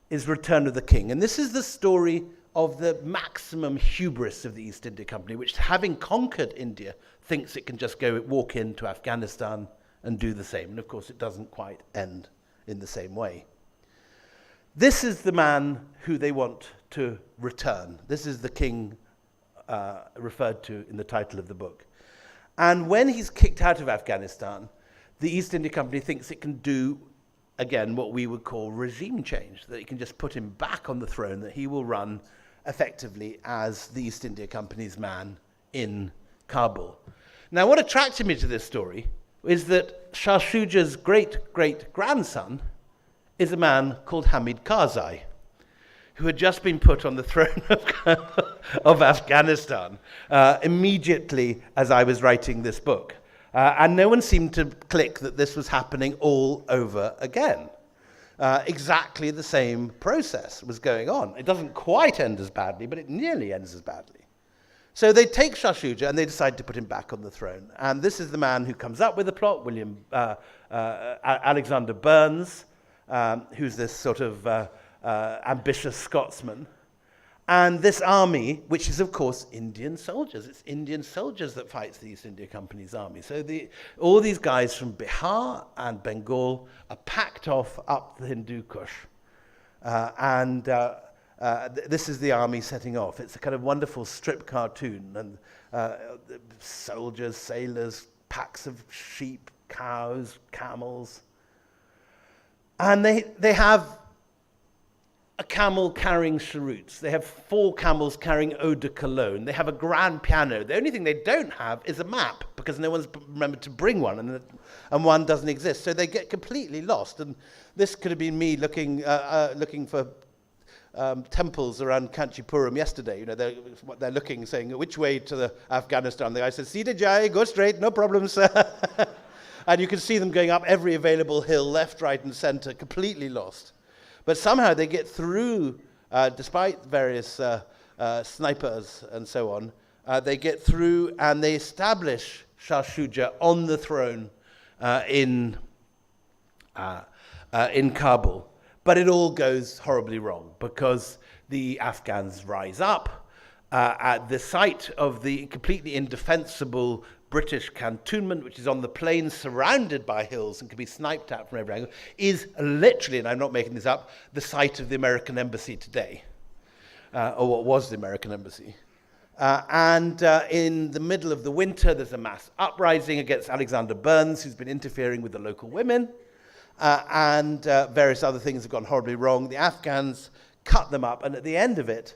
is Return of the King. And this is the story of the maximum hubris of the East India Company, which, having conquered India, thinks it can just walk into Afghanistan and do the same. And of course, it doesn't quite end in the same way. This is the man who they want to return. This is the king referred to in the title of the book. And when he's kicked out of Afghanistan, the East India Company thinks it can do, again, what we would call regime change, that it can just put him back on the throne, that he will run effectively as the East India Company's man in Kabul. Now, what attracted me to this story is that Shah Shuja's great-great-grandson is a man called Hamid Karzai, who had just been put on the throne of Afghanistan immediately as I was writing this book. And no one seemed to click that this was happening all over again. Exactly the same process was going on. It doesn't quite end as badly, but it nearly ends as badly. So they take Shah Shuja and they decide to put him back on the throne. And this is the man who comes up with the plot, Alexander Burns, who's this sort of ambitious Scotsman. And this army, which is, of course, Indian soldiers. It's Indian soldiers that fights the East India Company's army. So all these guys from Bihar and Bengal are packed off up the Hindu Kush. This is the army setting off. It's a kind of wonderful strip cartoon. And soldiers, sailors, packs of sheep, cows, camels. And they have a camel carrying cheroots. They have 4 camels carrying eau de cologne. They have a grand piano. The only thing they don't have is a map, because no one's remembered to bring one, and one doesn't exist. So they get completely lost. And this could have been me looking for temples around Kanchipuram yesterday. You know, they're looking, saying, which way to Afghanistan? The guy says, Sita Jai, go straight, no problems, sir. And you can see them going up every available hill, left, right, and center, completely lost. But somehow they get through, despite various snipers and so on, they get through and they establish Shah Shuja on the throne in Kabul. But it all goes horribly wrong, because the Afghans rise up at the site of the completely indefensible British cantonment, which is on the plain surrounded by hills and can be sniped at from every angle, is literally, and I'm not making this up, the site of the American embassy today, or what was the American embassy. In the middle of the winter, there's a mass uprising against Alexander Burns, who's been interfering with the local women, and various other things have gone horribly wrong. The Afghans cut them up, and at the end of it,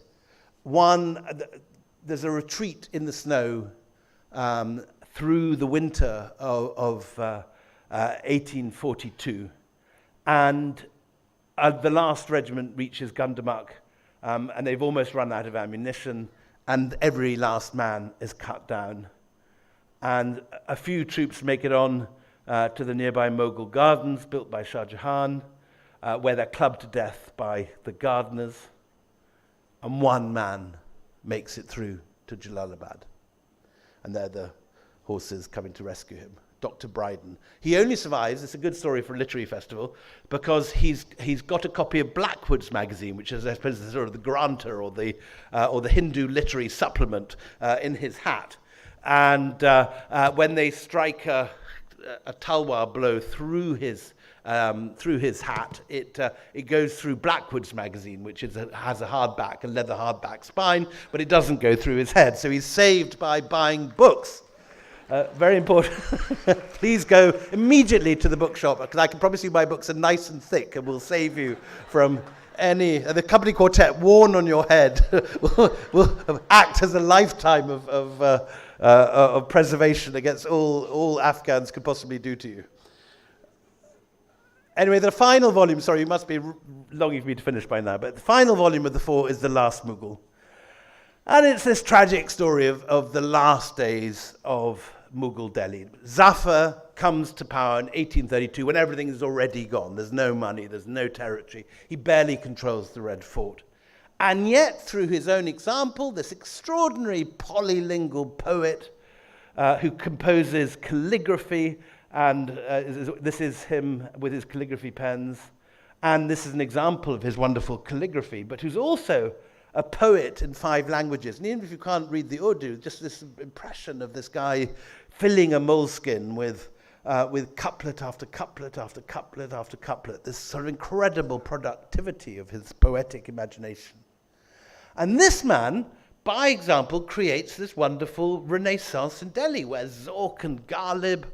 there's a retreat in the snow through the winter of 1842, and the last regiment reaches Gandamak, and they've almost run out of ammunition, and every last man is cut down. And a few troops make it on to the nearby Mughal gardens built by Shah Jahan, where they're clubbed to death by the gardeners, and one man makes it through to Jalalabad. And they're the horses coming to rescue him, Dr. Bryden. He only survives, it's a good story for a literary festival, because he's got a copy of Blackwood's magazine, which is, I suppose, sort of the grantor or the Hindu literary supplement in his hat. And when they strike a talwar blow through his hat, it goes through Blackwood's magazine, which has a hardback, a leather hardback spine, but it doesn't go through his head. So he's saved by buying books. Very important. Please go immediately to the bookshop, because I can promise you my books are nice and thick and will save you from any. The company quartet worn on your head will act as a lifetime of preservation against all Afghans could possibly do to you. Anyway, the final volume, sorry, you must be longing for me to finish by now, but the final volume of the 4 is The Last Mughal. And it's this tragic story of the last days of Mughal Delhi. Zafar comes to power in 1832 when everything is already gone. There's no money, there's no territory. He barely controls the Red Fort. And yet, through his own example, this extraordinary polylingual poet who composes calligraphy, and this is him with his calligraphy pens, and this is an example of his wonderful calligraphy, but who's also a poet in 5 languages. And even if you can't read the Urdu, just this impression of this guy filling a moleskin with couplet after couplet after couplet after couplet, this sort of incredible productivity of his poetic imagination. And this man, by example, creates this wonderful Renaissance in Delhi, where Zork and Ghalib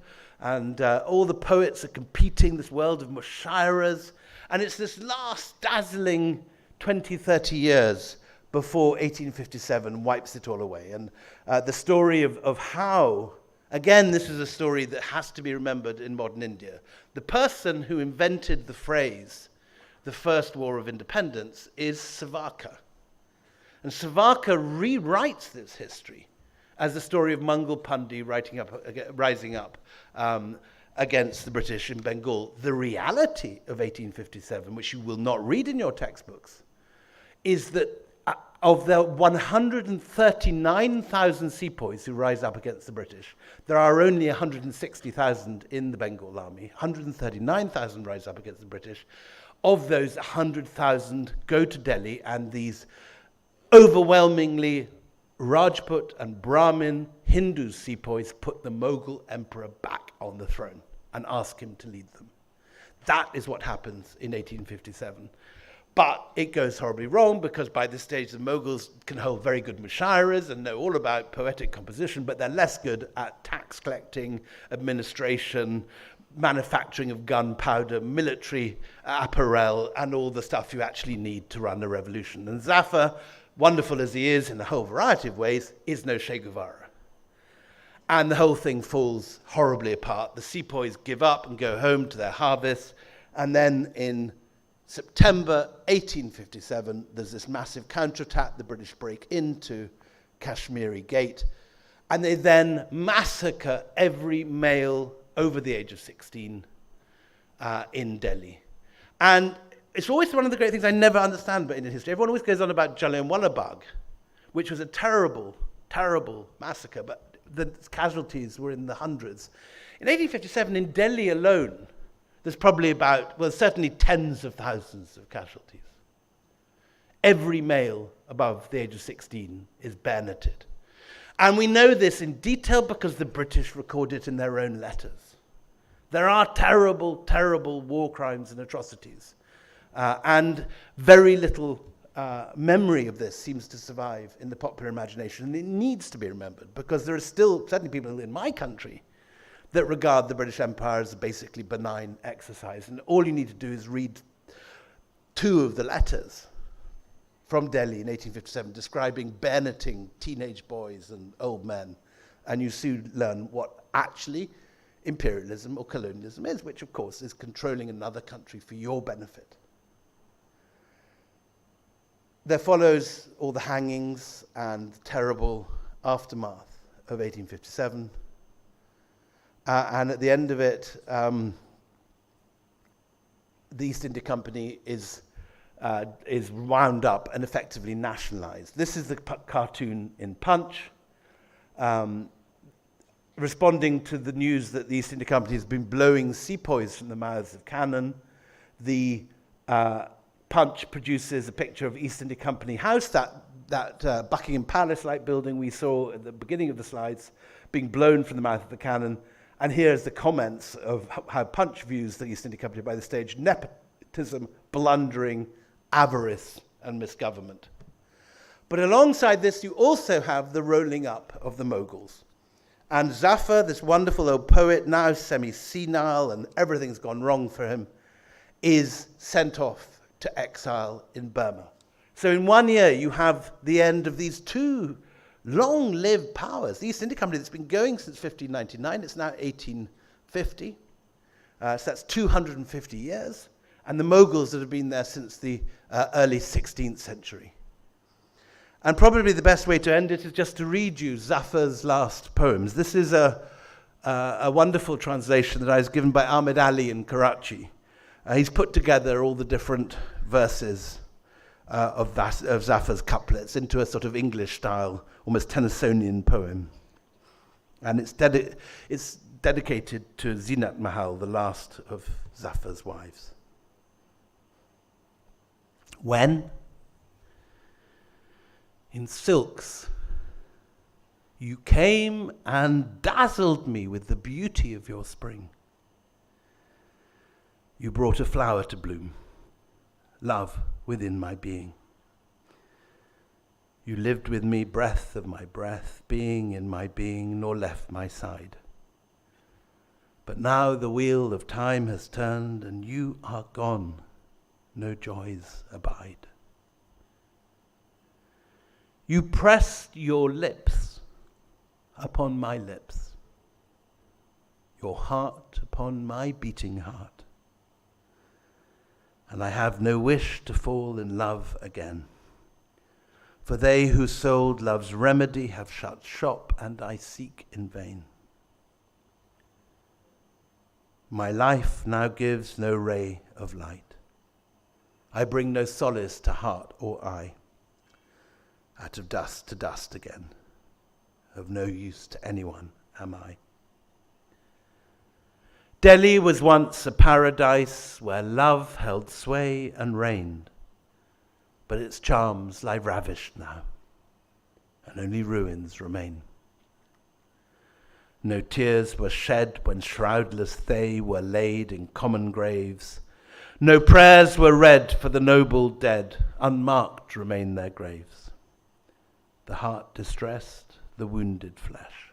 and all the poets are competing, this world of mushairas, and it's this last dazzling 20, 30 years before 1857 wipes it all away. And the story of how, again, this is a story that has to be remembered in modern India. The person who invented the phrase, the First War of Independence, is Savarkar. And Savarkar rewrites this history as the story of Mangal Pandey rising up against the British in Bengal. The reality of 1857, which you will not read in your textbooks, is that of the 139,000 sepoys who rise up against the British, there are only 160,000 in the Bengal army. 139,000 rise up against the British. Of those, 100,000 go to Delhi, and these overwhelmingly Rajput and Brahmin Hindu sepoys put the Mughal emperor back on the throne and ask him to lead them. That is what happens in 1857. But it goes horribly wrong, because by this stage the Mughals can hold very good mushayiras and know all about poetic composition, but they're less good at tax collecting, administration, manufacturing of gunpowder, military apparel, and all the stuff you actually need to run a revolution. And Zafar, wonderful as he is in a whole variety of ways, is no Che Guevara. And the whole thing falls horribly apart. The sepoys give up and go home to their harvest, and then in September 1857, there's this massive counterattack. The British break into Kashmiri Gate, and they then massacre every male over the age of 16 in Delhi. And it's always one of the great things I never understand about Indian history. Everyone always goes on about Jallianwala Bagh, which was a terrible, terrible massacre, but the casualties were in the hundreds. In 1857, in Delhi alone, there's probably about, well, certainly tens of thousands of casualties. Every male above the age of 16 is bayoneted. And we know this in detail because the British record it in their own letters. There are terrible, terrible war crimes and atrocities. And very little memory of this seems to survive in the popular imagination. And it needs to be remembered, because there are still certainly people in my country that regard the British Empire as a basically benign exercise. And all you need to do is read 2 of the letters from Delhi in 1857 describing bayoneting teenage boys and old men, and you soon learn what actually imperialism or colonialism is, which of course is controlling another country for your benefit. There follows all the hangings and terrible aftermath of 1857. And at the end of it, the East India Company is wound up and effectively nationalized. This is the cartoon in Punch, responding to the news that the East India Company has been blowing sepoys from the mouths of cannon. The Punch produces a picture of East India Company House, that Buckingham Palace-like building we saw at the beginning of the slides, being blown from the mouth of the cannon. And here's the comments of how Punch views the East India Company by the stage: nepotism, blundering, avarice, and misgovernment. But alongside this, you also have the rolling up of the Mughals. And Zafar, this wonderful old poet, now semi-senile and everything's gone wrong for him, is sent off to exile in Burma. So in 1 year, you have the end of these 2 long-lived powers. The East India Company that's been going since 1599, it's now 1850. So that's 250 years. And the Mughals that have been there since the early 16th century. And probably the best way to end it is just to read you Zafar's last poems. This is a wonderful translation that I was given by Ahmed Ali in Karachi. He's put together all the different verses of Zafar's couplets into a sort of English-style, almost Tennysonian poem. And it's dedicated to Zinat Mahal, the last of Zafar's wives. When, in silks, you came and dazzled me with the beauty of your spring, you brought a flower to bloom, love within my being. You lived with me, breath of my breath, being in my being, nor left my side. But now the wheel of time has turned, and you are gone, no joys abide. You pressed your lips upon my lips, your heart upon my beating heart, and I have no wish to fall in love again. For they who sold love's remedy have shut shop, and I seek in vain. My life now gives no ray of light. I bring no solace to heart or eye. Out of dust to dust again, of no use to anyone am I. Delhi was once a paradise where love held sway and reigned. but its charms lie ravished now, and only ruins remain. No tears were shed when shroudless they were laid in common graves. No prayers were read for the noble dead, unmarked remain their graves. The heart distressed, the wounded flesh,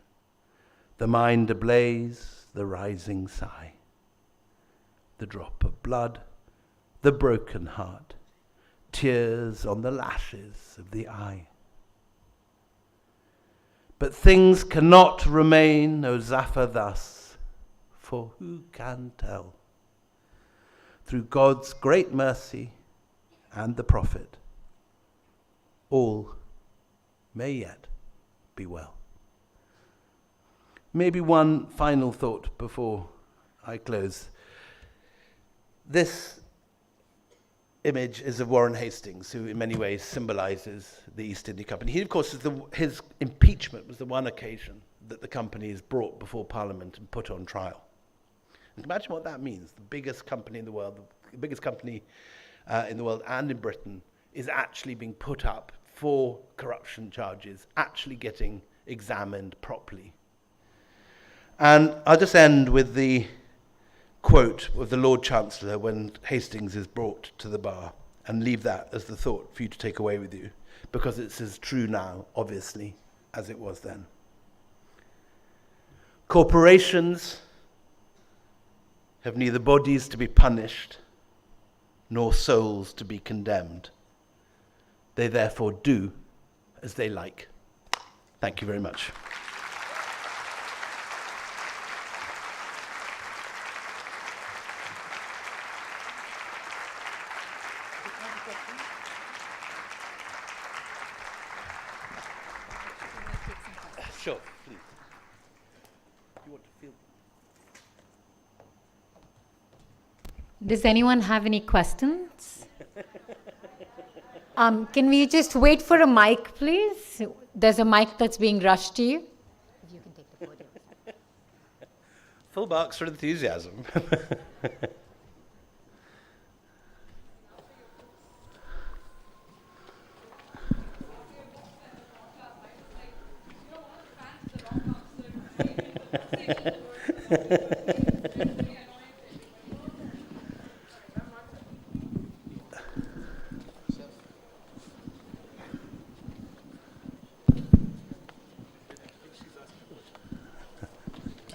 the mind ablaze, the rising sigh, the drop of blood, the broken heart, tears on the lashes of the eye. But things cannot remain, O Zafar, thus, for who can tell? Through God's great mercy and the Prophet, all may yet be well. Maybe one final thought before I close. This image is of Warren Hastings, who in many ways symbolizes the East India Company. He, of course, his impeachment was the one occasion that the company is brought before Parliament and put on trial. And imagine what that means. The biggest company in the world, the biggest company in the world and in Britain, is actually being put up for corruption charges, actually getting examined properly. And I'll just end with the quote of the Lord Chancellor when Hastings is brought to the bar, and leave that as the thought for you to take away with you, because it's as true now, obviously, as it was then. Corporations have neither bodies to be punished nor souls to be condemned. They therefore do as they like. Thank you very much. Sure, please. You want to feel? Does anyone have any questions? Can we just wait for a mic, please? There's a mic that's being rushed to you. If you can take the podium. Full marks for enthusiasm.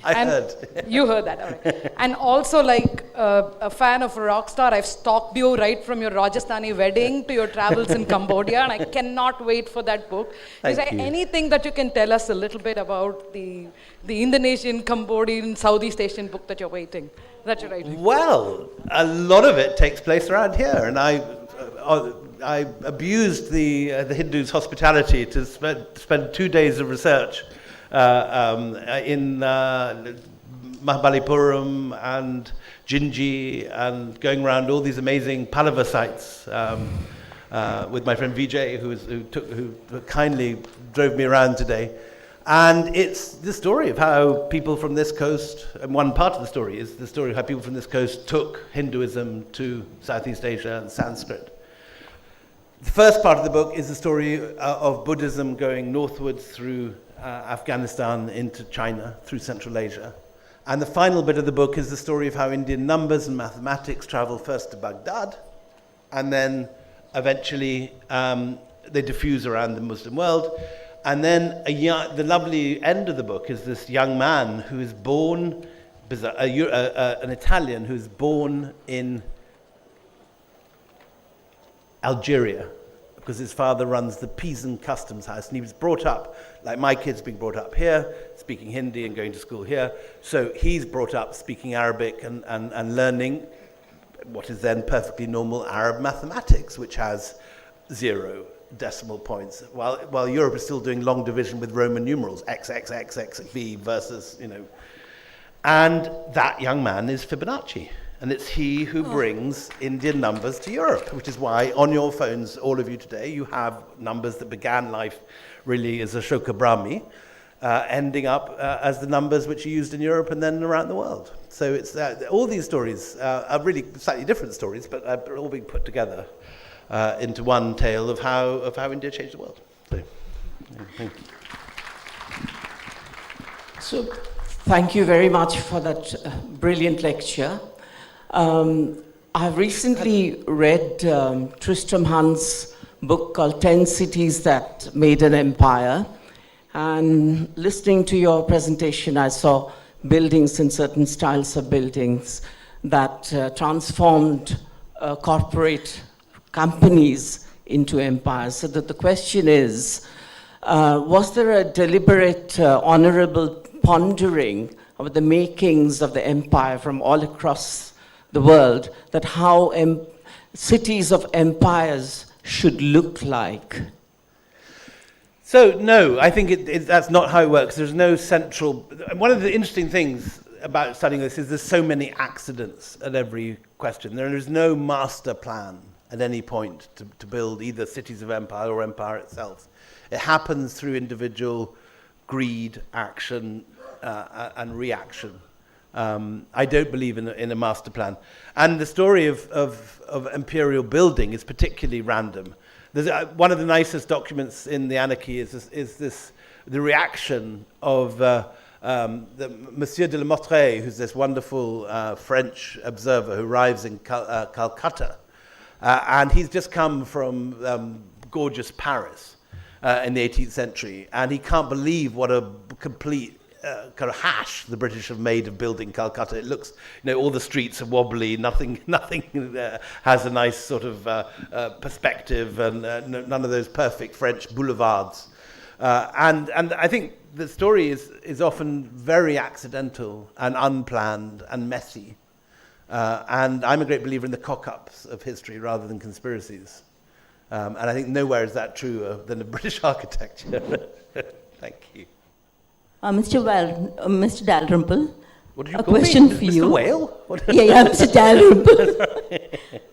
I heard. You heard that, all right. And also, like a fan of a rock star, I've stalked you right from your Rajasthani wedding to your travels in Cambodia, and I cannot wait for that book. Is there anything that you can tell us a little bit about the Indonesian, Cambodian, Southeast Asian book that you're waiting, that you're writing? Well, a lot of it takes place around here, and I abused the Hindus' hospitality to spend 2 days of research in Mahabalipuram and Jinji, and going around all these amazing Pallava sites with my friend Vijay, who kindly drove me around today. And it's the story of how people from this coast, and one part of the story is the story of how people from this coast took Hinduism to Southeast Asia and Sanskrit. The first part of the book is the story of Buddhism going northwards through Afghanistan into China, through Central Asia. And the final bit of the book is the story of how Indian numbers and mathematics travel first to Baghdad, and then eventually they diffuse around the Muslim world. And then the lovely end of the book is this young man who is born, an Italian who's born in Algeria, because his father runs the Pisan Customs House, and he was brought up, like my kids being brought up here, speaking Hindi and going to school here. So he's brought up speaking Arabic and learning what is then perfectly normal Arab mathematics, which has 0 decimal points, while Europe is still doing long division with Roman numerals, X, X, X, X, V versus, And that young man is Fibonacci. And it's he who brings Indian numbers to Europe, which is why on your phones, all of you today, you have numbers that began life really as Ashoka Brahmi, ending up as the numbers which are used in Europe and then around the world. So it's all these stories are really slightly different stories, but are all being put together into one tale of how India changed the world. So, yeah, thank you. So, thank you very much for that brilliant lecture. I've recently read Tristram Hunt's book called 10 Cities That Made an Empire. And listening to your presentation, I saw buildings and certain styles of buildings that transformed corporate companies into empires. So that the question is, was there a deliberate, honorable pondering of the makings of the empire from all across the world, that how cities of empires should look like? So, no, I think that's not how it works. There's no central... One of the interesting things about studying this is there's so many accidents at every question. There is no master plan at any point to build either cities of empire or empire itself. It happens through individual greed, action, and reaction. I don't believe in a master plan. And the story of imperial building is particularly random. There's one of the nicest documents in the Anarchy is the reaction of the Monsieur de la Mottray, who's this wonderful French observer who arrives in Calcutta. And he's just come from gorgeous Paris in the 18th century, and he can't believe what a complete kind of hash the British have made of building Calcutta. It looks, all the streets are wobbly, nothing has a nice sort of perspective, and none of those perfect French boulevards. And I think the story is often very accidental and unplanned and messy. And I'm a great believer in the cock-ups of history rather than conspiracies. And I think nowhere is that truer than the British architecture. Thank you. Mr. Dalrymple, what did you a call me? question for Mr. you. Whale? Yeah, Mr. Dalrymple.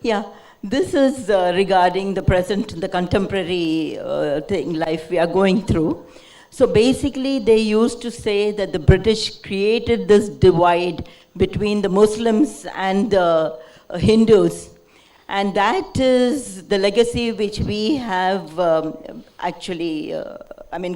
Yeah, this is regarding the contemporary life we are going through. So basically, they used to say that the British created this divide between the Muslims and the Hindus. And that is the legacy which we have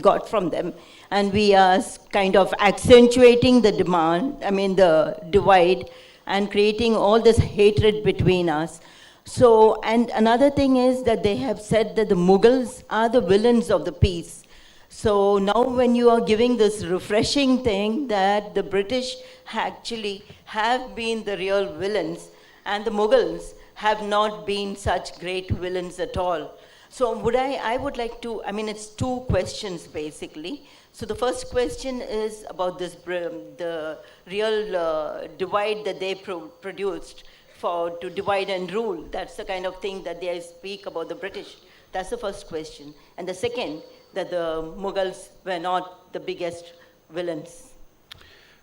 got from them. And we are kind of accentuating the the divide, and creating all this hatred between us. So, and another thing is that they have said that the Mughals are the villains of the piece. So now when you are giving this refreshing thing that the British actually have been the real villains, and the Mughals have not been such great villains at all. So I would like to, it's two questions basically. So the first question is about the real divide that they produced to divide and rule. That's the kind of thing that they speak about the British. That's the first question. And the second, that the Mughals were not the biggest villains.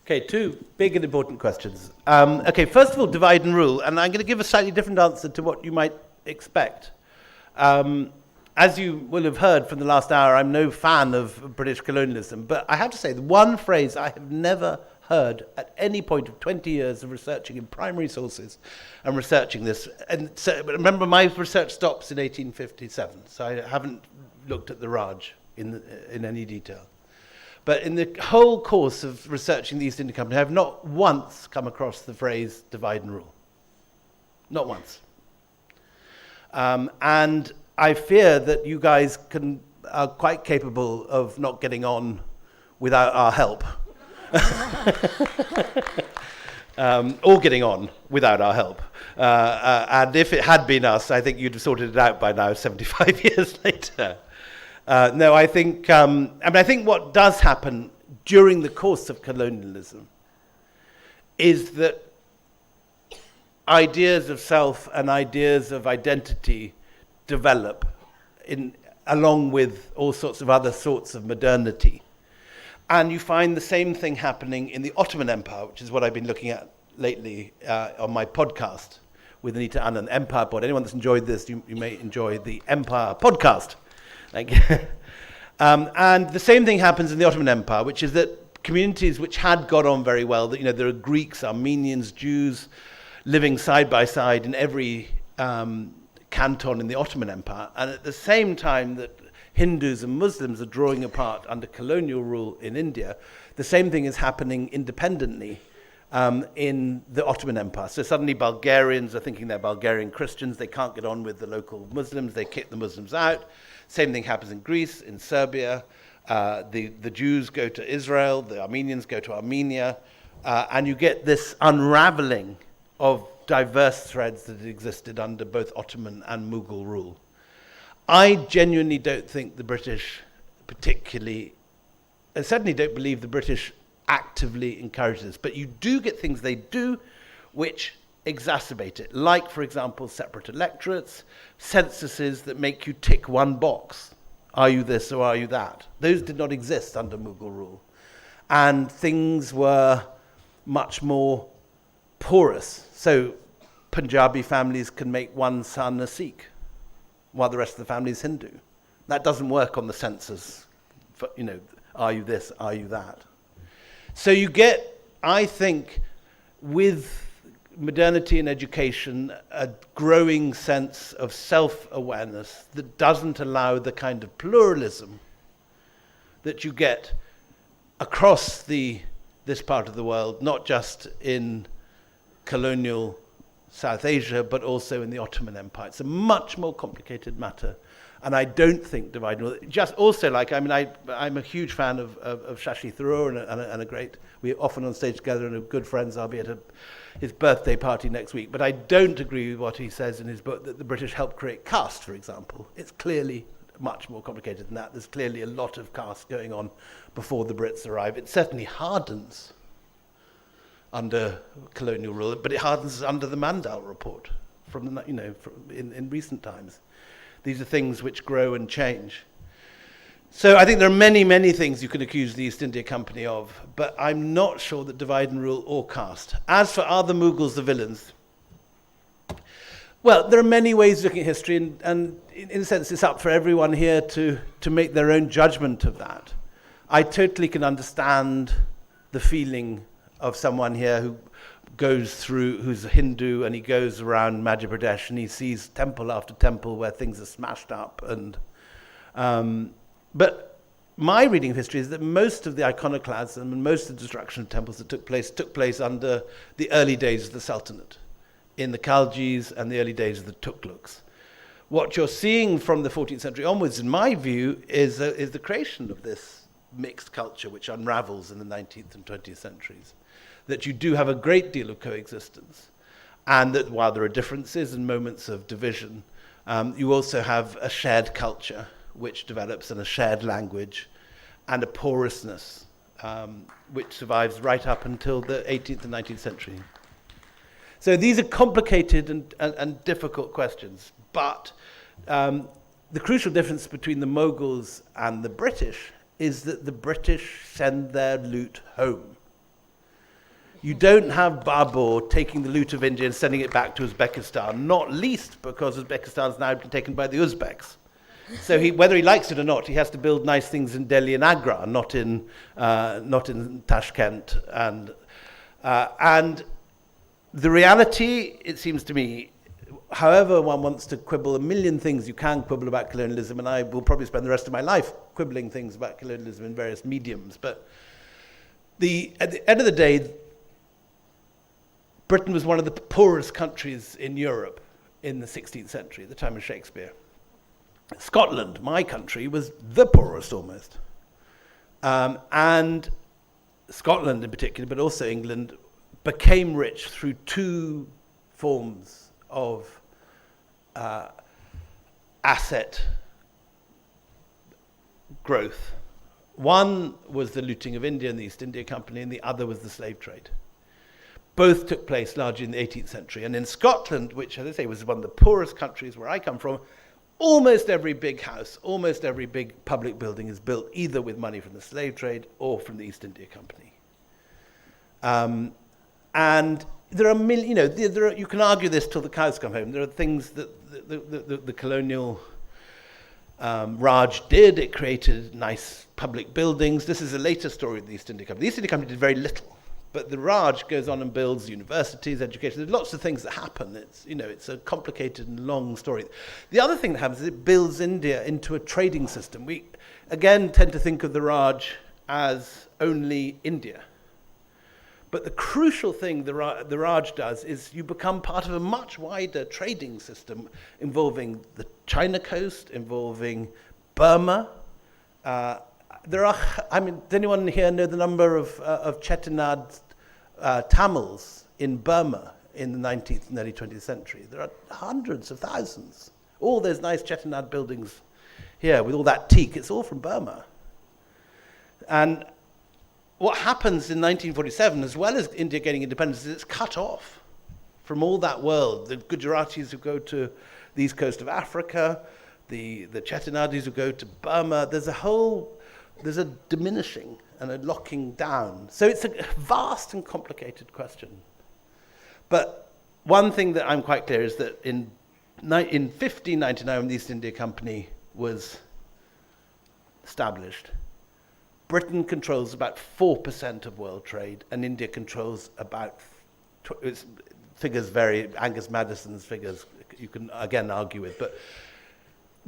Okay, two big and important questions. Okay, first of all, divide and rule, and I'm going to give a slightly different answer to what you might expect. As you will have heard from the last hour, I'm no fan of British colonialism, but I have to say, the one phrase I have never heard at any point of 20 years of researching in primary sources and researching this, and so, remember my research stops in 1857, so I haven't looked at the Raj in any detail. But in the whole course of researching the East India Company, I have not once come across the phrase divide and rule. Not once. And I fear that you guys are quite capable of not getting on without our help. Or getting on without our help. And if it had been us, I think you'd have sorted it out by now, 75 years later. No, I think, I think what does happen during the course of colonialism is that ideas of self and ideas of identity develop along with all sorts of other sorts of modernity. And you find the same thing happening in the Ottoman Empire, which is what I've been looking at lately on my podcast with Anita Anand, Empire Pod. Anyone that's enjoyed this, you may enjoy the Empire podcast. And the same thing happens in the Ottoman Empire, which is that communities which had got on very well, that there are Greeks, Armenians, Jews living side by side in every Canton in the Ottoman Empire, and at the same time that Hindus and Muslims are drawing apart under colonial rule in India, the same thing is happening independently in the Ottoman Empire. So suddenly Bulgarians are thinking they're Bulgarian Christians, they can't get on with the local Muslims, they kick the Muslims out. Same thing happens in Greece, in Serbia. The Jews go to Israel, the Armenians go to Armenia, and you get this unraveling of diverse threads that existed under both Ottoman and Mughal rule. I genuinely don't think the British I certainly don't believe the British actively encourage this, but you do get things they do which exacerbate it, like, for example, separate electorates, censuses that make you tick one box. Are you this or are you that? Those did not exist under Mughal rule. And things were much more porous. So Punjabi families can make one son a Sikh, while the rest of the family is Hindu. That doesn't work on the census. For, are you this, are you that? So you get, I think, with modernity and education, a growing sense of self-awareness that doesn't allow the kind of pluralism that you get across this part of the world, not just in colonial South Asia, but also in the Ottoman Empire. It's a much more complicated matter. And I don't think divide and rule. Just also, I'm a huge fan of Shashi Tharoor and a great, we're often on stage together and are good friends. I'll be at his birthday party next week. But I don't agree with what he says in his book that the British helped create caste, for example. It's clearly much more complicated than that. There's clearly a lot of caste going on before the Brits arrive. It certainly hardens under colonial rule, but it hardens under the Mandel Report in recent times. These are things which grow and change. So I think there are many, many things you can accuse the East India Company of, but I'm not sure that divide and rule or caste. As for are the Mughals the villains? Well, there are many ways of looking at history, and in a sense it's up for everyone here to make their own judgment of that. I totally can understand the feeling of someone here who's a Hindu, and he goes around Madhya Pradesh and he sees temple after temple where things are smashed up. But my reading of history is that most of the iconoclasm and most of the destruction of temples that took place under the early days of the Sultanate, in the Khaljis and the early days of the Tughlaqs. What you're seeing from the 14th century onwards, in my view, is the creation of this mixed culture which unravels in the 19th and 20th centuries. That you do have a great deal of coexistence, and that while there are differences and moments of division, you also have a shared culture which develops, and a shared language, and a porousness which survives right up until the 18th and 19th century. So these are complicated and difficult questions, but the crucial difference between the Mughals and the British is that the British send their loot home. You don't have Babur taking the loot of India and sending it back to Uzbekistan, not least because Uzbekistan has now been taken by the Uzbeks. So whether he likes it or not, he has to build nice things in Delhi and Agra, not in Tashkent. And the reality, it seems to me, however one wants to quibble a million things, you can quibble about colonialism, and I will probably spend the rest of my life quibbling things about colonialism in various mediums. But at the end of the day, Britain was one of the poorest countries in Europe in the 16th century, at the time of Shakespeare. Scotland, my country, was the poorest almost. And Scotland in particular, but also England, became rich through two forms of asset growth. One was the looting of India and the East India Company, and the other was the slave trade. Both took place largely in the 18th century. And in Scotland, which, as I say, was one of the poorest countries where I come from, almost every big house, almost every big public building is built either with money from the slave trade or from the East India Company. And there are you can argue this till the cows come home. There are things that the colonial Raj did. It created nice public buildings. This is a later story of the East India Company. The East India Company did very little, But the Raj goes on and builds universities, education. There's lots of things that happen. It's a complicated and long story. The other thing that happens is it builds India into a trading system. We, again, tend to think of the Raj as only India. But the crucial thing the Raj does is you become part of a much wider trading system involving the China coast, involving Burma. Does anyone here know the number of Chettinad Tamils in Burma in the 19th and early 20th century? There are hundreds of thousands. All those nice Chettinad buildings here with all that teak, it's all from Burma. And what happens in 1947, as well as India getting independence, is it's cut off from all that world. The Gujaratis who go to the east coast of Africa, the Chettinadis who go to Burma, there's a diminishing and a locking down. So it's a vast and complicated question. But one thing that I'm quite clear is that in 1599, when the East India Company was established, Britain controls about 4% of world trade, and India controls about, figures vary, Angus Madison's figures you can again argue with, but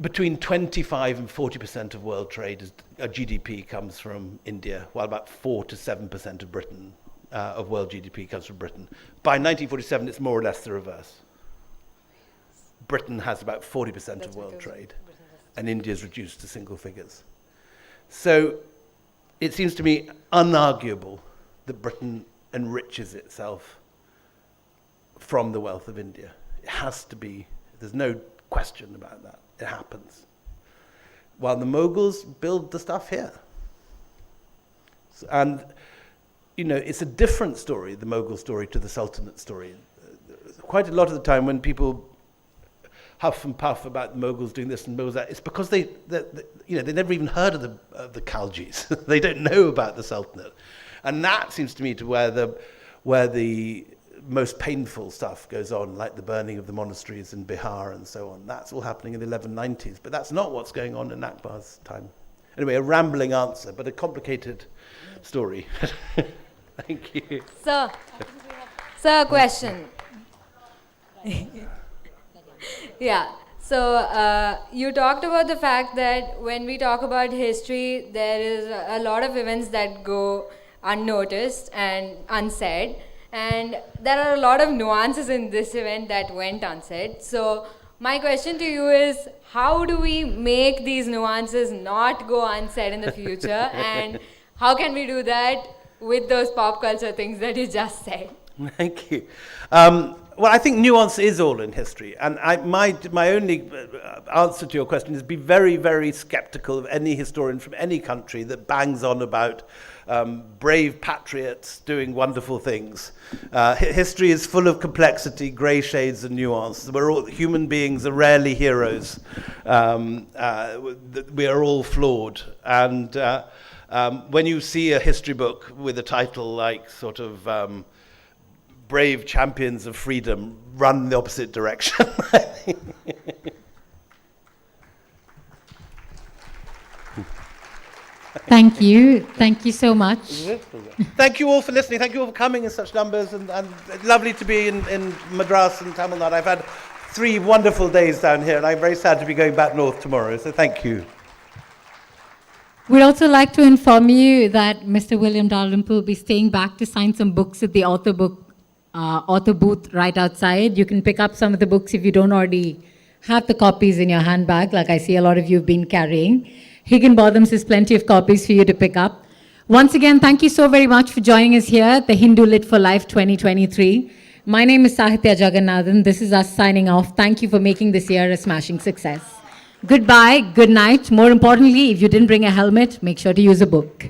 between 25 and 40% of world trade, GDP comes from India, while about 4 to 7% of Britain, of world GDP comes from Britain. By 1947, it's more or less the reverse. Britain has about 40% of world trade, and India is reduced to single figures. So it seems to me unarguable that Britain enriches itself from the wealth of India. It has to be, there's no question about that. It happens. While the Mughals build the stuff here. And, it's a different story, the Mughal story, to the Sultanate story. Quite a lot of the time when people huff and puff about the Mughals doing this and Mughals that, it's because they never even heard of the Khaljis. They don't know about the Sultanate. And that seems to me to where the most painful stuff goes on, like the burning of the monasteries in Bihar and so on. That's all happening in the 1190s, but that's not what's going on in Akbar's time. Anyway, a rambling answer, but a complicated story. Thank you. Sir, a question. Yeah, so you talked about the fact that when we talk about history, there is a lot of events that go unnoticed and unsaid. And there are a lot of nuances in this event that went unsaid. So my question to you is, how do we make these nuances not go unsaid in the future? And how can we do that with those pop culture things that you just said? Thank you. Well, I think nuance is all in history. And my only answer to your question is be very, very skeptical of any historian from any country that bangs on about brave patriots doing wonderful things. History is full of complexity, grey shades and nuance. Human beings are rarely heroes. We are all flawed. And when you see a history book with a title like sort of Brave Champions of Freedom, run in the opposite direction. Thank you. Thank you so much. Thank you all for listening. Thank you all for coming in such numbers. And lovely to be in Madras and Tamil Nadu. I've had 3 wonderful days down here, and I'm very sad to be going back north tomorrow. So thank you. We'd also like to inform you that Mr. William Dalrymple will be staying back to sign some books at the author booth right outside. You can pick up some of the books if you don't already have the copies in your handbag, like I see a lot of you have been carrying. Higginbotham's has plenty of copies for you to pick up. Once again, thank you so very much for joining us here at the Hindu Lit for Life 2023. My name is Sahitya Jagannathan. This is us signing off. Thank you for making this year a smashing success. Goodbye, good night. More importantly, if you didn't bring a helmet, make sure to use a book.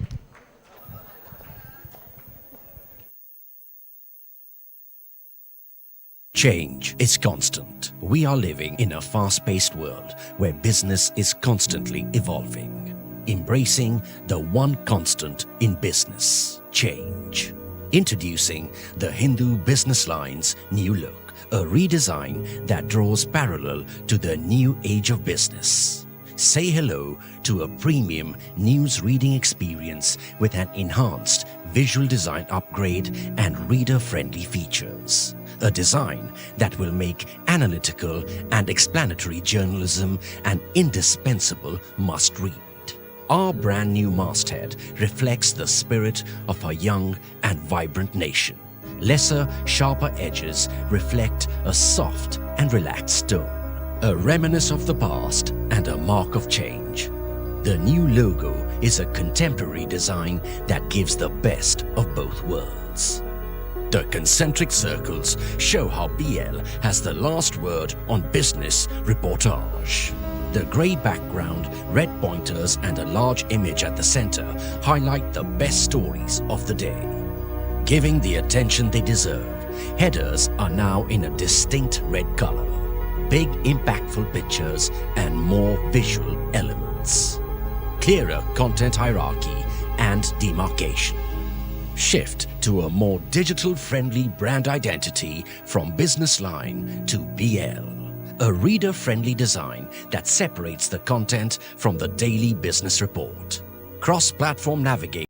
Change is constant. We are living in a fast-paced world where business is constantly evolving. Embracing the one constant in business, change. Introducing the Hindu Business Line's new look, a redesign that draws parallel to the new age of business. Say hello to a premium news reading experience with an enhanced visual design upgrade, and reader-friendly features. A design that will make analytical and explanatory journalism an indispensable must-read. Our brand new masthead reflects the spirit of a young and vibrant nation. Lesser, sharper edges reflect a soft and relaxed tone, a reminiscence of the past and a mark of change. The new logo is a contemporary design that gives the best of both worlds. The concentric circles show how BL has the last word on business reportage. The grey background, red pointers and a large image at the center highlight the best stories of the day. Giving the attention they deserve, headers are now in a distinct red color. Big impactful pictures and more visual elements. Clearer content hierarchy and demarcation. Shift to a more digital-friendly brand identity from business line to BL. A reader-friendly design that separates the content from the daily business report. Cross-platform navigation.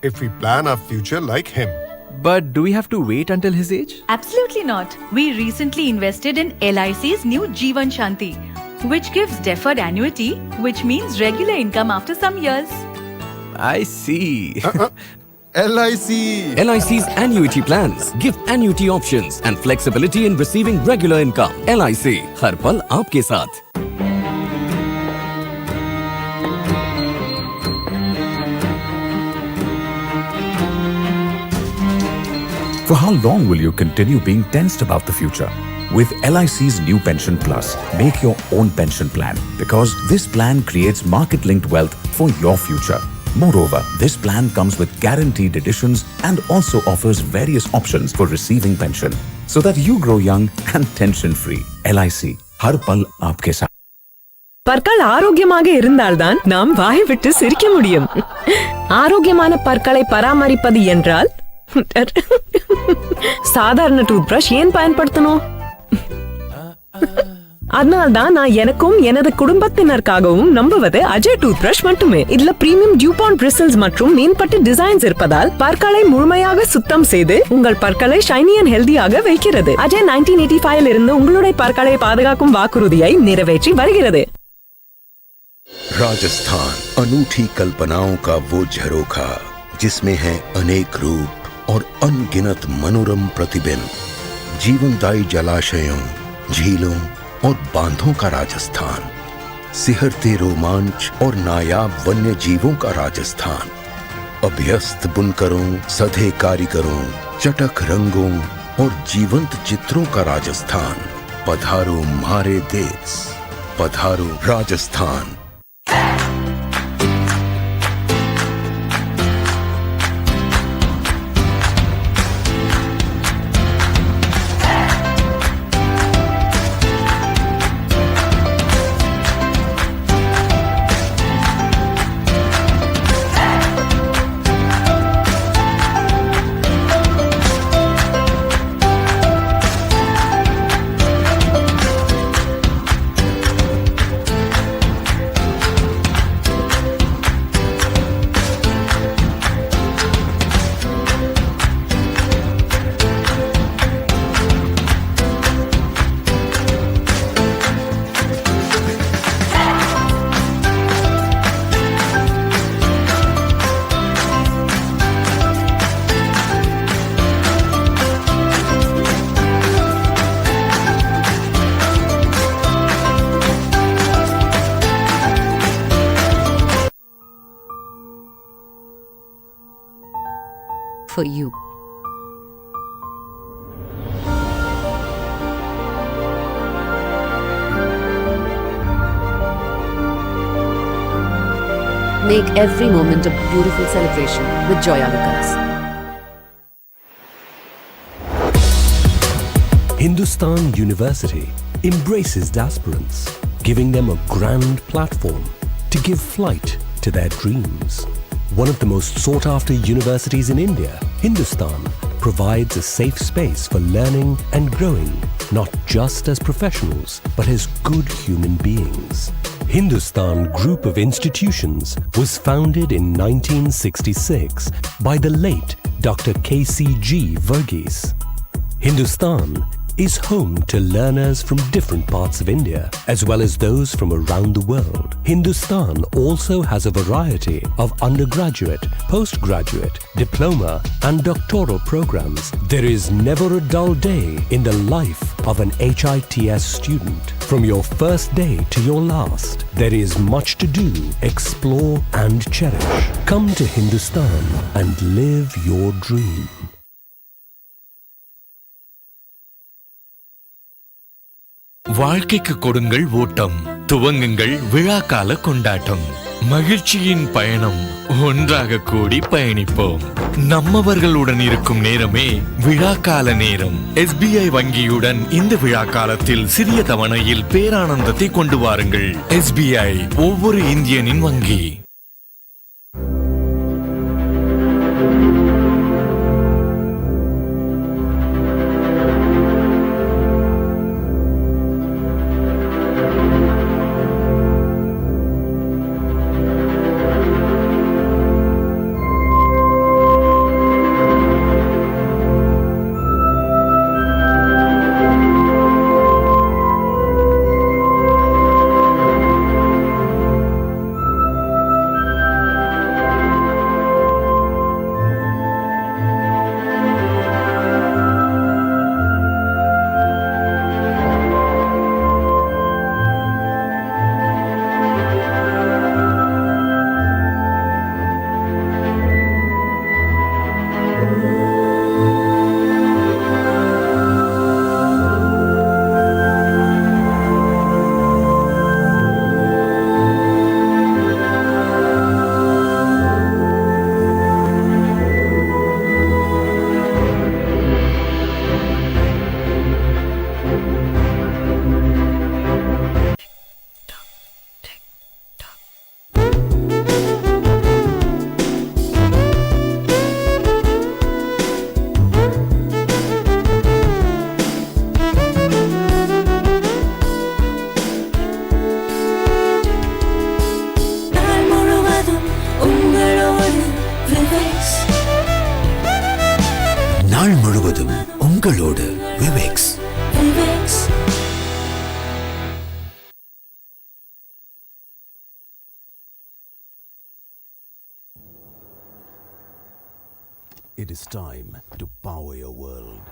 if we plan our future like him. But do we have to wait until his age? Absolutely not. We recently invested in LIC's new Jeevan Shanti, which gives deferred annuity, which means regular income after some years. I see. LIC. LIC's annuity plans give annuity options and flexibility in receiving regular income. LIC, हर पल आपके साथ. For how long will you continue being tensed about the future? With LIC's new Pension Plus, make your own pension plan because this plan creates market-linked wealth for your future. Moreover, this plan comes with guaranteed additions and also offers various options for receiving pension so that you grow young and tension-free. LIC, har pal aapke saath. பற்கள் ஆரோக்கியமாக இருந்தால்தான் நாம் வாய் விட்டு சிரிக்க முடியும். ஆரோக்கியமான பற்களை பராமரிப்பது என்றால் சாதாரண டூத் பிரஷ் ஏன் பயன்படுத்தணும்? அதனால்தான் நான் எனக்கும் எனது குடும்பத்தினருக்காகவும் நம்புவது அஜய் டூத் பிரஷ் மட்டுமே. இதுல பிரீமியம் டியூபாண்ட் பிரிசில்ஸ் மற்றும் மேம்பட்ட டிசைன்ஸ் இருப்பதால் பற்களை முழுமையாக சுத்தம் செய்து உங்கள் பற்களை ஷைனி அண்ட் ஹெல்தியாக வைக்கிறது. அஜய் 1985 இருந்து உங்களுடைய பற்களை பாதுகாக்கும் வாக்குறுதியை நிறைவேற்றி வருகிறது. राजस्थान अनूठी कल्पनाओं का वो झरोखा जिसमें है अनेक रूप और अनगिनत मनोरम प्रतिबिंब, जीवनदायी जलाशयों, झीलों और बांधों का राजस्थान, सिहरते रोमांच और नायाब वन्य जीवों का राजस्थान, अभ्यस्त बुनकरों, सधे कारीगरों, चटक रंगों और जीवंत चित्रों का राजस्थान। पधारो म्हारे देश, पधारो Rajasthan. For you. Make every moment a beautiful celebration with Joya Lucas. Hindustan University embraces aspirants, giving them a grand platform to give flight to their dreams. One of the most sought-after universities in India, Hindustan provides a safe space for learning and growing, not just as professionals, but as good human beings. Hindustan Group of Institutions was founded in 1966 by the late Dr. K.C.G. Verghese. Hindustan is home to learners from different parts of India, as well as those from around the world. Hindustan also has a variety of undergraduate, postgraduate, diploma and doctoral programs. There is never a dull day in the life of an HITS student. From your first day to your last, there is much to do, explore and cherish. Come to Hindustan and live your dream. வாழ்க்கைக்கு கொடுங்கள் ஓட்டம், துவங்குங்கள் விழாக்கால கொண்டாட்டம், மகிழ்ச்சியின் பயணம், ஒன்றாக கூடி பயணிப்போம். நம்மவர்களுடன் இருக்கும் நேரமே விழாக்கால நேரம். SBI வங்கியுடன் இந்த விழா காலத்தில் சிறிய தவணையில் பேரானந்தத்தை கொண்டு வாருங்கள். SBI, ஒவ்வொரு இந்தியனின் வங்கி. உங்களோடு Viveks. It is time to power your world.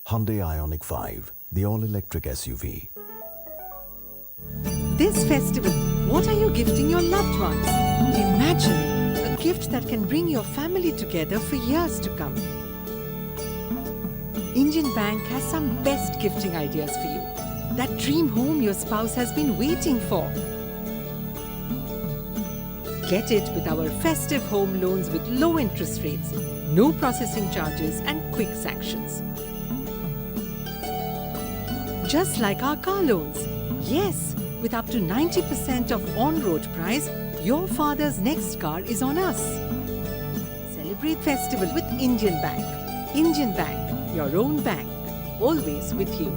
Hyundai Ioniq 5, the all-electric SUV. This festival, what are you gifting your loved ones? Imagine a gift that can bring your family together for years to come. Indian Bank has some best gifting ideas for you. That dream home your spouse has been waiting for. Get it with our festive home loans with low interest rates, no processing charges and quick sanctions. Just like our car loans. Yes, with up to 90% of on-road price, your father's next car is on us. Celebrate festival with Indian Bank. Indian Bank, your own bank, always with you.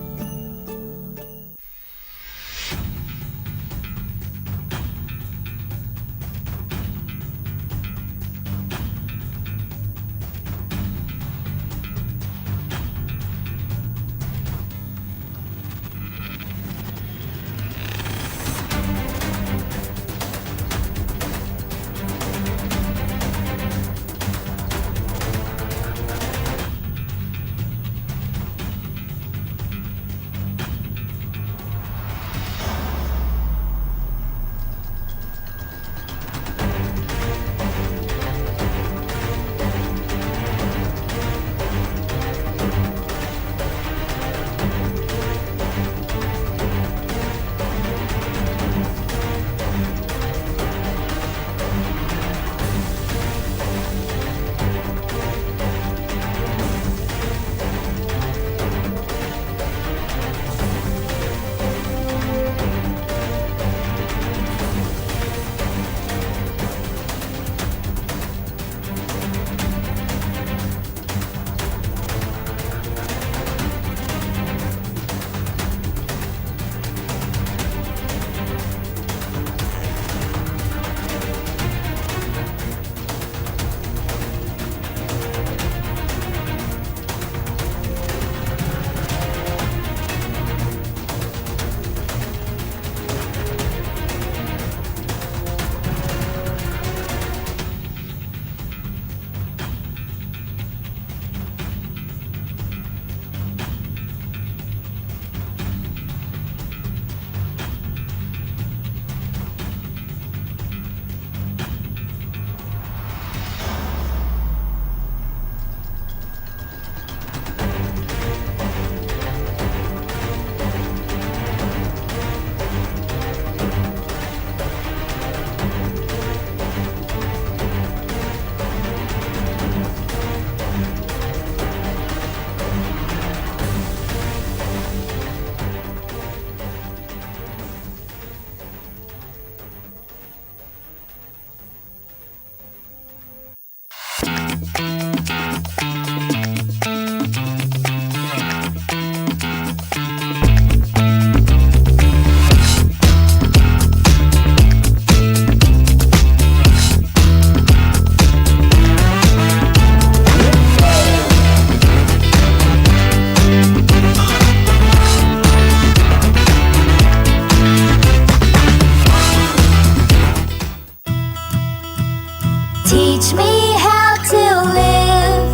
Teach me how to live,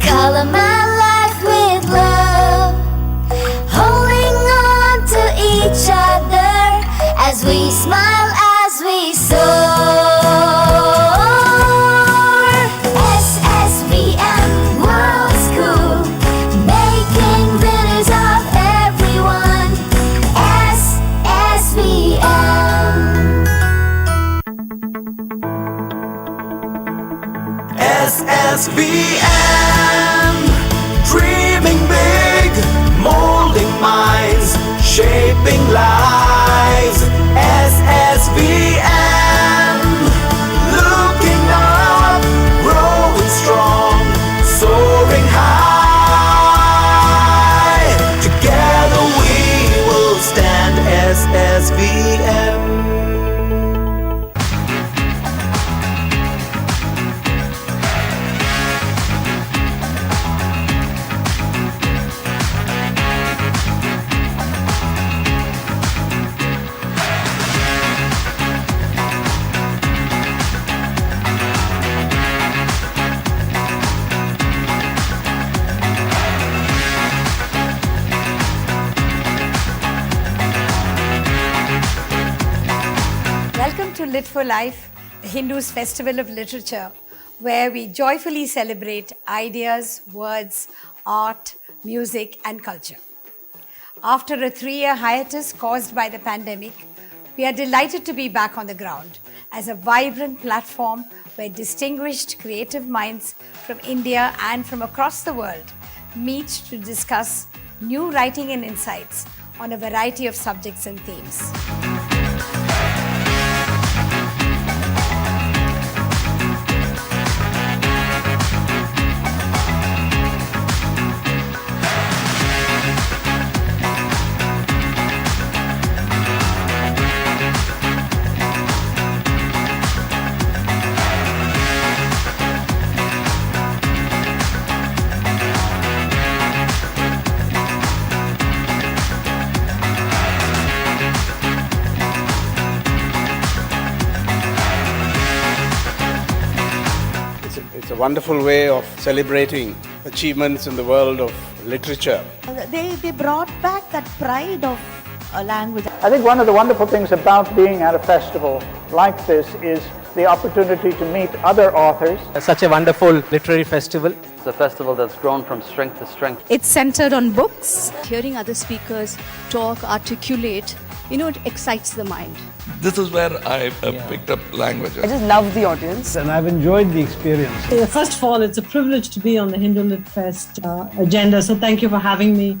color my life with love, holding on to each other as we smile, as we soar. SSVM World School, making winners of everyone. SSVM. SSVM, dreaming shaping lives. SSVM, looking up, growing strong, soaring high. Together we will stand. SSVM. Welcome to Lit for Life, the Hindus' festival of literature, where we joyfully celebrate ideas, words, art, music, and culture. After a 3-year hiatus caused by the pandemic, we are delighted to be back on the ground as a vibrant platform where distinguished creative minds from India and from across the world meet to discuss new writing and insights on a variety of subjects and themes. It's a wonderful way of celebrating achievements in the world of literature. They brought back that pride of a language. I think one of the wonderful things about being at a festival like this is the opportunity to meet other authors. Such a wonderful literary festival. It's a festival that's grown from strength to strength. It's centered on books. Hearing other speakers talk, articulate, it excites the mind. This is where I picked up languages. I just love the audience. And I've enjoyed the experience. First of all, it's a privilege to be on the Hindu Lit Fest agenda, so thank you for having me.